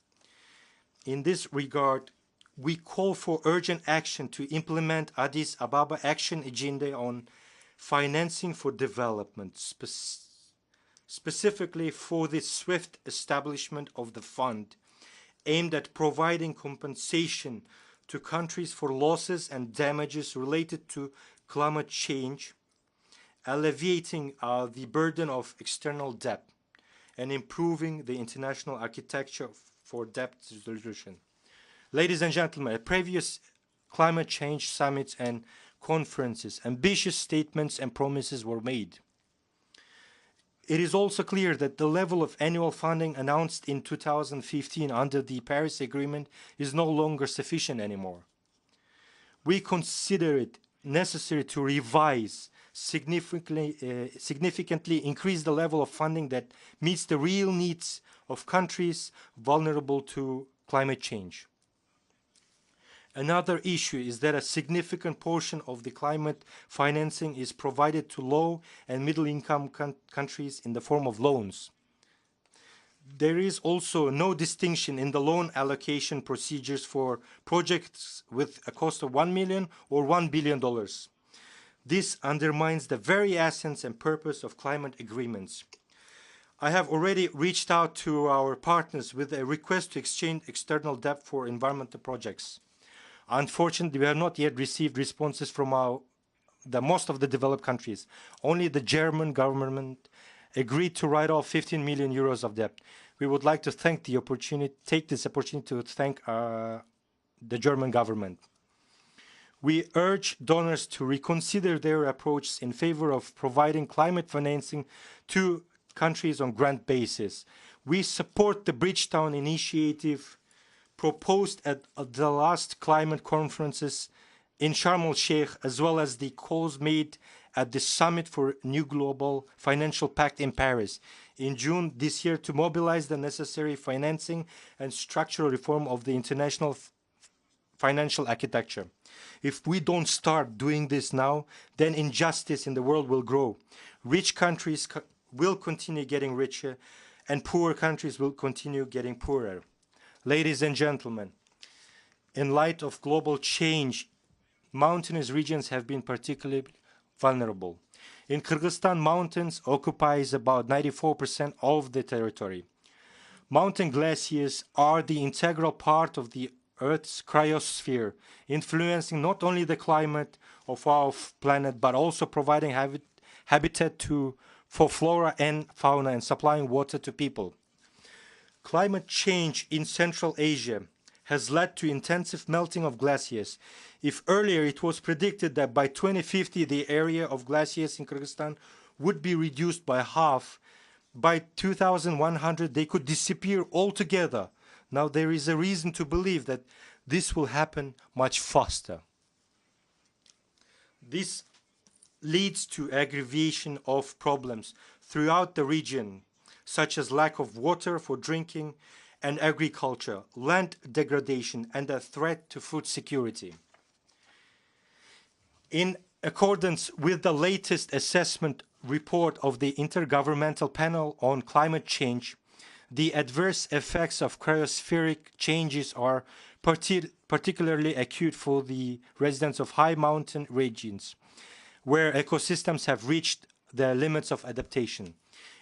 In this regard, we call for urgent action to implement Addis Ababa Action Agenda on financing for development, specifically for the swift establishment of the fund aimed at providing compensation to countries for losses and damages related to climate change, alleviating the burden of external debt, and improving the international architecture for debt resolution. Ladies and gentlemen, at previous climate change summits and conferences, ambitious statements and promises were made. It is also clear that the level of annual funding announced in 2015 under the Paris Agreement is no longer sufficient anymore. We consider it necessary to revise, significantly increase the level of funding that meets the real needs of countries vulnerable to climate change. Another issue is that a significant portion of the climate financing is provided to low and middle-income countries in the form of loans. There is also no distinction in the loan allocation procedures for projects with a cost of $1 million or $1 billion. This undermines the very essence and purpose of climate agreements. I have already reached out to our partners with a request to exchange external debt for environmental projects. Unfortunately, we have not yet received responses from most of the developed countries. Only the German government agreed to write off 15 million euros of debt. We would like to take this opportunity to thank the German government. We urge donors to reconsider their approach in favor of providing climate financing to countries on grant basis. We support the Bridgetown initiative proposed at the last climate conferences in Sharm el-Sheikh, as well as the calls made at the Summit for New Global Financial Pact in Paris in June this year to mobilize the necessary financing and structural reform of the international financial architecture. If we don't start doing this now, then injustice in the world will grow. Rich countries will continue getting richer, and poor countries will continue getting poorer. Ladies and gentlemen, in light of global change, mountainous regions have been particularly vulnerable. In Kyrgyzstan, mountains occupies about 94% of the territory. Mountain glaciers are the integral part of the Earth's cryosphere, influencing not only the climate of our planet, but also providing habitat for flora and fauna and supplying water to people. Climate change in Central Asia has led to intensive melting of glaciers. If earlier it was predicted that by 2050 the area of glaciers in Kyrgyzstan would be reduced by half, by 2100 they could disappear altogether. Now there is a reason to believe that this will happen much faster. This leads to aggravation of problems throughout the region, such as lack of water for drinking and agriculture, land degradation, and a threat to food security. In accordance with the latest assessment report of the Intergovernmental Panel on Climate Change, the adverse effects of cryospheric changes are particularly acute for the residents of high mountain regions, where ecosystems have reached the limits of adaptation.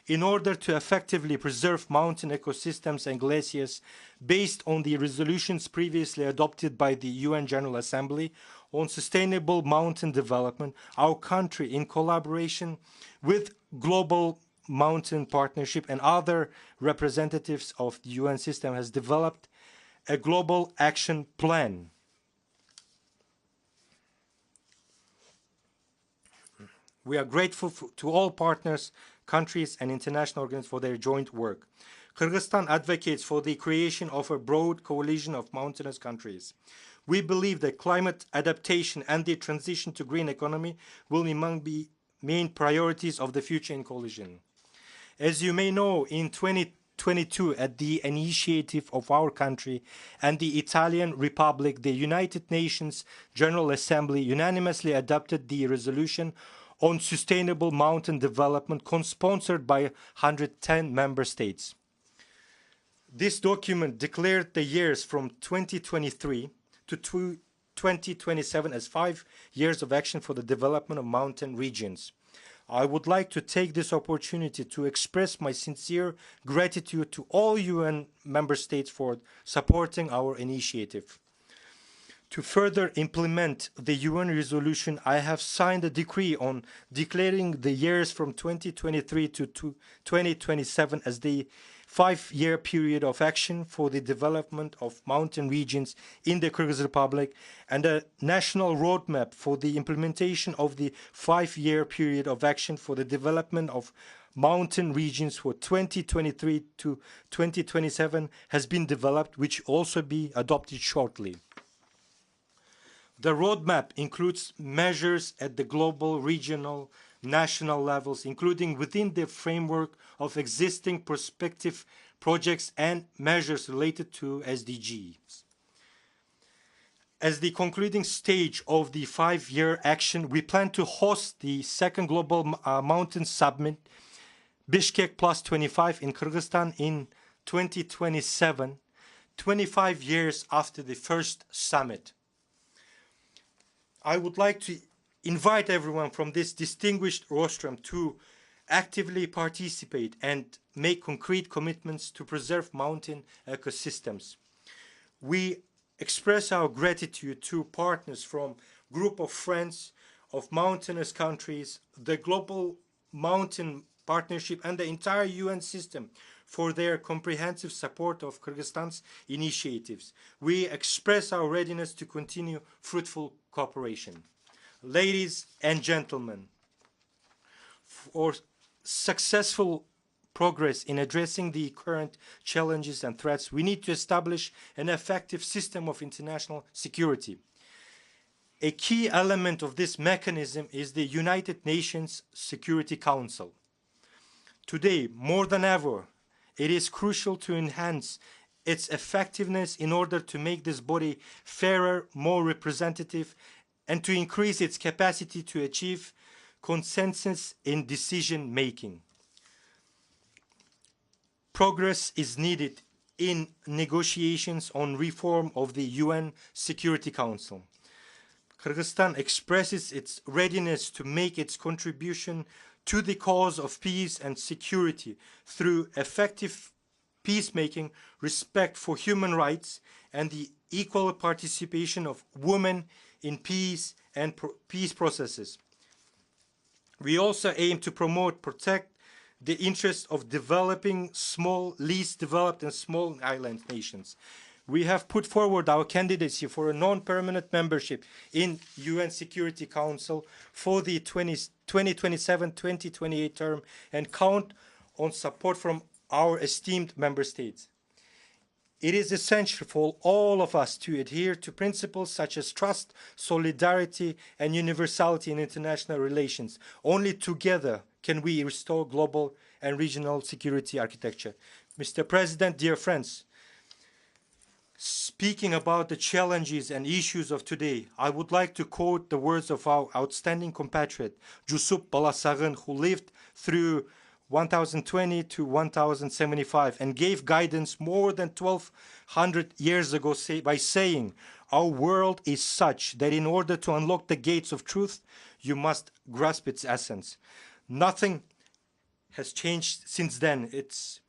In order to effectively preserve mountain ecosystems and glaciers, based on the resolutions previously adopted by the UN General Assembly on sustainable mountain development, our country, in collaboration with Global Mountain Partnership and other representatives of the UN system, has developed a global action plan. We are grateful to all partners, countries, and international organizations for their joint work. Kyrgyzstan advocates for the creation of a broad coalition of mountainous countries. We believe that climate adaptation and the transition to green economy will be among the main priorities of the future in coalition. As you may know, in 2022, at the initiative of our country and the Italian Republic, the United Nations General Assembly unanimously adopted the resolution on sustainable mountain development, co-sponsored by 110 member states. This document declared the years from 2023 to 2027 as 5 years of action for the development of mountain regions. I would like to take this opportunity to express my sincere gratitude to all UN member states for supporting our initiative. To further implement the UN resolution, I have signed a decree on declaring the years from 2023 to 2027 as the 5-year period of action for the development of mountain regions in the Kyrgyz Republic, and a national roadmap for the implementation of the 5-year period of action for the development of mountain regions for 2023 to 2027 has been developed, which will also be adopted shortly. The roadmap includes measures at the global, regional, national levels, including within the framework of existing prospective projects and measures related to SDGs. As the concluding stage of the 5-year action, we plan to host the second Global Mountain Summit, Bishkek Plus 25 in Kyrgyzstan in 2027, 25 years after the first summit. I would like to invite everyone from this distinguished rostrum to actively participate and make concrete commitments to preserve mountain ecosystems. We express our gratitude to partners from Group of Friends of Mountainous Countries, the Global Mountain Partnership, and the entire UN system for their comprehensive support of Kyrgyzstan's initiatives. We express our readiness to continue fruitful cooperation. Ladies and gentlemen, for successful progress in addressing the current challenges and threats, we need to establish an effective system of international security. A key element of this mechanism is the United Nations Security Council. Today, more than ever, it is crucial to enhance its effectiveness in order to make this body fairer, more representative, and to increase its capacity to achieve consensus in decision-making. Progress is needed in negotiations on reform of the UN Security Council. Kyrgyzstan expresses its readiness to make its contribution to the cause of peace and security through effective peacemaking, respect for human rights, and the equal participation of women in peace and peace processes. We also aim to promote, protect the interests of developing small, least developed and small island nations. We have put forward our candidacy for a non-permanent membership in UN Security Council for the 2027-2028 term and count on support from our esteemed member states. It is essential for all of us to adhere to principles such as trust, solidarity, and universality in international relations. Only together can we restore global and regional security architecture. Mr. President, dear friends, speaking about the challenges and issues of today, I would like to quote the words of our outstanding compatriot, Jusup Balasagin, who lived through 1020 to 1075 and gave guidance more than 1200 years ago by saying, "Our world is such that in order to unlock the gates of truth, you must grasp its essence." Nothing has changed since then. It's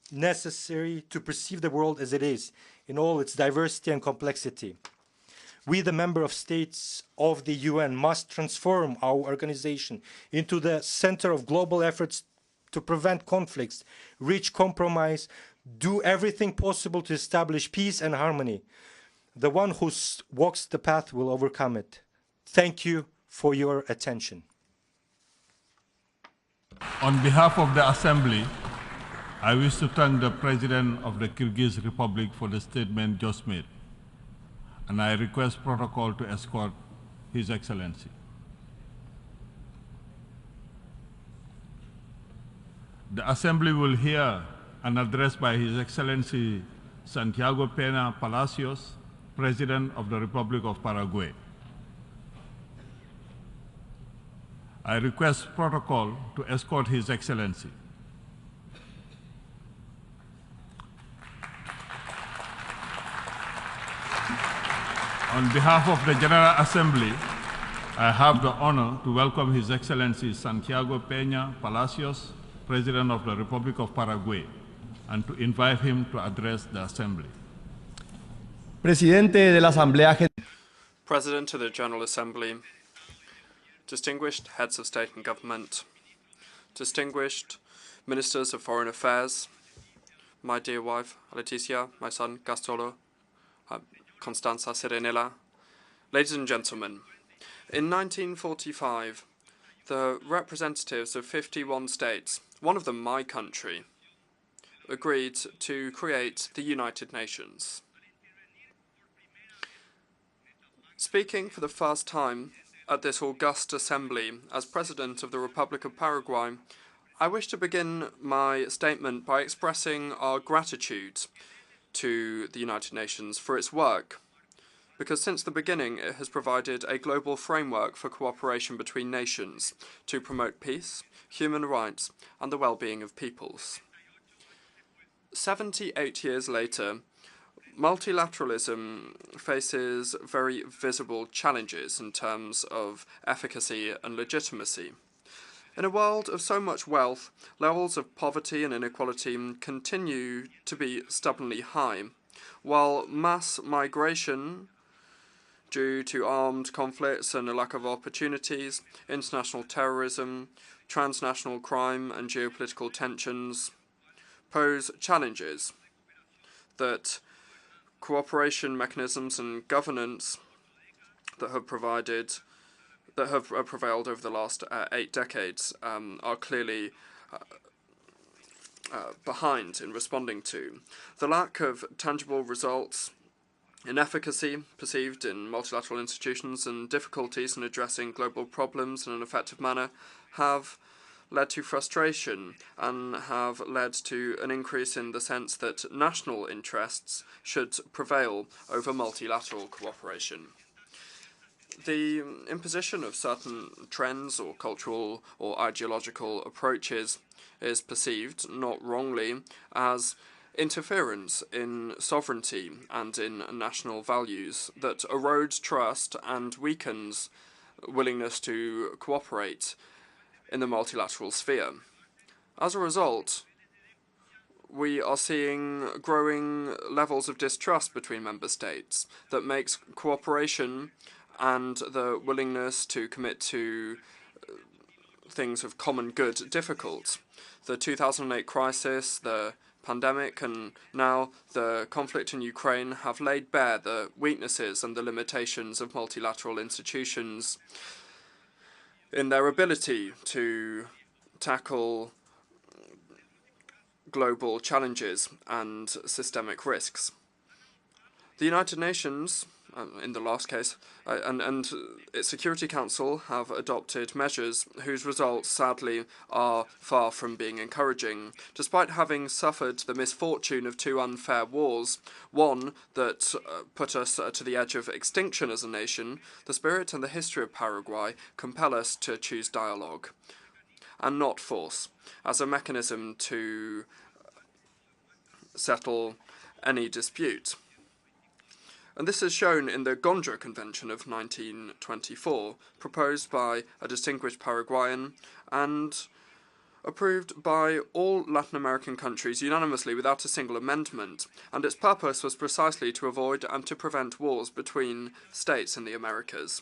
necessary to perceive the world as it is, in all its diversity and complexity. We, the member of states of the UN, must transform our organization into the center of global efforts to prevent conflicts, reach compromise, do everything possible to establish peace and harmony. The one who walks the path will overcome it. Thank you for your attention. On behalf of the Assembly, I wish to thank the President of the Kyrgyz Republic for the statement just made, and I request protocol to escort His Excellency. The Assembly will hear an address by His Excellency Santiago Peña Palacios, President of the Republic of Paraguay. I request protocol to escort His Excellency. On behalf of the General Assembly, I have the honor to welcome His Excellency Santiago Peña Palacios, President of the Republic of Paraguay, and to invite him to address the Assembly. Presidente de la Asamblea General. President of the General Assembly, distinguished heads of state and government, distinguished ministers of foreign affairs, my dear wife, Leticia, my son, Gastolo, Constanza Serenella, ladies and gentlemen, in 1945, the representatives of 51 states, one of them my country, agreed to create the United Nations. Speaking for the first time at this august assembly as President of the Republic of Paraguay, I wish to begin my statement by expressing our gratitude to the United Nations for its work, because since the beginning it has provided a global framework for cooperation between nations to promote peace, human rights, and the well-being of peoples. 78 years later, multilateralism faces very visible challenges in terms of efficacy and legitimacy. In a world of so much wealth, levels of poverty and inequality continue to be stubbornly high, while mass migration due to armed conflicts and a lack of opportunities, international terrorism, transnational crime and geopolitical tensions pose challenges that cooperation mechanisms and governance that have prevailed over the last 8 decades are clearly behind in responding to. The lack of tangible results, inefficacy perceived in multilateral institutions, and difficulties in addressing global problems in an effective manner have led to frustration and have led to an increase in the sense that national interests should prevail over multilateral cooperation. The imposition of certain trends or cultural or ideological approaches is perceived, not wrongly, as interference in sovereignty and in national values that erodes trust and weakens willingness to cooperate in the multilateral sphere. As a result, we are seeing growing levels of distrust between member states that makes cooperation and the willingness to commit to things of common good difficult. The 2008 crisis, the pandemic, and now the conflict in Ukraine have laid bare the weaknesses and the limitations of multilateral institutions in their ability to tackle global challenges and systemic risks. The United Nations, in the last case, and its Security Council have adopted measures whose results, sadly, are far from being encouraging. Despite having suffered the misfortune of 2 unfair wars, one that put us to the edge of extinction as a nation, the spirit and the history of Paraguay compel us to choose dialogue and not force as a mechanism to settle any dispute. And this is shown in the Gondra Convention of 1924, proposed by a distinguished Paraguayan and approved by all Latin American countries unanimously without a single amendment, and its purpose was precisely to avoid and to prevent wars between states in the Americas.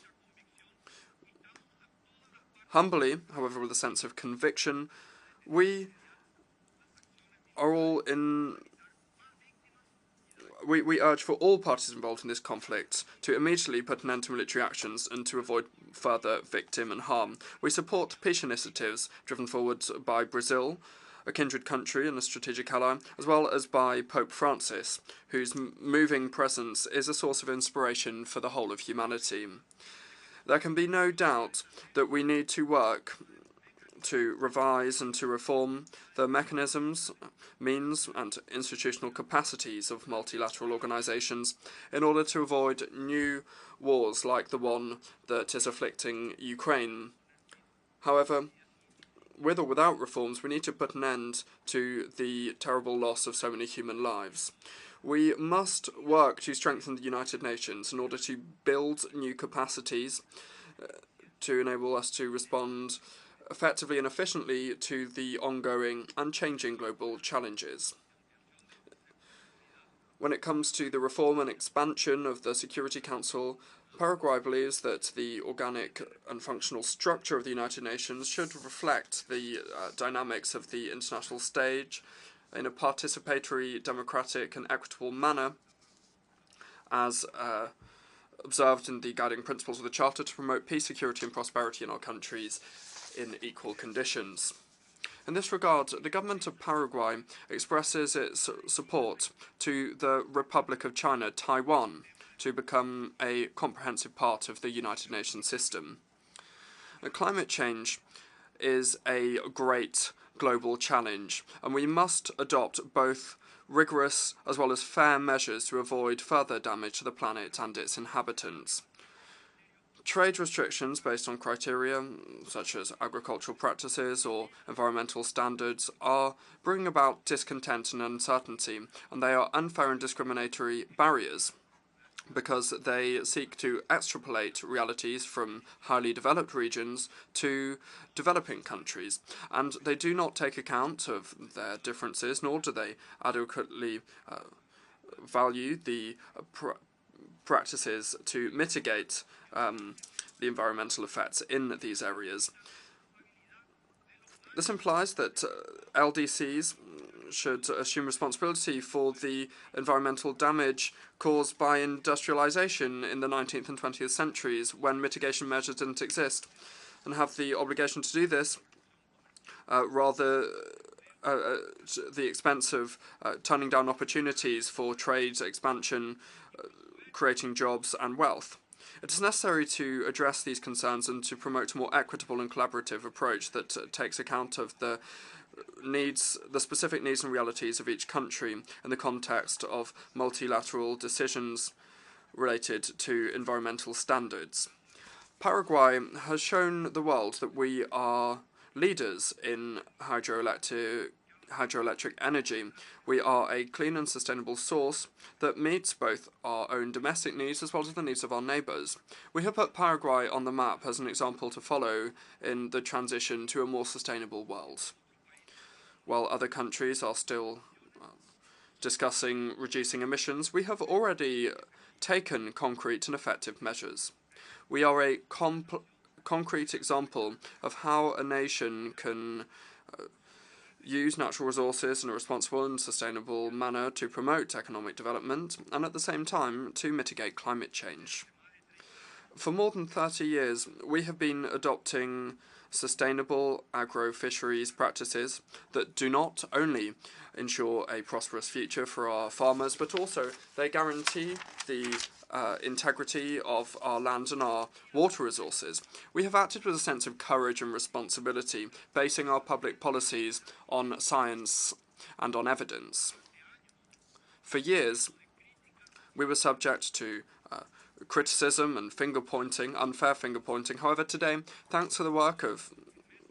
Humbly, however, with a sense of conviction, we are all in we urge for all parties involved in this conflict to immediately put an end to military actions and to avoid further victim and harm. We support peace initiatives driven forward by Brazil, a kindred country and a strategic ally, as well as by Pope Francis, whose moving presence is a source of inspiration for the whole of humanity. There can be no doubt that we need to work to revise and to reform the mechanisms, means and institutional capacities of multilateral organizations in order to avoid new wars like the one that is afflicting Ukraine. However, with or without reforms, we need to put an end to the terrible loss of so many human lives. We must work to strengthen the United Nations in order to build new capacities to enable us to respond effectively and efficiently to the ongoing and changing global challenges. When it comes to the reform and expansion of the Security Council, Paraguay believes that the organic and functional structure of the United Nations should reflect the dynamics of the international stage in a participatory, democratic and equitable manner, as observed in the guiding principles of the Charter, to promote peace, security and prosperity in our countries in equal conditions. In this regard, the government of Paraguay expresses its support to the Republic of China, Taiwan, to become a comprehensive part of the United Nations system. Climate change is a great global challenge, and we must adopt both rigorous as well as fair measures to avoid further damage to the planet and its inhabitants. Trade restrictions based on criteria such as agricultural practices or environmental standards are bringing about discontent and uncertainty, and they are unfair and discriminatory barriers because they seek to extrapolate realities from highly developed regions to developing countries, and they do not take account of their differences, nor do they adequately value the practices to mitigate the environmental effects in these areas. This implies that LDCs should assume responsibility for the environmental damage caused by industrialization in the 19th and 20th centuries when mitigation measures didn't exist, and have the obligation to do this rather at the expense of turning down opportunities for trade expansion, creating jobs and wealth. It is necessary to address these concerns and to promote a more equitable and collaborative approach that takes account of the specific needs and realities of each country in the context of multilateral decisions related to environmental standards. Paraguay has shown the world that we are leaders in hydroelectric energy. We are a clean and sustainable source that meets both our own domestic needs as well as the needs of our neighbours. We have put Paraguay on the map as an example to follow in the transition to a more sustainable world. While other countries are still discussing reducing emissions, we have already taken concrete and effective measures. We are a concrete example of how a nation can use natural resources in a responsible and sustainable manner to promote economic development and at the same time to mitigate climate change. For more than 30 years, we have been adopting sustainable agro-fisheries practices that do not only ensure a prosperous future for our farmers, but also they guarantee the integrity of our land and our water resources. We have acted with a sense of courage and responsibility, basing our public policies on science and on evidence. For years, we were subject to criticism and finger-pointing, unfair finger-pointing. However, today, thanks to the work of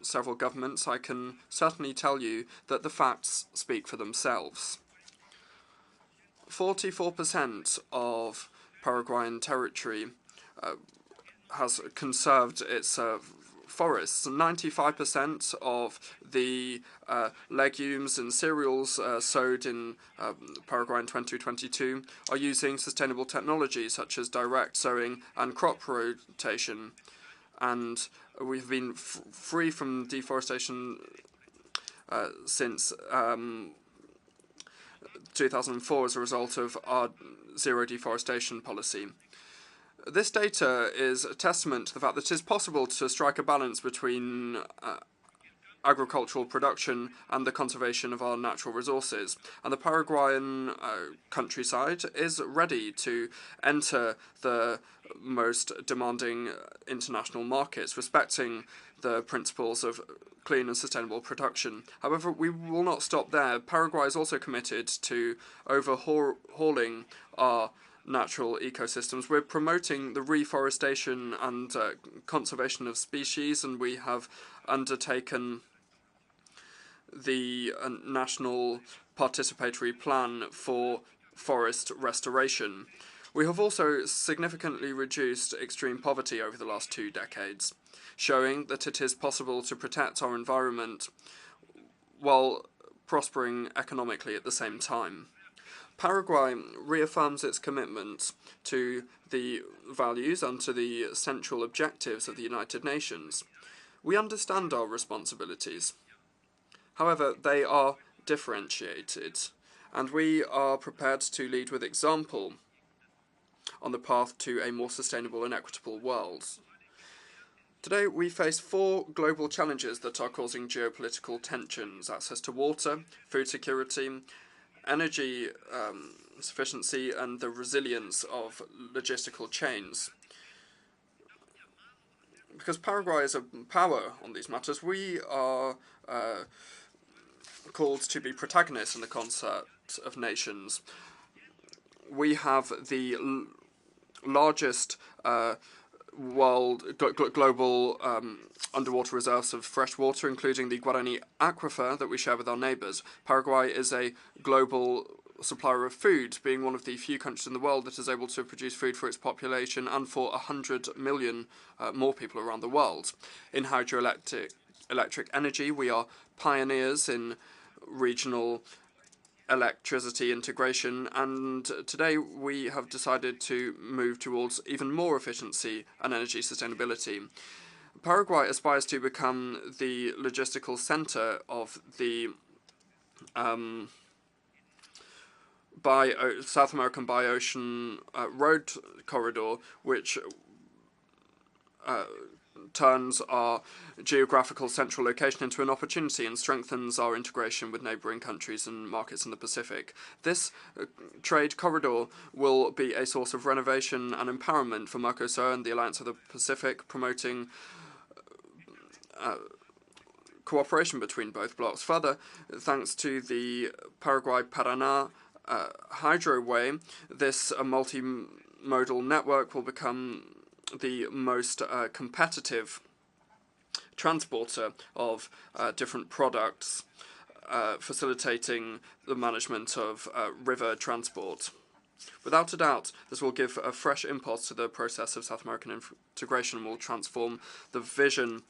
several governments, I can certainly tell you that the facts speak for themselves. 44% of Paraguayan territory has conserved its forests. 95% of the legumes and cereals sowed in Paraguay in 2022 are using sustainable technology such as direct sowing and crop rotation. And we've been free from deforestation since 2004 as a result of our zero deforestation policy. This data is a testament to the fact that it is possible to strike a balance between agricultural production and the conservation of our natural resources. And the Paraguayan countryside is ready to enter the most demanding international markets, respecting the principles of clean and sustainable production. However, we will not stop there. Paraguay is also committed to overhauling our natural ecosystems. We're promoting the reforestation and conservation of species, and we have undertaken the National Participatory Plan for Forest Restoration. We have also significantly reduced extreme poverty over the last 2 decades, showing that it is possible to protect our environment while prospering economically at the same time. Paraguay reaffirms its commitment to the values and to the central objectives of the United Nations. We understand our responsibilities. However, they are differentiated, and we are prepared to lead with example on the path to a more sustainable and equitable world. Today, we face 4 global challenges that are causing geopolitical tensions: access to water, food security, energy sufficiency, and the resilience of logistical chains. Because Paraguay is a power on these matters, we are called to be protagonists in the concert of nations. We have the largest global underwater reserves of fresh water, including the Guarani aquifer that we share with our neighbours. Paraguay is a global supplier of food, being one of the few countries in the world that is able to produce food for its population and for 100 million more people around the world. In hydroelectric energy, we are pioneers in regional electricity integration, and today we have decided to move towards even more efficiency and energy sustainability. Paraguay aspires to become the logistical center of the South American bi-ocean road corridor, which turns our geographical central location into an opportunity and strengthens our integration with neighbouring countries and markets in the Pacific. This trade corridor will be a source of renovation and empowerment for Mercosur and the Alliance of the Pacific, promoting cooperation between both blocs. Further, thanks to the Paraguay-Paraná hydroway, this multimodal network will become the most competitive transporter of different products, facilitating the management of river transport. Without a doubt, this will give a fresh impulse to the process of South American integration and will transform the vision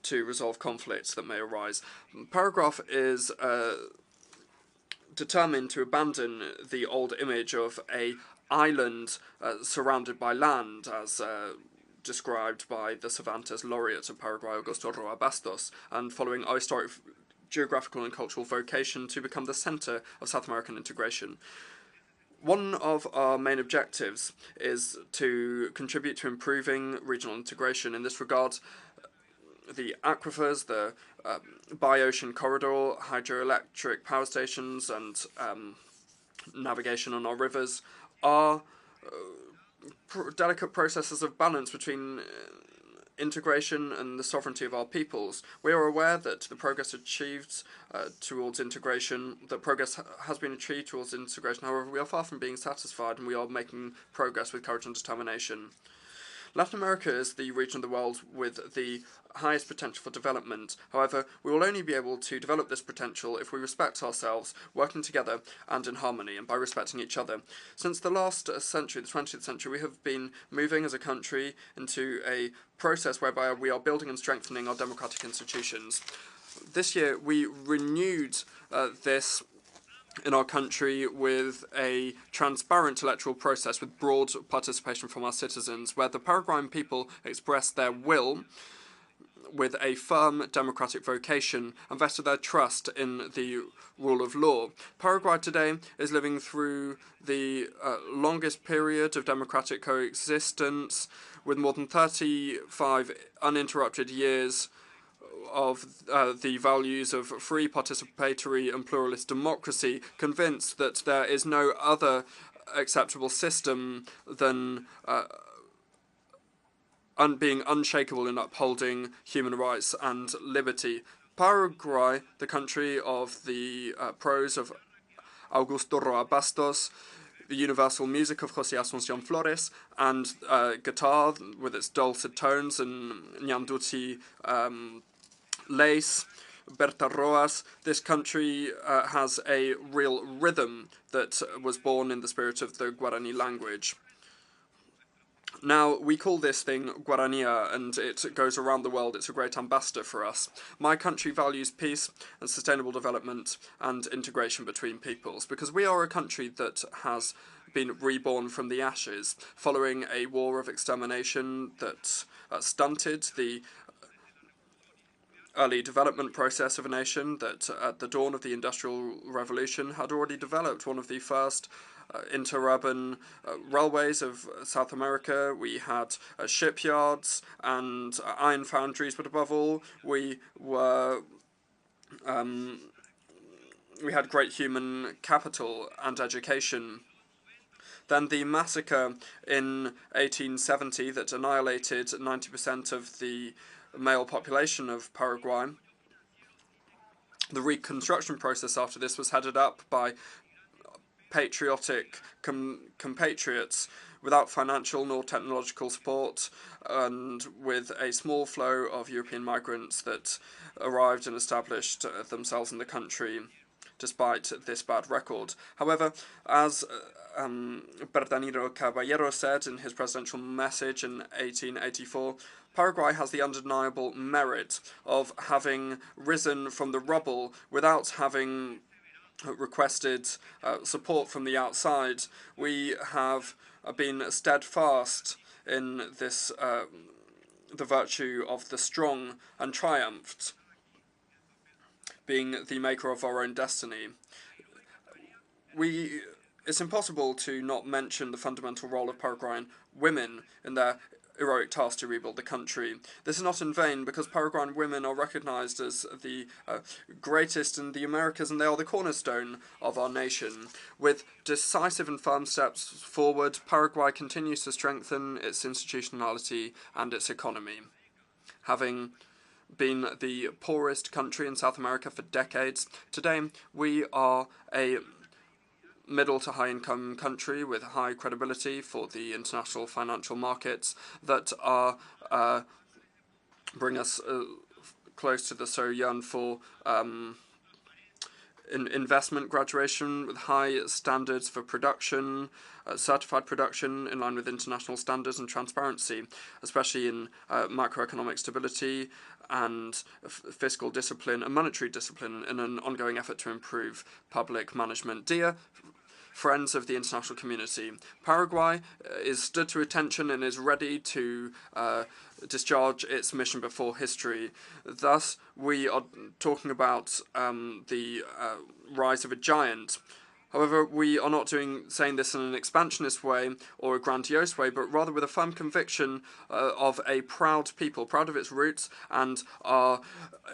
to resolve conflicts that may arise. Paraguay is determined to abandon the old image of a island surrounded by land, as described by the Cervantes laureate of Paraguay, Augusto Roa Bastos, and following our historic, geographical and cultural vocation to become the centre of South American integration. One of our main objectives is to contribute to improving regional integration. In this regard, the aquifers, the bi-ocean corridor, hydroelectric power stations, and navigation on our rivers are delicate processes of balance between integration and the sovereignty of our peoples. We are aware that the progress achieved towards integration, that progress has been achieved towards integration. However, we are far from being satisfied, and we are making progress with courage and determination. Latin America is the region of the world with the highest potential for development. However, we will only be able to develop this potential if we respect ourselves, working together and in harmony, and by respecting each other. Since the last century, the 20th century, we have been moving as a country into a process whereby we are building and strengthening our democratic institutions. This year, we renewed this in our country with a transparent electoral process with broad participation from our citizens, where the Paraguayan people expressed their will with a firm democratic vocation and vested their trust in the rule of law. Paraguay today is living through the longest period of democratic coexistence, with more than 35 uninterrupted years of the values of free, participatory and pluralist democracy, convinced that there is no other acceptable system than being unshakable in upholding human rights and liberty. Paraguay, the country of the prose of Augusto Roa Bastos, the universal music of José Asunción Flores, and guitar with its dulcet tones and Ñanduti lace, Berta Roas, this country has a real rhythm that was born in the spirit of the Guarani language. Now, we call this thing Guarania, and it goes around the world. It's a great ambassador for us. My country values peace and sustainable development and integration between peoples, because we are a country that has been reborn from the ashes, following a war of extermination that stunted the early development process of a nation that, at the dawn of the Industrial Revolution, had already developed one of the first interurban railways of South America. We had shipyards and iron foundries, but above all, we had great human capital and education. Then the massacre in 1870 that annihilated 90% of the male population of Paraguay. The reconstruction process after this was headed up by patriotic compatriots without financial nor technological support, and with a small flow of European migrants that arrived and established themselves in the country despite this bad record. However, as Bernardino Caballero said in his presidential message in 1884, Paraguay has the undeniable merit of having risen from the rubble without having requested support from the outside. We have been steadfast in this, the virtue of the strong, and triumphed, being the maker of our own destiny. It's impossible to not mention the fundamental role of Paraguayan women in their heroic task to rebuild the country. This is not in vain, because Paraguayan women are recognized as the greatest in the Americas, and they are the cornerstone of our nation. With decisive and firm steps forward, Paraguay continues to strengthen its institutionality and its economy. Having been the poorest country in South America for decades, today we are a middle to high income country with high credibility for the international financial markets that are bring us close to the so yearned for investment graduation, with high standards for production, certified production in line with international standards, and transparency, especially in macroeconomic stability and fiscal discipline and monetary discipline, in an ongoing effort to improve public management. Dear friends of the international community, Paraguay is stood to attention and is ready to discharge its mission before history. Thus, we are talking about the rise of a giant. However, we are not saying this in an expansionist way or a grandiose way, but rather with a firm conviction of a proud people, proud of its roots and our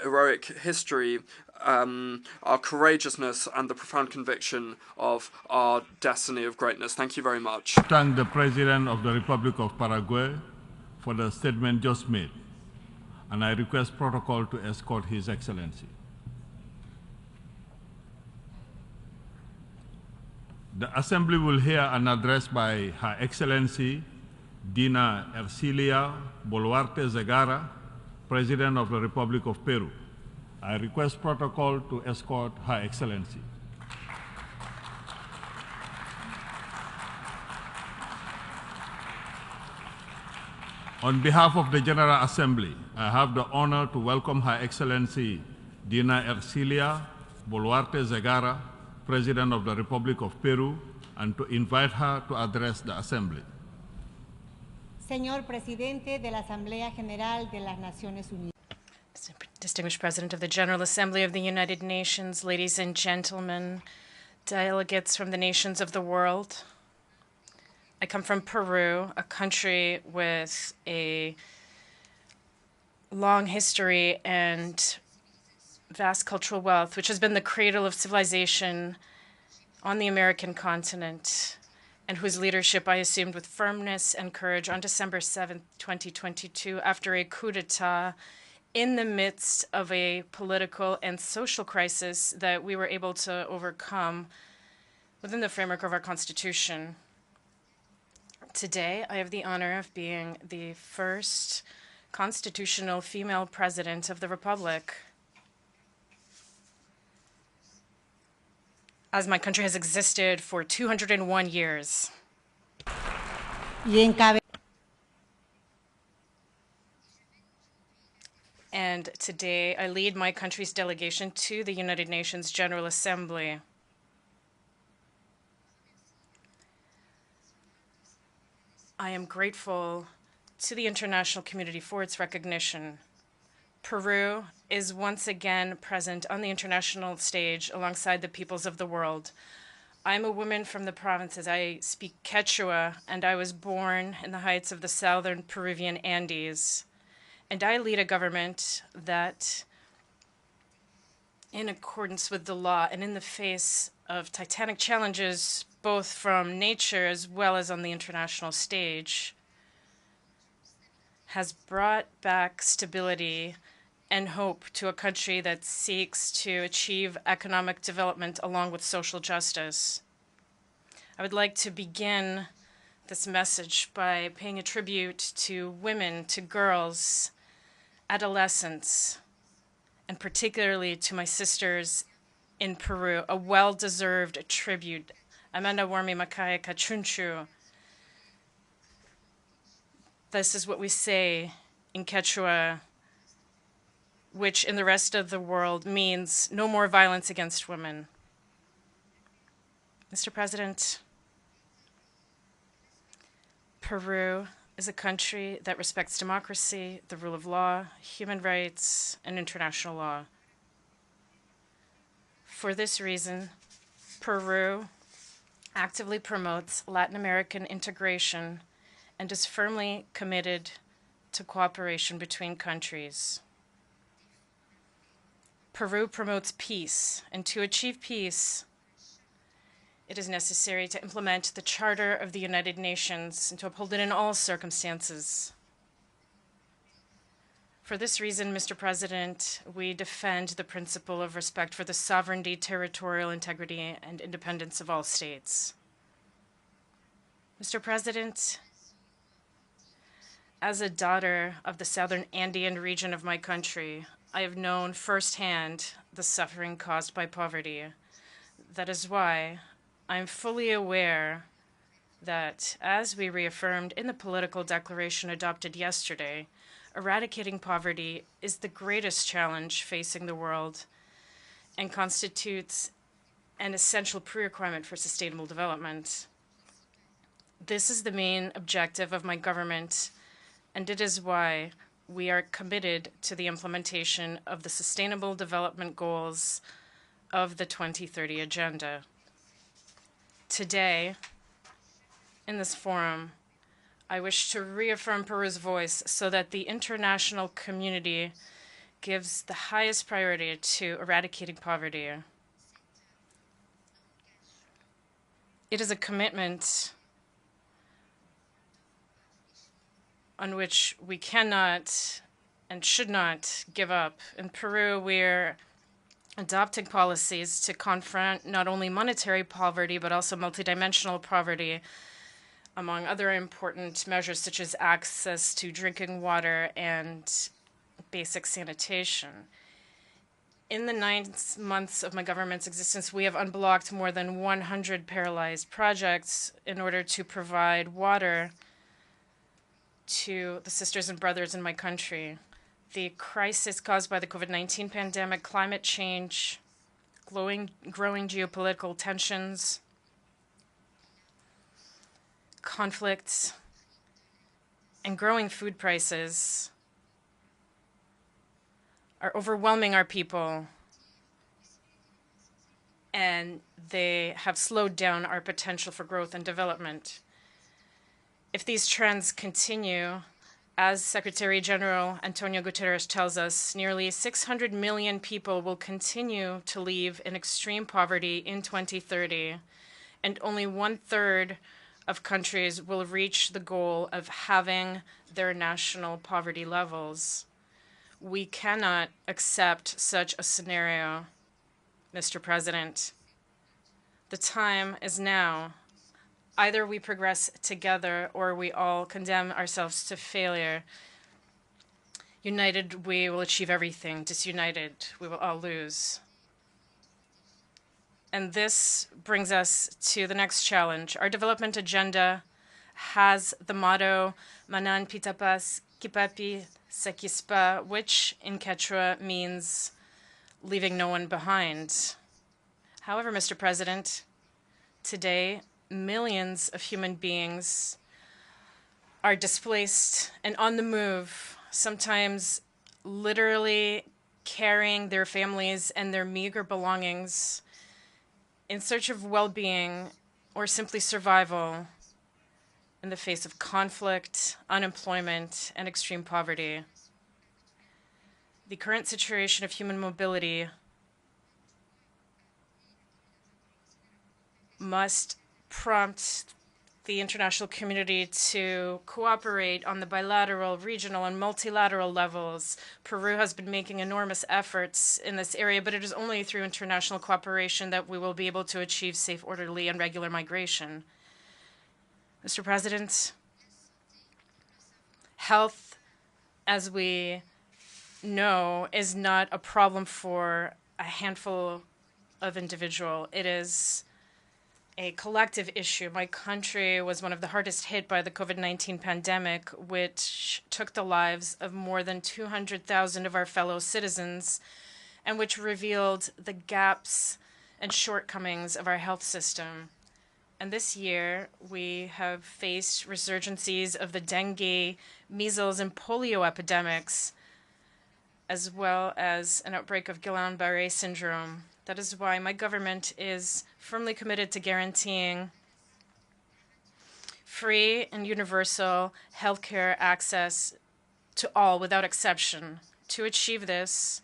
heroic history, our courageousness and the profound conviction of our destiny of greatness. Thank you very much. Thank the President of the Republic of Paraguay for the statement just made, and I request protocol to escort His Excellency. The Assembly will hear an address by Her Excellency Dina Ercilia Boluarte Zegara, President of the Republic of Peru. I request protocol to escort Her Excellency. On behalf of the General Assembly, I have the honor to welcome Her Excellency Dina Ercilia Boluarte Zegara, President of the Republic of Peru, and to invite her to address the Assembly. Señor Presidente de la Asamblea General de las Naciones Unidas. Distinguished President of the General Assembly of the United Nations, ladies and gentlemen, delegates from the nations of the world. I come from Peru, a country with a long history and vast cultural wealth, which has been the cradle of civilization on the American continent, and whose leadership I assumed with firmness and courage on December 7th, 2022, after a coup d'etat in the midst of a political and social crisis that we were able to overcome within the framework of our Constitution. Today, I have the honor of being the first constitutional female president of the Republic. As my country has existed for 201 years. And today, I lead my country's delegation to the United Nations General Assembly. I am grateful to the international community for its recognition. Peru is once again present on the international stage alongside the peoples of the world. I'm a woman from the provinces. I speak Quechua, and I was born in the heights of the southern Peruvian Andes. And I lead a government that, in accordance with the law and in the face of titanic challenges, both from nature as well as on the international stage, has brought back stability and hope to a country that seeks to achieve economic development along with social justice. I would like to begin this message by paying a tribute to women, to girls, adolescents, and particularly to my sisters in Peru, a well-deserved tribute. Amanda Warmi Makaya Kachunchu. This is what we say in Quechua, which in the rest of the world means no more violence against women. Mr. President, Peru is a country that respects democracy, the rule of law, human rights, and international law. For this reason, Peru actively promotes Latin American integration and is firmly committed to cooperation between countries. Peru promotes peace, and to achieve peace, it is necessary to implement the Charter of the United Nations and to uphold it in all circumstances. For this reason, Mr. President, we defend the principle of respect for the sovereignty, territorial integrity, and independence of all states. Mr. President, as a daughter of the southern Andean region of my country, I have known firsthand the suffering caused by poverty. That is why I'm fully aware that, as we reaffirmed in the political declaration adopted yesterday, eradicating poverty is the greatest challenge facing the world and constitutes an essential prerequisite for sustainable development. This is the main objective of my government, and it is why we are committed to the implementation of the Sustainable Development Goals of the 2030 Agenda. Today, in this forum, I wish to reaffirm Peru's voice so that the international community gives the highest priority to eradicating poverty. It is a commitment on which we cannot and should not give up. In Peru, we're adopting policies to confront not only monetary poverty, but also multidimensional poverty, among other important measures such as access to drinking water and basic sanitation. In the 9 months of my government's existence, we have unblocked more than 100 paralyzed projects in order to provide water to the sisters and brothers in my country. The crisis caused by the COVID-19 pandemic, climate change, growing geopolitical tensions, conflicts, and growing food prices are overwhelming our people, and they have slowed down our potential for growth and development. If these trends continue, as Secretary General Antonio Guterres tells us, nearly 600 million people will continue to live in extreme poverty in 2030, and only 1/3 of countries will reach the goal of having their national poverty levels. We cannot accept such a scenario, Mr. President. The time is now. Either we progress together or we all condemn ourselves to failure. United, we will achieve everything. Disunited, we will all lose. And this brings us to the next challenge. Our development agenda has the motto, Manan Pitapas Kipapi Sekispa, which in Quechua means leaving no one behind. However, Mr. President, today, millions of human beings are displaced and on the move, sometimes literally carrying their families and their meager belongings in search of well-being or simply survival in the face of conflict, unemployment, and extreme poverty. The current situation of human mobility must prompt the international community to cooperate on the bilateral, regional, and multilateral levels. Peru has been making enormous efforts in this area, but it is only through international cooperation that we will be able to achieve safe, orderly, and regular migration. Mr. President, health, as we know, is not a problem for a handful of individuals. It is a collective issue. My country was one of the hardest hit by the COVID-19 pandemic, which took the lives of more than 200,000 of our fellow citizens, and which revealed the gaps and shortcomings of our health system. And this year, we have faced resurgencies of the dengue, measles, and polio epidemics, as well as an outbreak of Guillain-Barré syndrome. That is why my government is firmly committed to guaranteeing free and universal healthcare access to all without exception. To achieve this,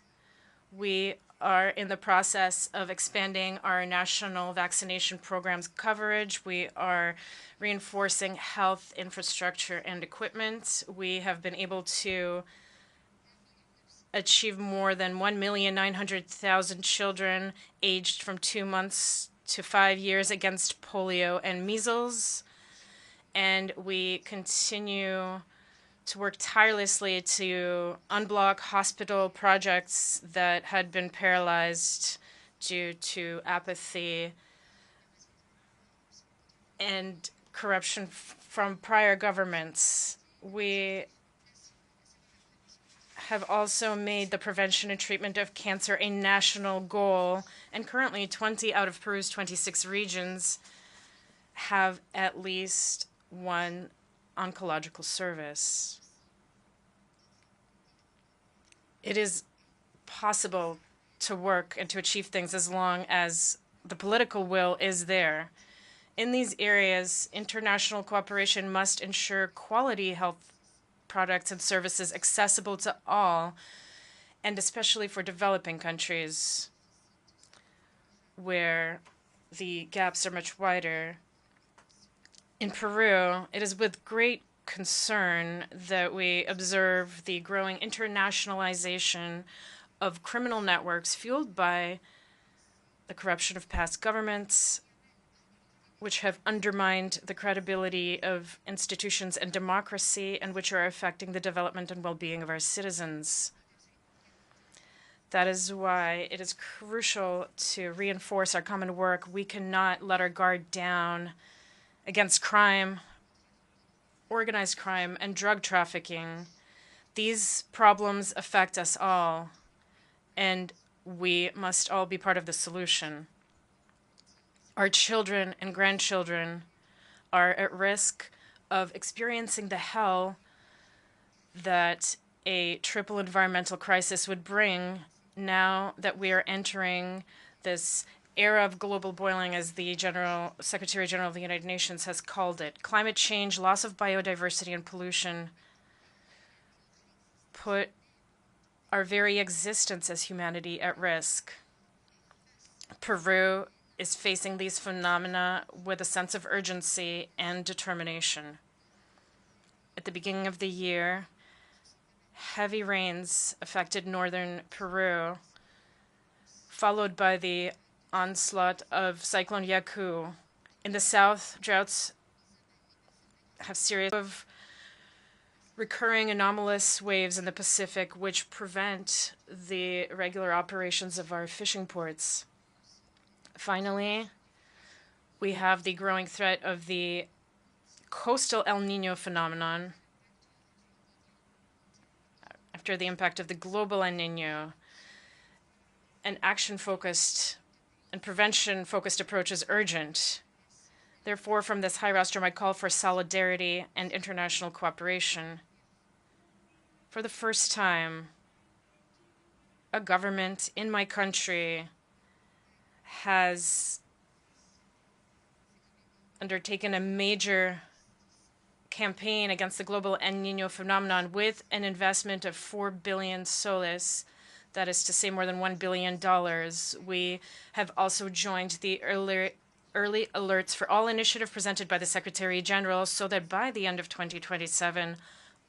we are in the process of expanding our national vaccination program's coverage. We are reinforcing health infrastructure and equipment. We have been able to achieve more than 1,900,000 children aged from 2 months to 5 years against polio and measles. And we continue to work tirelessly to unblock hospital projects that had been paralyzed due to apathy and corruption from prior governments. We have also made the prevention and treatment of cancer a national goal, and currently 20 out of Peru's 26 regions have at least one oncological service. It is possible to work and to achieve things as long as the political will is there. In these areas, international cooperation must ensure quality health products and services accessible to all, and especially for developing countries where the gaps are much wider. In Peru, it is with great concern that we observe the growing internationalization of criminal networks fueled by the corruption of past governments, which have undermined the credibility of institutions and democracy, and which are affecting the development and well-being of our citizens. That is why it is crucial to reinforce our common work. We cannot let our guard down against crime, organized crime, and drug trafficking. These problems affect us all, and we must all be part of the solution. Our children and grandchildren are at risk of experiencing the hell that a triple environmental crisis would bring now that we are entering this era of global boiling, as the Secretary General of the United Nations has called it. Climate change, loss of biodiversity, and pollution put our very existence as humanity at risk. Peru is facing these phenomena with a sense of urgency and determination. At the beginning of the year, heavy rains affected northern Peru, followed by the onslaught of Cyclone Yaku. In the south, droughts have serious of recurring anomalous waves in the Pacific, which prevent the regular operations of our fishing ports. Finally, we have the growing threat of the coastal El Niño phenomenon after the impact of the global El Niño. An action-focused and prevention-focused approach is urgent. Therefore, from this high rostrum, I call for solidarity and international cooperation. For the first time, a government in my country has undertaken a major campaign against the global El Niño phenomenon with an investment of 4 billion soles, that is to say more than $1 billion. We have also joined the early alerts for all initiative presented by the Secretary General, so that by the end of 2027,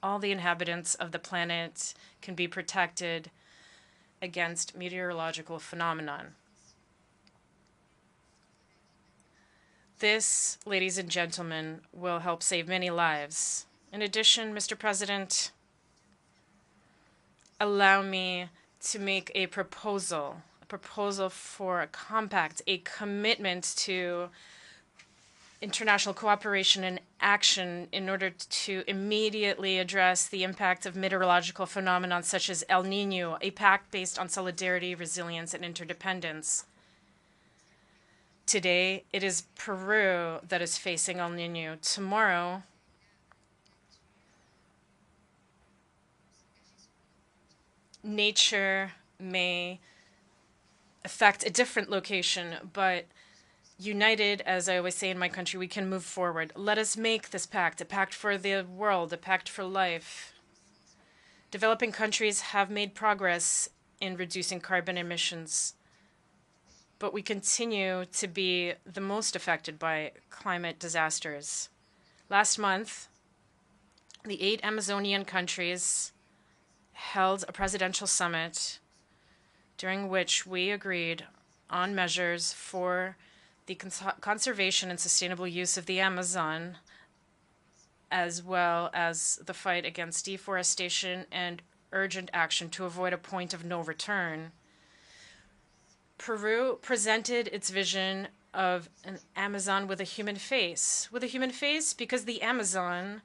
all the inhabitants of the planet can be protected against meteorological phenomenon. This, ladies and gentlemen, will help save many lives. In addition, Mr. President, allow me to make a proposal for a compact, a commitment to international cooperation and action in order to immediately address the impact of meteorological phenomena such as El Niño, a pact based on solidarity, resilience, and interdependence. Today, it is Peru that is facing El Niño. Tomorrow, nature may affect a different location, but united, as I always say in my country, we can move forward. Let us make this pact, a pact for the world, a pact for life. Developing countries have made progress in reducing carbon emissions, but we continue to be the most affected by climate disasters. Last month, the 8 Amazonian countries held a presidential summit during which we agreed on measures for the conservation and sustainable use of the Amazon, as well as the fight against deforestation and urgent action to avoid a point of no return. Peru presented its vision of an Amazon with a human face. With a human face because the Amazon,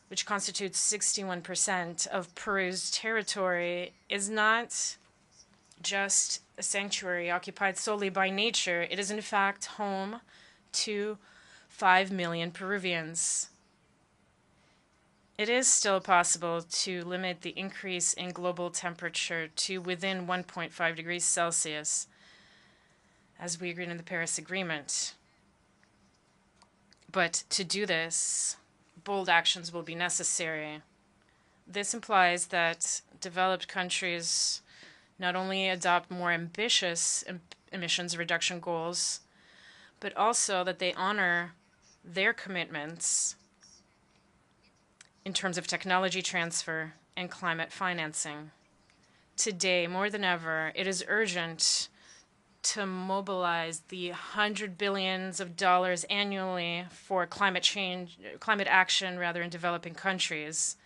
which constitutes 61% of Peru's territory, is not just a sanctuary occupied solely by nature. It is in fact home to 5 million Peruvians. It is still possible to limit the increase in global temperature to within 1.5 degrees Celsius, as we agreed in the Paris Agreement. But to do this, bold actions will be necessary. This implies that developed countries not only adopt more ambitious emissions reduction goals, but also that they honor their commitments in terms of technology transfer and climate financing. Today, more than ever, it is urgent to mobilize the $100 billion annually for climate action in developing countries,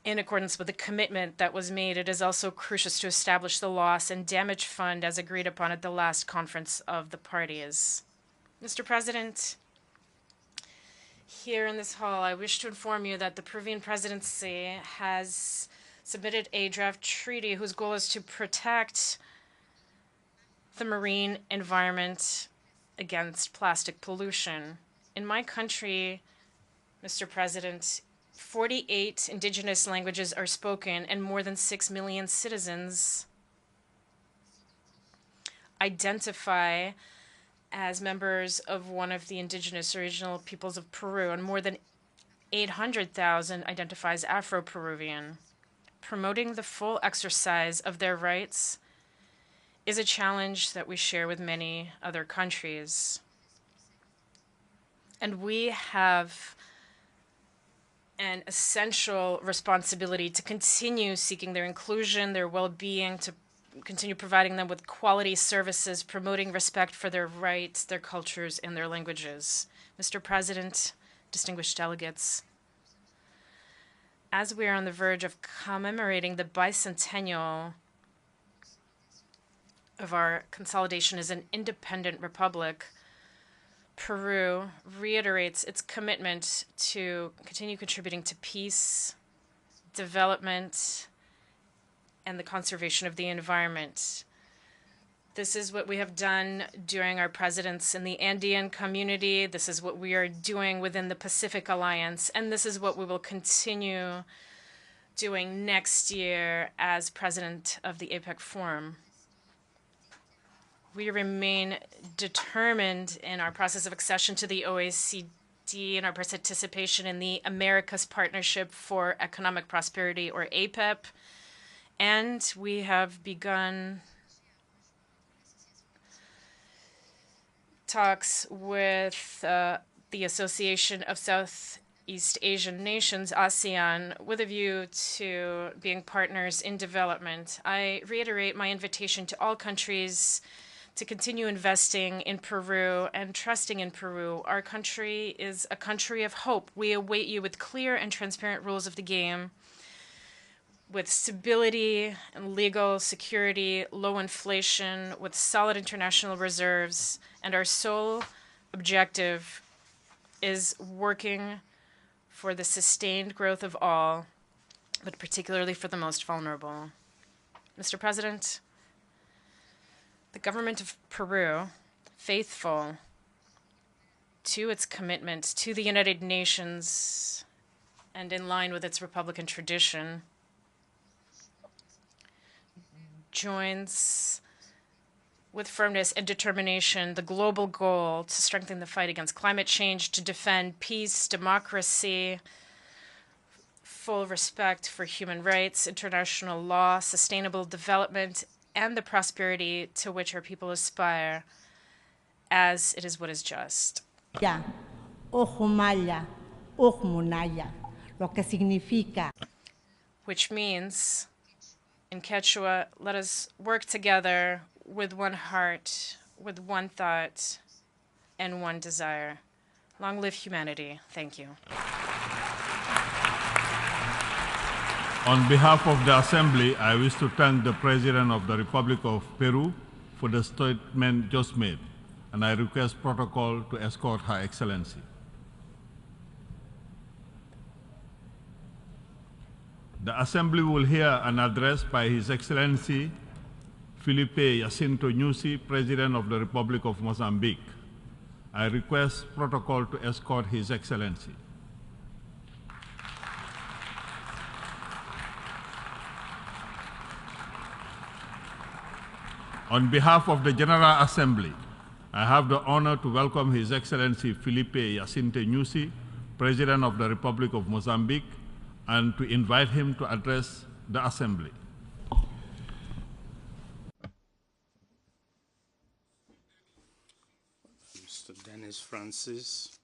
in accordance with the commitment that was made. It is also crucial to establish the loss and damage fund as agreed upon at the last conference of the parties. Mr. President, here in this hall, I wish to inform you that the Peruvian presidency has submitted a draft treaty whose goal is to protect the marine environment against plastic pollution. In my country, Mr. President, 48 indigenous languages are spoken, and more than 6 million citizens identify as members of one of the indigenous original peoples of Peru, and more than 800,000 identify as Afro-Peruvian. Promoting the full exercise of their rights is a challenge that we share with many other countries. And we have an essential responsibility to continue seeking their inclusion, their well-being, to continue providing them with quality services, promoting respect for their rights, their cultures, and their languages. Mr. President, distinguished delegates, as we are on the verge of commemorating the bicentennial of our consolidation as an independent republic, Peru reiterates its commitment to continue contributing to peace, development, and the conservation of the environment. This is what we have done during our presence in the Andean community. This is what we are doing within the Pacific Alliance, and this is what we will continue doing next year as president of the APEC Forum. We remain determined in our process of accession to the OECD and our participation in the Americas Partnership for Economic Prosperity, or APEP, and we have begun talks with the Association of Southeast Asian Nations, ASEAN, with a view to being partners in development. I reiterate my invitation to all countries to continue investing in Peru and trusting in Peru. Our country is a country of hope. We await you with clear and transparent rules of the game, with stability and legal security, low inflation, with solid international reserves, and our sole objective is working for the sustained growth of all, but particularly for the most vulnerable. Mr. President, the government of Peru, faithful to its commitment to the United Nations and in line with its Republican tradition, joins with firmness and determination the global goal to strengthen the fight against climate change, to defend peace, democracy, full respect for human rights, international law, sustainable development, and the prosperity to which our people aspire, as it is what is just. Which means, in Quechua, let us work together with one heart, with one thought, and one desire. Long live humanity. Thank you. On behalf of the Assembly, I wish to thank the President of the Republic of Peru for the statement just made, and I request protocol to escort Her Excellency. The Assembly will hear an address by His Excellency Felipe Jacinto Nyusi, President of the Republic of Mozambique. I request protocol to escort His Excellency. On behalf of the General Assembly, I have the honor to welcome His Excellency Felipe Jacinto Nyusi, President of the Republic of Mozambique, and to invite him to address the Assembly. Mr. Dennis Francis,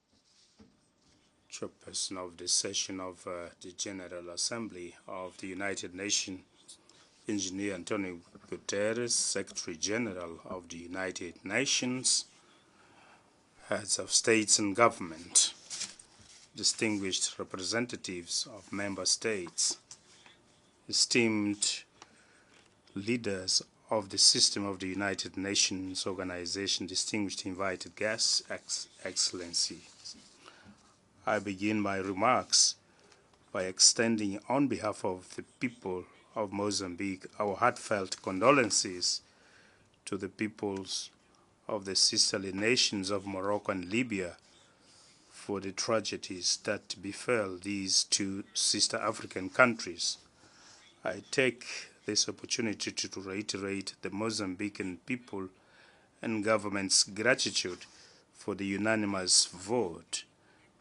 Chairperson of the session of the General Assembly of the United Nations, Engineer Antonio Guterres, Secretary General of the United Nations, heads of states and government, distinguished representatives of member states, esteemed leaders of the system of the United Nations Organization, distinguished invited guests, Excellencies. I begin my remarks by extending on behalf of the people of Mozambique our heartfelt condolences to the peoples of the sisterly nations of Morocco and Libya for the tragedies that befell these two sister African countries. I take this opportunity to reiterate the Mozambican people and government's gratitude for the unanimous vote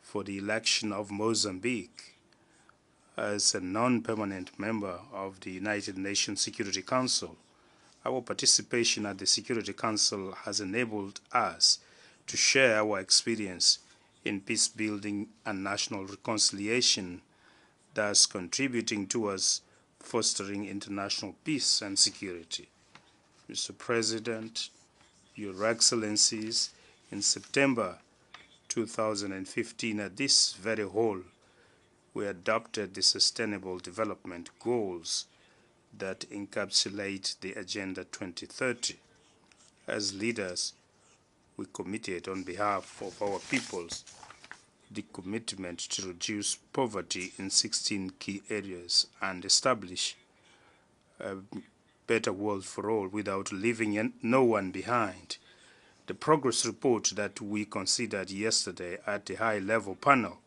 for the election of Mozambique as a non-permanent member of the United Nations Security Council. Our participation at the Security Council has enabled us to share our experience in peace building and national reconciliation, thus contributing towards fostering international peace and security. Mr. President, Your Excellencies, in September 2015 at this very hall, we adopted the Sustainable Development Goals that encapsulate the Agenda 2030. As leaders, we committed on behalf of our peoples the commitment to reduce poverty in 16 key areas and establish a better world for all without leaving no one behind. The progress report that we considered yesterday at the high-level panel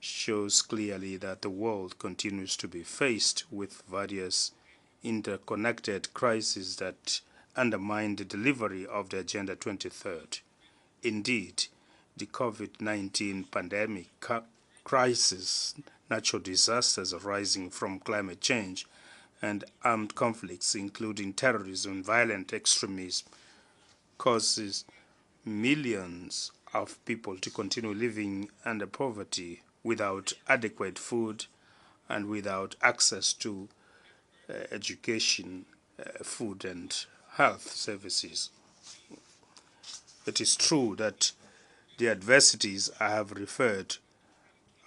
shows clearly that the world continues to be faced with various interconnected crises that undermine the delivery of the Agenda 2030. Indeed, the COVID-19 pandemic crisis, natural disasters arising from climate change, and armed conflicts, including terrorism and violent extremism, causes millions of people to continue living under poverty without adequate food and without access to education, food, and health services. It is true that the adversities I have referred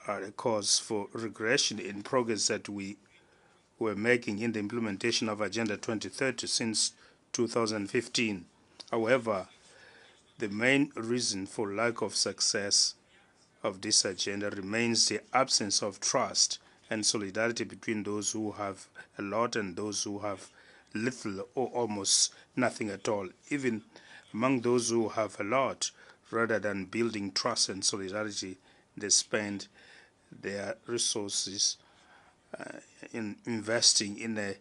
are a cause for regression in progress that we were making in the implementation of Agenda 2030 since 2015. However, the main reason for lack of success of this agenda remains the absence of trust and solidarity between those who have a lot and those who have little or almost nothing at all. Even among those who have a lot, rather than building trust and solidarity, they spend their resources in investing in a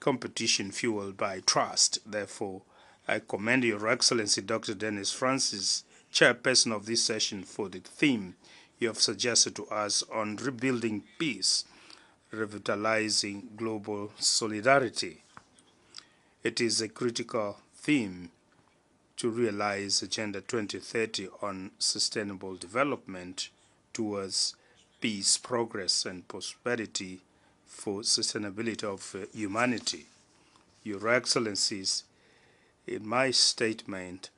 competition fueled by trust. Therefore, I commend Your Excellency Dr. Dennis Francis, chairperson of this session, for the theme you have suggested to us on rebuilding peace, revitalizing global solidarity. It is a critical theme to realize Agenda 2030 on sustainable development towards peace, progress, and prosperity for sustainability of humanity. Your Excellencies, in my statement,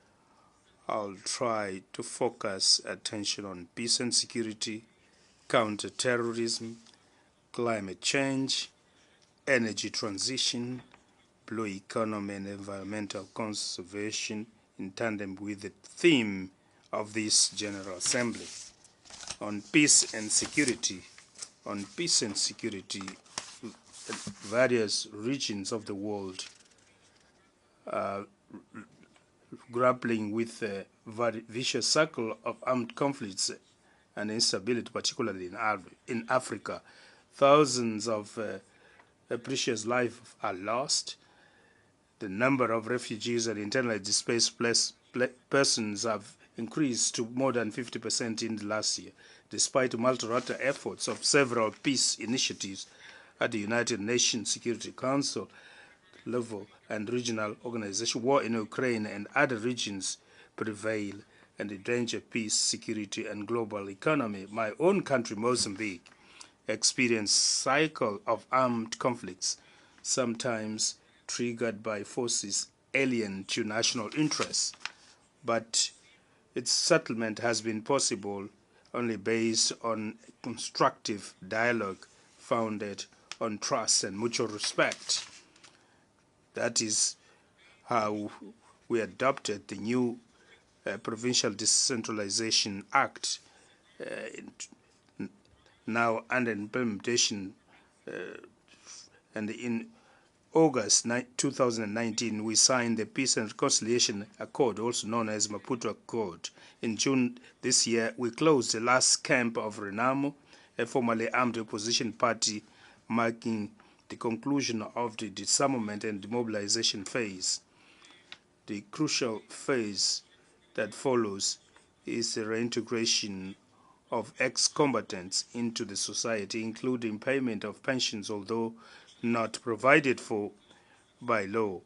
I'll try to focus attention on peace and security, counter-terrorism, climate change, energy transition, blue economy, and environmental conservation in tandem with the theme of this General Assembly. On peace and security, various regions of the world are grappling with a very vicious cycle of armed conflicts and instability, particularly in Africa. Thousands of precious lives are lost. The number of refugees and internally displaced persons have increased to more than 50% in the last year, despite multilateral efforts of several peace initiatives at the United Nations Security Council level and regional organization. War in Ukraine and other regions prevail and endanger peace, security, and global economy. My own country, Mozambique, experienced cycle of armed conflicts, sometimes triggered by forces alien to national interests, but its settlement has been possible only based on constructive dialogue founded on trust and mutual respect. That is how we adopted the new Provincial Decentralization Act, now under implementation and in August 2019, we signed the Peace and Reconciliation Accord, also known as Maputo Accord. In June this year, we closed the last camp of Renamo, a formerly armed opposition party, marking the conclusion of the disarmament and demobilization phase. The crucial phase that follows is the reintegration of ex-combatants into the society, including payment of pensions, although not provided for by law.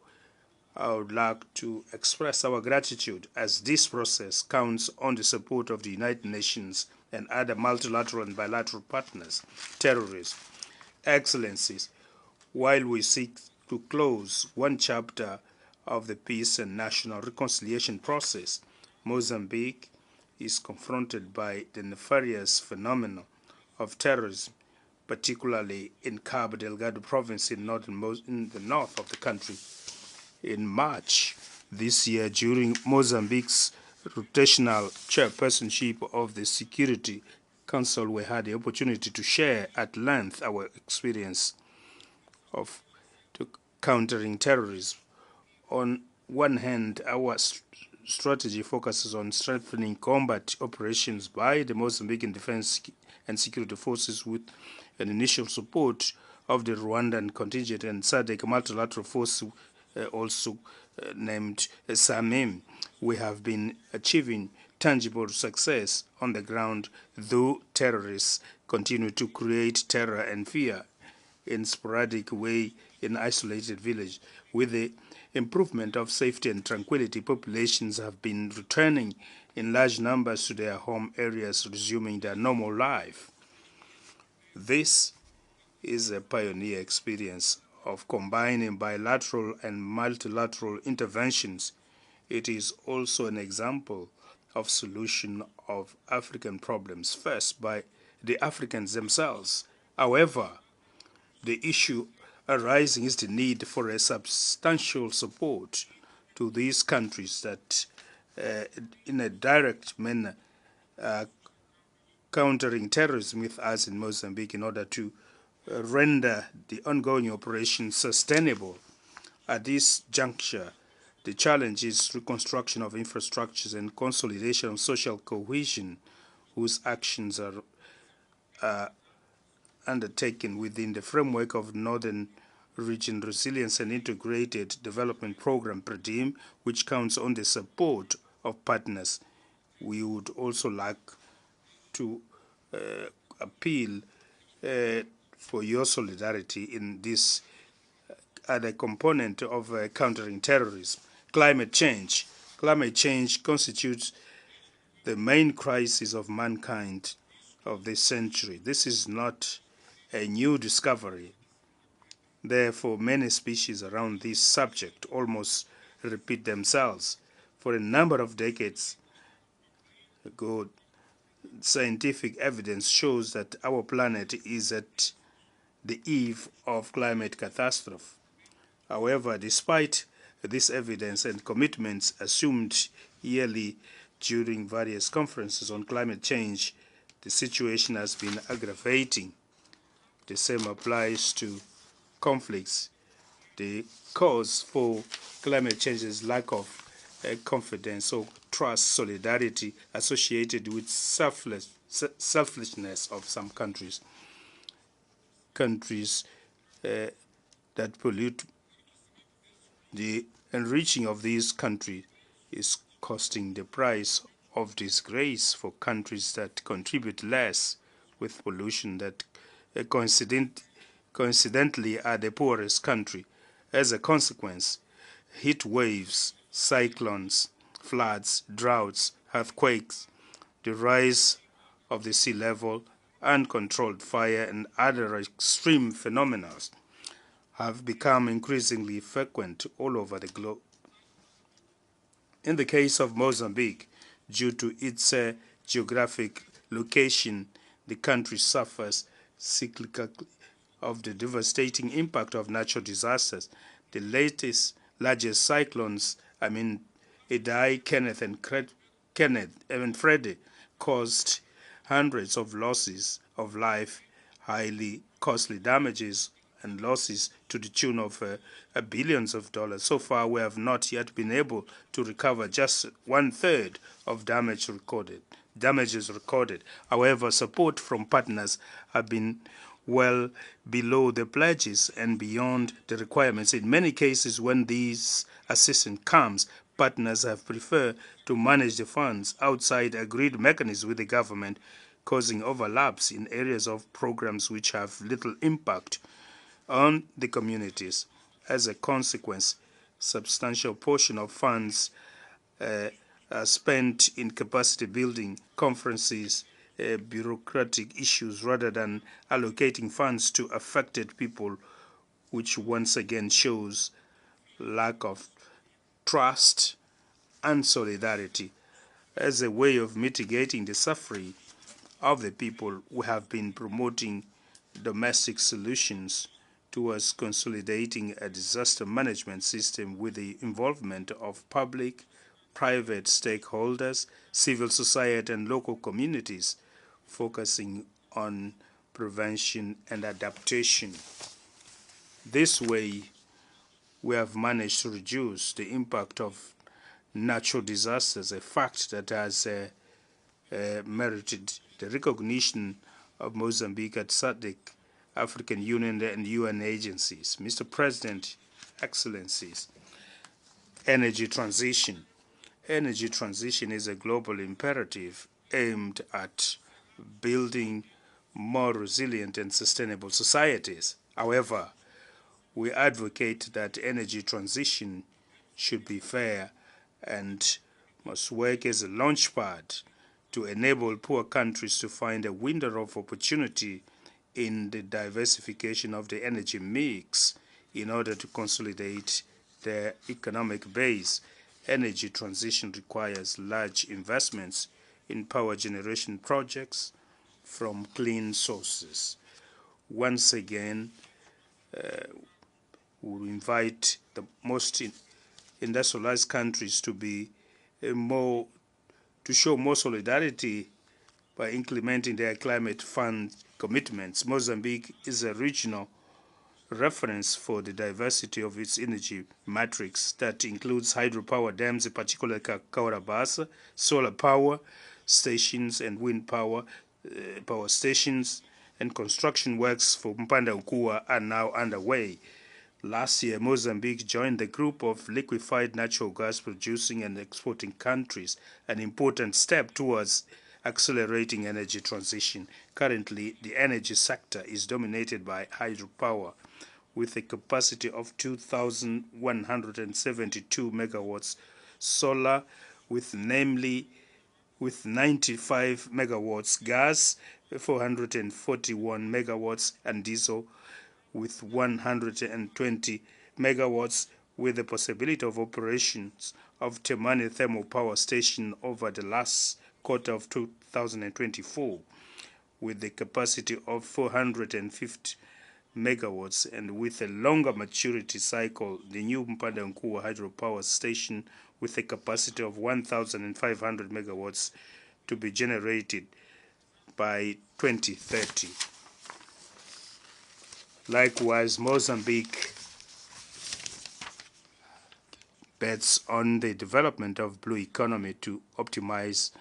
I would like to express our gratitude as this process counts on the support of the United Nations and other multilateral and bilateral partners. Terrorists, Excellencies, while we seek to close one chapter of the peace and national reconciliation process, Mozambique is confronted by the nefarious phenomenon of terrorism, particularly in Cabo Delgado province in the north of the country. In March this year, during Mozambique's rotational chairpersonship of the Security Council, we had the opportunity to share at length our experience of countering terrorism. On one hand, our strategy focuses on strengthening combat operations by the Mozambican Defense and Security Forces with an initial support of the Rwandan contingent and SADC multilateral force, also named Tamim. We have been achieving tangible success on the ground, though terrorists continue to create terror and fear in sporadic way in isolated villages. With the improvement of safety and tranquility, populations have been returning in large numbers to their home areas, resuming their normal life. This is a pioneer experience of combining bilateral and multilateral interventions. It is also an example of solution of African problems, first by the Africans themselves. However, the issue arising is the need for a substantial support to these countries that, in a direct manner, countering terrorism with us in Mozambique in order to render the ongoing operation sustainable. At this juncture, the challenge is reconstruction of infrastructures and consolidation of social cohesion, whose actions are undertaken within the framework of Northern Region Resilience and Integrated Development Program, PREDIM, which counts on the support of partners. We would also like to appeal for your solidarity in this other component of countering terrorism. Climate change. Climate change constitutes the main crisis of mankind of this century. This is not a new discovery. Therefore, many species around this subject almost repeat themselves. For a number of decades ago, scientific evidence shows that our planet is at the eve of climate catastrophe. However, despite this evidence and commitments assumed yearly during various conferences on climate change, the situation has been aggravating. The same applies to conflicts. The cause for climate change is lack of confidence or trust, solidarity associated with selfishness of some countries. Countries that pollute. The enriching of these countries is costing the price of disgrace for countries that contribute less with pollution that coincidentally are the poorest country. As a consequence, heat waves, cyclones, floods, droughts, earthquakes, the rise of the sea level, uncontrolled fire, and other extreme phenomena have become increasingly frequent all over the globe. In the case of Mozambique, due to its geographic location, the country suffers cyclically of the devastating impact of natural disasters. The largest cyclones, Idai, Kenneth, and Freddy, caused hundreds of losses of life, highly costly damages, and losses to the tune of billions of dollars. So far, we have not yet been able to recover just 1/3 of damages recorded. However, support from partners have been well below the pledges and beyond the requirements. In many cases, when these assistance comes, partners have preferred to manage the funds outside agreed mechanisms with the government, causing overlaps in areas of programs which have little impact on the communities. As a consequence, substantial portion of funds are spent in capacity building, conferences, bureaucratic issues, rather than allocating funds to affected people, which once again shows lack of trust and solidarity. As a way of mitigating the suffering of the people, we have been promoting domestic solutions towards consolidating a disaster management system with the involvement of public, private stakeholders, civil society, and local communities, focusing on prevention and adaptation. This way, we have managed to reduce the impact of natural disasters, a fact that has merited the recognition of Mozambique at SADC, African Union, and UN agencies. Mr. President, Excellencies, energy transition. Energy transition is a global imperative aimed at building more resilient and sustainable societies. However, we advocate that energy transition should be fair and must work as a launchpad to enable poor countries to find a window of opportunity in the diversification of the energy mix in order to consolidate their economic base. Energy transition requires large investments in power generation projects from clean sources. Once again, we invite the most industrialized countries to be to show more solidarity by implementing their climate fund commitments. Mozambique is a regional reference for the diversity of its energy matrix that includes hydropower dams, in particular Kaurabasa, solar power stations and wind power stations, and construction works for Mpanda Ukua are now underway. Last year, Mozambique joined the group of liquefied natural gas producing and exporting countries, an important step towards accelerating energy transition. Currently, the energy sector is dominated by hydropower, with a capacity of 2,172 megawatts, solar with 95 megawatts, gas 441 megawatts, and diesel with 120 megawatts, with the possibility of operations of Tamim thermal power station over the last quarter of 2024, with the capacity of 450 megawatts, and with a longer maturity cycle, the new Mpanda Nkua hydropower station with a capacity of 1,500 megawatts to be generated by 2030. Likewise, Mozambique bets on the development of blue economy to optimize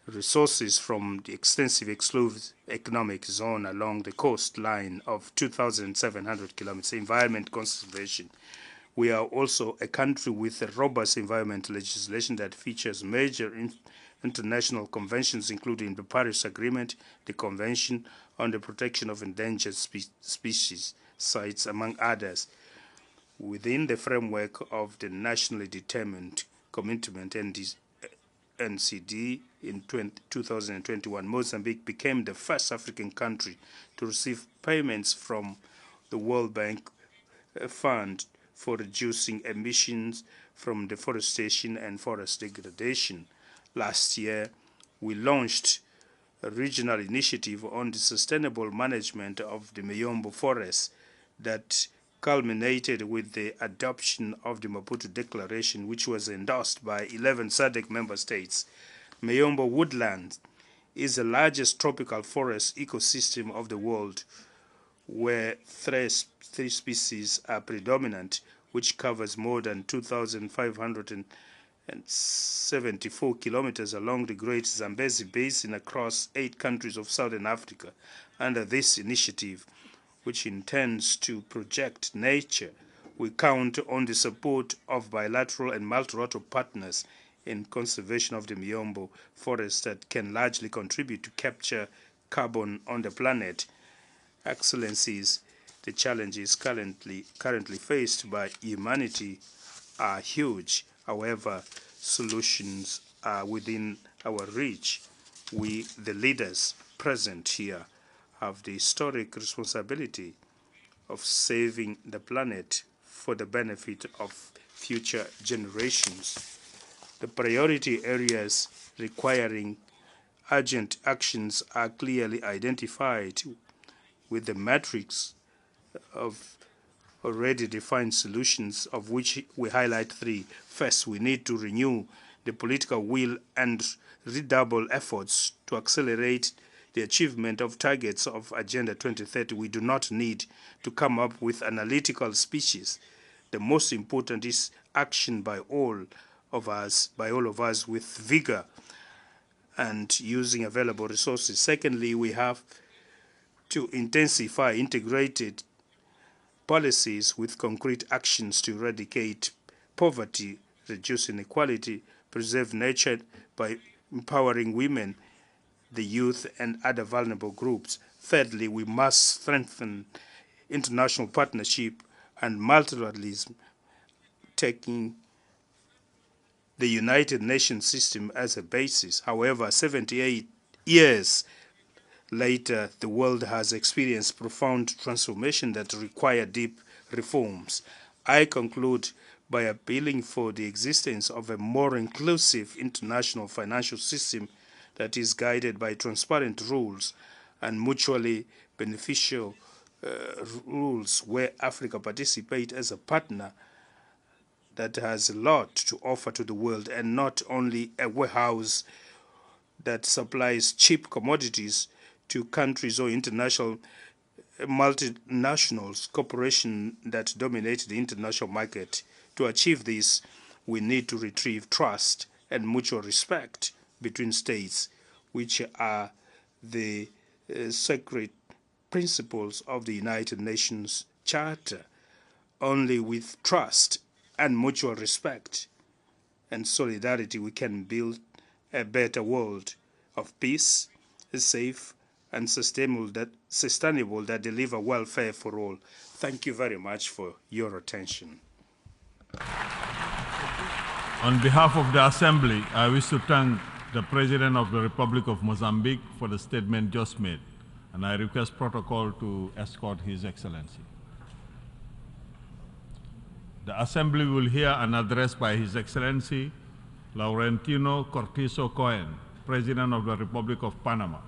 resources from the extensive exclusive economic zone along the coastline of 2,700 kilometers. Environment conservation. We are also a country with a robust environmental legislation that features major international conventions, including the Paris Agreement, the Convention on the Protection of Endangered Species sites, among others. Within the framework of the nationally determined commitment NCD in 2021, Mozambique became the first African country to receive payments from the World Bank Fund for reducing emissions from deforestation and forest degradation. Last year, we launched a regional initiative on the sustainable management of the Miyombo forests that culminated with the adoption of the Maputo Declaration, which was endorsed by 11 SADC member states. Miyombo woodland is the largest tropical forest ecosystem of the world, where three species are predominant, which covers more than 2,574 kilometers along the Great Zambezi Basin across 8 countries of Southern Africa. Under this initiative, which intends to project nature, we count on the support of bilateral and multilateral partners in conservation of the Miombo forest that can largely contribute to capture carbon on the planet. Excellencies, the challenges currently faced by humanity are huge. However, solutions are within our reach. We, the leaders present here, have the historic responsibility of saving the planet for the benefit of future generations. The priority areas requiring urgent actions are clearly identified with the matrix of already defined solutions, of which we highlight 3. First, we need to renew the political will and redouble efforts to accelerate the achievement of targets of Agenda 2030. We do not need to come up with analytical speeches. The most important is action by all of us with vigor and using available resources. Secondly, we have to intensify integrated policies with concrete actions to eradicate poverty, reduce inequality, preserve nature by empowering women, the youth, and other vulnerable groups. Thirdly, we must strengthen international partnership and multilateralism, taking the United Nations system as a basis. However, 78 years later, the world has experienced profound transformation that require deep reforms. I conclude by appealing for the existence of a more inclusive international financial system that is guided by transparent rules and mutually beneficial rules, where Africa participates as a partner that has a lot to offer to the world and not only a warehouse that supplies cheap commodities to countries or international multinationals, corporations that dominate the international market. To achieve this, we need to retrieve trust and mutual respect between states, which are the sacred principles of the United Nations Charter. Only with trust and mutual respect and solidarity we can build a better world of peace, safe and sustainable that deliver welfare for all. Thank you very much for your attention. On behalf of the Assembly, I wish to thank the President of the Republic of Mozambique for the statement just made, and I request protocol to escort His Excellency. The Assembly will hear an address by His Excellency Laurentino Cortizo Cohen, President of the Republic of Panama.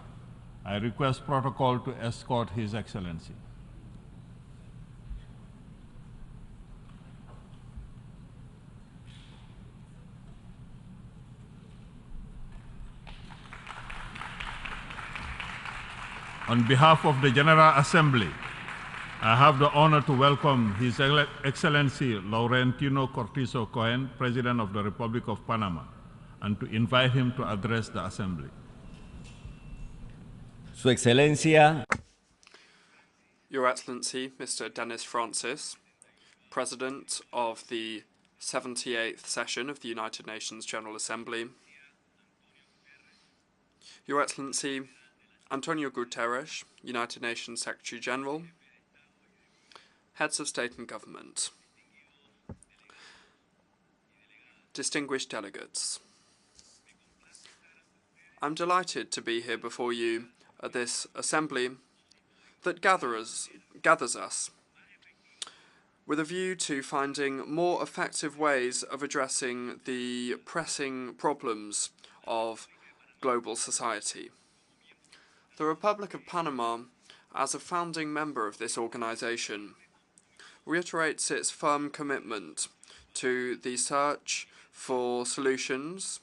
I request protocol to escort His Excellency. On behalf of the General Assembly, I have the honor to welcome His Excellency Laurentino Cortizo Cohen, President of the Republic of Panama, and to invite him to address the Assembly. Su Excelencia. Your Excellency, Mr. Dennis Francis, President of the 78th session of the United Nations General Assembly. Your Excellency, Antonio Guterres, United Nations Secretary General, Heads of State and Government, distinguished delegates. I'm delighted to be here before you at this assembly that gathers us with a view to finding more effective ways of addressing the pressing problems of global society. The Republic of Panama, as a founding member of this organization, reiterates its firm commitment to the search for solutions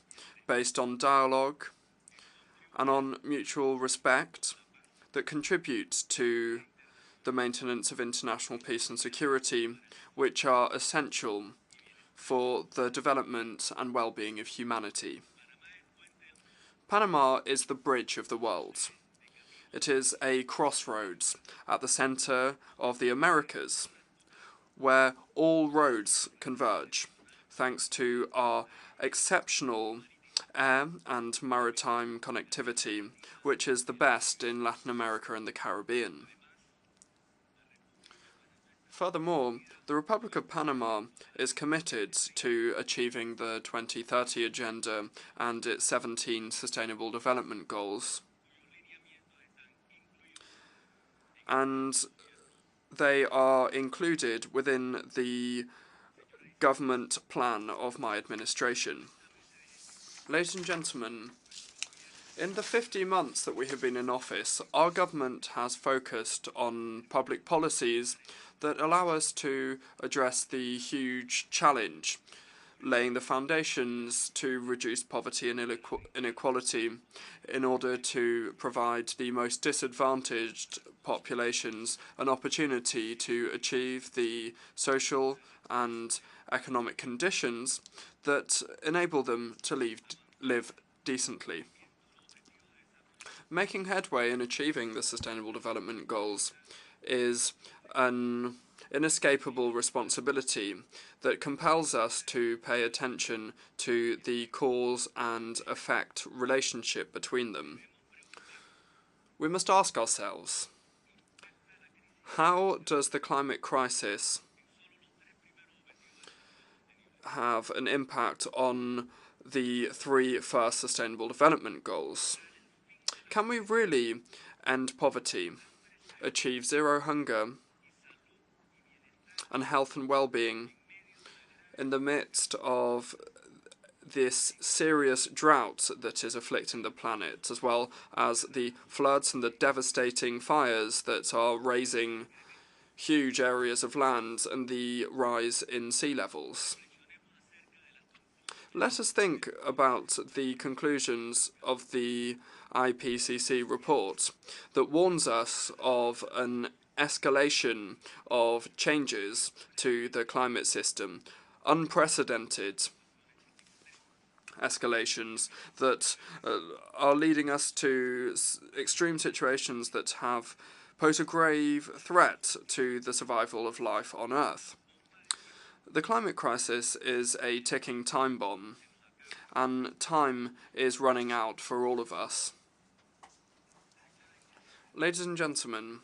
based on dialogue and on mutual respect that contribute to the maintenance of international peace and security, which are essential for the development and well-being of humanity. Panama is the bridge of the world. It is a crossroads at the center of the Americas, where all roads converge, thanks to our exceptional air and maritime connectivity, which is the best in Latin America and the Caribbean. Furthermore, the Republic of Panama is committed to achieving the 2030 Agenda and its 17 Sustainable Development Goals, and they are included within the government plan of my administration. Ladies and gentlemen, in the 50 months that we have been in office, our government has focused on public policies that allow us to address the huge challenge, laying the foundations to reduce poverty and inequality in order to provide the most disadvantaged populations an opportunity to achieve the social and economic conditions that enable them to live decently. Making headway in achieving the Sustainable Development Goals is an inescapable responsibility that compels us to pay attention to the cause and effect relationship between them. We must ask ourselves, how does the climate crisis have an impact on the 3 first Sustainable Development Goals? Can we really end poverty, achieve zero hunger and health and well-being in the midst of this serious drought that is afflicting the planet, as well as the floods and the devastating fires that are razing huge areas of land and the rise in sea levels? Let us think about the conclusions of the IPCC report that warns us of an escalation of changes to the climate system, unprecedented escalations that are leading us to extreme situations that have pose a grave threat to the survival of life on Earth. The climate crisis is a ticking time bomb, and time is running out for all of us. Ladies and gentlemen,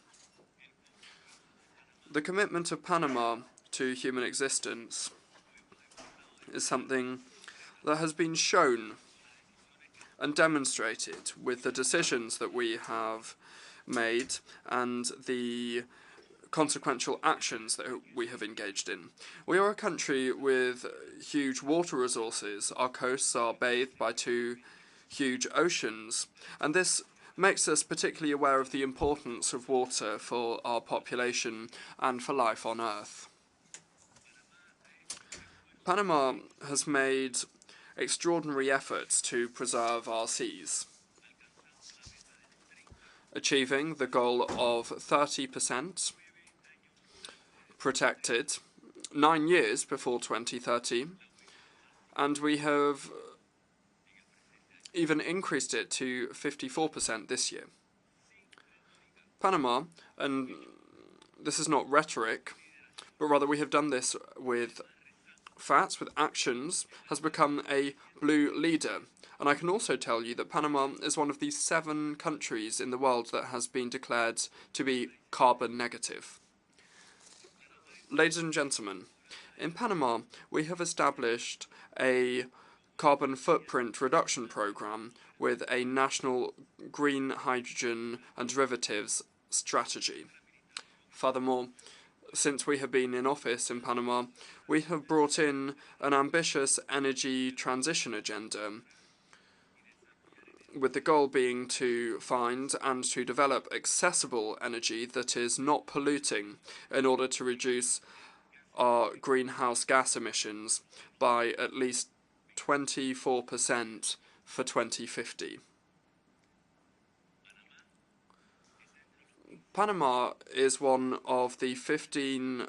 the commitment of Panama to human existence is something that has been shown and demonstrated with the decisions that we have made and the consequential actions that we have engaged in. We are a country with huge water resources. Our coasts are bathed by 2 huge oceans, and this makes us particularly aware of the importance of water for our population and for life on Earth. Panama has made extraordinary efforts to preserve our seas, achieving the goal of 30% protected 9 years before 2030, and we have even increased it to 54% this year. Panama, and this is not rhetoric, but rather we have done this with facts, with actions, has become a blue leader. And I can also tell you that Panama is one of the 7 countries in the world that has been declared to be carbon negative. Ladies and gentlemen, in Panama we have established a carbon footprint reduction program with a national green hydrogen and derivatives strategy. Furthermore, since we have been in office in Panama, we have brought in an ambitious energy transition agenda, with the goal being to find and to develop accessible energy that is not polluting in order to reduce our greenhouse gas emissions by at least 24% for 2050. Panama is one of the 15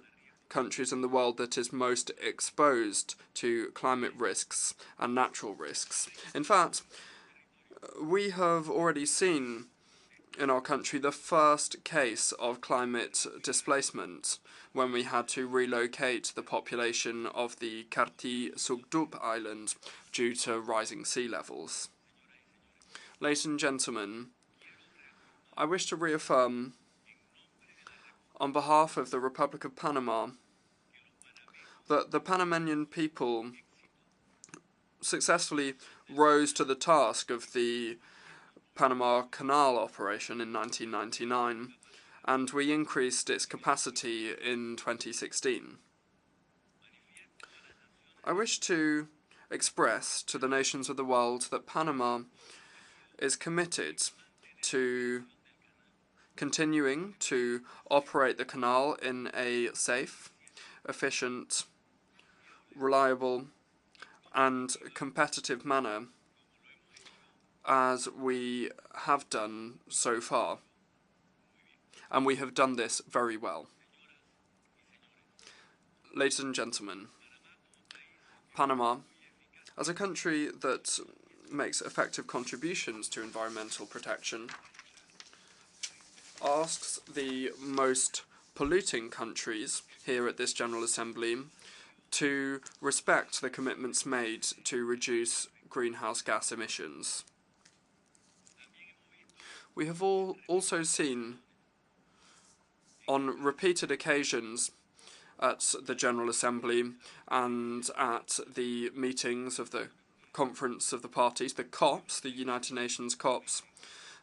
countries in the world that is most exposed to climate risks and natural risks. In fact, we have already seen in our country the first case of climate displacement when we had to relocate the population of the Karti Sugdup island due to rising sea levels. Ladies and gentlemen, I wish to reaffirm on behalf of the Republic of Panama that the Panamanian people successfully rose to the task of the Panama Canal operation in 1999, and we increased its capacity in 2016. I wish to express to the nations of the world that Panama is committed to continuing to operate the canal in a safe, efficient, reliable, and competitive manner, as we have done so far. And we have done this very well. Ladies and gentlemen, Panama, as a country that makes effective contributions to environmental protection, asks the most polluting countries here at this General Assembly to respect the commitments made to reduce greenhouse gas emissions. We have also seen on repeated occasions at the General Assembly and at the meetings of the Conference of the Parties, the COPs, the United Nations COPs,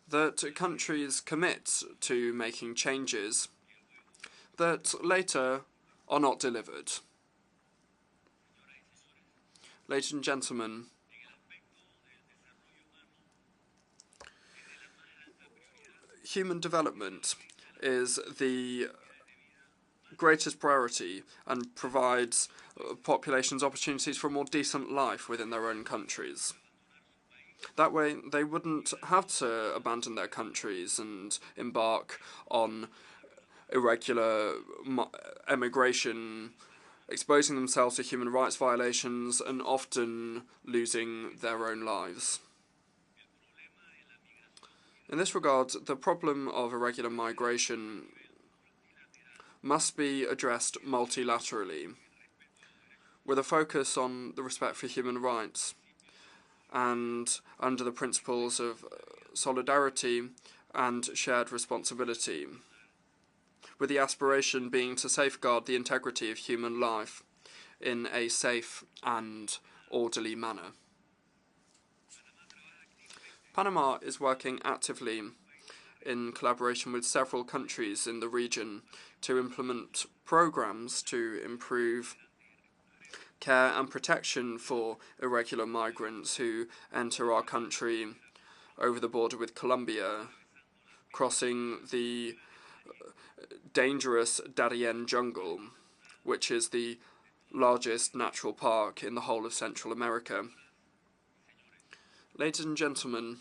that countries commit to making changes that later are not delivered. Ladies and gentlemen, human development is the greatest priority and provides populations opportunities for a more decent life within their own countries. That way, they wouldn't have to abandon their countries and embark on irregular emigration, exposing themselves to human rights violations and often losing their own lives. In this regard, the problem of irregular migration must be addressed multilaterally, with a focus on the respect for human rights and under the principles of solidarity and shared responsibility, with the aspiration being to safeguard the integrity of human life in a safe and orderly manner. Panama is working actively in collaboration with several countries in the region to implement programs to improve care and protection for irregular migrants who enter our country over the border with Colombia, crossing the dangerous Darien jungle, which is the largest natural park in the whole of Central America. Ladies and gentlemen,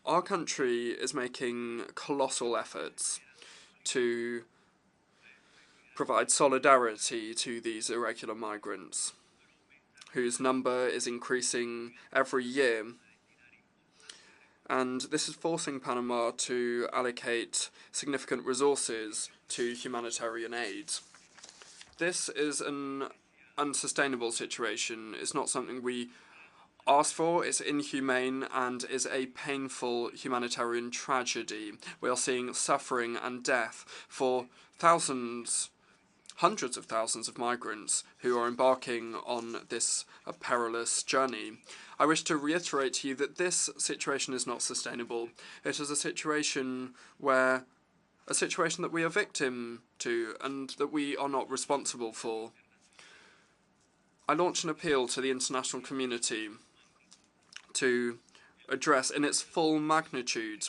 our country is making colossal efforts to provide solidarity to these irregular migrants, whose number is increasing every year. And this is forcing Panama to allocate significant resources to humanitarian aid. This is an unsustainable situation. It's not something we asked for, it's inhumane and is a painful humanitarian tragedy. We are seeing suffering and death for thousands, hundreds of thousands of migrants who are embarking on this perilous journey. I wish to reiterate to you that this situation is not sustainable. It is a situation that we are victim to and that we are not responsible for. I launch an appeal to the international community to address in its full magnitude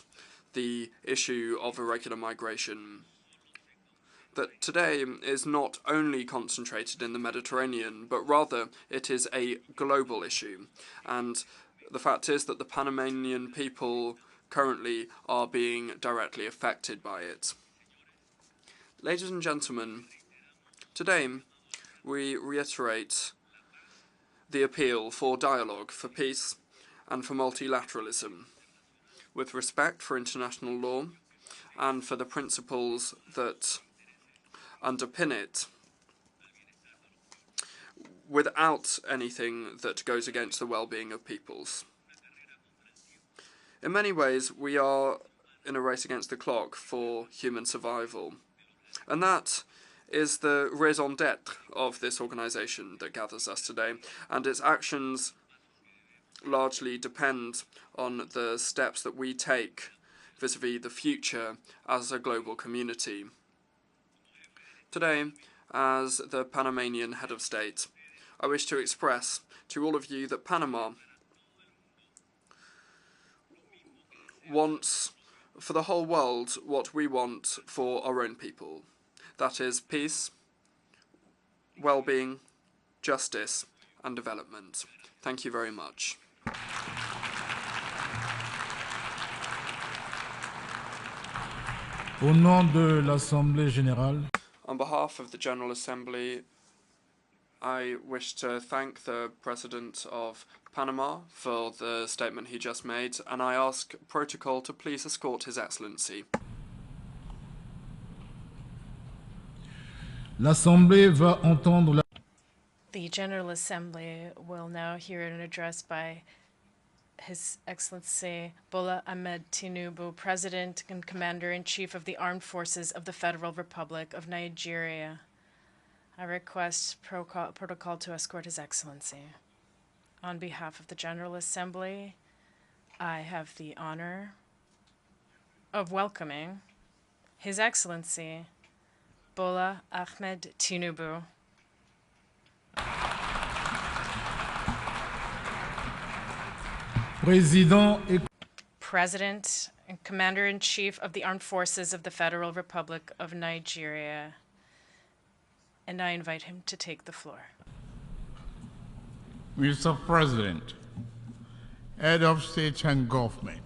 the issue of irregular migration, that today is not only concentrated in the Mediterranean, but rather it is a global issue. And the fact is that the Panamanian people currently are being directly affected by it. Ladies and gentlemen, today we reiterate the appeal for dialogue, for peace, and for multilateralism, with respect for international law and for the principles that underpin it, without anything that goes against the well-being of peoples. In many ways, we are in a race against the clock for human survival, and that is the raison d'etre of this organization that gathers us today, and its actions largely depend on the steps that we take vis-à-vis the future as a global community. Today, as the Panamanian head of state, I wish to express to all of you that Panama wants for the whole world what we want for our own people. That is peace, well-being, justice, and development. Thank you very much. Au nom de l'Assemblée générale, on behalf of the General Assembly, I wish to thank the President of Panama for the statement he just made, and I ask Protocol to please escort His Excellency. l'Assemblée va entendre la... The General Assembly will now hear an address by His Excellency Bola Ahmed Tinubu, President and Commander-in-Chief of the Armed Forces of the Federal Republic of Nigeria. I request protocol to escort His Excellency. On behalf of the General Assembly, I have the honor of welcoming His Excellency Bola Ahmed Tinubu. President and Commander-in-Chief of the Armed Forces of the Federal Republic of Nigeria. And I invite him to take the floor. Mr. President, Head of State and Government,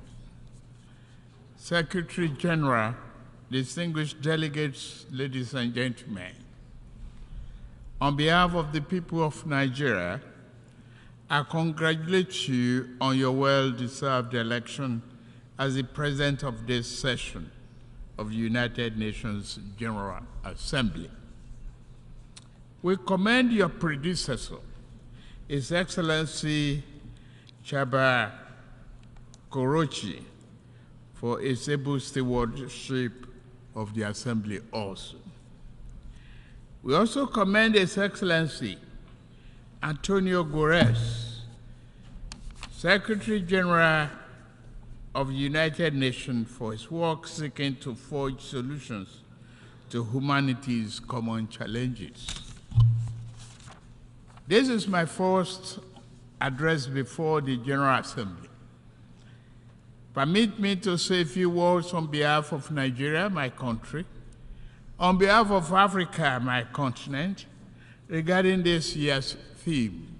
Secretary General, distinguished delegates, ladies and gentlemen, on behalf of the people of Nigeria, I congratulate you on your well-deserved election as the President of this session of the United Nations General Assembly. We commend your predecessor, His Excellency Chaba Korochi, for his able stewardship of the Assembly also. We also commend His Excellency Antonio Guterres, Secretary General of the United Nations, for his work seeking to forge solutions to humanity's common challenges. This is my first address before the General Assembly. Permit me to say a few words on behalf of Nigeria, my country, on behalf of Africa, my continent, regarding this year's theme.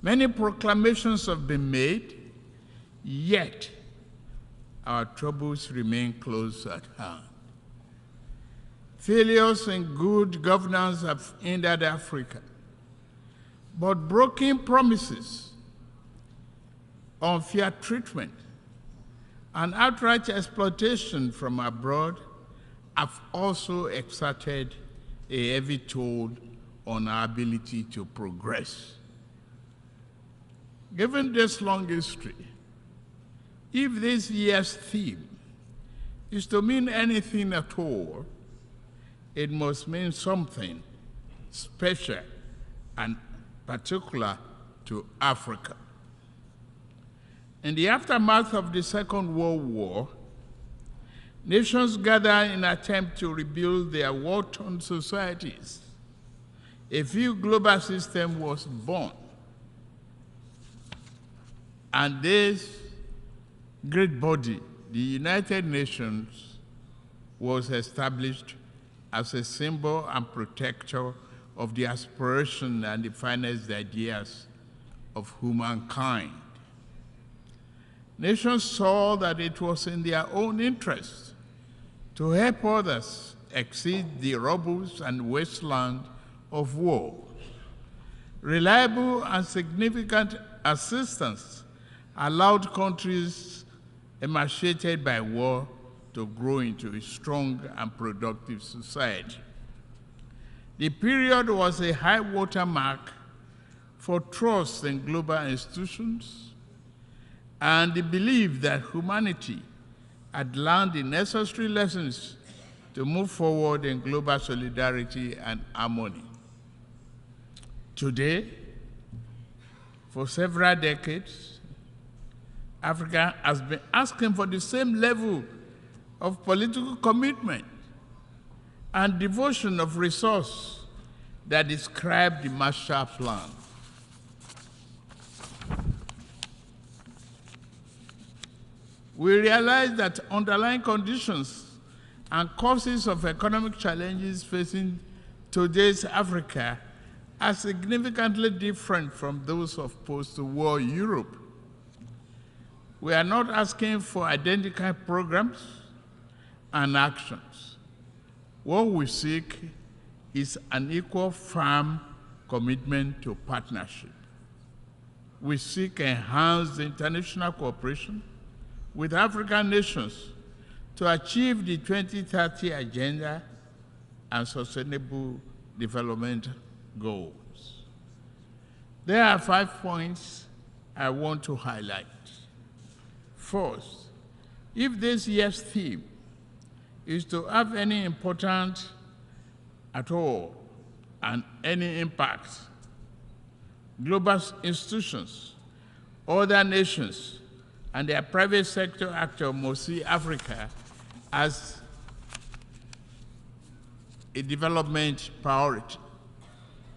Many proclamations have been made, yet our troubles remain close at hand. Failures in good governance have hindered Africa, but broken promises, unfair treatment, and outright exploitation from abroad have also exerted a heavy toll on our ability to progress. Given this long history, if this year's theme is to mean anything at all, it must mean something special and particular to Africa. In the aftermath of the Second World War, nations gathered in an attempt to rebuild their war-torn societies. A new global system was born. And this great body, the United Nations, was established as a symbol and protector of the aspiration and the finest ideas of humankind. Nations saw that it was in their own interest to help others exceed the rubbles and wasteland of war. Reliable and significant assistance allowed countries emaciated by war to grow into a strong and productive society. The period was a high water mark for trust in global institutions and the belief that humanity had learned the necessary lessons to move forward in global solidarity and harmony. Today, for several decades, Africa has been asking for the same level of political commitment and devotion of resource that described the Marshall Plan. We realize that underlying conditions and causes of economic challenges facing today's Africa are significantly different from those of post-war Europe. We are not asking for identical programs and actions. What we seek is an equal, firm commitment to partnership. We seek enhanced international cooperation with African nations to achieve the 2030 Agenda and Sustainable Development Goals. There are 5 points I want to highlight. First, if this year's theme is to have any importance at all and any impact, global institutions, other nations, and their private sector actors must see Africa as a development priority,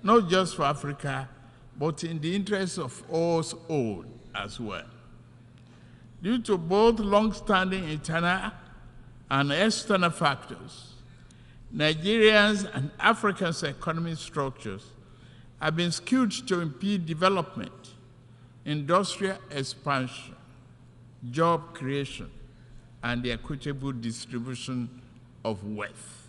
not just for Africa, but in the interest of us all as well. Due to both long-standing internal and external factors, Nigerians and Africans' economic structures have been skewed to impede development, industrial expansion, job creation, and the equitable distribution of wealth.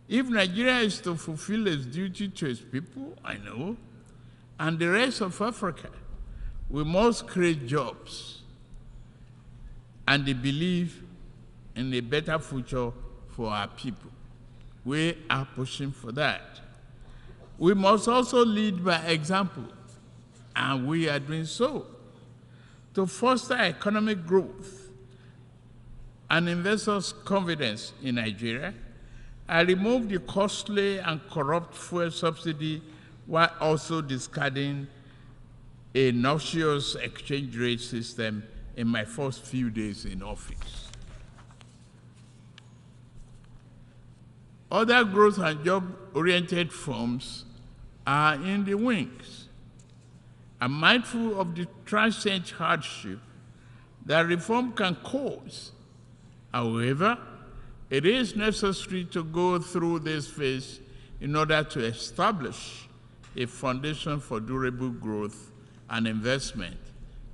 If Nigeria is to fulfill its duty to its people, I know, and the rest of Africa, we must create jobs and the belief in a better future for our people. We are pushing for that. We must also lead by example, and we are doing so, to foster economic growth and investors' confidence in Nigeria, and remove the costly and corrupt fuel subsidy while also discarding a noxious exchange rate system in my first few days in office. Other growth and job-oriented firms are in the wings. I'm mindful of the transient hardship that reform can cause. However, it is necessary to go through this phase in order to establish a foundation for durable growth and investment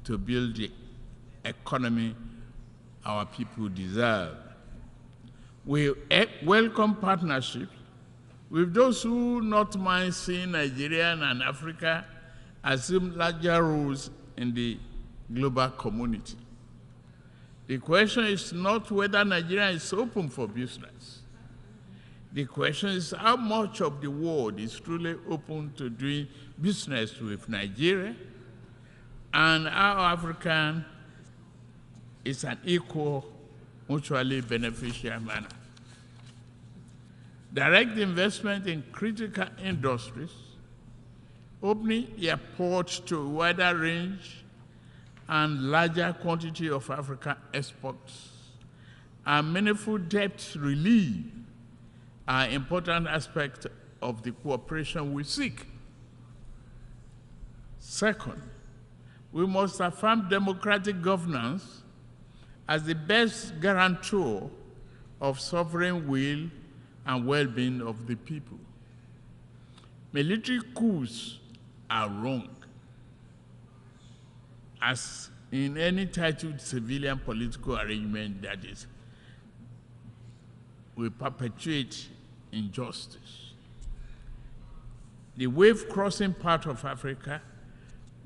to build the economy our people deserve. We welcome partnerships with those who not mind seeing Nigeria and Africa assume larger roles in the global community. The question is not whether Nigeria is open for business. The question is how much of the world is truly open to doing business with Nigeria, and how African is an equal, mutually beneficial manner. Direct investment in critical industries, opening airports to a wider range and larger quantity of African exports, and meaningful debt relief are important aspects of the cooperation we seek. Second, we must affirm democratic governance as the best guarantor of sovereign will and well-being of the people. Military coups are wrong, as in any titled civilian political arrangement that will perpetuate injustice. The wave-crossing part of Africa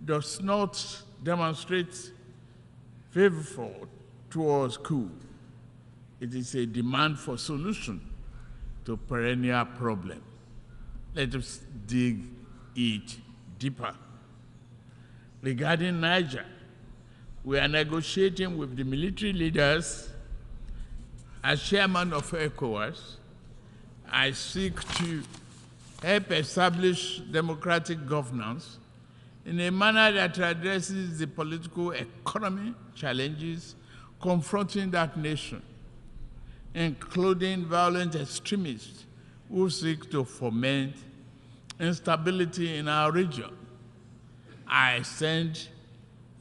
does not demonstrate favor towards coup. It is a demand for solution to perennial problem. Let us dig it deeper. Regarding Niger, we are negotiating with the military leaders. As chairman of ECOWAS, I seek to help establish democratic governance in a manner that addresses the political economy challenges confronting that nation, including violent extremists who seek to foment instability in our region. I extend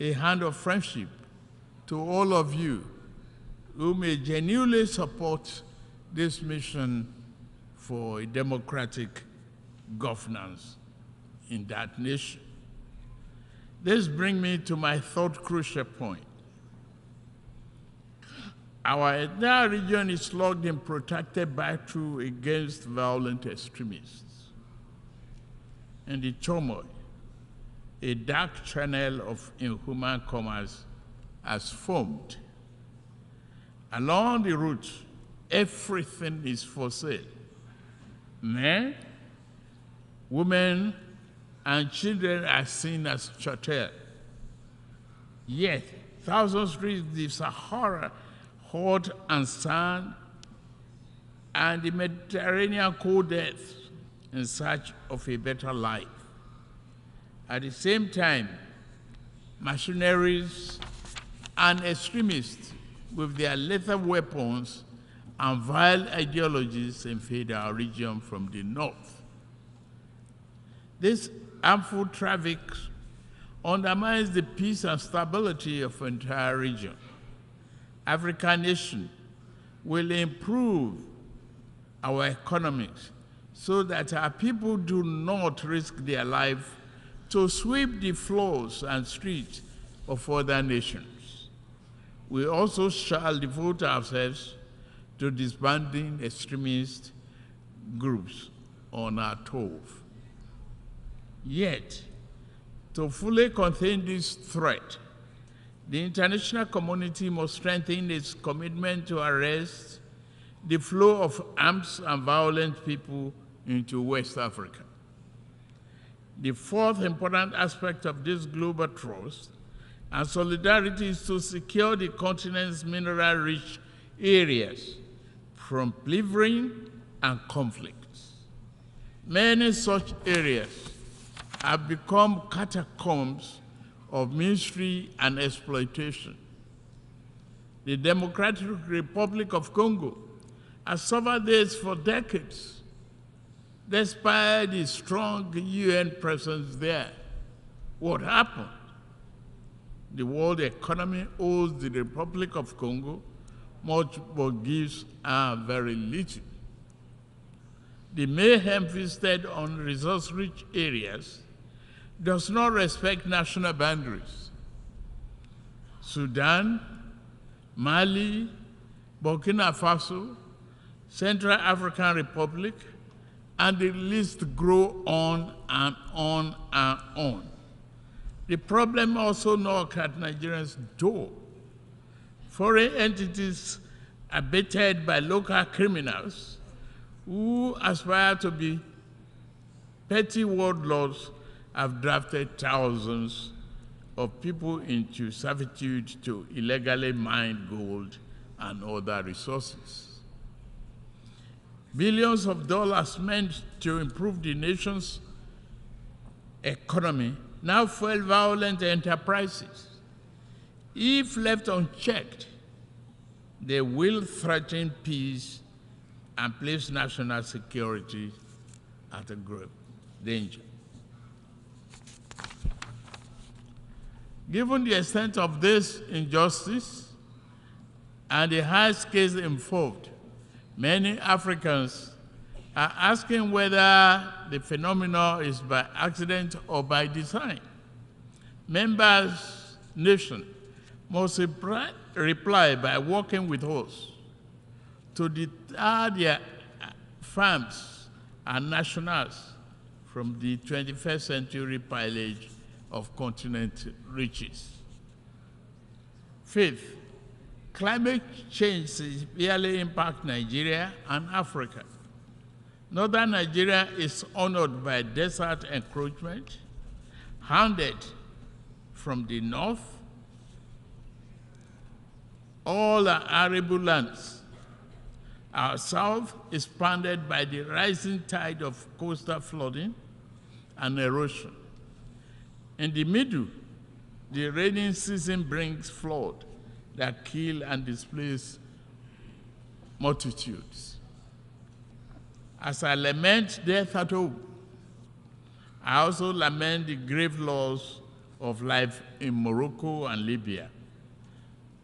a hand of friendship to all of you who may genuinely support this mission for a democratic governance in that nation. This brings me to my third crucial point. Our entire region is locked in protracted battle against violent extremists. And the turmoil, a dark channel of inhuman commerce has formed. Along the route, everything is for sale. Men, women, and children are seen as chattel. Yet, thousands reach the Sahara, hot and sand, and the Mediterranean cold death in search of a better life. At the same time, mercenaries and extremists with their lethal weapons and vile ideologies invade our region from the north. This harmful traffic undermines the peace and stability of the entire region. African nation will improve our economics so that our people do not risk their life to sweep the floors and streets of other nations. We also shall devote ourselves to disbanding extremist groups on our turf. Yet, to fully contain this threat, the international community must strengthen its commitment to arrest the flow of arms and violent people into West Africa. The fourth important aspect of this global trust and solidarity is to secure the continent's mineral-rich areas from plundering and conflicts. Many such areas have become catacombs of misery and exploitation. The Democratic Republic of Congo has suffered this for decades. Despite the strong UN presence there, what happened? The world economy owes the Republic of Congo much but gives her very little. The mayhem visited on resource-rich areas does not respect national boundaries. Sudan, Mali, Burkina Faso, Central African Republic, and the list grow on and on and on. The problem also knocks at Nigeria's door. Foreign entities are baited by local criminals who aspire to be petty warlords have drafted thousands of people into servitude to illegally mine gold and other resources. Billions of dollars meant to improve the nation's economy now fuel violent enterprises. If left unchecked, they will threaten peace and place national security at a grave danger. Given the extent of this injustice and the high scales involved, many Africans are asking whether the phenomenon is by accident or by design. Members' nations must reply by working with us to deter their farms and nationals from the 21st century pillage of continent riches. Fifth, climate change severely impacts Nigeria and Africa. Northern Nigeria is honored by desert encroachment, handed from the north, all are arable lands. Our south is pounded by the rising tide of coastal flooding and erosion. In the middle, the rainy season brings flood that kill and displace multitudes. As I lament death at home, I also lament the grave loss of life in Morocco and Libya.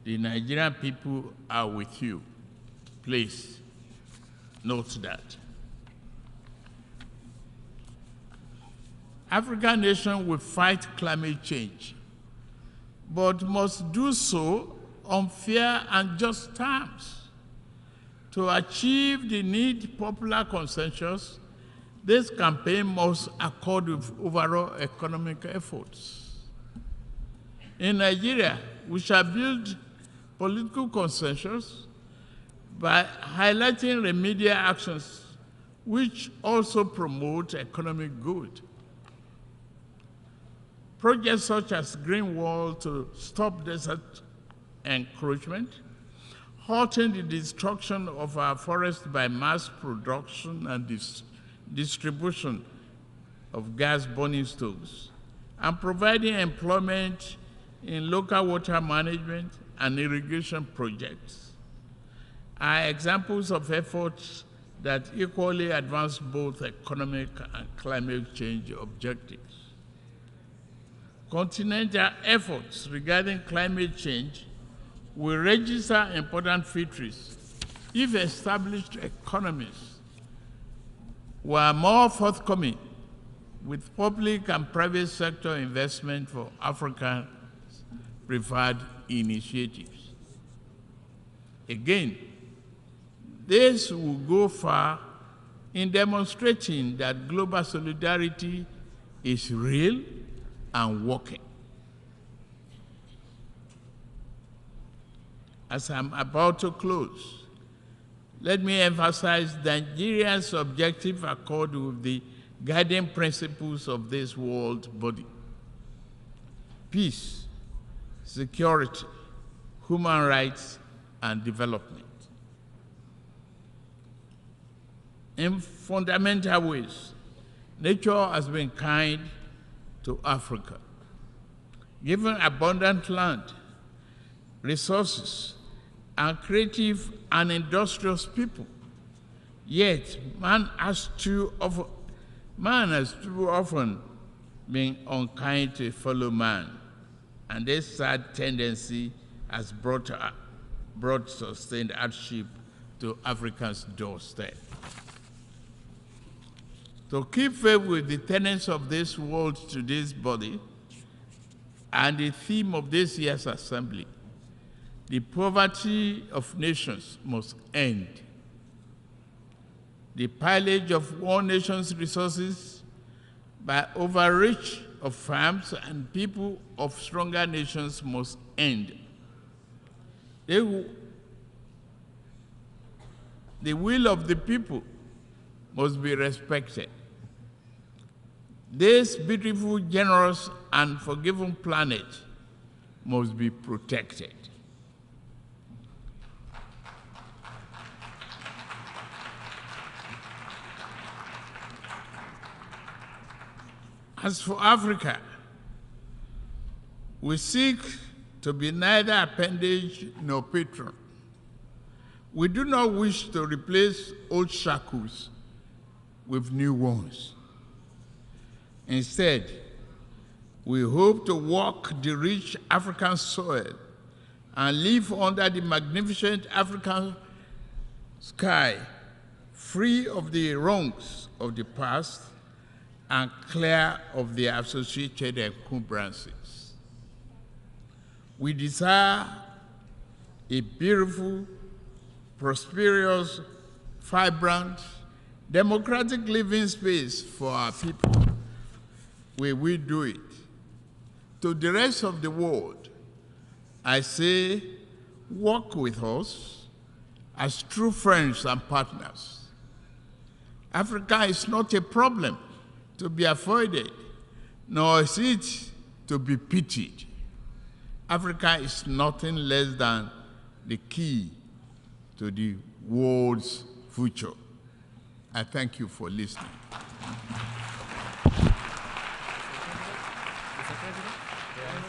The Nigerian people are with you. Please note that. African nations will fight climate change, but must do so on fair and just terms. To achieve the need popular consensus, this campaign must accord with overall economic efforts. In Nigeria, we shall build political consensus by highlighting remedial actions which also promote economic good. Projects such as Green Wall to stop desert encroachment, halting the destruction of our forests by mass production and distribution of gas burning stoves, and providing employment in local water management and irrigation projects are examples of efforts that equally advance both economic and climate change objectives. Continental efforts regarding climate change will register important victories if established economies were more forthcoming with public and private sector investment for Africa's preferred initiatives. Again, this will go far in demonstrating that global solidarity is real and working. As I'm about to close, let me emphasize Nigeria's objective accord with the guiding principles of this world body: peace, security, human rights, and development. In fundamental ways, nature has been kind to Africa, given abundant land, resources, and creative and industrious people. Yet, man has too often been unkind to a fellow man, and this sad tendency has brought sustained hardship to Africa's doorstep. To keep faith with the tenets of this world to this body and the theme of this year's assembly, the poverty of nations must end. The pillage of one nation's resources by overreach of farms and people of stronger nations must end. The will of the people must be respected. This beautiful, generous, and forgiving planet must be protected. As for Africa, we seek to be neither appendage nor patron. We do not wish to replace old shackles with new ones. Instead, we hope to walk the rich African soil and live under the magnificent African sky, free of the wrongs of the past and clear of the associated encumbrances. We desire a beautiful, prosperous, vibrant, democratic living space for our people. We will do it. To the rest of the world, I say, work with us as true friends and partners. Africa is not a problem to be avoided, nor is it to be pitied. Africa is nothing less than the key to the world's future. I thank you for listening.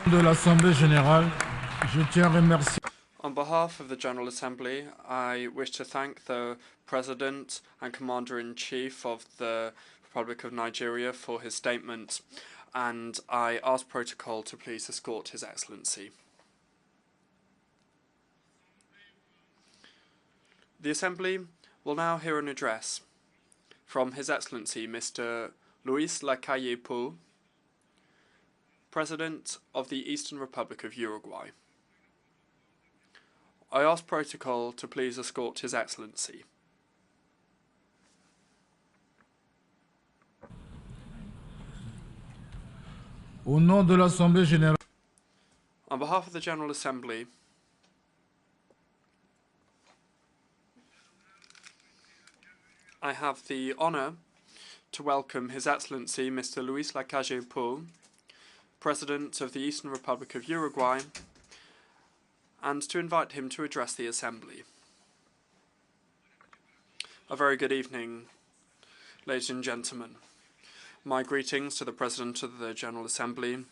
De l'Assemblée générale, je tiens à remercier. On behalf of the General Assembly, I wish to thank the President and Commander-in-Chief of the Republic of Nigeria for his statement, and I ask protocol to please escort His Excellency. The Assembly will now hear an address from His Excellency Mr. Luiz Lacalle-Pou, President of the Eastern Republic of Uruguay. I ask protocol to please escort His Excellency. Au nom de l'Assemblée générale, on behalf of the General Assembly, I have the honour to welcome His Excellency Mr. Luiz Lacalle-Pou, President of the Eastern Republic of Uruguay, and to invite him to address the Assembly. A very good evening, ladies and gentlemen. My greetings to the President of the General Assembly,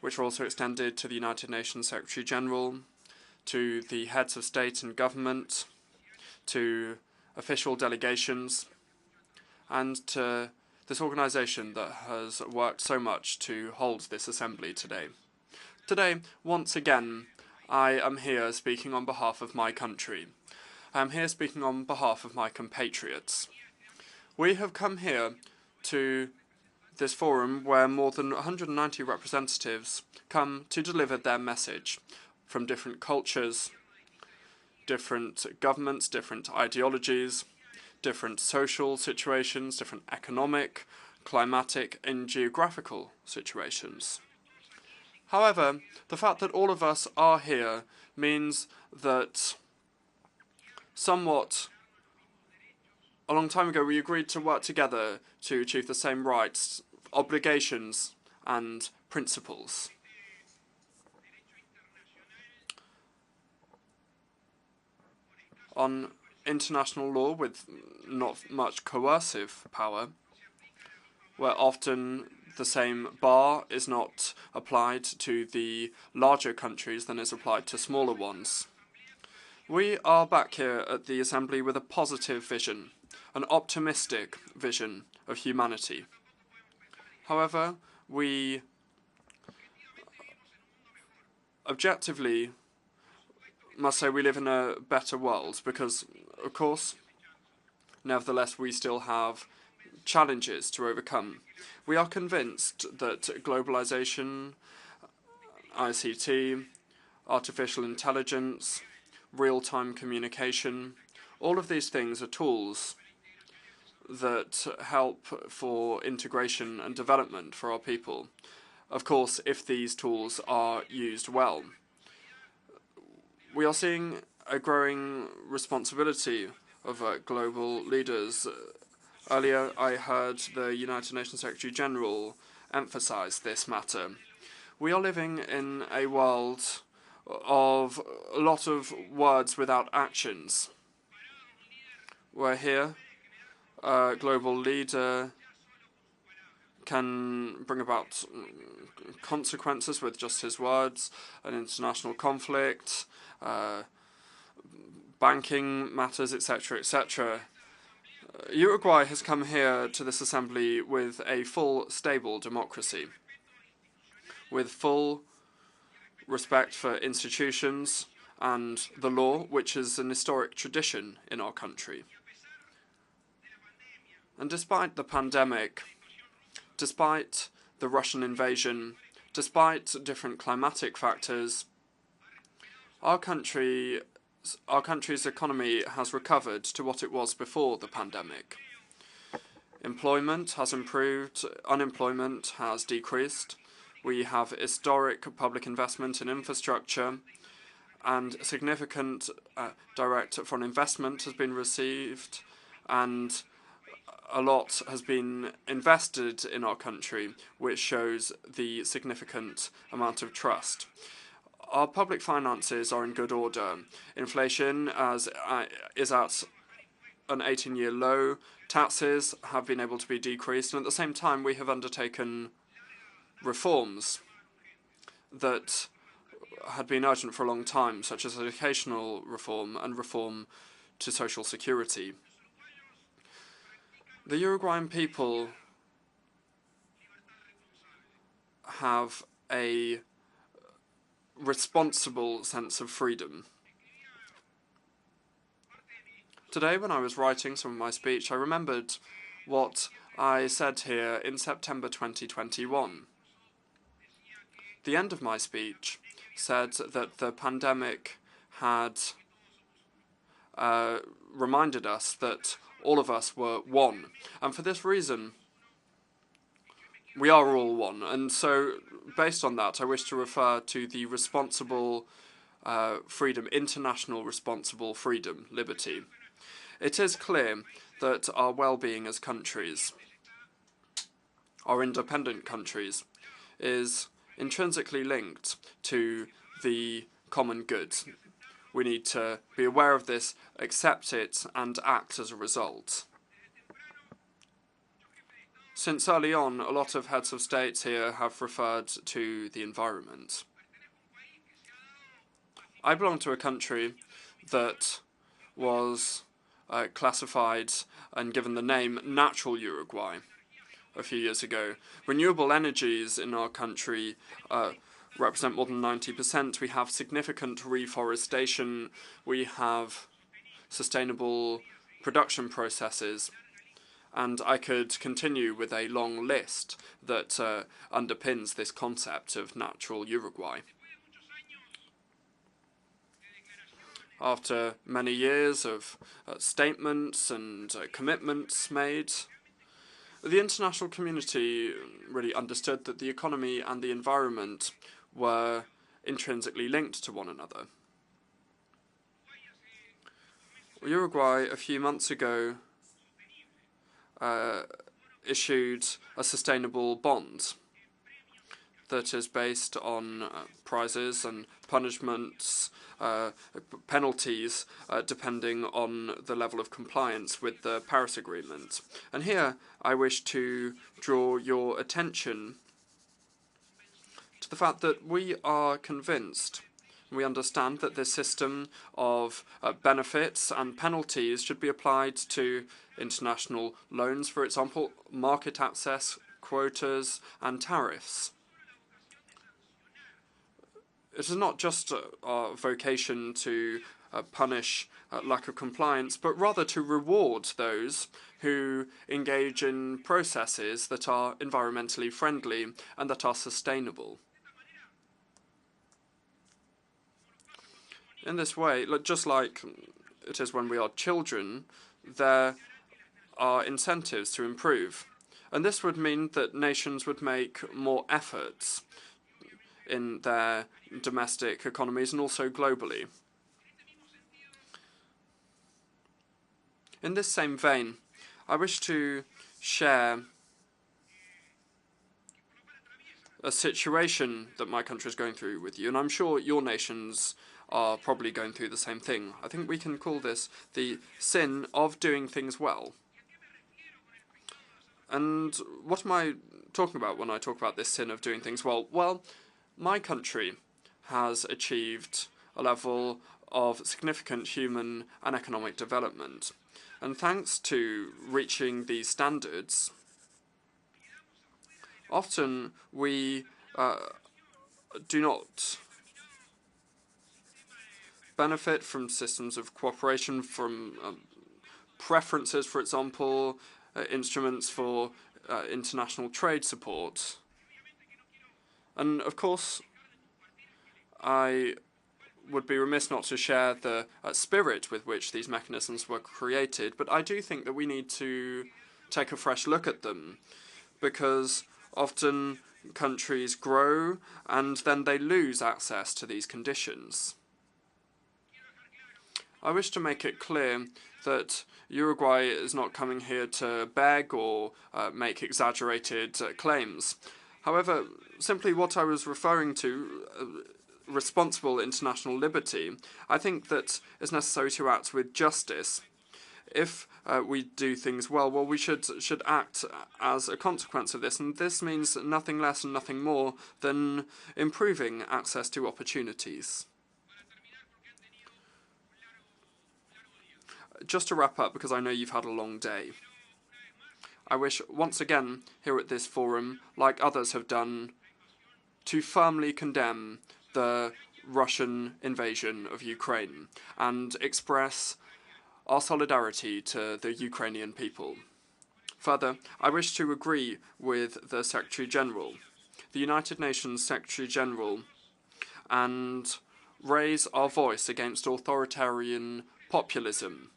which are also extended to the United Nations Secretary General, to the heads of state and government, to official delegations, and to this organisation that has worked so much to hold this Assembly today. Today, once again, I am here speaking on behalf of my country. I am here speaking on behalf of my compatriots. We have come here to this forum where more than 190 representatives come to deliver their message from different cultures, different governments, different ideologies, different social situations, different economic, climatic, and geographical situations. However, the fact that all of us are here means that somewhat a long time ago we agreed to work together to achieve the same rights, obligations, and principles. On international law with not much coercive power, where often the same bar is not applied to the larger countries than is applied to smaller ones. We are back here at the Assembly with a positive vision, an optimistic vision of humanity. However, we objectively must say we live in a better world because, of course, nevertheless, we still have challenges to overcome. We are convinced that globalization, ICT, artificial intelligence, real-time communication, all of these things are tools that help for integration and development for our people. Of course, if these tools are used well. We are seeing a growing responsibility of global leaders. Earlier, I heard the United Nations Secretary General emphasize this matter. We are living in a world of a lot of words without actions. We're here. A global leader can bring about consequences with just his words, an international conflict, banking matters, etc., etc. Uruguay has come here to this assembly with a full, stable democracy, with full respect for institutions and the law, which is an historic tradition in our country. And despite the pandemic, despite the Russian invasion, despite different climatic factors, Our country's economy has recovered to what it was before the pandemic. Employment has improved, unemployment has decreased. We have historic public investment in infrastructure, and significant direct foreign investment has been received, and a lot has been invested in our country, which shows the significant amount of trust. Our public finances are in good order. Inflation is at an 18-year low. Taxes have been able to be decreased, and at the same time we have undertaken reforms that had been urgent for a long time, such as educational reform and reform to social security. The Uruguayan people have a responsible sense of freedom. Today, when I was writing some of my speech, I remembered what I said here in September 2021. The end of my speech said that the pandemic had reminded us that all of us were one. And for this reason, we are all one. And so, based on that, I wish to refer to the responsible freedom, international responsible freedom, liberty. It is clear that our well-being as countries, our independent countries, is intrinsically linked to the common good. We need to be aware of this, accept it, and act as a result. Since early on, a lot of heads of states here have referred to the environment. I belong to a country that was classified and given the name Natural Uruguay a few years ago. Renewable energies in our country represent more than 90%. We have significant reforestation. We have sustainable production processes. And I could continue with a long list that underpins this concept of natural Uruguay. After many years of statements and commitments made, the international community really understood that the economy and the environment were intrinsically linked to one another. Uruguay, a few months ago, issued a sustainable bond that is based on prizes and punishments, penalties, depending on the level of compliance with the Paris Agreement. And here I wish to draw your attention to the fact that we are convinced, we understand that this system of benefits and penalties should be applied to international loans, for example, market access, quotas, and tariffs. It is not just our vocation to punish lack of compliance, but rather to reward those who engage in processes that are environmentally friendly and that are sustainable. In this way, just like it is when we are children, there are incentives to improve. And this would mean that nations would make more efforts in their domestic economies and also globally. In this same vein, I wish to share a situation that my country is going through with you, and I'm sure your nations are probably going through the same thing. I think we can call this the sin of doing things well. And what am I talking about when I talk about this sin of doing things well? Well, my country has achieved a level of significant human and economic development. And thanks to reaching these standards, often we do not benefit from systems of cooperation, from preferences, for example, instruments for international trade support. And of course, I would be remiss not to share the spirit with which these mechanisms were created, but I do think that we need to take a fresh look at them, because often countries grow and then they lose access to these conditions. I wish to make it clear that Uruguay is not coming here to beg or make exaggerated claims. However, simply what I was referring to, responsible international liberty, I think that it's necessary to act with justice. If we do things well, we should act as a consequence of this, and this means nothing less and nothing more than improving access to opportunities. Just to wrap up, because I know you've had a long day, I wish once again here at this forum, like others have done, to firmly condemn the Russian invasion of Ukraine and express our solidarity to the Ukrainian people. Further, I wish to agree with the Secretary-General, the United Nations Secretary-General, and raise our voice against authoritarian populism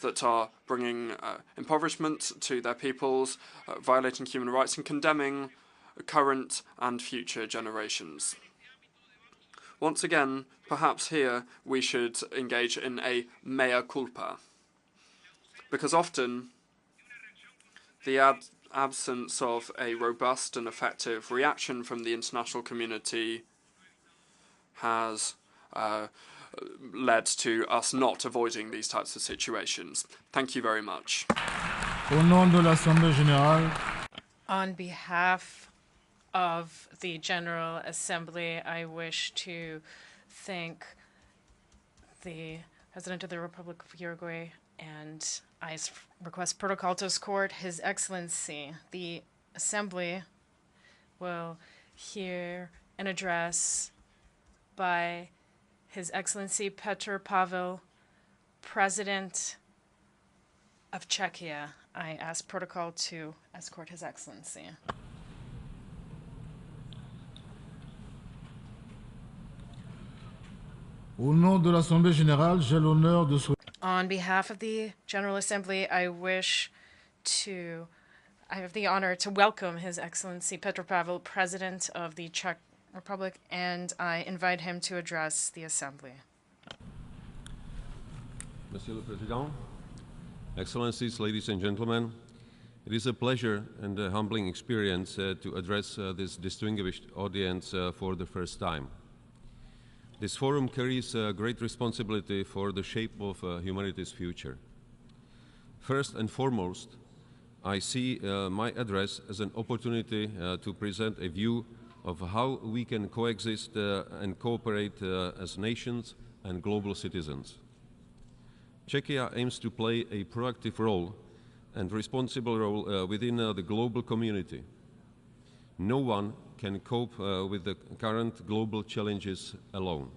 that are bringing impoverishment to their peoples, violating human rights, and condemning current and future generations. Once again, perhaps here we should engage in a mea culpa, because often the absence of a robust and effective reaction from the international community has led to us not avoiding these types of situations. Thank you very much. Au nom de l'Assemblée générale, on behalf of the General Assembly, I wish to thank the President of the Republic of Uruguay, and I request protocol to escort His Excellency. The Assembly will hear an address by His Excellency Petro Pavel, President of Czechia. I ask protocol to escort His Excellency. au nom de l'Assemblée générale, j'ai l'honneur de souhaiter. On behalf of the General Assembly, I have the honor to welcome His Excellency Petro Pavel, President of the Czech Republic, and I invite him to address the Assembly. Monsieur le Président, Excellencies, ladies and gentlemen, it is a pleasure and a humbling experience to address this distinguished audience for the first time. This forum carries great responsibility for the shape of humanity's future. First and foremost, I see my address as an opportunity to present a view of how we can coexist and cooperate as nations and global citizens. Czechia aims to play a proactive role and responsible role within the global community. No one can cope with the current global challenges alone.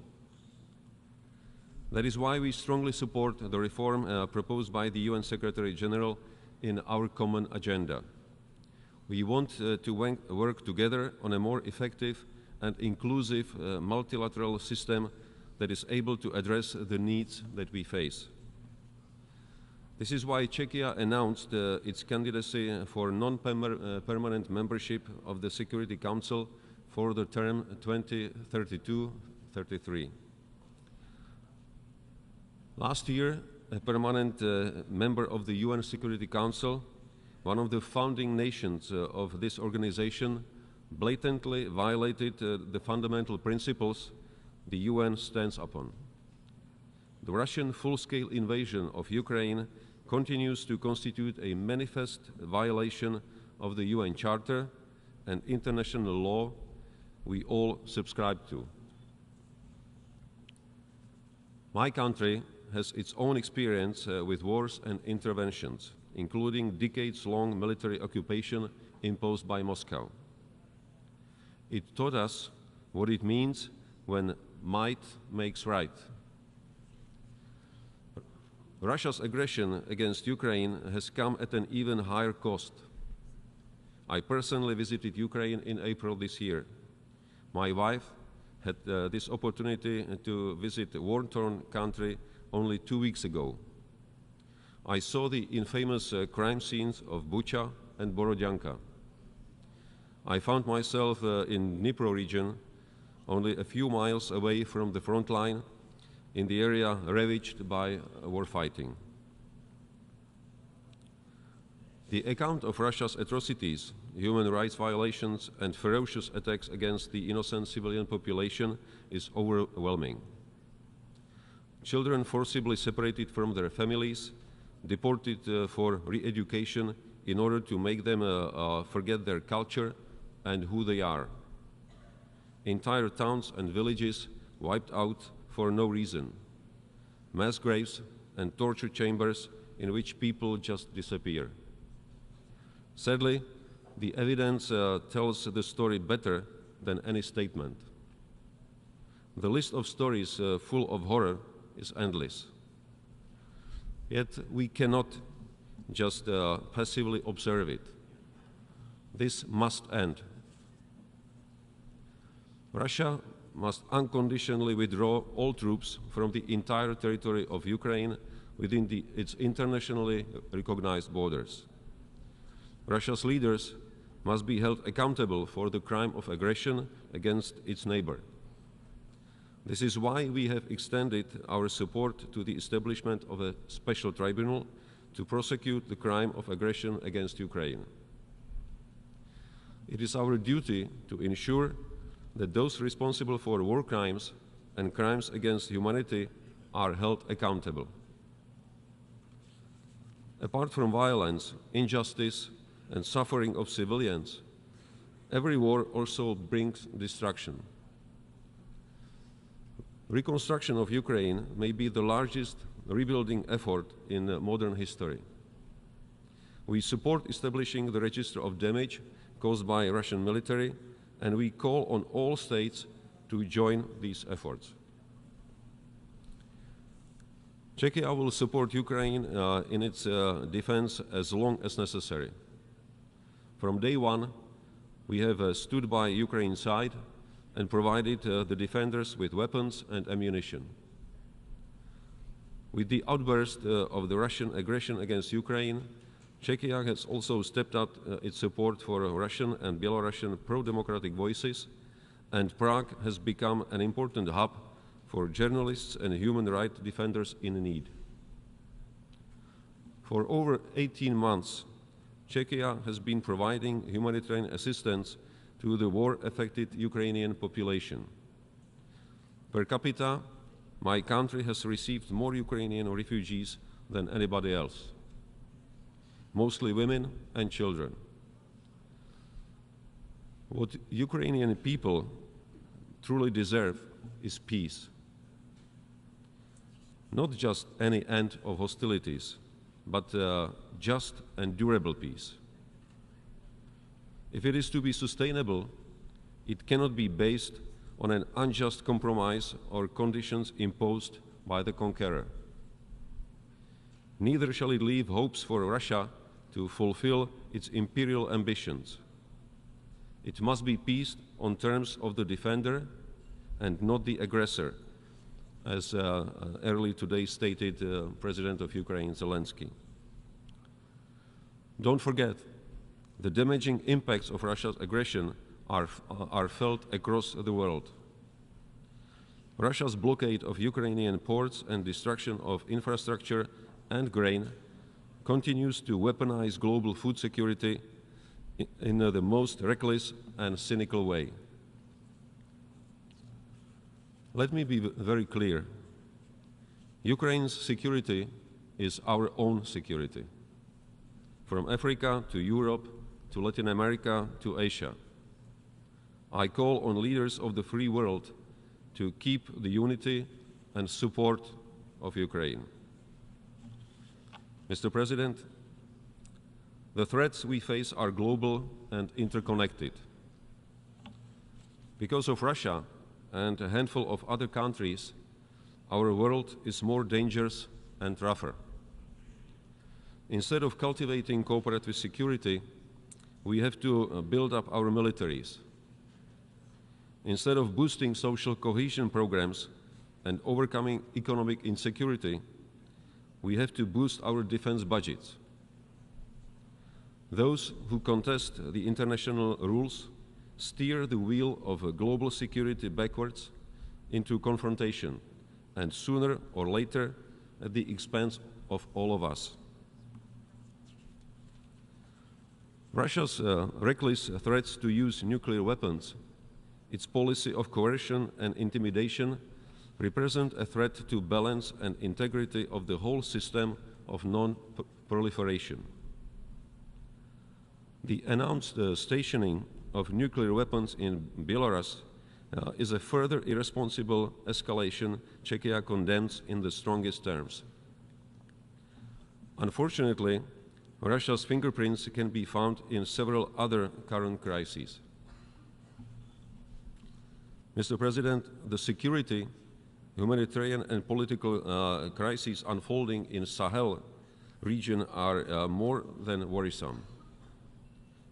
That is why we strongly support the reform proposed by the UN Secretary General in our common agenda. We want to work together on a more effective and inclusive multilateral system that is able to address the needs that we face. This is why Czechia announced its candidacy for non-permanent membership of the Security Council for the term 2032-33. Last year, a permanent member of the UN Security Council, one of the founding nations of this organization, blatantly violated the fundamental principles the UN stands upon. The Russian full-scale invasion of Ukraine continues to constitute a manifest violation of the UN Charter and international law we all subscribe to. My country has its own experience with wars and interventions, including decades-long military occupation imposed by Moscow. It taught us what it means when might makes right. Russia's aggression against Ukraine has come at an even higher cost. I personally visited Ukraine in April this year. My wife had this opportunity to visit a war-torn country only 2 weeks ago. I saw the infamous crime scenes of Bucha and Borodyanka. I found myself in Dnipro region, only a few miles away from the front line, in the area ravaged by war fighting. The account of Russia's atrocities, human rights violations, and ferocious attacks against the innocent civilian population is overwhelming. Children forcibly separated from their families, deported for re-education in order to make them forget their culture and who they are. Entire towns and villages wiped out for no reason. Mass graves and torture chambers in which people just disappear. Sadly, the evidence tells the story better than any statement. The list of stories full of horror is endless. Yet we cannot just passively observe it. This must end. Russia must unconditionally withdraw all troops from the entire territory of Ukraine within its internationally recognized borders. Russia's leaders must be held accountable for the crime of aggression against its neighbor. This is why we have extended our support to the establishment of a special tribunal to prosecute the crime of aggression against Ukraine. It is our duty to ensure that those responsible for war crimes and crimes against humanity are held accountable. Apart from violence, injustice, and suffering of civilians, every war also brings destruction. Reconstruction of Ukraine may be the largest rebuilding effort in modern history. We support establishing the register of damage caused by Russian military, and we call on all states to join these efforts. Czechia will support Ukraine in its defense as long as necessary. From day one, we have stood by Ukraine's side and provided the defenders with weapons and ammunition. With the outburst of the Russian aggression against Ukraine, Czechia has also stepped up its support for Russian and Belarusian pro-democratic voices, and Prague has become an important hub for journalists and human rights defenders in need. For over 18 months, Czechia has been providing humanitarian assistance to the war-affected Ukrainian population. Per capita, my country has received more Ukrainian refugees than anybody else, mostly women and children. What Ukrainian people truly deserve is peace. Not just any end of hostilities, but just and durable peace. If it is to be sustainable, it cannot be based on an unjust compromise or conditions imposed by the conqueror. Neither shall it leave hopes for Russia to fulfill its imperial ambitions. It must be peace on terms of the defender and not the aggressor, as early today stated President of Ukraine, Zelensky. Don't forget, the damaging impacts of Russia's aggression are felt across the world. Russia's blockade of Ukrainian ports and destruction of infrastructure and grain continues to weaponize global food security in the most reckless and cynical way. Let me be very clear. Ukraine's security is our own security. From Africa to Europe, to Latin America, to Asia. I call on leaders of the free world to keep the unity and support of Ukraine. Mr. President, the threats we face are global and interconnected. Because of Russia and a handful of other countries, our world is more dangerous and rougher. Instead of cultivating cooperative security, we have to build up our militaries. Instead of boosting social cohesion programs and overcoming economic insecurity, we have to boost our defense budgets. Those who contest the international rules steer the wheel of global security backwards into confrontation, and sooner or later at the expense of all of us. Russia's reckless threats to use nuclear weapons, its policy of coercion and intimidation represent a threat to balance and integrity of the whole system of non-proliferation. The announced stationing of nuclear weapons in Belarus is a further irresponsible escalation Czechia condemns in the strongest terms. Unfortunately, Russia's fingerprints can be found in several other current crises. Mr. President, the security, humanitarian and political crises unfolding in Sahel region are more than worrisome.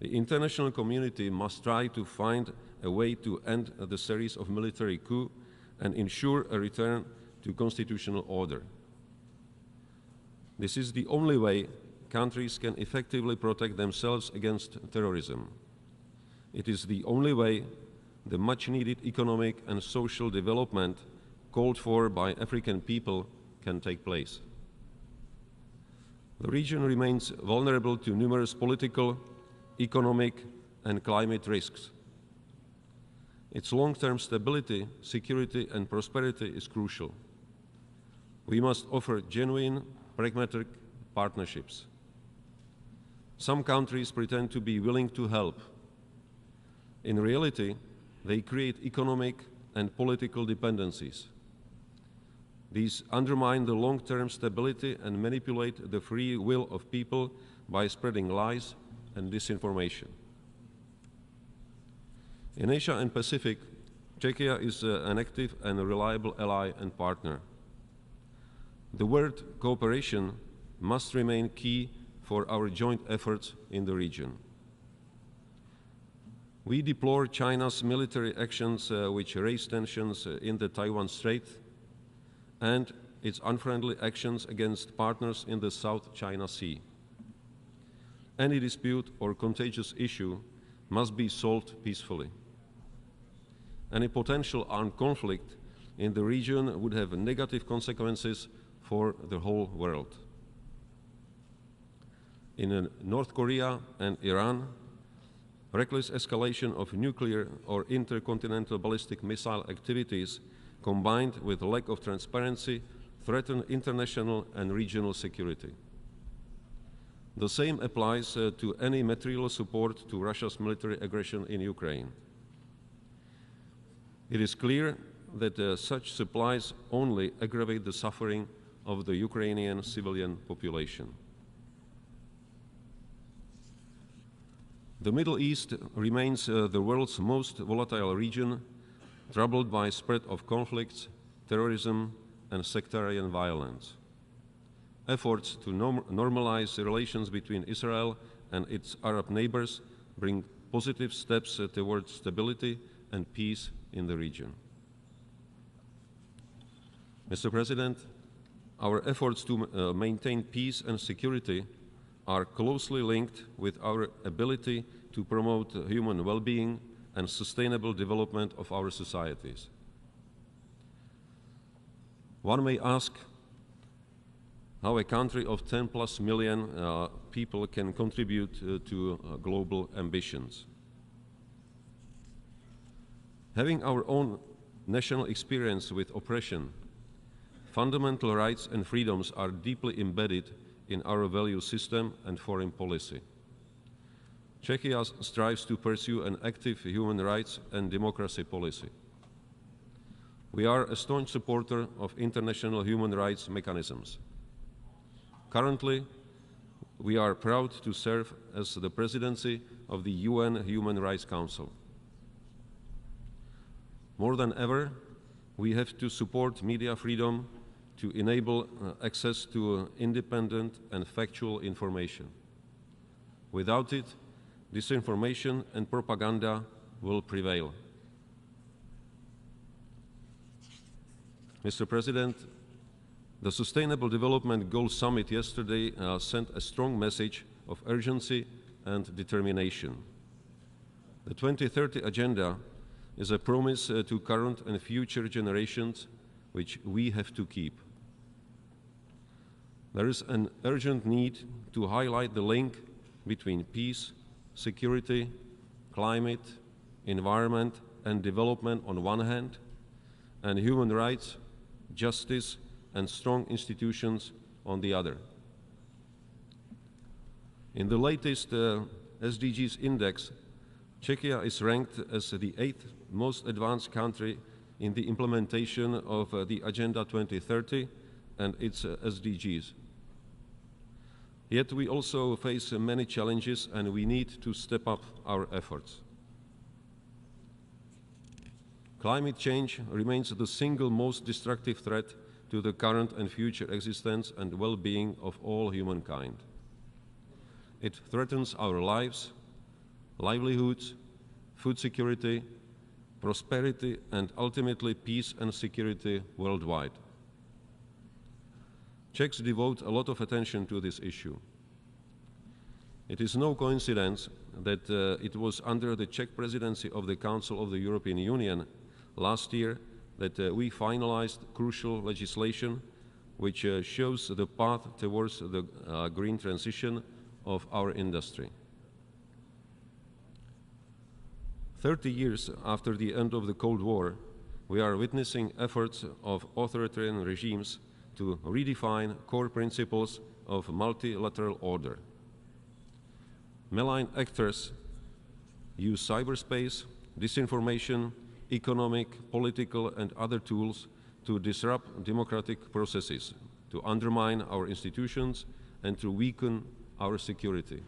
The international community must try to find a way to end the series of military coups and ensure a return to constitutional order. This is the only way countries can effectively protect themselves against terrorism. It is the only way the much-needed economic and social development called for by African people can take place. The region remains vulnerable to numerous political, economic, and climate risks. Its long-term stability, security, and prosperity is crucial. We must offer genuine, pragmatic partnerships. Some countries pretend to be willing to help. In reality, they create economic and political dependencies. These undermine the long-term stability and manipulate the free will of people by spreading lies and disinformation. In Asia and Pacific, Czechia is an active and reliable ally and partner. The word cooperation must remain key for our joint efforts in the region. We deplore China's military actions which raise tensions in the Taiwan Strait and its unfriendly actions against partners in the South China Sea. Any dispute or contagious issue must be solved peacefully. Any potential armed conflict in the region would have negative consequences for the whole world. In North Korea and Iran, reckless escalation of nuclear or intercontinental ballistic missile activities combined with lack of transparency threaten international and regional security. The same applies to any material support to Russia's military aggression in Ukraine. It is clear that such supplies only aggravate the suffering of the Ukrainian civilian population. The Middle East remains the world's most volatile region, troubled by spread of conflicts, terrorism, and sectarian violence. Efforts to normalize relations between Israel and its Arab neighbors bring positive steps towards stability and peace in the region. Mr. President, our efforts to maintain peace and security are closely linked with our ability to promote human well-being and sustainable development of our societies. One may ask how a country of 10+ million people can contribute to global ambitions. Having our own national experience with oppression, fundamental rights and freedoms are deeply embedded in our value system and foreign policy. Czechia strives to pursue an active human rights and democracy policy. We are a staunch supporter of international human rights mechanisms. Currently, we are proud to serve as the presidency of the UN Human Rights Council. More than ever, we have to support media freedom to enable access to independent and factual information. Without it, disinformation and propaganda will prevail. Mr. President, the Sustainable Development Goals Summit yesterday sent a strong message of urgency and determination. The 2030 Agenda is a promise to current and future generations which we have to keep. There is an urgent need to highlight the link between peace, security, climate, environment and development on one hand, and human rights, justice and strong institutions on the other. In the latest SDGs index, Czechia is ranked as the 8th most advanced country in the implementation of the Agenda 2030 and its SDGs. Yet we also face many challenges and we need to step up our efforts. Climate change remains the single most destructive threat to the current and future existence and well-being of all humankind. It threatens our lives, livelihoods, food security, prosperity, and ultimately peace and security worldwide. Czechs devote a lot of attention to this issue. It is no coincidence that it was under the Czech presidency of the Council of the European Union last year that we finalized crucial legislation which shows the path towards the green transition of our industry. 30 years after the end of the Cold War, we are witnessing efforts of authoritarian regimes to redefine core principles of multilateral order. Malign actors use cyberspace, disinformation, economic, political, and other tools to disrupt democratic processes, to undermine our institutions, and to weaken our security.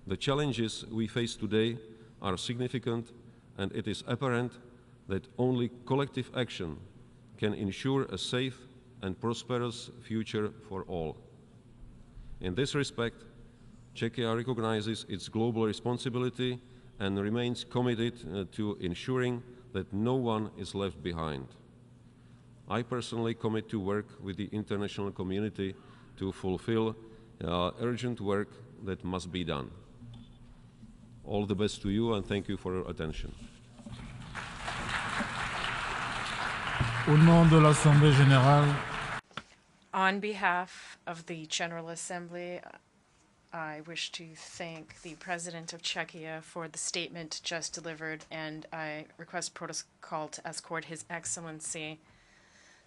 The challenges we face today are significant, and it is apparent that only collective action can ensure a safe and prosperous future for all. In this respect, Czechia recognizes its global responsibility and remains committed to ensuring that no one is left behind. I personally commit to work with the international community to fulfill urgent work that must be done. All the best to you, and thank you for your attention. Au nom de l'Assemblée générale, on behalf of the General Assembly, I wish to thank the President of Czechia for the statement just delivered, and I request protocol to escort His Excellency.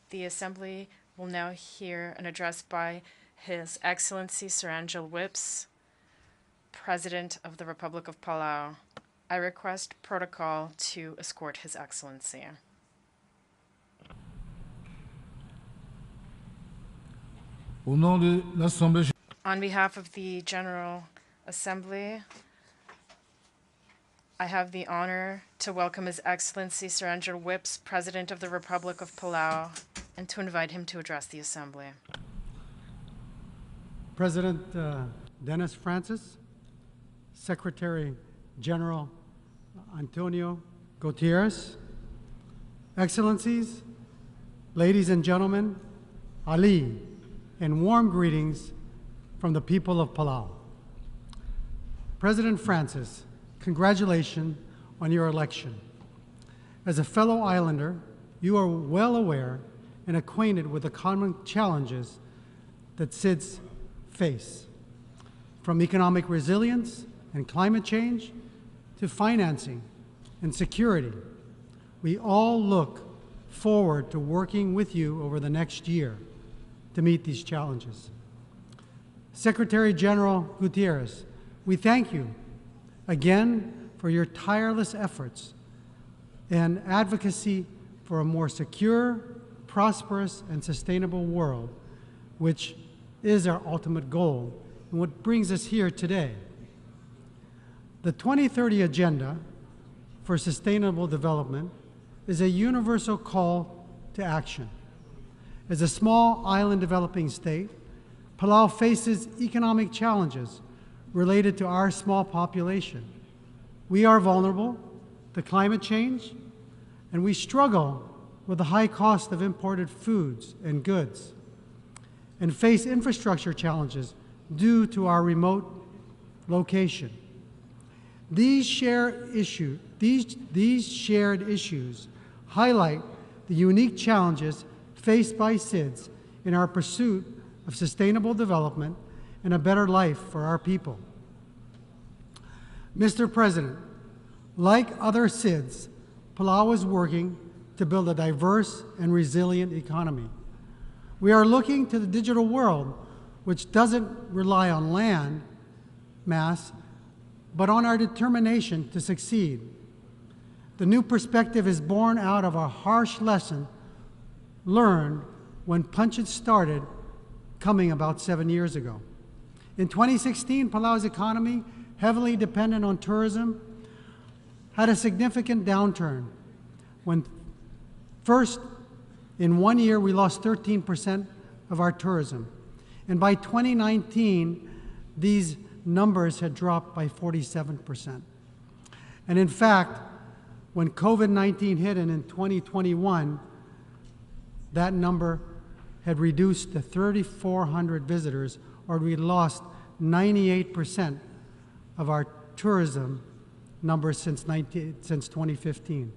The Assembly will now hear an address by His Excellency Sir Angel Whips, President of the Republic of Palau. I request protocol to escort His Excellency. au nom de l'Assemblée générale, On behalf of the General Assembly, I have the honor to welcome His Excellency Sir Angel Whips, President of the Republic of Palau, and to invite him to address the Assembly. President Dennis Francis, Secretary General Antonio Gutierrez, Excellencies, ladies and gentlemen, Ali, and warm greetings from the people of Palau. President Francis, congratulations on your election. As a fellow islander, you are well aware and acquainted with the common challenges that SIDS face, from economic resilience and climate change to financing and security. We all look forward to working with you over the next year to meet these challenges. Secretary General Gutierrez, we thank you again for your tireless efforts and advocacy for a more secure, prosperous, and sustainable world, which is our ultimate goal and what brings us here today. The 2030 Agenda for Sustainable Development is a universal call to action. As a small island developing state, Palau faces economic challenges related to our small population. We are vulnerable to climate change, and we struggle with the high cost of imported foods and goods, and face infrastructure challenges due to our remote location. These shared issues highlight the unique challenges faced by SIDS in our pursuit of sustainable development and a better life for our people. Mr. President, like other SIDS, Palau is working to build a diverse and resilient economy. We are looking to the digital world, which doesn't rely on land mass, but on our determination to succeed. The new perspective is born out of a harsh lesson learned when punches started coming about 7 years ago. In 2016, Palau's economy, heavily dependent on tourism, had a significant downturn. When first, in 1 year, we lost 13% of our tourism. And by 2019, these numbers had dropped by 47%. And in fact, when COVID-19 hit and in 2021, that number had reduced to 3,400 visitors, or we lost 98% of our tourism numbers since 2015.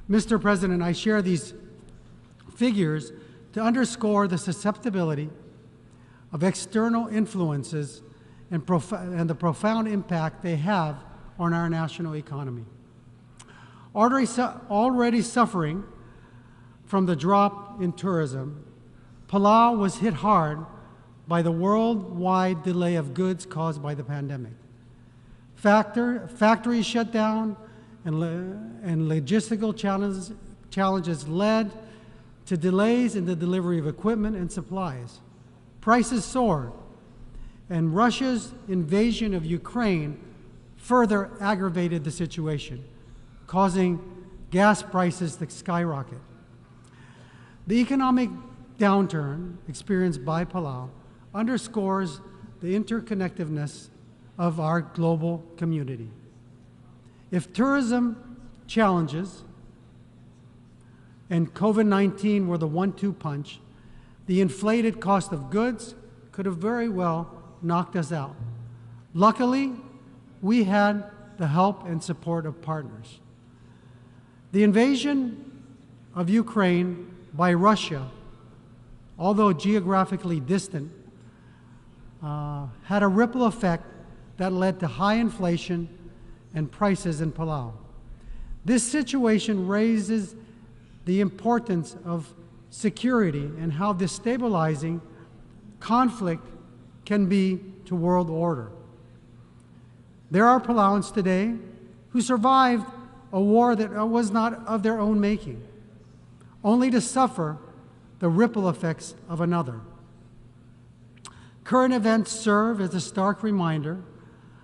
Mr. President, I share these figures to underscore the susceptibility of external influences and the profound impact they have on our national economy. Already suffering from the drop in tourism, Palau was hit hard by the worldwide delay of goods caused by the pandemic. Factories shut down and logistical challenges led to delays in the delivery of equipment and supplies. Prices soared, and Russia's invasion of Ukraine further aggravated the situation, causing gas prices to skyrocket. The economic downturn experienced by Palau underscores the interconnectedness of our global community. If tourism challenges and COVID-19 were the 1-2 punch, the inflated cost of goods could have very well knocked us out. Luckily, we had the help and support of partners. The invasion of Ukraine by Russia, although geographically distant, had a ripple effect that led to high inflation and prices in Palau. This situation raises the importance of security and how destabilizing conflict can be to world order. There are Palauans today who survived a war that was not of their own making, only to suffer the ripple effects of another. Current events serve as a stark reminder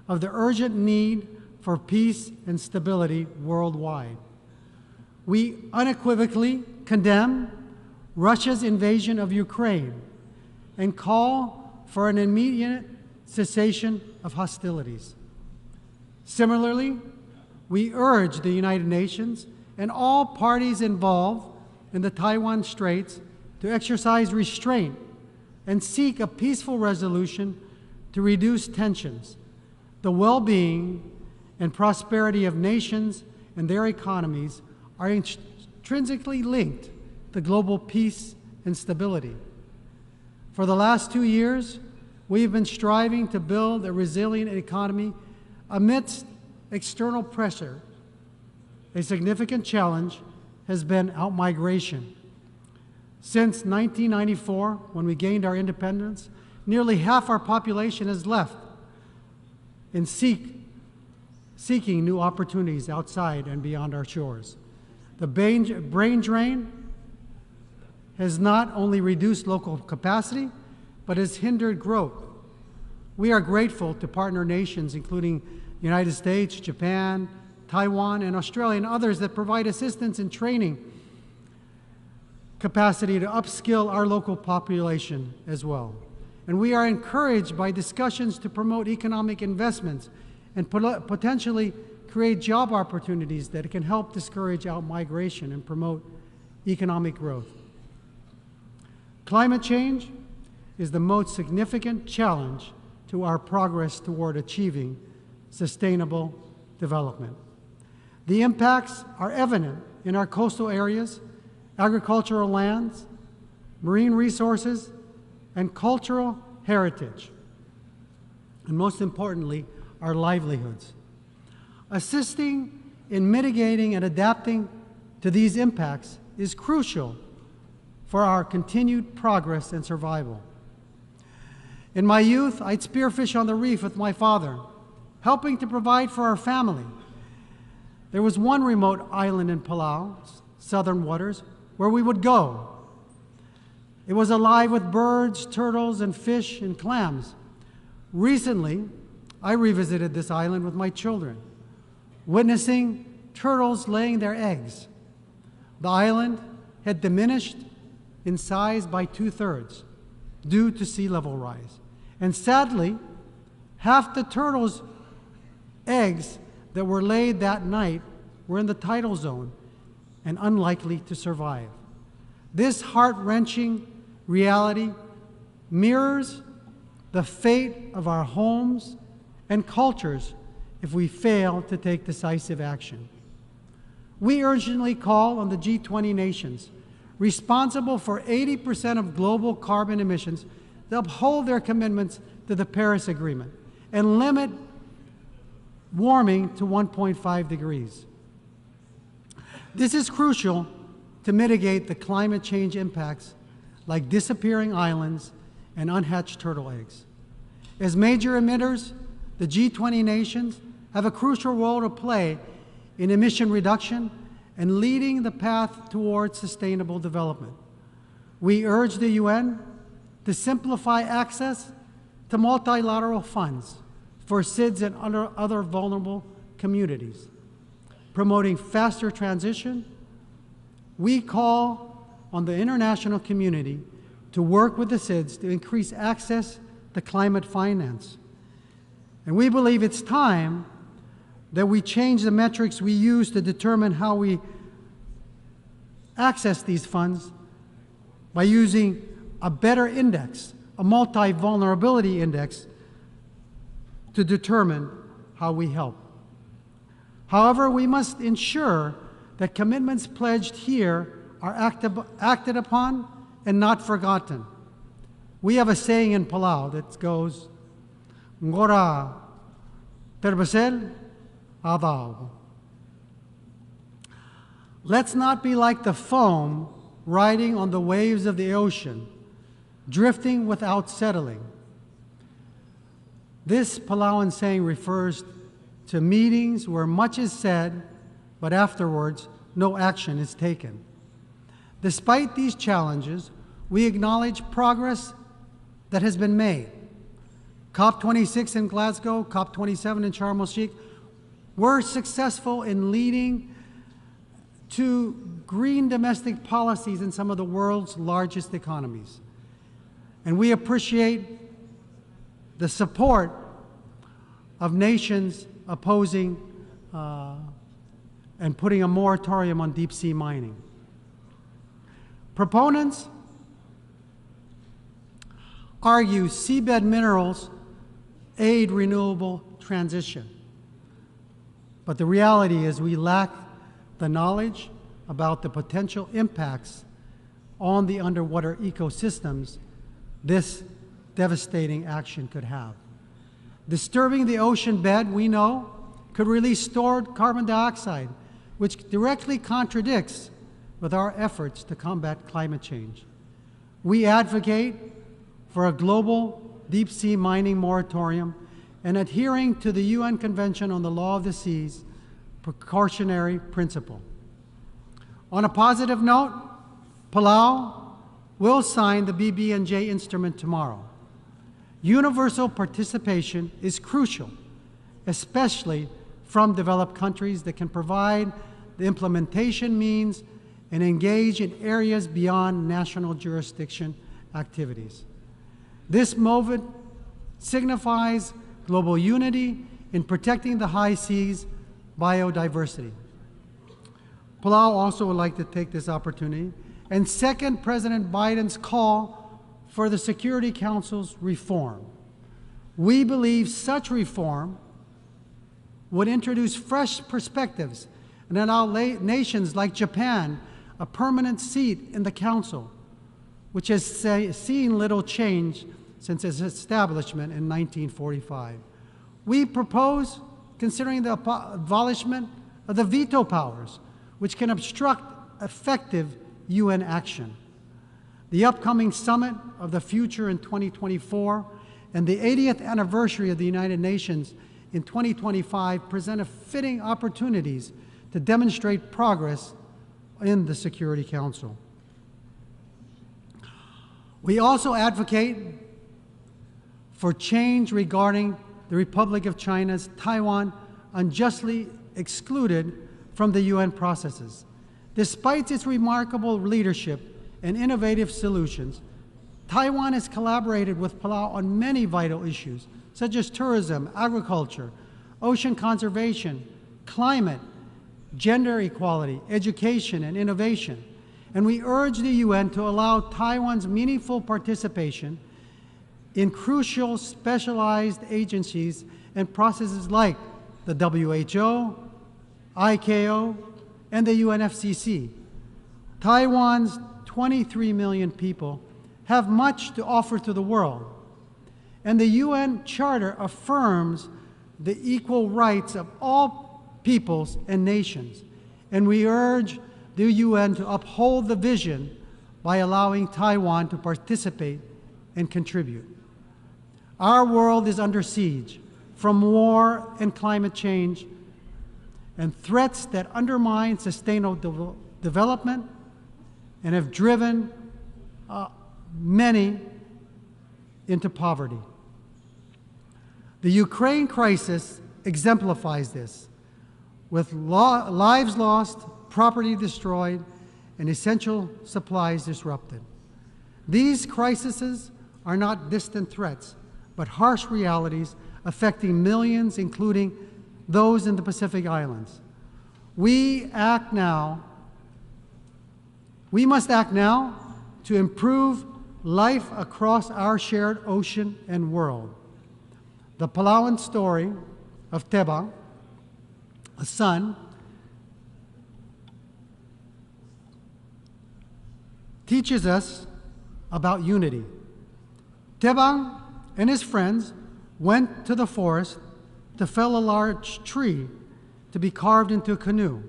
of the urgent need for peace and stability worldwide. We unequivocally condemn Russia's invasion of Ukraine and call for an immediate cessation of hostilities. Similarly, we urge the United Nations and all parties involved in the Taiwan Straits to exercise restraint and seek a peaceful resolution to reduce tensions. The well-being and prosperity of nations and their economies are intrinsically linked to global peace and stability. For the last 2 years, we've been striving to build a resilient economy amidst external pressure. A significant challenge has been outmigration. Since 1994, when we gained our independence, nearly half our population has left and seeking new opportunities outside and beyond our shores. The brain drain has not only reduced local capacity, but has hindered growth. We are grateful to partner nations, including the United States, Japan, Taiwan, and Australia, and others that provide assistance in training capacity to upskill our local population as well. And we are encouraged by discussions to promote economic investments and potentially create job opportunities that can help discourage outmigration and promote economic growth. Climate change is the most significant challenge to our progress toward achieving sustainable development. The impacts are evident in our coastal areas, agricultural lands, marine resources, and cultural heritage, and most importantly, our livelihoods. Assisting in mitigating and adapting to these impacts is crucial for our continued progress and survival. In my youth, I'd spearfish on the reef with my father, helping to provide for our family. There was one remote island in Palau's southern waters where we would go. It was alive with birds, turtles, and fish and clams. Recently, I revisited this island with my children, witnessing turtles laying their eggs. The island had diminished in size by 2/3 due to sea level rise. And sadly, half the turtles' eggs that were laid that night were in the tidal zone and unlikely to survive. This heart-wrenching reality mirrors the fate of our homes and cultures if we fail to take decisive action. We urgently call on the G20 nations, responsible for 80% of global carbon emissions, to uphold their commitments to the Paris Agreement and limit warming to 1.5 degrees. This is crucial to mitigate the climate change impacts like disappearing islands and unhatched turtle eggs. As major emitters, the G20 nations have a crucial role to play in emission reduction and leading the path towards sustainable development. We urge the UN to simplify access to multilateral funds for SIDS and other vulnerable communities. Promoting faster transition, we call on the international community to work with the SIDS to increase access to climate finance. And we believe it's time that we change the metrics we use to determine how we access these funds by using a better index, a multi-vulnerability index, to determine how we help. However, we must ensure that commitments pledged here are acted upon and not forgotten. We have a saying in Palau that goes, Ngora terbesel adao. Let's not be like the foam riding on the waves of the ocean, drifting without settling. This Palauan saying refers to meetings where much is said, but afterwards no action is taken. Despite these challenges, we acknowledge progress that has been made. COP26 in Glasgow, COP27 in Sharm el-Sheikh were successful in leading to green domestic policies in some of the world's largest economies. And we appreciate the support of nations opposing and putting a moratorium on deep sea mining. Proponents argue seabed minerals aid renewable transition. But the reality is we lack the knowledge about the potential impacts on the underwater ecosystems this devastating action could have. Disturbing the ocean bed, we know, could release stored carbon dioxide, which directly contradicts with our efforts to combat climate change. We advocate for a global deep-sea mining moratorium and adhering to the UN Convention on the Law of the Seas precautionary principle. On a positive note, Palau will sign the BB&J instrument tomorrow. Universal participation is crucial, especially from developed countries that can provide the implementation means and engage in areas beyond national jurisdiction activities. This movement signifies global unity in protecting the high seas biodiversity. Palau also would like to take this opportunity and second President Biden's call for the Security Council's reform. We believe such reform would introduce fresh perspectives and allow nations like Japan a permanent seat in the Council, which has seen little change since its establishment in 1945. We propose considering the abolishment of the veto powers, which can obstruct effective UN action. The upcoming summit of the future in 2024 and the 80th anniversary of the United Nations in 2025 present fitting opportunities to demonstrate progress in the Security Council. We also advocate for change regarding the Republic of China's Taiwan unjustly excluded from the UN processes. Despite its remarkable leadership and innovative solutions, Taiwan has collaborated with Palau on many vital issues, such as tourism, agriculture, ocean conservation, climate, gender equality, education, and innovation. And we urge the UN to allow Taiwan's meaningful participation in crucial specialized agencies and processes like the WHO, ICAO, and the UNFCCC. Taiwan's 23 million people have much to offer to the world, and the UN Charter affirms the equal rights of all peoples and nations, and we urge the UN to uphold the vision by allowing Taiwan to participate and contribute. Our world is under siege from war and climate change and threats that undermine sustainable development and have driven many into poverty. The Ukraine crisis exemplifies this, with lives lost, property destroyed, and essential supplies disrupted. These crises are not distant threats, but harsh realities affecting millions, including those in the Pacific Islands. We must act now to improve life across our shared ocean and world. The Palauan story of Tebang, a son, teaches us about unity. Tebang and his friends went to the forest to fell a large tree to be carved into a canoe.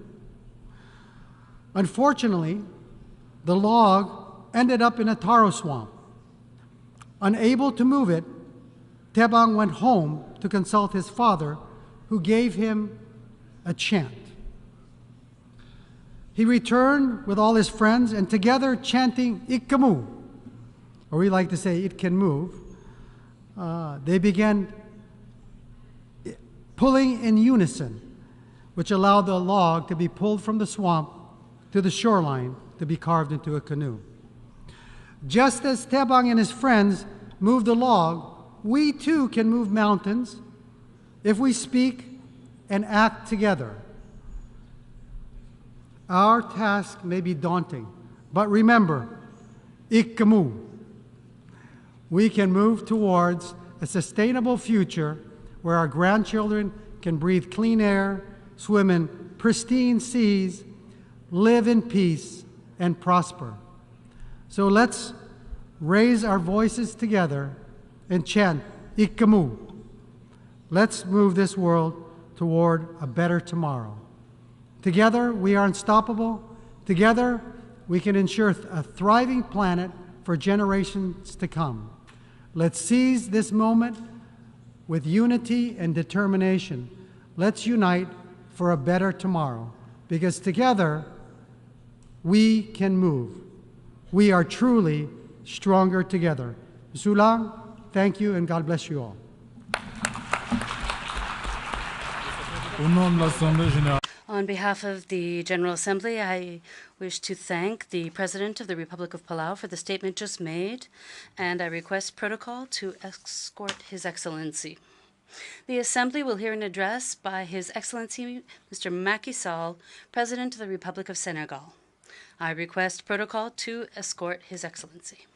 Unfortunately, the log ended up in a taro swamp. Unable to move it, Tebang went home to consult his father, who gave him a chant. He returned with all his friends, and together chanting Ikkamu, or we like to say it can move, they began pulling in unison, which allowed the log to be pulled from the swamp to the shoreline to be carved into a canoe. Just as Tebang and his friends moved the log, we too can move mountains if we speak and act together. Our task may be daunting, but remember, Ikkamu. We can move towards a sustainable future where our grandchildren can breathe clean air, swim in pristine seas, live in peace, and prosper. So let's raise our voices together and chant Ikkamu. Let's move this world toward a better tomorrow. Together, we are unstoppable. Together, we can ensure a thriving planet for generations to come. Let's seize this moment with unity and determination. Let's unite for a better tomorrow, because together, we can move. We are truly stronger together. Sulang, thank you, and God bless you all. On behalf of the General Assembly, I wish to thank the President of the Republic of Palau for the statement just made, and I request protocol to escort His Excellency. The Assembly will hear an address by His Excellency Mr. Macky Sall, President of the Republic of Senegal. I request protocol to escort His Excellency.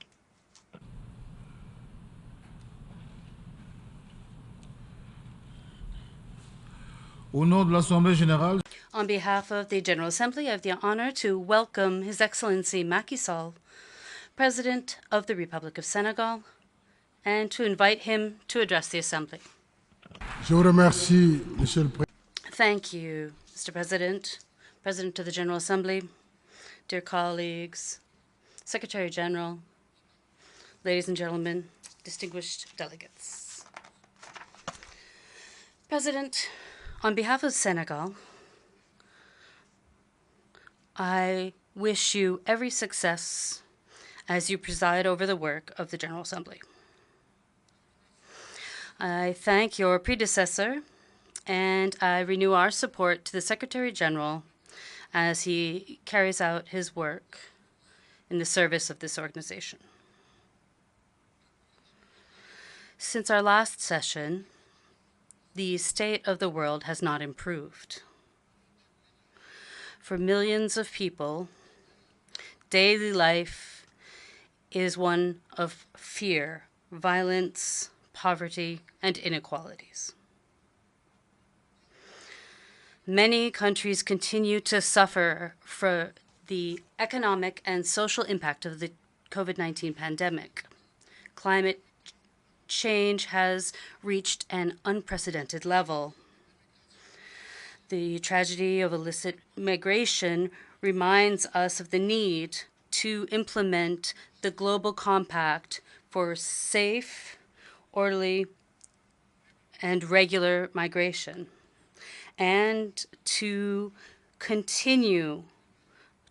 Au nom de l'Assemblée générale, On behalf of the General Assembly, I have the honor to welcome His Excellency Macky Sall, President of the Republic of Senegal, and to invite him to address the Assembly. je vous remercie, Monsieur le Président. Thank you, Mr. President, President of the General Assembly, dear colleagues, Secretary General, ladies and gentlemen, distinguished delegates. President, on behalf of Senegal, I wish you every success as you preside over the work of the General Assembly. I thank your predecessor, and I renew our support to the Secretary General as he carries out his work in the service of this organization. Since our last session, the state of the world has not improved. For millions of people, daily life is one of fear, violence, poverty, and inequalities. Many countries continue to suffer for the economic and social impact of the COVID-19 pandemic. Climate change has reached an unprecedented level. The tragedy of illicit migration reminds us of the need to implement the Global Compact for safe, orderly, and regular migration, and to continue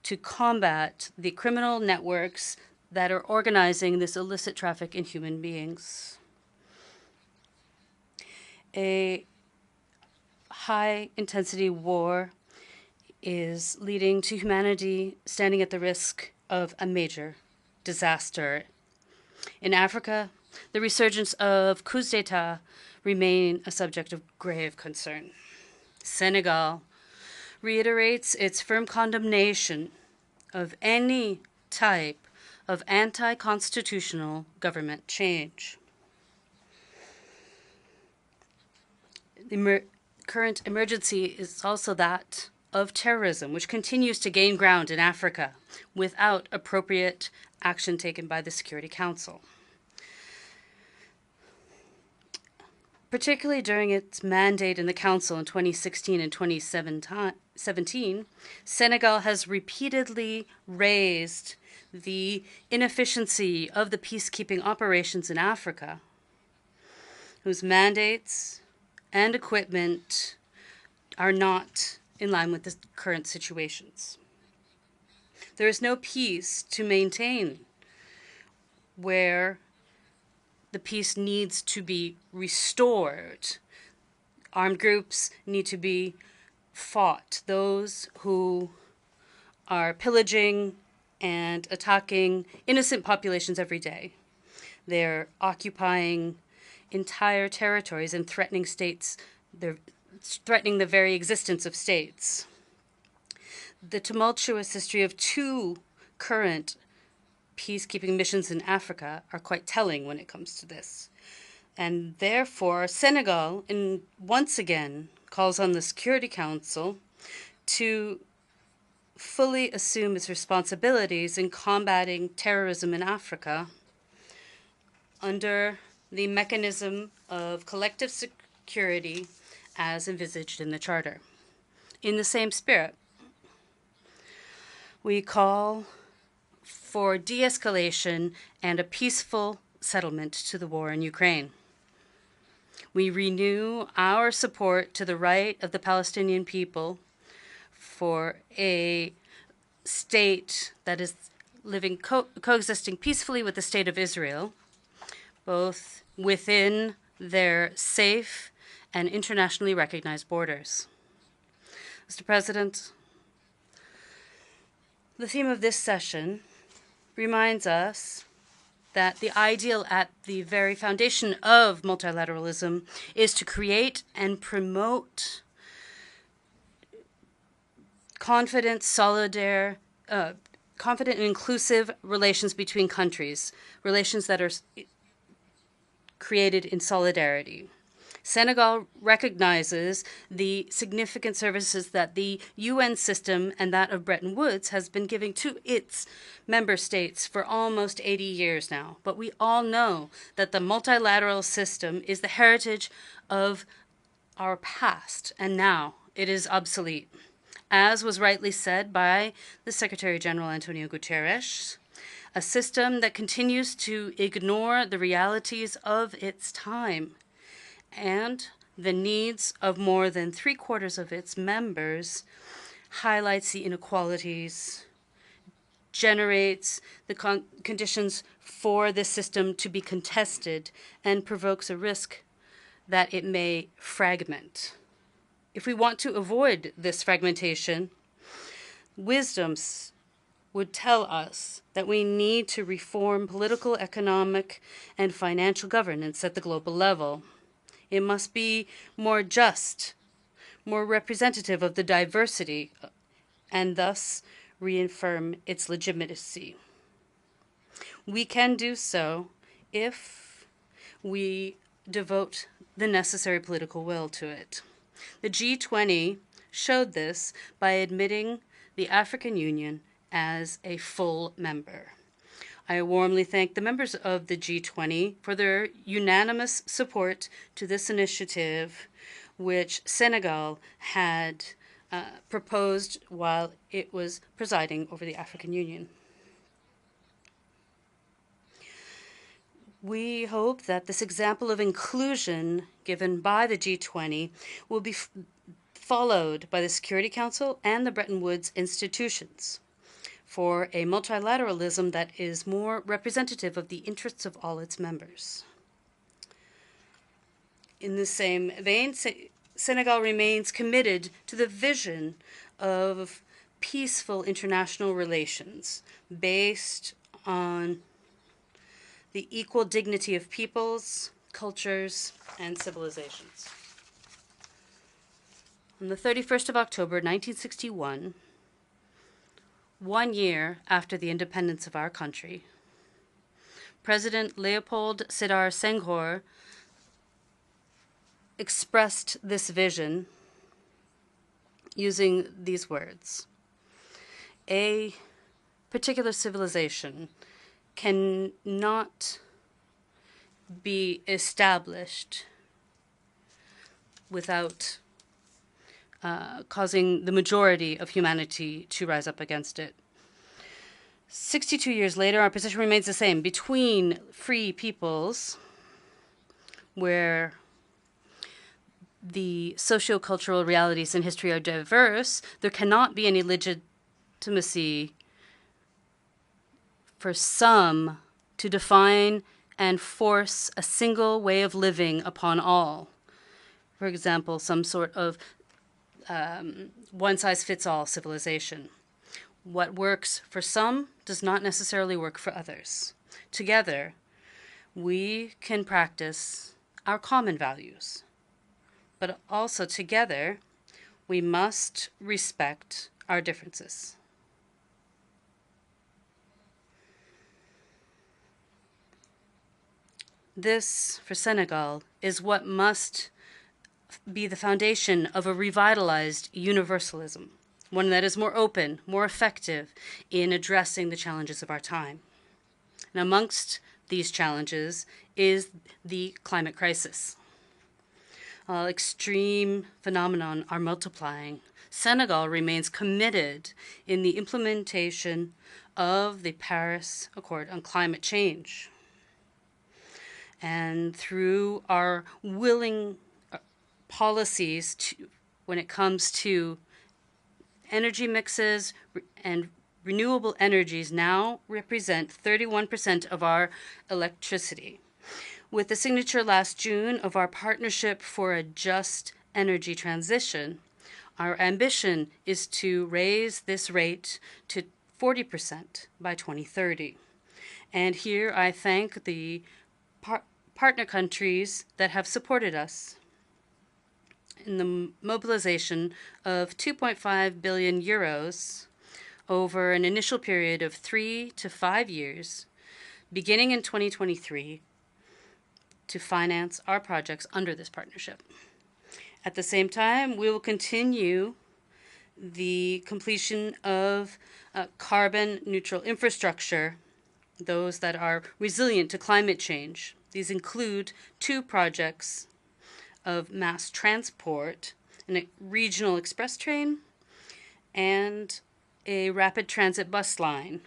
to combat the criminal networks that are organizing this illicit traffic in human beings. A high-intensity war is leading to humanity standing at the risk of a major disaster. In Africa, the resurgence of coups d'etat remain a subject of grave concern. Senegal reiterates its firm condemnation of any type of anti-constitutional government change. The current emergency is also that of terrorism, which continues to gain ground in Africa without appropriate action taken by the Security Council. Particularly during its mandate in the Council in 2016 and 2017, Senegal has repeatedly raised the inefficiency of the peacekeeping operations in Africa, whose mandates and equipment are not in line with the current situations. There is no peace to maintain where the peace needs to be restored. Armed groups need to be fought. Those who are pillaging and attacking innocent populations every day. They're occupying entire territories and threatening states. They're threatening the very existence of states. The tumultuous history of two current peacekeeping missions in Africa are quite telling when it comes to this. And therefore, Senegal once again calls on the Security Council to fully assume its responsibilities in combating terrorism in Africa under the mechanism of collective security as envisaged in the Charter. In the same spirit, we call for de-escalation and a peaceful settlement to the war in Ukraine. We renew our support to the right of the Palestinian people for a state that is living coexisting peacefully with the State of Israel, both within their safe and internationally recognized borders. Mr. President, the theme of this session reminds us that the ideal at the very foundation of multilateralism is to create and promote confident and inclusive relations between countries, relations that are created in solidarity. Senegal recognizes the significant services that the UN system and that of Bretton Woods has been giving to its member states for almost 80 years now. But we all know that the multilateral system is the heritage of our past, and now it is obsolete. As was rightly said by the Secretary General Antonio Guterres, a system that continues to ignore the realities of its time and the needs of more than 3/4 of its members highlights the inequalities, generates the conditions for this system to be contested, and provokes a risk that it may fragment. If we want to avoid this fragmentation, wisdoms would tell us that we need to reform political, economic, and financial governance at the global level. It must be more just, more representative of the diversity, and thus reaffirm its legitimacy. We can do so if we devote the necessary political will to it. The G20 showed this by admitting the African Union as a full member. I warmly thank the members of the G20 for their unanimous support to this initiative, which Senegal had proposed while it was presiding over the African Union. We hope that this example of inclusion given by the G20 will be followed by the Security Council and the Bretton Woods institutions for a multilateralism that is more representative of the interests of all its members. In the same vein, Senegal remains committed to the vision of peaceful international relations based on the equal dignity of peoples, cultures, and civilizations. On the 31st of October, 1961, 1 year after the independence of our country, President Leopold Sédar Senghor expressed this vision using these words: "A particular civilization cannot be established without causing the majority of humanity to rise up against it." 62 years later, our position remains the same. Between free peoples, where the socio-cultural realities and history are diverse, there cannot be any legitimacy for some to define and force a single way of living upon all. For example, some sort of one-size-fits-all civilization. What works for some does not necessarily work for others. Together, we can practice our common values, but also together, we must respect our differences. This, for Senegal, is what must be the foundation of a revitalized universalism, one that is more open, more effective in addressing the challenges of our time. And amongst these challenges is the climate crisis. While extreme phenomena are multiplying, Senegal remains committed in the implementation of the Paris Accord on climate change. And through our willing policies when it comes to energy mixes and renewable energies now represent 31% of our electricity. With the signature last June of our Partnership for a Just Energy Transition, our ambition is to raise this rate to 40% by 2030. And here I thank the partner countries that have supported us in the mobilization of 2.5 billion euros over an initial period of 3 to 5 years, beginning in 2023, to finance our projects under this partnership. At the same time, we will continue the completion of carbon-neutral infrastructure, those that are resilient to climate change. These include 2 projects of mass transport, a regional express train, and a rapid transit bus line,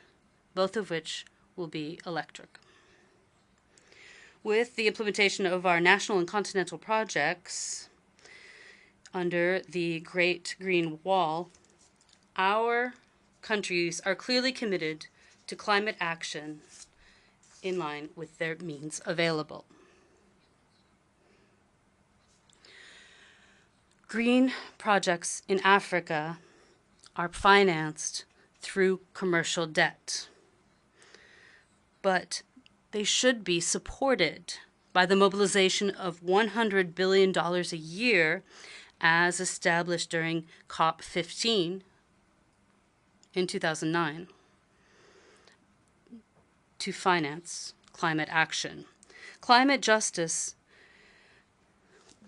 both of which will be electric. With the implementation of our national and continental projects under the Great Green Wall, our countries are clearly committed to climate action in line with their means available. Green projects in Africa are financed through commercial debt, but they should be supported by the mobilization of $100 billion a year as established during COP15 in 2009 to finance climate action. Climate justice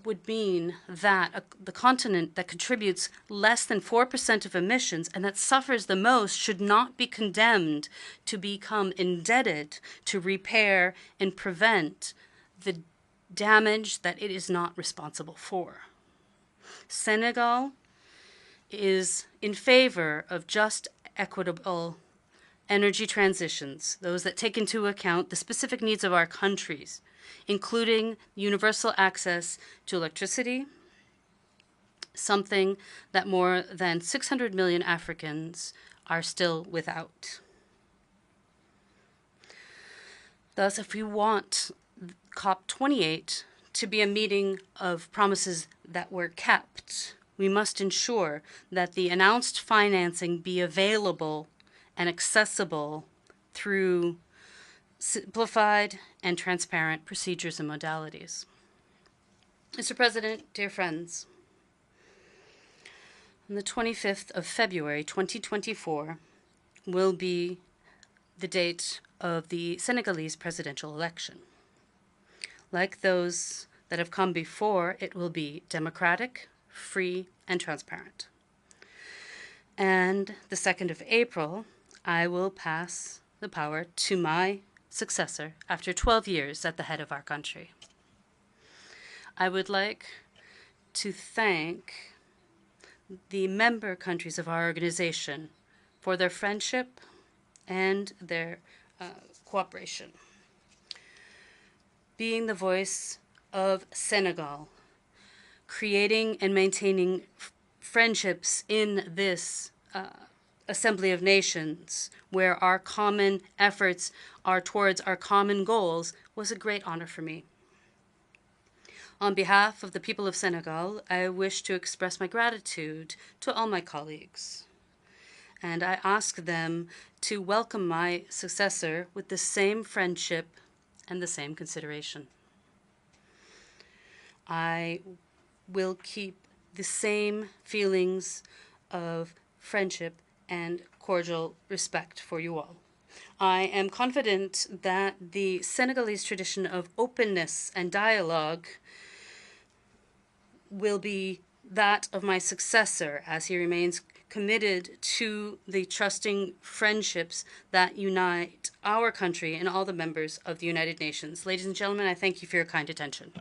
would mean that the continent that contributes less than 4% of emissions and that suffers the most should not be condemned to become indebted to repair and prevent the damage that it is not responsible for. Senegal is in favor of just, equitable energy transitions, those that take into account the specific needs of our countries, including universal access to electricity, something that more than 600 million Africans are still without. Thus, if we want COP28 to be a meeting of promises that were kept, we must ensure that the announced financing be available and accessible through simplified and transparent procedures and modalities. Mr. President, dear friends, on the 25th of February 2024 will be the date of the Senegalese presidential election. Like those that have come before, it will be democratic, free, and transparent. And the 2nd of April, I will pass the power to my successor after 12 years at the head of our country. I would like to thank the member countries of our organization for their friendship and their cooperation. Being the voice of Senegal, creating and maintaining friendships in this Assembly of Nations, where our common efforts are towards our common goals, was a great honor for me. On behalf of the people of Senegal, I wish to express my gratitude to all my colleagues, and I ask them to welcome my successor with the same friendship and the same consideration. I will keep the same feelings of friendship and cordial respect for you all. I am confident that the Senegalese tradition of openness and dialogue will be that of my successor, as he remains committed to the trusting friendships that unite our country and all the members of the United Nations. Ladies and gentlemen, I thank you for your kind attention.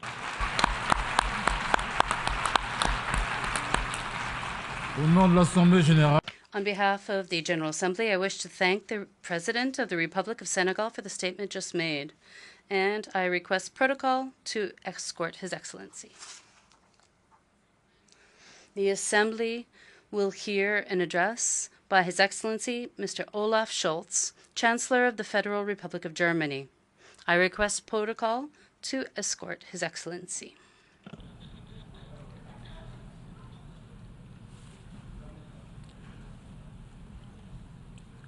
Au nom de l'Assemblée générale, on behalf of the General Assembly, I wish to thank the President of the Republic of Senegal for the statement just made, and I request protocol to escort His Excellency. The Assembly will hear an address by His Excellency Mr. Olaf Scholz, Chancellor of the Federal Republic of Germany. I request protocol to escort His Excellency.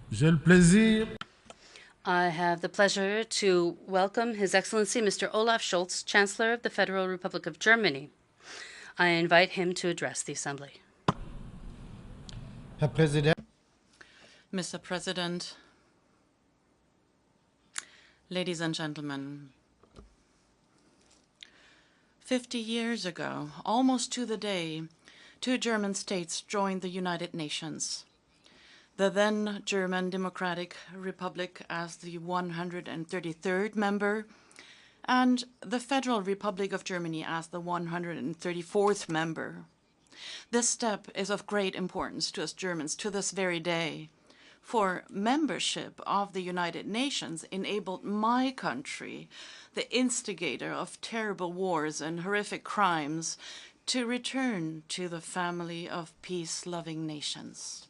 J'ai le plaisir I have the pleasure to welcome His Excellency Mr. Olaf Scholz, Chancellor of the Federal Republic of Germany. I invite him to address the Assembly. Herr Präsident. Mr. President, ladies and gentlemen, 50 years ago, almost to the day, two German states joined the United Nations. The then German Democratic Republic as the 133rd member, and the Federal Republic of Germany as the 134th member. This step is of great importance to us Germans to this very day, for membership of the United Nations enabled my country, the instigator of terrible wars and horrific crimes, to return to the family of peace-loving nations.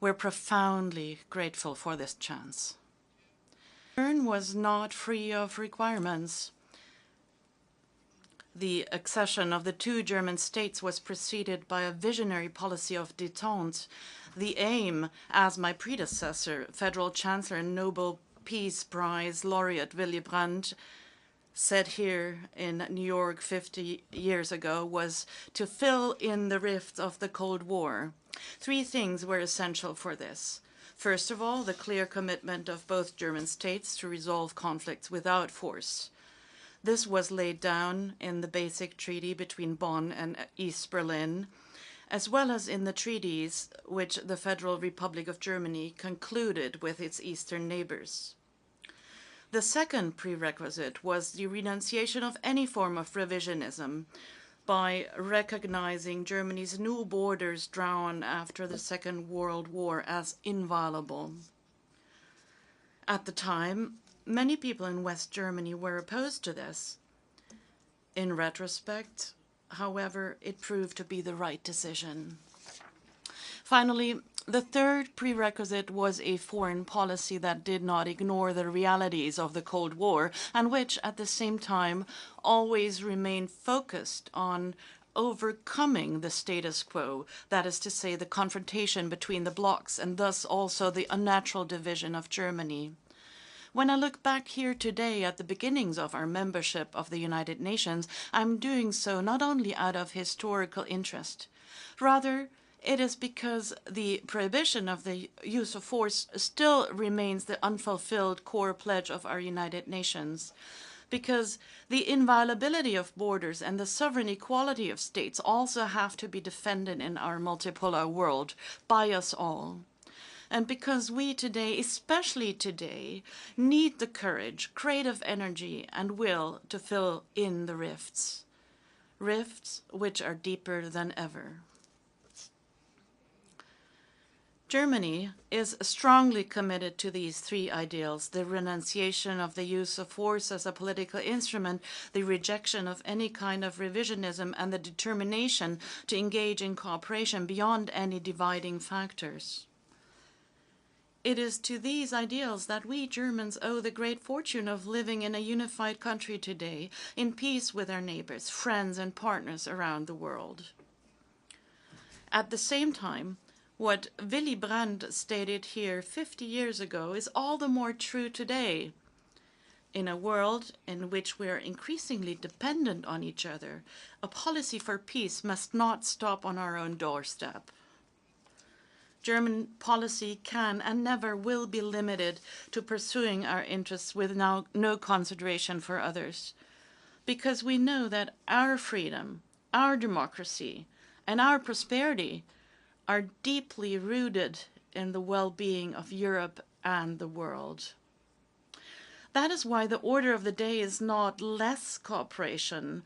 We're profoundly grateful for this chance. Return was not free of requirements. The accession of the two German states was preceded by a visionary policy of détente. The aim, as my predecessor, Federal Chancellor and Nobel Peace Prize laureate Willy Brandt, said here in New York 50 years ago, was to fill in the rift of the Cold War. Three things were essential for this. First of all, the clear commitment of both German states to resolve conflicts without force. This was laid down in the basic treaty between Bonn and East Berlin, as well as in the treaties which the Federal Republic of Germany concluded with its eastern neighbors. The second prerequisite was the renunciation of any form of revisionism by recognizing Germany's new borders drawn after the Second World War as inviolable. At the time, many people in West Germany were opposed to this. In retrospect, however, it proved to be the right decision. Finally, the third prerequisite was a foreign policy that did not ignore the realities of the Cold War and which, at the same time, always remained focused on overcoming the status quo, that is to say, the confrontation between the blocs and thus also the unnatural division of Germany. When I look back here today at the beginnings of our membership of the United Nations, I'm doing so not only out of historical interest. Rather, it is because the prohibition of the use of force still remains the unfulfilled core pledge of our United Nations. Because the inviolability of borders and the sovereign equality of states also have to be defended in our multipolar world by us all. And because we today, especially today, need the courage, creative energy, and will to fill in the rifts. Rifts which are deeper than ever. Germany is strongly committed to these three ideals: the renunciation of the use of force as a political instrument, the rejection of any kind of revisionism, and the determination to engage in cooperation beyond any dividing factors. It is to these ideals that we Germans owe the great fortune of living in a unified country today, in peace with our neighbors, friends, and partners around the world. At the same time, what Willy Brandt stated here 50 years ago is all the more true today. In a world in which we are increasingly dependent on each other, a policy for peace must not stop on our own doorstep. German policy can and never will be limited to pursuing our interests with no consideration for others, because we know that our freedom, our democracy, and our prosperity are deeply rooted in the well-being of Europe and the world. That is why the order of the day is not less cooperation,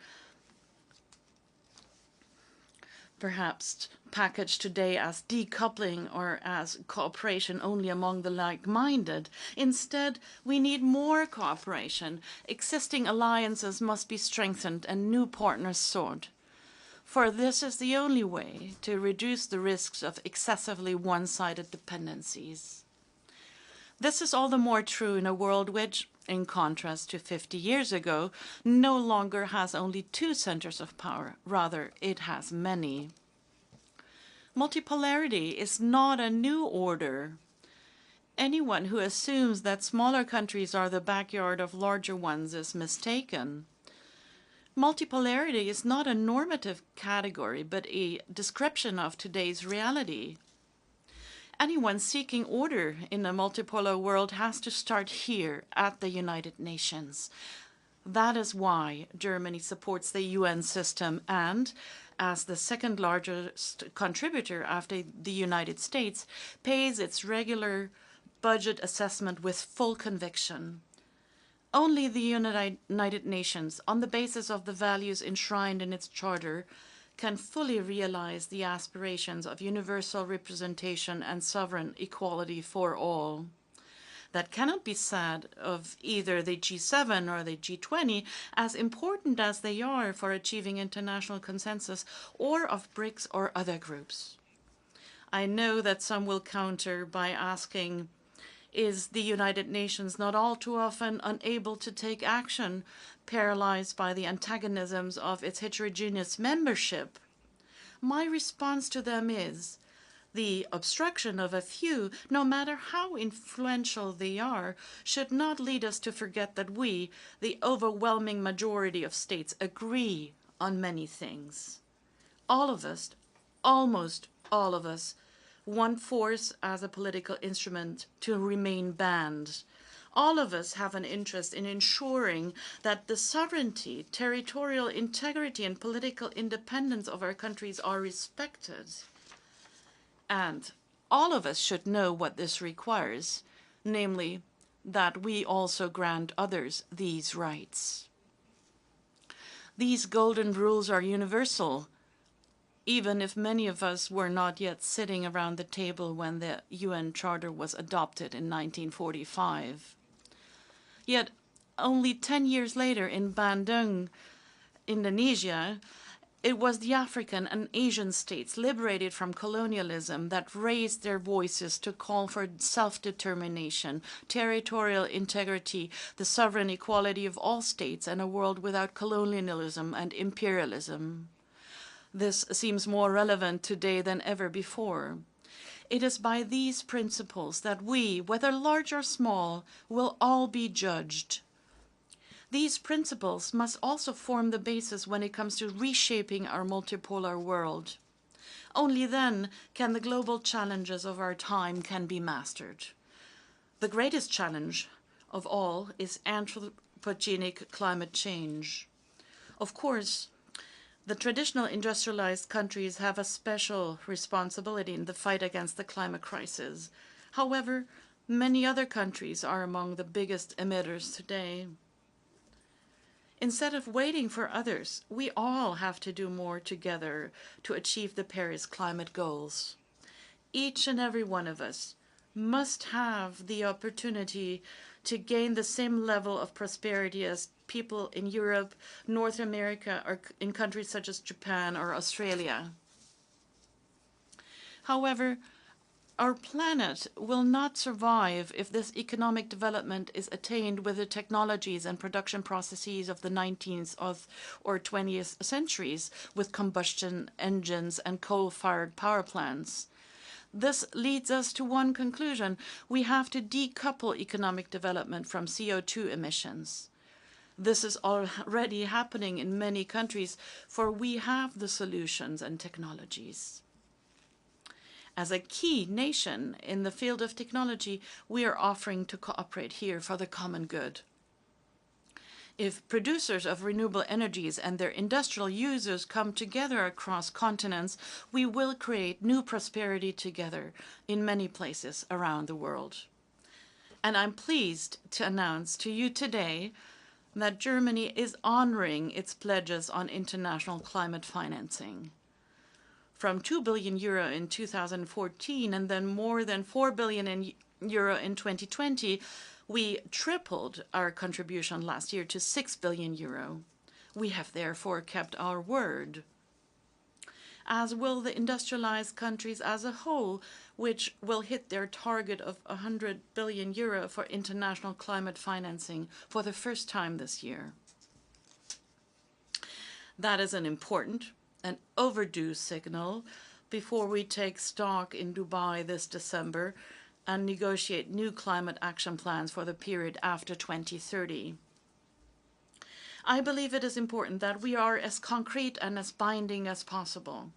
perhaps packaged today as decoupling or as cooperation only among the like-minded. Instead, we need more cooperation. Existing alliances must be strengthened and new partners sought. For this is the only way to reduce the risks of excessively one-sided dependencies. This is all the more true in a world which, in contrast to 50 years ago, no longer has only two centers of power. Rather, it has many. Multipolarity is not a new order. Anyone who assumes that smaller countries are the backyard of larger ones is mistaken. Multipolarity is not a normative category, but a description of today's reality. Anyone seeking order in a multipolar world has to start here at the United Nations. That is why Germany supports the UN system and, as the second largest contributor after the United States, pays its regular budget assessment with full conviction. Only the United Nations, on the basis of the values enshrined in its charter, can fully realize the aspirations of universal representation and sovereign equality for all. That cannot be said of either the G7 or the G20, as important as they are for achieving international consensus, or of BRICS or other groups. I know that some will counter by asking, is the United Nations not all too often unable to take action, paralyzed by the antagonisms of its heterogeneous membership? My response to them is, the obstruction of a few, no matter how influential they are, should not lead us to forget that we, the overwhelming majority of states, agree on many things. All of us, almost all of us, want force as a political instrument to remain banned. All of us have an interest in ensuring that the sovereignty, territorial integrity, and political independence of our countries are respected. And all of us should know what this requires, namely, that we also grant others these rights. These golden rules are universal, even if many of us were not yet sitting around the table when the UN Charter was adopted in 1945. Yet, only 10 years later in Bandung, Indonesia, it was the African and Asian states liberated from colonialism that raised their voices to call for self-determination, territorial integrity, the sovereign equality of all states, and a world without colonialism and imperialism. This seems more relevant today than ever before. It is by these principles that we, whether large or small, will all be judged. These principles must also form the basis when it comes to reshaping our multipolar world. Only then can the global challenges of our time can be mastered. The greatest challenge of all is anthropogenic climate change. Of course, the traditional industrialized countries have a special responsibility in the fight against the climate crisis. However, many other countries are among the biggest emitters today. Instead of waiting for others, we all have to do more together to achieve the Paris climate goals. Each and every one of us must have the opportunity to gain the same level of prosperity as people in Europe, North America, or in countries such as Japan or Australia. However, our planet will not survive if this economic development is attained with the technologies and production processes of the 19th or 20th centuries with combustion engines and coal-fired power plants. This leads us to one conclusion. We have to decouple economic development from CO2 emissions. This is already happening in many countries, for we have the solutions and technologies. As a key nation in the field of technology, we are offering to cooperate here for the common good. If producers of renewable energies and their industrial users come together across continents, we will create new prosperity together in many places around the world. And I'm pleased to announce to you today that Germany is honoring its pledges on international climate financing. From 2 billion euro in 2014 and then more than 4 billion euro in 2020, we tripled our contribution last year to 6 billion euro. We have therefore kept our word, as will the industrialized countries as a whole, which will hit their target of 100 billion euro for international climate financing for the first time this year. That is an important and overdue signal before we take stock in Dubai this December and negotiate new climate action plans for the period after 2030. I believe it is important that we are as concrete and as binding as possible.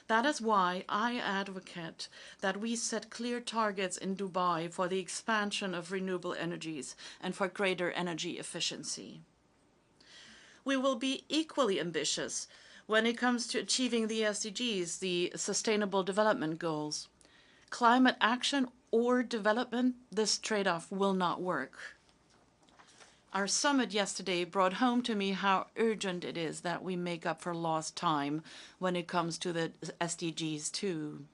That is why I advocate that we set clear targets in Dubai for the expansion of renewable energies and for greater energy efficiency. We will be equally ambitious when it comes to achieving the SDGs, the Sustainable Development Goals. Climate action or development, this trade-off will not work. Our summit yesterday brought home to me how urgent it is that we make up for lost time when it comes to the SDGs too.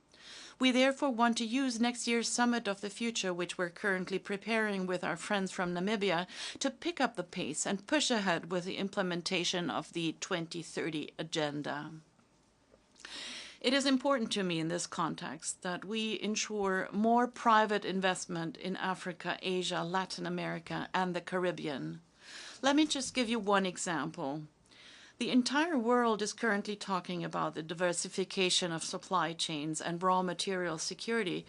We therefore want to use next year's Summit of the Future, which we're currently preparing with our friends from Namibia, to pick up the pace and push ahead with the implementation of the 2030 Agenda. It is important to me in this context that we ensure more private investment in Africa, Asia, Latin America, and the Caribbean. Let me just give you one example. The entire world is currently talking about the diversification of supply chains and raw material security.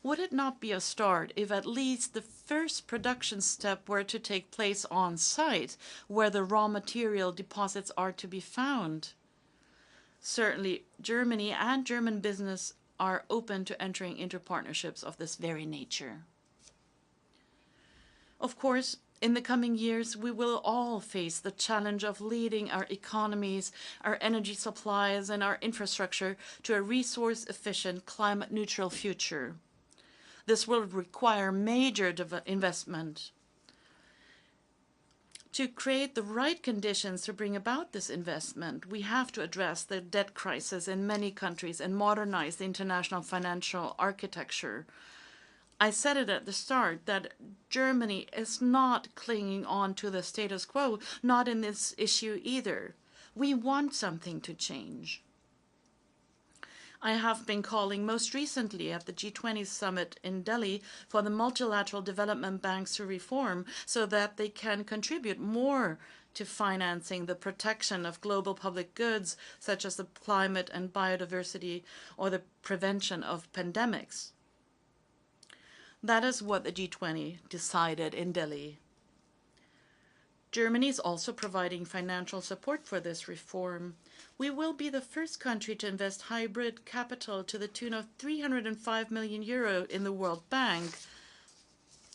Would it not be a start if at least the first production step were to take place on site, where the raw material deposits are to be found? Certainly, Germany and German business are open to entering into partnerships of this very nature. Of course, in the coming years, we will all face the challenge of leading our economies, our energy supplies, and our infrastructure to a resource-efficient, climate-neutral future. This will require major investment. To create the right conditions to bring about this investment, we have to address the debt crisis in many countries and modernize the international financial architecture. I said it at the start that Germany is not clinging on to the status quo, not in this issue either. We want something to change. I have been calling most recently at the G20 summit in Delhi for the multilateral development banks to reform so that they can contribute more to financing the protection of global public goods, such as the climate and biodiversity or the prevention of pandemics. That is what the G20 decided in Delhi. Germany is also providing financial support for this reform. We will be the first country to invest hybrid capital to the tune of 305 million euro in the World Bank.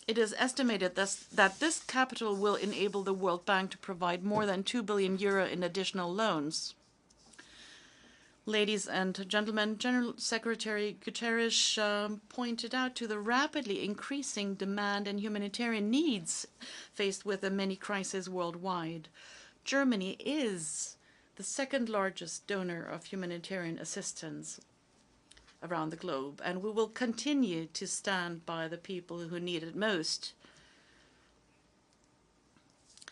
It is estimated that this capital will enable the World Bank to provide more than 2 billion euro in additional loans. Ladies and gentlemen, General Secretary Guterres pointed out to the rapidly increasing demand and humanitarian needs faced with the many crises worldwide. Germany is the second largest donor of humanitarian assistance around the globe, and we will continue to stand by the people who need it most.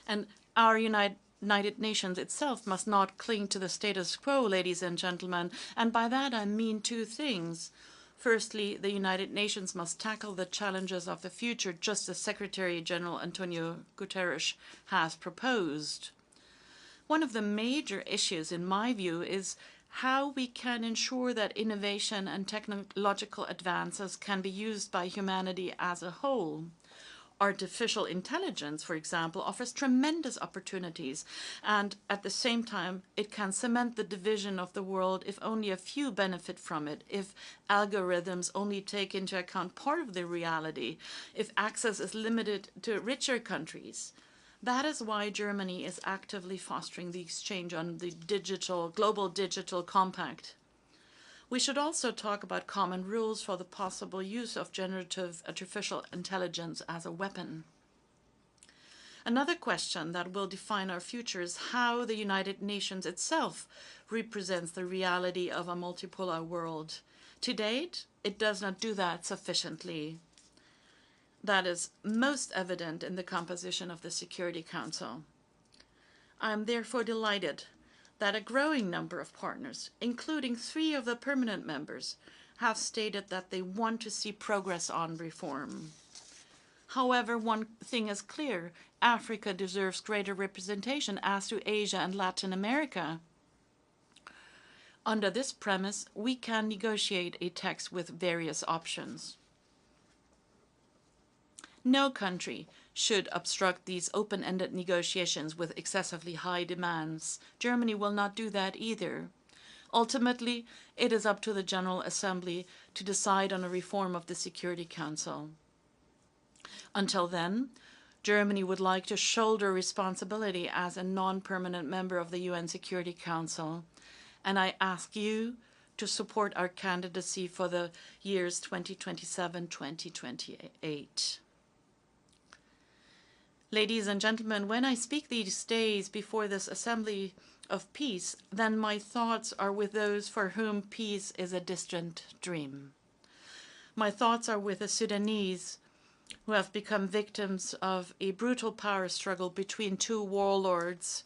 And our United Nations itself must not cling to the status quo, ladies and gentlemen, and by that I mean two things. Firstly, the United Nations must tackle the challenges of the future, just as Secretary General Antonio Guterres has proposed. One of the major issues, in my view, is how we can ensure that innovation and technological advances can be used by humanity as a whole. Artificial intelligence, for example, offers tremendous opportunities, and at the same time, it can cement the division of the world if only a few benefit from it, if algorithms only take into account part of the reality, if access is limited to richer countries. That is why Germany is actively fostering the exchange on the global digital compact. We should also talk about common rules for the possible use of generative artificial intelligence as a weapon. Another question that will define our future is how the United Nations itself represents the reality of a multipolar world. To date, it does not do that sufficiently. That is most evident in the composition of the Security Council. I am therefore delighted that a growing number of partners, including 3 of the permanent members, have stated that they want to see progress on reform. However, one thing is clear: Africa deserves greater representation, as do Asia and Latin America. Under this premise, we can negotiate a text with various options. No country should obstruct these open-ended negotiations with excessively high demands. Germany will not do that either. Ultimately, it is up to the General Assembly to decide on a reform of the Security Council. Until then, Germany would like to shoulder responsibility as a non-permanent member of the UN Security Council, and I ask you to support our candidacy for the years 2027-2028. Ladies and gentlemen, when I speak these days before this Assembly of Peace, then my thoughts are with those for whom peace is a distant dream. My thoughts are with the Sudanese who have become victims of a brutal power struggle between two warlords,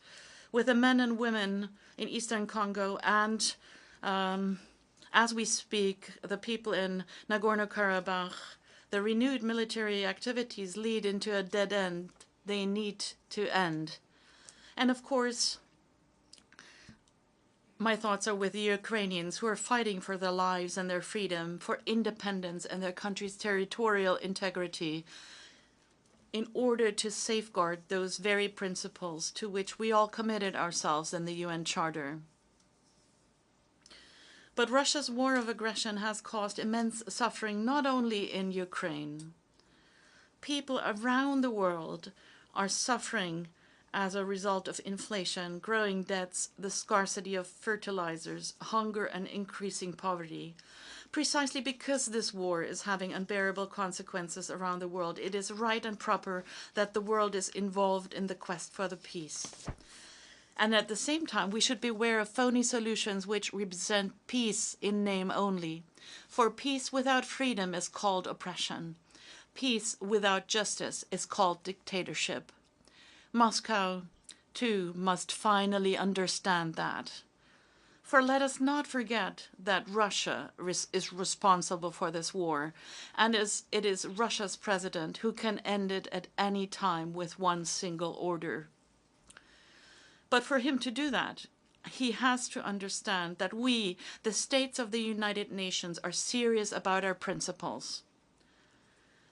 with the men and women in eastern Congo and, as we speak, the people in Nagorno-Karabakh. The renewed military activities lead into a dead end. They need to end. And of course, my thoughts are with the Ukrainians who are fighting for their lives and their freedom, for independence and their country's territorial integrity, in order to safeguard those very principles to which we all committed ourselves in the UN Charter. But Russia's war of aggression has caused immense suffering not only in Ukraine. People around the world are suffering as a result of inflation, growing debts, the scarcity of fertilizers, hunger, and increasing poverty. Precisely because this war is having unbearable consequences around the world, it is right and proper that the world is involved in the quest for the peace. And at the same time, we should beware of phony solutions which represent peace in name only. For peace without freedom is called oppression. Peace without justice is called dictatorship. Moscow, too, must finally understand that. For let us not forget that Russia is responsible for this war, and it is Russia's president who can end it at any time with one single order. But for him to do that, he has to understand that we, the states of the United Nations, are serious about our principles.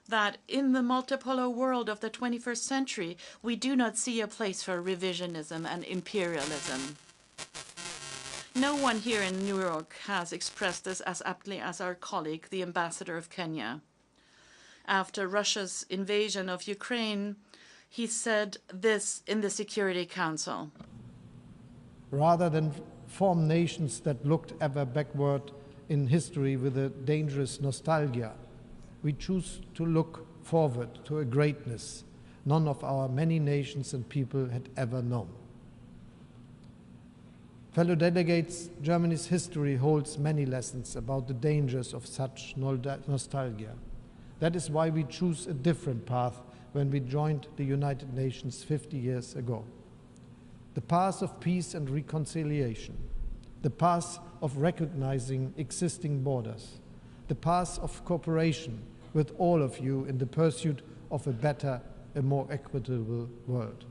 That in the multipolar world of the 21st century, we do not see a place for revisionism and imperialism. No one here in New York has expressed this as aptly as our colleague, the ambassador of Kenya. After Russia's invasion of Ukraine, he said this in the Security Council. Rather than form nations that looked ever backward in history with a dangerous nostalgia, we choose to look forward to a greatness none of our many nations and people had ever known. Fellow delegates, Germany's history holds many lessons about the dangers of such nostalgia. That is why we choose a different path when we joined the United Nations 50 years ago. The path of peace and reconciliation, the path of recognizing existing borders, the path of cooperation with all of you in the pursuit of a better, a more equitable world.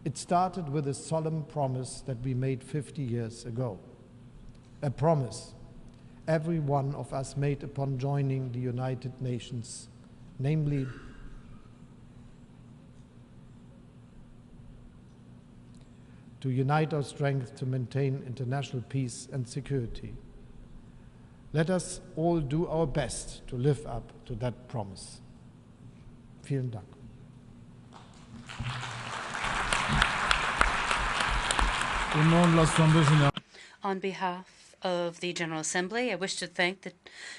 It started with a solemn promise that we made 50 years ago. A promise every one of us made upon joining the United Nations, namely, to unite our strength to maintain international peace and security. Let us all do our best to live up to that promise. Vielen Dank. On behalf of the General Assembly, I wish to thank the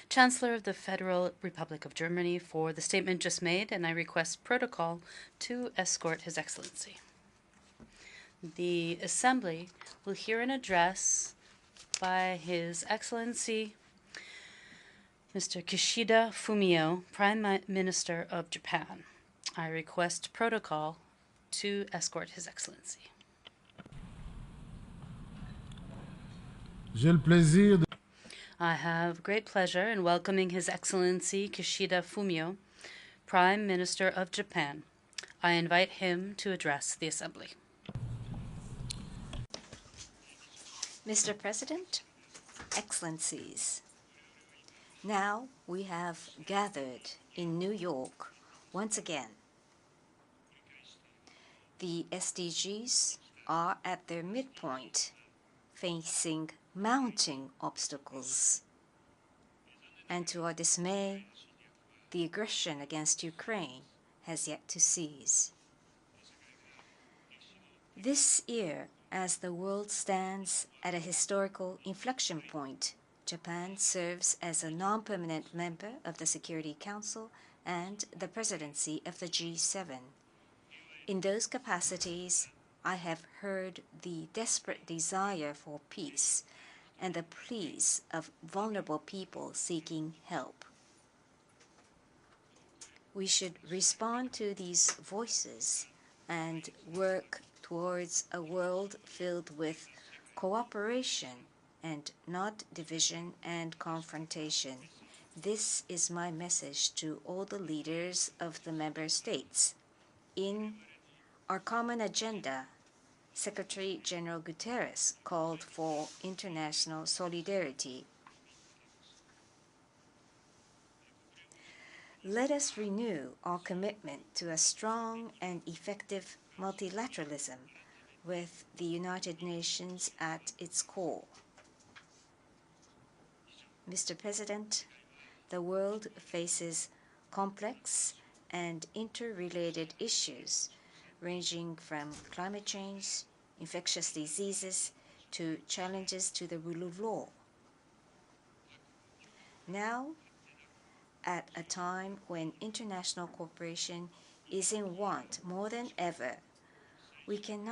Chancellor of the Federal Republic of Germany for the statement just made, and I request protocol to escort His Excellency. The Assembly will hear an address by His Excellency Mr. Kishida Fumio, Prime Minister of Japan. I request protocol to escort His Excellency. I have great pleasure in welcoming His Excellency Kishida Fumio, Prime Minister of Japan. I invite him to address the Assembly. Mr. President, Excellencies, now we have gathered in New York once again. The SDGs are at their midpoint, facing mounting obstacles. And to our dismay, the aggression against Ukraine has yet to cease. This year, as the world stands at a historical inflection point, Japan serves as a non-permanent member of the Security Council and the presidency of the G7. In those capacities, I have heard the desperate desire for peace and the pleas of vulnerable people seeking help. We should respond to these voices and work towards a world filled with cooperation and not division and confrontation. This is my message to all the leaders of the member states. In our common agenda, Secretary General Guterres called for international solidarity. Let us renew our commitment to a strong and effective multilateralism with the United Nations at its core. Mr. President, the world faces complex and interrelated issues ranging from climate change, infectious diseases, to challenges to the rule of law. Now, at a time when international cooperation is in want more than ever, we cannot